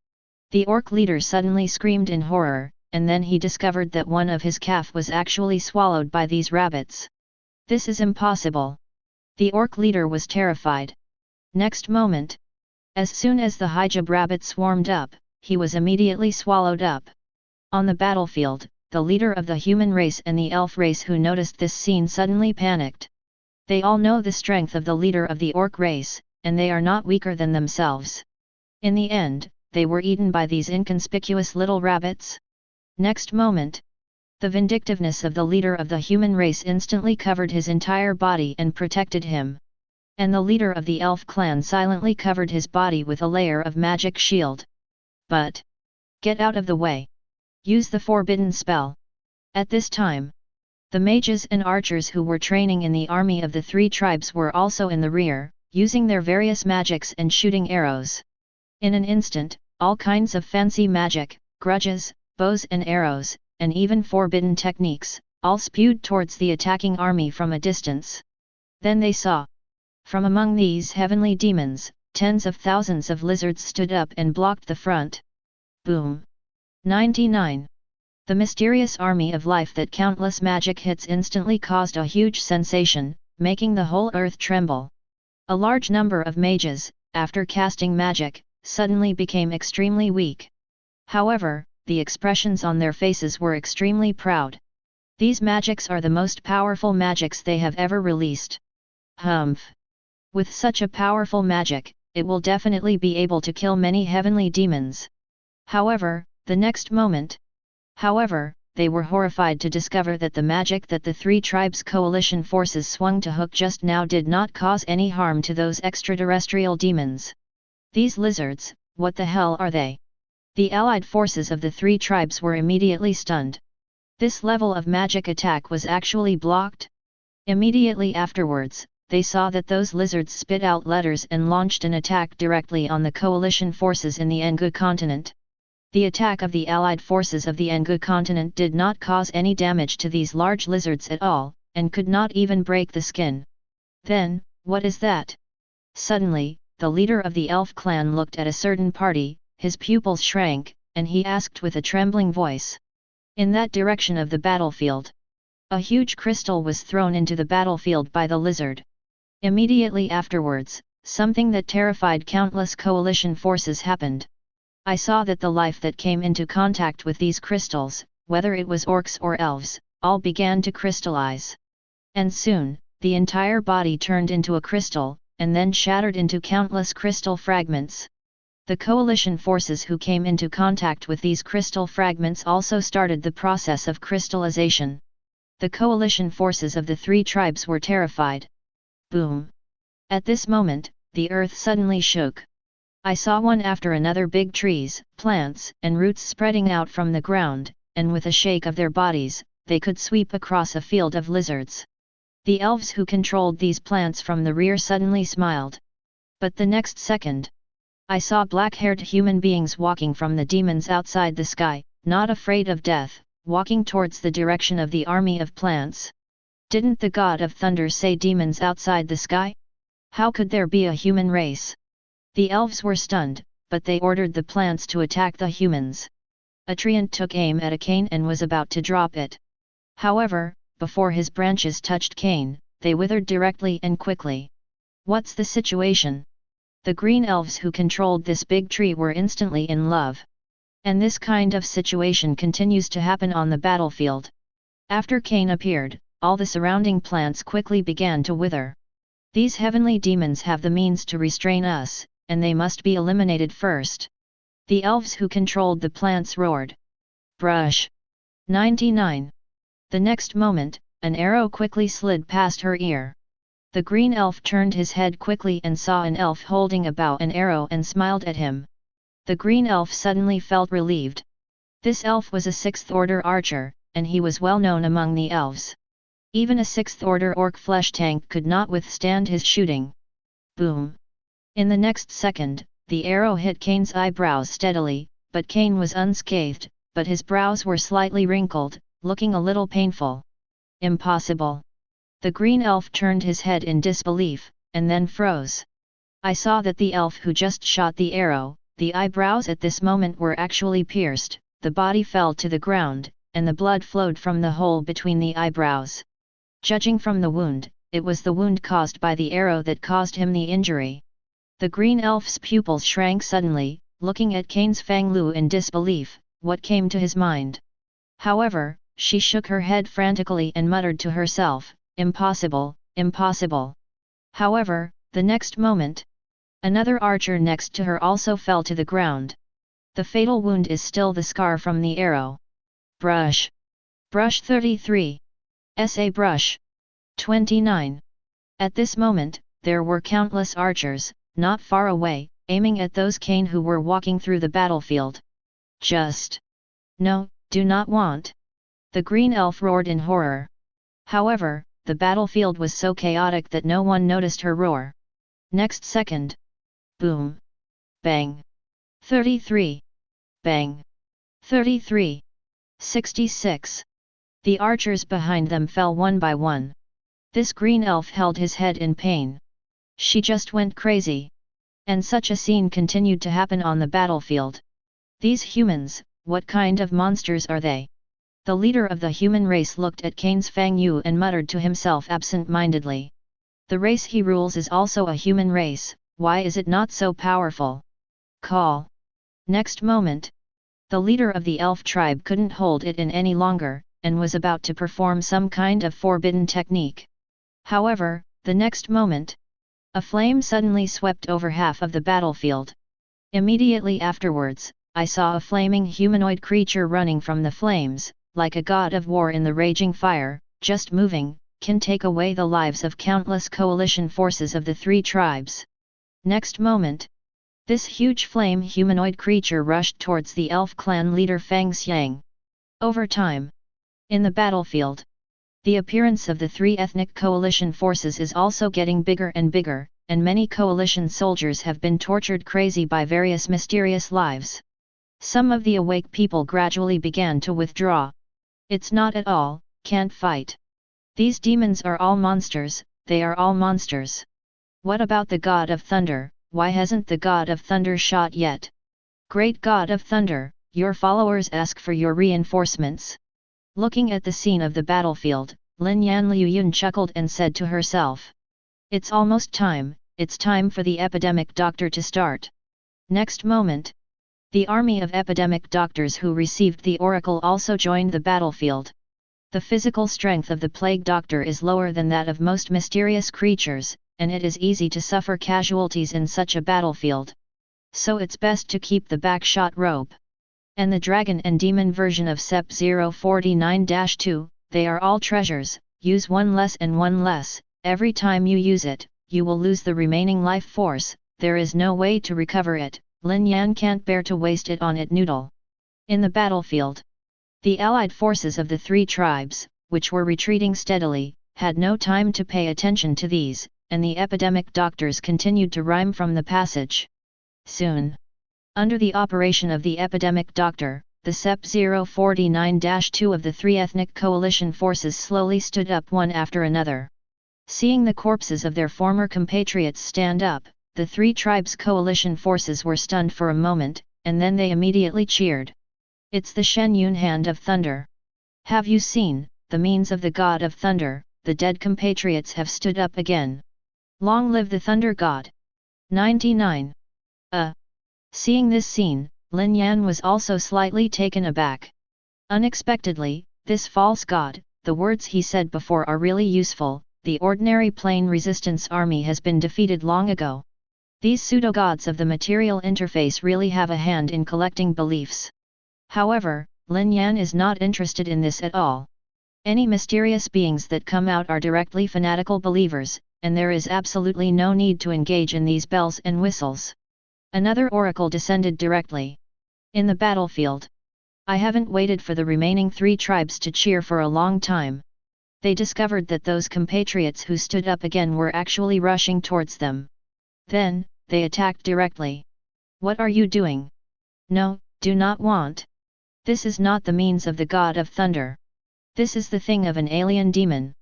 The orc leader suddenly screamed in horror, and then he discovered that one of his calf was actually swallowed by these rabbits. This is impossible. The orc leader was terrified. Next moment, as soon as the hijab rabbit swarmed up, he was immediately swallowed up. On the battlefield, the leader of the human race and the elf race who noticed this scene suddenly panicked. They all know the strength of the leader of the orc race, and they are not weaker than themselves. In the end, they were eaten by these inconspicuous little rabbits. Next moment, the vindictiveness of the leader of the human race instantly covered his entire body and protected him. And the leader of the elf clan silently covered his body with a layer of magic shield. But, get out of the way. Use the forbidden spell. At this time, the mages and archers who were training in the army of the 3 tribes were also in the rear, using their various magics and shooting arrows. In an instant, all kinds of fancy magic, grudges, bows and arrows, and even forbidden techniques, all spewed towards the attacking army from a distance. Then they saw. From among these heavenly demons, tens of thousands of lizards stood up and blocked the front. Boom! 99. The mysterious army of life that countless magic hits instantly caused a huge sensation, making the whole earth tremble. A large number of mages, after casting magic, suddenly became extremely weak. However, the expressions on their faces were extremely proud. These magics are the most powerful magics they have ever released. Humph! With such a powerful magic, it will definitely be able to kill many heavenly demons. However, the next moment. However, they were horrified to discover that the magic that the 3 tribes coalition forces swung to hook just now did not cause any harm to those extraterrestrial demons. These lizards, what the hell are they? The allied forces of the 3 tribes were immediately stunned. This level of magic attack was actually blocked. Immediately afterwards, they saw that those lizards spit out letters and launched an attack directly on the coalition forces in the Engu continent. The attack of the allied forces of the Engu continent did not cause any damage to these large lizards at all, and could not even break the skin. Then, what is that? Suddenly, the leader of the elf clan looked at a certain party, his pupils shrank, and he asked with a trembling voice. In that direction of the battlefield, a huge crystal was thrown into the battlefield by the lizard. Immediately afterwards, something that terrified countless coalition forces happened. I saw that the life that came into contact with these crystals, whether it was orcs or elves, all began to crystallize. And soon, the entire body turned into a crystal, and then shattered into countless crystal fragments. The coalition forces who came into contact with these crystal fragments also started the process of crystallization. The coalition forces of the 3 tribes were terrified. Boom! At this moment, the earth suddenly shook. I saw one after another big trees, plants, and roots spreading out from the ground, and with a shake of their bodies, they could sweep across a field of lizards. The elves who controlled these plants from the rear suddenly smiled. But the next second, I saw black-haired human beings walking from the demons outside the sky, not afraid of death, walking towards the direction of the army of plants. Didn't the god of thunder say demons outside the sky? How could there be a human race? The elves were stunned, but they ordered the plants to attack the humans. A treant took aim at a cane and was about to drop it. However, before his branches touched cane, they withered directly and quickly. What's the situation? The green elves who controlled this big tree were instantly in love. And this kind of situation continues to happen on the battlefield. After Cain appeared, all the surrounding plants quickly began to wither. These heavenly demons have the means to restrain us, and they must be eliminated first. The elves who controlled the plants roared. Brush. 99. The next moment, an arrow quickly slid past her ear. The green elf turned his head quickly and saw an elf holding a bow and arrow and smiled at him. The green elf suddenly felt relieved. This elf was a 6th order archer, and he was well known among the elves. Even a 6th order orc flesh tank could not withstand his shooting. Boom! In the next second, the arrow hit Cain's eyebrows steadily, but Cain was unscathed, but his brows were slightly wrinkled, looking a little painful. Impossible! The green elf turned his head in disbelief, and then froze. I saw that the elf who just shot the arrow, the eyebrows at this moment were actually pierced, the body fell to the ground, and the blood flowed from the hole between the eyebrows. Judging from the wound, it was the wound caused by the arrow that caused him the injury. The green elf's pupils shrank suddenly, looking at Cain's Fang Lu in disbelief. What came to his mind? However, she shook her head frantically and muttered to herself, "Impossible, impossible." However, the next moment, another archer next to her also fell to the ground. The fatal wound is still the scar from the arrow. Brush. Brush 33. SA Brush. 29. At this moment, there were countless archers, not far away, aiming at those Cain who were walking through the battlefield. Just. No, do not want. The green elf roared in horror. However, the battlefield was so chaotic that no one noticed her roar. Next second. Boom. Bang. 33. Bang. 33. 66. The archers behind them fell one by one. This green elf held his head in pain. She just went crazy. And such a scene continued to happen on the battlefield. These humans, what kind of monsters are they? The leader of the human race looked at Cain's Fang Yu and muttered to himself absent-mindedly. The race he rules is also a human race, why is it not so powerful? Call. Next moment, the leader of the elf tribe couldn't hold it in any longer, and was about to perform some kind of forbidden technique. However, the next moment, a flame suddenly swept over half of the battlefield. Immediately afterwards, I saw a flaming humanoid creature running from the flames, like a god of war in the raging fire, just moving, can take away the lives of countless coalition forces of the 3 tribes. Next moment, this huge flame humanoid creature rushed towards the elf clan leader Fang Xiang. Over time, in the battlefield, the appearance of the 3 ethnic coalition forces is also getting bigger and bigger, and many coalition soldiers have been tortured crazy by various mysterious lives. Some of the awake people gradually began to withdraw. It's not at all, can't fight. These demons are all monsters, they are all monsters. What about the God of Thunder, why hasn't the God of Thunder shot yet? Great God of Thunder, your followers ask for your reinforcements. Looking at the scene of the battlefield, Lin Yan Liu Yun chuckled and said to herself. It's almost time, it's time for the epidemic doctor to start. Next moment, the army of epidemic doctors who received the oracle also joined the battlefield. The physical strength of the plague doctor is lower than that of most mysterious creatures, and it is easy to suffer casualties in such a battlefield. So it's best to keep the backshot rope. And the dragon and demon version of SCP 049-2, they are all treasures, use one less and one less, every time you use it, you will lose the remaining life force, there is no way to recover it. Lin Yan can't bear to waste it on it noodle. In the battlefield, the allied forces of the 3 tribes, which were retreating steadily, had no time to pay attention to these, and the epidemic doctors continued to rhyme from the passage. Soon, under the operation of the epidemic doctor, the SCP 049-2 of the 3 ethnic coalition forces slowly stood up one after another. Seeing the corpses of their former compatriots stand up, the 3 tribes' coalition forces were stunned for a moment, and then they immediately cheered. It's the Shen Yun Hand of Thunder. Have you seen, the means of the God of Thunder, the dead compatriots have stood up again. Long live the Thunder God! 99. Seeing this scene, Lin Yan was also slightly taken aback. Unexpectedly, this false god, the words he said before are really useful. The ordinary plain resistance army has been defeated long ago. These pseudo-gods of the material interface really have a hand in collecting beliefs. However, Lin Yan is not interested in this at all. Any mysterious beings that come out are directly fanatical believers, and there is absolutely no need to engage in these bells and whistles. Another oracle descended directly. In the battlefield. I haven't waited for the remaining 3 tribes to cheer for a long time. They discovered that those compatriots who stood up again were actually rushing towards them. Then, they attacked directly. What are you doing? No, do not want. This is not the means of the god of thunder. This is the thing of an alien demon.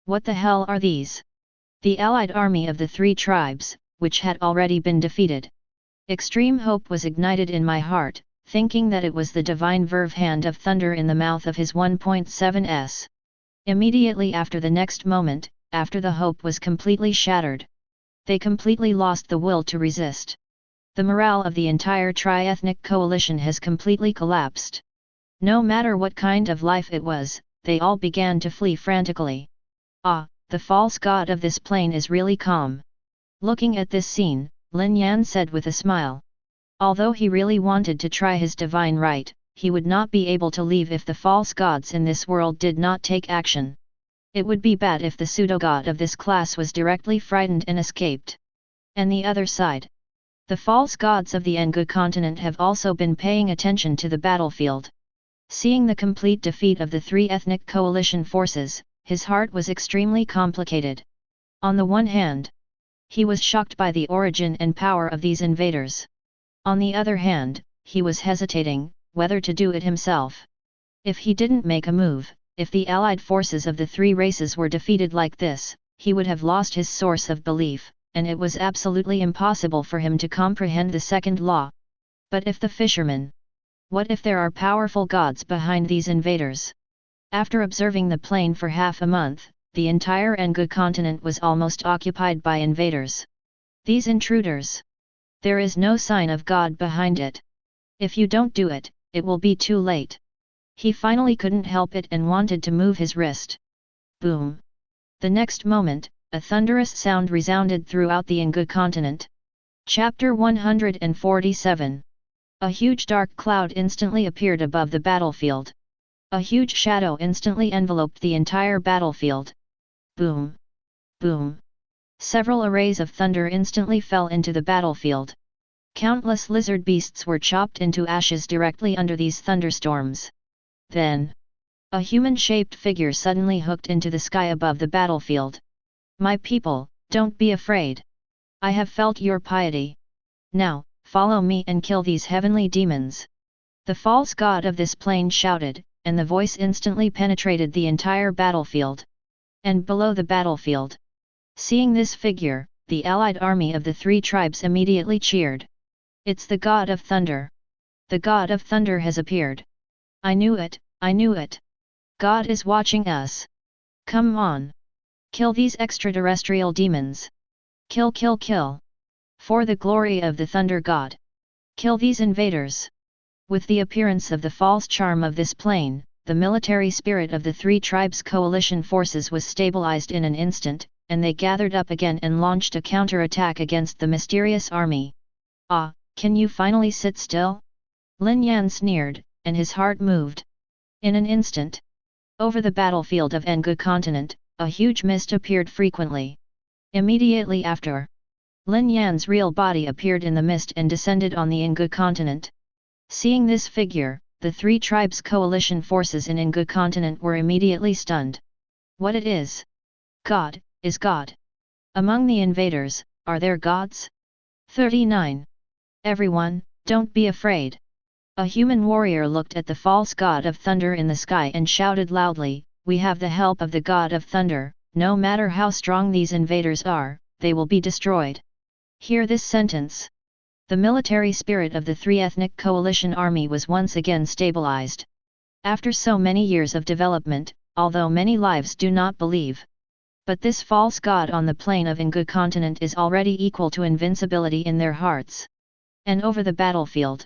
What the hell are these? The allied army of the 3 tribes, which had already been defeated. Extreme hope was ignited in my heart, thinking that it was the divine verve hand of thunder in the mouth of his 1.7s. Immediately after the next moment, after the hope was completely shattered. They completely lost the will to resist. The morale of the entire tri-ethnic coalition has completely collapsed. No matter what kind of life it was, they all began to flee frantically. Ah, the false god of this plane is really calm. Looking at this scene, Lin Yan said with a smile. Although he really wanted to try his divine right, he would not be able to leave if the false gods in this world did not take action. It would be bad if the pseudo-god of this class was directly frightened and escaped. And the other side. The false gods of the Engu continent have also been paying attention to the battlefield. Seeing the complete defeat of the 3 ethnic coalition forces, his heart was extremely complicated. On the one hand, he was shocked by the origin and power of these invaders. On the other hand, he was hesitating whether to do it himself. If he didn't make a move, if the allied forces of the 3 races were defeated like this, he would have lost his source of belief, and it was absolutely impossible for him to comprehend the second law. But if the fishermen? What if there are powerful gods behind these invaders? After observing the plane for half a month, the entire Engu continent was almost occupied by invaders. These intruders. There is no sign of God behind it. If you don't do it, it will be too late. He finally couldn't help it and wanted to move his wrist. Boom! The next moment, a thunderous sound resounded throughout the Engu continent. Chapter 147. A huge dark cloud instantly appeared above the battlefield. A huge shadow instantly enveloped the entire battlefield. Boom! Boom! Several arrays of thunder instantly fell into the battlefield. Countless lizard beasts were chopped into ashes directly under these thunderstorms. Then, a human-shaped figure suddenly hooked into the sky above the battlefield. My people, don't be afraid. I have felt your piety. Now, follow me and kill these heavenly demons. The false god of this plane shouted, and the voice instantly penetrated the entire battlefield. And below the battlefield. Seeing this figure, the allied army of the 3 tribes immediately cheered. It's the god of thunder. The god of thunder has appeared. I knew it, I knew it. God is watching us. Come on. Kill these extraterrestrial demons. Kill, kill, kill. For the glory of the thunder god. Kill these invaders. With the appearance of the false charm of this plane, the military spirit of the 3 tribes coalition forces was stabilized in an instant, and they gathered up again and launched a counter-attack against the mysterious army. Ah, can you finally sit still? Lin Yan sneered, and his heart moved. In an instant, over the battlefield of Engu continent, a huge mist appeared frequently. Immediately after, Lin Yan's real body appeared in the mist and descended on the Engu continent. Seeing this figure, the 3 tribes coalition forces in Engu continent were immediately stunned. What it is? God, is God. Among the invaders, are there gods? 39. Everyone, don't be afraid. A human warrior looked at the false god of thunder in the sky and shouted loudly, we have the help of the god of thunder, no matter how strong these invaders are, they will be destroyed. Hear this sentence. The military spirit of the 3 ethnic coalition army was once again stabilized. After so many years of development, although many lives do not believe, But this false god on the plane of Engu continent is already equal to invincibility in their hearts. And over the battlefield,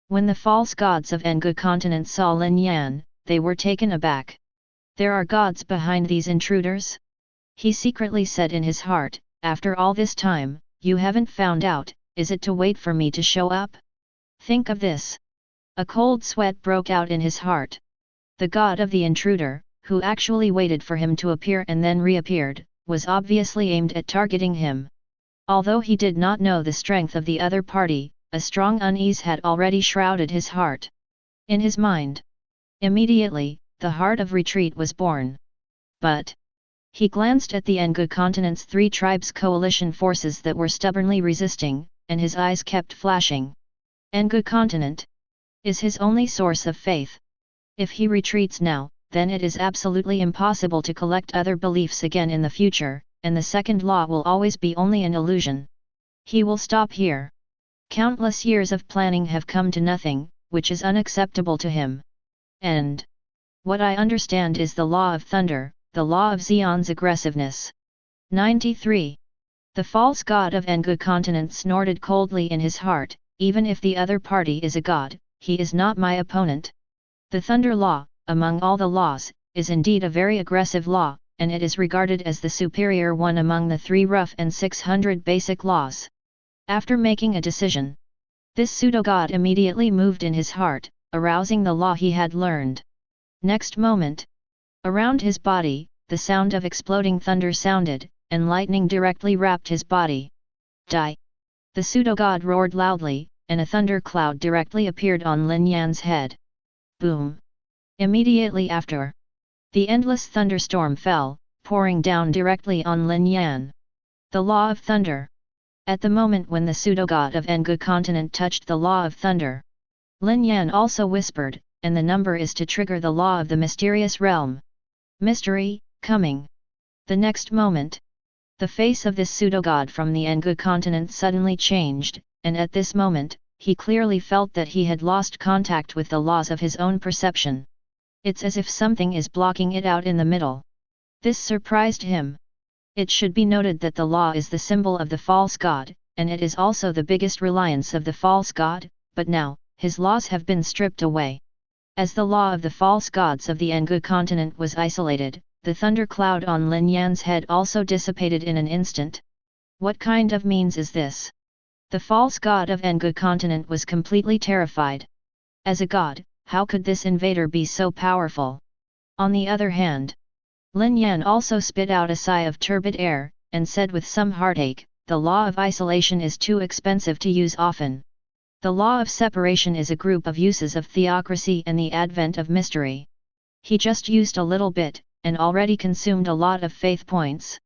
when the false gods of Engu continent saw Lin Yan, they were taken aback. There are gods behind these intruders? He secretly said in his heart, after all this time, you haven't found out, is it to wait for me to show up? Think of this. A cold sweat broke out in his heart. The god of the intruder, who actually waited for him to appear and then reappeared, was obviously aimed at targeting him. Although he did not know the strength of the other party, a strong unease had already shrouded his heart. In his mind, immediately, the heart of retreat was born. But he glanced at the Engu continent's 3 tribes coalition forces that were stubbornly resisting, and his eyes kept flashing. Engu continent is his only source of faith. If he retreats now, then it is absolutely impossible to collect other beliefs again in the future, and the second law will always be only an illusion. He will stop here. Countless years of planning have come to nothing, which is unacceptable to him. And what I understand is the law of thunder, the law of Xion's aggressiveness. 93. The false god of Engu continent snorted coldly in his heart, even if the other party is a god, he is not my opponent. The thunder law, among all the laws, is indeed a very aggressive law, and it is regarded as the superior one among the 3 rough and 600 basic laws. After making a decision, this pseudo-god immediately moved in his heart, arousing the law he had learned. Next moment, around his body, the sound of exploding thunder sounded, and lightning directly wrapped his body. Die! The pseudo-god roared loudly, and a thunder cloud directly appeared on Lin Yan's head. Boom! Immediately after, the endless thunderstorm fell, pouring down directly on Lin Yan. The law of thunder. At the moment when the pseudo-god of Engu continent touched the law of thunder, Lin Yan also whispered, and the number is to trigger the law of the mysterious realm. Mystery, coming. The next moment, the face of this pseudo-god from the Engu continent suddenly changed, and at this moment, he clearly felt that he had lost contact with the laws of his own perception. It's as if something is blocking it out in the middle. This surprised him. It should be noted that the law is the symbol of the false god, and it is also the biggest reliance of the false god, but now, his laws have been stripped away. As the law of the false gods of the Engu continent was isolated, the thundercloud on Lin Yan's head also dissipated in an instant. What kind of means is this? The false god of Engu continent was completely terrified. As a god, how could this invader be so powerful? On the other hand, Lin Yan also spit out a sigh of turbid air, and said with some heartache, the law of isolation is too expensive to use often. The law of separation is a group of uses of theocracy and the advent of mystery. He just used a little bit, and already consumed a lot of faith points.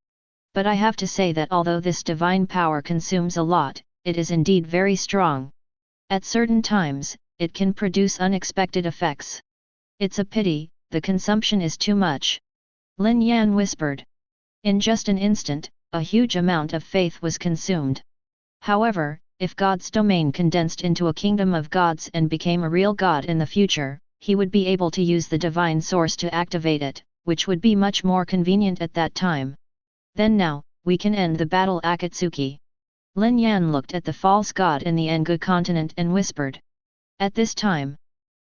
But I have to say that although this divine power consumes a lot, it is indeed very strong. At certain times, it can produce unexpected effects. It's a pity, the consumption is too much. Lin Yan whispered. In just an instant, a huge amount of faith was consumed. However, if God's domain condensed into a kingdom of gods and became a real god in the future, he would be able to use the divine source to activate it, which would be much more convenient at that time. Then now, we can end the battle Akatsuki. Lin Yan looked at the false god in the Engu continent and whispered. At this time,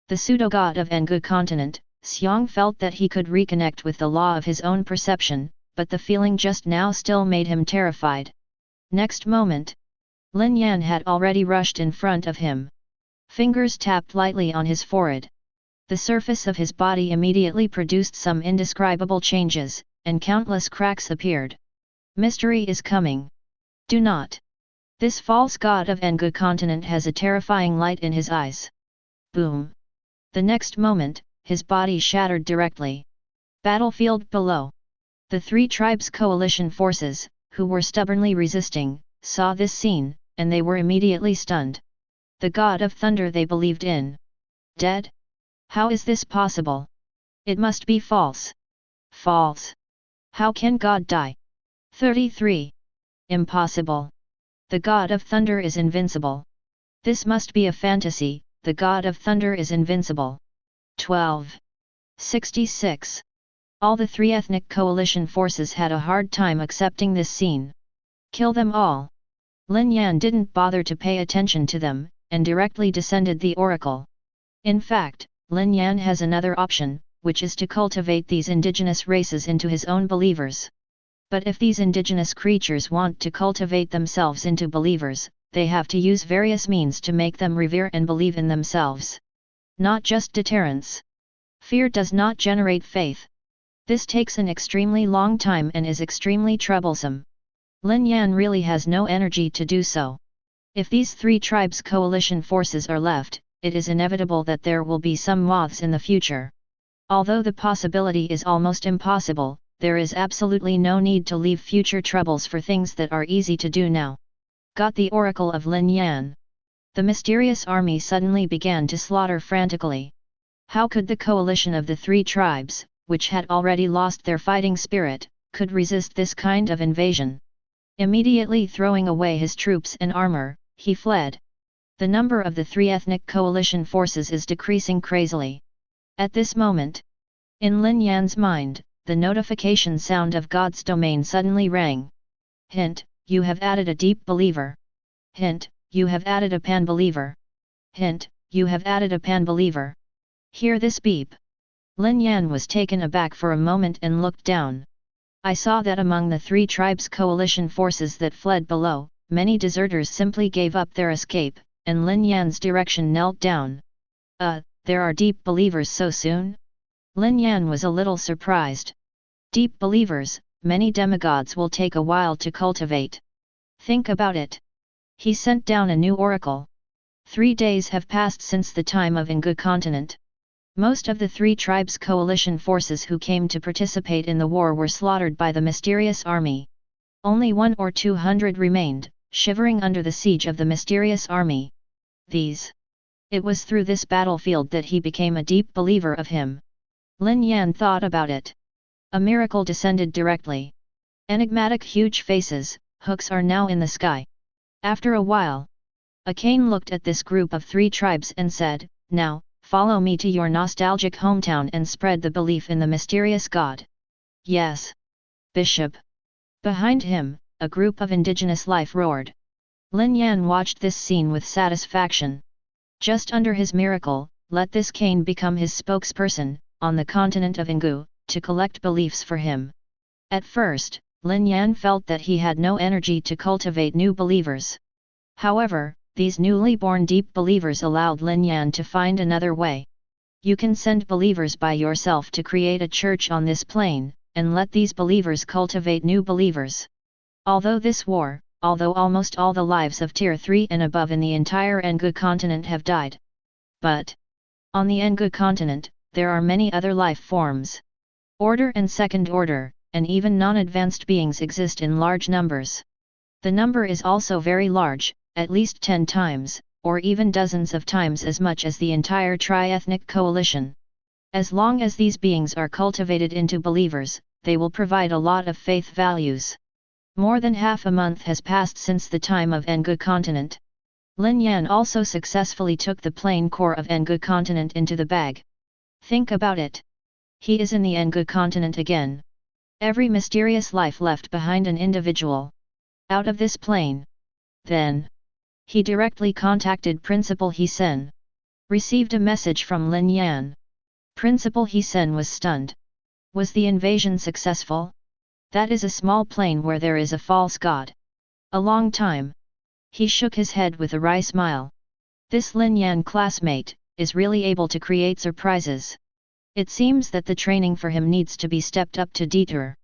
the pseudo-god of Engu continent, Xiong felt that he could reconnect with the law of his own perception, but the feeling just now still made him terrified. Next moment, Lin Yan had already rushed in front of him. Fingers tapped lightly on his forehead. The surface of his body immediately produced some indescribable changes, and countless cracks appeared. Mystery is coming. Do not. This false god of Engu continent has a terrifying light in his eyes. Boom. The next moment, his body shattered directly. Battlefield below. The 3 tribes coalition forces, who were stubbornly resisting, saw this scene, and they were immediately stunned. The god of thunder they believed in. Dead? How is this possible? It must be false. False. How can God die? 33. Impossible. The god of thunder is invincible. This must be a fantasy, the god of thunder is invincible. 12. 66. All the three ethnic coalition forces had a hard time accepting this scene. Kill them all. Lin Yan didn't bother to pay attention to them, and directly descended the oracle. In fact, Lin Yan has another option, which is to cultivate these indigenous races into his own believers. But if these indigenous creatures want to cultivate themselves into believers, they have to use various means to make them revere and believe in themselves. Not just deterrence. Fear does not generate faith. This takes an extremely long time and is extremely troublesome. Lin Yan really has no energy to do so. If these three tribes' coalition forces are left, it is inevitable that there will be some moths in the future. Although the possibility is almost impossible, there is absolutely no need to leave future troubles for things that are easy to do now. Got the oracle of Lin Yan. The mysterious army suddenly began to slaughter frantically. How could the coalition of the three tribes, which had already lost their fighting spirit, could resist this kind of invasion? Immediately throwing away his troops and armor, he fled. The number of the three ethnic coalition forces is decreasing crazily. At this moment, in Lin Yan's mind, the notification sound of God's domain suddenly rang. Hint, you have added a deep believer. Hint, you have added a pan-believer. Hint, you have added a pan-believer. Hear this beep. Lin Yan was taken aback for a moment and looked down. I saw that among the three tribes' coalition forces that fled below, many deserters simply gave up their escape, and Lin Yan's direction knelt down. There are deep believers so soon? Lin Yan was a little surprised. Deep believers, many demigods will take a while to cultivate. Think about it. He sent down a new oracle. 3 days have passed since the time of Engu continent. Most of the three tribes' coalition forces who came to participate in the war were slaughtered by the mysterious army. Only 100 or 200 remained, shivering under the siege of the mysterious army. It was through this battlefield that he became a deep believer of him. Lin Yan thought about it. A miracle descended directly. Enigmatic huge faces, hooks are now in the sky. After a while, Akane looked at this group of three tribes and said, "Now, follow me to your nostalgic hometown and spread the belief in the mysterious god." "Yes, Bishop." Behind him, a group of indigenous life roared. Lin Yan watched this scene with satisfaction. Just under his miracle, let this Kane become his spokesperson, on the continent of Engu, to collect beliefs for him. At first, Lin Yan felt that he had no energy to cultivate new believers. However, these newly born deep believers allowed Lin Yan to find another way. You can send believers by yourself to create a church on this plane, and let these believers cultivate new believers. Although almost all the lives of Tier 3 and above in the entire Engu continent have died. But on the Engu continent, there are many other life forms. Order and second order, and even non-advanced beings exist in large numbers. The number is also very large, at least 10 times, or even dozens of times as much as the entire tri-ethnic coalition. As long as these beings are cultivated into believers, they will provide a lot of faith values. More than half a month has passed since the time of Engu continent. Lin Yan also successfully took the plain core of Engu continent into the bag. Think about it. He is in the Engu continent again. Every mysterious life left behind an individual. Out of this plane. Then he directly contacted Principal Hisen. Received a message from Lin Yan. Principal Hisen was stunned. Was the invasion successful? That is a small plane where there is a false god. A long time. He shook his head with a wry smile. This Lin Yan classmate is really able to create surprises. It seems that the training for him needs to be stepped up to detour.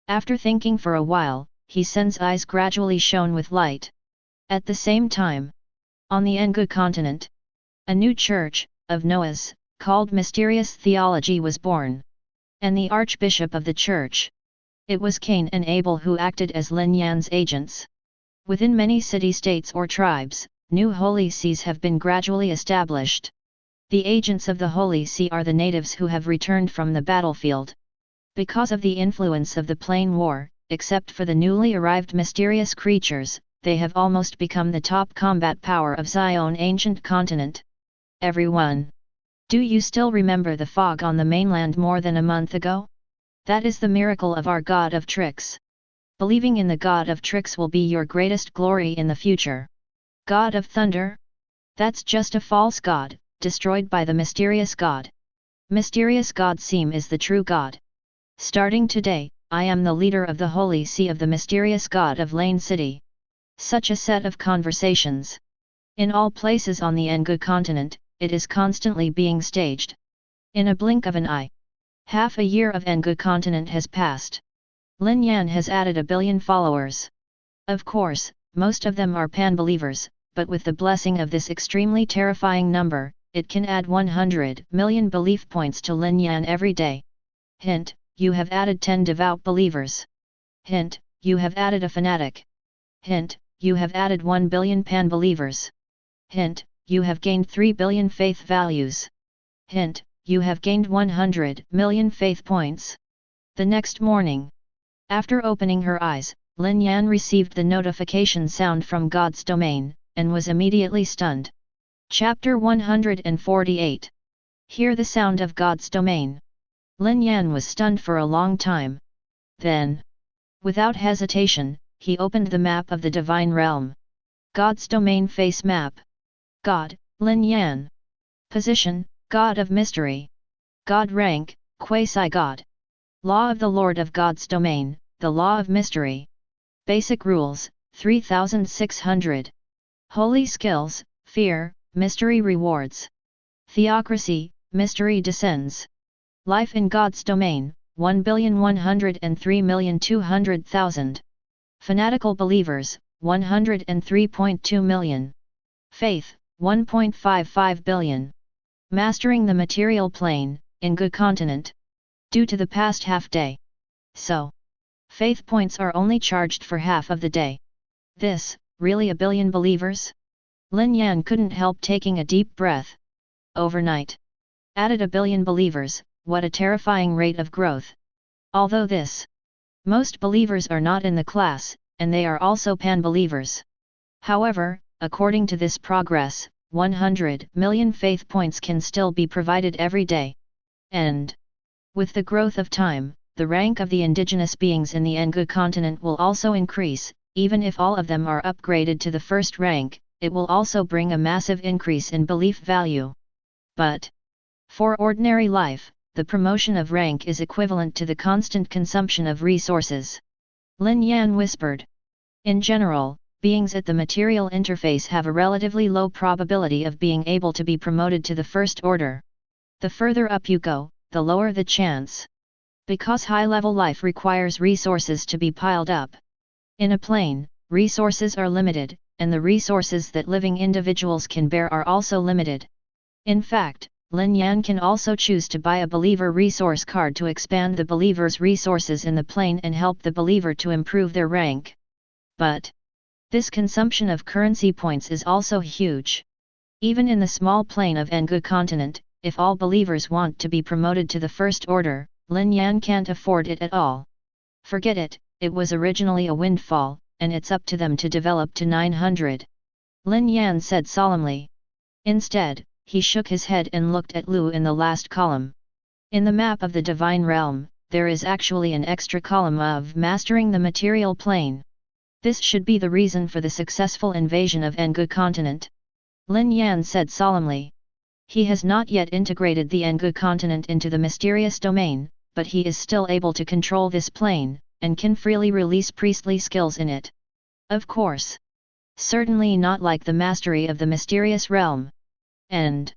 After thinking for a while, Hisen's eyes gradually shone with light. At the same time, on the Engu continent, a new church, of Noahs, called Mysterious Theology was born. And the archbishop of the church. It was Cain and Abel who acted as Lin Yan's agents. Within many city-states or tribes, new holy sees have been gradually established. The agents of the Holy See are the natives who have returned from the battlefield. Because of the influence of the plain war, except for the newly arrived mysterious creatures, they have almost become the top combat power of Zion ancient continent. Everyone. Do you still remember the fog on the mainland more than a month ago? That is the miracle of our God of Tricks. Believing in the God of Tricks will be your greatest glory in the future. God of Thunder? That's just a false god, destroyed by the mysterious god. Mysterious god Seem is the true god. Starting today, I am the leader of the Holy See of the mysterious god of Lane City. Such a set of conversations. In all places on the Engu continent, it is constantly being staged. In a blink of an eye. Half a year of Engu continent has passed. Lin Yan has added 1 billion followers. Of course, most of them are pan-believers, but with the blessing of this extremely terrifying number, it can add 100 million belief points to Lin Yan every day. Hint, you have added 10 devout believers. Hint, you have added a fanatic. Hint, you have added 1 billion pan-believers. Hint, you have gained 3 billion faith values. Hint, you have gained 100 million faith points. The next morning, after opening her eyes, Lin Yan received the notification sound from God's domain, and was immediately stunned. Chapter 148. Hear the sound of God's domain. Lin Yan was stunned for a long time. Then, without hesitation, he opened the map of the Divine Realm. God's domain face map. God, Lin Yan. Position, God of Mystery. God rank, Quasi-God. Law of the Lord of God's domain, the Law of Mystery. Basic rules, 3600. Holy skills, Fear, Mystery rewards. Theocracy, Mystery descends. Life in God's domain, 1,103,200,000. Fanatical believers, 103.2 million. Faith, 1.55 billion. Mastering the material plane, Engu continent. Due to the past half day. So, faith points are only charged for half of the day. This, really 1 billion believers? Lin Yan couldn't help taking a deep breath. Overnight. Added 1 billion believers, what a terrifying rate of growth. Although this. Most believers are not in the class, and they are also pan-believers. However, according to this progress, 100 million faith points can still be provided every day. And with the growth of time, the rank of the indigenous beings in the Engu continent will also increase. Even if all of them are upgraded to the first rank, it will also bring a massive increase in belief value. But for ordinary life, the promotion of rank is equivalent to the constant consumption of resources. Lin Yan whispered. In general, beings at the material interface have a relatively low probability of being able to be promoted to the first order. The further up you go, the lower the chance. Because high-level life requires resources to be piled up. In a plane, resources are limited, and the resources that living individuals can bear are also limited. In fact, Lin Yan can also choose to buy a believer resource card to expand the believer's resources in the plane and help the believer to improve their rank. But this consumption of currency points is also huge. Even in the small plane of Engu continent, if all believers want to be promoted to the first order, Lin Yan can't afford it at all. Forget it, it was originally a windfall, and it's up to them to develop to 900. Lin Yan said solemnly. Instead, he shook his head and looked at Lu in the last column. In the map of the Divine Realm, there is actually an extra column of Mastering the Material Plane. This should be the reason for the successful invasion of Engu continent. Lin Yan said solemnly. He has not yet integrated the Engu continent into the mysterious domain, but he is still able to control this plane, and can freely release priestly skills in it. Of course. Certainly not like the mastery of the mysterious realm. And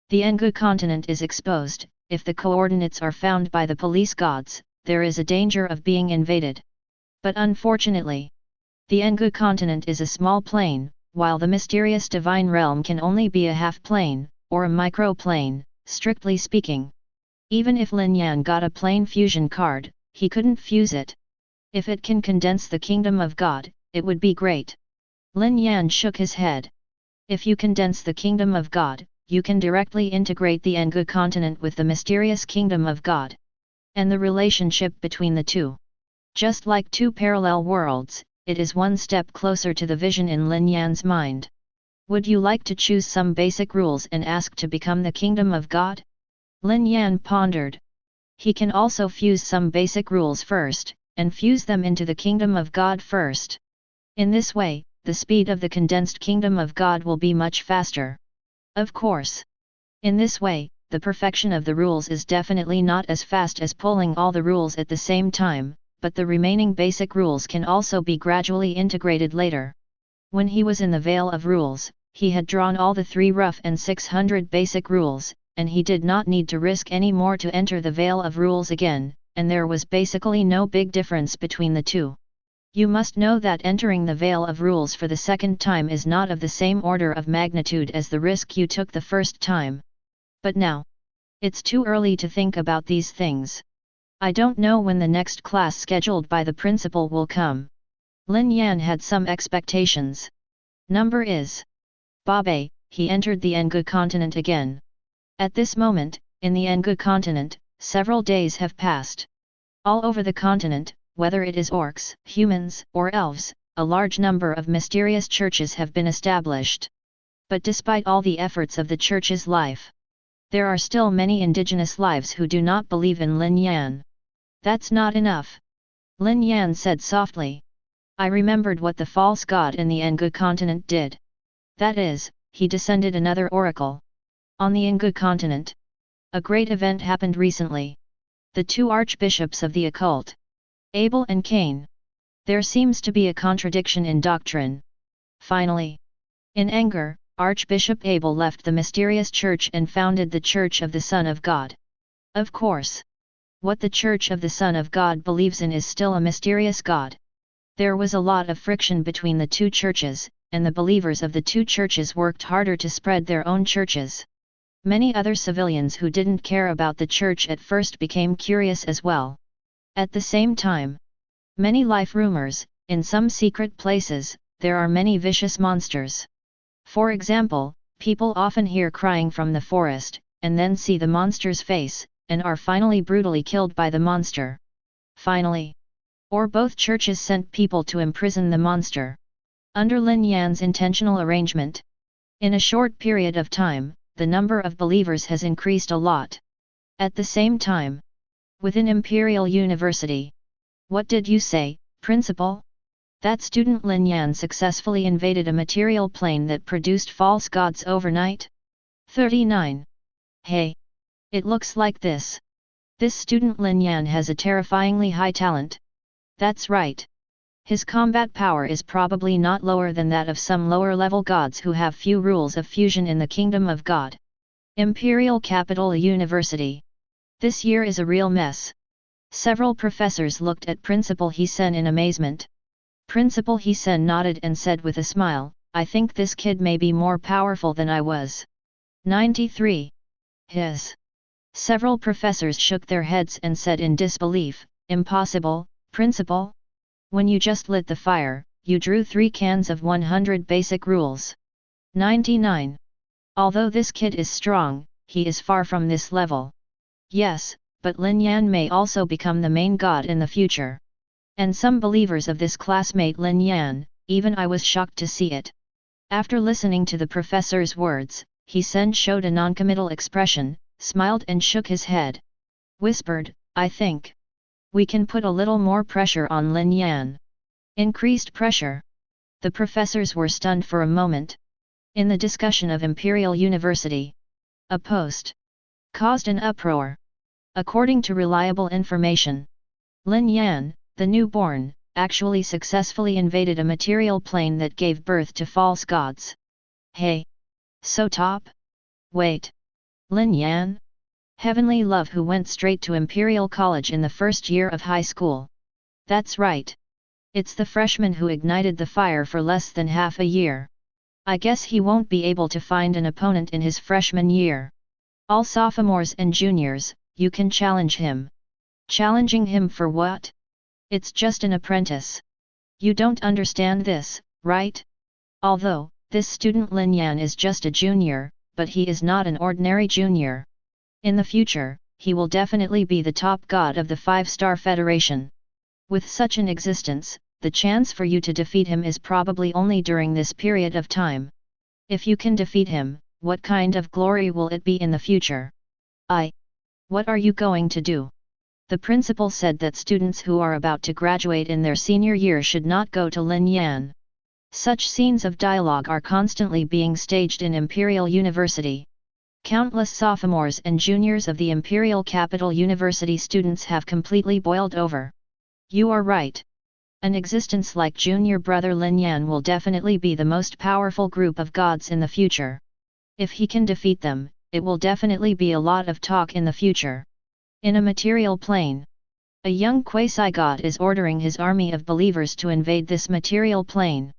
the Engu continent is exposed. If the coordinates are found by the police gods, there is a danger of being invaded. But unfortunately, the Engu continent is a small plane, while the mysterious divine realm can only be a half plane, or a microplane, strictly speaking. Even if Lin Yan got a plane fusion card, he couldn't fuse it. If it can condense the kingdom of God, it would be great. Lin Yan shook his head. If you condense the kingdom of God, you can directly integrate the Engu continent with the mysterious kingdom of God. And the relationship between the two. Just like two parallel worlds, it is one step closer to the vision in Lin Yan's mind. Would you like to choose some basic rules and ask to become the kingdom of God? Lin Yan pondered. He can also fuse some basic rules first, and fuse them into the Kingdom of God first. In this way, the speed of the condensed Kingdom of God will be much faster. Of course. In this way, the perfection of the rules is definitely not as fast as pulling all the rules at the same time, but the remaining basic rules can also be gradually integrated later. When he was in the Veil of Rules, he had drawn all the 3 rough and 600 basic rules, and he did not need to risk any more to enter the Veil of Rules again, and there was basically no big difference between the two. You must know that entering the Veil of Rules for the second time is not of the same order of magnitude as the risk you took the first time. But now, it's too early to think about these things. I don't know when the next class scheduled by the principal will come. Lin Yan had some expectations. Number is Babe, he entered the Engu continent again. At this moment, in the Engu continent, several days have passed. All over the continent, whether it is orcs, humans, or elves, a large number of mysterious churches have been established. But despite all the efforts of the church's life, there are still many indigenous lives who do not believe in Lin Yan. That's not enough. Lin Yan said softly. I remembered what the false god in the Engu continent did. That is, he descended another oracle. On the Engu continent, a great event happened recently. The 2 archbishops of the occult, Abel and Cain. There seems to be a contradiction in doctrine. Finally, in anger, Archbishop Abel left the mysterious church and founded the Church of the Son of God. Of course, what the Church of the Son of God believes in is still a mysterious God. There was a lot of friction between the 2 churches, and the believers of the 2 churches worked harder to spread their own churches. Many other civilians who didn't care about the church at first became curious as well. At the same time, many life rumors, in some secret places, there are many vicious monsters. For example, people often hear crying from the forest, and then see the monster's face, and are finally brutally killed by the monster. Finally, or both churches sent people to imprison the monster. Under Lin Yan's intentional arrangement, in a short period of time, the number of believers has increased a lot. At the same time, within Imperial University. What did you say, Principal? That student Lin Yan successfully invaded a material plane that produced false gods overnight? 39. Hey! It looks like this. This student Lin Yan has a terrifyingly high talent. That's right. His combat power is probably not lower than that of some lower-level gods who have few rules of fusion in the Kingdom of God. Imperial Capital University. This year is a real mess. Several professors looked at Principal Hisen in amazement. Principal Hisen nodded and said with a smile, I think this kid may be more powerful than I was. 93. His. Several professors shook their heads and said in disbelief, Impossible, Principal? When you just lit the fire, you drew 3 cans of 100 basic rules. 99. Although this kid is strong, he is far from this level. Yes, but Lin Yan may also become the main god in the future. And some believers of this classmate Lin Yan, even I was shocked to see it. After listening to the professor's words, Hisen showed a noncommittal expression, smiled and shook his head. Whispered, I think we can put a little more pressure on Lin Yan. Increased pressure. The professors were stunned for a moment. In the discussion of Imperial University, a post caused an uproar. According to reliable information, Lin Yan, the newborn, actually successfully invaded a material plane that gave birth to false gods. Hey! So top? Wait! Lin Yan? Heavenly Love who went straight to Imperial College in the first year of high school. That's right. It's the freshman who ignited the fire for less than half a year. I guess he won't be able to find an opponent in his freshman year. All sophomores and juniors, you can challenge him. Challenging him for what? It's just an apprentice. You don't understand this, right? Although, this student Lin Yan is just a junior, but he is not an ordinary junior. In the future, he will definitely be the top god of the 5-Star Federation. With such an existence, the chance for you to defeat him is probably only during this period of time. If you can defeat him, what kind of glory will it be in the future? What are you going to do? The principal said that students who are about to graduate in their senior year should not go to Lin Yan. Such scenes of dialogue are constantly being staged in Imperial University. Countless sophomores and juniors of the Imperial Capital University students have completely boiled over. You are right. An existence like junior brother Lin Yan will definitely be the most powerful group of gods in the future. If he can defeat them, it will definitely be a lot of talk in the future. In a material plane, a young quasi-god is ordering his army of believers to invade this material plane.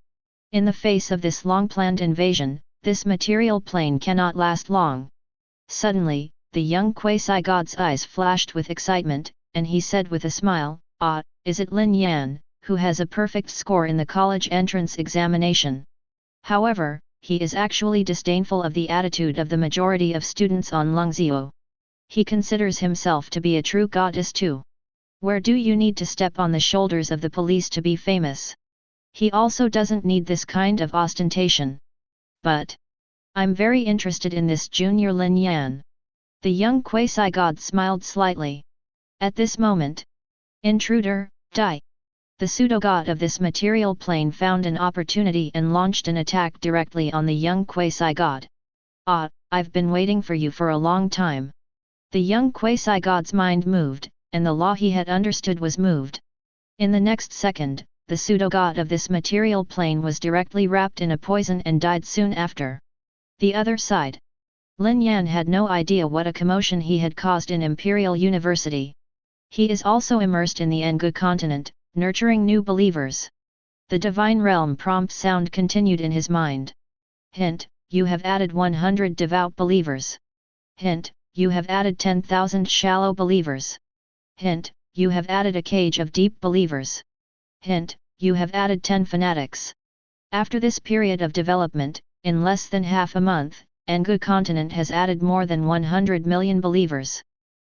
In the face of this long-planned invasion, this material plane cannot last long. Suddenly, the young quasi-god's eyes flashed with excitement, and he said with a smile, "Ah, is it Lin Yan, who has a perfect score in the college entrance examination?" However, he is actually disdainful of the attitude of the majority of students on Lungzio. He considers himself to be a true goddess too. Where do you need to step on the shoulders of the police to be famous? He also doesn't need this kind of ostentation. But I'm very interested in this junior Lin Yan. The young quasi-god smiled slightly. At this moment, intruder, die! The pseudo-god of this material plane found an opportunity and launched an attack directly on the young quasi-god. "Ah, I've been waiting for you for a long time." The young quasi-god's mind moved, and the law he had understood was moved. In the next second, the pseudo-god of this material plane was directly wrapped in a poison and died soon after. The other side. Lin Yan had no idea what a commotion he had caused in Imperial University. He is also immersed in the Engu continent, nurturing new believers. The divine realm prompt sound continued in his mind. Hint, you have added 100 devout believers. Hint, you have added 10,000 shallow believers. Hint, you have added a cage of deep believers. Hint, you have added 10 fanatics. After this period of development, in less than half a month, Engu continent has added more than 100 million believers.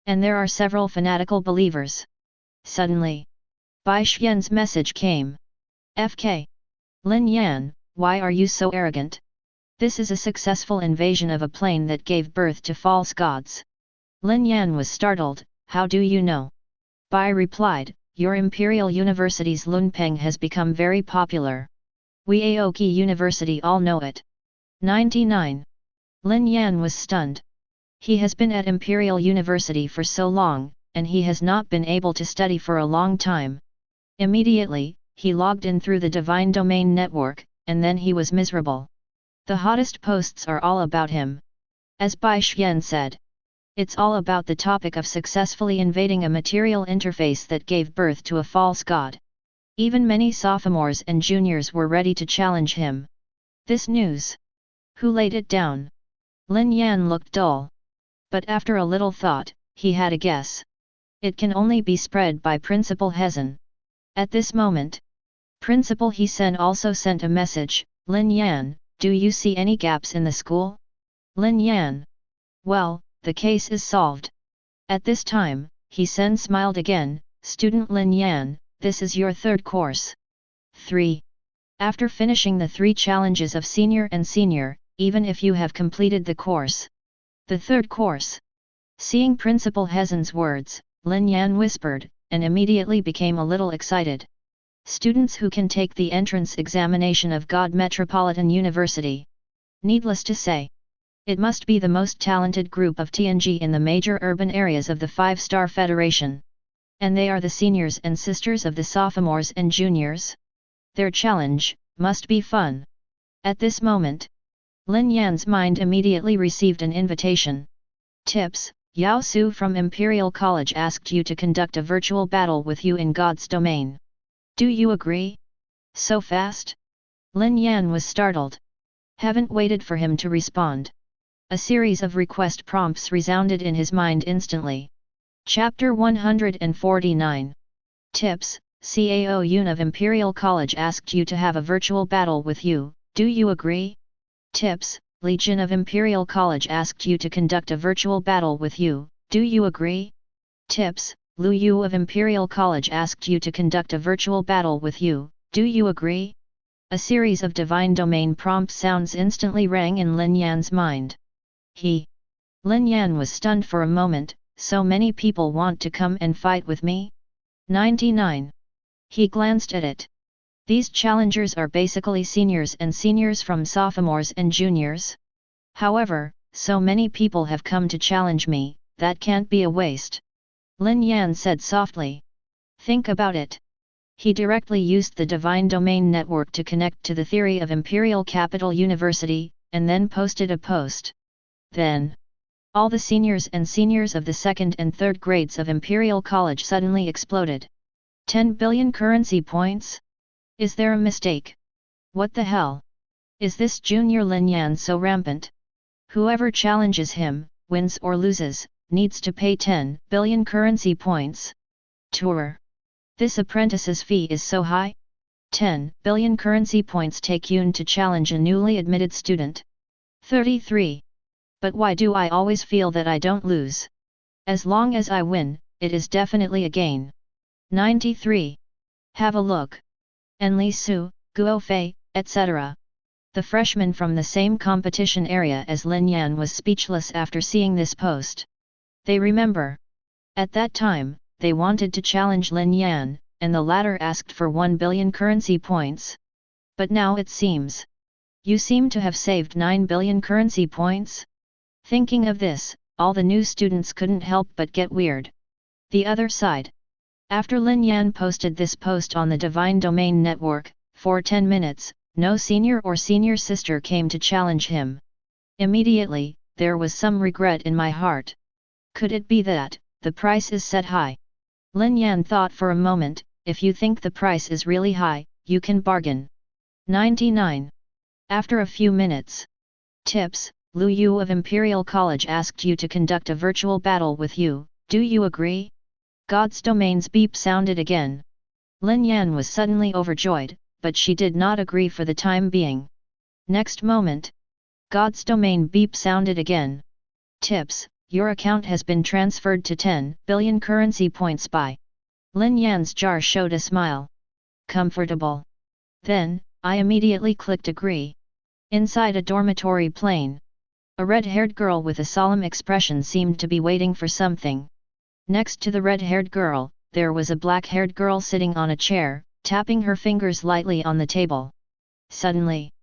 And there are several fanatical believers. Suddenly, Bai Xian's message came. "FK. Lin Yan, why are you so arrogant? This is a successful invasion of a plane that gave birth to false gods." Lin Yan was startled. "How do you know?" Bai replied, "Your Imperial University's Lunpeng has become very popular. We Aoki University all know it." 99. Lin Yan was stunned. He has been at Imperial University for so long, and he has not been able to study for a long time. Immediately, he logged in through the Divine Domain network, and then he was miserable. The hottest posts are all about him. As Bai Xian said, it's all about the topic of successfully invading a material interface that gave birth to a false god. Even many sophomores and juniors were ready to challenge him. This news. Who laid it down? Lin Yan looked dull. But after a little thought, he had a guess. It can only be spread by Principal Hezen. At this moment, Principal Hezen also sent a message, "Lin Yan, do you see any gaps in the school?" Lin Yan. "Well, the case is solved." At this time, Hezen smiled again, "Student Lin Yan, this is your third course." 3. After finishing the 3 challenges of senior and senior, even if you have completed the course. The third course. Seeing Principal Hezen's words, Lin Yan whispered, and immediately became a little excited. Students who can take the entrance examination of God Metropolitan University. Needless to say, it must be the most talented group of TNG in the major urban areas of the 5-Star Federation. And they are the seniors and sisters of the sophomores and juniors. Their challenge must be fun. At this moment, Lin Yan's mind immediately received an invitation. Tips: Yao Su from Imperial College asked you to conduct a virtual battle with you in God's domain. Do you agree? So fast? Lin Yan was startled. Haven't waited for him to respond. A series of request prompts resounded in his mind instantly. Chapter 149. Tips: Cao Yun of Imperial College asked you to have a virtual battle with you, do you agree? Tips: Li Jin of Imperial College asked you to conduct a virtual battle with you, do you agree? Tips: Lu Yu of Imperial College asked you to conduct a virtual battle with you, do you agree? A series of divine domain prompt sounds instantly rang in Lin Yan's mind. Lin Yan was stunned for a moment, so many people want to come and fight with me? 99. He glanced at it. These challengers are basically seniors and seniors from sophomores and juniors. However, so many people have come to challenge me, that can't be a waste. Lin Yan said softly. Think about it. He directly used the Divine Domain Network to connect to the theory of Imperial University, and then posted a post. Then, all the seniors and seniors of the second and third grades of Imperial College suddenly exploded. 10 billion currency points? Is there a mistake? What the hell? Is this junior Lin Yan so rampant? Whoever challenges him, wins or loses, needs to pay 10 billion currency points. Tour. This apprentice's fee is so high? 10 billion currency points take Yun to challenge a newly admitted student. 33. But why do I always feel that I don't lose? As long as I win, it is definitely a gain. 93. Have a look. Enli Su, Guo Fei, etc. The freshman from the same competition area as Lin Yan was speechless after seeing this post. They remember. At that time, they wanted to challenge Lin Yan, and the latter asked for 1 billion currency points. But now it seems. You seem to have saved 9 billion currency points? Thinking of this, all the new students couldn't help but get weird. The other side. After Lin Yan posted this post on the Divine Domain Network, for 10 minutes, no senior or senior sister came to challenge him. Immediately, there was some regret in my heart. Could it be that the price is set high? Lin Yan thought for a moment. If you think the price is really high, you can bargain. 99. After a few minutes. Tips, Lu Yu of Imperial College asked you to conduct a virtual battle with you, do you agree? God's Domain's beep sounded again. Lin Yan was suddenly overjoyed, but she did not agree for the time being. Next moment. God's Domain beep sounded again. Tips, your account has been transferred to 10 billion currency points by. Lin Yan's jar showed a smile. Comfortable. Then, I immediately clicked agree. Inside a dormitory plane. A red-haired girl with a solemn expression seemed to be waiting for something. Next to the red-haired girl, there was a black-haired girl sitting on a chair, tapping her fingers lightly on the table. Suddenly,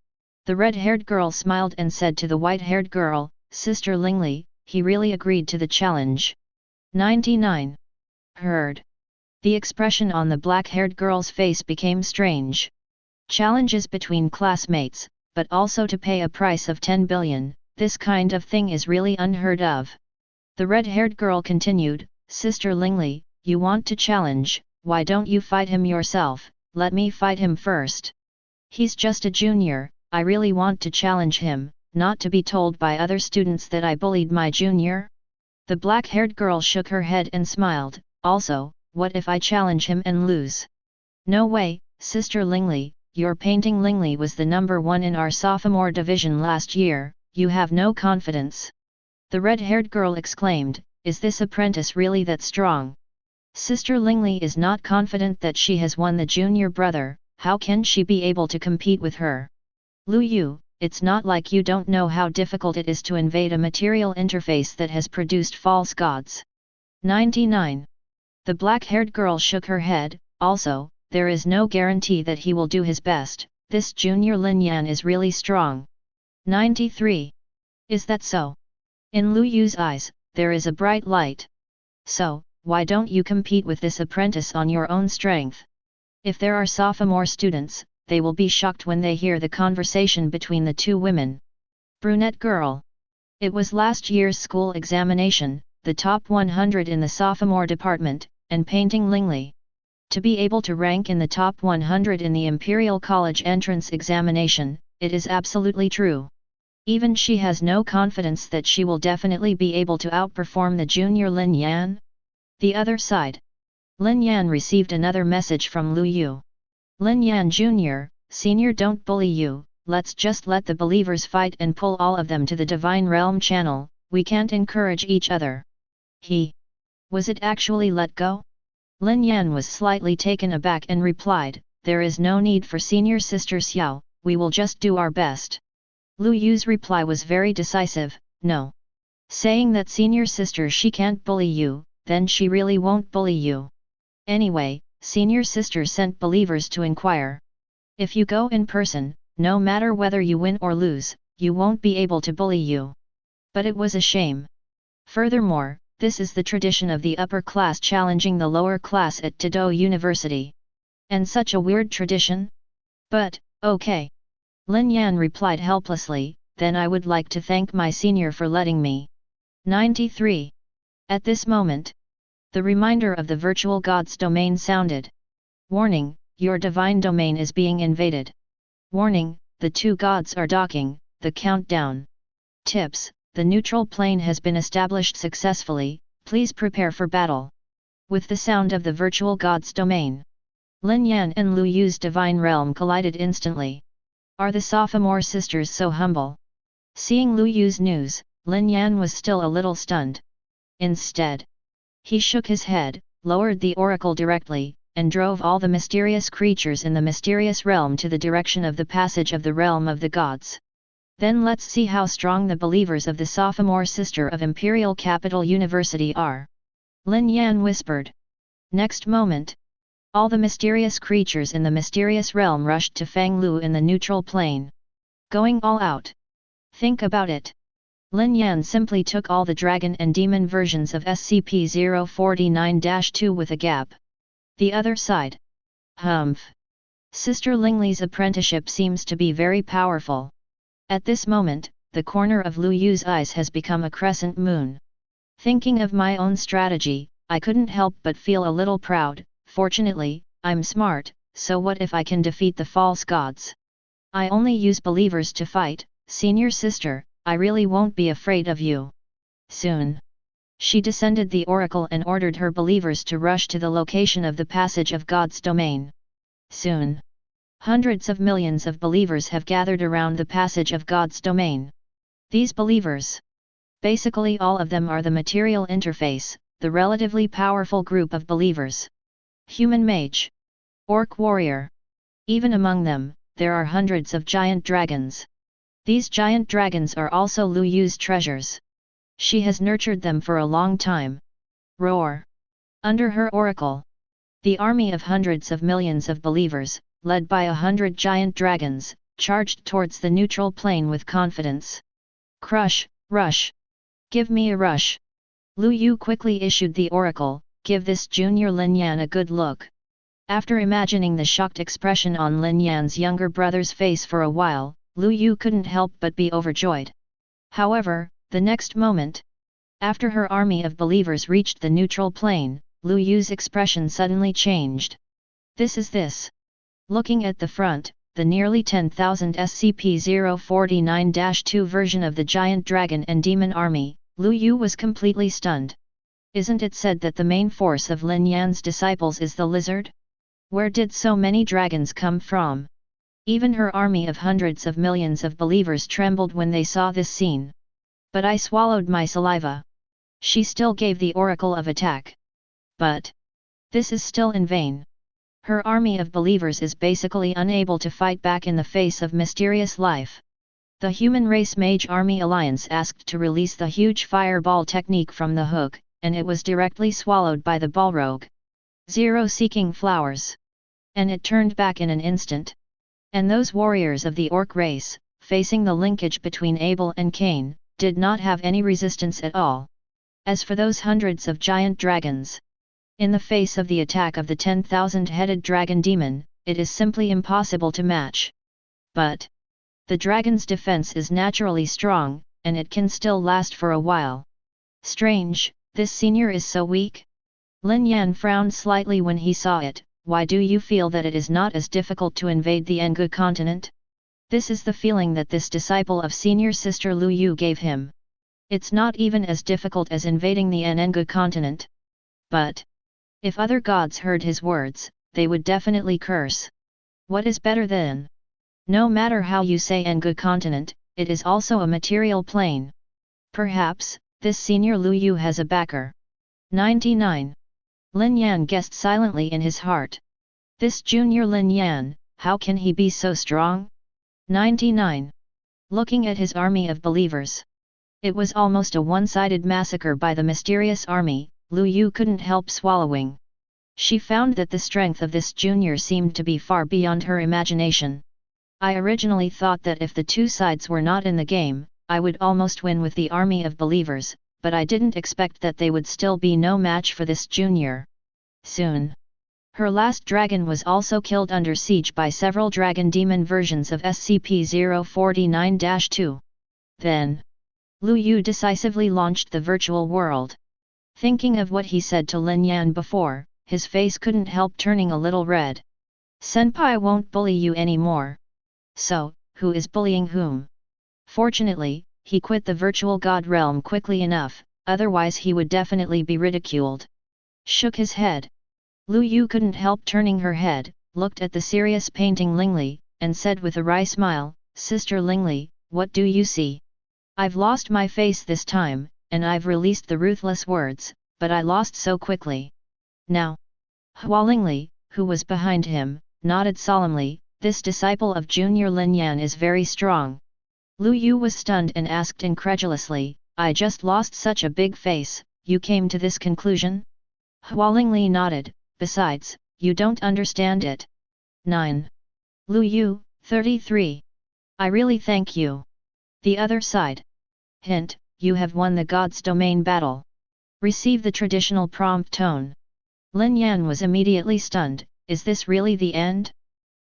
the red-haired girl smiled and said to the white-haired girl, Sister Lingli, he really agreed to the challenge. 99. Heard. The expression on the black-haired girl's face became strange. Challenges between classmates, but also to pay a price of 10 billion, this kind of thing is really unheard of. The red-haired girl continued, Sister Lingli, you want to challenge, why don't you fight him yourself, let me fight him first. He's just a junior, I really want to challenge him, not to be told by other students that I bullied my junior. The black-haired girl shook her head and smiled, also, what if I challenge him and lose? No way, Sister Lingli, your painting Lingli was the number 1 in our sophomore division last year, you have no confidence. The red-haired girl exclaimed, is this apprentice really that strong? Sister Lingli is not confident that she has won the junior brother, how can she be able to compete with her? Lu Yu, it's not like you don't know how difficult it is to invade a material interface that has produced false gods. 99. The black-haired girl shook her head, also, there is no guarantee that he will do his best, this junior Lin Yan is really strong. 93. Is that so? In Lu Yu's eyes, there is a bright light. So, why don't you compete with this apprentice on your own strength? If there are sophomore students, they will be shocked when they hear the conversation between the two women. Brunette girl. It was last year's school examination, the top 100 in the sophomore department, and painting Lingli. To be able to rank in the top 100 in the Imperial College entrance examination, it is absolutely true. Even she has no confidence that she will definitely be able to outperform the junior Lin Yan. The other side. Lin Yan received another message from Lu Yu. Lin Yan Jr., Senior, don't bully you, let's just let the believers fight and pull all of them to the Divine Realm channel, we can't encourage each other. Was it actually let go? Lin Yan was slightly taken aback and replied, there is no need for Senior Sister Xiao, we will just do our best. Lu Yu's reply was very decisive, no. saying that senior sister she can't bully you, then she really won't bully you. Anyway, senior sister sent believers to inquire. If you go in person, no matter whether you win or lose, you won't be able to bully you. But it was a shame. Furthermore, this is the tradition of the upper class challenging the lower class at Imperial University. And such a weird tradition? But, okay. Lin Yan replied helplessly, then I would like to thank my senior for letting me. 93. At this moment, the reminder of the virtual god's domain sounded. Warning, your divine domain is being invaded. Warning, the two gods are docking, the countdown. Tips, the neutral plane has been established successfully, please prepare for battle. With the sound of the virtual god's domain, Lin Yan and Lu Yu's divine realm collided instantly. Are the sophomore sisters so humble? Seeing Lu Yu's news, Lin Yan was still a little stunned. Instead, he shook his head, lowered the oracle directly, and drove all the mysterious creatures in the mysterious realm to the direction of the passage of the realm of the gods. Then let's see how strong the believers of the sophomore sister of Imperial Capital University are. Lin Yan whispered. Next moment, all the mysterious creatures in the mysterious realm rushed to Fang Lu in the neutral plane. Going all out. Think about it. Lin Yan simply took all the dragon and demon versions of SCP-049-2 with a gap. The other side. Humph. Sister Lingli's apprenticeship seems to be very powerful. At this moment, the corner of Lu Yu's eyes has become a crescent moon. Thinking of my own strategy, I couldn't help but feel a little proud. Fortunately, I'm smart, so what if I can defeat the false gods? I only use believers to fight, senior sister, I really won't be afraid of you. Soon. She descended the oracle and ordered her believers to rush to the location of the passage of God's domain. Soon. Hundreds of millions of believers have gathered around the passage of God's domain. These believers, basically all of them are the material interface, the relatively powerful group of believers. Human mage. Orc warrior. Even among them, there are hundreds of giant dragons. These giant dragons are also Lu Yu's treasures. She has nurtured them for a long time. Roar. Under her oracle, the army of hundreds of millions of believers, led by 100 giant dragons, charged towards the neutral plane with confidence. Crush, rush. Give me a rush. Lu Yu quickly issued the oracle, give this junior Lin Yan a good look. After imagining the shocked expression on Lin Yan's younger brother's face for a while, Lu Yu couldn't help but be overjoyed. However, the next moment, after her army of believers reached the neutral plane, Lu Yu's expression suddenly changed. This is this. Looking at the front, the nearly 10,000 SCP-049-2 version of the giant dragon and demon army, Lu Yu was completely stunned. Isn't it said that the main force of Lin Yan's disciples is the lizard? Where did so many dragons come from? Even her army of hundreds of millions of believers trembled when they saw this scene. But I swallowed my saliva. She still gave the oracle of attack. But this is still in vain. Her army of believers is basically unable to fight back in the face of mysterious life. The Human Race Mage Army Alliance asked to release the huge fireball technique from the hook, and it was directly swallowed by the Balrog. Zero seeking flowers. And it turned back in an instant. And those warriors of the orc race, facing the linkage between Abel and Cain, did not have any resistance at all. As for those hundreds of giant dragons, in the face of the attack of the 10,000-headed dragon demon, it is simply impossible to match. But the dragon's defense is naturally strong, and it can still last for a while. Strange, this senior is so weak? Lin Yan frowned slightly when he saw it. Why do you feel that it is not as difficult to invade the Engu continent? This is the feeling that this disciple of senior sister Lu Yu gave him. It's not even as difficult as invading the Engu continent. But if other gods heard his words, they would definitely curse. What is better then? No matter how you say Engu continent, it is also a material plane. Perhaps, this senior Lu Yu has a backer. 99. Lin Yan guessed silently in his heart. This junior Lin Yan, how can he be so strong? 99. Looking at his army of believers, It was almost a one-sided massacre by the mysterious army. Lu Yu couldn't help swallowing. She found that the strength of this junior seemed to be far beyond her imagination. I originally thought that if the two sides were not in the game, I would almost win with the army of believers, but I didn't expect that they would still be no match for this junior. Soon. Her last dragon was also killed under siege by several dragon demon versions of SCP-049-2. Then, Lu Yu decisively launched the virtual world. Thinking of what he said to Lin Yan before, his face couldn't help turning a little red. Senpai won't bully you anymore. So, who is bullying whom? Fortunately, he quit the virtual god realm quickly enough, otherwise he would definitely be ridiculed. Shook his head. Lu Yu couldn't help turning her head, looked at the serious painting Lingli, and said with a wry smile, "Sister Lingli, what do you see? I've lost my face this time, and I've released the ruthless words, but I lost so quickly." Now, Hua Lingli, who was behind him, nodded solemnly, "This disciple of Junior Lin Yan is very strong." Lu Yu was stunned and asked incredulously, "I just lost such a big face, you came to this conclusion?" Hua Lingli nodded, "Besides, you don't understand it." 9. Lu Yu, 33. I really thank you. The other side. Hint, you have won the God's Domain battle. Receive the traditional prompt tone. Lin Yan was immediately stunned, is this really the end?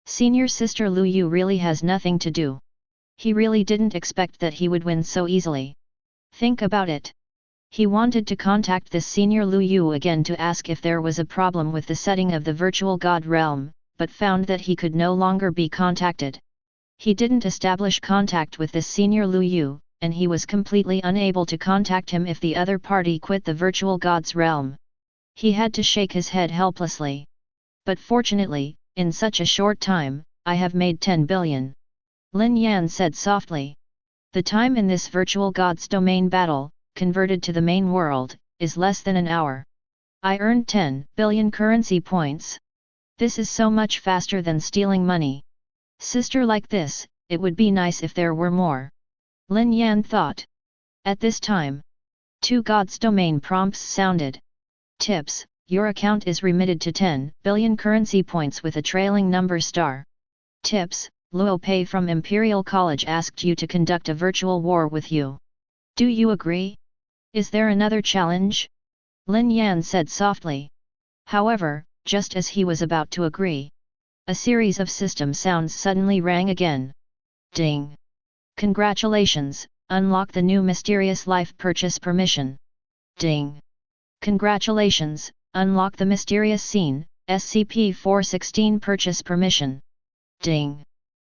Senior sister Lu Yu really has nothing to do. He really didn't expect that he would win so easily. Think about it. He wanted to contact this senior Lu Yu again to ask if there was a problem with the setting of the virtual god realm, but found that he could no longer be contacted. He didn't establish contact with this senior Lu Yu, and he was completely unable to contact him if the other party quit the virtual god's realm. He had to shake his head helplessly. But fortunately, in such a short time, I have made 10 billion. Lin Yan said softly. The time in this virtual god's domain battle, converted to the main world, is less than an hour. I earned 10 billion currency points. This is so much faster than stealing money. Sister like this, it would be nice if there were more. Lin Yan thought. At this time, 2 God's Domain prompts sounded. Tips, your account is remitted to 10 billion currency points with a trailing number star. Tips, Luo Pei from Imperial College asked you to conduct a virtual war with you. Do you agree? Is there another challenge? Lin Yan said softly. However, just as he was about to agree, a series of system sounds suddenly rang again. Ding! Congratulations, unlock the new mysterious life purchase permission. Ding! Congratulations, unlock the mysterious scene, SCP-416 purchase permission. Ding!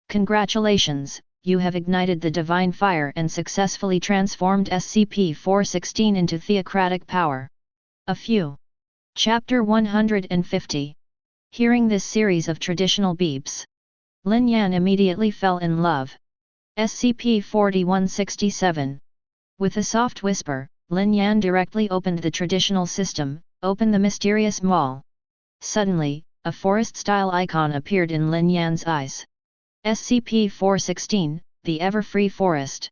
Congratulations, you have ignited the divine fire and successfully transformed SCP-416 into theocratic power. A few. Chapter 150. Hearing this series of traditional beeps, Lin Yan immediately fell in love. SCP-4167. With a soft whisper, Lin Yan directly opened the traditional system, opened the mysterious mall. Suddenly, a forest-style icon appeared in Lin Yan's eyes. SCP-416, the Ever-Free Forest.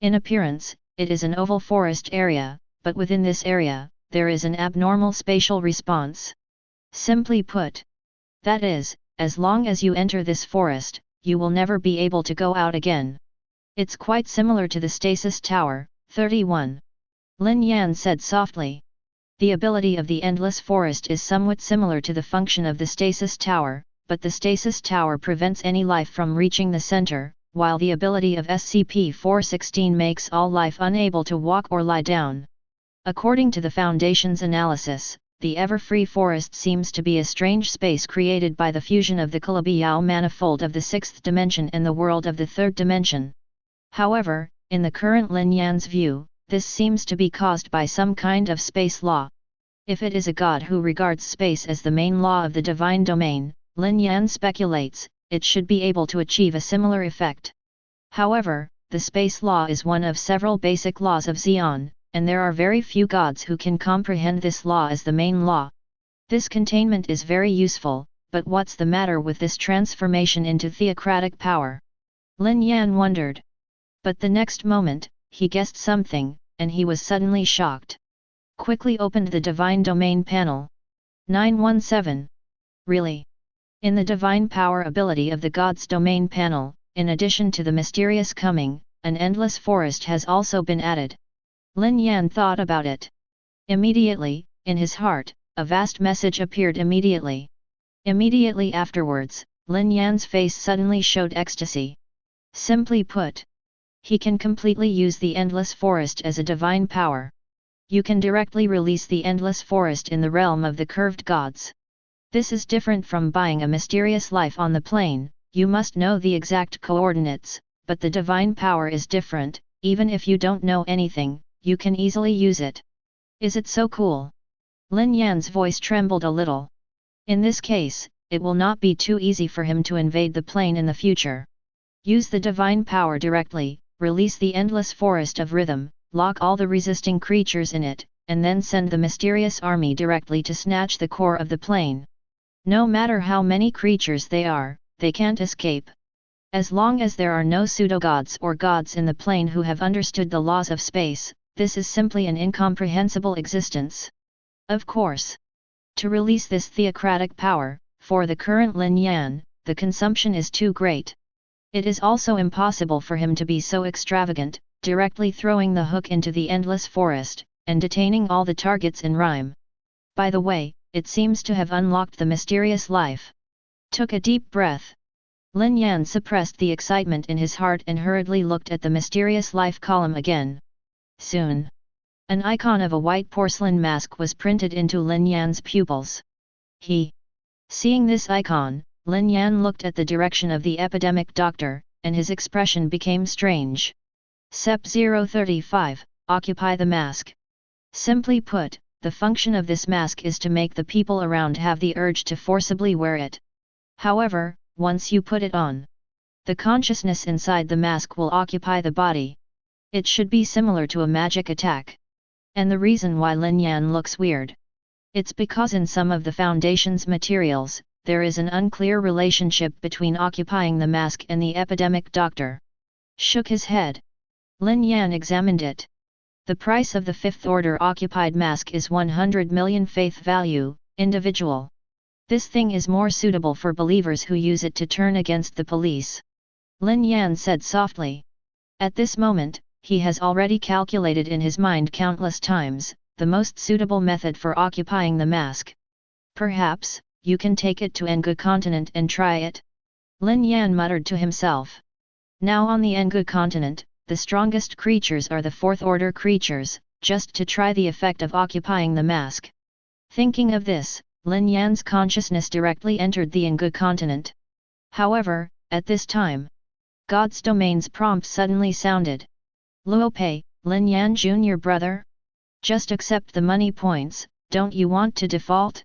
In appearance, it is an oval forest area, but within this area, there is an abnormal spatial response. Simply put, that is, as long as you enter this forest, you will never be able to go out again. It's quite similar to the Stasis Tower, 31. Lin Yan said softly. The ability of the Endless Forest is somewhat similar to the function of the Stasis Tower, but the Stasis Tower prevents any life from reaching the center, while the ability of SCP-416 makes all life unable to walk or lie down. According to the Foundation's analysis, the Ever-Free Forest seems to be a strange space created by the fusion of the Calabiao manifold of the 6th dimension and the world of the 3rd dimension. However, in the current Lin Yan's view, this seems to be caused by some kind of space law. If it is a god who regards space as the main law of the divine domain, Lin Yan speculates, it should be able to achieve a similar effect. However, the space law is one of several basic laws of Xion, and there are very few gods who can comprehend this law as the main law. This containment is very useful, but what's the matter with this transformation into theocratic power? Lin Yan wondered. But the next moment, he guessed something, and he was suddenly shocked. Quickly opened the Divine Domain panel. 917. Really? In the Divine Power ability of the God's Domain panel, in addition to the mysterious coming, an endless forest has also been added. Lin Yan thought about it. Immediately, in his heart, a vast message appeared immediately. Immediately afterwards, Lin Yan's face suddenly showed ecstasy. Simply put, he can completely use the endless forest as a divine power. You can directly release the endless forest in the realm of the curved gods. This is different from buying a mysterious life on the plane. You must know the exact coordinates, but the divine power is different. Even if you don't know anything, you can easily use it. Is it so cool? Lin Yan's voice trembled a little. In this case, it will not be too easy for him to invade the plane in the future. Use the divine power directly, release the endless forest of rhythm, lock all the resisting creatures in it, and then send the mysterious army directly to snatch the core of the plane. No matter how many creatures they are, they can't escape. As long as there are no pseudo-gods or gods in the plane who have understood the laws of space, this is simply an incomprehensible existence. Of course, to release this theocratic power, for the current Lin Yan, the consumption is too great. It is also impossible for him to be so extravagant, directly throwing the hook into the endless forest, and detaining all the targets in rhyme. By the way, it seems to have unlocked the mysterious life. Took a deep breath. Lin Yan suppressed the excitement in his heart and hurriedly looked at the mysterious life column again. Soon, an icon of a white porcelain mask was printed into Lin Yan's pupils. Seeing this icon, Lin Yan looked at the direction of the epidemic doctor, and his expression became strange. SEP 035, occupy the mask. Simply put, the function of this mask is to make the people around have the urge to forcibly wear it. However, once you put it on, the consciousness inside the mask will occupy the body. It should be similar to a magic attack. And the reason why Lin Yan looks weird. It's because in some of the Foundation's materials, there is an unclear relationship between occupying the mask and the epidemic doctor. Shook his head. Lin Yan examined it. The price of the fifth order occupied mask is 100 million faith value, individual. This thing is more suitable for believers who use it to turn against the police. Lin Yan said softly. At this moment, he has already calculated in his mind countless times, the most suitable method for occupying the mask. Perhaps, you can take it to Engu continent and try it? Lin Yan muttered to himself. Now on the Engu continent, the strongest creatures are the fourth order creatures, just to try the effect of occupying the mask. Thinking of this, Lin Yan's consciousness directly entered the Engu continent. However, at this time, God's Domain's prompt suddenly sounded. Luopei, Lin Yan Jr. brother? Just accept the money points, don't you want to default?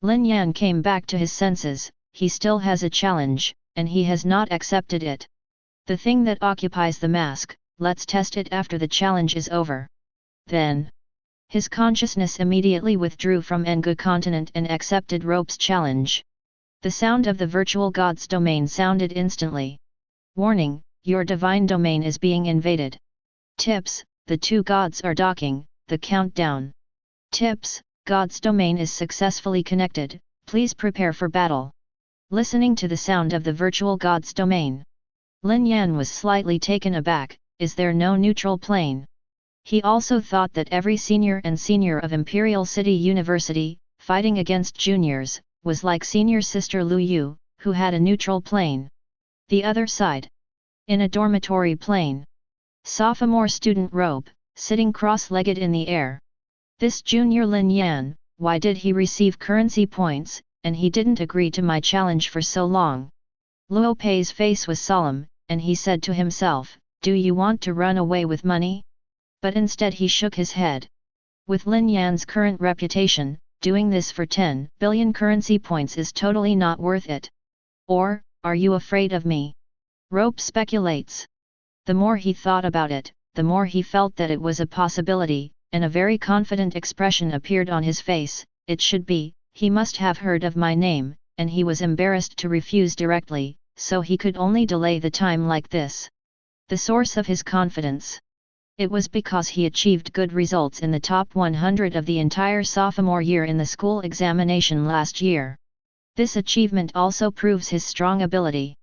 Lin Yan came back to his senses. He still has a challenge, and he has not accepted it. The thing that occupies the mask, let's test it after the challenge is over. Then, his consciousness immediately withdrew from Engu continent and accepted Rope's challenge. The sound of the virtual God's Domain sounded instantly. Warning, your divine domain is being invaded. Tips, the two gods are docking, the countdown. Tips, God's Domain is successfully connected, please prepare for battle. Listening to the sound of the virtual God's Domain, Lin Yan was slightly taken aback. Is there no neutral plane? He also thought that every senior and senior of Imperial City University, fighting against juniors, was like senior sister Lu Yu, who had a neutral plane. The other side. In a dormitory plane. Sophomore student Rope, sitting cross-legged in the air. This junior Lin Yan, why did he receive currency points, and he didn't agree to my challenge for so long? Luopei's face was solemn, and he said to himself, do you want to run away with money? But instead he shook his head. With Lin Yan's current reputation, doing this for 10 billion currency points is totally not worth it. Or, are you afraid of me? Rope speculates. The more he thought about it, the more he felt that it was a possibility, and a very confident expression appeared on his face. It should be, he must have heard of my name, and he was embarrassed to refuse directly, so he could only delay the time like this. The source of his confidence. It was because he achieved good results in the top 100 of the entire sophomore year in the school examination last year. This achievement also proves his strong ability.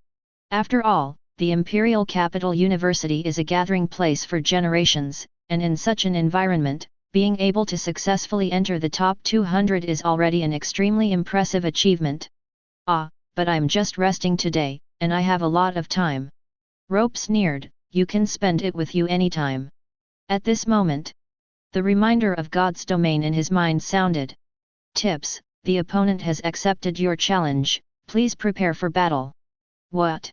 After all, the Imperial Capital University is a gathering place for generations, and in such an environment, being able to successfully enter the top 200 is already an extremely impressive achievement. Ah, but I'm just resting today, and I have a lot of time. Rope sneered, you can spend it with you anytime. At this moment, the reminder of God's domain in his mind sounded. Tips, the opponent has accepted your challenge, please prepare for battle. What?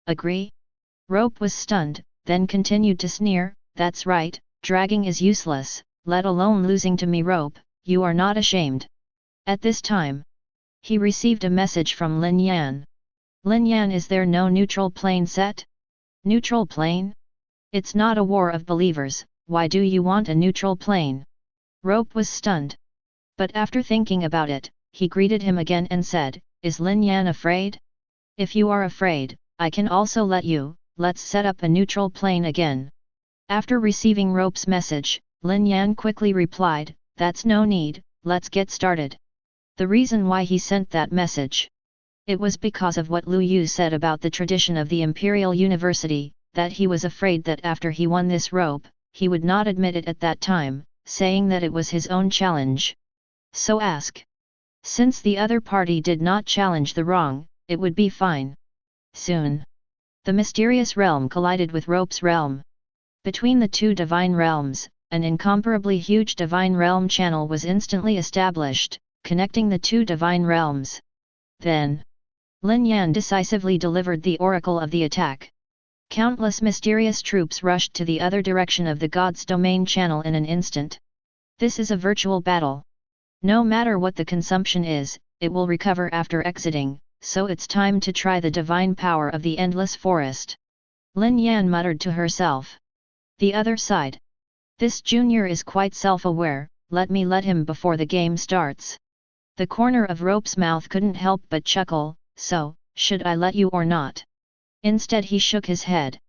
Agree? Rope was stunned, then continued to sneer, that's right, dragging is useless, let alone losing to me. Rope, you are not ashamed. At this time, he received a message from Lin Yan. Lin Yan, is there no neutral plane set? Neutral plane? It's not a war of believers, why do you want a neutral plane? Rope was stunned. But after thinking about it, he greeted him again and said, is Lin Yan afraid? If you are afraid, I can also let you, let's set up a neutral plane again. After receiving Rope's message, Lin Yan quickly replied, that's no need, let's get started. The reason why he sent that message. It was because of what Lu Yu said about the tradition of the Imperial University, that he was afraid that after he won this rope, he would not admit it at that time, saying that it was his own challenge. So ask. Since the other party did not challenge the wrong, it would be fine. Soon, the mysterious realm collided with Rope's realm. Between the two divine realms, an incomparably huge divine realm channel was instantly established, connecting the two divine realms. Then, Lin Yan decisively delivered the oracle of the attack. Countless mysterious troops rushed to the other direction of the God's domain channel in an instant. This is a virtual battle. No matter what the consumption is, it will recover after exiting, so it's time to try the divine power of the endless forest. Lin Yan muttered to herself. The other side. This junior is quite self-aware, let me let him before the game starts. The corner of Rope's mouth couldn't help but chuckle, so, should I let you or not? Instead he shook his head.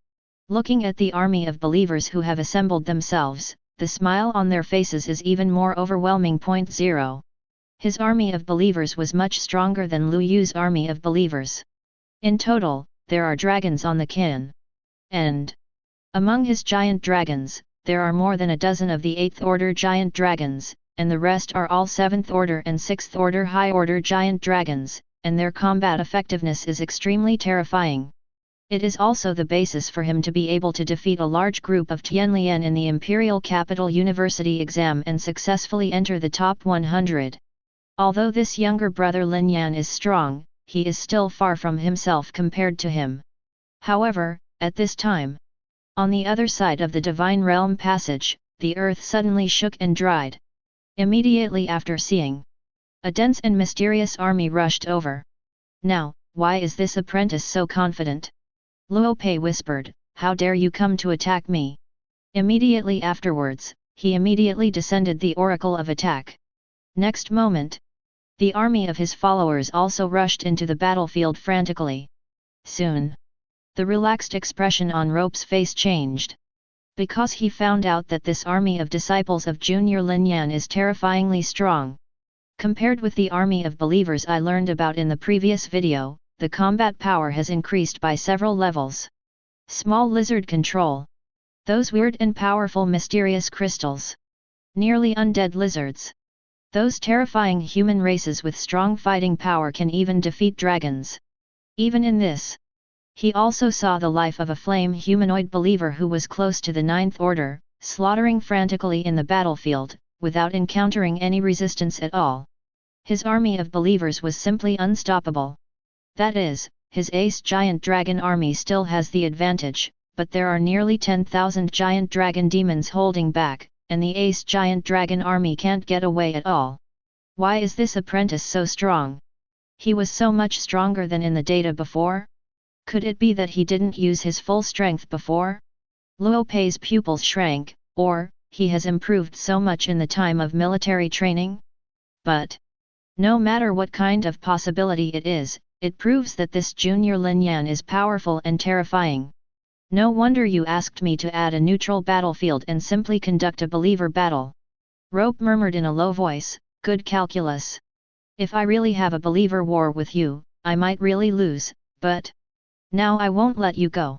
Looking at the army of believers who have assembled themselves, the smile on their faces is even more overwhelming. 0. His army of believers was much stronger than Lu Yu's army of believers. In total, there are dragons on the kin. And among his giant dragons, there are more than a dozen of the 8th order giant dragons, and the rest are all 7th order and 6th order high order giant dragons, and their combat effectiveness is extremely terrifying. It is also the basis for him to be able to defeat a large group of Tianlian in the Imperial Capital University exam and successfully enter the top 100. Although this younger brother Lin Yan is strong, he is still far from himself compared to him. However, at this time, on the other side of the Divine Realm passage, the earth suddenly shook and dried. Immediately after seeing a dense and mysterious army rushed over. Now, why is this apprentice so confident? Luo Pei whispered, how dare you come to attack me? Immediately afterwards, he immediately descended the oracle of attack. Next moment, the army of his followers also rushed into the battlefield frantically. Soon, the relaxed expression on Rope's face changed. Because he found out that this army of disciples of Junior Lin Yan is terrifyingly strong. Compared with the army of believers I learned about in the previous video, the combat power has increased by several levels. Small lizard control. Those weird and powerful mysterious crystals. Nearly undead lizards. Those terrifying human races with strong fighting power can even defeat dragons. Even in this, he also saw the life of a flame humanoid believer who was close to the 9th order, slaughtering frantically in the battlefield, without encountering any resistance at all. His army of believers was simply unstoppable. That is, his ace giant dragon army still has the advantage, but there are nearly 10,000 giant dragon demons holding back, and the ace giant dragon army can't get away at all. Why is this apprentice so strong? He was so much stronger than in the data before? Could it be that he didn't use his full strength before? Luo Pei's pupils shrank, or, he has improved so much in the time of military training? But, no matter what kind of possibility it is, it proves that this Junior Lin Yan is powerful and terrifying. No wonder you asked me to add a neutral battlefield and simply conduct a believer battle. Rope murmured in a low voice, good calculus. If I really have a believer war with you, I might really lose, but now I won't let you go.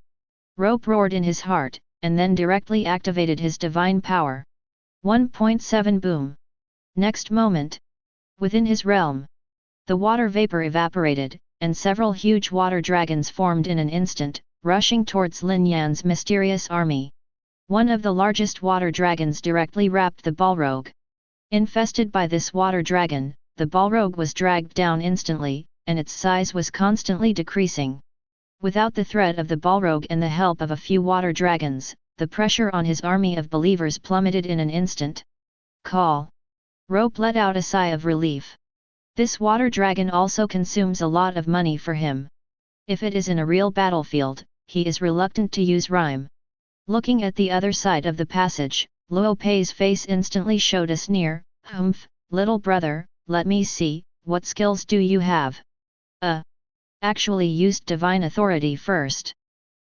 Rope roared in his heart, and then directly activated his divine power. 1.7 Boom. Next moment, within his realm, the water vapor evaporated, and several huge water dragons formed in an instant, rushing towards Lin Yan's mysterious army. One of the largest water dragons directly wrapped the Balrog. Infested by this water dragon, the Balrog was dragged down instantly, and its size was constantly decreasing. Without the threat of the Balrog and the help of a few water dragons, the pressure on his army of believers plummeted in an instant. Call. Rope let out a sigh of relief. This water dragon also consumes a lot of money for him. If it is in a real battlefield, he is reluctant to use rhyme. Looking at the other side of the passage, Luo Pei's face instantly showed a sneer. Humph, little brother, let me see, what skills do you have? Actually used divine authority first.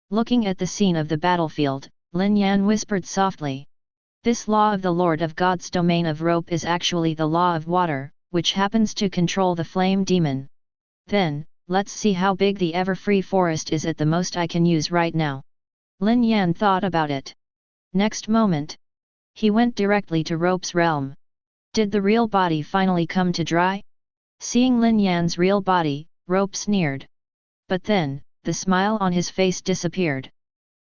Looking at the scene of the battlefield, Lin Yan whispered softly. This law of the Lord of God's domain of rope is actually the law of water, which happens to control the flame demon. Then, let's see how big the ever-free forest is at the most I can use right now. Lin Yan thought about it. Next moment, he went directly to Rope's realm. Did the real body finally come to dry? Seeing Lin Yan's real body, Rope sneered. But then, the smile on his face disappeared.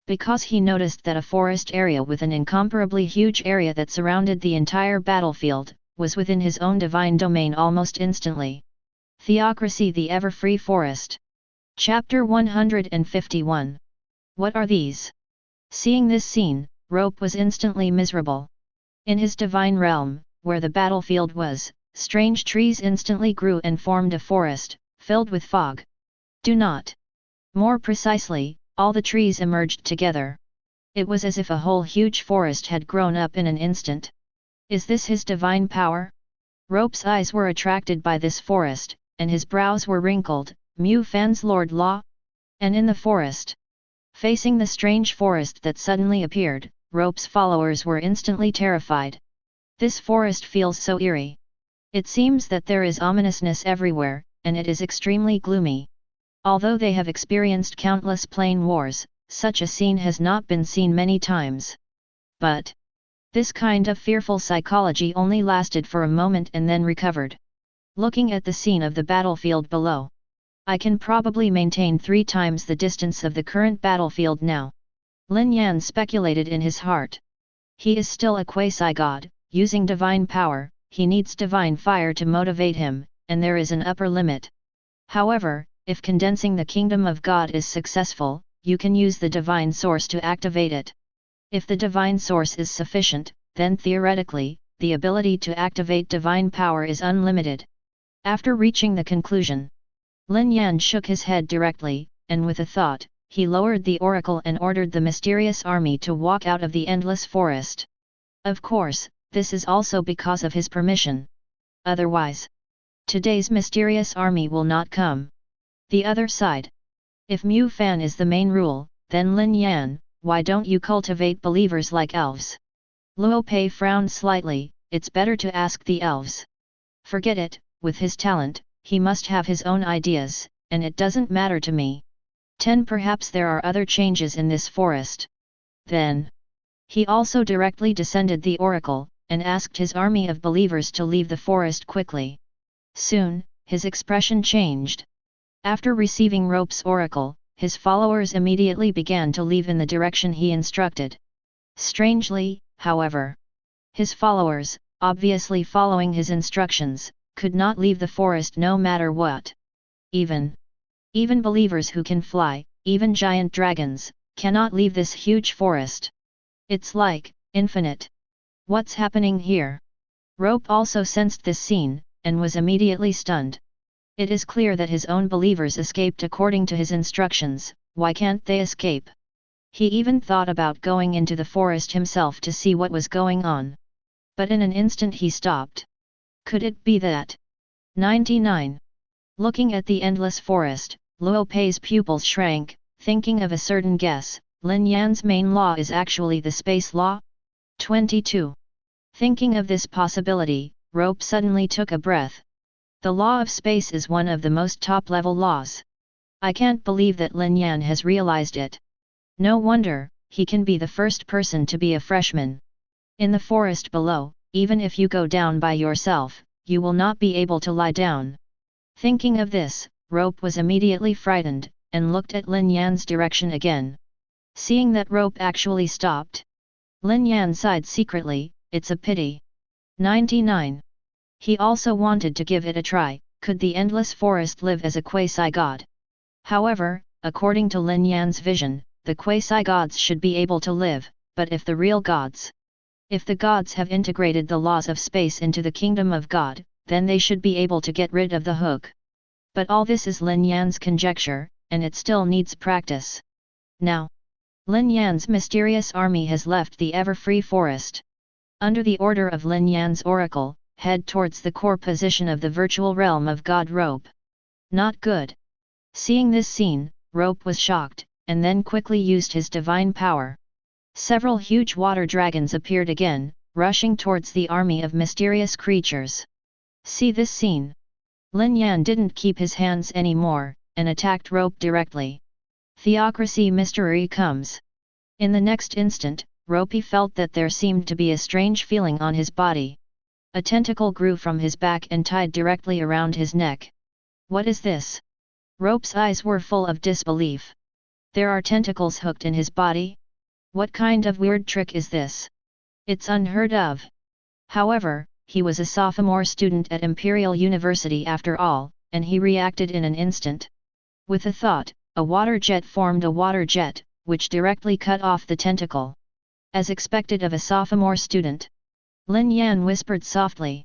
Because he noticed that a forest area with an incomparably huge area that surrounded the entire battlefield, was within his own divine domain almost instantly. Theocracy, the ever-free forest. Chapter 151. What are these? Seeing this scene, Rope was instantly miserable. In his divine realm, where the battlefield was, strange trees instantly grew and formed a forest, filled with fog. Do not. More precisely, all the trees emerged together. It was as if a whole huge forest had grown up in an instant. Is this his divine power? Rope's eyes were attracted by this forest, and his brows were wrinkled. Mu Fan's Lord Law? And in the forest, facing the strange forest that suddenly appeared, Rope's followers were instantly terrified. This forest feels so eerie. It seems that there is ominousness everywhere, and it is extremely gloomy. Although they have experienced countless plane wars, such a scene has not been seen many times. But this kind of fearful psychology only lasted for a moment and then recovered. Looking at the scene of the battlefield below, I can probably maintain 3 times the distance of the current battlefield now. Lin Yan speculated in his heart. He is still a quasi-god, using divine power, he needs divine fire to motivate him, and there is an upper limit. However, if condensing the kingdom of God is successful, you can use the divine source to activate it. If the divine source is sufficient, then theoretically, the ability to activate divine power is unlimited. After reaching the conclusion, Lin Yan shook his head directly, and with a thought, he lowered the oracle and ordered the mysterious army to walk out of the endless forest. Of course, this is also because of his permission. Otherwise, today's mysterious army will not come. The other side. If Mu Fan is the main rule, then Lin Yan, why don't you cultivate believers like elves? Luo Pei frowned slightly. It's better to ask the elves. Forget it, with his talent, he must have his own ideas, and it doesn't matter to me. 10 Perhaps there are other changes in this forest. Then, he also directly descended the oracle, and asked his army of believers to leave the forest quickly. Soon, his expression changed. After receiving Rope's oracle, his followers immediately began to leave in the direction he instructed. Strangely, however, his followers, obviously following his instructions, could not leave the forest no matter what. Even believers who can fly, even giant dragons, cannot leave this huge forest. It's like infinite. What's happening here? Rope also sensed this scene, and was immediately stunned. It is clear that his own believers escaped according to his instructions, why can't they escape? He even thought about going into the forest himself to see what was going on. But in an instant he stopped. Could it be that? 99. Looking at the endless forest, Luo Pei's pupils shrank, thinking of a certain guess, Lin Yan's main law is actually the space law? 22. Thinking of this possibility, Rope suddenly took a breath. The law of space is one of the most top-level laws. I can't believe that Lin Yan has realized it. No wonder, he can be the first person to be a freshman. In the forest below, even if you go down by yourself, you will not be able to lie down. Thinking of this, Rope was immediately frightened, and looked at Lin Yan's direction again. Seeing that Rope actually stopped, Lin Yan sighed secretly, it's a pity. 99. He also wanted to give it a try, could the endless forest live as a quasi-god? However, according to Lin Yan's vision, the quasi-gods should be able to live, but if the real gods, if the gods have integrated the laws of space into the kingdom of God, then they should be able to get rid of the hook. But all this is Lin Yan's conjecture, and it still needs practice. Now, Lin Yan's mysterious army has left the ever-free forest. Under the order of Lin Yan's oracle, head towards the core position of the virtual realm of God Rope. Not good. Seeing this scene, Rope was shocked, and then quickly used his divine power. Several huge water dragons appeared again, rushing towards the army of mysterious creatures. See this scene. Lin Yan didn't keep his hands anymore, and attacked Rope directly. Theocracy mystery comes. In the next instant, Ropey felt that there seemed to be a strange feeling on his body. A tentacle grew from his back and tied directly around his neck. What is this? Rope's eyes were full of disbelief. There are tentacles hooked in his body? What kind of weird trick is this? It's unheard of. However, he was a sophomore student at Imperial University after all, and he reacted in an instant. With a thought, a water jet formed a water jet, which directly cut off the tentacle. As expected of a sophomore student, Lin Yan whispered softly.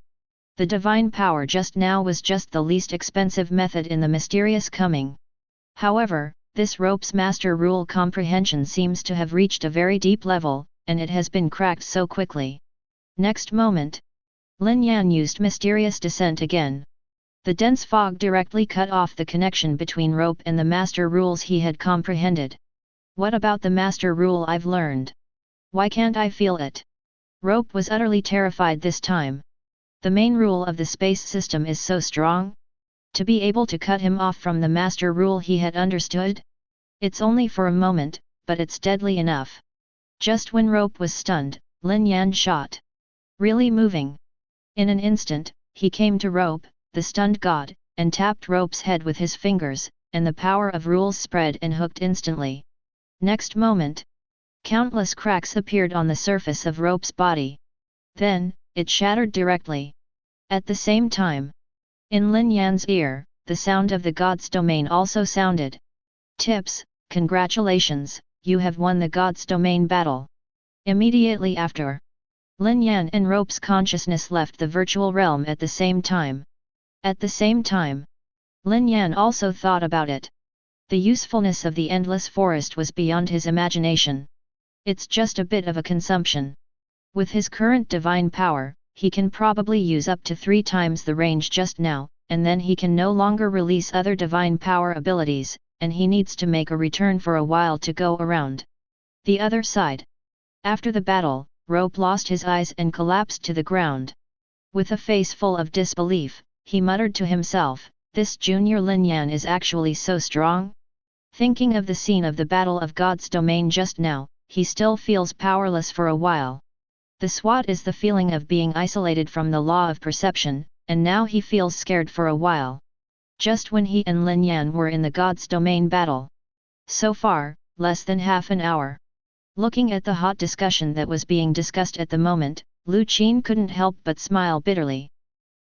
The divine power just now was just the least expensive method in the mysterious coming. However, this Rope's master rule comprehension seems to have reached a very deep level, and it has been cracked so quickly. Next moment, Lin Yan used mysterious descent again. The dense fog directly cut off the connection between Rope and the master rules he had comprehended. What about the master rule I've learned? Why can't I feel it? Rope was utterly terrified this time. The main rule of the space system is so strong. To be able to cut him off from the master rule he had understood? It's only for a moment, but it's deadly enough. Just when Rope was stunned, Lin Yan shot. Really moving. In an instant, he came to Rope, the stunned god, and tapped Rope's head with his fingers, and the power of rules spread and hooked instantly. Next moment, countless cracks appeared on the surface of Rope's body. Then, it shattered directly. At the same time, in Lin Yan's ear, the sound of the god's domain also sounded. Tips, congratulations, you have won the god's domain battle. Immediately after, Lin Yan and Rope's consciousness left the virtual realm at the same time. At the same time, Lin Yan also thought about it. The usefulness of the endless forest was beyond his imagination. It's just a bit of a consumption. With his current divine power, he can probably use up to 3 times the range just now, and then he can no longer release other divine power abilities, and he needs to make a return for a while to go around. The other side. After the battle, Rope lost his eyes and collapsed to the ground. With a face full of disbelief, he muttered to himself, this junior Lin Yan is actually so strong? Thinking of the scene of the Battle of God's Domain just now, he still feels powerless for a while. The SWAT is the feeling of being isolated from the law of perception, and now he feels scared for a while. Just when he and Lin Yan were in the God's Domain battle. So far, less than half an hour. Looking at the hot discussion that was being discussed at the moment, Lu Qin couldn't help but smile bitterly.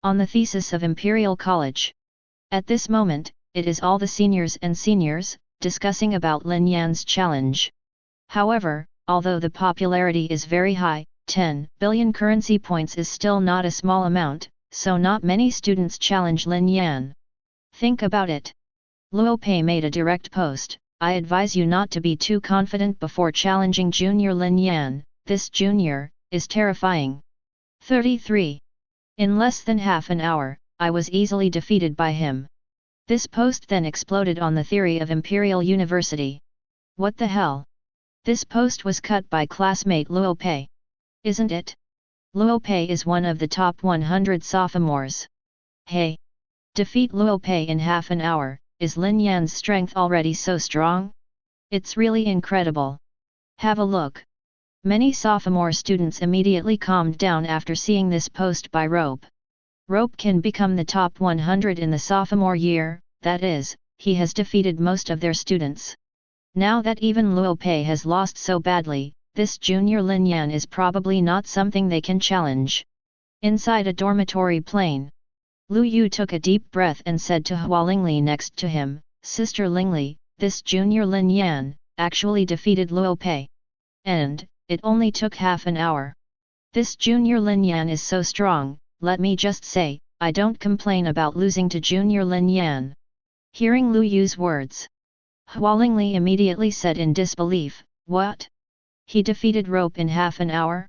On the thesis of Imperial College. At this moment, it is all the seniors and seniors, discussing about Lin Yan's challenge. However, although the popularity is very high, 10 billion currency points is still not a small amount, so not many students challenge Lin Yan. Think about it. Luo Pei made a direct post, I advise you not to be too confident before challenging junior Lin Yan, this junior, is terrifying. 33. In less than half an hour, I was easily defeated by him. This post then exploded on the theory of Imperial University. What the hell? This post was cut by classmate Luo Pei. Isn't it? Luo Pei is one of the top 100 sophomores. Hey! Defeat Luo Pei in half an hour, is Lin Yan's strength already so strong? It's really incredible. Have a look. Many sophomore students immediately calmed down after seeing this post by Rope. Rope can become the top 100 in the sophomore year, that is, he has defeated most of their students. Now that even Luo Pei has lost so badly, this junior Lin Yan is probably not something they can challenge. Inside a dormitory plane, Lu Yu took a deep breath and said to Hua Lingli next to him, Sister Lingli, this junior Lin Yan actually defeated Luo Pei. And it only took half an hour. This junior Lin Yan is so strong, let me just say, I don't complain about losing to junior Lin Yan. Hearing Lu Yu's words, Hua Lingli immediately said in disbelief, what? He defeated Rope in half an hour?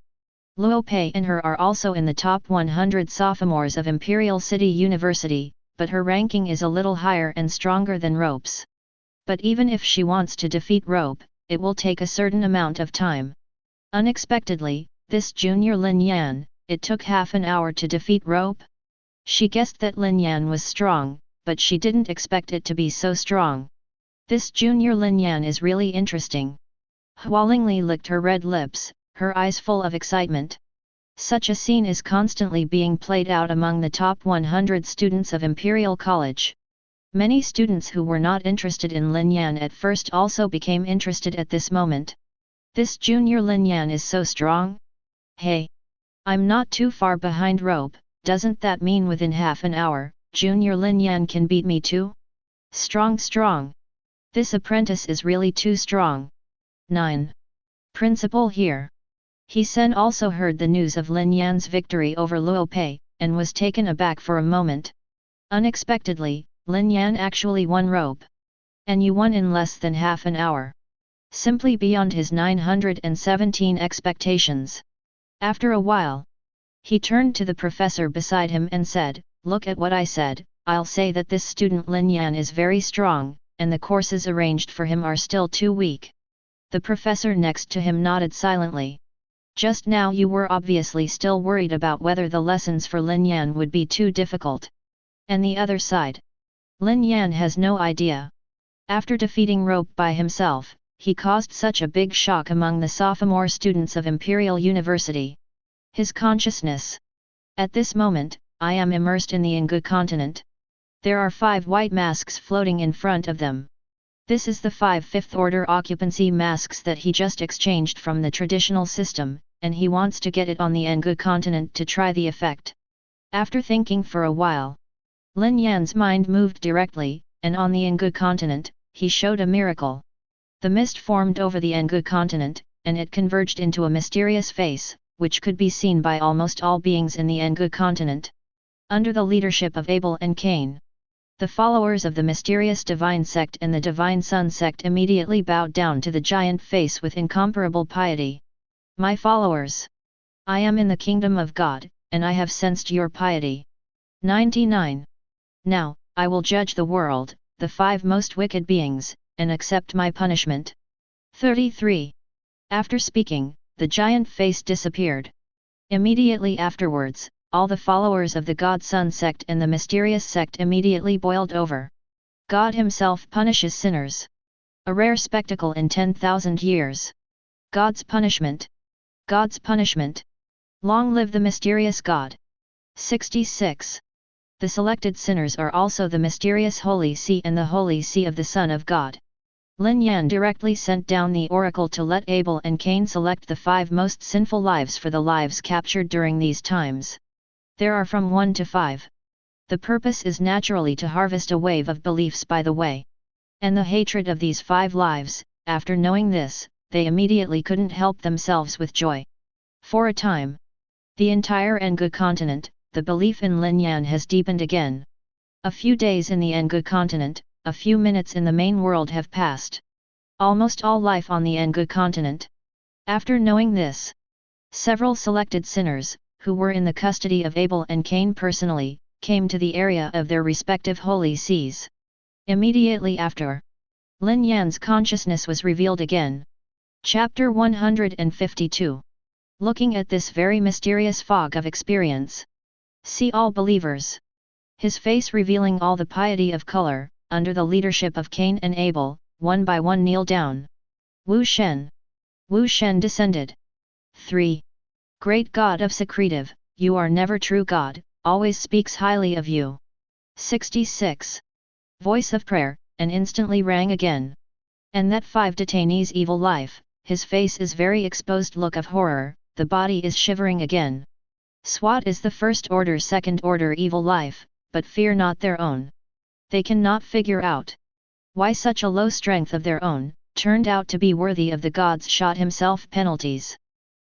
Luo Pei and her are also in the top 100 sophomores of Imperial City University, but her ranking is a little higher and stronger than Rope's. But even if she wants to defeat Rope, it will take a certain amount of time. Unexpectedly, this junior Lin Yan, it took half an hour to defeat Rope? She guessed that Lin Yan was strong, but she didn't expect it to be so strong. This junior Lin Yan is really interesting. Hua Lingli licked her red lips, her eyes full of excitement. Such a scene is constantly being played out among the top 100 students of Imperial College. Many students who were not interested in Lin Yan at first also became interested at this moment. This junior Lin Yan is so strong? Hey! I'm not too far behind Rope, doesn't that mean within half an hour, junior Lin Yan can beat me too? Strong! This apprentice is really too strong. 9. Principal here. He Sen also heard the news of Lin Yan's victory over Luo Pei, and was taken aback for a moment. Unexpectedly, Lin Yan actually won Rope. And you won in less than half an hour. Simply beyond his 917 expectations. After a while, he turned to the professor beside him and said, look at what I said, I'll say that this student Lin Yan is very strong, and the courses arranged for him are still too weak. The professor next to him nodded silently. Just now you were obviously still worried about whether the lessons for Lin Yan would be too difficult. And the other side. Lin Yan has no idea. After defeating Rope by himself, he caused such a big shock among the sophomore students of Imperial University. His consciousness. At this moment, I am immersed in the Engu continent. There are 5 white masks floating in front of them. This is the 5 fifth-order occupancy masks that he just exchanged from the traditional system, and he wants to get it on the Engu continent to try the effect. After thinking for a while, Lin Yan's mind moved directly, and on the Engu continent, he showed a miracle. The mist formed over the Engu continent, and it converged into a mysterious face, which could be seen by almost all beings in the Engu continent. Under the leadership of Abel and Cain, the followers of the mysterious Divine Sect and the Divine Sun Sect immediately bowed down to the giant face with incomparable piety. My followers! I am in the kingdom of God, and I have sensed your piety. 99. Now, I will judge the world, the 5 most wicked beings, and accept my punishment. 33. After speaking, the giant face disappeared. Immediately afterwards, all the followers of the God Sun sect and the mysterious sect immediately boiled over. God himself punishes sinners. A rare spectacle in 10,000 years. God's punishment. God's punishment. Long live the mysterious God. 66. The selected sinners are also the mysterious Holy See and the Holy See of the Son of God. Lin Yan directly sent down the oracle to let Abel and Cain select the 5 most sinful lives for the lives captured during these times. There are from 1 to 5. The purpose is naturally to harvest a wave of beliefs by the way. And the hatred of these 5 lives, after knowing this, they immediately couldn't help themselves with joy. For a time, the entire Engu continent, the belief in Lin Yan has deepened again. A few days in the Engu continent, a few minutes in the main world have passed. Almost all life on the Engu continent. After knowing this, several selected sinners, who were in the custody of Abel and Cain personally, came to the area of their respective holy sees. Immediately after, Lin Yan's consciousness was revealed again. Chapter 152. Looking at this very mysterious fog of experience. See all believers. His face revealing all the piety of color, under the leadership of Cain and Abel, one by one kneel down. Wu Shen. Wu Shen descended. 3. Great God of secretive, you are never true God, always speaks highly of you. 66. Voice of prayer, and instantly rang again. And that 5 detainees evil life, his face is very exposed look of horror, the body is shivering again. SWAT is the first order second order evil life, but fear not their own. They cannot figure out why such a low strength of their own, turned out to be worthy of the gods shot himself penalties.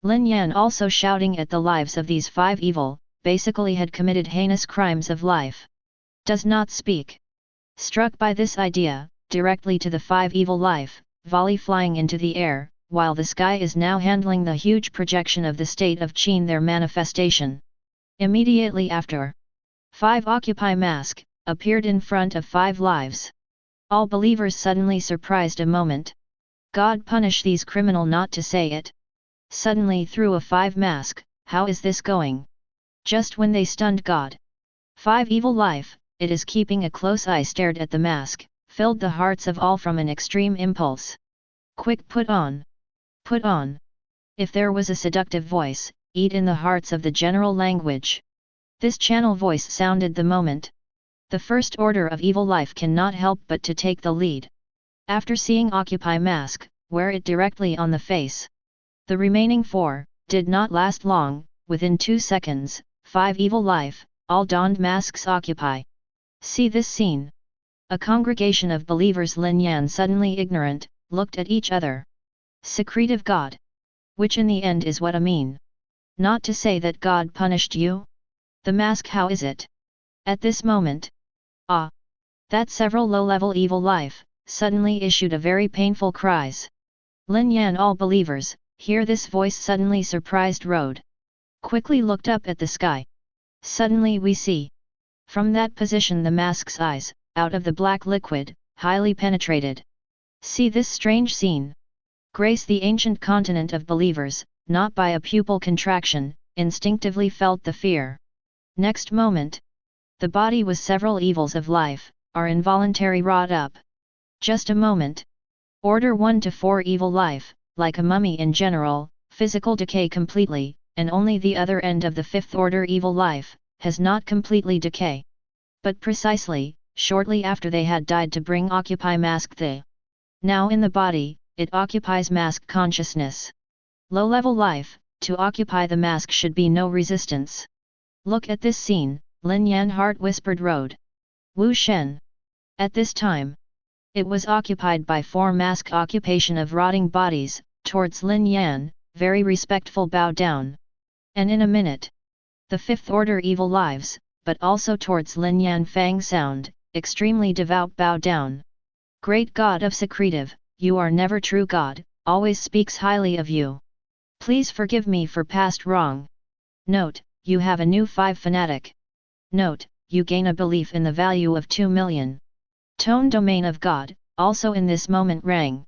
Lin Yan also shouting at the lives of these 5 evil, basically had committed heinous crimes of life. Does not speak. Struck by this idea, directly to the 5 evil life, volley flying into the air, while the sky is now handling the huge projection of the state of Qin their manifestation. Immediately after, 5 Occupy mask, appeared in front of 5 lives. All believers suddenly surprised a moment. God punish these criminal not to say it. Suddenly through a 5 mask, how is this going? Just when they stunned God. 5 evil life, it is keeping a close eye stared at the mask, filled the hearts of all from an extreme impulse. Quick put on. Put on. If there was a seductive voice, eat in the hearts of the general language. This channel voice sounded the moment. The first order of evil life cannot help but to take the lead. After seeing Occupy mask, wear it directly on the face. The remaining 4, did not last long, within 2 seconds, 5 evil life, all donned masks Occupy. See this scene. A congregation of believers Lin Yan suddenly ignorant, looked at each other. Secretive God. Which in the end is what I mean. Not to say that God punished you? The mask how is it? At this moment. That several low-level evil life, suddenly issued a very painful cries. Lin Yan all believers, hear this voice suddenly surprised road. Quickly looked up at the sky. Suddenly we see. From that position the mask's eyes, out of the black liquid, highly penetrated. See this strange scene. Grace the ancient continent of believers, not by a pupil contraction, instinctively felt the fear. Next moment. The body with several evils of life, are involuntary wrought up. Just a moment. Order 1 to 4 evil life, like a mummy in general, physical decay completely, and only the other end of the 5th order evil life, has not completely decay. But precisely, shortly after they had died to bring Occupy mask they. Now in the body, it occupies mask consciousness. Low-level life, to occupy the mask should be no resistance. Look at this scene, Lin Yan heart whispered road. Wu Shen. At this time, it was occupied by 4 mask occupation of rotting bodies, towards Lin Yan, very respectful bow down. And in a minute, the 5th order evil lives, but also towards Lin Yan fang sound, extremely devout bow down. Great God of secretive, you are never true God, always speaks highly of you. Please forgive me for past wrong. Note, you have a new 5 fanatic. Note, you gain a belief in the value of 2 million. Tone domain of God, also in this moment rang.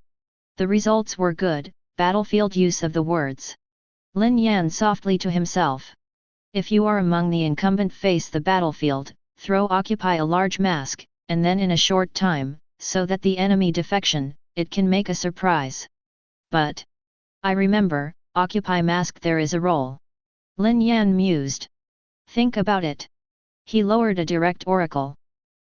The results were good, battlefield use of the words. Lin Yan softly to himself. If you are among the incumbent face the battlefield, throw occupy a large mask, and then in a short time, so that the enemy defection, it can make a surprise. But I remember, occupy mask there is a role. Lin Yan mused. Think about it. He lowered a direct oracle.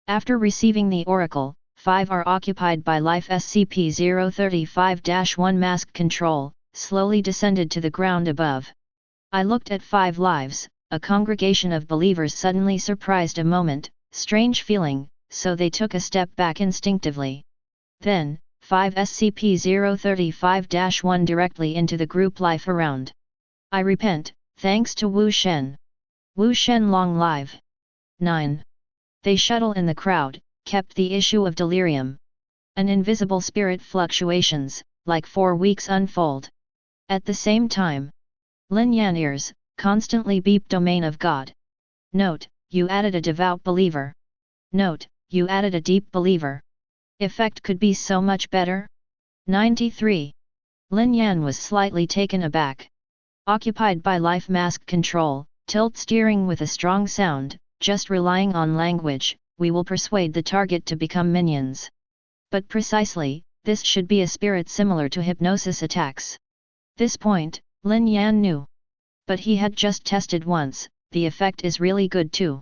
After receiving the oracle, 5 are occupied by life SCP-035-1 mask control, slowly descended to the ground above. I looked at 5 lives, a congregation of believers suddenly surprised a moment, strange feeling, so they took a step back instinctively. Then, 5 SCP-035-1 directly into the group life around. I repent, thanks to Wu Shen. Wu Shen long live. 9. They shuttle in the crowd, kept the issue of delirium. An invisible spirit fluctuations, like 4 weeks unfold. At the same time, Lin Yan ears, constantly beep domain of God. Note, you added a devout believer. Note, you added a deep believer. Effect could be so much better. 93. Lin Yan was slightly taken aback. Occupied by life mask control, tilt steering with a strong sound, just relying on language, we will persuade the target to become minions. But precisely, this should be a spirit similar to hypnosis attacks. This point, Lin Yan knew. But he had just tested once, the effect is really good too.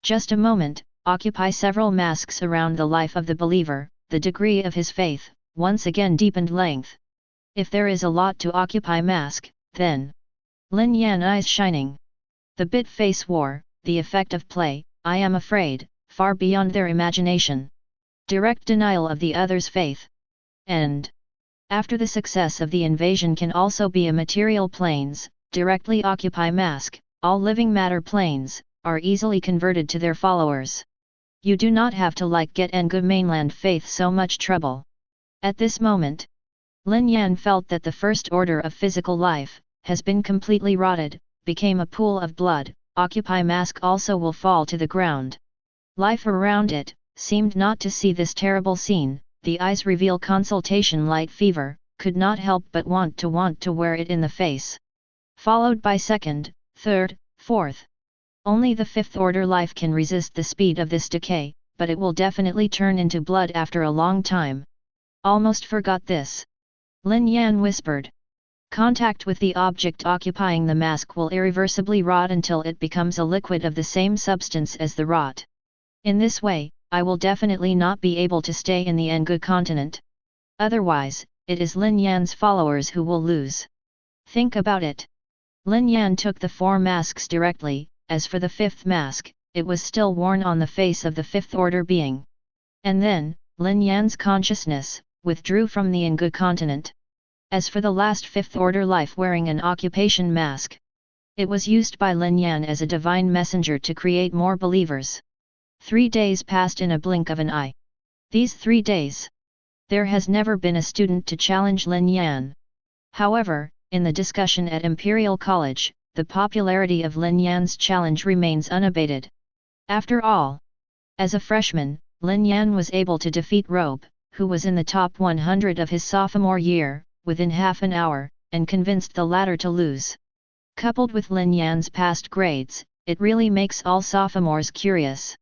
Just a moment, occupy several masks around the life of the believer, the degree of his faith, once again deepened length. If there is a lot to occupy mask, then... Lin Yan eyes shining. The bit face war, the effect of play, I am afraid, far beyond their imagination. Direct denial of the other's faith. And... After the success of the invasion can also be a material planes, directly occupy mask, all living matter planes, are easily converted to their followers. You do not have to get Engu mainland faith so much trouble. At this moment, Lin Yan felt that the first order of physical life, has been completely rotted, became a pool of blood, occupy mask also will fall to the ground. Life around it, seemed not to see this terrible scene, the eyes reveal consultation light fever, could not help but want to wear it in the face. Followed by second, third, fourth. Only the fifth order life can resist the speed of this decay, but it will definitely turn into blood after a long time. Almost forgot this. Lin Yan whispered. Contact with the object occupying the mask will irreversibly rot until it becomes a liquid of the same substance as the rot. In this way, I will definitely not be able to stay in the Engu continent. Otherwise, it is Lin Yan's followers who will lose. Think about it. Lin Yan took the 4 masks directly, as for the 5th mask, it was still worn on the face of the 5th order being. And then, Lin Yan's consciousness, withdrew from the Engu continent. As for the last 5th order life wearing an occupation mask, it was used by Lin Yan as a divine messenger to create more believers. 3 days passed in a blink of an eye. These 3 days, there has never been a student to challenge Lin Yan. However, in the discussion at Imperial College, the popularity of Lin Yan's challenge remains unabated. After all, as a freshman, Lin Yan was able to defeat Rope, who was in the top 100 of his sophomore year, within half an hour, and convinced the latter to lose. Coupled with Lin Yan's past grades, it really makes all sophomores curious.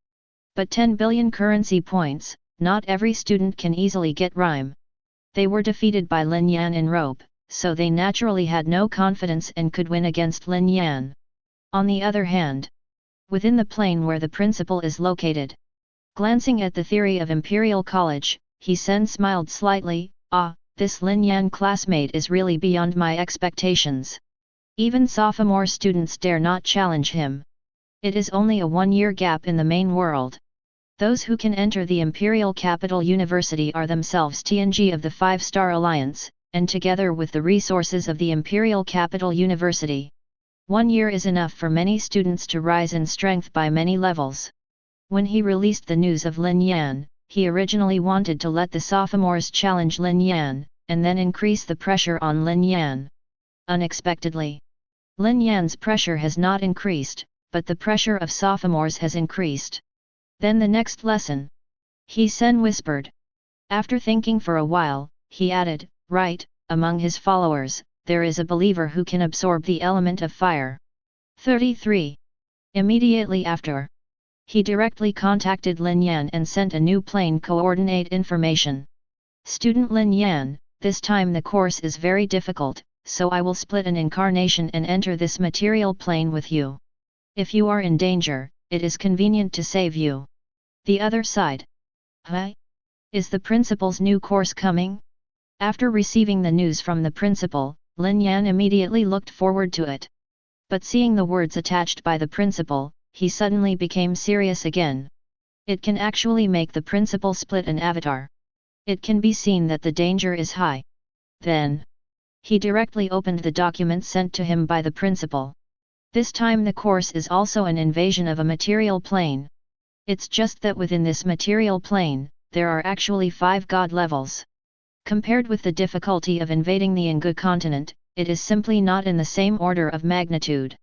But 10 billion currency points, not every student can easily get rhyme. They were defeated by Lin Yan in Rope, so they naturally had no confidence and could win against Lin Yan. On the other hand, within the plane where the principal is located, glancing at the theory of Imperial College, he smiled slightly. This Lin Yan classmate is really beyond my expectations. Even sophomore students dare not challenge him. It is only a 1-year gap in the main world. Those who can enter the Imperial Capital University are themselves TNG of the 5-Star Alliance, and together with the resources of the Imperial Capital University. 1 year is enough for many students to rise in strength by many levels. When he released the news of Lin Yan, he originally wanted to let the sophomores challenge Lin Yan, and then increase the pressure on Lin Yan. Unexpectedly, Lin Yan's pressure has not increased, but the pressure of sophomores has increased. Then the next lesson. He whispered. After thinking for a while, he added, right, among his followers, there is a believer who can absorb the element of fire. 33. Immediately after, he directly contacted Lin Yan and sent a new plane coordinate information. Student Lin Yan, this time the course is very difficult, so I will split an incarnation and enter this material plane with you. If you are in danger, it is convenient to save you. The other side. Is the principal's new course coming? After receiving the news from the principal, Lin Yan immediately looked forward to it. But seeing the words attached by the principal, he suddenly became serious again. It can actually make the principal split an avatar. It can be seen that the danger is high. Then, he directly opened the document sent to him by the principal. This time the course is also an invasion of a material plane. It's just that within this material plane, there are actually 5 god levels. Compared with the difficulty of invading the Engu continent, it is simply not in the same order of magnitude.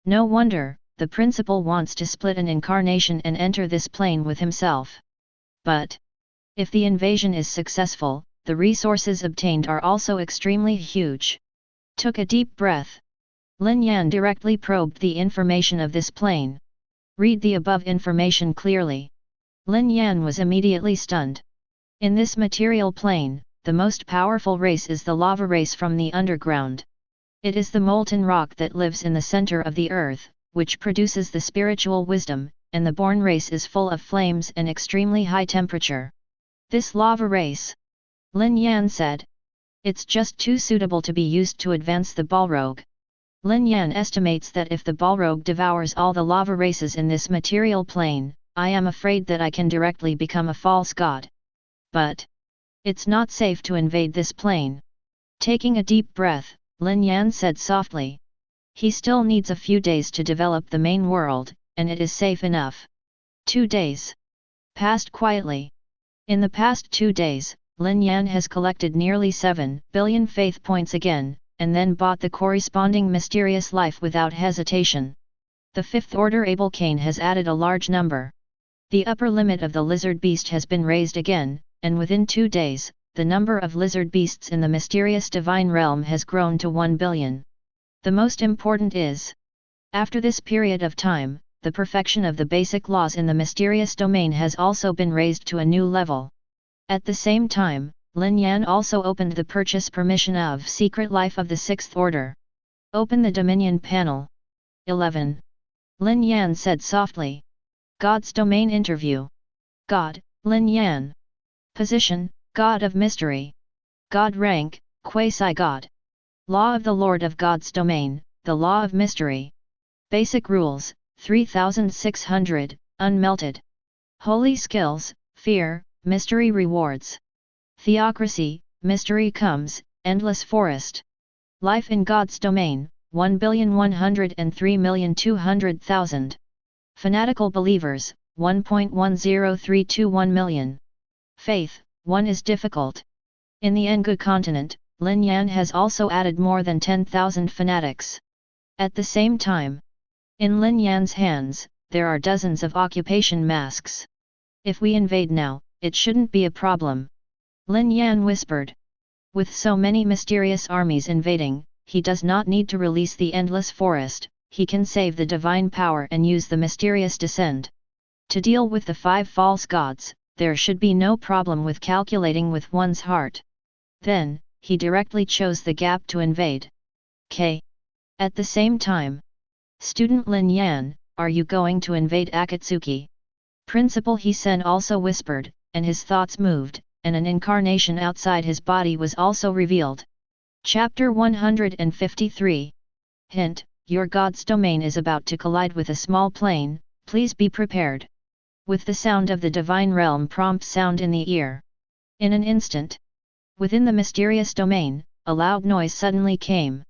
No wonder, the principal wants to split an incarnation and enter this plane with himself. But, if the invasion is successful, the resources obtained are also extremely huge. Took a deep breath. Lin Yan directly probed the information of this plane. Read the above information clearly. Lin Yan was immediately stunned. In this material plane, the most powerful race is the lava race from the underground. It is the molten rock that lives in the center of the earth, which produces the spiritual wisdom, and the born race is full of flames and extremely high temperature. This lava race, Lin Yan said, it's just too suitable to be used to advance the Balrog. Lin Yan estimates that if the Balrog devours all the lava races in this material plane, I am afraid that I can directly become a false god. But it's not safe to invade this plane. Taking a deep breath, Lin Yan said softly. He still needs a few days to develop the main world, and it is safe enough. 2 days passed quietly. In the past 2 days, Lin Yan has collected nearly 7 billion faith points again, and then bought the corresponding mysterious life without hesitation. The 5th order Abel Cain has added a large number. The upper limit of the lizard beast has been raised again, and within 2 days, the number of lizard beasts in the mysterious divine realm has grown to 1 billion. The most important is, after this period of time, the perfection of the basic laws in the mysterious domain has also been raised to a new level. At the same time, Lin Yan also opened the purchase permission of Secret Life of the 6th Order. Open the Dominion panel. 11. Lin Yan said softly. God's domain interview. God, Lin Yan. Position, God of Mystery. God rank, Quasi-God. Law of the Lord of God's domain, the Law of Mystery. Basic rules, 3600, unmelted. Holy skills, fear, mystery rewards. Theocracy, mystery comes, endless forest. Life in God's domain, 1,103,200,000. Fanatical believers, 1.10321 million. Faith, 1 is difficult. In the Engu continent, Lin Yan has also added more than 10,000 fanatics. At the same time, in Lin Yan's hands, there are dozens of occupation masks. If we invade now, it shouldn't be a problem. Lin Yan whispered. With so many mysterious armies invading, he does not need to release the endless forest, he can save the divine power and use the mysterious descend. To deal with the 5 false gods, there should be no problem with calculating with one's heart. Then, he directly chose the gap to invade. K. At the same time, Student Lin Yan, are you going to invade Akatsuki? Principal He-sen also whispered, and his thoughts moved, and an incarnation outside his body was also revealed. Chapter 153. Hint, your God's domain is about to collide with a small plane, please be prepared. With the sound of the divine realm prompt sound in the ear. In an instant, within the mysterious domain, a loud noise suddenly came.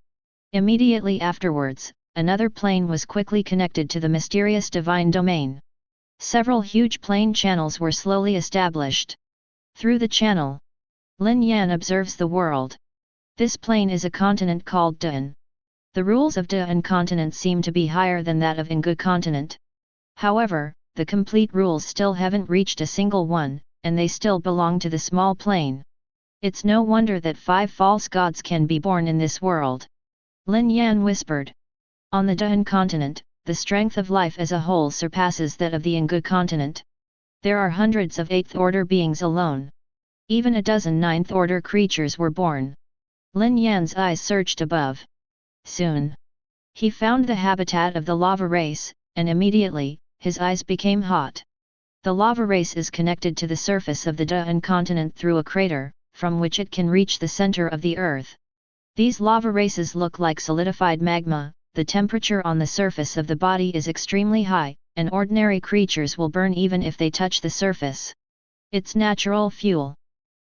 Immediately afterwards, another plane was quickly connected to the mysterious divine domain. Several huge plane channels were slowly established. Through the channel, Lin Yan observes the world. This plane is a continent called Duan. The rules of Duan continent seem to be higher than that of Engu continent. However, the complete rules still haven't reached a single one, and they still belong to the small plane. It's no wonder that 5 false gods can be born in this world. Lin Yan whispered. On the Duan continent, the strength of life as a whole surpasses that of the Engu continent. There are hundreds of 8th order beings alone. Even a dozen 9th order creatures were born. Lin Yan's eyes searched above. Soon, he found the habitat of the lava race, and immediately, his eyes became hot. The lava race is connected to the surface of the Duan continent through a crater, from which it can reach the center of the earth. These lava races look like solidified magma, the temperature on the surface of the body is extremely high, and ordinary creatures will burn even if they touch the surface. It's natural fuel.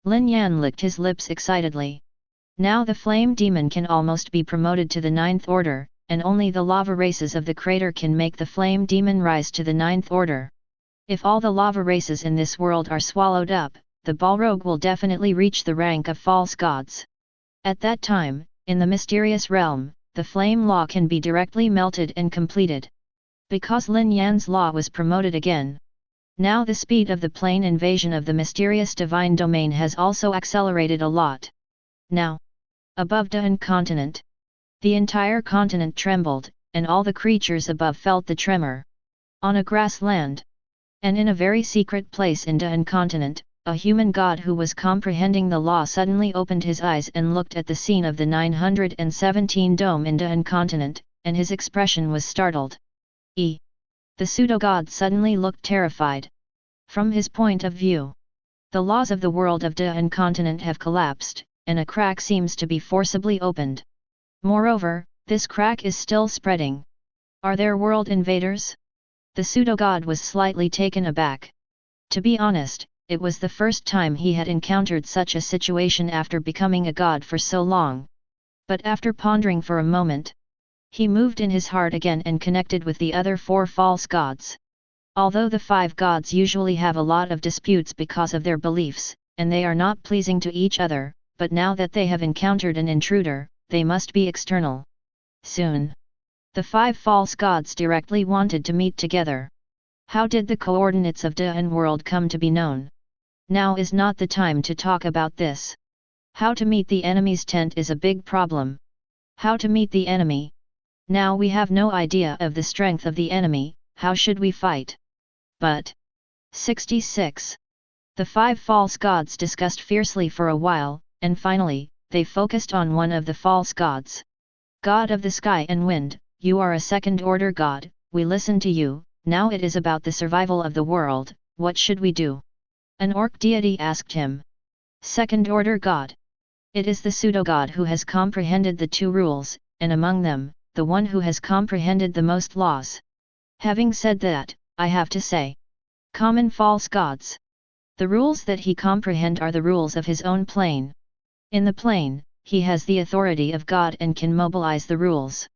Lin Yan licked his lips excitedly. Now the flame demon can almost be promoted to the 9th order, and only the lava races of the crater can make the flame demon rise to the 9th order. If all the lava races in this world are swallowed up, the Balrog will definitely reach the rank of false gods. At that time, in the mysterious realm, the flame law can be directly melted and completed. Because Lin Yan's law was promoted again, Now the speed of the plane invasion of the mysterious divine domain has also accelerated a lot. Now, above Dahan continent, the entire continent trembled, and all the creatures above felt the tremor. On a grassland, and in a very secret place in Dahan continent, a human god who was comprehending the law suddenly opened his eyes and looked at the scene of the 917 dome in Dahan continent, and his expression was startled. The pseudo-god suddenly looked terrified. From his point of view, the laws of the world of Dahan continent have collapsed, and a crack seems to be forcibly opened. Moreover, this crack is still spreading. Are there world invaders? The pseudo-god was slightly taken aback. To be honest, it was the first time he had encountered such a situation after becoming a god for so long. But after pondering for a moment, he moved in his heart again and connected with the other 4 false gods. Although the 5 gods usually have a lot of disputes because of their beliefs, and they are not pleasing to each other, but now that they have encountered an intruder, they must be external. Soon, the 5 false gods directly wanted to meet together. How did the coordinates of Dahan world come to be known? Now is not the time to talk about this. How to meet the enemy's tent is a big problem. How to meet the enemy? Now we have no idea of the strength of the enemy, how should we fight? But 66. The 5 false gods discussed fiercely for a while, and finally, they focused on one of the false gods. God of the sky and wind, you are a second-order god, we listen to you, now it is about the survival of the world, what should we do? An orc deity asked him. Second-order god. It is the pseudo-god who has comprehended the 2 rules, and among them, the one who has comprehended the most laws. Having said that, I have to say, common false gods. The rules that he comprehend are the rules of his own plane. In the plane, he has the authority of God and can mobilize the rules.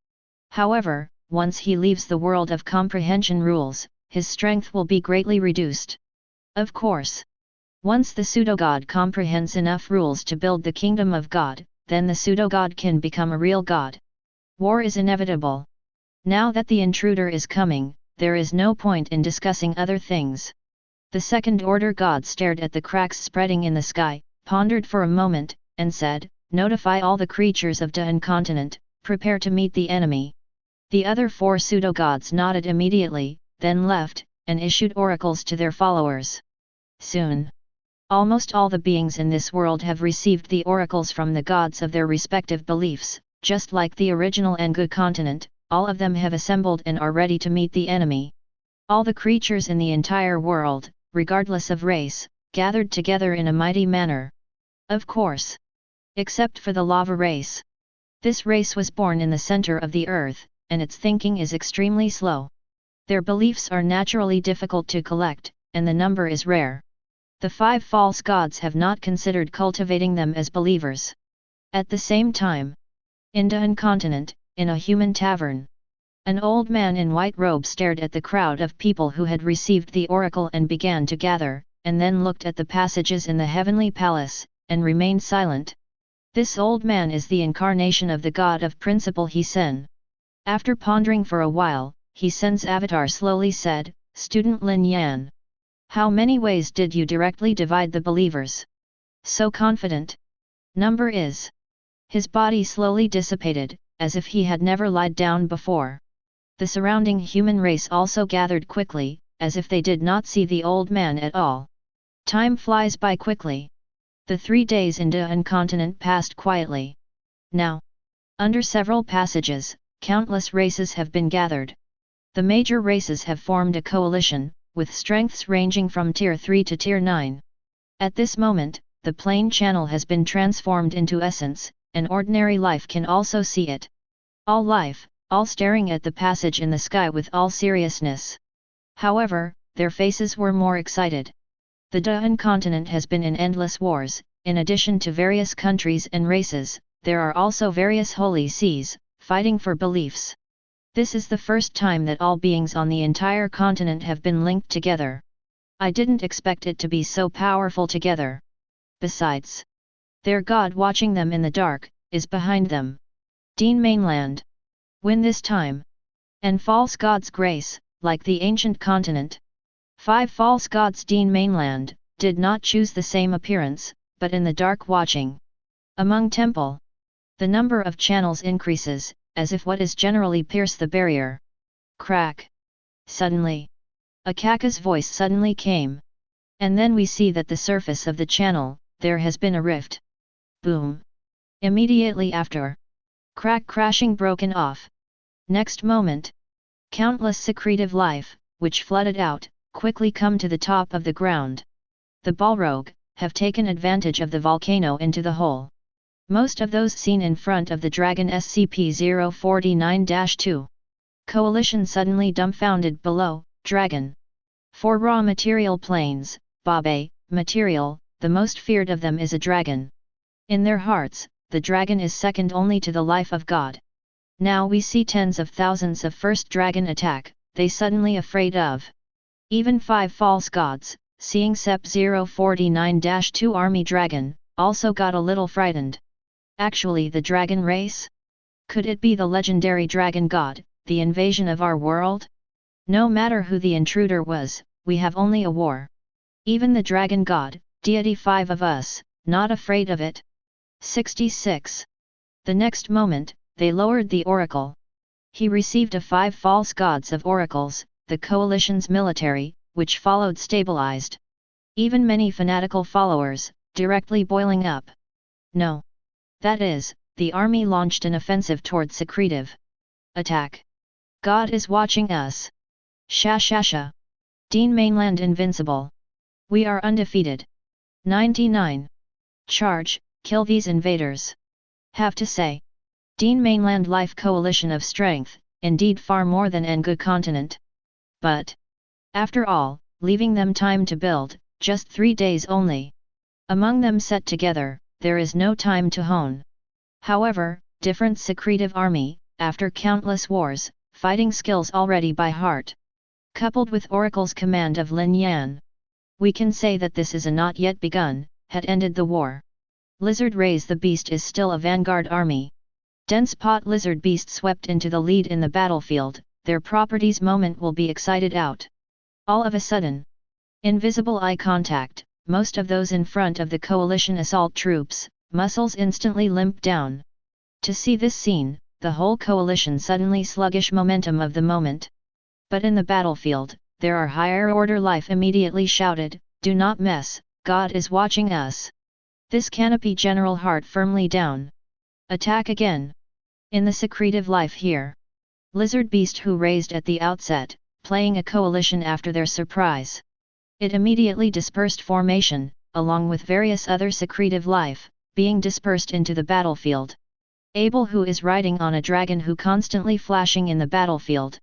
However, once he leaves the world of comprehension rules, his strength will be greatly reduced. Of course, once the pseudo-god comprehends enough rules to build the kingdom of God, then the pseudo-god can become a real god. War is inevitable. Now that the intruder is coming, there is no point in discussing other things. The second-order god stared at the cracks spreading in the sky, pondered for a moment, and said, "Notify all the creatures of Dahan continent, prepare to meet the enemy." The other 4 pseudo-gods nodded immediately, then left, and issued oracles to their followers. Soon, almost all the beings in this world have received the oracles from the gods of their respective beliefs, just like the original Engu continent, all of them have assembled and are ready to meet the enemy. All the creatures in the entire world, regardless of race, gathered together in a mighty manner. Of course, except for the lava race. This race was born in the center of the earth, and its thinking is extremely slow. Their beliefs are naturally difficult to collect, and the number is rare. The 5 false gods have not considered cultivating them as believers. At the same time, in Dahan continent, in a human tavern, an old man in white robe stared at the crowd of people who had received the oracle and began to gather, and then looked at the passages in the heavenly palace, and remained silent. This old man is the incarnation of the god of principle He-Sen. After pondering for a while, He-Sen's avatar slowly said, "Student Lin Yan. How many ways did you directly divide the believers? So confident. Number is." His body slowly dissipated, as if he had never lied down before. The surrounding human race also gathered quickly, as if they did not see the old man at all. Time flies by quickly. The 3 days in Dahan continent passed quietly. Now, under several passages, countless races have been gathered. The major races have formed a coalition, with strengths ranging from Tier 3 to Tier 9. At this moment, the plane channel has been transformed into essence, and ordinary life can also see it. All life, all staring at the passage in the sky with all seriousness. However, their faces were more excited. The Dahan continent has been in endless wars. In addition to various countries and races, there are also various holy seas, fighting for beliefs. This is the first time that all beings on the entire continent have been linked together. I didn't expect it to be so powerful together. Besides, their god watching them in the dark, is behind them. Deen mainland. Win this time. And false god's grace, like the ancient continent. 5 false gods. Dean Mainland did not choose the same appearance, but in the dark watching. Among temple, the number of channels increases, as if what is generally pierce the barrier. Crack. Suddenly, a Kaka's voice suddenly came. And then we see that the surface of the channel, there has been a rift. Boom. Immediately after. Crack crashing broken off. Next moment. Countless secretive life, which flooded out, quickly come to the top of the ground. The Balrog have taken advantage of the volcano into the hole. Most of those seen in front of the Dragon SCP-049-2. Coalition suddenly dumbfounded below, Dragon. 4 raw material planes, Babe, material, the most feared of them is a dragon. In their hearts, the dragon is second only to the life of God. Now we see tens of thousands of first dragon attack, they suddenly afraid of. Even 5 false gods, seeing SCP-049-2 army dragon, also got a little frightened. Actually the dragon race? Could it be the legendary dragon god, the invasion of our world? No matter who the intruder was, we have only a war. Even the dragon god, deity 5 of us, not afraid of it. 66. The next moment, they lowered the oracle. He received a 5 false gods of oracles, the coalition's military, which followed stabilized. Even many fanatical followers, directly boiling up. No. That is, the army launched an offensive toward secretive attack. God is watching us. Sha. Dean Mainland invincible. We are undefeated. 99. Charge, kill these invaders. Have to say. Dean Mainland Life Coalition of Strength, indeed far more than an good continent. But, after all, leaving them time to build, just 3 days only. Among them set together, there is no time to hone. However, different secretive army, after countless wars, fighting skills already by heart. Coupled with Oracle's command of Lin Yan. We can say that this is a not yet begun, had ended the war. Lizard Rays the Beast is still a vanguard army. Dense pot lizard beast swept into the lead in the battlefield, their properties moment will be excited out. All of a sudden. Invisible eye contact, most of those in front of the coalition assault troops, muscles instantly limp down. To see this scene, the whole coalition suddenly sluggish momentum of the moment. But in the battlefield, there are higher order life immediately shouted, do not mess, God is watching us. This canopy general heart firmly down. Attack again. In the secretive life here. Lizard beast who raised at the outset, playing a coalition after their surprise. It immediately dispersed formation, along with various other secretive life, being dispersed into the battlefield. Abel who is riding on a dragon who constantly flashing in the battlefield.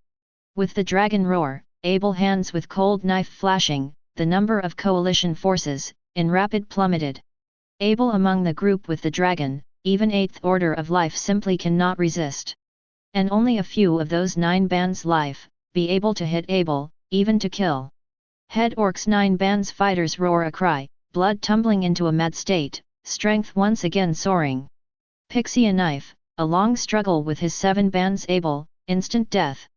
With the dragon roar, Abel hands with cold knife flashing, the number of coalition forces, in rapid plummeted. Abel among the group with the dragon, even 8th order of life simply cannot resist. And only a few of those 9 bands life, be able to hit Abel, even to kill. Head orcs 9 bands fighters roar a cry, blood tumbling into a mad state, strength once again soaring. Pixie a knife, a long struggle with his 7 bands Abel, instant death.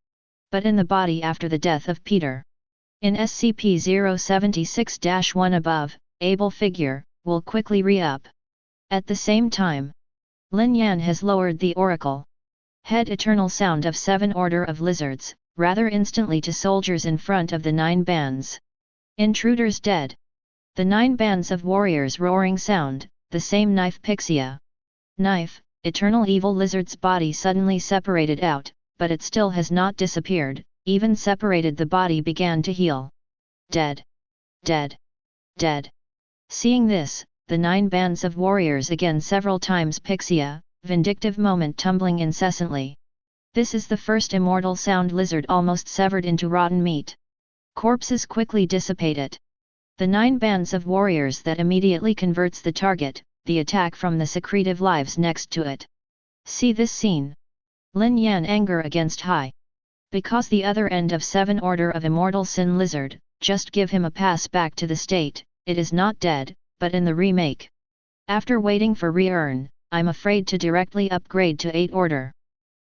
But in the body after the death of Peter. In SCP-076-1 above, Abel figure, will quickly re-up. At the same time, Lin Yan has lowered the oracle. Head eternal sound of 7 order of lizards, rather instantly to soldiers in front of the 9 bands. Intruders dead. The 9 bands of warriors roaring sound, the same knife Pixia. Knife, eternal evil lizard's body suddenly separated out, but it still has not disappeared, even separated the body began to heal. Dead. Dead. Dead. Seeing this, the 9 bands of warriors again several times Pixia, vindictive moment tumbling incessantly. This is the first immortal sound lizard almost severed into rotten meat. Corpses quickly dissipate it. The 9 bands of warriors that immediately converts the target, the attack from the secretive lives next to it. See this scene. Lin Yan anger against high. Because the other end of 7 order of immortal sin lizard, just give him a pass back to the state, it is not dead, but in the remake. After waiting for re-earn, I'm afraid to directly upgrade to 8 order.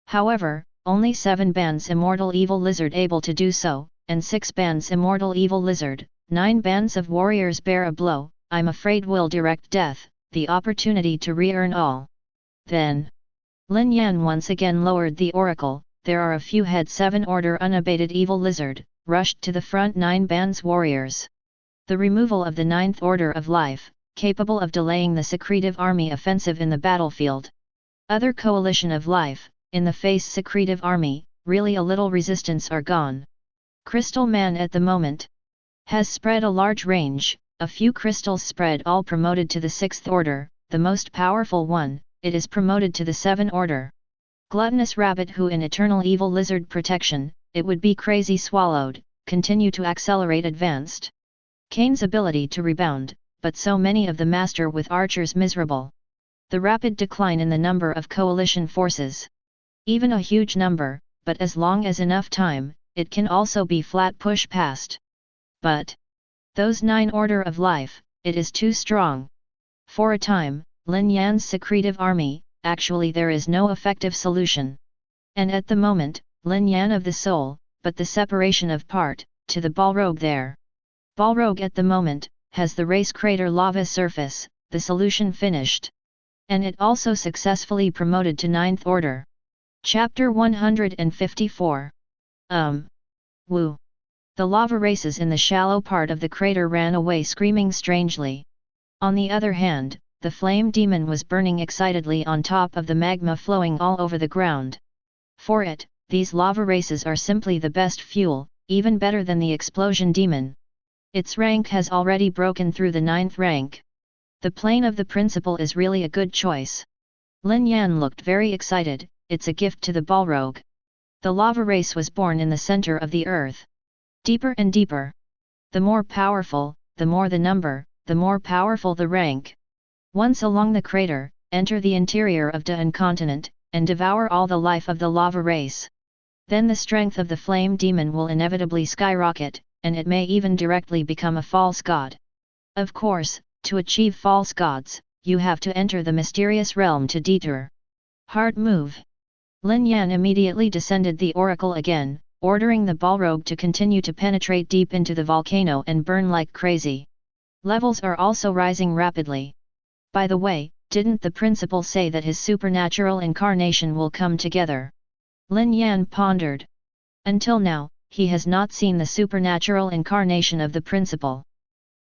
However, only 7 bands immortal evil lizard able to do so, and 6 bands immortal evil lizard, 9 bands of warriors bear a blow, I'm afraid will direct death, the opportunity to re-earn all. Then Lin Yan once again lowered the oracle, there are a few head 7 order unabated evil lizard, rushed to the front 9 bands warriors. The removal of the 9th order of life, capable of delaying the secretive army offensive in the battlefield. Other coalition of life, in the face secretive army, really a little resistance are gone. Crystal Man at the moment has spread a large range, a few crystals spread all promoted to the 6th order, the most powerful one, it is promoted to the 7th order. Gluttonous rabbit who in eternal evil lizard protection, it would be crazy swallowed, continue to accelerate advanced. Kane's ability to rebound, but so many of the master with archers miserable. The rapid decline in the number of coalition forces. Even a huge number, but as long as enough time, it can also be flat push past. But those 9 order of life, it is too strong. For a time, Lin Yan's secretive army, actually there is no effective solution. And at the moment, Lin Yan of the soul, but the separation of part, to the Balrog there. Balrog at the moment, has the race crater lava surface, the solution finished. And it also successfully promoted to 9th order. Chapter 154. Woo. The lava races in the shallow part of the crater ran away screaming strangely. On the other hand, the flame demon was burning excitedly on top of the magma flowing all over the ground. For it, these lava races are simply the best fuel, even better than the explosion demon. Its rank has already broken through the 9th rank. The plane of the principal is really a good choice. Lin Yan looked very excited, it's a gift to the Balrog. The lava race was born in the center of the earth. Deeper and deeper. The more powerful, the more the number, the more powerful the rank. Once along the crater, enter the interior of Duel continent, and devour all the life of the lava race. Then the strength of the flame demon will inevitably skyrocket, and it may even directly become a false god. Of course, to achieve false gods, you have to enter the mysterious realm to detour. Hard move. Lin Yan immediately descended the oracle again, ordering the Balrog to continue to penetrate deep into the volcano and burn like crazy. Levels are also rising rapidly. By the way, didn't the principal say that his supernatural incarnation will come together? Lin Yan pondered. Until now, he has not seen the supernatural incarnation of the principal.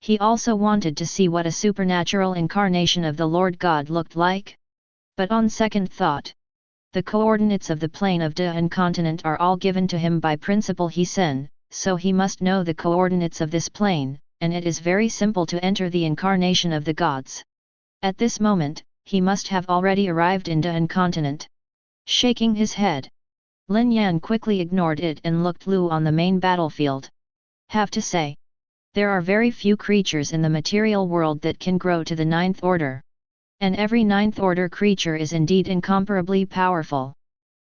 He also wanted to see what a supernatural incarnation of the Lord God looked like. But on second thought, the coordinates of the plane of Duel continent are all given to him by Principal He-sen, so he must know the coordinates of this plane, and it is very simple to enter the incarnation of the gods. At this moment, he must have already arrived in Duel continent. Shaking his head, Lin Yan quickly ignored it and looked Lu on the main battlefield. Have to say, there are very few creatures in the material world that can grow to the 9th order. And every 9th order creature is indeed incomparably powerful.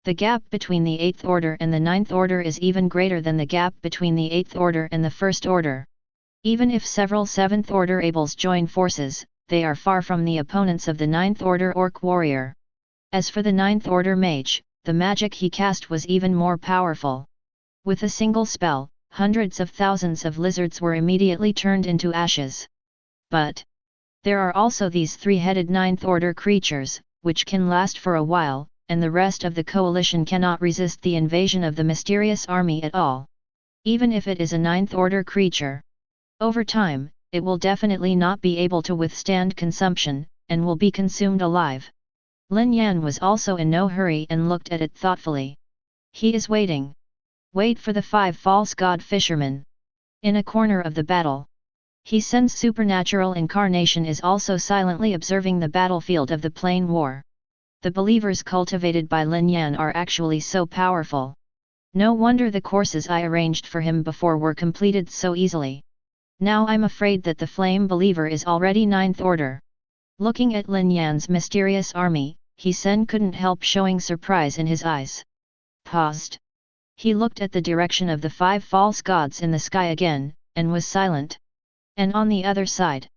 The gap between the 8th order and the 9th order is even greater than the gap between the 8th order and the 1st order. Even if several 7th order ables join forces, they are far from the opponents of the 9th order orc warrior. As for the 9th order mage, the magic he cast was even more powerful. With a single spell, hundreds of thousands of lizards were immediately turned into ashes. But there are also these 3-headed 9th order creatures, which can last for a while, and the rest of the coalition cannot resist the invasion of the mysterious army at all. Even if it is a 9th order creature. Over time, it will definitely not be able to withstand consumption, and will be consumed alive. Lin Yan was also in no hurry and looked at it thoughtfully. He is waiting. Wait for the 5 false god fishermen. In a corner of the battle, He-sen's supernatural incarnation is also silently observing the battlefield of the plain war. The believers cultivated by Lin Yan are actually so powerful. No wonder the courses I arranged for him before were completed so easily. Now I'm afraid that the flame believer is already 9th order. Looking at Lin Yan's mysterious army, He-sen couldn't help showing surprise in his eyes. Paused. He looked at the direction of the 5 false gods in the sky again, and was silent. And on the other side,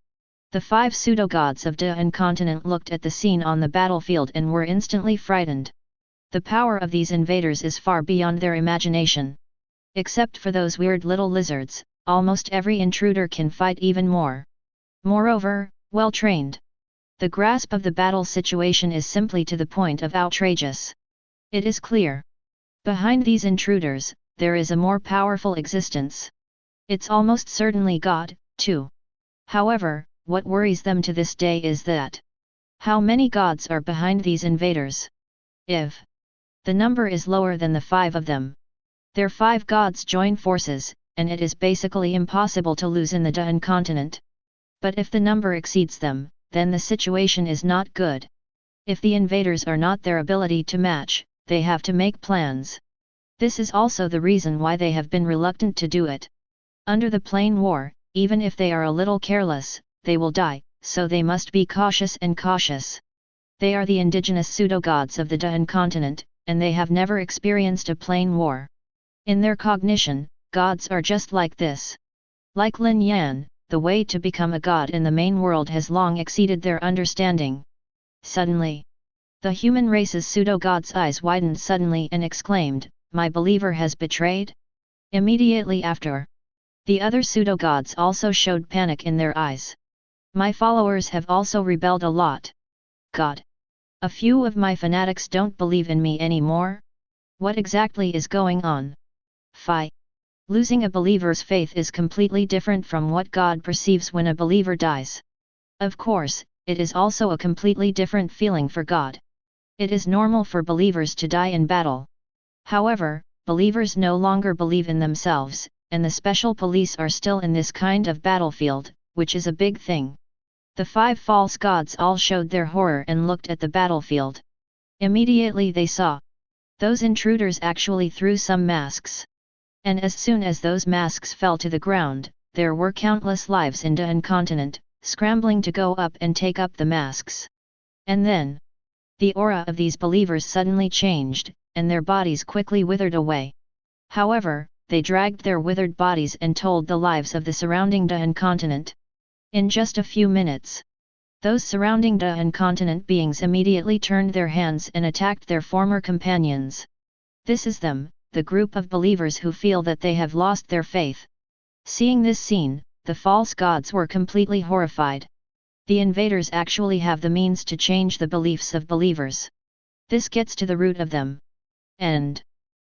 the 5 pseudo-gods of Duel continent looked at the scene on the battlefield and were instantly frightened. The power of these invaders is far beyond their imagination. Except for those weird little lizards, almost every intruder can fight even more. Moreover, well trained. The grasp of the battle situation is simply to the point of outrageous. It is clear. Behind these intruders, there is a more powerful existence. It's almost certainly God, too. However, what worries them to this day is that how many gods are behind these invaders? If the number is lower than the 5 of them, their 5 gods join forces, and it is basically impossible to lose in the Duan continent. But if the number exceeds them, then the situation is not good. If the invaders are not their ability to match, they have to make plans. This is also the reason why they have been reluctant to do it. Under the plain war, even if they are a little careless, they will die, so they must be cautious and cautious. They are the indigenous pseudo-gods of the Duan continent, and they have never experienced a plain war. In their cognition, gods are just like this. Like Lin Yan, the way to become a god in the main world has long exceeded their understanding. Suddenly, the human race's pseudo-god's eyes widened suddenly and exclaimed, "My believer has betrayed?" Immediately after, the other pseudo-gods also showed panic in their eyes. "My followers have also rebelled a lot. God. A few of my fanatics don't believe in me anymore? What exactly is going on?" Phi. Losing a believer's faith is completely different from what God perceives when a believer dies. Of course, it is also a completely different feeling for God. It is normal for believers to die in battle. However, believers no longer believe in themselves, and the special police are still in this kind of battlefield, which is a big thing. The 5 false gods all showed their horror and looked at the battlefield. Immediately they saw those intruders actually threw some masks. And as soon as those masks fell to the ground, there were countless lives in Duan continent, scrambling to go up and take up the masks. And then, the aura of these believers suddenly changed, and their bodies quickly withered away. However, they dragged their withered bodies and told the lives of the surrounding Duan continent. In just a few minutes, those surrounding Duan continent beings immediately turned their hands and attacked their former companions. This is them, the group of believers who feel that they have lost their faith. Seeing this scene, the false gods were completely horrified. The invaders actually have the means to change the beliefs of believers. This gets to the root of them. And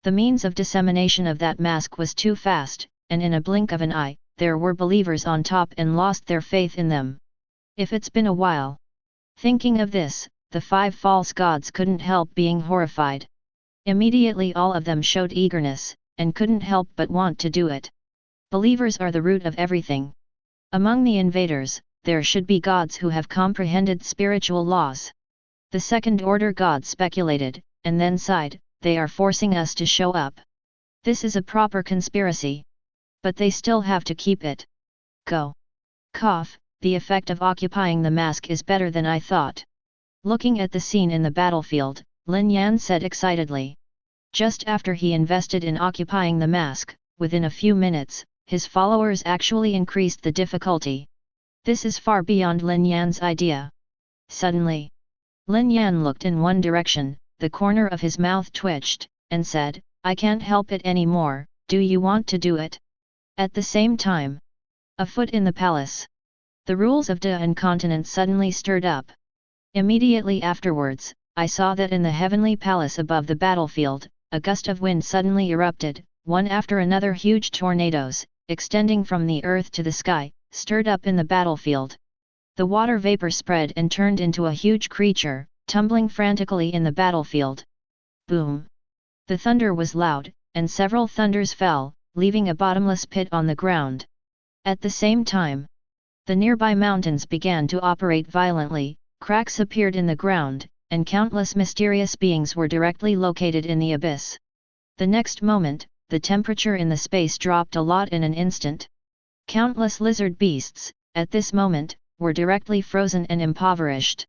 the means of dissemination of that mask was too fast, and in a blink of an eye, there were believers on top and lost their faith in them. If it's been a while. Thinking of this, the 5 false gods couldn't help being horrified. Immediately all of them showed eagerness, and couldn't help but want to do it. Believers are the root of everything. Among the invaders, there should be gods who have comprehended spiritual laws. The second-order gods speculated, and then sighed, "They are forcing us to show up. This is a proper conspiracy. But they still have to keep it. Go. Cough, the effect of occupying the mask is better than I thought." Looking at the scene in the battlefield, Lin Yan said excitedly. Just after he invested in occupying the mask, within a few minutes, his followers actually increased the difficulty. This is far beyond Lin Yan's idea. Suddenly, Lin Yan looked in one direction, the corner of his mouth twitched, and said, "I can't help it anymore, do you want to do it?" At the same time, afoot in the palace, the rules of Duan continent suddenly stirred up. Immediately afterwards, I saw that in the heavenly palace above the battlefield, a gust of wind suddenly erupted, one after another huge tornadoes, extending from the earth to the sky, stirred up in the battlefield. The water vapor spread and turned into a huge creature, tumbling frantically in the battlefield. Boom! The thunder was loud, and several thunders fell, leaving a bottomless pit on the ground. At the same time, the nearby mountains began to operate violently, cracks appeared in the ground, and countless mysterious beings were directly located in the abyss. The next moment, the temperature in the space dropped a lot in an instant. Countless lizard beasts, at this moment, were directly frozen and impoverished.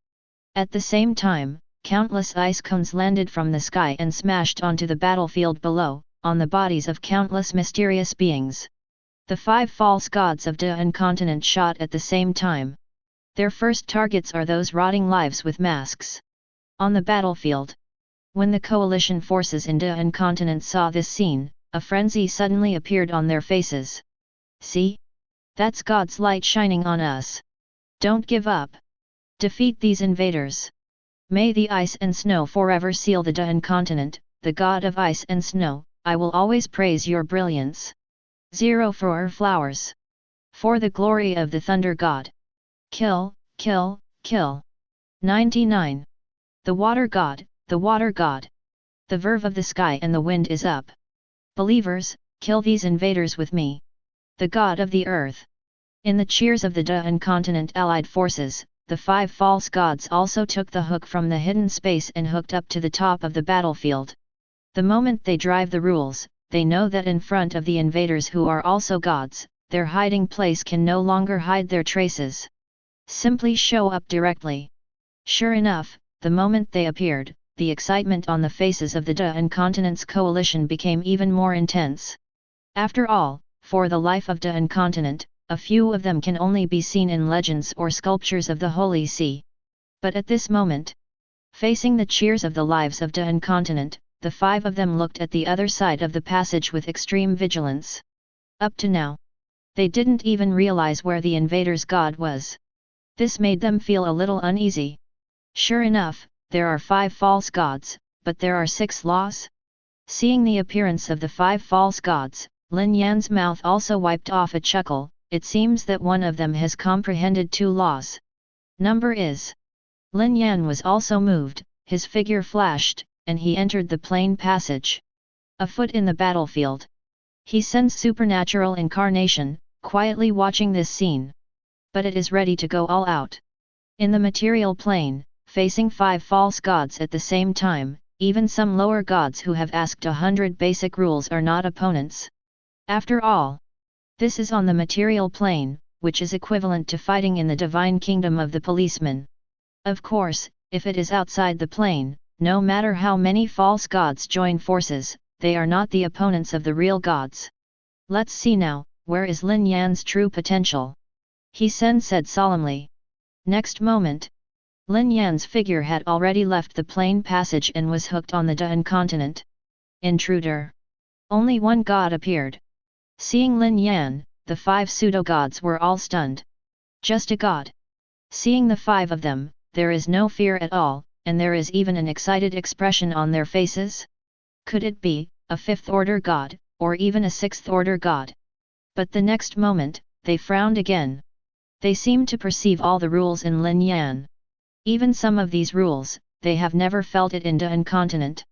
At the same time, countless ice cones landed from the sky and smashed onto the battlefield below, on the bodies of countless mysterious beings. The 5 false gods of Duan continent shot at the same time. Their first targets are those rotting lives with masks. On the battlefield. When the coalition forces in Duan continent saw this scene, a frenzy suddenly appeared on their faces. See? That's God's light shining on us. Don't give up. Defeat these invaders. May the ice and snow forever seal the Duan continent, the god of ice and snow, I will always praise your brilliance. 0 for flowers. For the glory of the thunder god. Kill, kill, kill. 99. The water god, the water god. The verve of the sky and the wind is up. Believers, kill these invaders with me. The god of the earth. In the cheers of the Duan continent allied forces, the 5 false gods also took the hook from the hidden space and hooked up to the top of the battlefield. The moment they drive the rules, they know that in front of the invaders who are also gods, their hiding place can no longer hide their traces. Simply show up directly. Sure enough, the moment they appeared, the excitement on the faces of the Duan continent's coalition became even more intense. After all, for the life of Duan continent, a few of them can only be seen in legends or sculptures of the Holy See. But at this moment, facing the cheers of the lives of Duan continent, the 5 of them looked at the other side of the passage with extreme vigilance. Up to now, they didn't even realize where the invader's god was. This made them feel a little uneasy. Sure enough, there are 5 false gods, but there are 6 laws? Seeing the appearance of the 5 false gods, Lin Yan's mouth also wiped off a chuckle. It seems that one of them has comprehended 2 laws. Number is. Lin Yan was also moved, his figure flashed, and he entered the plain passage. A foot in the battlefield. He sensed supernatural incarnation, quietly watching this scene. But it is ready to go all out. In the material plane, facing 5 false gods at the same time, even some lower gods who have asked 100 basic rules are not opponents. After all, this is on the material plane, which is equivalent to fighting in the divine kingdom of the policeman. Of course, if it is outside the plane, no matter how many false gods join forces, they are not the opponents of the real gods. Let's see now, where is Lin Yan's true potential? He said solemnly. Next moment, Lin Yan's figure had already left the plane passage and was hooked on the Duan continent. Intruder! Only one god appeared. Seeing Lin Yan, the 5 pseudo-gods were all stunned. Just a god. Seeing the 5 of them, there is no fear at all, and there is even an excited expression on their faces. Could it be a 5th-order god, or even a 6th-order god? But the next moment, they frowned again. They seemed to perceive all the rules in Lin Yan. Even some of these rules, they have never felt it in Duan continent.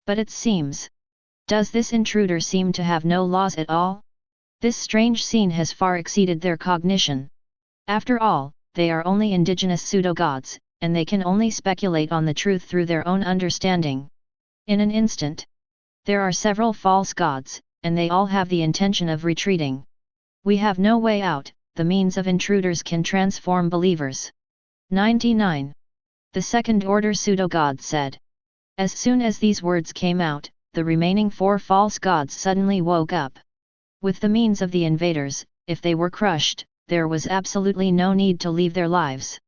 But it seems. Does this intruder seem to have no laws at all? This strange scene has far exceeded their cognition. After all, they are only indigenous pseudo-gods, and they can only speculate on the truth through their own understanding. In an instant, there are several false gods, and they all have the intention of retreating. We have no way out, the means of intruders can transform believers. 99. The second-order pseudo-god said. As soon as these words came out, the remaining 4 false gods suddenly woke up. With the means of the invaders, if they were crushed, there was absolutely no need to leave their lives.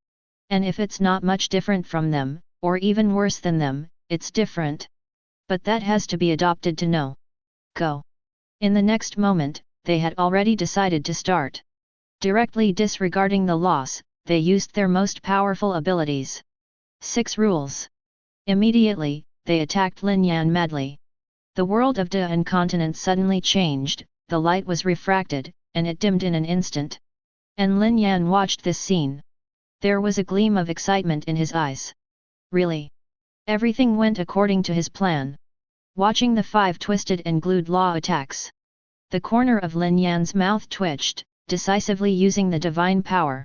And if it's not much different from them, or even worse than them, it's different. But that has to be adopted to know. Go. In the next moment, they had already decided to start. Directly disregarding the loss, they used their most powerful abilities. 6 rules. Immediately, they attacked Lin Yan madly. The world of Duan continent suddenly changed. The light was refracted, and it dimmed in an instant. And Lin Yan watched this scene. There was a gleam of excitement in his eyes. Really? Everything went according to his plan. Watching the 5 twisted and glued law attacks. The corner of Lin Yan's mouth twitched, decisively using the divine power.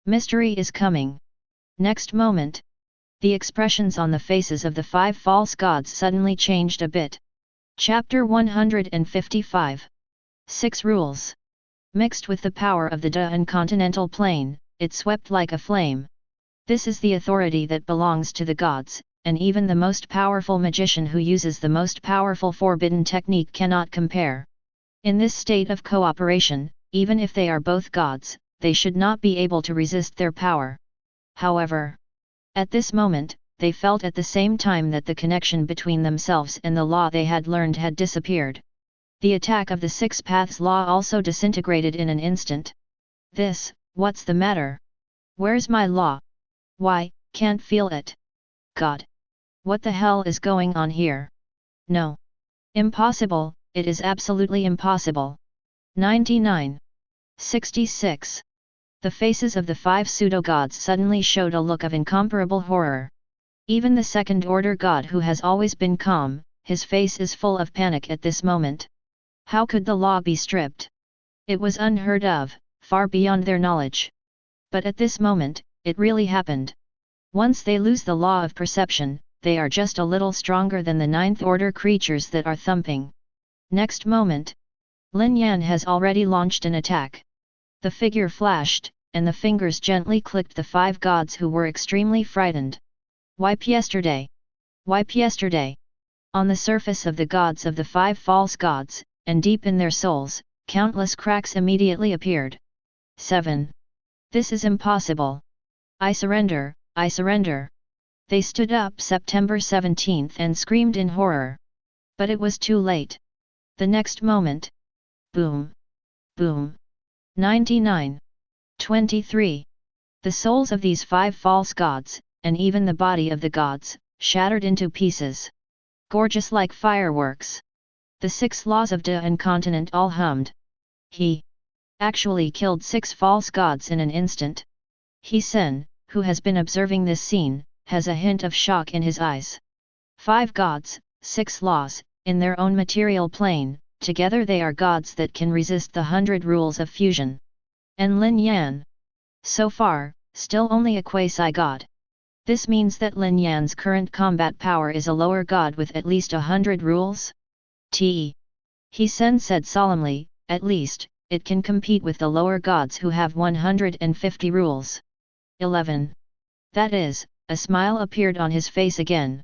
Mystery is coming. Next moment, the expressions on the faces of the 5 false gods suddenly changed a bit. Chapter 155. 6 rules. Mixed with the power of the Duan continental plane, it swept like a flame. This is the authority that belongs to the gods, and even the most powerful magician who uses the most powerful forbidden technique cannot compare. In this state of cooperation, even if they are both gods, they should not be able to resist their power. However, at this moment, they felt at the same time that the connection between themselves and the law they had learned had disappeared. The attack of the Six Paths Law also disintegrated in an instant. What's the matter? Where's my law? Why, can't feel it. God! What the hell is going on here? No. Impossible, it is absolutely impossible. 99. 66. The faces of the 5 pseudo-gods suddenly showed a look of incomparable horror. Even the second-order god who has always been calm, his face is full of panic at this moment. How could the law be stripped? It was unheard of, far beyond their knowledge. But at this moment, it really happened. Once they lose the law of perception, they are just a little stronger than the 9th-order creatures that are thumping. Next moment, Lin Yan has already launched an attack. The figure flashed, and the fingers gently clicked the 5 gods who were extremely frightened. Wipe yesterday! Wipe yesterday! On the surface of the gods of the 5 false gods, and deep in their souls, countless cracks immediately appeared. 7. This is impossible. I surrender, I surrender. They stood up September 17th and screamed in horror. But it was too late. The next moment. Boom! Boom! 99. 23. The souls of these 5 false gods, and even the body of the gods, shattered into pieces. Gorgeous like fireworks. The 6 laws of the incontinent all hummed. He actually killed 6 false gods in an instant. He Sen, who has been observing this scene, has a hint of shock in his eyes. 5 gods, 6 laws, in their own material plane, together they are gods that can resist the 100 rules of fusion. And Lin Yan? So far, still only a quasi-god. This means that Lin Yan's current combat power is a lower god with at least 100 rules? He Sen said solemnly, at least, it can compete with the lower gods who have 150 rules. 11. That is, a smile appeared on his face again.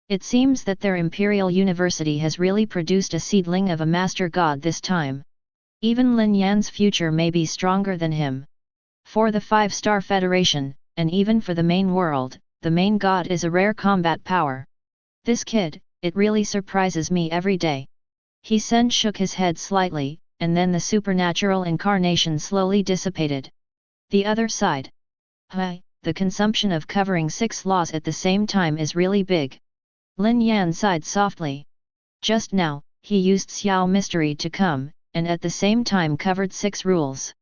It seems that their Imperial University has really produced a seedling of a master god this time. Even Lin Yan's future may be stronger than him. For the 5-star Federation, and even for the main world, the main god is a rare combat power. This kid, it really surprises me every day. He Sen shook his head slightly, and then the supernatural incarnation slowly dissipated. The other side. The consumption of covering 6 laws at the same time is really big. Lin Yan sighed softly. Just now, he used Xiao Mystery to come, and at the same time covered 6 rules.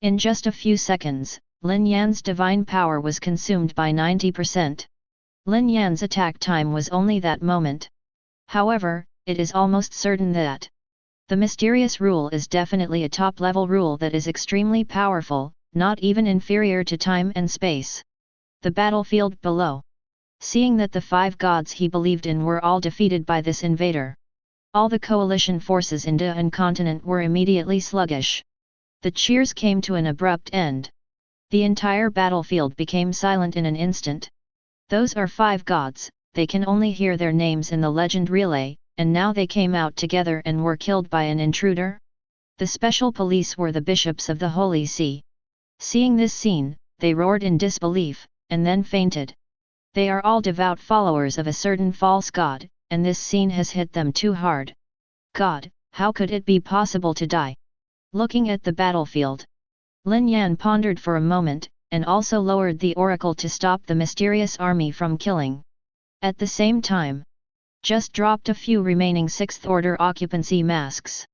In just a few seconds, Lin Yan's divine power was consumed by 90%. Lin Yan's attack time was only that moment. However, it is almost certain that the mysterious rule is definitely a top-level rule that is extremely powerful, not even inferior to time and space. The battlefield below. Seeing that the 5 gods he believed in were all defeated by this invader. All the coalition forces in the incontinent were immediately sluggish. The cheers came to an abrupt end. The entire battlefield became silent in an instant. Those are 5 gods, they can only hear their names in the legend relay, and now they came out together and were killed by an intruder? The special police were the bishops of the Holy See. Seeing this scene, they roared in disbelief, and then fainted. They are all devout followers of a certain false god, and this scene has hit them too hard. God, how could it be possible to die? Looking at the battlefield, Lin Yan pondered for a moment, and also lowered the oracle to stop the mysterious army from killing. At the same time, just dropped a few remaining 6th-order occupancy masks.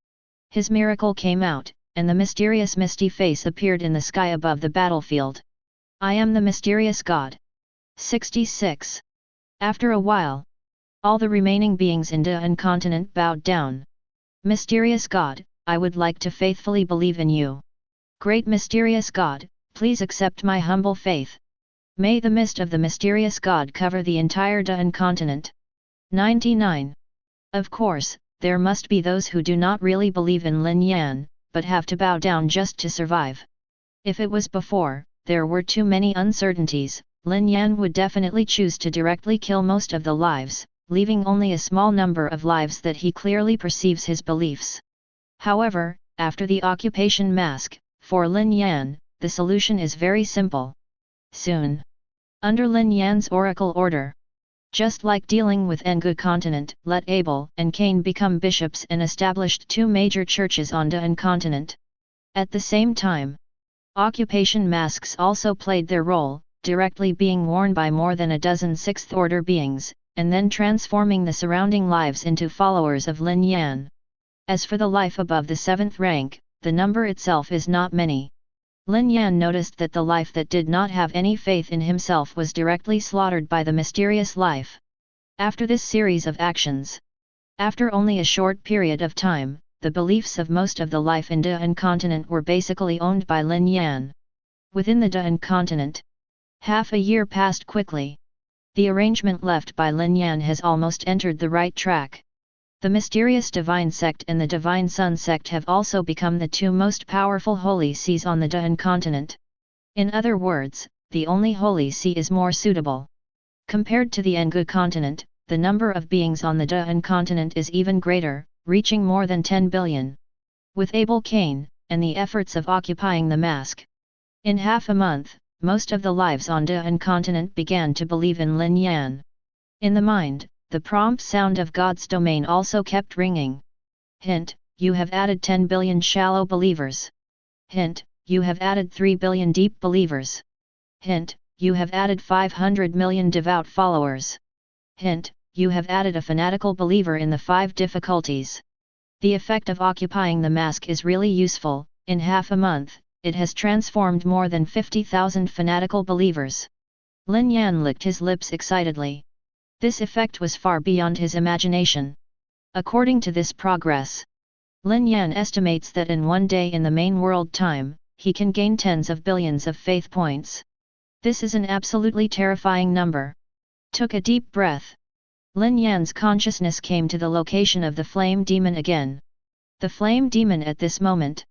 His miracle came out, and the mysterious misty face appeared in the sky above the battlefield. I am the mysterious god. 66. After a while, all the remaining beings in the incontinent bowed down. Mysterious God, I would like to faithfully believe in you. Great mysterious God, please accept my humble faith. May the mist of the mysterious God cover the entire Da'an continent. 99. Of course, there must be those who do not really believe in Lin Yan, but have to bow down just to survive. If it was before, there were too many uncertainties, Lin Yan would definitely choose to directly kill most of the lives, leaving only a small number of lives that he clearly perceives his beliefs. However, after the occupation mask, for Lin Yan, the solution is very simple. Soon. Under Lin Yan's oracle order. Just like dealing with Engu continent, let Abel and Cain become bishops and established two major churches on Duan continent. At the same time, occupation masks also played their role, directly being worn by more than a dozen sixth-order beings, and then transforming the surrounding lives into followers of Lin Yan. As for the life above the 7th rank, the number itself is not many. Lin Yan noticed that the life that did not have any faith in himself was directly slaughtered by the mysterious life. After this series of actions, after only a short period of time, the beliefs of most of the life in Duan continent were basically owned by Lin Yan. Within the Duan continent, half a year passed quickly. The arrangement left by Lin Yan has almost entered the right track. The mysterious Divine Sect and the Divine Sun Sect have also become the two most powerful holy sees on the Duan continent. In other words, the only holy see is more suitable. Compared to the Engu continent, the number of beings on the Duan continent is even greater, reaching more than 10 billion. With Abel Cain, and the efforts of occupying the mask, in half a month, most of the lives on Duan continent began to believe in Lin Yan. In the mind, the prompt sound of God's domain also kept ringing. Hint, you have added 10 billion shallow believers. Hint, you have added 3 billion deep believers. Hint, you have added 500 million devout followers. Hint, you have added a fanatical believer in the 5 difficulties. The effect of occupying the mask is really useful. In half a month, it has transformed more than 50,000 fanatical believers. Lin Yan licked his lips excitedly. This effect was far beyond his imagination. According to this progress, Lin Yan estimates that in one day in the main world time, he can gain tens of billions of faith points. This is an absolutely terrifying number. Took a deep breath. Lin Yan's consciousness came to the location of the flame demon again. The flame demon at this moment,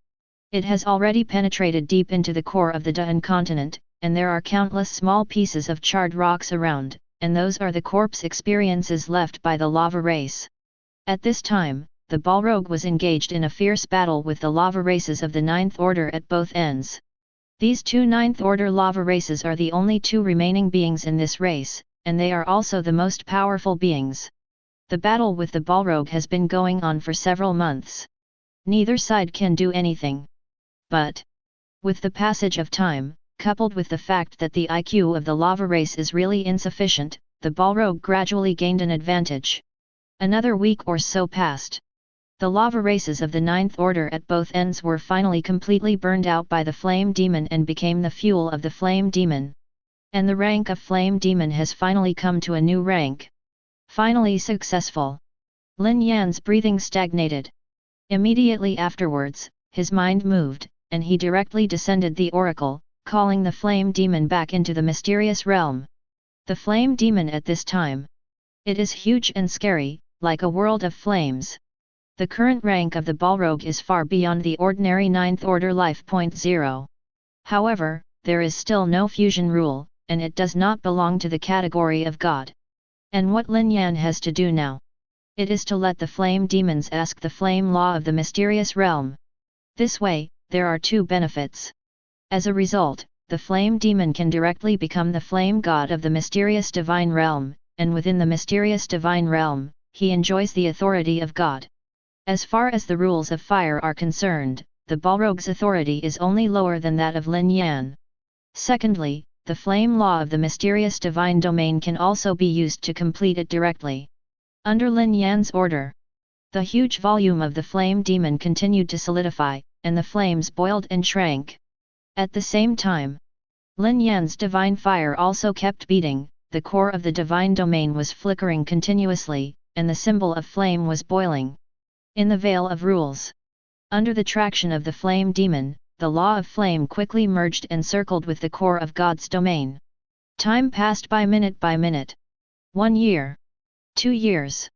it has already penetrated deep into the core of the Duan continent, and there are countless small pieces of charred rocks around, and those are the corpse experiences left by the lava race. At this time, the Balrog was engaged in a fierce battle with the lava races of the 9th order at both ends. These two 9th order lava races are the only two remaining beings in this race, and they are also the most powerful beings. The battle with the Balrog has been going on for several months. Neither side can do anything. But, with the passage of time, coupled with the fact that the IQ of the lava race is really insufficient, the Balrog gradually gained an advantage. Another week or so passed. The lava races of the 9th order at both ends were finally completely burned out by the flame demon and became the fuel of the flame demon. And the rank of flame demon has finally come to a new rank. Finally successful. Lin Yan's breathing stagnated. Immediately afterwards, his mind moved, and he directly descended the oracle, calling the flame demon back into the mysterious realm. The flame demon at this time, it is huge and scary, like a world of flames. The current rank of the Balrog is far beyond the ordinary 9th order life. 0. However, there is still no fusion rule, and it does not belong to the category of God. And what Lin Yan has to do now? It is to let the flame demons ask the flame law of the mysterious realm. This way, there are two benefits. As a result, the flame demon can directly become the flame god of the mysterious divine realm, and within the mysterious divine realm, he enjoys the authority of God. As far as the rules of fire are concerned, the Balrog's authority is only lower than that of Lin Yan. Secondly, the flame law of the mysterious divine domain can also be used to complete it directly. Under Lin Yan's order, the huge volume of the flame demon continued to solidify, and the flames boiled and shrank. At the same time, Lin Yan's divine fire also kept beating, the core of the divine domain was flickering continuously, and the symbol of flame was boiling. In the veil of rules, under the traction of the flame demon, the law of flame quickly merged and circled with the core of God's domain. Time passed by minute by minute. 1 year. 2 years.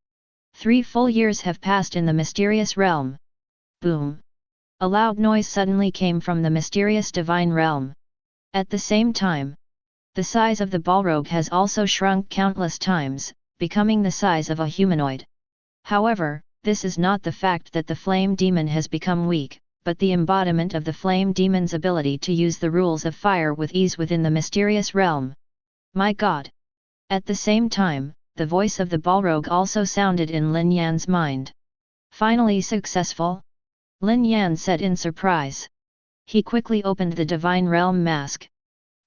3 full years have passed in the mysterious realm. Boom! A loud noise suddenly came from the mysterious divine realm. At the same time, the size of the Balrog has also shrunk countless times, becoming the size of a humanoid. However, this is not the fact that the flame demon has become weak, but the embodiment of the flame demon's ability to use the rules of fire with ease within the mysterious realm. My God! At the same time, the voice of the Balrog also sounded in Lin Yan's mind. Finally successful? Lin Yan said in surprise. He quickly opened the Divine Realm mask.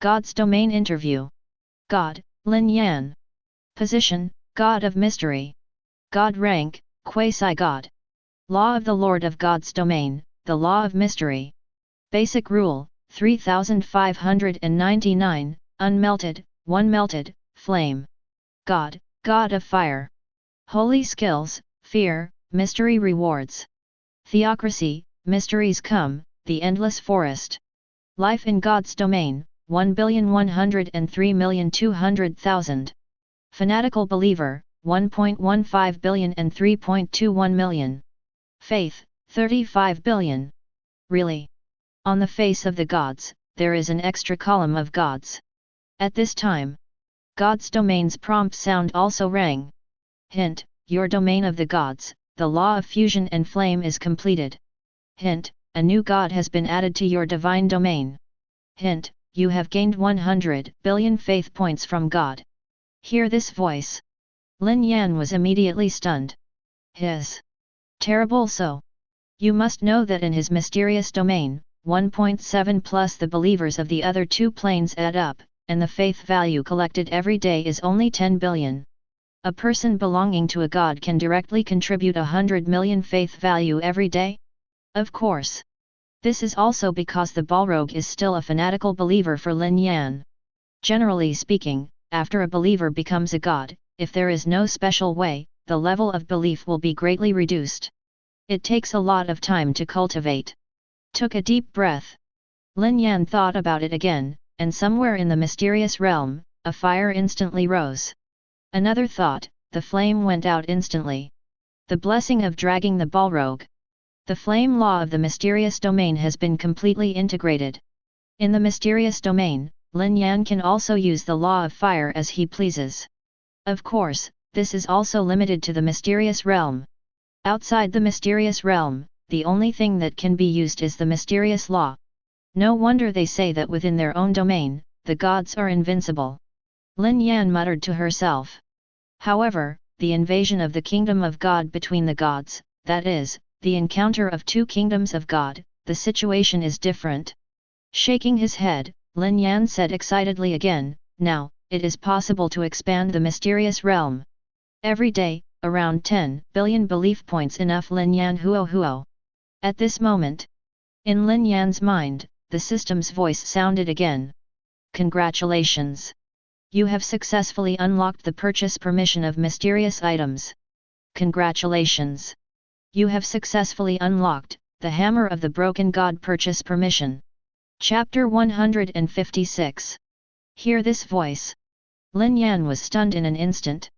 God's domain interview. God, Lin Yan. Position, God of Mystery. God rank, Quasi-God. Law of the Lord of God's domain, the Law of Mystery. Basic rule, 3599, unmelted, one melted, flame. God, God of Fire. Holy skills, fear, mystery rewards. Theocracy, mysteries come, the endless forest. Life in God's domain, 1,103,200,000. Fanatical believer, 1.15 billion and 3.21 million. Faith, 35 billion. Really? On the face of the gods, there is an extra column of gods. At this time, God's domain's prompt sound also rang. Hint, your domain of the gods, the law of fusion and flame is completed. Hint, a new god has been added to your divine domain. Hint, you have gained 100 billion faith points from God. Hear this voice. Lin Yan was immediately stunned. His terrible so. You must know that in his mysterious domain, 1.7 plus the believers of the other two planes add up, and the faith value collected every day is only 10 billion. A person belonging to a god can directly contribute 100 million faith value every day? Of course. This is also because the Balrog is still a fanatical believer for Lin Yan. Generally speaking, after a believer becomes a god, if there is no special way, the level of belief will be greatly reduced. It takes a lot of time to cultivate. Took a deep breath. Lin Yan thought about it again, and somewhere in the mysterious realm, a fire instantly rose. Another thought, the flame went out instantly. The blessing of dragging the Balrog. The flame law of the mysterious domain has been completely integrated. In the mysterious domain, Lin Yan can also use the law of fire as he pleases. Of course, this is also limited to the mysterious realm. Outside the mysterious realm, the only thing that can be used is the mysterious law. No wonder they say that within their own domain, the gods are invincible. Lin Yan muttered to herself. However, the invasion of the kingdom of God between the gods, that is, the encounter of two kingdoms of God, the situation is different. Shaking his head, Lin Yan said excitedly again, now, it is possible to expand the mysterious realm. Every day, around 10 billion belief points enough Lin Yan huo. At this moment, in Lin Yan's mind, the system's voice sounded again. Congratulations! You have successfully unlocked the purchase permission of mysterious items. Congratulations! You have successfully unlocked the Hammer of the Broken God purchase permission. Chapter 156. Hear this voice. Lin Yan was stunned in an instant.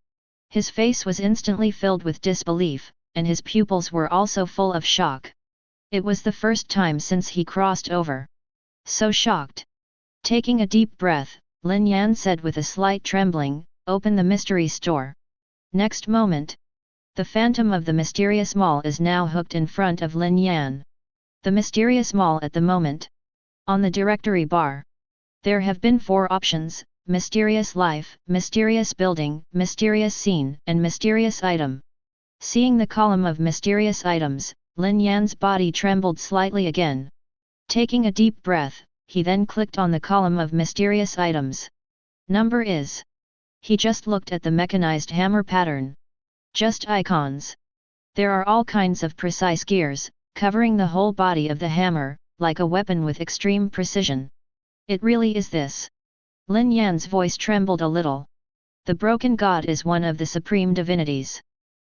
His face was instantly filled with disbelief, and his pupils were also full of shock. It was the first time since he crossed over. So shocked. Taking a deep breath, Lin Yan said with a slight trembling, "Open the mystery store." Next moment, the phantom of the mysterious mall is now hooked in front of Lin Yan. The mysterious mall at the moment. On the directory bar. There have been 4 options: mysterious life, mysterious building, mysterious scene, and mysterious item. Seeing the column of mysterious items, Lin Yan's body trembled slightly again. Taking a deep breath, he then clicked on the column of mysterious items. Number is. He just looked at the mechanized hammer pattern. Just icons. There are all kinds of precise gears, covering the whole body of the hammer, like a weapon with extreme precision. It really is this. Lin Yan's voice trembled a little. The broken god is one of the supreme divinities.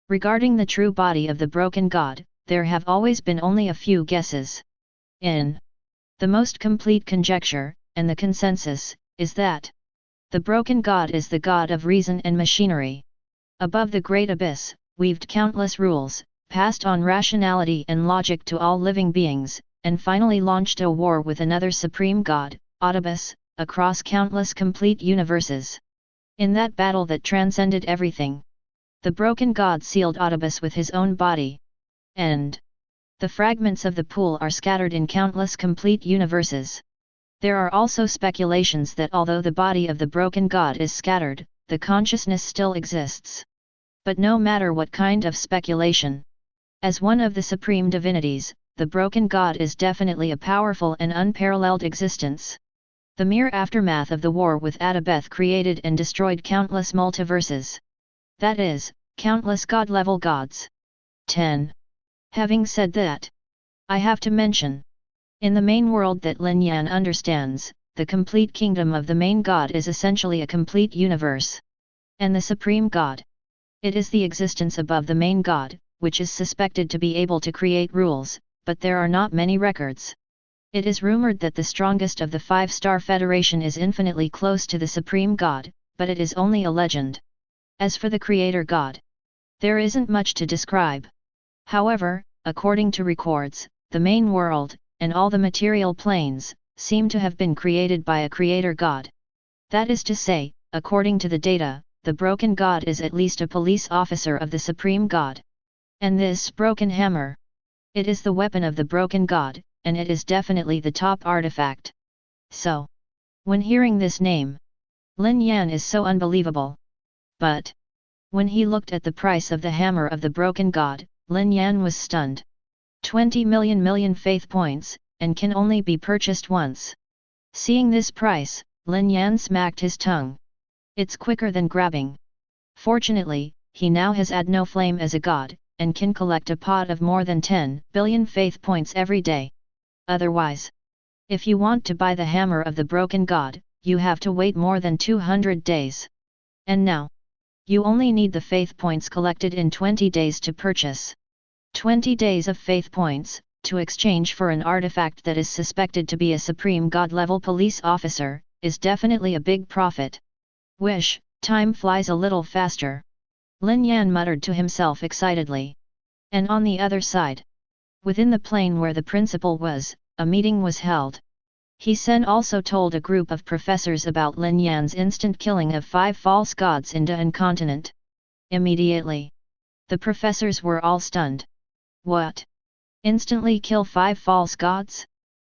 Regarding the true body of the broken god, there have always been only a few guesses. The most complete conjecture, and the consensus, is that the broken god is the god of reason and machinery. Above the great abyss, weaved countless rules, passed on rationality and logic to all living beings, and finally launched a war with another supreme god, Oedipus, across countless complete universes. In that battle that transcended everything, the broken god sealed Oedipus with his own body. And the fragments of the pool are scattered in countless complete universes. There are also speculations that although the body of the broken god is scattered, the consciousness still exists. But no matter what kind of speculation, as one of the supreme divinities, the broken god is definitely a powerful and unparalleled existence. The mere aftermath of the war with Adabeth created and destroyed countless multiverses. That is, countless god-level gods. 10. Having said that, I have to mention, in the main world that Lin Yan understands, the complete kingdom of the main god is essentially a complete universe. And the supreme god, it is the existence above the main god, which is suspected to be able to create rules, but there are not many records. It is rumored that the strongest of the five-star federation is infinitely close to the supreme god, but it is only a legend. As for the creator god, there isn't much to describe. However, according to records, the main world, and all the material planes, seem to have been created by a creator god. That is to say, according to the data, the broken god is at least a police officer of the supreme god. And this broken hammer, it is the weapon of the broken god, and it is definitely the top artifact. So, when hearing this name, Lin Yan is so unbelievable. But, when he looked at the price of the hammer of the broken god, Lin Yan was stunned. 20 million faith points, and can only be purchased once. Seeing this price, Lin Yan smacked his tongue. It's quicker than grabbing. Fortunately, he now has had no flame as a god, and can collect a pot of more than 10 billion faith points every day. Otherwise, if you want to buy the hammer of the broken god, you have to wait more than 200 days. And now, you only need the faith points collected in 20 days to purchase. 20 days of faith points, to exchange for an artifact that is suspected to be a supreme god-level police officer, is definitely a big profit. Wish, time flies a little faster. Lin Yan muttered to himself excitedly. And on the other side, within the plane where the principal was, a meeting was held. He Sen also told a group of professors about Lin Yan's instant killing of 5 false gods in Dahan continent. Immediately, the professors were all stunned. What? Instantly kill 5 false gods?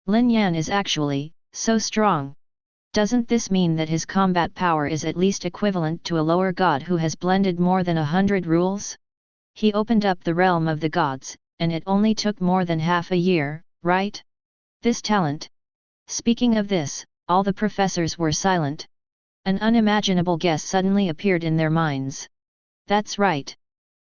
Lin Yan is actually so strong. Doesn't this mean that his combat power is at least equivalent to a lower god who has blended more than 100 rules? He opened up the realm of the gods, and it only took more than half a year, right? This talent. Speaking of this, all the professors were silent. An unimaginable guess suddenly appeared in their minds. That's right.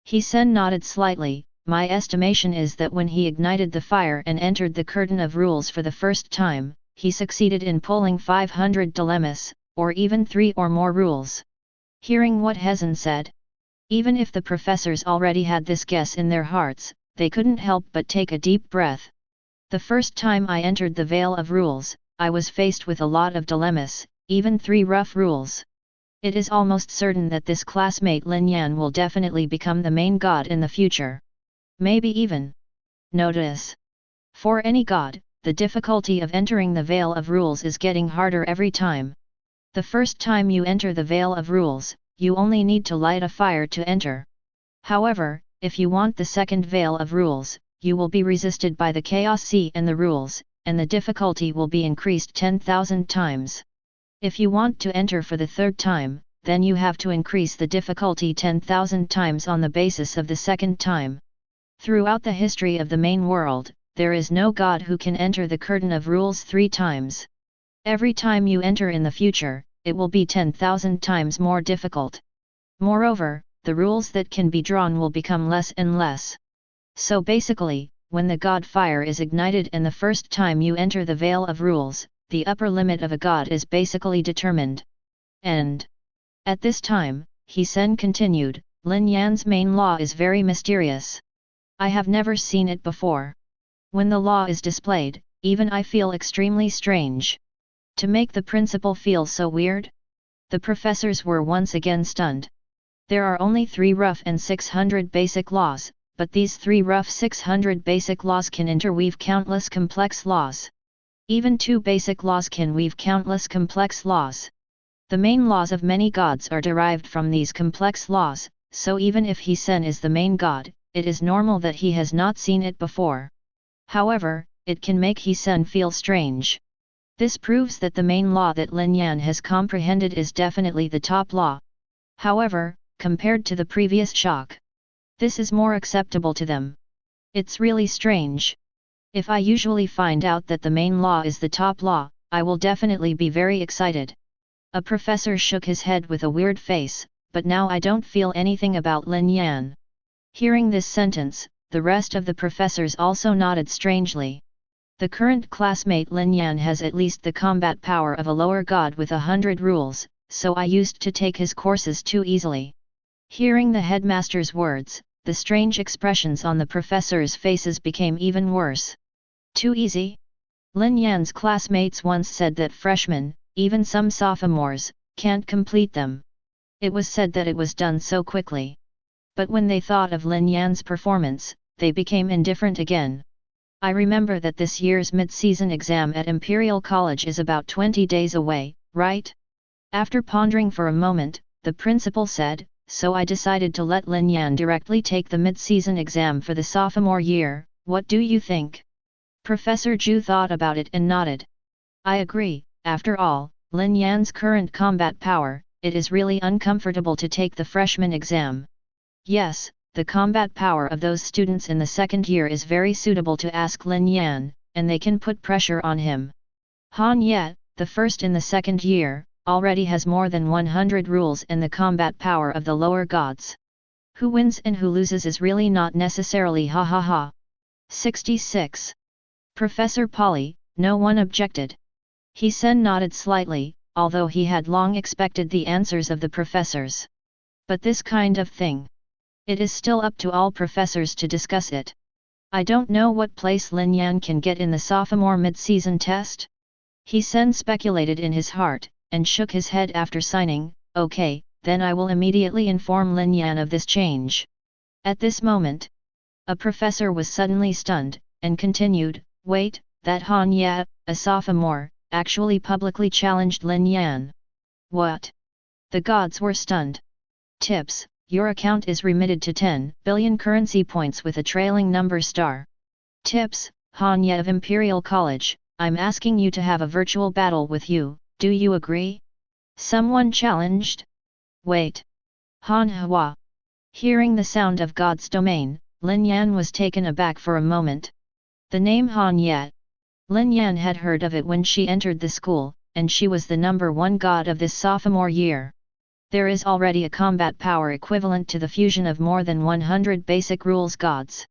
He Sen nodded slightly. My estimation is that when he ignited the fire and entered the curtain of rules for the first time, he succeeded in pulling 500 dilemmas, or even 3 or more rules. Hearing what Hezen said, even if the professors already had this guess in their hearts, they couldn't help but take a deep breath. The first time I entered the Veil of Rules, I was faced with a lot of dilemmas, even 3 rough rules. It is almost certain that this classmate Lin Yan will definitely become the main god in the future. Maybe even. Notice. For any god, the difficulty of entering the Veil of Rules is getting harder every time. The first time you enter the Veil of Rules, you only need to light a fire to enter. However, if you want the second Veil of Rules, you will be resisted by the Chaos Sea and the rules, and the difficulty will be increased 10,000 times. If you want to enter for the third time, then you have to increase the difficulty 10,000 times on the basis of the second time. Throughout the history of the main world, there is no god who can enter the curtain of rules 3 times. Every time you enter in the future, it will be 10,000 times more difficult. Moreover, the rules that can be drawn will become less and less. So basically, when the god fire is ignited and the first time you enter the Veil of Rules, the upper limit of a god is basically determined. And at this time, He Sen continued, Lin Yan's main law is very mysterious. I have never seen it before. When the law is displayed, even I feel extremely strange. To make the principal feel so weird? The professors were once again stunned. There are only 3 rough and 600 basic laws, but these 3 rough 600 basic laws can interweave countless complex laws. Even 2 basic laws can weave countless complex laws. The main laws of many gods are derived from these complex laws, so even if He Sen is the main god, it is normal that he has not seen it before. However, it can make He Sen feel strange. This proves that the main law that Lin Yan has comprehended is definitely the top law. However, compared to the previous shock, this is more acceptable to them. It's really strange. If I usually find out that the main law is the top law, I will definitely be very excited. A professor shook his head with a weird face, but now I don't feel anything about Lin Yan. Hearing this sentence, the rest of the professors also nodded strangely. The current classmate Lin Yan has at least the combat power of a lower god with 100 rules, so I used to take his courses too easily. Hearing the headmaster's words, the strange expressions on the professors' faces became even worse. Too easy? Lin Yan's classmates once said that freshmen, even some sophomores, can't complete them. It was said that it was done so quickly. But when they thought of Lin Yan's performance, they became indifferent again. I remember that this year's mid-season exam at Imperial College is about 20 days away, right? After pondering for a moment, the principal said, so I decided to let Lin Yan directly take the mid-season exam for the sophomore year. What do you think? Professor Zhu thought about it and nodded. I agree. After all, Lin Yan's current combat power, it is really uncomfortable to take the freshman exam. Yes, the combat power of those students in the second year is very suitable to ask Lin Yan, and they can put pressure on him. Han Ye, the first in the second year, already has more than 100 rules and the combat power of the lower gods. Who wins and who loses is really not necessarily ha ha ha. 66. Professor Polly, no one objected. He Sen nodded slightly, although he had long expected the answers of the professors. But this kind of thing, it is still up to all professors to discuss it. I don't know what place Lin Yan can get in the sophomore mid-season test. He Sen speculated in his heart, and shook his head after signing, okay, then I will immediately inform Lin Yan of this change. At this moment, a professor was suddenly stunned, and continued, wait, that Han Ye, a sophomore, actually publicly challenged Lin Yan. What? The gods were stunned. Tips, your account is remitted to 10 billion currency points with a trailing number star. Tips, Han Ye of Imperial College, I'm asking you to have a virtual battle with you, do you agree? Someone challenged. Wait. Han Hua. Hearing the sound of God's domain, Lin Yan was taken aback for a moment. The name Han Ye. Lin Yan had heard of it when she entered the school, and she was the number one god of this sophomore year. There is already a combat power equivalent to the fusion of more than 100 basic rules gods.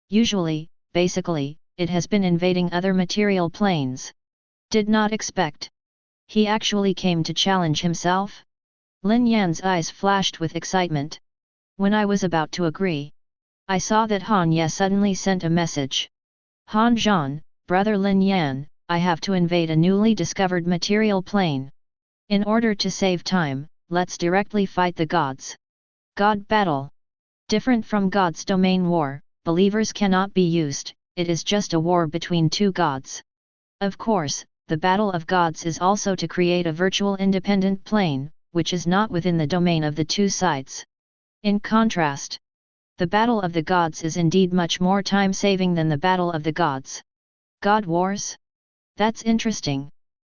Basically, it has been invading other material planes. Did not expect. He actually came to challenge himself? Lin Yan's eyes flashed with excitement. When I was about to agree, I saw that Han Ye suddenly sent a message. Han Zhan, brother Lin Yan, I have to invade a newly discovered material plane. In order to save time, let's directly fight the gods. God battle. Different from God's domain war, believers cannot be used, it is just a war between two gods. Of course, the battle of gods is also to create a virtual independent plane, which is not within the domain of the two sides. In contrast, the battle of the gods is indeed much more time-saving than the battle of the gods. God wars? That's interesting.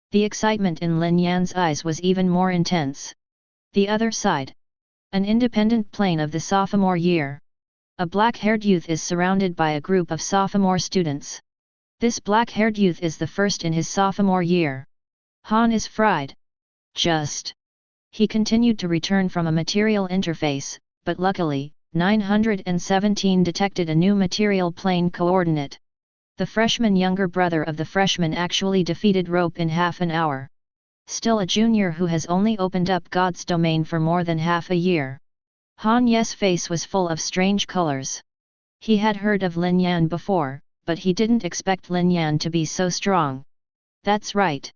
The excitement in Lin Yan's eyes was even more intense. The other side. An independent plane of the sophomore year. A black-haired youth is surrounded by a group of sophomore students. This black-haired youth is the first in his sophomore year. Han is fried. He continued to return from a material interface, but luckily, 917 detected a new material plane coordinate. The freshman younger brother of the freshman actually defeated Rope in half an hour. Still a junior who has only opened up God's domain for more than half a year. Han Ye's face was full of strange colors. He had heard of Lin Yan before, but he didn't expect Lin Yan to be so strong. That's right.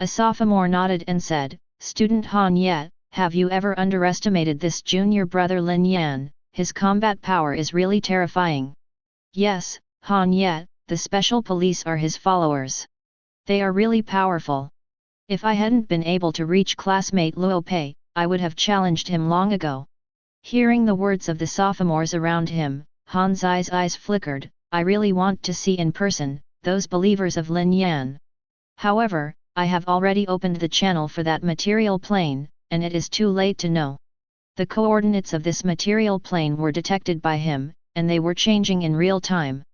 A sophomore nodded and said, Student Han Ye, have you ever underestimated this junior brother Lin Yan? His combat power is really terrifying. Yes, Han Ye, the special police are his followers. They are really powerful. If I hadn't been able to reach classmate Luo Pei, I would have challenged him long ago. Hearing the words of the sophomores around him, Han's eyes flickered. I really want to see in person, those believers of Lin Yan. However, I have already opened the channel for that material plane, and it is too late to know. The coordinates of this material plane were detected by him, and they were changing in real time.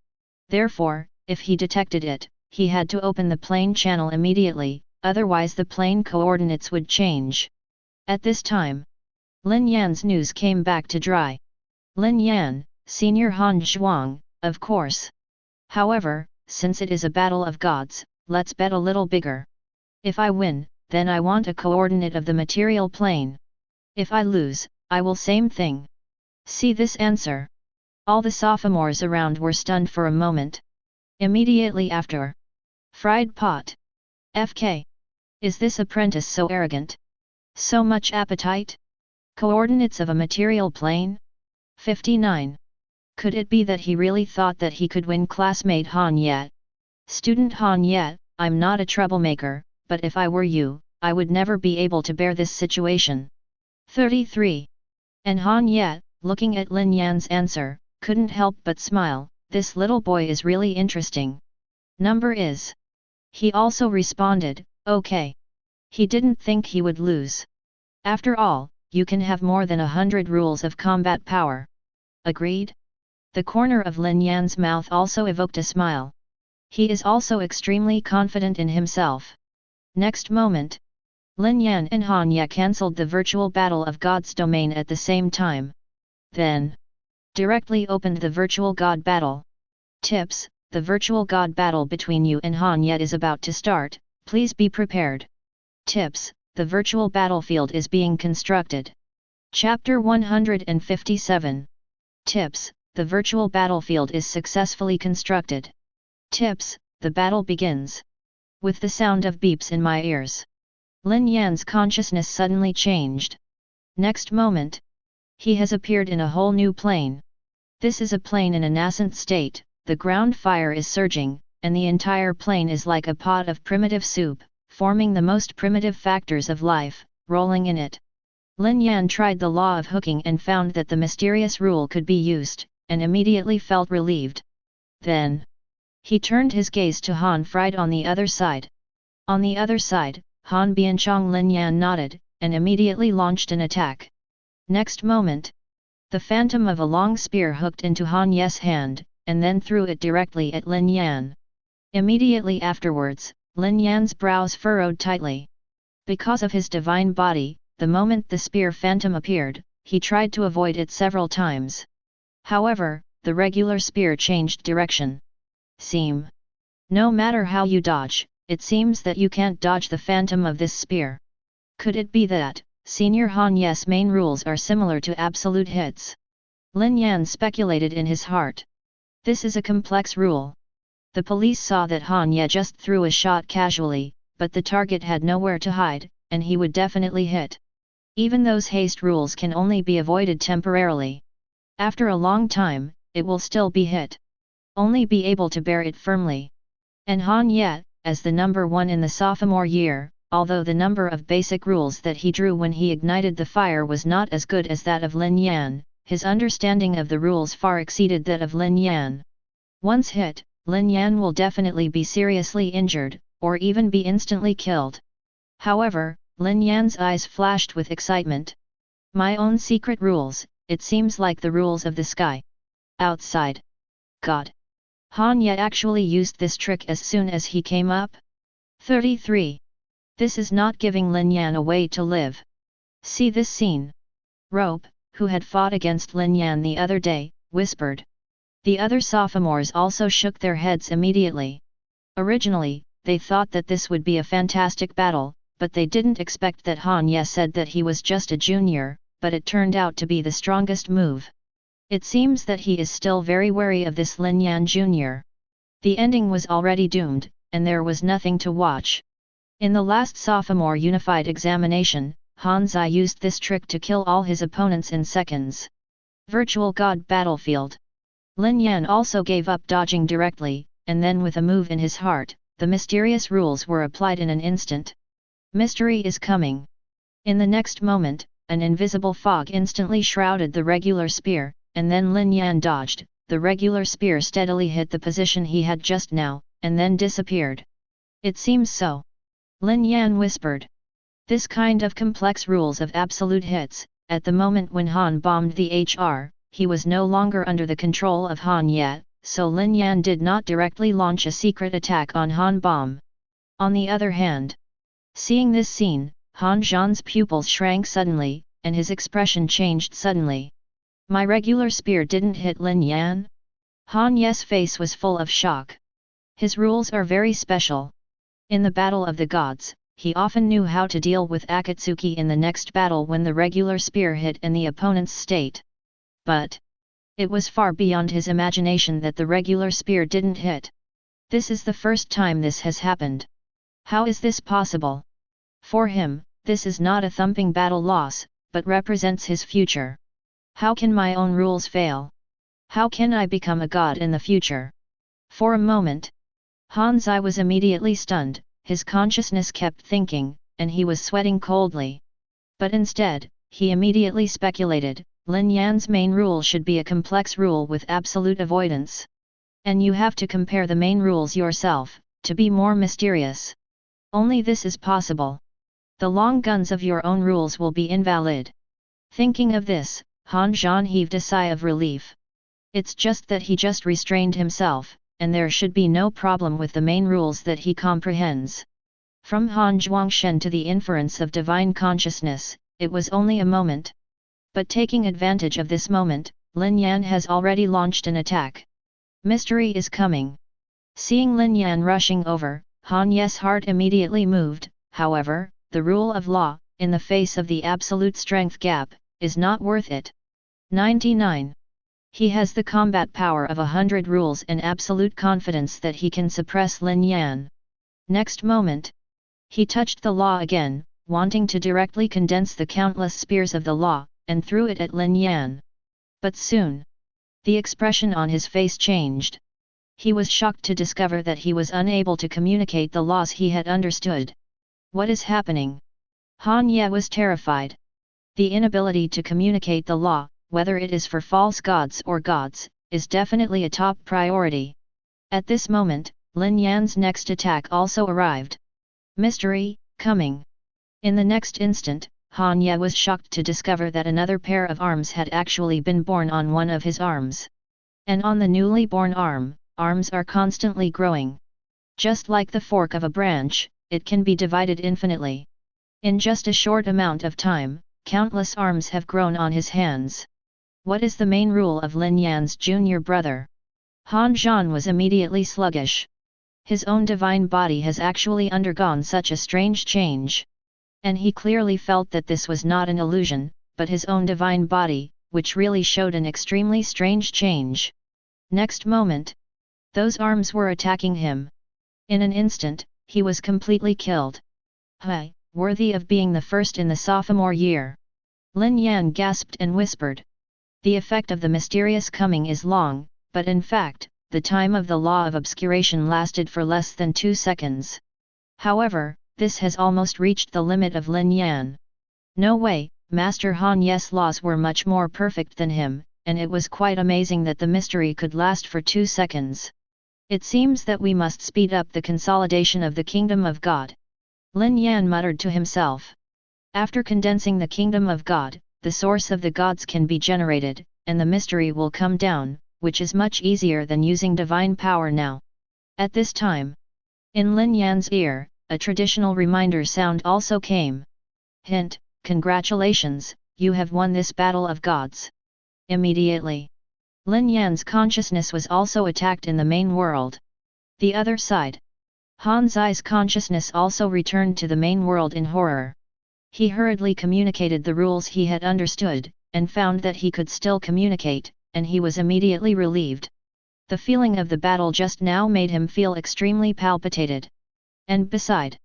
Therefore, if he detected it, he had to open the plane channel immediately, otherwise the plane coordinates would change. At this time, Lin Yan's news came back to dry. Lin Yan, Senior Han Zhuang, of course. However, since it is a battle of gods, let's bet a little bigger. If I win, then I want a coordinate of the material plane. If I lose, I will same thing. See this answer. All the sophomores around were stunned for a moment. Immediately after. Fried pot. FK. Is this apprentice so arrogant? So much appetite? Coordinates of a material plane? 59. Could it be that he really thought that he could win classmate Han Ye? Student Han Ye, I'm not a troublemaker, but if I were you, I would never be able to bear this situation. 33. And Han Ye, looking at Lin Yan's answer, couldn't help but smile. This little boy is really interesting. Number is. He also responded, okay. He didn't think he would lose. After all, you can have more than 100 rules of combat power. Agreed? The corner of Lin Yan's mouth also evoked a smile. He is also extremely confident in himself. Next moment, Lin Yan and Han Ye cancelled the virtual battle of God's domain at the same time. Then, directly opened the virtual god battle. Tips: the virtual god battle between you and Han Ye is about to start, please be prepared. Tips: the virtual battlefield is being constructed. Chapter 157. Tips: the virtual battlefield is successfully constructed. Tips: the battle begins. With the sound of beeps in my ears, Lin Yan's consciousness suddenly changed. Next moment, he has appeared in a whole new plane. This is a plane in a nascent state, the ground fire is surging, and the entire plane is like a pot of primitive soup, forming the most primitive factors of life, rolling in it. Lin Yan tried the law of hooking and found that the mysterious rule could be used, and immediately felt relieved. Then, he turned his gaze to Han Fried on the other side. On the other side, Han Bianchong Lin Yan nodded, and immediately launched an attack. Next moment, the phantom of a long spear hooked into Han Ye's hand, and then threw it directly at Lin Yan. Immediately afterwards, Lin Yan's brows furrowed tightly. Because of his divine body, the moment the spear phantom appeared, he tried to avoid it several times. However, the regular spear changed direction. No matter how you dodge, it seems that you can't dodge the phantom of this spear. Could it be that Senior Han Ye's main rules are similar to absolute hits? Lin Yan speculated in his heart. This is a complex rule. The police saw that Han Ye just threw a shot casually, but the target had nowhere to hide, and he would definitely hit. Even those haste rules can only be avoided temporarily. After a long time, it will still be hit. Only be able to bear it firmly. And Han Ye, as the number one in the sophomore year, although the number of basic rules that he drew when he ignited the fire was not as good as that of Lin Yan, his understanding of the rules far exceeded that of Lin Yan. Once hit, Lin Yan will definitely be seriously injured, or even be instantly killed. However, Lin Yan's eyes flashed with excitement. My own secret rules, it seems like the rules of the sky. Outside. God. Han Ye actually used this trick as soon as he came up? 33. This is not giving Lin Yan a way to live. See this scene. Rope, who had fought against Lin Yan the other day, whispered. The other sophomores also shook their heads immediately. Originally, they thought that this would be a fantastic battle, but they didn't expect that Han Ye said that he was just a junior, but it turned out to be the strongest move. It seems that he is still very wary of this Lin Yan Jr. The ending was already doomed, and there was nothing to watch. In the last sophomore unified examination, Han Zai used this trick to kill all his opponents in seconds. Virtual God Battlefield. Lin Yan also gave up dodging directly, and then with a move in his heart, the mysterious rules were applied in an instant. Mystery is coming. In the next moment, an invisible fog instantly shrouded the regular spear, and then Lin Yan dodged, the regular spear steadily hit the position he had just now, and then disappeared. It seems so. Lin Yan whispered. This kind of complex rules of absolute hits, at the moment when Han bombed the HR, he was no longer under the control of Han yet, so Lin Yan did not directly launch a secret attack on Han bomb. On the other hand, seeing this scene, Han Zhan's pupils shrank suddenly, and his expression changed suddenly. My regular spear didn't hit Lin Yan? Han Ye's face was full of shock. His rules are very special. In the Battle of the Gods, he often knew how to deal with Akatsuki in the next battle when the regular spear hit in the opponent's state. But it was far beyond his imagination that the regular spear didn't hit. This is the first time this has happened. How is this possible? For him, this is not a thumping battle loss, but represents his future. How can my own rules fail? How can I become a god in the future? For a moment, Han's eye was immediately stunned, his consciousness kept thinking, and he was sweating coldly. But instead, he immediately speculated, Lin Yan's main rule should be a complex rule with absolute avoidance. And you have to compare the main rules yourself, to be more mysterious. Only this is possible. The long guns of your own rules will be invalid. Thinking of this, Han Zhan heaved a sigh of relief. It's just that he just restrained himself, and there should be no problem with the main rules that he comprehends. From Han Zhuangshen to the inference of divine consciousness, it was only a moment. But taking advantage of this moment, Lin Yan has already launched an attack. Mystery is coming. Seeing Lin Yan rushing over, Han Ye's heart immediately moved. However, the rule of law, in the face of the absolute strength gap, is not worth it. 99. He has the combat power of 100 rules and absolute confidence that he can suppress Lin Yan. Next moment, he touched the law again, wanting to directly condense the countless spears of the law, and threw it at Lin Yan. But soon, the expression on his face changed. He was shocked to discover that he was unable to communicate the laws he had understood. What is happening? Han Ye was terrified. The inability to communicate the law, whether it is for false gods or gods, is definitely a top priority. At this moment, Lin Yan's next attack also arrived. Mystery, coming. In the next instant, Han Ye was shocked to discover that another pair of arms had actually been born on one of his arms. And on the newly born arm, arms are constantly growing. Just like the fork of a branch, it can be divided infinitely. In just a short amount of time, countless arms have grown on his hands. What is the main rule of Lin Yan's junior brother? Han Zhan was immediately sluggish. His own divine body has actually undergone such a strange change. And he clearly felt that this was not an illusion, but his own divine body, which really showed an extremely strange change. Next moment, those arms were attacking him. In an instant, he was completely killed. Hey, worthy of being the first in the sophomore year. Lin Yan gasped and whispered. The effect of the mysterious coming is long, but in fact, the time of the law of obscuration lasted for less than 2 seconds. However, this has almost reached the limit of Lin Yan. No way, Master Han Ye's laws were much more perfect than him, and it was quite amazing that the mystery could last for 2 seconds. It seems that we must speed up the consolidation of the kingdom of God. Lin Yan muttered to himself. After condensing the kingdom of God, the source of the gods can be generated, and the mystery will come down, which is much easier than using divine power now. At this time, in Lin Yan's ear, a traditional reminder sound also came. Hint, congratulations, you have won this battle of gods. Immediately, Lin Yan's consciousness was also attacked in the main world. The other side. Han Zai's consciousness also returned to the main world in horror. He hurriedly communicated the rules he had understood, and found that he could still communicate, and he was immediately relieved. The feeling of the battle just now made him feel extremely palpitated. And beside,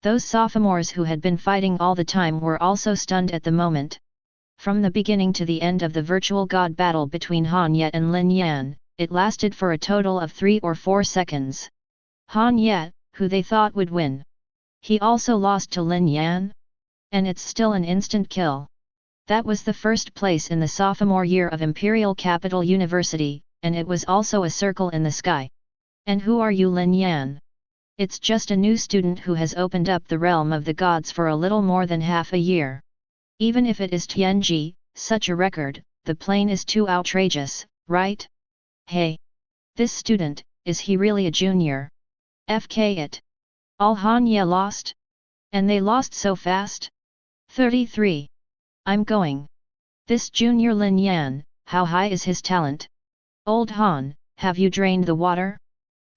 those sophomores who had been fighting all the time were also stunned at the moment. From the beginning to the end of the virtual god battle between Han Ye and Lin Yan, it lasted for a total of 3 or 4 seconds. Han Ye, who they thought would win. He also lost to Lin Yan? And it's still an instant kill. That was the first place in the sophomore year of Imperial Capital University, and it was also a circle in the sky. And who are you, Lin Yan? It's just a new student who has opened up the realm of the gods for a little more than half a year. Even if it is Tianji, such a record, the plane is too outrageous, right? Hey! This student, is he really a junior? FK it. All Hanya lost? And they lost so fast? 33. I'm going. This junior Lin Yan, how high is his talent? Old Han, have you drained the water?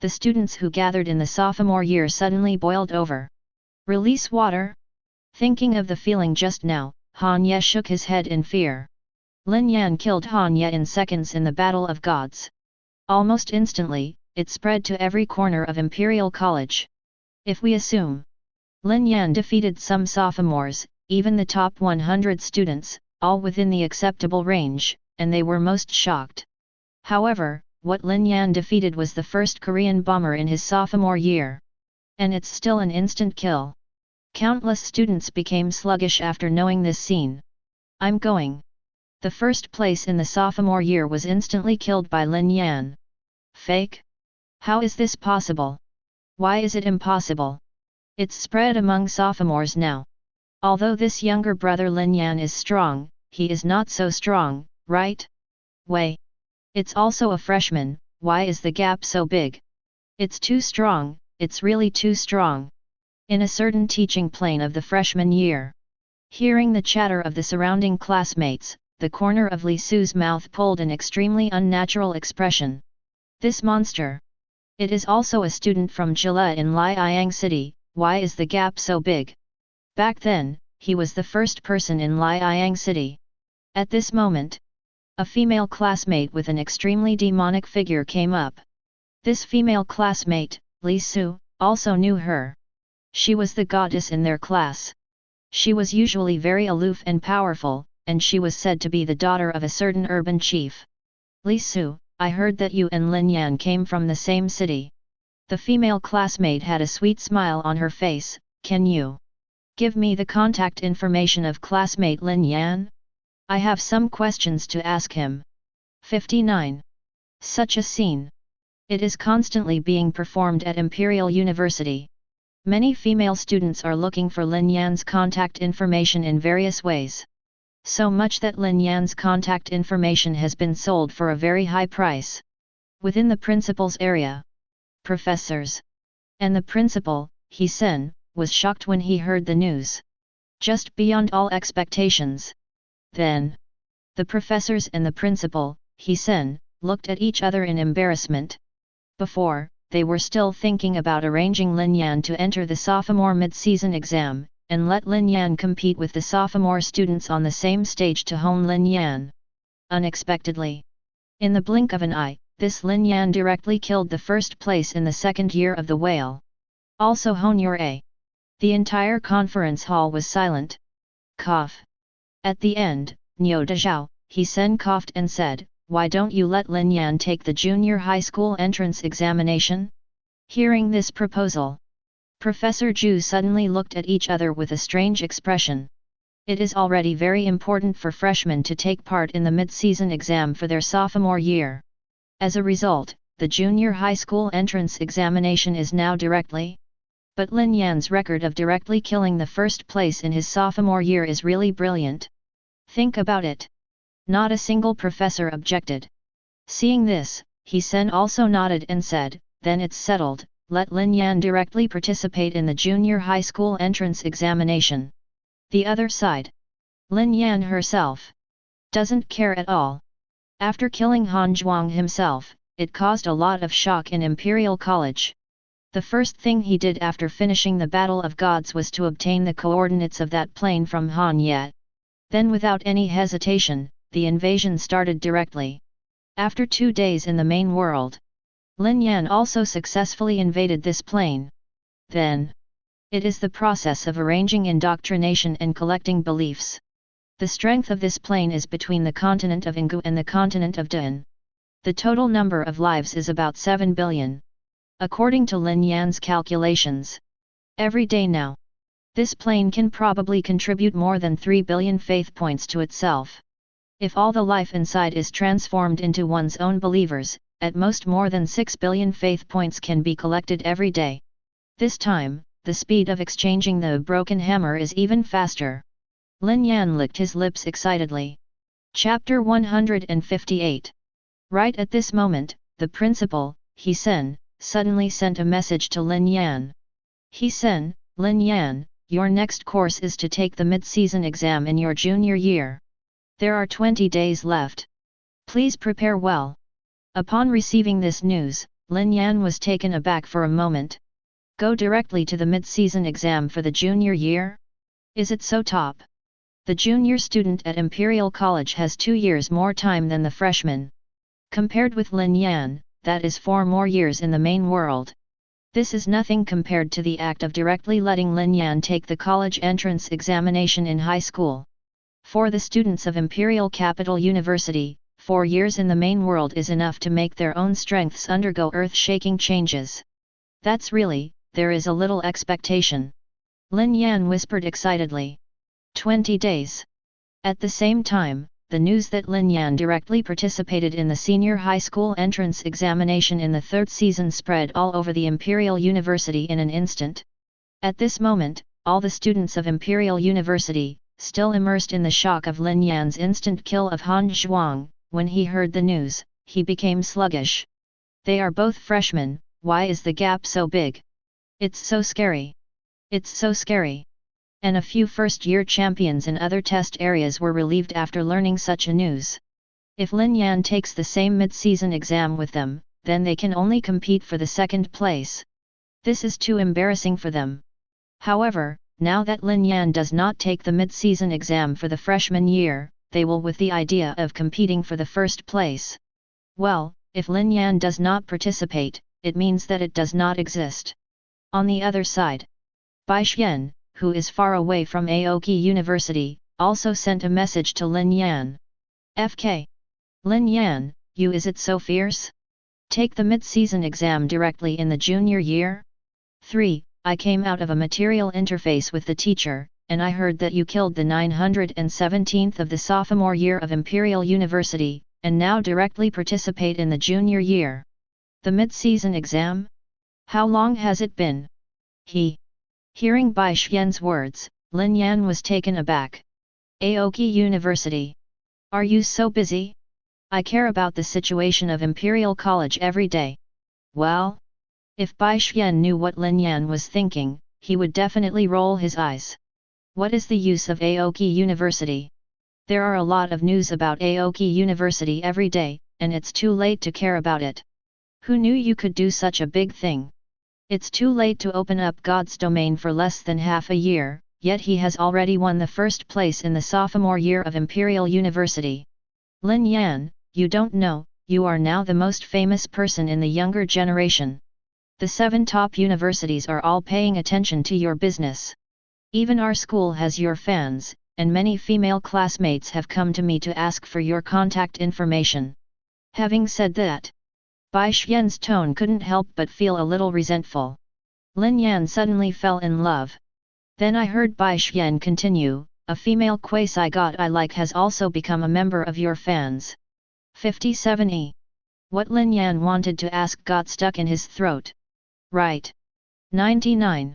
The students who gathered in the sophomore year suddenly boiled over. Release water? Thinking of the feeling just now, Han Ye shook his head in fear. Lin Yan killed Han Ye in seconds in the Battle of Gods. Almost instantly, it spread to every corner of Imperial College. If we assume Lin Yan defeated some sophomores, even the top 100 students, all within the acceptable range, and they were most shocked. However, what Lin Yan defeated was the first Korean bomber in his sophomore year. And it's still an instant kill. Countless students became sluggish after knowing this scene. I'm going. The first place in the sophomore year was instantly killed by Lin Yan. Fake? How is this possible? Why is it impossible? It's spread among sophomores now. Although this younger brother Lin Yan is strong, he is not so strong, right? Wait. It's also a freshman, why is the gap so big? It's too strong, it's really too strong. In a certain teaching plane of the freshman year. Hearing the chatter of the surrounding classmates, the corner of Li Su's mouth pulled an extremely unnatural expression. This monster. It is also a student from Jilla in Liang City, why is the gap so big? Back then, he was the first person in Liang City. At this moment, a female classmate with an extremely demonic figure came up. This female classmate, Li Su, also knew her. She was the goddess in their class. She was usually very aloof and powerful, and she was said to be the daughter of a certain urban chief. Li Su, I heard that you and Lin Yan came from the same city. The female classmate had a sweet smile on her face. Can you give me the contact information of classmate Lin Yan? I have some questions to ask him. 59. Such a scene. It is constantly being performed at Imperial University. Many female students are looking for Lin Yan's contact information in various ways. So much that Lin Yan's contact information has been sold for a very high price. Within the principal's area, professors and the principal, He Sen, was shocked when he heard the news. Just beyond all expectations. Then, the professors and the principal, He Sen, looked at each other in embarrassment. Before, they were still thinking about arranging Lin Yan to enter the sophomore mid-season exam, and let Lin Yan compete with the sophomore students on the same stage to hone Lin Yan. Unexpectedly, in the blink of an eye, this Lin Yan directly killed the first place in the second year of the whale. Also hone your A. The entire conference hall was silent. Cough. At the end, Niu Dezhao, He Sen coughed and said, why don't you let Lin Yan take the junior high school entrance examination? Hearing this proposal, Professor Zhu suddenly looked at each other with a strange expression. It is already very important for freshmen to take part in the mid-season exam for their sophomore year. As a result, the junior high school entrance examination is now directly. But Lin Yan's record of directly killing the first place in his sophomore year is really brilliant. Think about it. Not a single professor objected. Seeing this, He Sen also nodded and said, then it's settled, let Lin Yan directly participate in the junior high school entrance examination. The other side. Lin Yan herself doesn't care at all. After killing Han Zhuang himself, it caused a lot of shock in Imperial College. The first thing he did after finishing the Battle of Gods was to obtain the coordinates of that plane from Han Ye. Then without any hesitation, the invasion started directly. After 2 days in the main world, Lin Yan also successfully invaded this plane. Then, it is the process of arranging indoctrination and collecting beliefs. The strength of this plane is between the continent of Ingu and the continent of Dun. The total number of lives is about 7 billion. According to Lin Yan's calculations. Every day now, this plane can probably contribute more than 3 billion faith points to itself. If all the life inside is transformed into one's own believers, at most more than 6 billion faith points can be collected every day. This time, the speed of exchanging the broken hammer is even faster. Lin Yan licked his lips excitedly. Chapter 158. Right at this moment, the principal, He Sen, suddenly sent a message to Lin Yan. He Sen, Lin Yan, your next course is to take the mid-season exam in your junior year. There are 20 days left. Please prepare well. Upon receiving this news, Lin Yan was taken aback for a moment. Go directly to the mid-season exam for the junior year? Is it so top? The junior student at Imperial College has 2 years more time than the freshman. Compared with Lin Yan, that is 4 more years in the main world. This is nothing compared to the act of directly letting Lin Yan take the college entrance examination in high school. For the students of Imperial Capital University, 4 years in the main world is enough to make their own strengths undergo earth-shaking changes. That's really, there is a little expectation. Lin Yan whispered excitedly. 20 days. At the same time, the news that Lin Yan directly participated in the senior high school entrance examination in the 3rd season spread all over the Imperial University in an instant. At this moment, all the students of Imperial University, still immersed in the shock of Lin Yan's instant kill of Han Zhuang, when he heard the news, he became sluggish. They are both freshmen, why is the gap so big? It's so scary. It's so scary. And a few first-year champions in other test areas were relieved after learning such a news. If Lin Yan takes the same mid-season exam with them, then they can only compete for the 2nd place. This is too embarrassing for them. However, now that Lin Yan does not take the mid-season exam for the freshman year, they will with the idea of competing for the 1st place. Well, if Lin Yan does not participate, it means that it does not exist. On the other side, Bai Xian, who is far away from Aoki University, also sent a message to Lin Yan. FK. Lin Yan, you is it so fierce? Take the mid-season exam directly in the junior year? 3. I came out of a material interface with the teacher, and I heard that you killed the 917th of the sophomore year of Imperial University, and now directly participate in the junior year. The mid-season exam? How long has it been? Hearing Bai Xian's words, Lin Yan was taken aback. Aoki University. Are you so busy? I care about the situation of Imperial College every day. Well? If Bai Xian knew what Lin Yan was thinking, he would definitely roll his eyes. What is the use of Aoki University? There are a lot of news about Aoki University every day, and it's too late to care about it. Who knew you could do such a big thing? It's too late to open up God's domain for less than half a year, yet he has already won the 1st place in the sophomore year of Imperial University. Lin Yan, you don't know, you are now the most famous person in the younger generation. The 7 top universities are all paying attention to your business. Even our school has your fans, and many female classmates have come to me to ask for your contact information. Having said that, Bai Xian's tone couldn't help but feel a little resentful. Lin Yan suddenly fell in love. Then I heard Bai Xian continue, a female quasi-god I like has also become a member of your fans. 57e. What Lin Yan wanted to ask got stuck in his throat. Right. 99.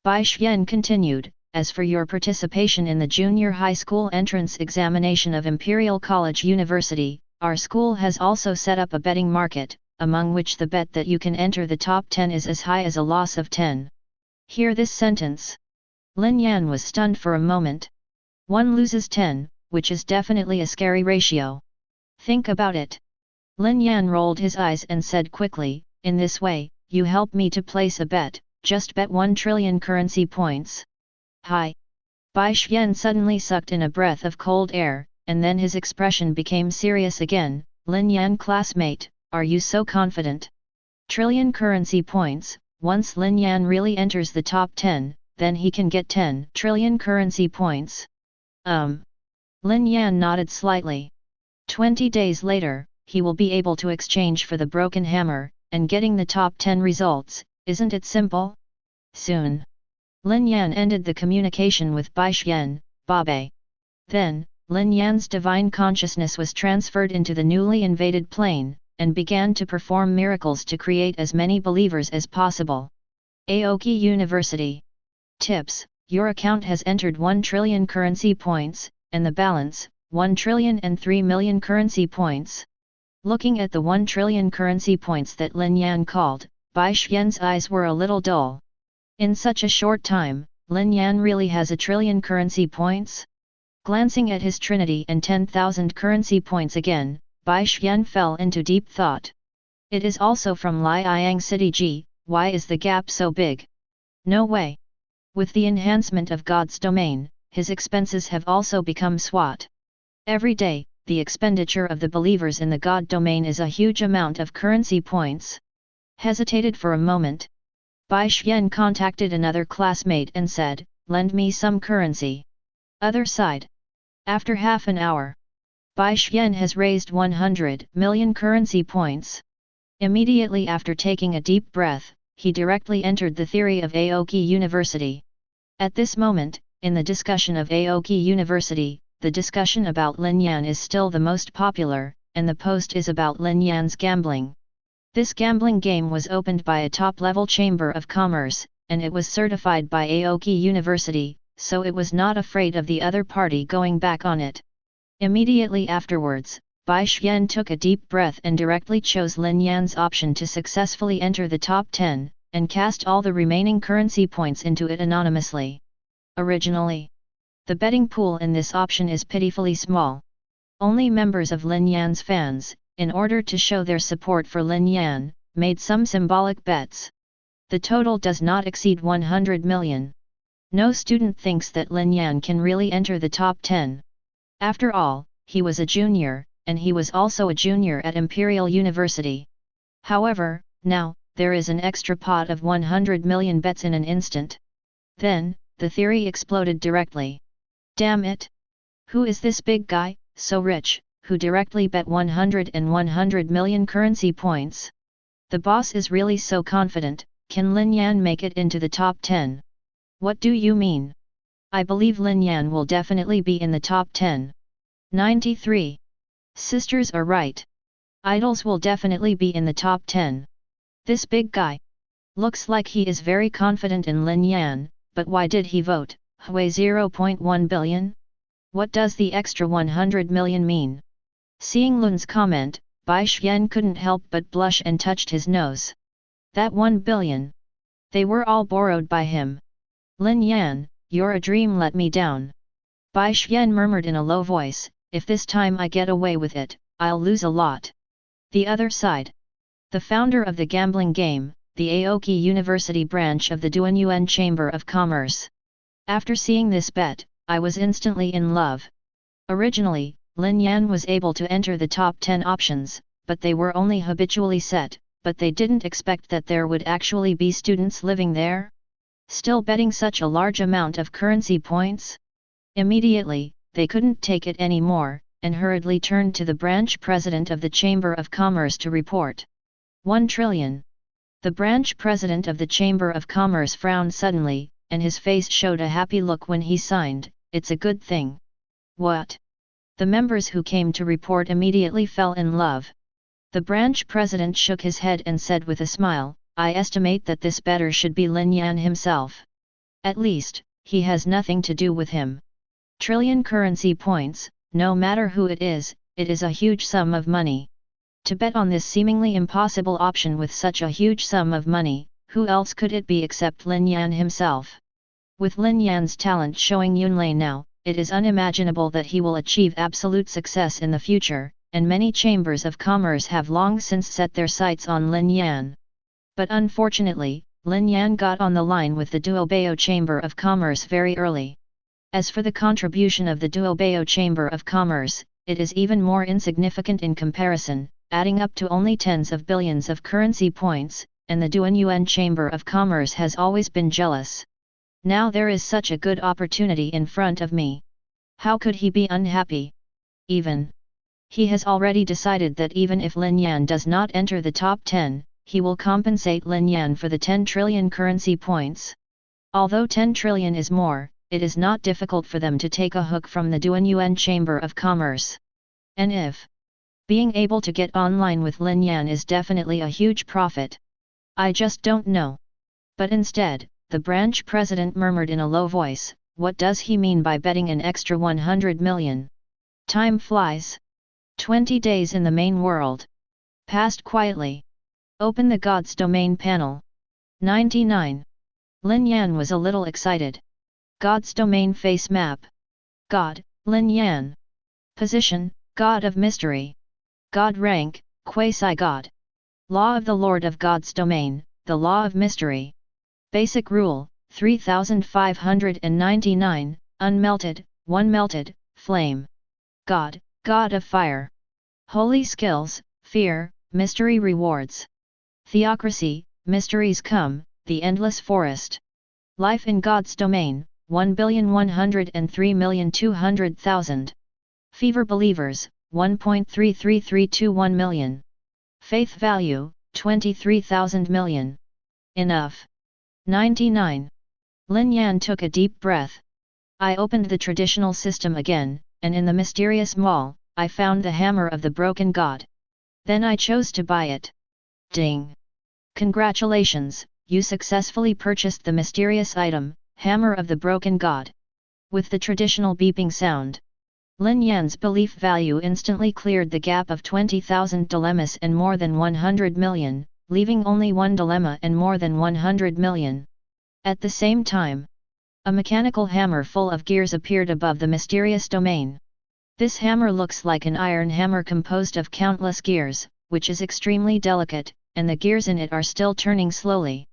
Bai Xian continued, as for your participation in the junior high school entrance examination of Imperial College University, our school has also set up a betting market, among which the bet that you can enter the top 10 is as high as a loss of 10. Hear this sentence. Lin Yan was stunned for a moment. 1 loses 10, which is definitely a scary ratio. Think about it. Lin Yan rolled his eyes and said quickly, in this way, you help me to place a bet, just bet 1 trillion currency points. Hi. Bai Xian suddenly sucked in a breath of cold air, and then his expression became serious again. Lin Yan classmate, are you so confident? Trillion currency points, once Lin Yan really enters the top 10, then he can get 10 trillion currency points. Lin Yan nodded slightly. 20 days later, he will be able to exchange for the broken hammer, and getting the top 10 results, isn't it simple? Soon. Lin Yan ended the communication with Bai Xian, Babe. Then, Lin Yan's divine consciousness was transferred into the newly invaded plane, and began to perform miracles to create as many believers as possible. Aoki University. Tips: your account has entered 1 trillion currency points, and the balance, 1,003,000,000 currency points. Looking at the 1 trillion currency points that Lin Yan called, Bai Xian's eyes were a little dull. In such a short time, Lin Yan really has a trillion currency points? Glancing at his trinity and 10,000 currency points again, Bai Xian fell into deep thought. It is also from Liang City G, why is the gap so big? No way. With the enhancement of God's domain, his expenses have also become SWAT. Every day, the expenditure of the believers in the God domain is a huge amount of currency points. Hesitated for a moment. Bai Xian contacted another classmate and said, lend me some currency. Other side. After half an hour, Bai Xian has raised 100 million currency points. Immediately after taking a deep breath, he directly entered the theory of Aoki University. At this moment, in the discussion of Aoki University, the discussion about Lin Yan is still the most popular, and the post is about Lin Yan's gambling. This gambling game was opened by a top-level chamber of commerce, and it was certified by Aoki University, so it was not afraid of the other party going back on it. Immediately afterwards, Bai Xian took a deep breath and directly chose Lin Yan's option to successfully enter the top 10, and cast all the remaining currency points into it anonymously. Originally, the betting pool in this option is pitifully small. Only members of Lin Yan's fans, in order to show their support for Lin Yan, made some symbolic bets. The total does not exceed 100 million. No student thinks that Lin Yan can really enter the top 10. After all, he was a junior, and he was also a junior at Imperial University. However, now, there is an extra pot of 100 million bets in an instant. Then, the theory exploded directly. Damn it! Who is this big guy, so rich, who directly bet 100 million currency points? The boss is really so confident, can Lin Yan make it into the top 10? What do you mean? I believe Lin Yan will definitely be in the top 10. 93. Sisters are right. Idols will definitely be in the top 10. This big guy. Looks like he is very confident in Lin Yan, but why did he vote, Hui 0.1 billion? What does the extra 100 million mean? Seeing Lun's comment, Bai Xian couldn't help but blush and touched his nose. That 1 billion. They were all borrowed by him. Lin Yan, you're a dream, let me down. Bai Xian murmured in a low voice, if this time I get away with it, I'll lose a lot. The other side. The founder of the gambling game, the Aoki University branch of the Duanyuan Chamber of Commerce. After seeing this bet, I was instantly in love. Originally, Lin Yan was able to enter the top 10 options, but they were only habitually set, but they didn't expect that there would actually be students living there. Still betting such a large amount of currency points? Immediately, they couldn't take it anymore, and hurriedly turned to the branch president of the Chamber of Commerce to report. 1 trillion. The branch president of the Chamber of Commerce frowned suddenly, and his face showed a happy look when he signed, it's a good thing. What? The members who came to report immediately fell in love. The branch president shook his head and said with a smile, I estimate that this bettor should be Lin Yan himself. At least, he has nothing to do with him. Trillion currency points, no matter who it is a huge sum of money. To bet on this seemingly impossible option with such a huge sum of money, who else could it be except Lin Yan himself? With Lin Yan's talent showing Yunlei now, it is unimaginable that he will achieve absolute success in the future, and many chambers of commerce have long since set their sights on Lin Yan. But unfortunately, Lin Yan got on the line with the Duobao Chamber of Commerce very early. As for the contribution of the Duobao Chamber of Commerce, it is even more insignificant in comparison, adding up to only tens of billions of currency points, and the Duanyuan Chamber of Commerce has always been jealous. Now there is such a good opportunity in front of me. How could he be unhappy? He has already decided that even if Lin Yan does not enter the top 10, he will compensate Lin Yan for the 10 trillion currency points. Although 10 trillion is more, it is not difficult for them to take a hook from the Duanyuan Chamber of Commerce. And if being able to get online with Lin Yan is definitely a huge profit. I just don't know. But instead, the The branch president murmured in a low voice, "What does he mean by betting an extra 100 million? Time flies. 20 days in the main world passed quietly. Open the God's Domain panel. 99. Lin Yan was a little excited. God's Domain face map. God, Lin Yan. Position, God of Mystery. God rank, Quasi-God. Law of the Lord of God's Domain, the Law of Mystery. Basic Rule, 3599, Unmelted, 1 melted, Flame. God, God of Fire. Holy Skills, Fear, Mystery Rewards. Theocracy, Mysteries Come, The Endless Forest. Life in God's Domain, 1,103,200,000. Fever Believers, 1.33321 million. Faith Value, 23,000 million. Enough. 99. Lin Yan took a deep breath. I opened the traditional system again, and in the mysterious mall, I found the Hammer of the Broken God. Then I chose to buy it. Ding! Congratulations, you successfully purchased the mysterious item, Hammer of the Broken God. With the traditional beeping sound, Lin Yan's belief value instantly cleared the gap of 20,000 dilemmas and more than 100 million, leaving only one dilemma and more than 100 million. At the same time, a mechanical hammer full of gears appeared above the mysterious domain. This hammer looks like an iron hammer composed of countless gears, which is extremely delicate, and the gears in it are still turning slowly.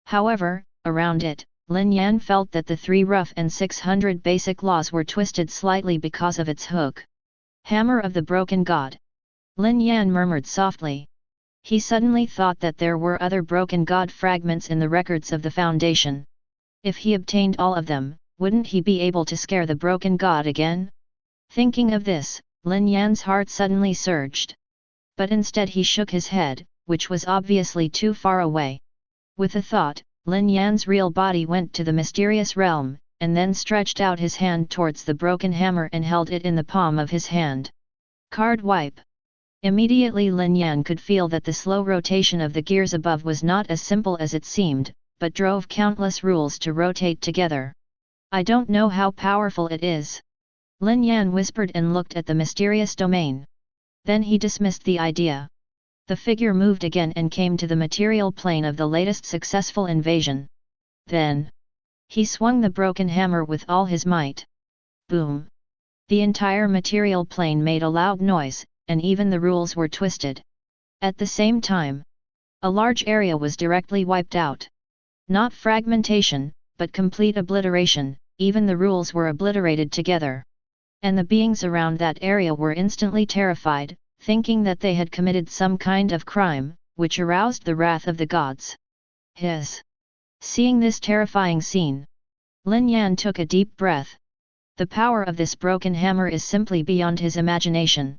However, around it, Lin Yan felt that the 3 rough and 600 basic laws were twisted slightly because of its hook. Hammer of the Broken God. Lin Yan murmured softly. He suddenly thought that there were other broken god fragments in the records of the Foundation. If he obtained all of them, wouldn't he be able to scare the broken god again? Thinking of this, Lin Yan's heart suddenly surged. But instead he shook his head, which was obviously too far away. With a thought, Lin Yan's real body went to the mysterious realm, and then stretched out his hand towards the broken hammer and held it in the palm of his hand. Card wipe. Immediately Lin Yan could feel that the slow rotation of the gears above was not as simple as it seemed, but drove countless rules to rotate together. I don't know how powerful it is. Lin Yan whispered and looked at the mysterious domain. Then he dismissed the idea. The figure moved again and came to the material plane of the latest successful invasion. Then, he swung the broken hammer with all his might. Boom! The entire material plane made a loud noise, and even the rules were twisted. At the same time, a large area was directly wiped out. Not fragmentation, but complete obliteration, even the rules were obliterated together. And the beings around that area were instantly terrified, thinking that they had committed some kind of crime, which aroused the wrath of the gods. Seeing this terrifying scene, Lin Yan took a deep breath. The power of this broken hammer is simply beyond his imagination.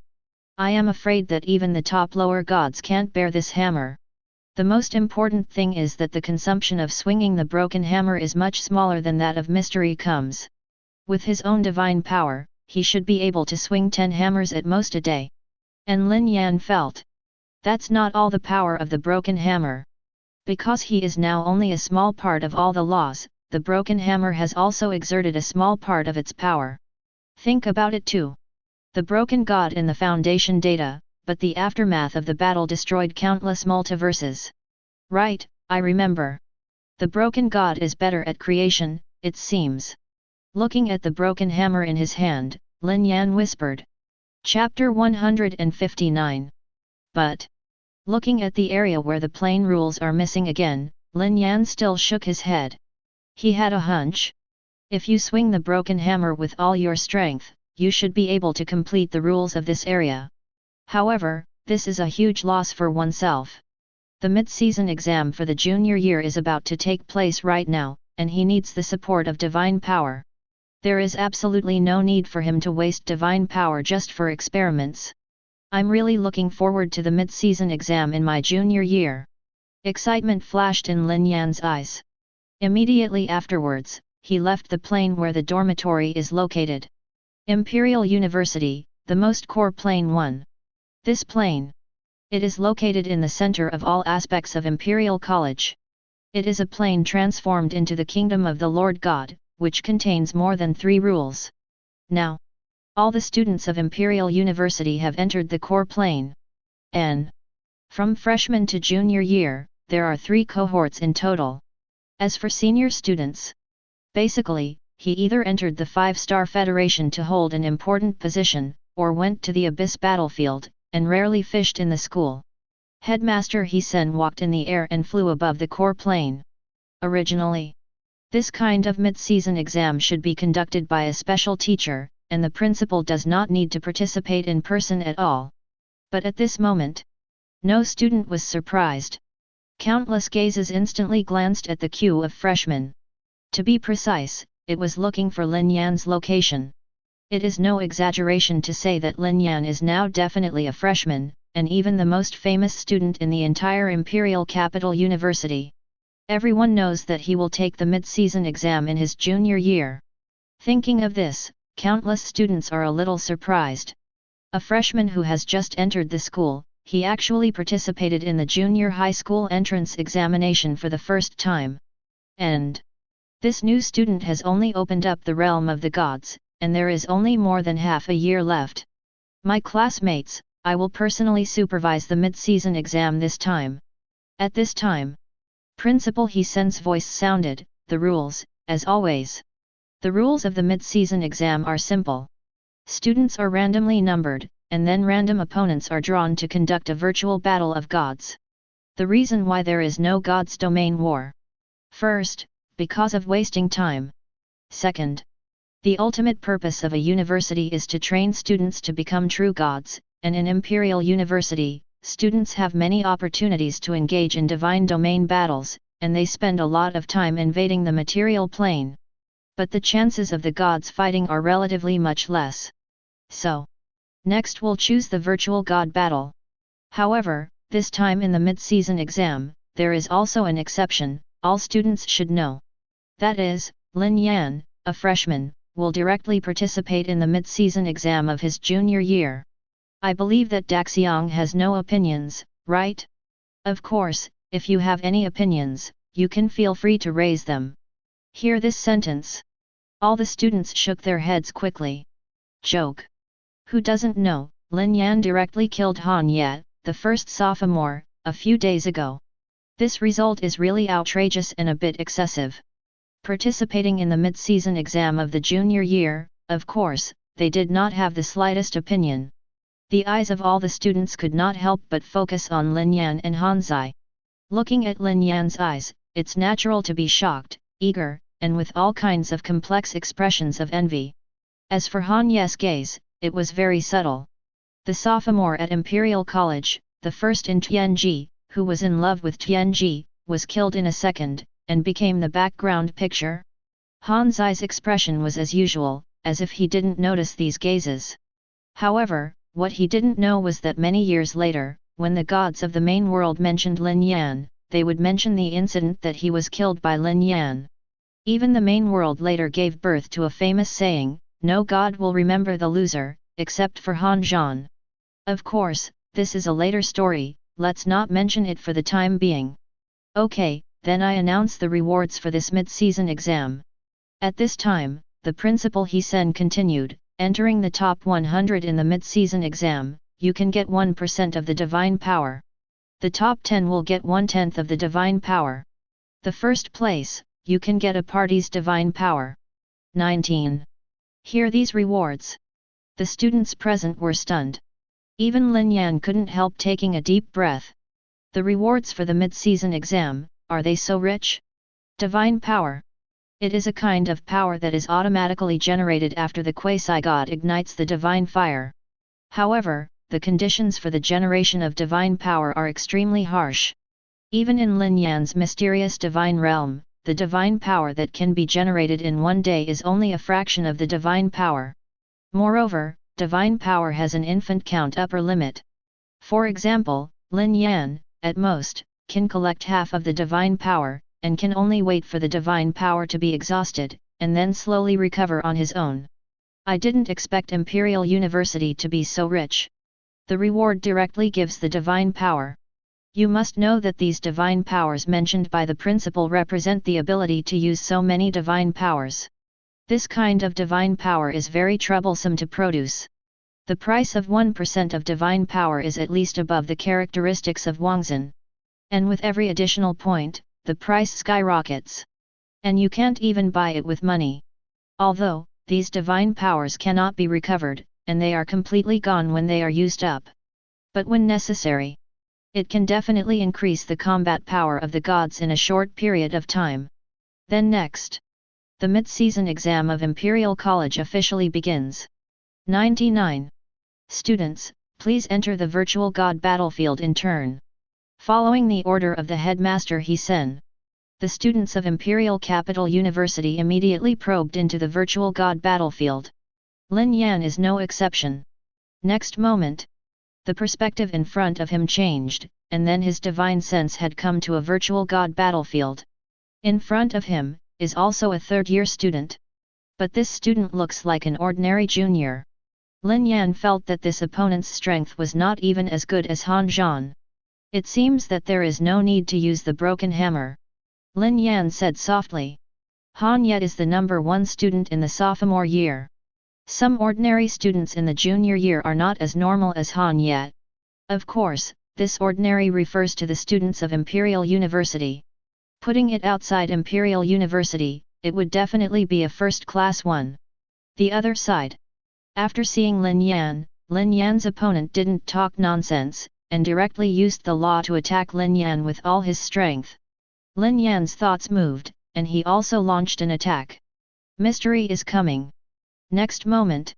I am afraid that even the top lower gods can't bear this hammer. The most important thing is that the consumption of swinging the broken hammer is much smaller than that of mystery comes. With his own divine power, he should be able to swing 10 hammers at most a day. And Lin Yan felt. That's not all the power of the broken hammer. Because he is now only a small part of all the laws, the broken hammer has also exerted a small part of its power. Think about it too. The broken god in the Foundation data, but the aftermath of the battle destroyed countless multiverses. Right, I remember. The broken god is better at creation, it seems. Looking at the broken hammer in his hand, Lin Yan whispered. Chapter 159. But, looking at the area where the plane rules are missing again, Lin Yan still shook his head. He had a hunch. If you swing the broken hammer with all your strength, you should be able to complete the rules of this area. However, this is a huge loss for oneself. The mid-season exam for the junior year is about to take place right now, and he needs the support of divine power. There is absolutely no need for him to waste divine power just for experiments. I'm really looking forward to the mid-season exam in my junior year. Excitement flashed in Lin Yan's eyes. Immediately afterwards, he left the plane where the dormitory is located. Imperial University, the most core plane 1. This plane. It is located in the center of all aspects of Imperial College. It is a plane transformed into the kingdom of the Lord God, which contains more than 3 rules. Now, all the students of Imperial University have entered the core plane. From freshman to junior year, there are 3 cohorts in total. As for senior students, basically, he either entered the 5-star Federation to hold an important position, or went to the Abyss battlefield, and rarely fished in the school. Headmaster He-sen walked in the air and flew above the core plane. Originally, this kind of mid-season exam should be conducted by a special teacher, and the principal does not need to participate in person at all. But at this moment, no student was surprised. Countless gazes instantly glanced at the queue of freshmen. To be precise, it was looking for Lin Yan's location. It is no exaggeration to say that Lin Yan is now definitely a freshman, and even the most famous student in the entire Imperial Capital University. Everyone knows that he will take the mid-season exam in his junior year. Thinking of this, countless students are a little surprised. A freshman who has just entered the school, he actually participated in the junior high school entrance examination for the first time. And this new student has only opened up the realm of the gods, and there is only more than half a year left. My classmates, I will personally supervise the mid-season exam this time. At this time, Principal He-sen's voice sounded. The rules, as always. The rules of the mid-season exam are simple. Students are randomly numbered, and then random opponents are drawn to conduct a virtual battle of gods. The reason why there is no gods domain war. First, because of wasting time. Second, the ultimate purpose of a university is to train students to become true gods, and in Imperial University, students have many opportunities to engage in divine domain battles, and they spend a lot of time invading the material plane. But the chances of the gods fighting are relatively much less. So, next we'll choose the virtual god battle. However, this time in the mid-season exam, there is also an exception, all students should know. That is, Lin Yan, a freshman, will directly participate in the mid-season exam of his junior year. I believe that Daxiang has no opinions, right? Of course, if you have any opinions, you can feel free to raise them. Hear this sentence. All the students shook their heads quickly. Joke. Who doesn't know, Lin Yan directly killed Han Ye, the first sophomore, a few days ago. This result is really outrageous and a bit excessive. Participating in the mid-season exam of the junior year, of course, they did not have the slightest opinion. The eyes of all the students could not help but focus on Lin Yan and Han Zai. Looking at Lin Yan's eyes, it's natural to be shocked, eager, and with all kinds of complex expressions of envy. As for Han Ye's gaze, it was very subtle. The sophomore at Imperial College, the first in Tianji, who was in love with Tianji, was killed in a second, and became the background picture. Han Zai's expression was as usual, as if he didn't notice these gazes. However, what he didn't know was that many years later, when the gods of the main world mentioned Lin Yan, they would mention the incident that he was killed by Lin Yan. Even the main world later gave birth to a famous saying, no god will remember the loser, except for Han Zhan. Of course, this is a later story, let's not mention it for the time being. Okay, then I announce the rewards for this mid-season exam. At this time, the principal He-sen continued, entering the top 100 in the mid-season exam, you can get 1% of the divine power. The top 10 will get 1/10 of the divine power. The first place, you can get a party's divine power. 19. Hear these rewards. The students present were stunned. Even Lin Yan couldn't help taking a deep breath. The rewards for the mid-season exam, are they so rich? Divine power. It is a kind of power that is automatically generated after the quasi-god ignites the divine fire. However, the conditions for the generation of divine power are extremely harsh. Even in Lin Yan's mysterious divine realm, the divine power that can be generated in one day is only a fraction of the divine power. Moreover, divine power has an infant count upper limit. For example, Lin Yan, at most, can collect half of the divine power, and can only wait for the divine power to be exhausted, and then slowly recover on his own. I didn't expect Imperial University to be so rich. The reward directly gives the divine power. You must know that these divine powers mentioned by the principal represent the ability to use so many divine powers. This kind of divine power is very troublesome to produce. The price of 1% of divine power is at least above the characteristics of Wangzhen. And with every additional point, the price skyrockets. And you can't even buy it with money. Although, these divine powers cannot be recovered, and they are completely gone when they are used up. But when necessary, it can definitely increase the combat power of the gods in a short period of time. Then next, the mid-season exam of Imperial College officially begins. 99. Students, please enter the virtual god battlefield in turn. Following the order of the headmaster He-sen, the students of Imperial Capital University immediately probed into the virtual god battlefield. Lin Yan is no exception. Next moment, the perspective in front of him changed, and then his divine sense had come to a virtual god battlefield. In front of him is also a third-year student. But this student looks like an ordinary junior. Lin Yan felt that this opponent's strength was not even as good as Han Zhan. It seems that there is no need to use the broken hammer. Lin Yan said softly. Han Ye is the #1 student in the sophomore year. Some ordinary students in the junior year are not as normal as Han Ye. Of course, this ordinary refers to the students of Imperial University. Putting it outside Imperial University, it would definitely be a first-class one. The other side. After seeing Lin Yan's opponent didn't talk nonsense, and directly used the law to attack Lin Yan with all his strength. Lin Yan's thoughts moved, and he also launched an attack. Mystery is coming. Next moment,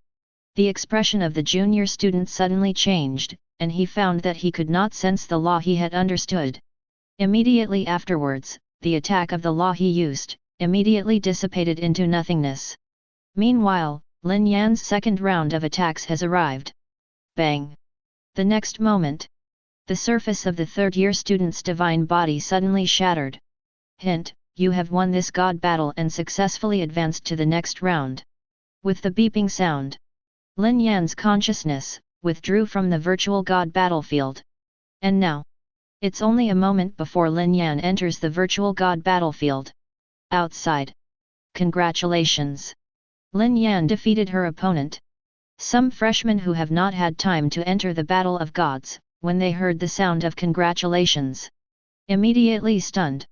the expression of the junior student suddenly changed, and he found that he could not sense the law he had understood. Immediately afterwards, the attack of the law he used, immediately dissipated into nothingness. Meanwhile, Lin Yan's second round of attacks has arrived. Bang! The next moment, the surface of the third-year student's divine body suddenly shattered. Hint, you have won this god battle and successfully advanced to the next round. With the beeping sound, Lin Yan's consciousness withdrew from the virtual god battlefield. And now, it's only a moment before Lin Yan enters the virtual god battlefield. Outside. Congratulations! Lin Yan defeated her opponent. Some freshmen who have not had time to enter the battle of gods, when they heard the sound of congratulations, immediately stunned.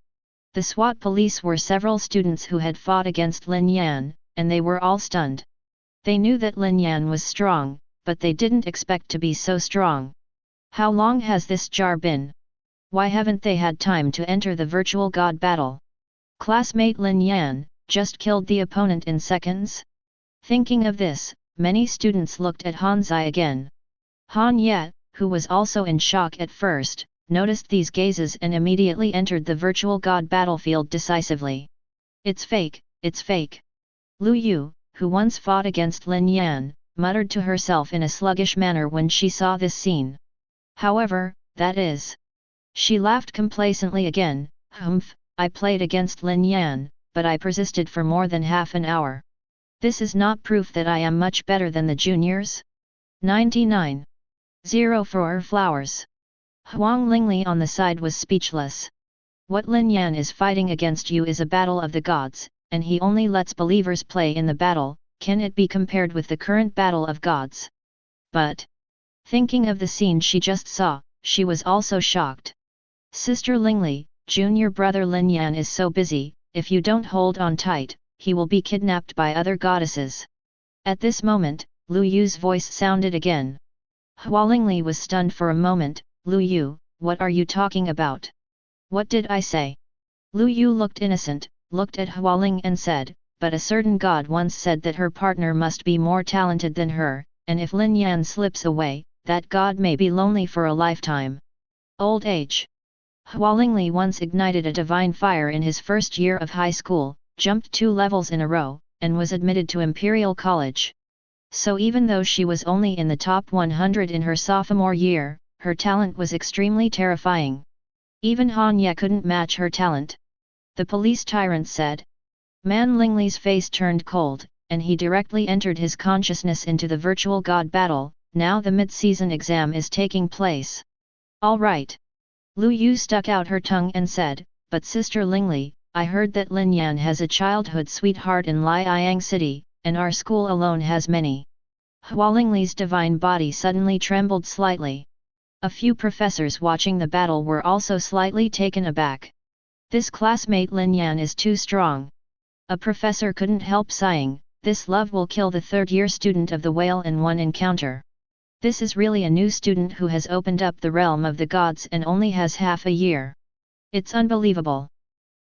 The SWAT police were several students who had fought against Lin Yan, and they were all stunned. They knew that Lin Yan was strong, but they didn't expect to be so strong. How long has this jar been? Why haven't they had time to enter the virtual god battle? Classmate Lin Yan just killed the opponent in seconds? Thinking of this, many students looked at Han Zai again. Han Ye, who was also in shock at first, noticed these gazes and immediately entered the virtual god battlefield decisively. It's fake, it's fake. Lu Yu, who once fought against Lin Yan, muttered to herself in a sluggish manner when she saw this scene. However, that is. She laughed complacently again. Humph, I played against Lin Yan, but I persisted for more than half an hour. This is not proof that I am much better than the juniors? 99. 0 for flowers. Huang Lingli on the side was speechless. What Lin Yan is fighting against you is a battle of the gods, and he only lets believers play in the battle. Can it be compared with the current battle of gods? But, thinking of the scene she just saw, she was also shocked. Sister Lingli, junior brother Lin Yan is so busy, if you don't hold on tight, he will be kidnapped by other goddesses. At this moment, Lu Yu's voice sounded again. Hua Lingli was stunned for a moment. Lu Yu, what are you talking about? What did I say? Lu Yu looked innocent, looked at Hua Ling and said, but a certain god once said that her partner must be more talented than her, and if Lin Yan slips away, that god may be lonely for a lifetime. Old age. Hua Lingli once ignited a divine fire in his first year of high school, jumped 2 levels in a row, and was admitted to Imperial College. So even though she was only in the top 100 in her sophomore year, her talent was extremely terrifying. Even Han Ye couldn't match her talent. The police tyrant said. Man Lingli's face turned cold, and he directly entered his consciousness into the virtual god battle. Now the mid-season exam is taking place. All right. Lu Yu stuck out her tongue and said, "But Sister Lingli, I heard that Lin Yan has a childhood sweetheart in Liang City, and our school alone has many." Hua Lingli's divine body suddenly trembled slightly. A few professors watching the battle were also slightly taken aback. This classmate Lin Yan is too strong. A professor couldn't help sighing, "This love will kill the third-year student of the whale in one encounter. This is really a new student who has opened up the realm of the gods and only has half a year. It's unbelievable."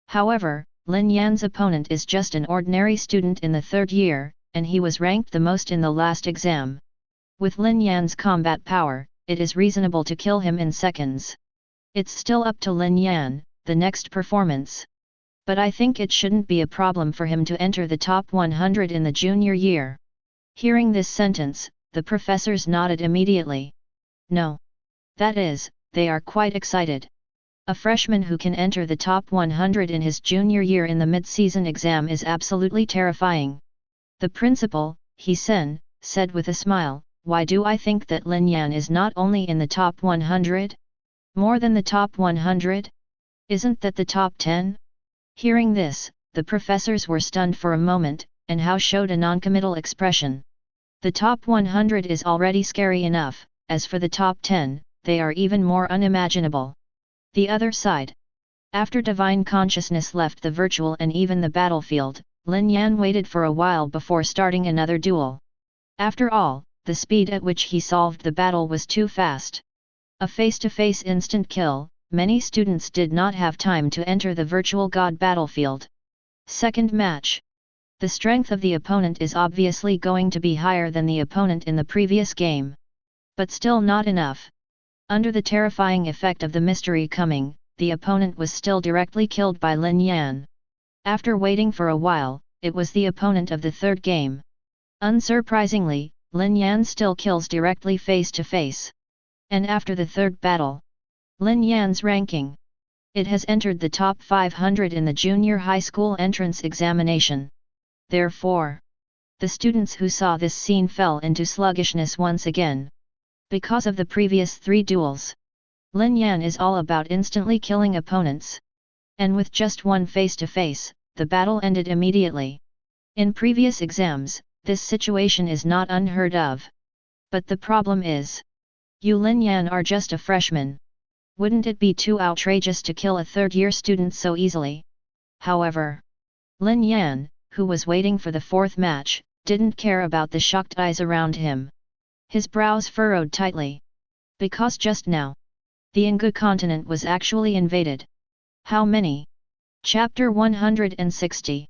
However, Lin Yan's opponent is just an ordinary student in the third year, and he was ranked the most in the last exam. With Lin Yan's combat power, it is reasonable to kill him in seconds. It's still up to Lin Yan, the next performance. But I think it shouldn't be a problem for him to enter the top 100 in the junior year. Hearing this sentence, the professors nodded immediately. No. That is, they are quite excited. A freshman who can enter the top 100 in his junior year in the mid-season exam is absolutely terrifying. The principal, He Sen, said with a smile, "Why do I think that Lin Yan is not only in the top 100? More than the top 100? Isn't that the top 10? Hearing this, the professors were stunned for a moment, and Hao showed a non-committal expression. The top 100 is already scary enough, as for the top 10, they are even more unimaginable. The other side. After divine consciousness left the virtual and even the battlefield, Lin Yan waited for a while before starting another duel. After all, the speed at which he solved the battle was too fast. A face-to-face instant kill, many students did not have time to enter the virtual god battlefield. Second match. The strength of the opponent is obviously going to be higher than the opponent in the previous game. But still not enough. Under the terrifying effect of the mystery coming, the opponent was still directly killed by Lin Yan. After waiting for a while, it was the opponent of the third game. Unsurprisingly, Lin Yan still kills directly face to face. And after the third battle, Lin Yan's ranking. It has entered the top 500 in the junior high school entrance examination. Therefore, the students who saw this scene fell into sluggishness once again. Because of the previous 3 duels, Lin Yan is all about instantly killing opponents. And with just one face-to-face, the battle ended immediately. In previous exams, this situation is not unheard of. But the problem is, you Lin Yan are just a freshman. Wouldn't it be too outrageous to kill a third-year student so easily? However, Lin Yan, who was waiting for the fourth match, didn't care about the shocked eyes around him. His brows furrowed tightly. Because just now, the Ingu continent was actually invaded. How many? Chapter 160.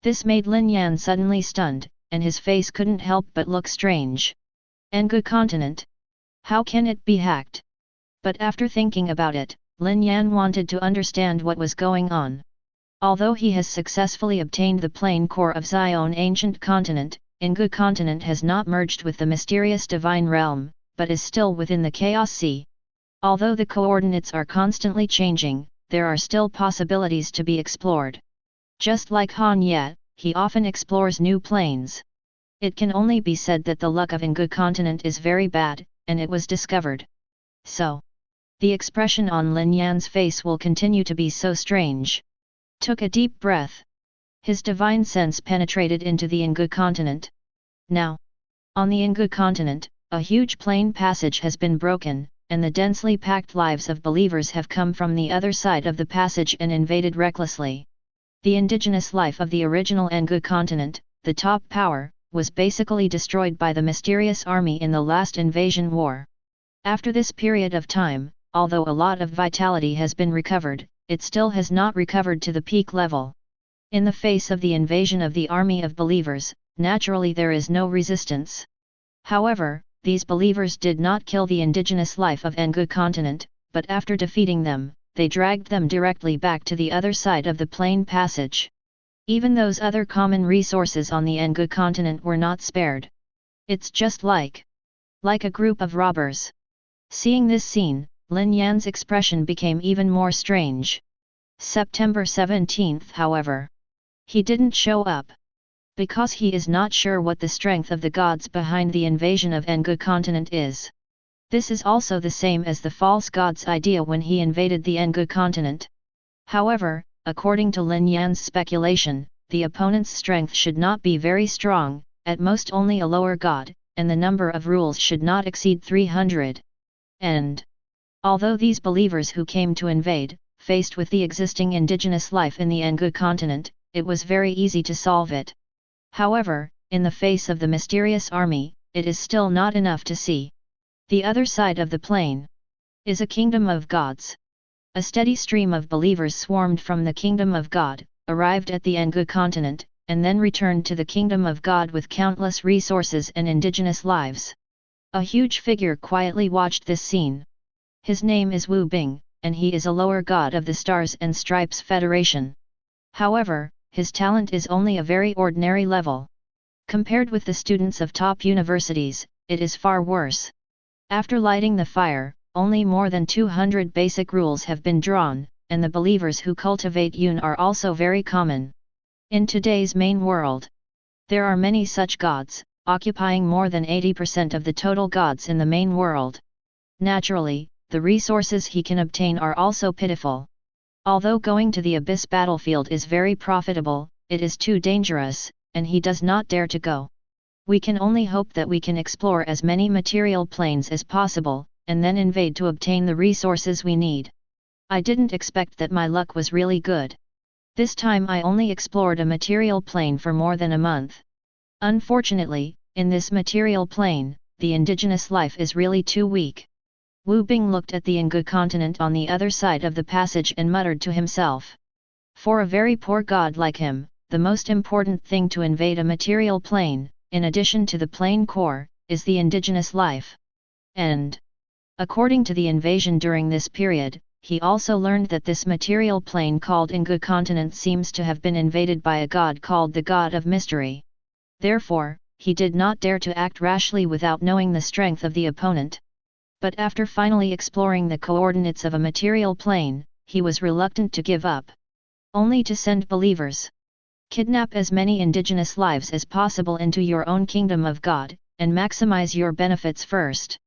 This made Lin Yan suddenly stunned, and his face couldn't help but look strange. Engu continent? How can it be hacked? But after thinking about it, Lin Yan wanted to understand what was going on. Although he has successfully obtained the plain core of Zion ancient continent, Ingu continent has not merged with the mysterious divine realm, but is still within the Chaos Sea. Although the coordinates are constantly changing, there are still possibilities to be explored. Just like Han Ye, he often explores new planes. It can only be said that the luck of Ingu continent is very bad, and it was discovered. So, the expression on Lin Yan's face will continue to be so strange. Took a deep breath. His divine sense penetrated into the Ingu continent. Now, on the Ingu continent, a huge plain passage has been broken, and the densely packed lives of believers have come from the other side of the passage and invaded recklessly. The indigenous life of the original Ingu continent, the top power, was basically destroyed by the mysterious army in the last invasion war. After this period of time, although a lot of vitality has been recovered, it still has not recovered to the peak level. In the face of the invasion of the army of believers, naturally there is no resistance. However, these believers did not kill the indigenous life of Engu continent, but after defeating them, they dragged them directly back to the other side of the plain passage. Even those other common resources on the Engu continent were not spared. It's just like a group of robbers. Seeing this scene, Lin Yan's expression became even more strange. September 17th, however, he didn't show up. Because he is not sure what the strength of the gods behind the invasion of Engu continent is. This is also the same as the false god's idea when he invaded the Engu continent. However, according to Lin Yan's speculation, the opponent's strength should not be very strong, at most only a lower god, and the number of rules should not exceed 300. And although these believers who came to invade, faced with the existing indigenous life in the Engu continent, it was very easy to solve it. However, in the face of the mysterious army, it is still not enough to see. The other side of the plain is a kingdom of gods. A steady stream of believers swarmed from the kingdom of God, arrived at the Engu continent, and then returned to the kingdom of God with countless resources and indigenous lives. A huge figure quietly watched this scene. His name is Wu Bing, and he is a lower god of the Stars and Stripes Federation. However, his talent is only a very ordinary level. Compared with the students of top universities, it is far worse. After lighting the fire, only more than 200 basic rules have been drawn, and the believers who cultivate Yun are also very common. In today's main world, there are many such gods, occupying more than 80% of the total gods in the main world. Naturally, the resources he can obtain are also pitiful. Although going to the Abyss battlefield is very profitable, it is too dangerous, and he does not dare to go. We can only hope that we can explore as many material planes as possible, and then invade to obtain the resources we need. I didn't expect that my luck was really good. This time I only explored a material plane for more than a month. Unfortunately, in this material plane, the indigenous life is really too weak. Wu Bing looked at the Engu continent on the other side of the passage and muttered to himself. For a very poor god like him, the most important thing to invade a material plane, in addition to the plane core, is the indigenous life. And according to the invasion during this period, he also learned that this material plane called Engu continent seems to have been invaded by a god called the God of Mystery. Therefore, he did not dare to act rashly without knowing the strength of the opponent. But after finally exploring the coordinates of a material plane, he was reluctant to give up. Only to send believers. Kidnap as many indigenous lives as possible into your own kingdom of God, and maximize your benefits first.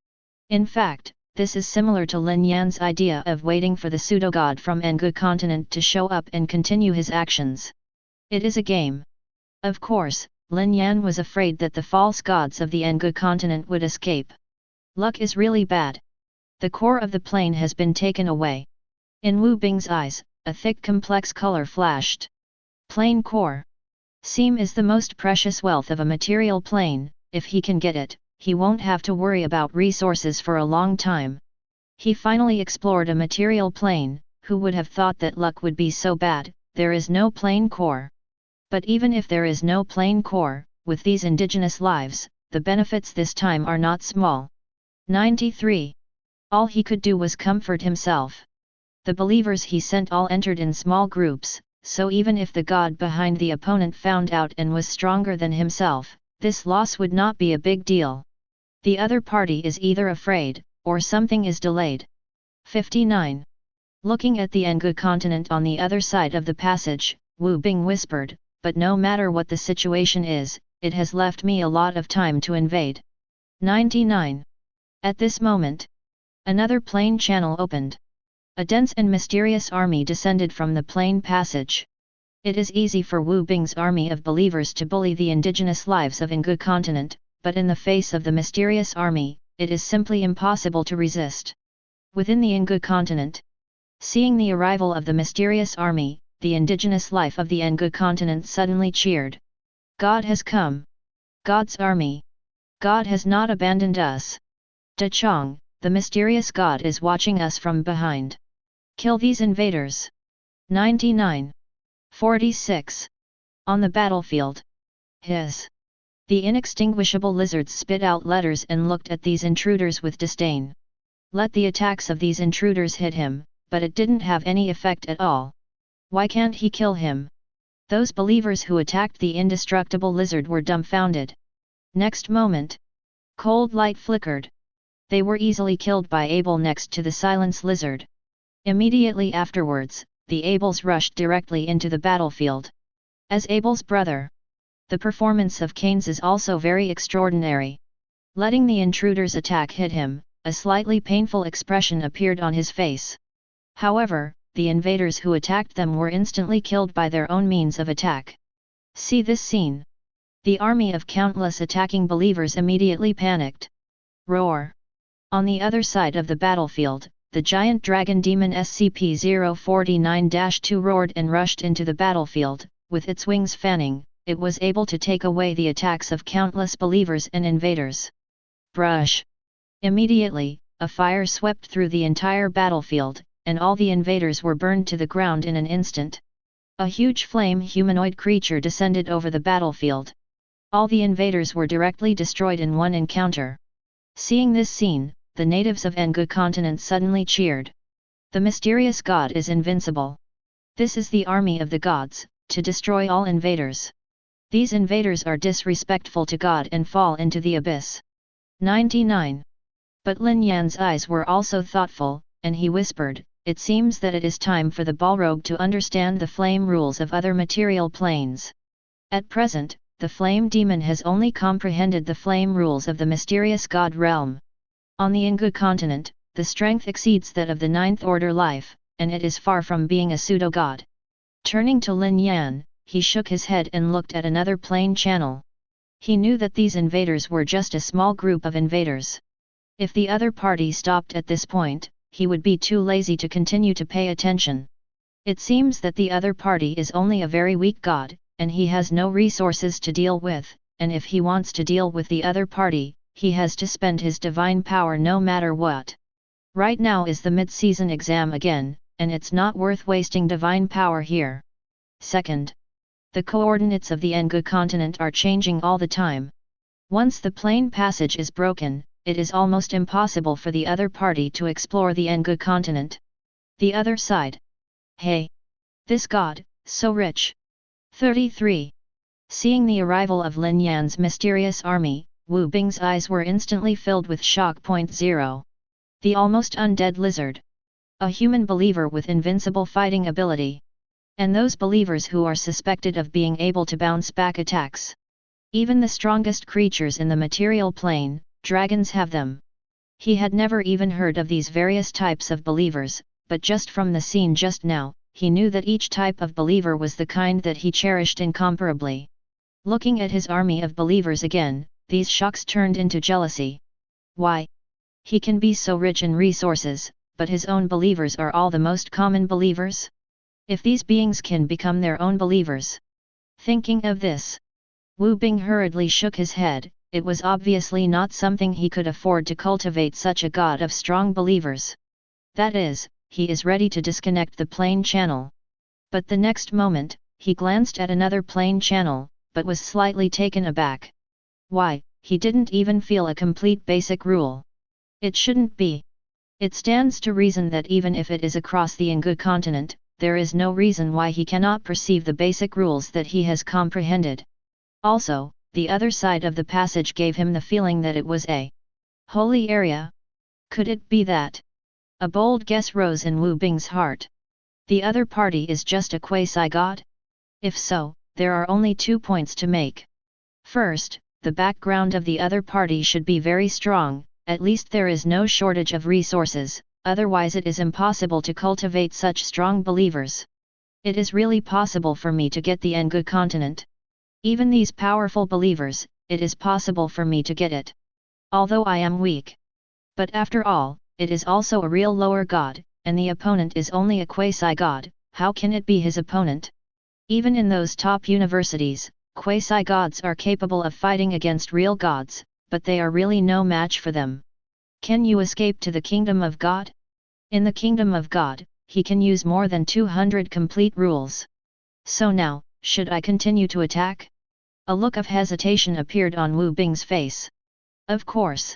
In fact, this is similar to Lin Yan's idea of waiting for the pseudo-god from Engu continent to show up and continue his actions. It is a game. Of course, Lin Yan was afraid that the false gods of the Engu continent would escape. Luck is really bad. The core of the plane has been taken away. In Wu Bing's eyes, a thick complex color flashed. Plane core. Seam is the most precious wealth of a material plane. If he can get it, he won't have to worry about resources for a long time. He finally explored a material plane. Who would have thought that luck would be so bad? There is no plane core. But even if there is no plane core, with these indigenous lives, the benefits this time are not small. 93. All he could do was comfort himself. The believers he sent all entered in small groups, so even if the god behind the opponent found out and was stronger than himself, this loss would not be a big deal. The other party is either afraid, or something is delayed. 59. Looking at the Engu continent on the other side of the passage, Wu Bing whispered, but no matter what the situation is, it has left me a lot of time to invade. 99. At this moment, another plane channel opened. A dense and mysterious army descended from the plane passage. It is easy for Wu Bing's army of believers to bully the indigenous lives of Engu continent, but in the face of the mysterious army, it is simply impossible to resist. Within the Engu continent, seeing the arrival of the mysterious army, the indigenous life of the Engu continent suddenly cheered. God has come. God's army. God has not abandoned us. Da Chong, the mysterious god is watching us from behind. Kill these invaders. 99. 46. On the battlefield. Hiss. The inextinguishable lizards spit out letters and looked at these intruders with disdain. Let the attacks of these intruders hit him, but it didn't have any effect at all. Why can't he kill him? Those believers who attacked the indestructible lizard were dumbfounded. Next moment, cold light flickered. They were easily killed by Abel next to the silence lizard. Immediately afterwards, the Abels rushed directly into the battlefield. As Abel's brother, the performance of Cain's is also very extraordinary. Letting the intruder's attack hit him, a slightly painful expression appeared on his face. However, the invaders who attacked them were instantly killed by their own means of attack. See this scene. The army of countless attacking believers immediately panicked. Roar! On the other side of the battlefield, the giant dragon demon SCP-049-2 roared and rushed into the battlefield. With its wings fanning, it was able to take away the attacks of countless believers and invaders. Brush! Immediately, a fire swept through the entire battlefield, and all the invaders were burned to the ground in an instant. A huge flame humanoid creature descended over the battlefield. All the invaders were directly destroyed in one encounter. Seeing this scene, the natives of Engu continent suddenly cheered. The mysterious god is invincible. This is the army of the gods, to destroy all invaders. These invaders are disrespectful to God and fall into the abyss. 99. But Lin Yan's eyes were also thoughtful, and he whispered, "It seems that it is time for the Balrog to understand the flame rules of other material planes." At present, the flame demon has only comprehended the flame rules of the mysterious god realm. On the Engu continent, the strength exceeds that of the ninth order life, and it is far from being a pseudo-god. Turning to Lin Yan, he shook his head and looked at another plane channel. He knew that these invaders were just a small group of invaders. If the other party stopped at this point, he would be too lazy to continue to pay attention. It seems that the other party is only a very weak god, and he has no resources to deal with, and if he wants to deal with the other party, he has to spend his divine power no matter what. Right now is the mid-season exam again, and it's not worth wasting divine power here. Second, the coordinates of the Engu continent are changing all the time. Once the plane passage is broken, it is almost impossible for the other party to explore the Engu continent. The other side. Hey! This god, so rich! 33. Seeing the arrival of Lin Yan's mysterious army, Wu Bing's eyes were instantly filled with shock. 0. The almost undead lizard. A human believer with invincible fighting ability. And those believers who are suspected of being able to bounce back attacks. Even the strongest creatures in the material plane, dragons, have them. He had never even heard of these various types of believers, but just from the scene just now, he knew that each type of believer was the kind that he cherished incomparably. Looking at his army of believers again, these shocks turned into jealousy. Why? He can be so rich in resources, but his own believers are all the most common believers? If these beings can become their own believers. Thinking of this, Wu Bing hurriedly shook his head. It was obviously not something he could afford to cultivate such a god of strong believers. That is, he is ready to disconnect the plane channel. But the next moment, he glanced at another plane channel, but was slightly taken aback. Why, he didn't even feel a complete basic rule. It shouldn't be. It stands to reason that even if it is across the Engu continent, there is no reason why he cannot perceive the basic rules that he has comprehended. Also, the other side of the passage gave him the feeling that it was a holy area. Could it be that? A bold guess rose in Wu Bing's heart. The other party is just a quasi-god? If so, there are only 2 points to make. First, the background of the other party should be very strong, at least there is no shortage of resources, otherwise it is impossible to cultivate such strong believers. It is really possible for me to get the Engu continent. Even these powerful believers, it is possible for me to get it. Although I am weak. But after all, it is also a real lower god, and the opponent is only a quasi-god, how can it be his opponent? Even in those top universities, quasi-gods are capable of fighting against real gods, but they are really no match for them. Can you escape to the kingdom of God? In the kingdom of God, he can use more than 200 complete rules. So now, should I continue to attack? A look of hesitation appeared on Wu Bing's face. Of course.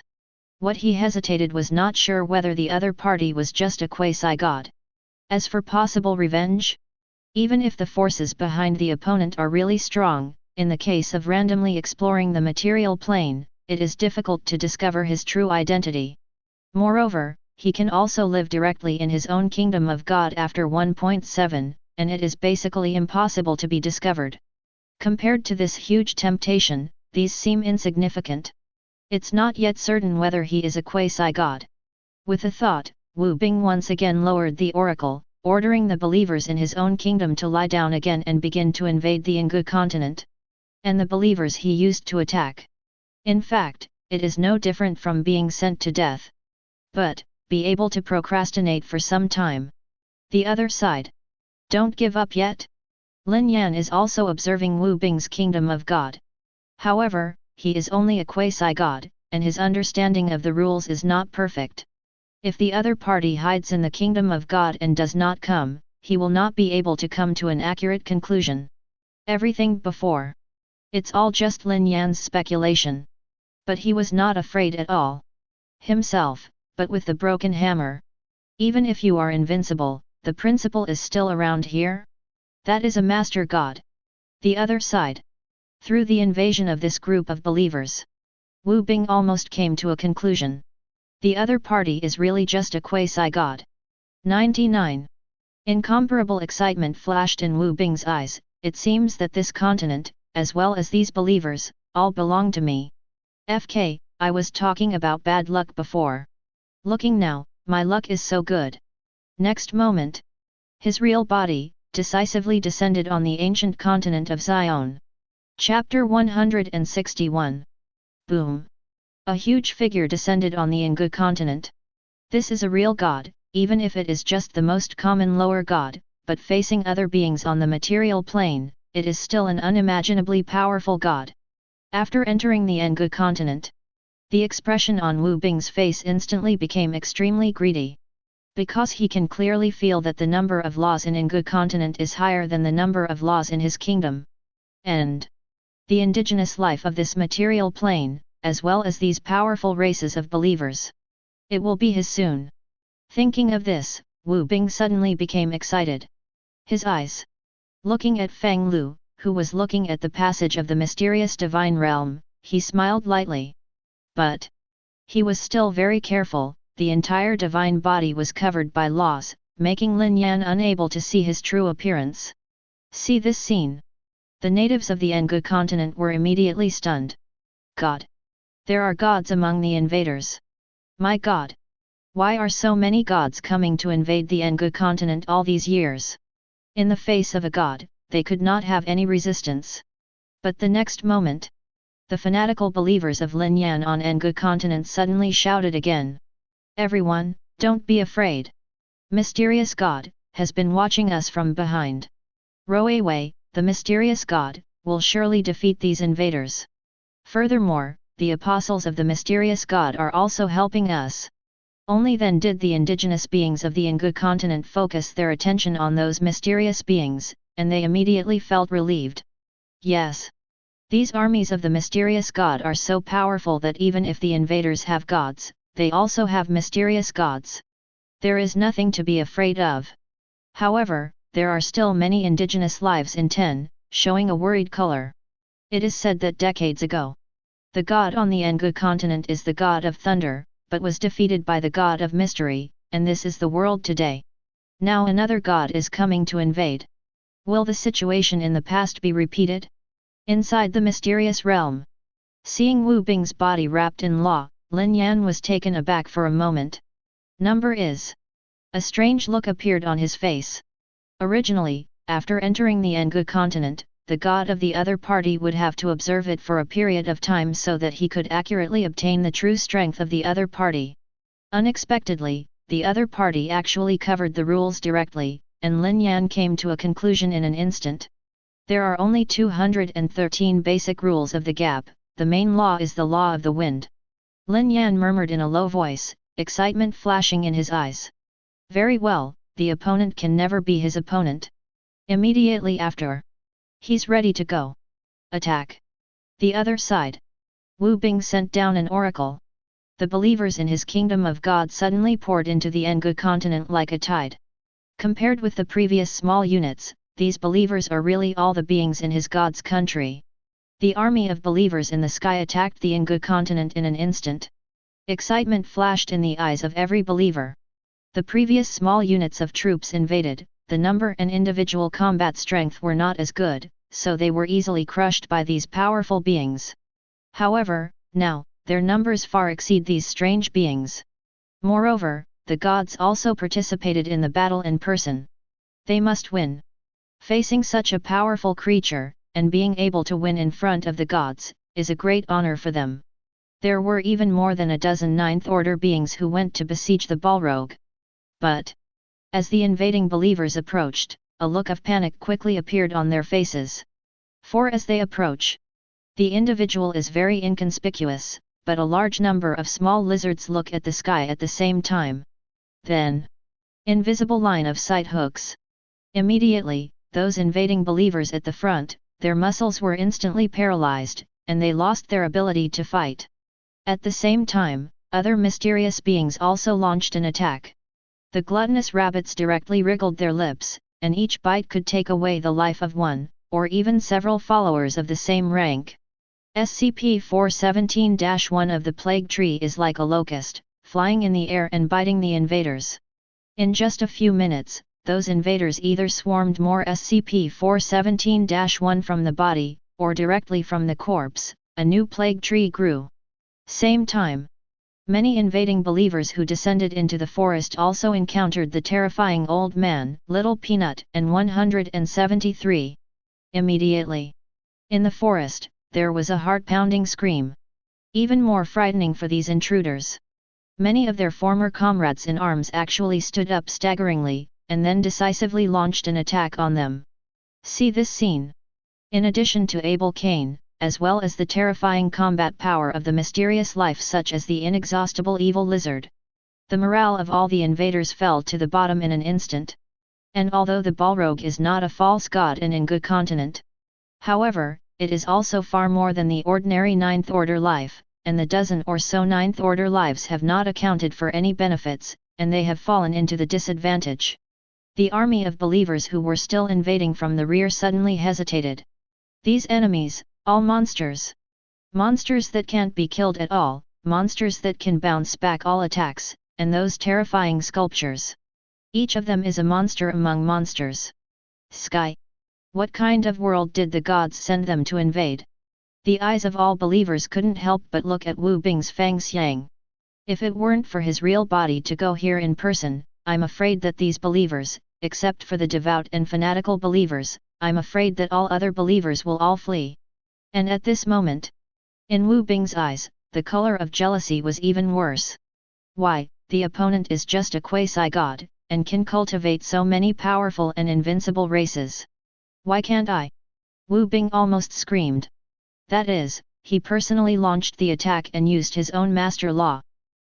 What he hesitated was not sure whether the other party was just a quasi-god. As for possible revenge? Even if the forces behind the opponent are really strong, in the case of randomly exploring the material plane, it is difficult to discover his true identity. Moreover, he can also live directly in his own kingdom of God after 1.7, and it is basically impossible to be discovered. Compared to this huge temptation, these seem insignificant. It's not yet certain whether he is a quasi-god. With a thought, Wu Bing once again lowered the oracle, ordering the believers in his own kingdom to lie down again and begin to invade the Engu continent. And the believers he used to attack. In fact, it is no different from being sent to death. But, be able to procrastinate for some time. The other side. Don't give up yet? Lin Yan is also observing Wu Bing's kingdom of God. However, he is only a quasi-god, and his understanding of the rules is not perfect. If the other party hides in the kingdom of God and does not come, he will not be able to come to an accurate conclusion. Everything before. It's all just Lin Yan's speculation. But he was not afraid at all. Himself, but with the broken hammer. Even if you are invincible, the principle is still around here? That is a master god. The other side. Through the invasion of this group of believers, Wu Bing almost came to a conclusion. The other party is really just a quasi-god. 99. Incomparable excitement flashed in Wu Bing's eyes. It seems that this continent, as well as these believers, all belong to me. FK, I was talking about bad luck before. Looking now, my luck is so good. Next moment, his real body, decisively descended on the ancient continent of Zion. Chapter 161. Boom! A huge figure descended on the Engu continent. This is a real god, even if it is just the most common lower god, but facing other beings on the material plane, it is still an unimaginably powerful god. After entering the Engu continent, the expression on Wu Bing's face instantly became extremely greedy. Because he can clearly feel that the number of laws in Engu continent is higher than the number of laws in his kingdom. And the indigenous life of this material plane, as well as these powerful races of believers. It will be his soon. Thinking of this, Wu Bing suddenly became excited. His eyes. Looking at Feng Lu, who was looking at the passage of the mysterious divine realm, he smiled lightly. But he was still very careful. The entire divine body was covered by laws, making Lin Yan unable to see his true appearance. See this scene. The natives of the Engu continent were immediately stunned. God! There are gods among the invaders. My God! Why are so many gods coming to invade the Engu continent all these years? In the face of a god, they could not have any resistance. But the next moment, the fanatical believers of Lin Yan on Engu continent suddenly shouted again. Everyone, don't be afraid. Mysterious God has been watching us from behind. Roewei, the mysterious God, will surely defeat these invaders. Furthermore, the apostles of the mysterious God are also helping us. Only then did the indigenous beings of the Engu continent focus their attention on those mysterious beings, and they immediately felt relieved. Yes. These armies of the mysterious God are so powerful that even if the invaders have gods, they also have mysterious gods. There is nothing to be afraid of. However, there are still many indigenous lives in 10, showing a worried color. It is said that decades ago, the god on the Engu continent is the god of thunder, but was defeated by the god of mystery, and this is the world today. Now another god is coming to invade. Will the situation in the past be repeated? Inside the mysterious realm. Seeing Wu Bing's body wrapped in law, Lin Yan was taken aback for a moment. Number is. A strange look appeared on his face. Originally, after entering the Engu continent, the god of the other party would have to observe it for a period of time so that he could accurately obtain the true strength of the other party. Unexpectedly, the other party actually covered the rules directly, and Lin Yan came to a conclusion in an instant. There are only 213 basic rules of the gap, the main law is the law of the wind. Lin Yan murmured in a low voice, excitement flashing in his eyes. Very well, the opponent can never be his opponent. Immediately after, he's ready to go. Attack. The other side. Wu Bing sent down an oracle. The believers in his kingdom of God suddenly poured into the Engu continent like a tide. Compared with the previous small units, these believers are really all the beings in his God's country. The army of believers in the sky attacked the Engu continent in an instant. Excitement flashed in the eyes of every believer. The previous small units of troops invaded, the number and individual combat strength were not as good, so they were easily crushed by these powerful beings. However, now, their numbers far exceed these strange beings. Moreover, the gods also participated in the battle in person. They must win. Facing such a powerful creature, and being able to win in front of the gods, is a great honor for them. There were even more than a dozen ninth-order beings who went to besiege the Balrog. But, as the invading believers approached, a look of panic quickly appeared on their faces. For as they approach, the individual is very inconspicuous, but a large number of small lizards look at the sky at the same time. Then, invisible line of sight hooks. Immediately, those invading believers at the front, their muscles were instantly paralyzed, and they lost their ability to fight. At the same time, other mysterious beings also launched an attack. The gluttonous rabbits directly wriggled their lips, and each bite could take away the life of one, or even several followers of the same rank. SCP-417-1 of the Plague Tree is like a locust, flying in the air and biting the invaders. In just a few minutes, those invaders either swarmed more SCP-417-1 from the body, or directly from the corpse, a new plague tree grew. Same time, many invading believers who descended into the forest also encountered the terrifying old man, Little Peanut, and 173. Immediately, in the forest, there was a heart-pounding scream. Even more frightening for these intruders. Many of their former comrades in arms actually stood up staggeringly, and then decisively launched an attack on them. See this scene. In addition to Abel Cain, as well as the terrifying combat power of the mysterious life such as the inexhaustible evil lizard, the morale of all the invaders fell to the bottom in an instant. And although the Balrog is not a false god in good continent, however, it is also far more than the ordinary ninth-order life, and the dozen or so ninth-order lives have not accounted for any benefits, and they have fallen into the disadvantage. The army of believers who were still invading from the rear suddenly hesitated. These enemies, all monsters. Monsters that can't be killed at all, monsters that can bounce back all attacks, and those terrifying sculptures. Each of them is a monster among monsters. Sky. What kind of world did the gods send them to invade? The eyes of all believers couldn't help but look at Wu Bing's Fang Xiang. If it weren't for his real body to go here in person, I'm afraid that these believers, except for the devout and fanatical believers, I'm afraid that all other believers will all flee. And at this moment, in Wu Bing's eyes, the color of jealousy was even worse. Why, the opponent is just a quasi-god, and can cultivate so many powerful and invincible races. Why can't I? Wu Bing almost screamed. That is, he personally launched the attack and used his own master law.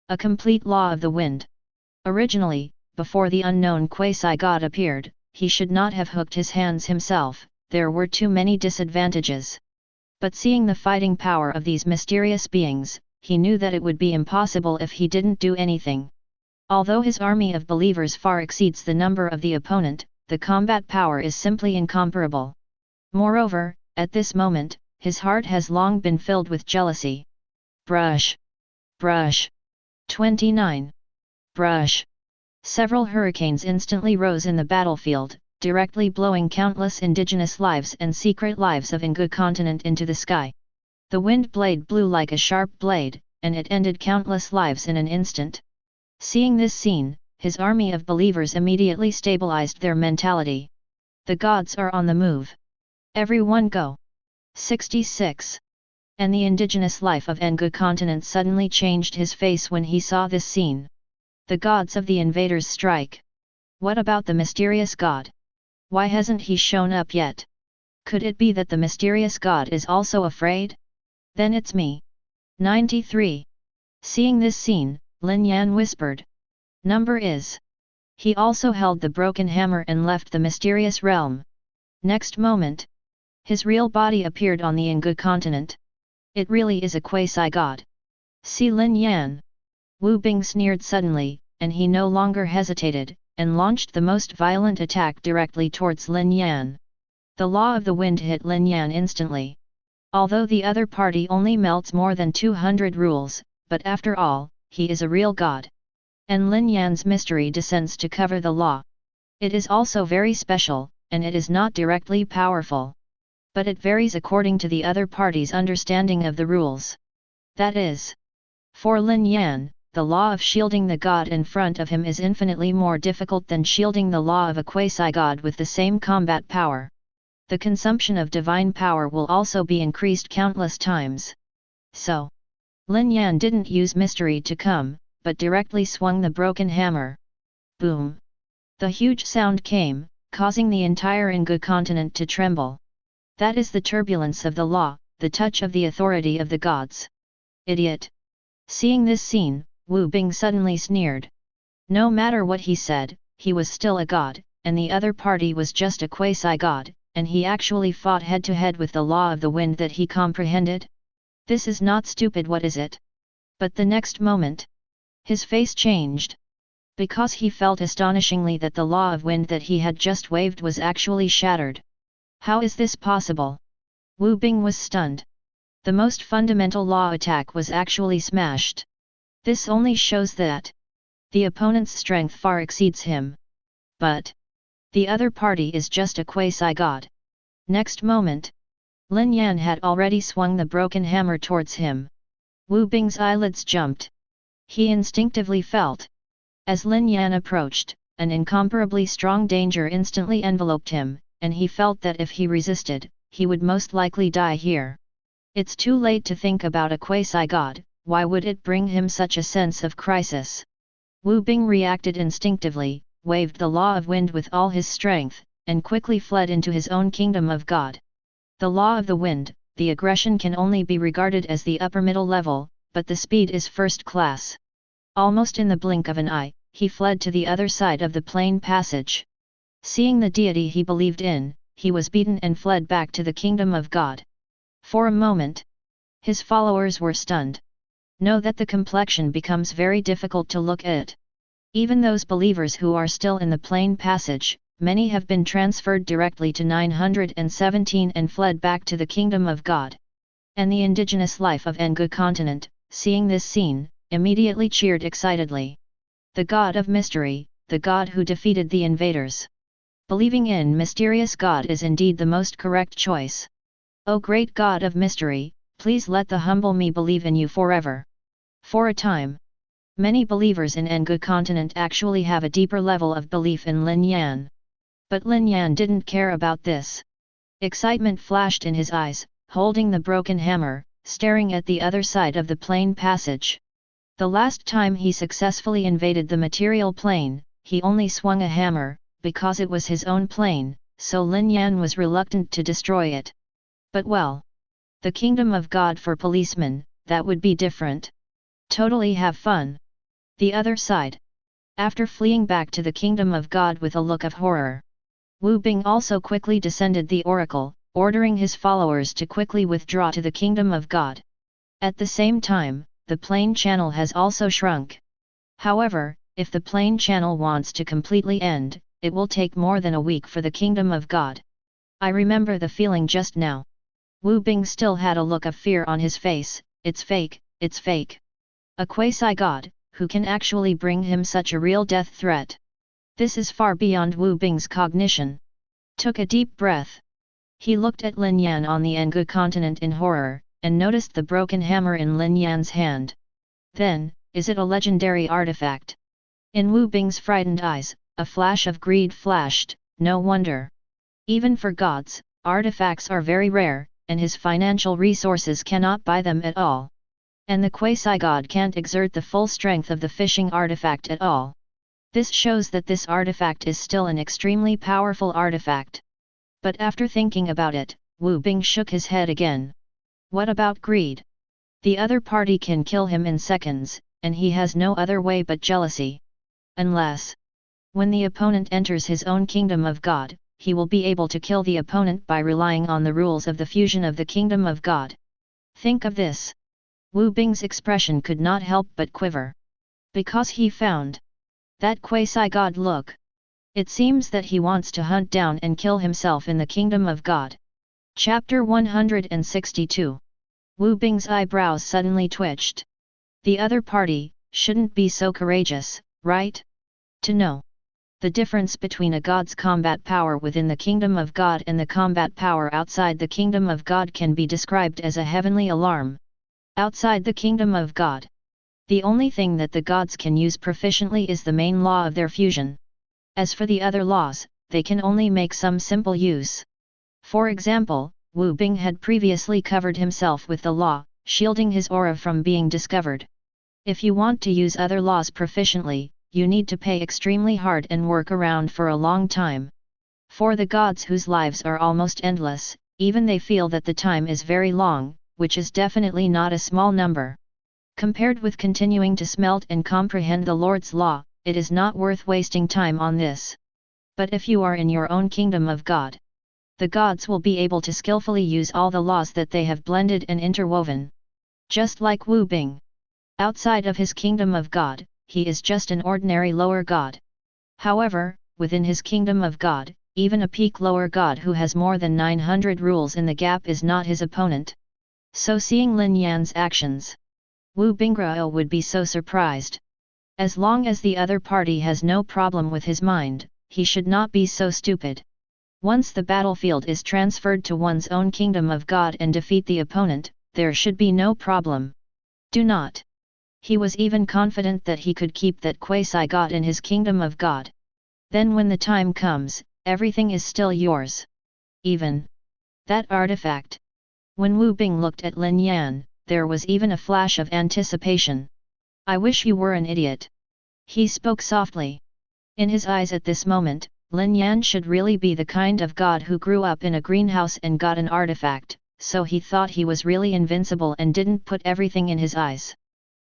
A complete law of the wind. Originally, before the unknown quasi-god appeared, he should not have hooked his hands himself, there were too many disadvantages. But seeing the fighting power of these mysterious beings, he knew that it would be impossible if he didn't do anything. Although his army of believers far exceeds the number of the opponent, the combat power is simply incomparable. Moreover, at this moment, his heart has long been filled with jealousy. Brush. Brush. 29. Brush. Several hurricanes instantly rose in the battlefield, directly blowing countless indigenous lives and secret lives of Good continent into the sky. The wind blade blew like a sharp blade, and it ended countless lives in an instant. Seeing this scene, his army of believers immediately stabilized their mentality. The gods are on the move. Everyone go. 66. And the indigenous life of Good continent suddenly changed his face when he saw this scene. The gods of the invaders strike. What about the mysterious god? Why hasn't he shown up yet? Could it be that the mysterious god is also afraid? Then it's me. 93. Seeing this scene, Lin Yan whispered. Number is. He also held the broken hammer and left the mysterious realm. Next moment, his real body appeared on the Good continent. It really is a quasi-god. See Lin Yan. Wu Bing sneered suddenly, and he no longer hesitated, and launched the most violent attack directly towards Lin Yan. The law of the wind hit Lin Yan instantly. Although the other party only melts more than 200 rules, but after all, he is a real god. And Lin Yan's mystery descends to cover the law. It is also very special, and it is not directly powerful. But it varies according to the other party's understanding of the rules. That is, for Lin Yan, the law of shielding the god in front of him is infinitely more difficult than shielding the law of a quasi-god with the same combat power. The consumption of divine power will also be increased countless times. So, Lin Yan didn't use mystery to come, but directly swung the broken hammer. Boom! The huge sound came, causing the entire Engu continent to tremble. That is the turbulence of the law, the touch of the authority of the gods. Idiot! Seeing this scene, Wu Bing suddenly sneered. No matter what he said, he was still a god, and the other party was just a quasi-god, and he actually fought head-to-head with the law of the wind that he comprehended? This is not stupid, what is it? But the next moment, his face changed. Because he felt astonishingly that the law of wind that he had just waved was actually shattered. How is this possible? Wu Bing was stunned. The most fundamental law attack was actually smashed. This only shows that the opponent's strength far exceeds him. But the other party is just a quasi-god. Next moment, Lin Yan had already swung the broken hammer towards him. Wu Bing's eyelids jumped. He instinctively felt. As Lin Yan approached, an incomparably strong danger instantly enveloped him, and he felt that if he resisted, he would most likely die here. It's too late to think about a quasi-god, why would it bring him such a sense of crisis? Wu Bing reacted instinctively, waved the law of wind with all his strength, and quickly fled into his own kingdom of God. The law of the wind, the aggression can only be regarded as the upper middle level, but the speed is first class. Almost in the blink of an eye, he fled to the other side of the plain passage. Seeing the deity he believed in, he was beaten and fled back to the kingdom of God. For a moment, his followers were stunned. Know that the complexion becomes very difficult to look at. Even those believers who are still in the plain passage, many have been transferred directly to 917 and fled back to the kingdom of God. And the indigenous life of Engu continent, seeing this scene, immediately cheered excitedly. The god of mystery, the god who defeated the invaders. Believing in mysterious God is indeed the most correct choice. O great God of mystery, please let the humble me believe in you forever. For a time, many believers in Engu continent actually have a deeper level of belief in Lin Yan. But Lin Yan didn't care about this. Excitement flashed in his eyes, holding the broken hammer, staring at the other side of the plain passage. The last time he successfully invaded the material plane, he only swung a hammer, because it was his own plane, so Lin Yan was reluctant to destroy it. But well, the kingdom of God for policemen, that would be different. Totally have fun. The other side. After fleeing back to the kingdom of God with a look of horror, Wu Bing also quickly descended the oracle, ordering his followers to quickly withdraw to the kingdom of God. At the same time, the plane channel has also shrunk. However, if the plane channel wants to completely end, it will take more than a week for the kingdom of God. I remember the feeling just now. Wu Bing still had a look of fear on his face. It's fake, it's fake. A quasi-god, who can actually bring him such a real death threat? This is far beyond Wu Bing's cognition. Took a deep breath. He looked at Lin Yan on the Engu continent in horror, and noticed the broken hammer in Lin Yan's hand. Then, is it a legendary artifact? In Wu Bing's frightened eyes, a flash of greed flashed. No wonder. Even for gods, artifacts are very rare, and his financial resources cannot buy them at all. And the quasi-god can't exert the full strength of the fishing artifact at all. This shows that this artifact is still an extremely powerful artifact. But after thinking about it, Wu Bing shook his head again. What about greed? The other party can kill him in seconds, and he has no other way but jealousy. Unless, when the opponent enters his own kingdom of God, he will be able to kill the opponent by relying on the rules of the fusion of the kingdom of God. Think of this. Wu Bing's expression could not help but quiver. Because he found that quasi-god look. It seems that he wants to hunt down and kill himself in the kingdom of God. Chapter 162. Wu Bing's eyebrows suddenly twitched. The other party shouldn't be so courageous, right? To know the difference between a god's combat power within the kingdom of God and the combat power outside the kingdom of God can be described as a heavenly alarm. Outside the kingdom of God, The only thing that the gods can use proficiently is the main law of their fusion. As for the other laws, they can only make some simple use. For example, Wu Bing had previously covered himself with the law, shielding his aura from being discovered. If you want to use other laws proficiently, you need to pay extremely hard and work around for a long time. For the gods whose lives are almost endless, even they feel that the time is very long, which is definitely not a small number. Compared with continuing to smelt and comprehend the Lord's law, it is not worth wasting time on this. But if you are in your own kingdom of God, the gods will be able to skillfully use all the laws that they have blended and interwoven. Just like Wu Bing. Outside of his kingdom of God, he is just an ordinary lower god. However, within his kingdom of God, even a peak lower god who has more than 900 rules in the gap is not his opponent. So seeing Lin Yan's actions, Wu Bingrao would be so surprised. As long as the other party has no problem with his mind, he should not be so stupid. Once the battlefield is transferred to one's own kingdom of God and defeat the opponent, there should be no problem. Do not. He was even confident that he could keep that quasi-god in his kingdom of God. Then when the time comes, everything is still yours. Even that artifact. When Wu Bing looked at Lin Yan, there was even a flash of anticipation. I wish you were an idiot. He spoke softly. In his eyes at this moment, Lin Yan should really be the kind of god who grew up in a greenhouse and got an artifact, so he thought he was really invincible and didn't put everything in his eyes.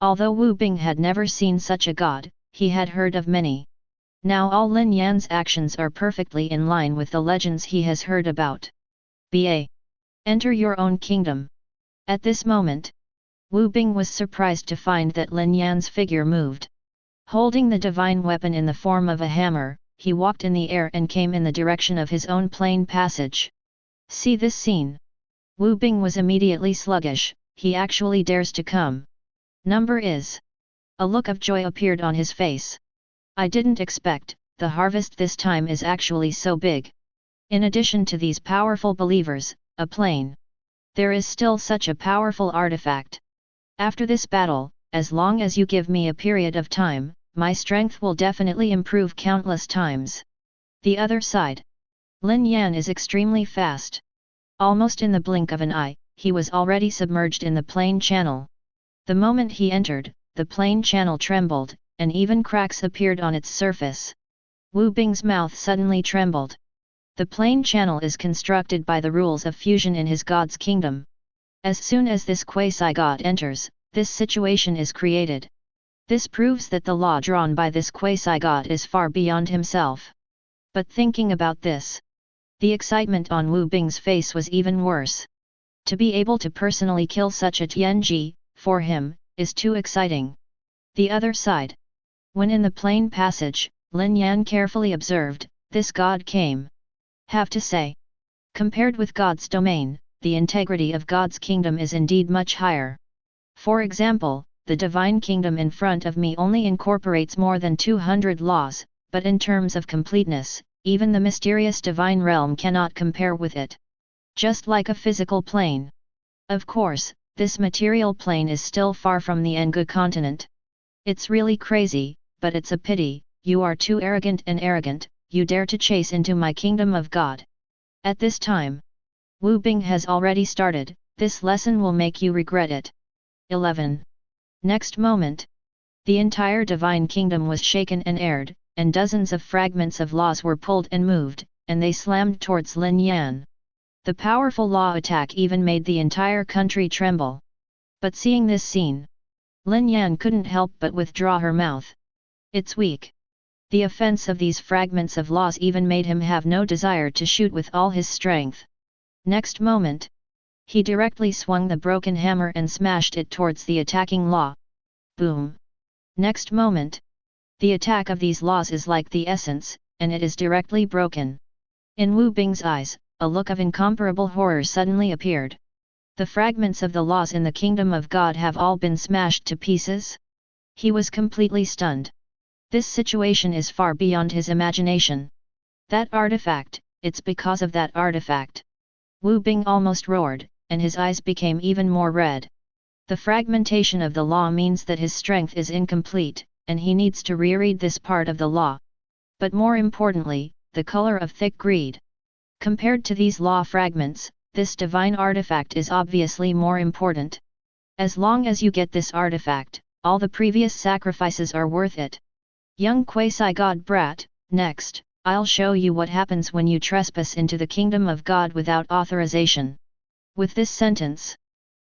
Although Wu Bing had never seen such a god, he had heard of many. Now all Lin Yan's actions are perfectly in line with the legends he has heard about. BA. Enter your own kingdom. At this moment, Wu Bing was surprised to find that Lin Yan's figure moved. Holding the divine weapon in the form of a hammer, he walked in the air and came in the direction of his own plane passage. See this scene. Wu Bing was immediately sluggish, he actually dares to come. Number is. A look of joy appeared on his face. I didn't expect, the harvest this time is actually so big. In addition to these powerful believers, a plane. There is still such a powerful artifact. After this battle, as long as you give me a period of time, my strength will definitely improve countless times. The other side. Lin Yan is extremely fast. Almost in the blink of an eye, he was already submerged in the plane channel. The moment he entered, the plane channel trembled, and even cracks appeared on its surface. Wu Bing's mouth suddenly trembled. The plane channel is constructed by the rules of fusion in his god's kingdom. As soon as this quasi-god enters, this situation is created. This proves that the law drawn by this quasi-god is far beyond himself. But thinking about this, the excitement on Wu Bing's face was even worse. To be able to personally kill such a Tianji, for him, is too exciting. The other side. When in the plane passage, Lin Yan carefully observed, this god came. Have to say, compared with God's domain, the integrity of God's kingdom is indeed much higher. For example, the divine kingdom in front of me only incorporates more than 200 laws, but in terms of completeness, even the mysterious divine realm cannot compare with it. Just like a physical plane. Of course, this material plane is still far from the Engu continent. It's really crazy, but it's a pity, you are too arrogant and arrogant, you dare to chase into my kingdom of God. At this time, Wu Bing has already started, this lesson will make you regret it. 11. Next moment, the entire divine kingdom was shaken and aired, and dozens of fragments of laws were pulled and moved, and they slammed towards Lin Yan. The powerful law attack even made the entire country tremble. But seeing this scene, Lin Yan couldn't help but withdraw her mouth. It's weak. The offense of these fragments of laws even made him have no desire to shoot with all his strength. Next moment, he directly swung the broken hammer and smashed it towards the attacking law. Boom! Next moment, the attack of these laws is like the essence, and it is directly broken. In Wu Bing's eyes, a look of incomparable horror suddenly appeared. The fragments of the laws in the kingdom of God have all been smashed to pieces? He was completely stunned. This situation is far beyond his imagination. That artifact, it's because of that artifact. Wu Bing almost roared, and his eyes became even more red. The fragmentation of the law means that his strength is incomplete, and he needs to reread this part of the law. But more importantly, the color of thick greed. Compared to these law fragments, this divine artifact is obviously more important. As long as you get this artifact, all the previous sacrifices are worth it. Young quasi-god brat, next, I'll show you what happens when you trespass into the kingdom of God without authorization. With this sentence,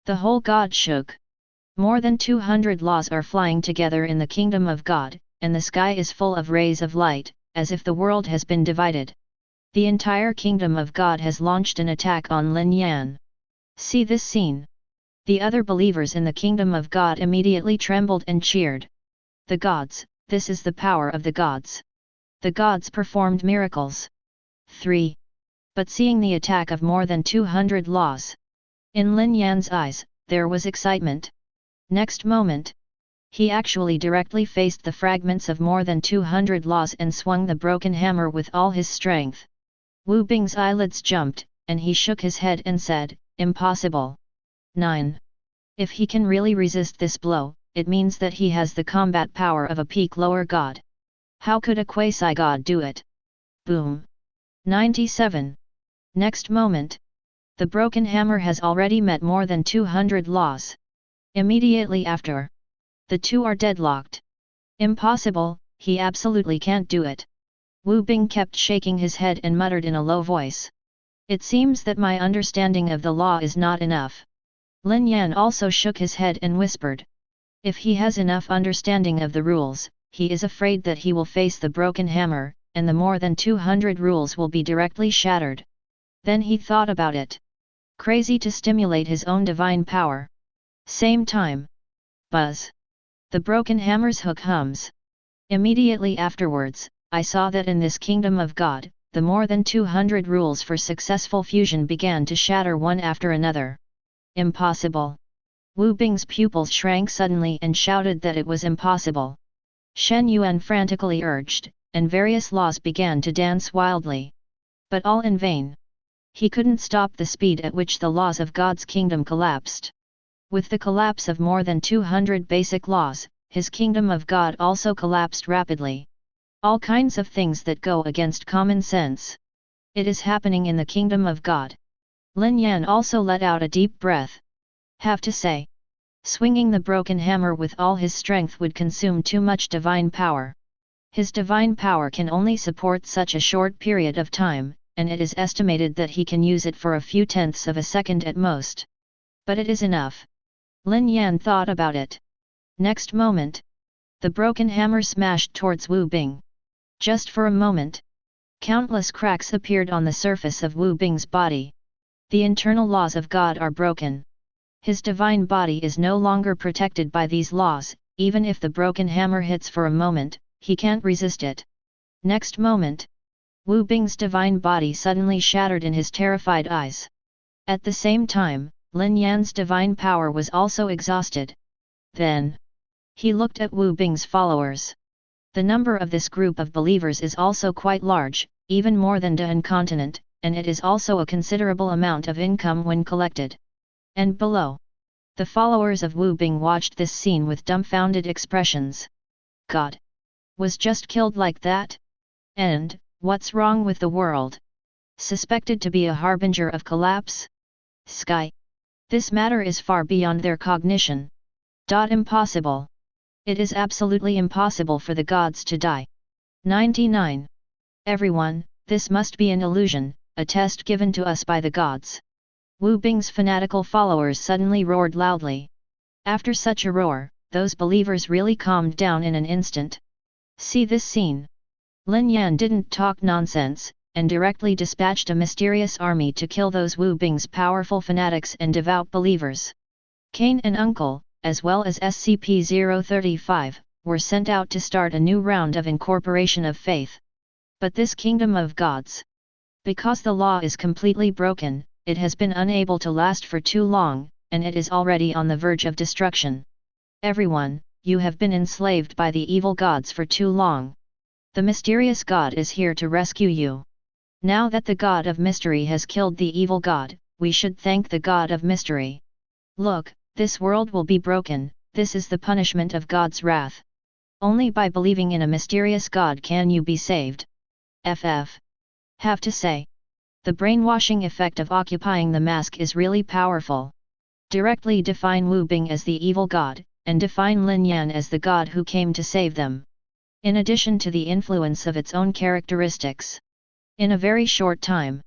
the whole god shook. More than 200 laws are flying together in the kingdom of God, and the sky is full of rays of light, as if the world has been divided. The entire kingdom of God has launched an attack on Lin Yan. See this scene. The other believers in the kingdom of God immediately trembled and cheered. The gods, this is the power of the gods. The gods performed miracles. 3. But seeing the attack of more than 200 laws, in Lin Yan's eyes, there was excitement. Next moment, he actually directly faced the fragments of more than 200 laws and swung the broken hammer with all his strength. Wu Bing's eyelids jumped, and he shook his head and said, "Impossible." 9. If he can really resist this blow, it means that he has the combat power of a peak lower god. How could a quasi-god do it? Boom. 97. Next moment, the broken hammer has already met more than 200 laws. Immediately after, the two are deadlocked. Impossible, he absolutely can't do it. Wu Bing kept shaking his head and muttered in a low voice. It seems that my understanding of the law is not enough. Lin Yan also shook his head and whispered. If he has enough understanding of the rules, he is afraid that he will face the broken hammer, and the more than 200 rules will be directly shattered. Then he thought about it. Crazy to stimulate his own divine power. Same time. Buzz. The broken hammer's hook hums. Immediately afterwards, I saw that in this kingdom of God, the more than 200 rules for successful fusion began to shatter one after another. Impossible. Wu Bing's pupils shrank suddenly and shouted that it was impossible. Shen Yuan frantically urged, and various laws began to dance wildly. But all in vain. He couldn't stop the speed at which the laws of God's kingdom collapsed. With the collapse of more than 200 basic laws, his kingdom of God also collapsed rapidly. All kinds of things that go against common sense. It is happening in the kingdom of God. Lin Yan also let out a deep breath. Have to say, swinging the broken hammer with all his strength would consume too much divine power. His divine power can only support such a short period of time, and it is estimated that he can use it for a few tenths of a second at most. But it is enough. Lin Yan thought about it. Next moment, the broken hammer smashed towards Wu Bing. Just for a moment, countless cracks appeared on the surface of Wu Bing's body. The internal laws of God are broken. His divine body is no longer protected by these laws. Even if the broken hammer hits for a moment, he can't resist it. Next moment, Wu Bing's divine body suddenly shattered in his terrified eyes. At the same time, Lin Yan's divine power was also exhausted. Then, he looked at Wu Bing's followers. The number of this group of believers is also quite large, even more than Dan continent, and it is also a considerable amount of income when collected. And below, the followers of Wu Bing watched this scene with dumbfounded expressions. God was just killed like that? And, what's wrong with the world? Suspected to be a harbinger of collapse? Sky. This matter is far beyond their cognition. Impossible. It is absolutely impossible for the gods to die. 99. Everyone, this must be an illusion, a test given to us by the gods. Wu Bing's fanatical followers suddenly roared loudly. After such a roar, those believers really calmed down in an instant. See this scene. Lin Yan didn't talk nonsense, and directly dispatched a mysterious army to kill those Wu Bing's powerful fanatics and devout believers. Cain and Uncle, as well as SCP-035, were sent out to start a new round of incorporation of faith. But this kingdom of gods, because the law is completely broken, it has been unable to last for too long, and it is already on the verge of destruction. Everyone, you have been enslaved by the evil gods for too long. The mysterious God is here to rescue you. Now that the God of mystery has killed the evil god, we should thank the God of mystery. Look, this world will be broken, this is the punishment of God's wrath. Only by believing in a mysterious God can you be saved. Have to say. The brainwashing effect of occupying the mask is really powerful. Directly define Wu Bing as the evil god, and define Lin Yan as the god who came to save them. In addition to the influence of its own characteristics. In a very short time,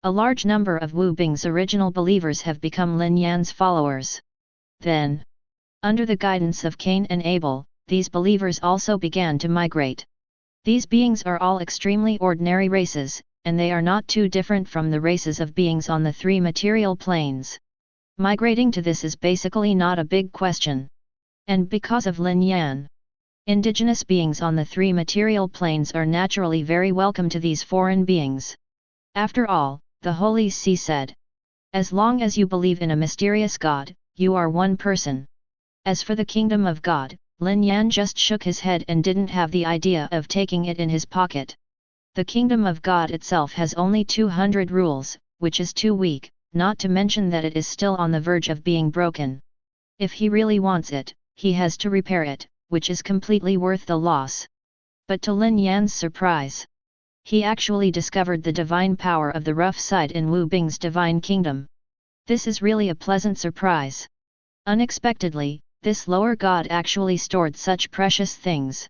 a large number of Wu Bing's original believers have become Lin Yan's followers. Then, under the guidance of Cain and Abel, these believers also began to migrate. These beings are all extremely ordinary races, and they are not too different from the races of beings on the three material planes. Migrating to this is basically not a big question. And because of Lin Yan, indigenous beings on the three material planes are naturally very welcome to these foreign beings. After all, the Holy See said, as long as you believe in a mysterious God, you are one person. As for the kingdom of God, Lin Yan just shook his head and didn't have the idea of taking it in his pocket. The kingdom of God itself has only 200 rules, which is too weak, not to mention that it is still on the verge of being broken. If he really wants it, he has to repair it, which is completely worth the loss. But to Lin Yan's surprise, he actually discovered the divine power of the rough side in Wu Bing's divine kingdom. This is really a pleasant surprise. Unexpectedly, this lower god actually stored such precious things.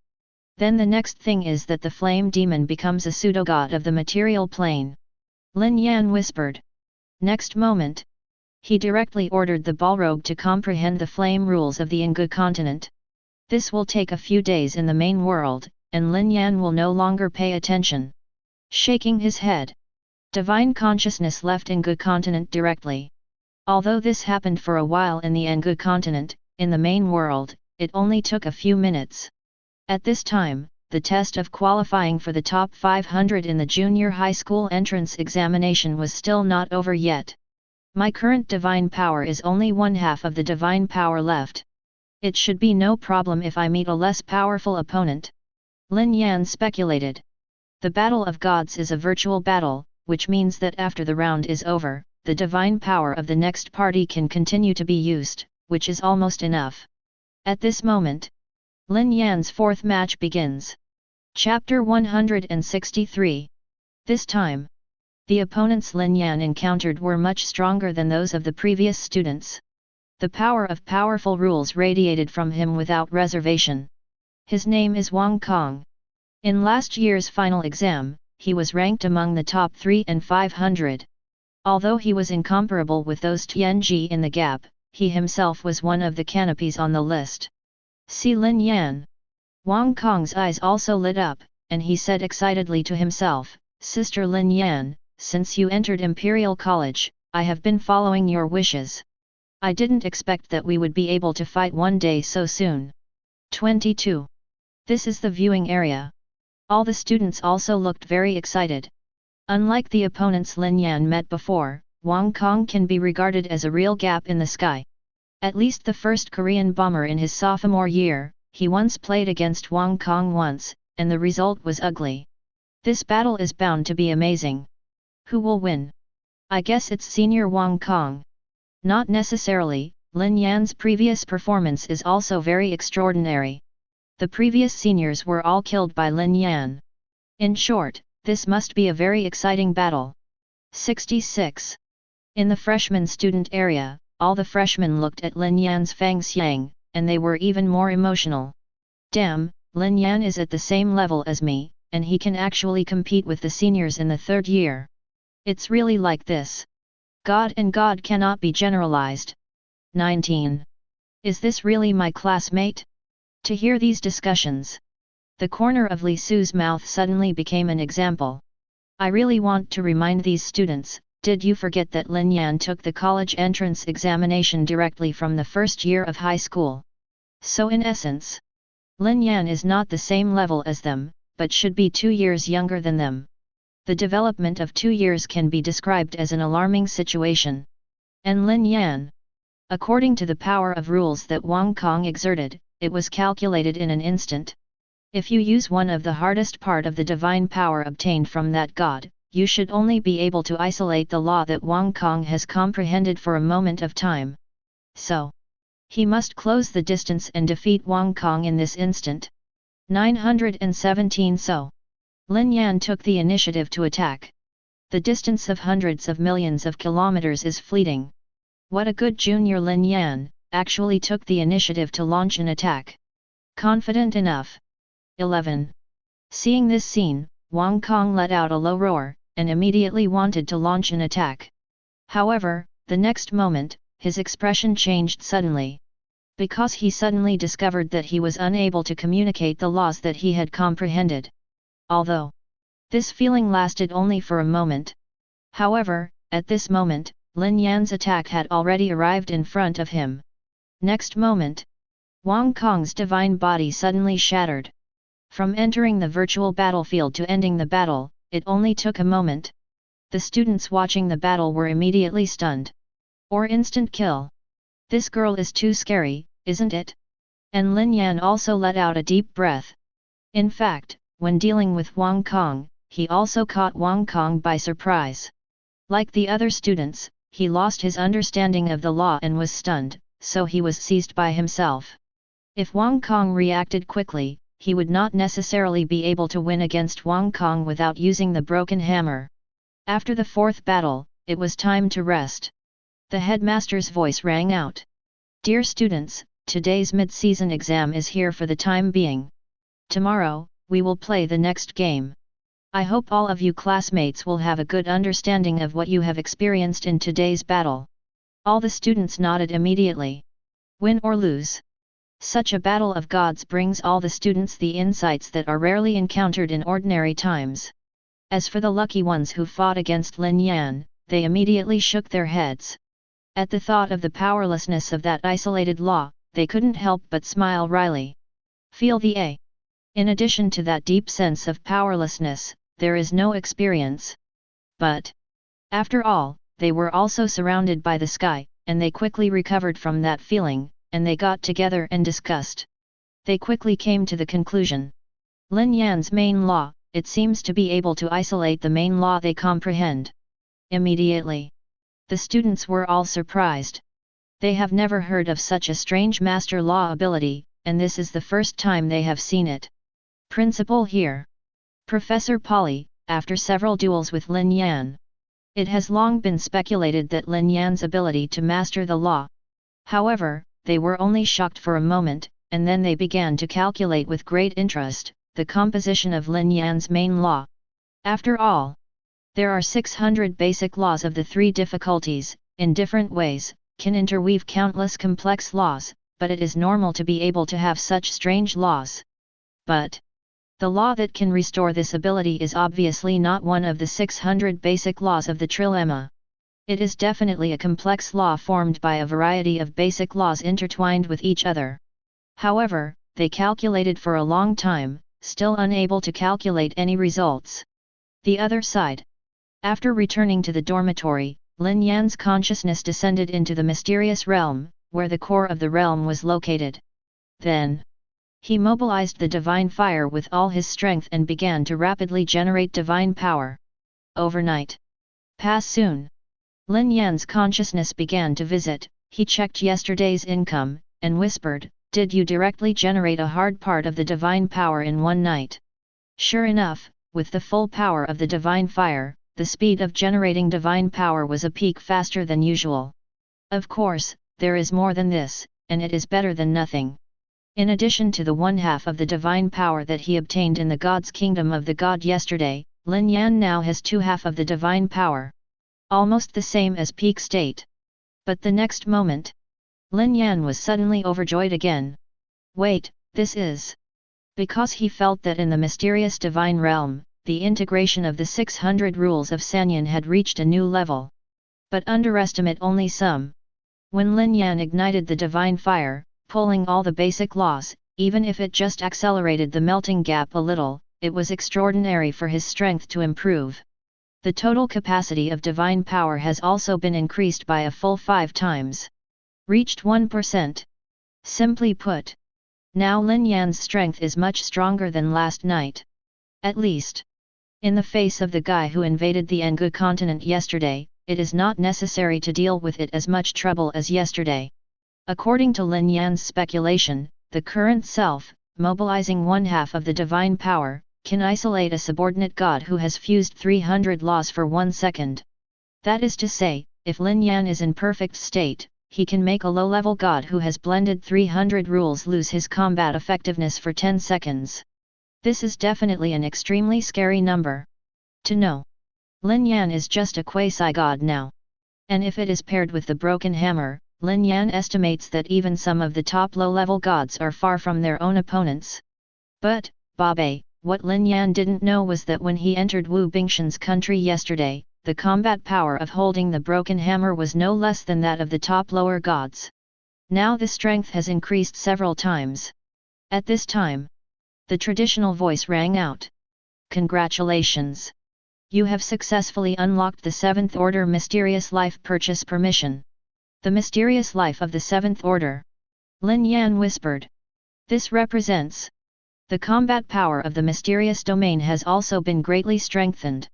Then the next thing is that the flame demon becomes a pseudo-god of the material plane. Lin Yan whispered. Next moment, he directly ordered the Balrog to comprehend the flame rules of the Ngu continent. This will take a few days in the main world, and Lin Yan will no longer pay attention. Shaking his head, divine consciousness left Ngu continent directly. Although this happened for a while in the Ngu continent, in the main world, it only took a few minutes. At this time, the test of qualifying for the top 500 in the junior high school entrance examination was still not over yet. My current divine power is only 1/2 of the divine power left. It should be no problem if I meet a less powerful opponent. Lin Yan speculated. The battle of gods is a virtual battle, which means that after the round is over, the divine power of the next party can continue to be used, which is almost enough. At this moment, Lin Yan's fourth match begins. Chapter 163. This time, the opponents Lin Yan encountered were much stronger than those of the previous students. The power of powerful rules radiated from him without reservation. His name is Wang Kong. In last year's final exam, he was ranked among the top 3 and 500. Although he was incomparable with those Tianji in the gap, he himself was one of the canopies on the list. See Lin Yan. Wang Kong's eyes also lit up, and he said excitedly to himself, Sister Lin Yan, since you entered Imperial College, I have been following your wishes. I didn't expect that we would be able to fight one day so soon. 22. This is the viewing area. All the students also looked very excited. Unlike the opponents Lin Yan met before, Wang Kong can be regarded as a real gap in the sky. At least the first Korean bomber in his sophomore year, he once played against Wang Kong once, and the result was ugly. This battle is bound to be amazing. Who will win? I guess it's senior Wang Kong. Not necessarily, Lin Yan's previous performance is also very extraordinary. The previous seniors were all killed by Lin Yan. In short, this must be a very exciting battle. 66. In the freshman student area, all the freshmen looked at Lin Yan's Fang Xiang, and they were even more emotional. Damn, Lin Yan is at the same level as me, and he can actually compete with the seniors in the third year. It's really like this. God and God cannot be generalized. 19. Is this really my classmate? To hear these discussions, the corner of Li Su's mouth suddenly became an example. I really want to remind these students, did you forget that Lin Yan took the college entrance examination directly from the first year of high school? So in essence, Lin Yan is not the same level as them, but should be 2 years younger than them. The development of 2 years can be described as an alarming situation. And Lin Yan, according to the power of rules that Wang Kong exerted, it was calculated in an instant. If you use one of the hardest part of the divine power obtained from that god, you should only be able to isolate the law that Wang Kong has comprehended for a moment of time. So, He must close the distance and defeat Wang Kong in this instant. 917 So. Lin Yan took the initiative to attack. The distance of hundreds of millions of kilometers is fleeting. What a good junior! Lin Yan actually took the initiative to launch an attack. Confident enough. 11. Seeing this scene, Wang Kong let out a low roar, and immediately wanted to launch an attack. However, the next moment, his expression changed suddenly. Because he suddenly discovered that he was unable to communicate the laws that he had comprehended. Although this feeling lasted only for a moment. However, at this moment, Lin Yan's attack had already arrived in front of him. Next moment, Wang Kong's divine body suddenly shattered. From entering the virtual battlefield to ending the battle, it only took a moment. The students watching the battle were immediately stunned. Or instant kill. This girl is too scary, isn't it? And Lin Yan also let out a deep breath. In fact, when dealing with Wang Kong, he also caught Wang Kong by surprise. Like the other students, he lost his understanding of the law and was stunned, so he was seized by himself. If Wang Kong reacted quickly, he would not necessarily be able to win against Wang Kong without using the broken hammer. After the fourth battle, it was time to rest. The headmaster's voice rang out. Dear students, today's mid-season exam is here for the time being. Tomorrow, we will play the next game. I hope all of you classmates will have a good understanding of what you have experienced in today's battle. All the students nodded immediately. Win or lose. Such a battle of gods brings all the students the insights that are rarely encountered in ordinary times. As for the lucky ones who fought against Lin Yan, they immediately shook their heads. At the thought of the powerlessness of that isolated law, they couldn't help but smile wryly. Feel the A. In addition to that deep sense of powerlessness, there is no experience. But, after all, they were also surrounded by the sky, and they quickly recovered from that feeling, and they got together and discussed. They quickly came to the conclusion. Lin Yan's main law, it seems to be able to isolate the main law they comprehend. Immediately, the students were all surprised. They have never heard of such a strange master law ability, and this is the first time they have seen it. Principal here. Professor Polly, after several duels with Lin Yan. It has long been speculated that Lin Yan's ability to master the law. However, they were only shocked for a moment, and then they began to calculate with great interest the composition of Lin Yan's main law. After all, there are 600 basic laws of the three difficulties, in different ways, can interweave countless complex laws, but it is normal to be able to have such strange laws. But the law that can restore this ability is obviously not one of the 600 basic laws of the trilemma. It is definitely a complex law formed by a variety of basic laws intertwined with each other. However, they calculated for a long time, still unable to calculate any results. The other side. After returning to the dormitory, Lin Yan's consciousness descended into the mysterious realm, where the core of the realm was located. Then, he mobilized the divine fire with all his strength and began to rapidly generate divine power. Overnight. Pass soon. Lin Yan's consciousness began to visit, he checked yesterday's income, and whispered, did you directly generate a hard part of the divine power in one night? Sure enough, with the full power of the divine fire, the speed of generating divine power was a peak faster than usual. Of course, there is more than this, and it is better than nothing. In addition to the 1/2 of the divine power that he obtained in the God's kingdom of the God yesterday, Lin Yan now has 2/2 of the divine power. Almost the same as peak state. But the next moment, Lin Yan was suddenly overjoyed again. Wait, this is... Because he felt that in the mysterious divine realm, the integration of the 600 rules of Sanyan had reached a new level. But underestimate only some. When Lin Yan ignited the divine fire, pulling all the basic laws, even if it just accelerated the melting gap a little, it was extraordinary for his strength to improve. The total capacity of divine power has also been increased by a full 5 times. Reached 1%. Simply put, now Lin Yan's strength is much stronger than last night. At least, in the face of the guy who invaded the Engu continent yesterday, it is not necessary to deal with it as much trouble as yesterday. According to Lin Yan's speculation, the current self, mobilizing one half of the divine power, can isolate a subordinate god who has fused 300 laws for 1 second. That is to say, if Lin Yan is in perfect state, he can make a low-level god who has blended 300 rules lose his combat effectiveness for 10 seconds. This is definitely an extremely scary number. To know. Lin Yan is just a quasi-god now. And if it is paired with the broken hammer, Lin Yan estimates that even some of the top low-level gods are far from their own opponents. But, Babe, what Lin Yan didn't know was that when he entered Wu Bingshan's country yesterday, the combat power of holding the broken hammer was no less than that of the top lower gods. Now the strength has increased several times. At this time, the traditional voice rang out. Congratulations! You have successfully unlocked the 7th Order Mysterious Life Purchase Permission. The mysterious life of the 7th Order. Lin Yan whispered. This represents. The combat power of the mysterious domain has also been greatly strengthened.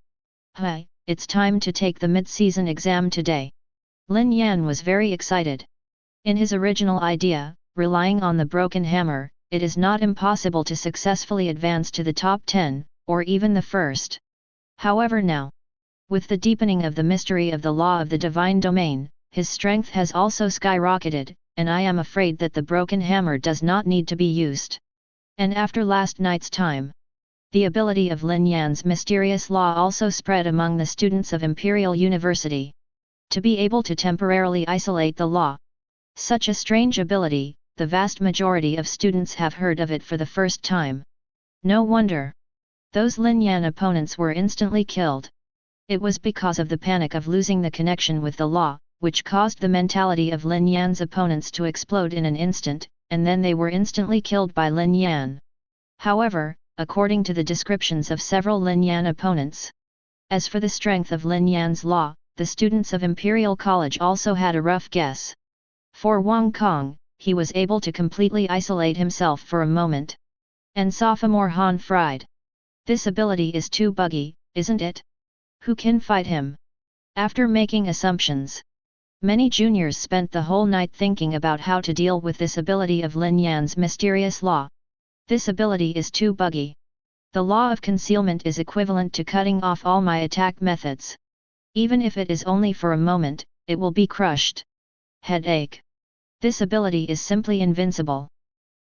Hi, it's time to take the mid-season exam today. Lin Yan was very excited. In his original idea, relying on the broken hammer, it is not impossible to successfully advance to the top 10, or even the first. However now, with the deepening of the mystery of the law of the divine domain, his strength has also skyrocketed, and I am afraid that the broken hammer does not need to be used. And after last night's time, the ability of Lin Yan's mysterious law also spread among the students of Imperial University. To be able to temporarily isolate the law. Such a strange ability, the vast majority of students have heard of it for the first time. No wonder. Those Lin Yan opponents were instantly killed. It was because of the panic of losing the connection with the law, which caused the mentality of Lin Yan's opponents to explode in an instant, and then they were instantly killed by Lin Yan. However, according to the descriptions of several Lin Yan opponents. As for the strength of Lin Yan's law, the students of Imperial College also had a rough guess. For Wang Kong, he was able to completely isolate himself for a moment. And sophomore Han fried. This ability is too buggy, isn't it? Who can fight him? After making assumptions, many juniors spent the whole night thinking about how to deal with this ability of Lin Yan's mysterious law. This ability is too buggy. The law of concealment is equivalent to cutting off all my attack methods. Even if it is only for a moment, it will be crushed. Headache. This ability is simply invincible.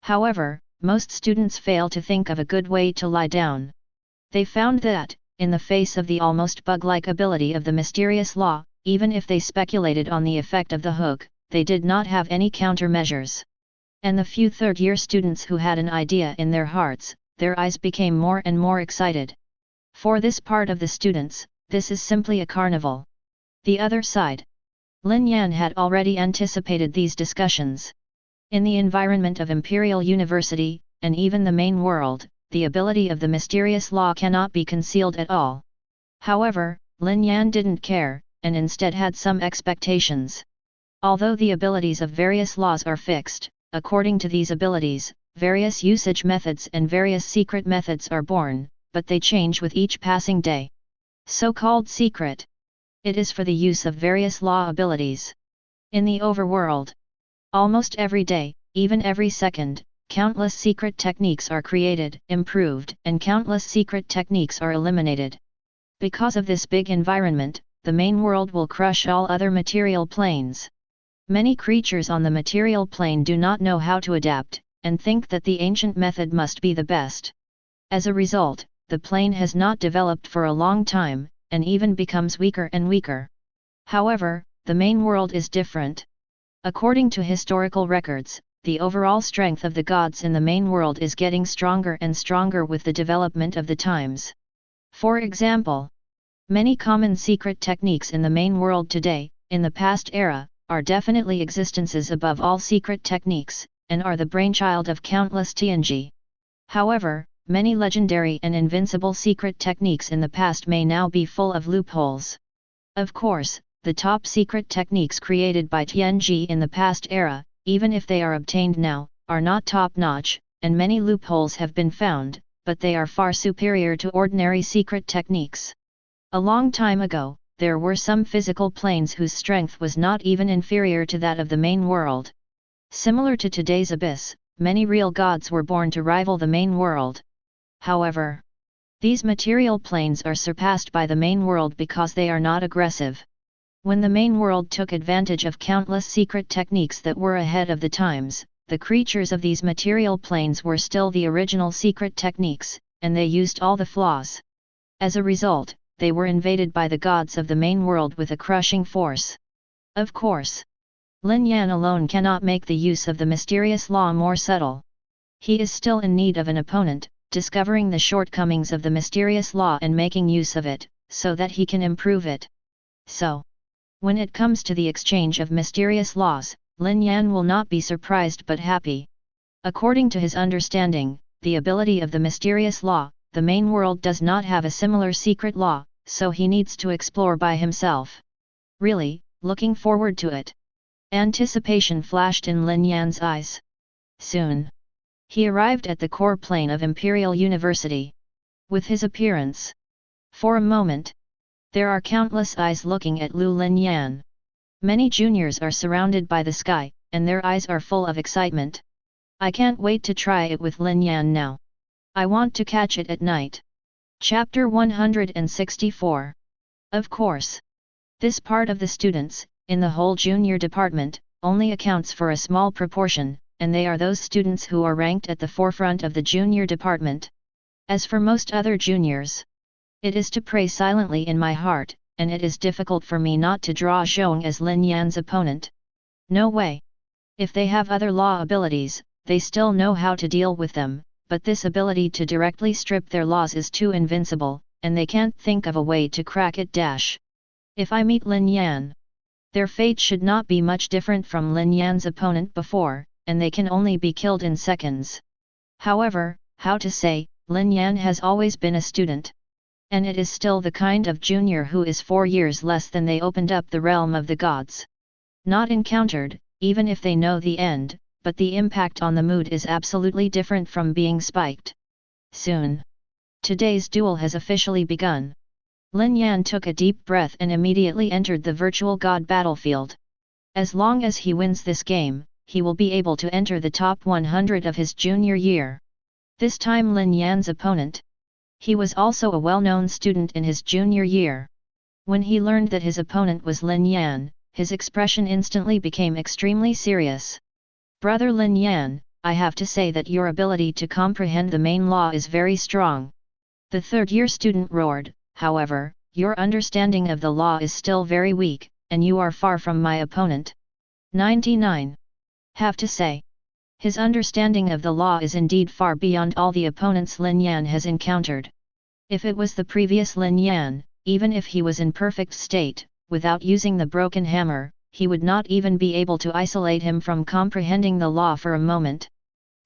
However, most students fail to think of a good way to lie down. They found that, in the face of the almost bug-like ability of the mysterious law, even if they speculated on the effect of the hook, they did not have any countermeasures. And the few third-year students who had an idea in their hearts, their eyes became more and more excited. For this part of the students, this is simply a carnival. The other side. Lin Yan had already anticipated these discussions. In the environment of Imperial University, and even the main world, the ability of the mysterious law cannot be concealed at all. However, Lin Yan didn't care, and instead had some expectations. Although the abilities of various laws are fixed, according to these abilities, various usage methods and various secret methods are born, but they change with each passing day. So-called secret. It is for the use of various law abilities. In the overworld, almost every day, even every second, countless secret techniques are created, improved, and countless secret techniques are eliminated. Because of this big environment, the main world will crush all other material planes. Many creatures on the material plane do not know how to adapt, and think that the ancient method must be the best. As a result, the plane has not developed for a long time, and even becomes weaker and weaker. However, the main world is different. According to historical records, the overall strength of the gods in the main world is getting stronger and stronger with the development of the times. For example, many common secret techniques in the main world today, in the past era, are definitely existences above all secret techniques, and are the brainchild of countless TNG. However, many legendary and invincible secret techniques in the past may now be full of loopholes. Of course, the top secret techniques created by TNG in the past era, even if they are obtained now, are not top-notch, and many loopholes have been found, but they are far superior to ordinary secret techniques. A long time ago, there were some physical planes whose strength was not even inferior to that of the main world. Similar to today's Abyss, many real gods were born to rival the main world. However, these material planes are surpassed by the main world because they are not aggressive. When the main world took advantage of countless secret techniques that were ahead of the times, the creatures of these material planes were still the original secret techniques, and they used all the flaws. As a result, they were invaded by the gods of the main world with a crushing force. Of course, Lin Yan alone cannot make the use of the mysterious law more subtle. He is still in need of an opponent, discovering the shortcomings of the mysterious law and making use of it, so that he can improve it. So, when it comes to the exchange of mysterious laws, Lin Yan will not be surprised but happy. According to his understanding, the ability of the mysterious law, the main world does not have a similar secret law, so he needs to explore by himself. Really, looking forward to it. Anticipation flashed in Lin Yan's eyes. Soon, he arrived at the core plane of Imperial University. With his appearance, for a moment, there are countless eyes looking at Lin Yan. Many juniors are surrounded by the sky, and their eyes are full of excitement. I can't wait to try it with Lin Yan now. I want to catch it at night. Chapter 164. Of course, this part of the students, in the whole junior department, only accounts for a small proportion, and they are those students who are ranked at the forefront of the junior department. As for most other juniors, it is to pray silently in my heart, and it is difficult for me not to draw Zhong as Lin Yan's opponent. No way. If they have other law abilities, they still know how to deal with them, but this ability to directly strip their laws is too invincible, and they can't think of a way to crack it. If I meet Lin Yan, their fate should not be much different from Lin Yan's opponent before, and they can only be killed in seconds. However, how to say, Lin Yan has always been a student. And it is still the kind of junior who is 4 years less than they opened up the realm of the gods. Not encountered, even if they know the end, but the impact on the mood is absolutely different from being spiked. Soon, today's duel has officially begun. Lin Yan took a deep breath and immediately entered the virtual god battlefield. As long as he wins this game, he will be able to enter the top 100 of his junior year. This time Lin Yan's opponent. He was also a well-known student in his junior year. When he learned that his opponent was Lin Yan, his expression instantly became extremely serious. Brother Lin Yan, I have to say that your ability to comprehend the main law is very strong. The third-year student roared, however, your understanding of the law is still very weak, and you are far from my opponent. 99. Have to say. His understanding of the law is indeed far beyond all the opponents Lin Yan has encountered. If it was the previous Lin Yan, even if he was in perfect state, without using the broken hammer, he would not even be able to isolate him from comprehending the law for a moment.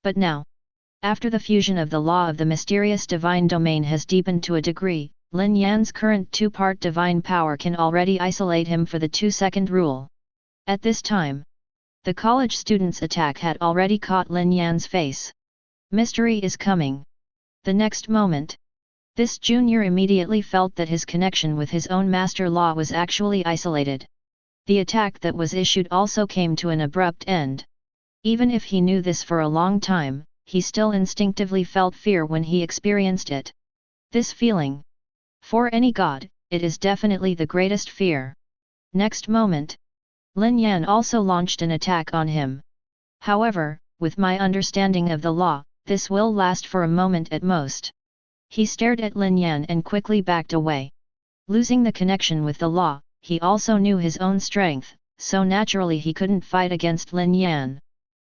But now, after the fusion of the law of the mysterious divine domain has deepened to a degree, Lin Yan's current two-part divine power can already isolate him for the 2-second rule. At this time, the college student's attack had already caught Lin Yan's face. Mystery is coming. The next moment, this junior immediately felt that his connection with his own master law was actually isolated. The attack that was issued also came to an abrupt end. Even if he knew this for a long time, he still instinctively felt fear when he experienced it. This feeling, for any god, it is definitely the greatest fear. Next moment, Lin Yan also launched an attack on him. However, with my understanding of the law, this will last for a moment at most. He stared at Lin Yan and quickly backed away. Losing the connection with the law, he also knew his own strength, so naturally he couldn't fight against Lin Yan.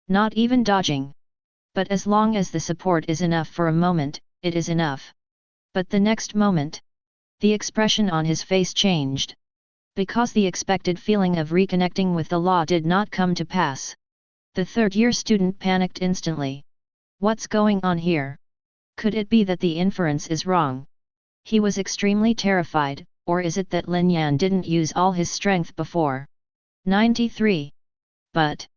Not even dodging. But as long as the support is enough for a moment, it is enough. But the next moment, the expression on his face changed. Because the expected feeling of reconnecting with the law did not come to pass. The third-year student panicked instantly. What's going on here? Could it be that the inference is wrong? He was extremely terrified, or is it that Lin Yan didn't use all his strength before? 93. But,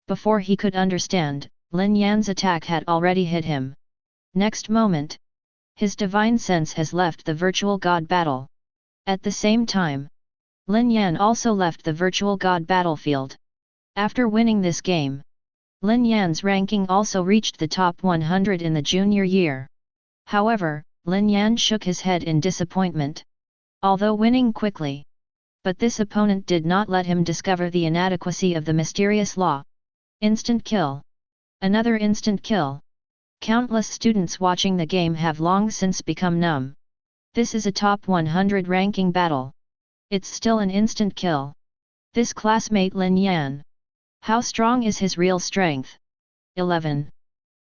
before he could understand, Lin Yan's attack had already hit him. Next moment, his divine sense has left the virtual god battle. At the same time, Lin Yan also left the virtual god battlefield. After winning this game, Lin Yan's ranking also reached the top 100 in the junior year. However, Lin Yan shook his head in disappointment. Although winning quickly. But this opponent did not let him discover the inadequacy of the mysterious law. Instant kill. Another instant kill. Countless students watching the game have long since become numb. This is a top 100 ranking battle. It's still an instant kill. This classmate Lin Yan. How strong is his real strength? 11.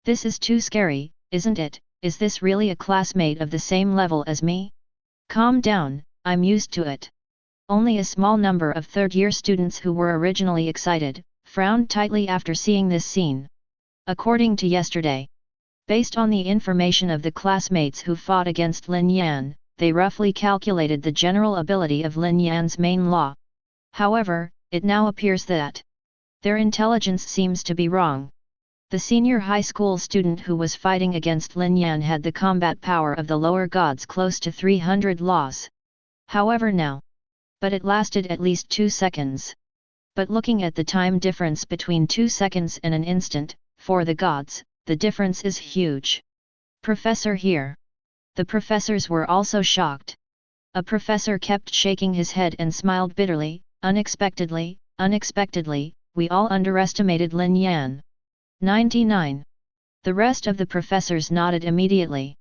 This is too scary, isn't it? Is this really a classmate of the same level as me? Calm down, I'm used to it. Only a small number of third-year students who were originally excited, frowned tightly after seeing this scene. According to yesterday. Based on the information of the classmates who fought against Lin Yan, they roughly calculated the general ability of Lin Yan's main law. However, it now appears that their intelligence seems to be wrong. The senior high school student who was fighting against Lin Yan had the combat power of the lower gods close to 300 laws. However now. But it lasted at least 2 seconds. But looking at the time difference between 2 seconds and an instant, for the gods, the difference is huge. Professor here. The professors were also shocked. A professor kept shaking his head and smiled bitterly. Unexpectedly, we all underestimated Lin Yan. 99. The rest of the professors nodded immediately.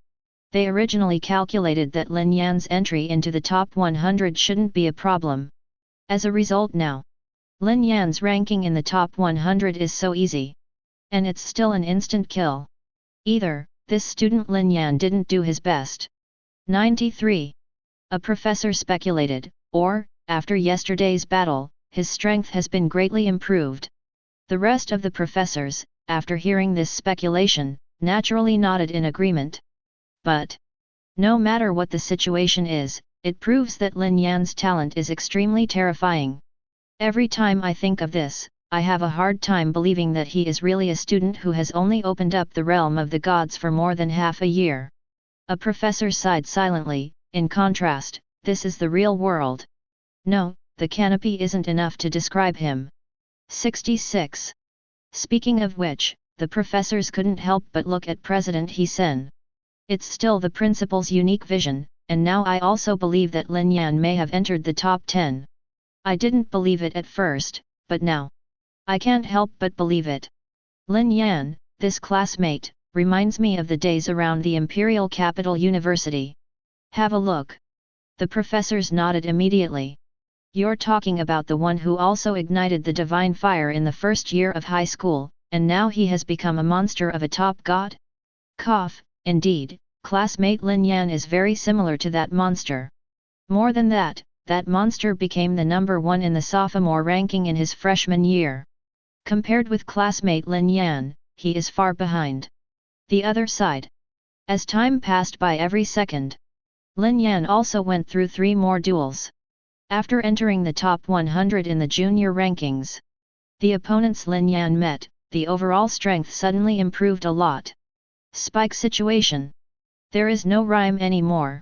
They originally calculated that Lin Yan's entry into the top 100 shouldn't be a problem. As a result now, Lin Yan's ranking in the top 100 is so easy. And it's still an instant kill. Either, this student Lin Yan didn't do his best. 93. A professor speculated, or, after yesterday's battle, his strength has been greatly improved. The rest of the professors, after hearing this speculation, naturally nodded in agreement. But no matter what the situation is, it proves that Lin Yan's talent is extremely terrifying. Every time I think of this, I have a hard time believing that he is really a student who has only opened up the realm of the gods for more than half a year. A professor sighed silently. In contrast, this is the real world. No, the canopy isn't enough to describe him. 66. Speaking of which, the professors couldn't help but look at President He Sen. It's still the principal's unique vision, and now I also believe that Lin Yan may have entered the top 10. I didn't believe it at first, but now I can't help but believe it. Lin Yan, this classmate, reminds me of the days around the Imperial University. Have a look. The professors nodded immediately. You're talking about the one who also ignited the divine fire in the first year of high school, and now he has become a monster of a top god? Cough, indeed, classmate Lin Yan is very similar to that monster. More than that, that monster became the number 1 in the sophomore ranking in his freshman year. Compared with classmate Lin Yan, he is far behind. The other side. As time passed by every second, Lin Yan also went through 3 more duels. After entering the top 100 in the junior rankings, the opponents Lin Yan met, the overall strength suddenly improved a lot. Spike situation. There is no rhyme anymore.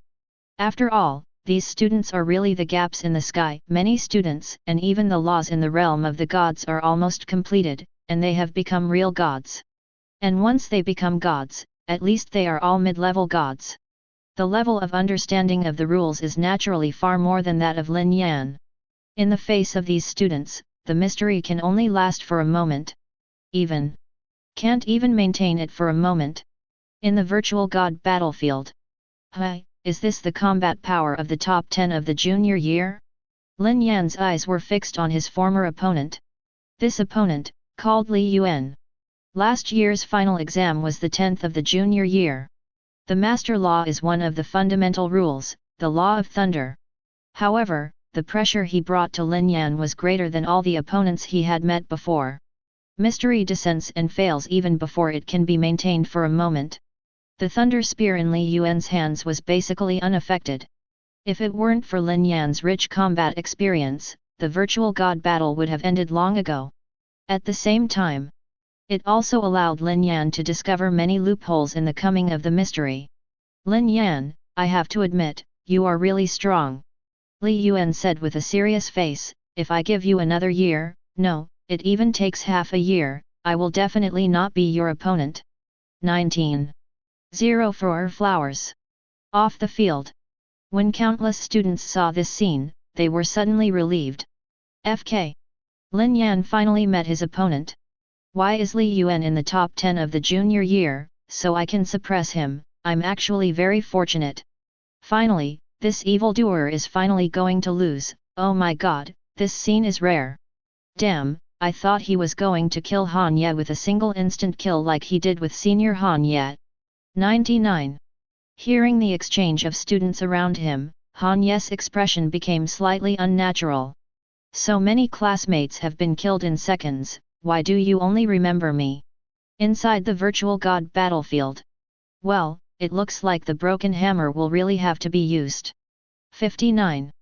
After all, these students are really the gaps in the sky. Many students, and even the laws in the realm of the gods are almost completed, and they have become real gods. And once they become gods, at least they are all mid-level gods. The level of understanding of the rules is naturally far more than that of Lin Yan. In the face of these students, the mystery can only last for a moment. Can't even maintain it for a moment. In the virtual god battlefield. Hi, is this the combat power of the top 10 of the junior year? Lin Yan's eyes were fixed on his former opponent. This opponent, called Li Yan. Last year's final exam was the 10th of the junior year. The master law is one of the fundamental rules, the law of thunder. However, the pressure he brought to Lin Yan was greater than all the opponents he had met before. Mystery descends and fails even before it can be maintained for a moment. The thunder spear in Li Yan's hands was basically unaffected. If it weren't for Lin Yan's rich combat experience, the virtual god battle would have ended long ago. At the same time, it also allowed Lin Yan to discover many loopholes in the coming of the mystery. Lin Yan, I have to admit, you are really strong. Li Yan said with a serious face, if I give you another year, no, it even takes half a year, I will definitely not be your opponent. 19. 04 Flowers. Off the field. When countless students saw this scene, they were suddenly relieved. FK. Lin Yan finally met his opponent. Why is Li Yuan in the top 10 of the junior year, so I can suppress him? I'm actually very fortunate. Finally, this evildoer is finally going to lose. Oh my god, this scene is rare. Damn, I thought he was going to kill Han Ye with a single instant kill like he did with senior Han Ye. 99. Hearing the exchange of students around him, Han Ye's expression became slightly unnatural. So many classmates have been killed in seconds, why do you only remember me? Inside the virtual god battlefield. Well, it looks like the broken hammer will really have to be used. 59.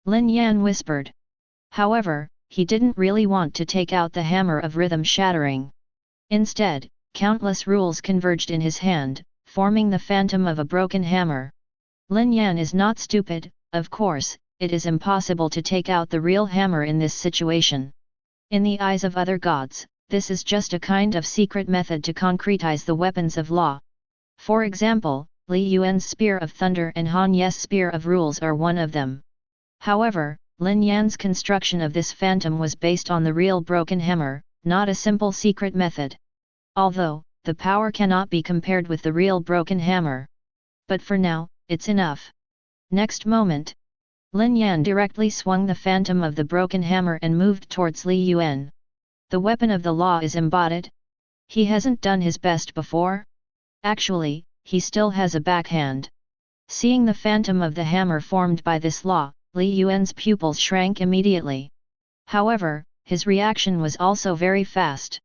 Lin Yan whispered. However, he didn't really want to take out the hammer of rhythm shattering. Instead, countless rules converged in his hand, forming the phantom of a broken hammer. Lin Yan is not stupid, of course, it is impossible to take out the real hammer in this situation. In the eyes of other gods, this is just a kind of secret method to concretize the weapons of law. For example, Li Yuan's Spear of Thunder and Han Ye's Spear of Rules are one of them. However, Lin Yan's construction of this phantom was based on the real broken hammer, not a simple secret method. Although, the power cannot be compared with the real broken hammer. But for now, it's enough. Next moment, Lin Yan directly swung the phantom of the broken hammer and moved towards Li Yuan. The weapon of the law is embodied. He hasn't done his best before. Actually, he still has a backhand. Seeing the phantom of the hammer formed by this law, Li Yuan's pupils shrank immediately. However, his reaction was also very fast.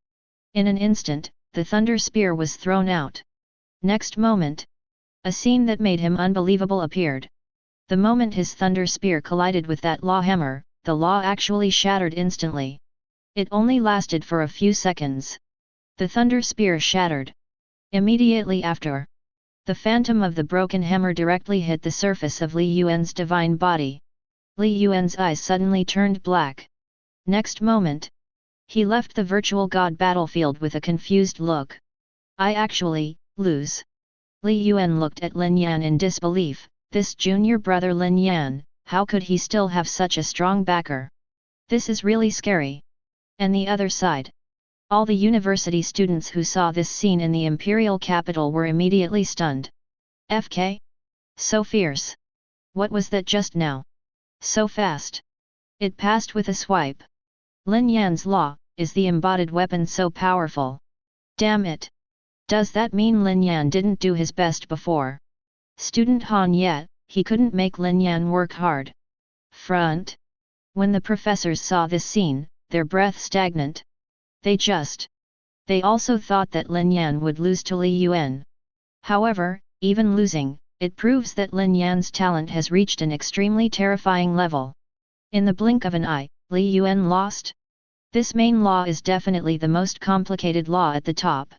In an instant, the thunder spear was thrown out. Next moment, a scene that made him unbelievable appeared. The moment his thunder spear collided with that law hammer, the law actually shattered instantly. It only lasted for a few seconds. The thunder spear shattered. Immediately after, the phantom of the broken hammer directly hit the surface of Li Yuan's divine body. Li Yuan's eyes suddenly turned black. Next moment, he left the virtual god battlefield with a confused look. I actually lose. Li Yuan looked at Lin Yan in disbelief. This junior brother Lin Yan, how could he still have such a strong backer? This is really scary. And the other side. All the university students who saw this scene in the imperial capital were immediately stunned. FK? So fierce. What was that just now? So fast. It passed with a swipe. Lin Yan's law, is the embodied weapon so powerful? Damn it. Does that mean Lin Yan didn't do his best before? Student Han Ye, he couldn't make Lin Yan work hard. Front. When the professors saw this scene, their breath stagnant. They also thought that Lin Yan would lose to Li Yuan. However, even losing, it proves that Lin Yan's talent has reached an extremely terrifying level. In the blink of an eye, Li Yuan lost? This main law is definitely the most complicated law at the top.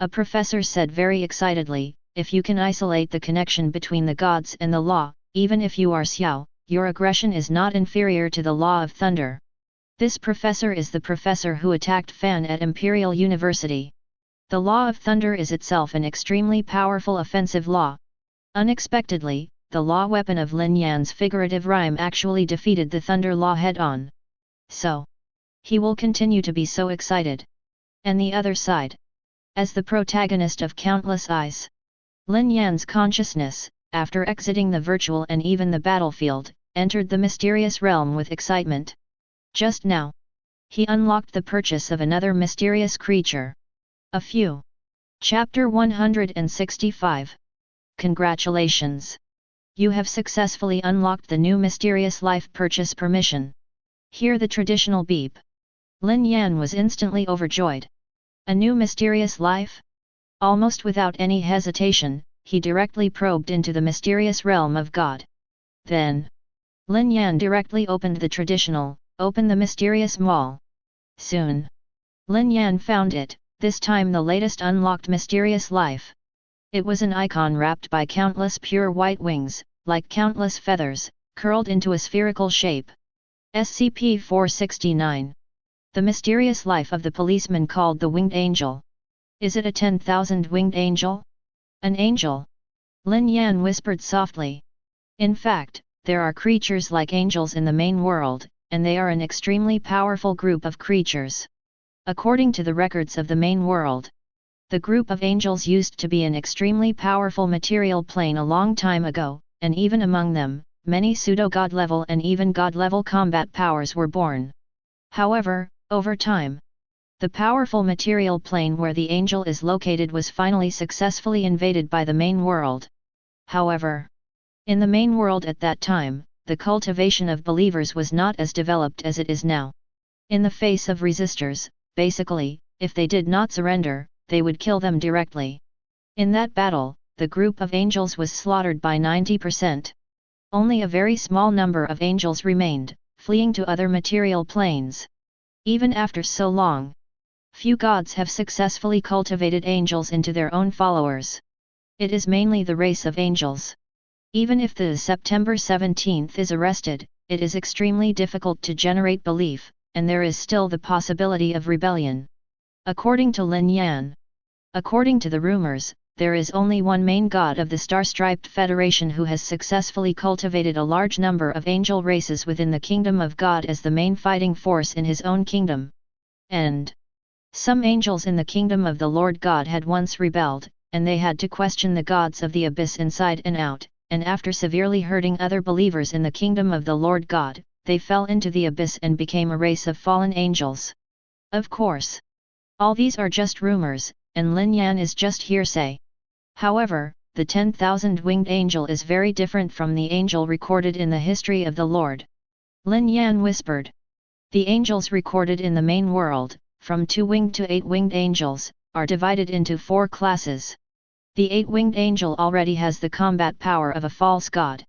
A professor said very excitedly, if you can isolate the connection between the gods and the law, even if you are Xiao, your aggression is not inferior to the law of thunder. This professor is the professor who attacked Fan at Imperial University. The law of thunder is itself an extremely powerful offensive law. Unexpectedly, the law weapon of Lin Yan's figurative rhyme actually defeated the thunder law head-on. So, he will continue to be so excited. And the other side. As the protagonist of countless eyes, Lin Yan's consciousness, after exiting the virtual and even the battlefield, entered the mysterious realm with excitement. Just now, he unlocked the purchase of another mysterious creature. A few. Chapter 165. Congratulations! You have successfully unlocked the new mysterious life purchase permission. Hear the traditional beep. Lin Yan was instantly overjoyed. A new mysterious life? Almost without any hesitation, he directly probed into the mysterious realm of God. Then, Lin Yan directly opened the traditional, open the mysterious mall. Soon, Lin Yan found it, this time the latest unlocked mysterious life. It was an icon wrapped by countless pure white wings, like countless feathers, curled into a spherical shape. SCP-469. The mysterious life of the policeman called the winged angel. Is it a 10,000 winged angel? An angel? Lin Yan whispered softly. In fact, there are creatures like angels in the main world, and they are an extremely powerful group of creatures. According to the records of the main world, the group of angels used to be an extremely powerful material plane a long time ago, and even among them, many pseudo-god level and even god level combat powers were born. However, over time, the powerful material plane where the angel is located was finally successfully invaded by the main world. However, in the main world at that time, the cultivation of believers was not as developed as it is now. In the face of resistors, basically, if they did not surrender, they would kill them directly. In that battle, the group of angels was slaughtered by 90%. Only a very small number of angels remained, fleeing to other material planes. Even after so long, few gods have successfully cultivated angels into their own followers. It is mainly the race of angels. Even if the September 17th is arrested, it is extremely difficult to generate belief, and there is still the possibility of rebellion. According to Lin Yan. According to the rumors, there is only one main god of the Star-Striped Federation who has successfully cultivated a large number of angel races within the kingdom of God as the main fighting force in his own kingdom. And some angels in the kingdom of the Lord God had once rebelled, and they had to question the gods of the abyss inside and out, and after severely hurting other believers in the kingdom of the Lord God, they fell into the abyss and became a race of fallen angels. Of course, all these are just rumors, and Lin Yan is just hearsay. However, the 10,000 winged angel is very different from the angel recorded in the history of the Lord. Lin Yan whispered. The angels recorded in the main world, from 2-winged to 8-winged angels, are divided into 4 classes. The 8-winged angel already has the combat power of a false god.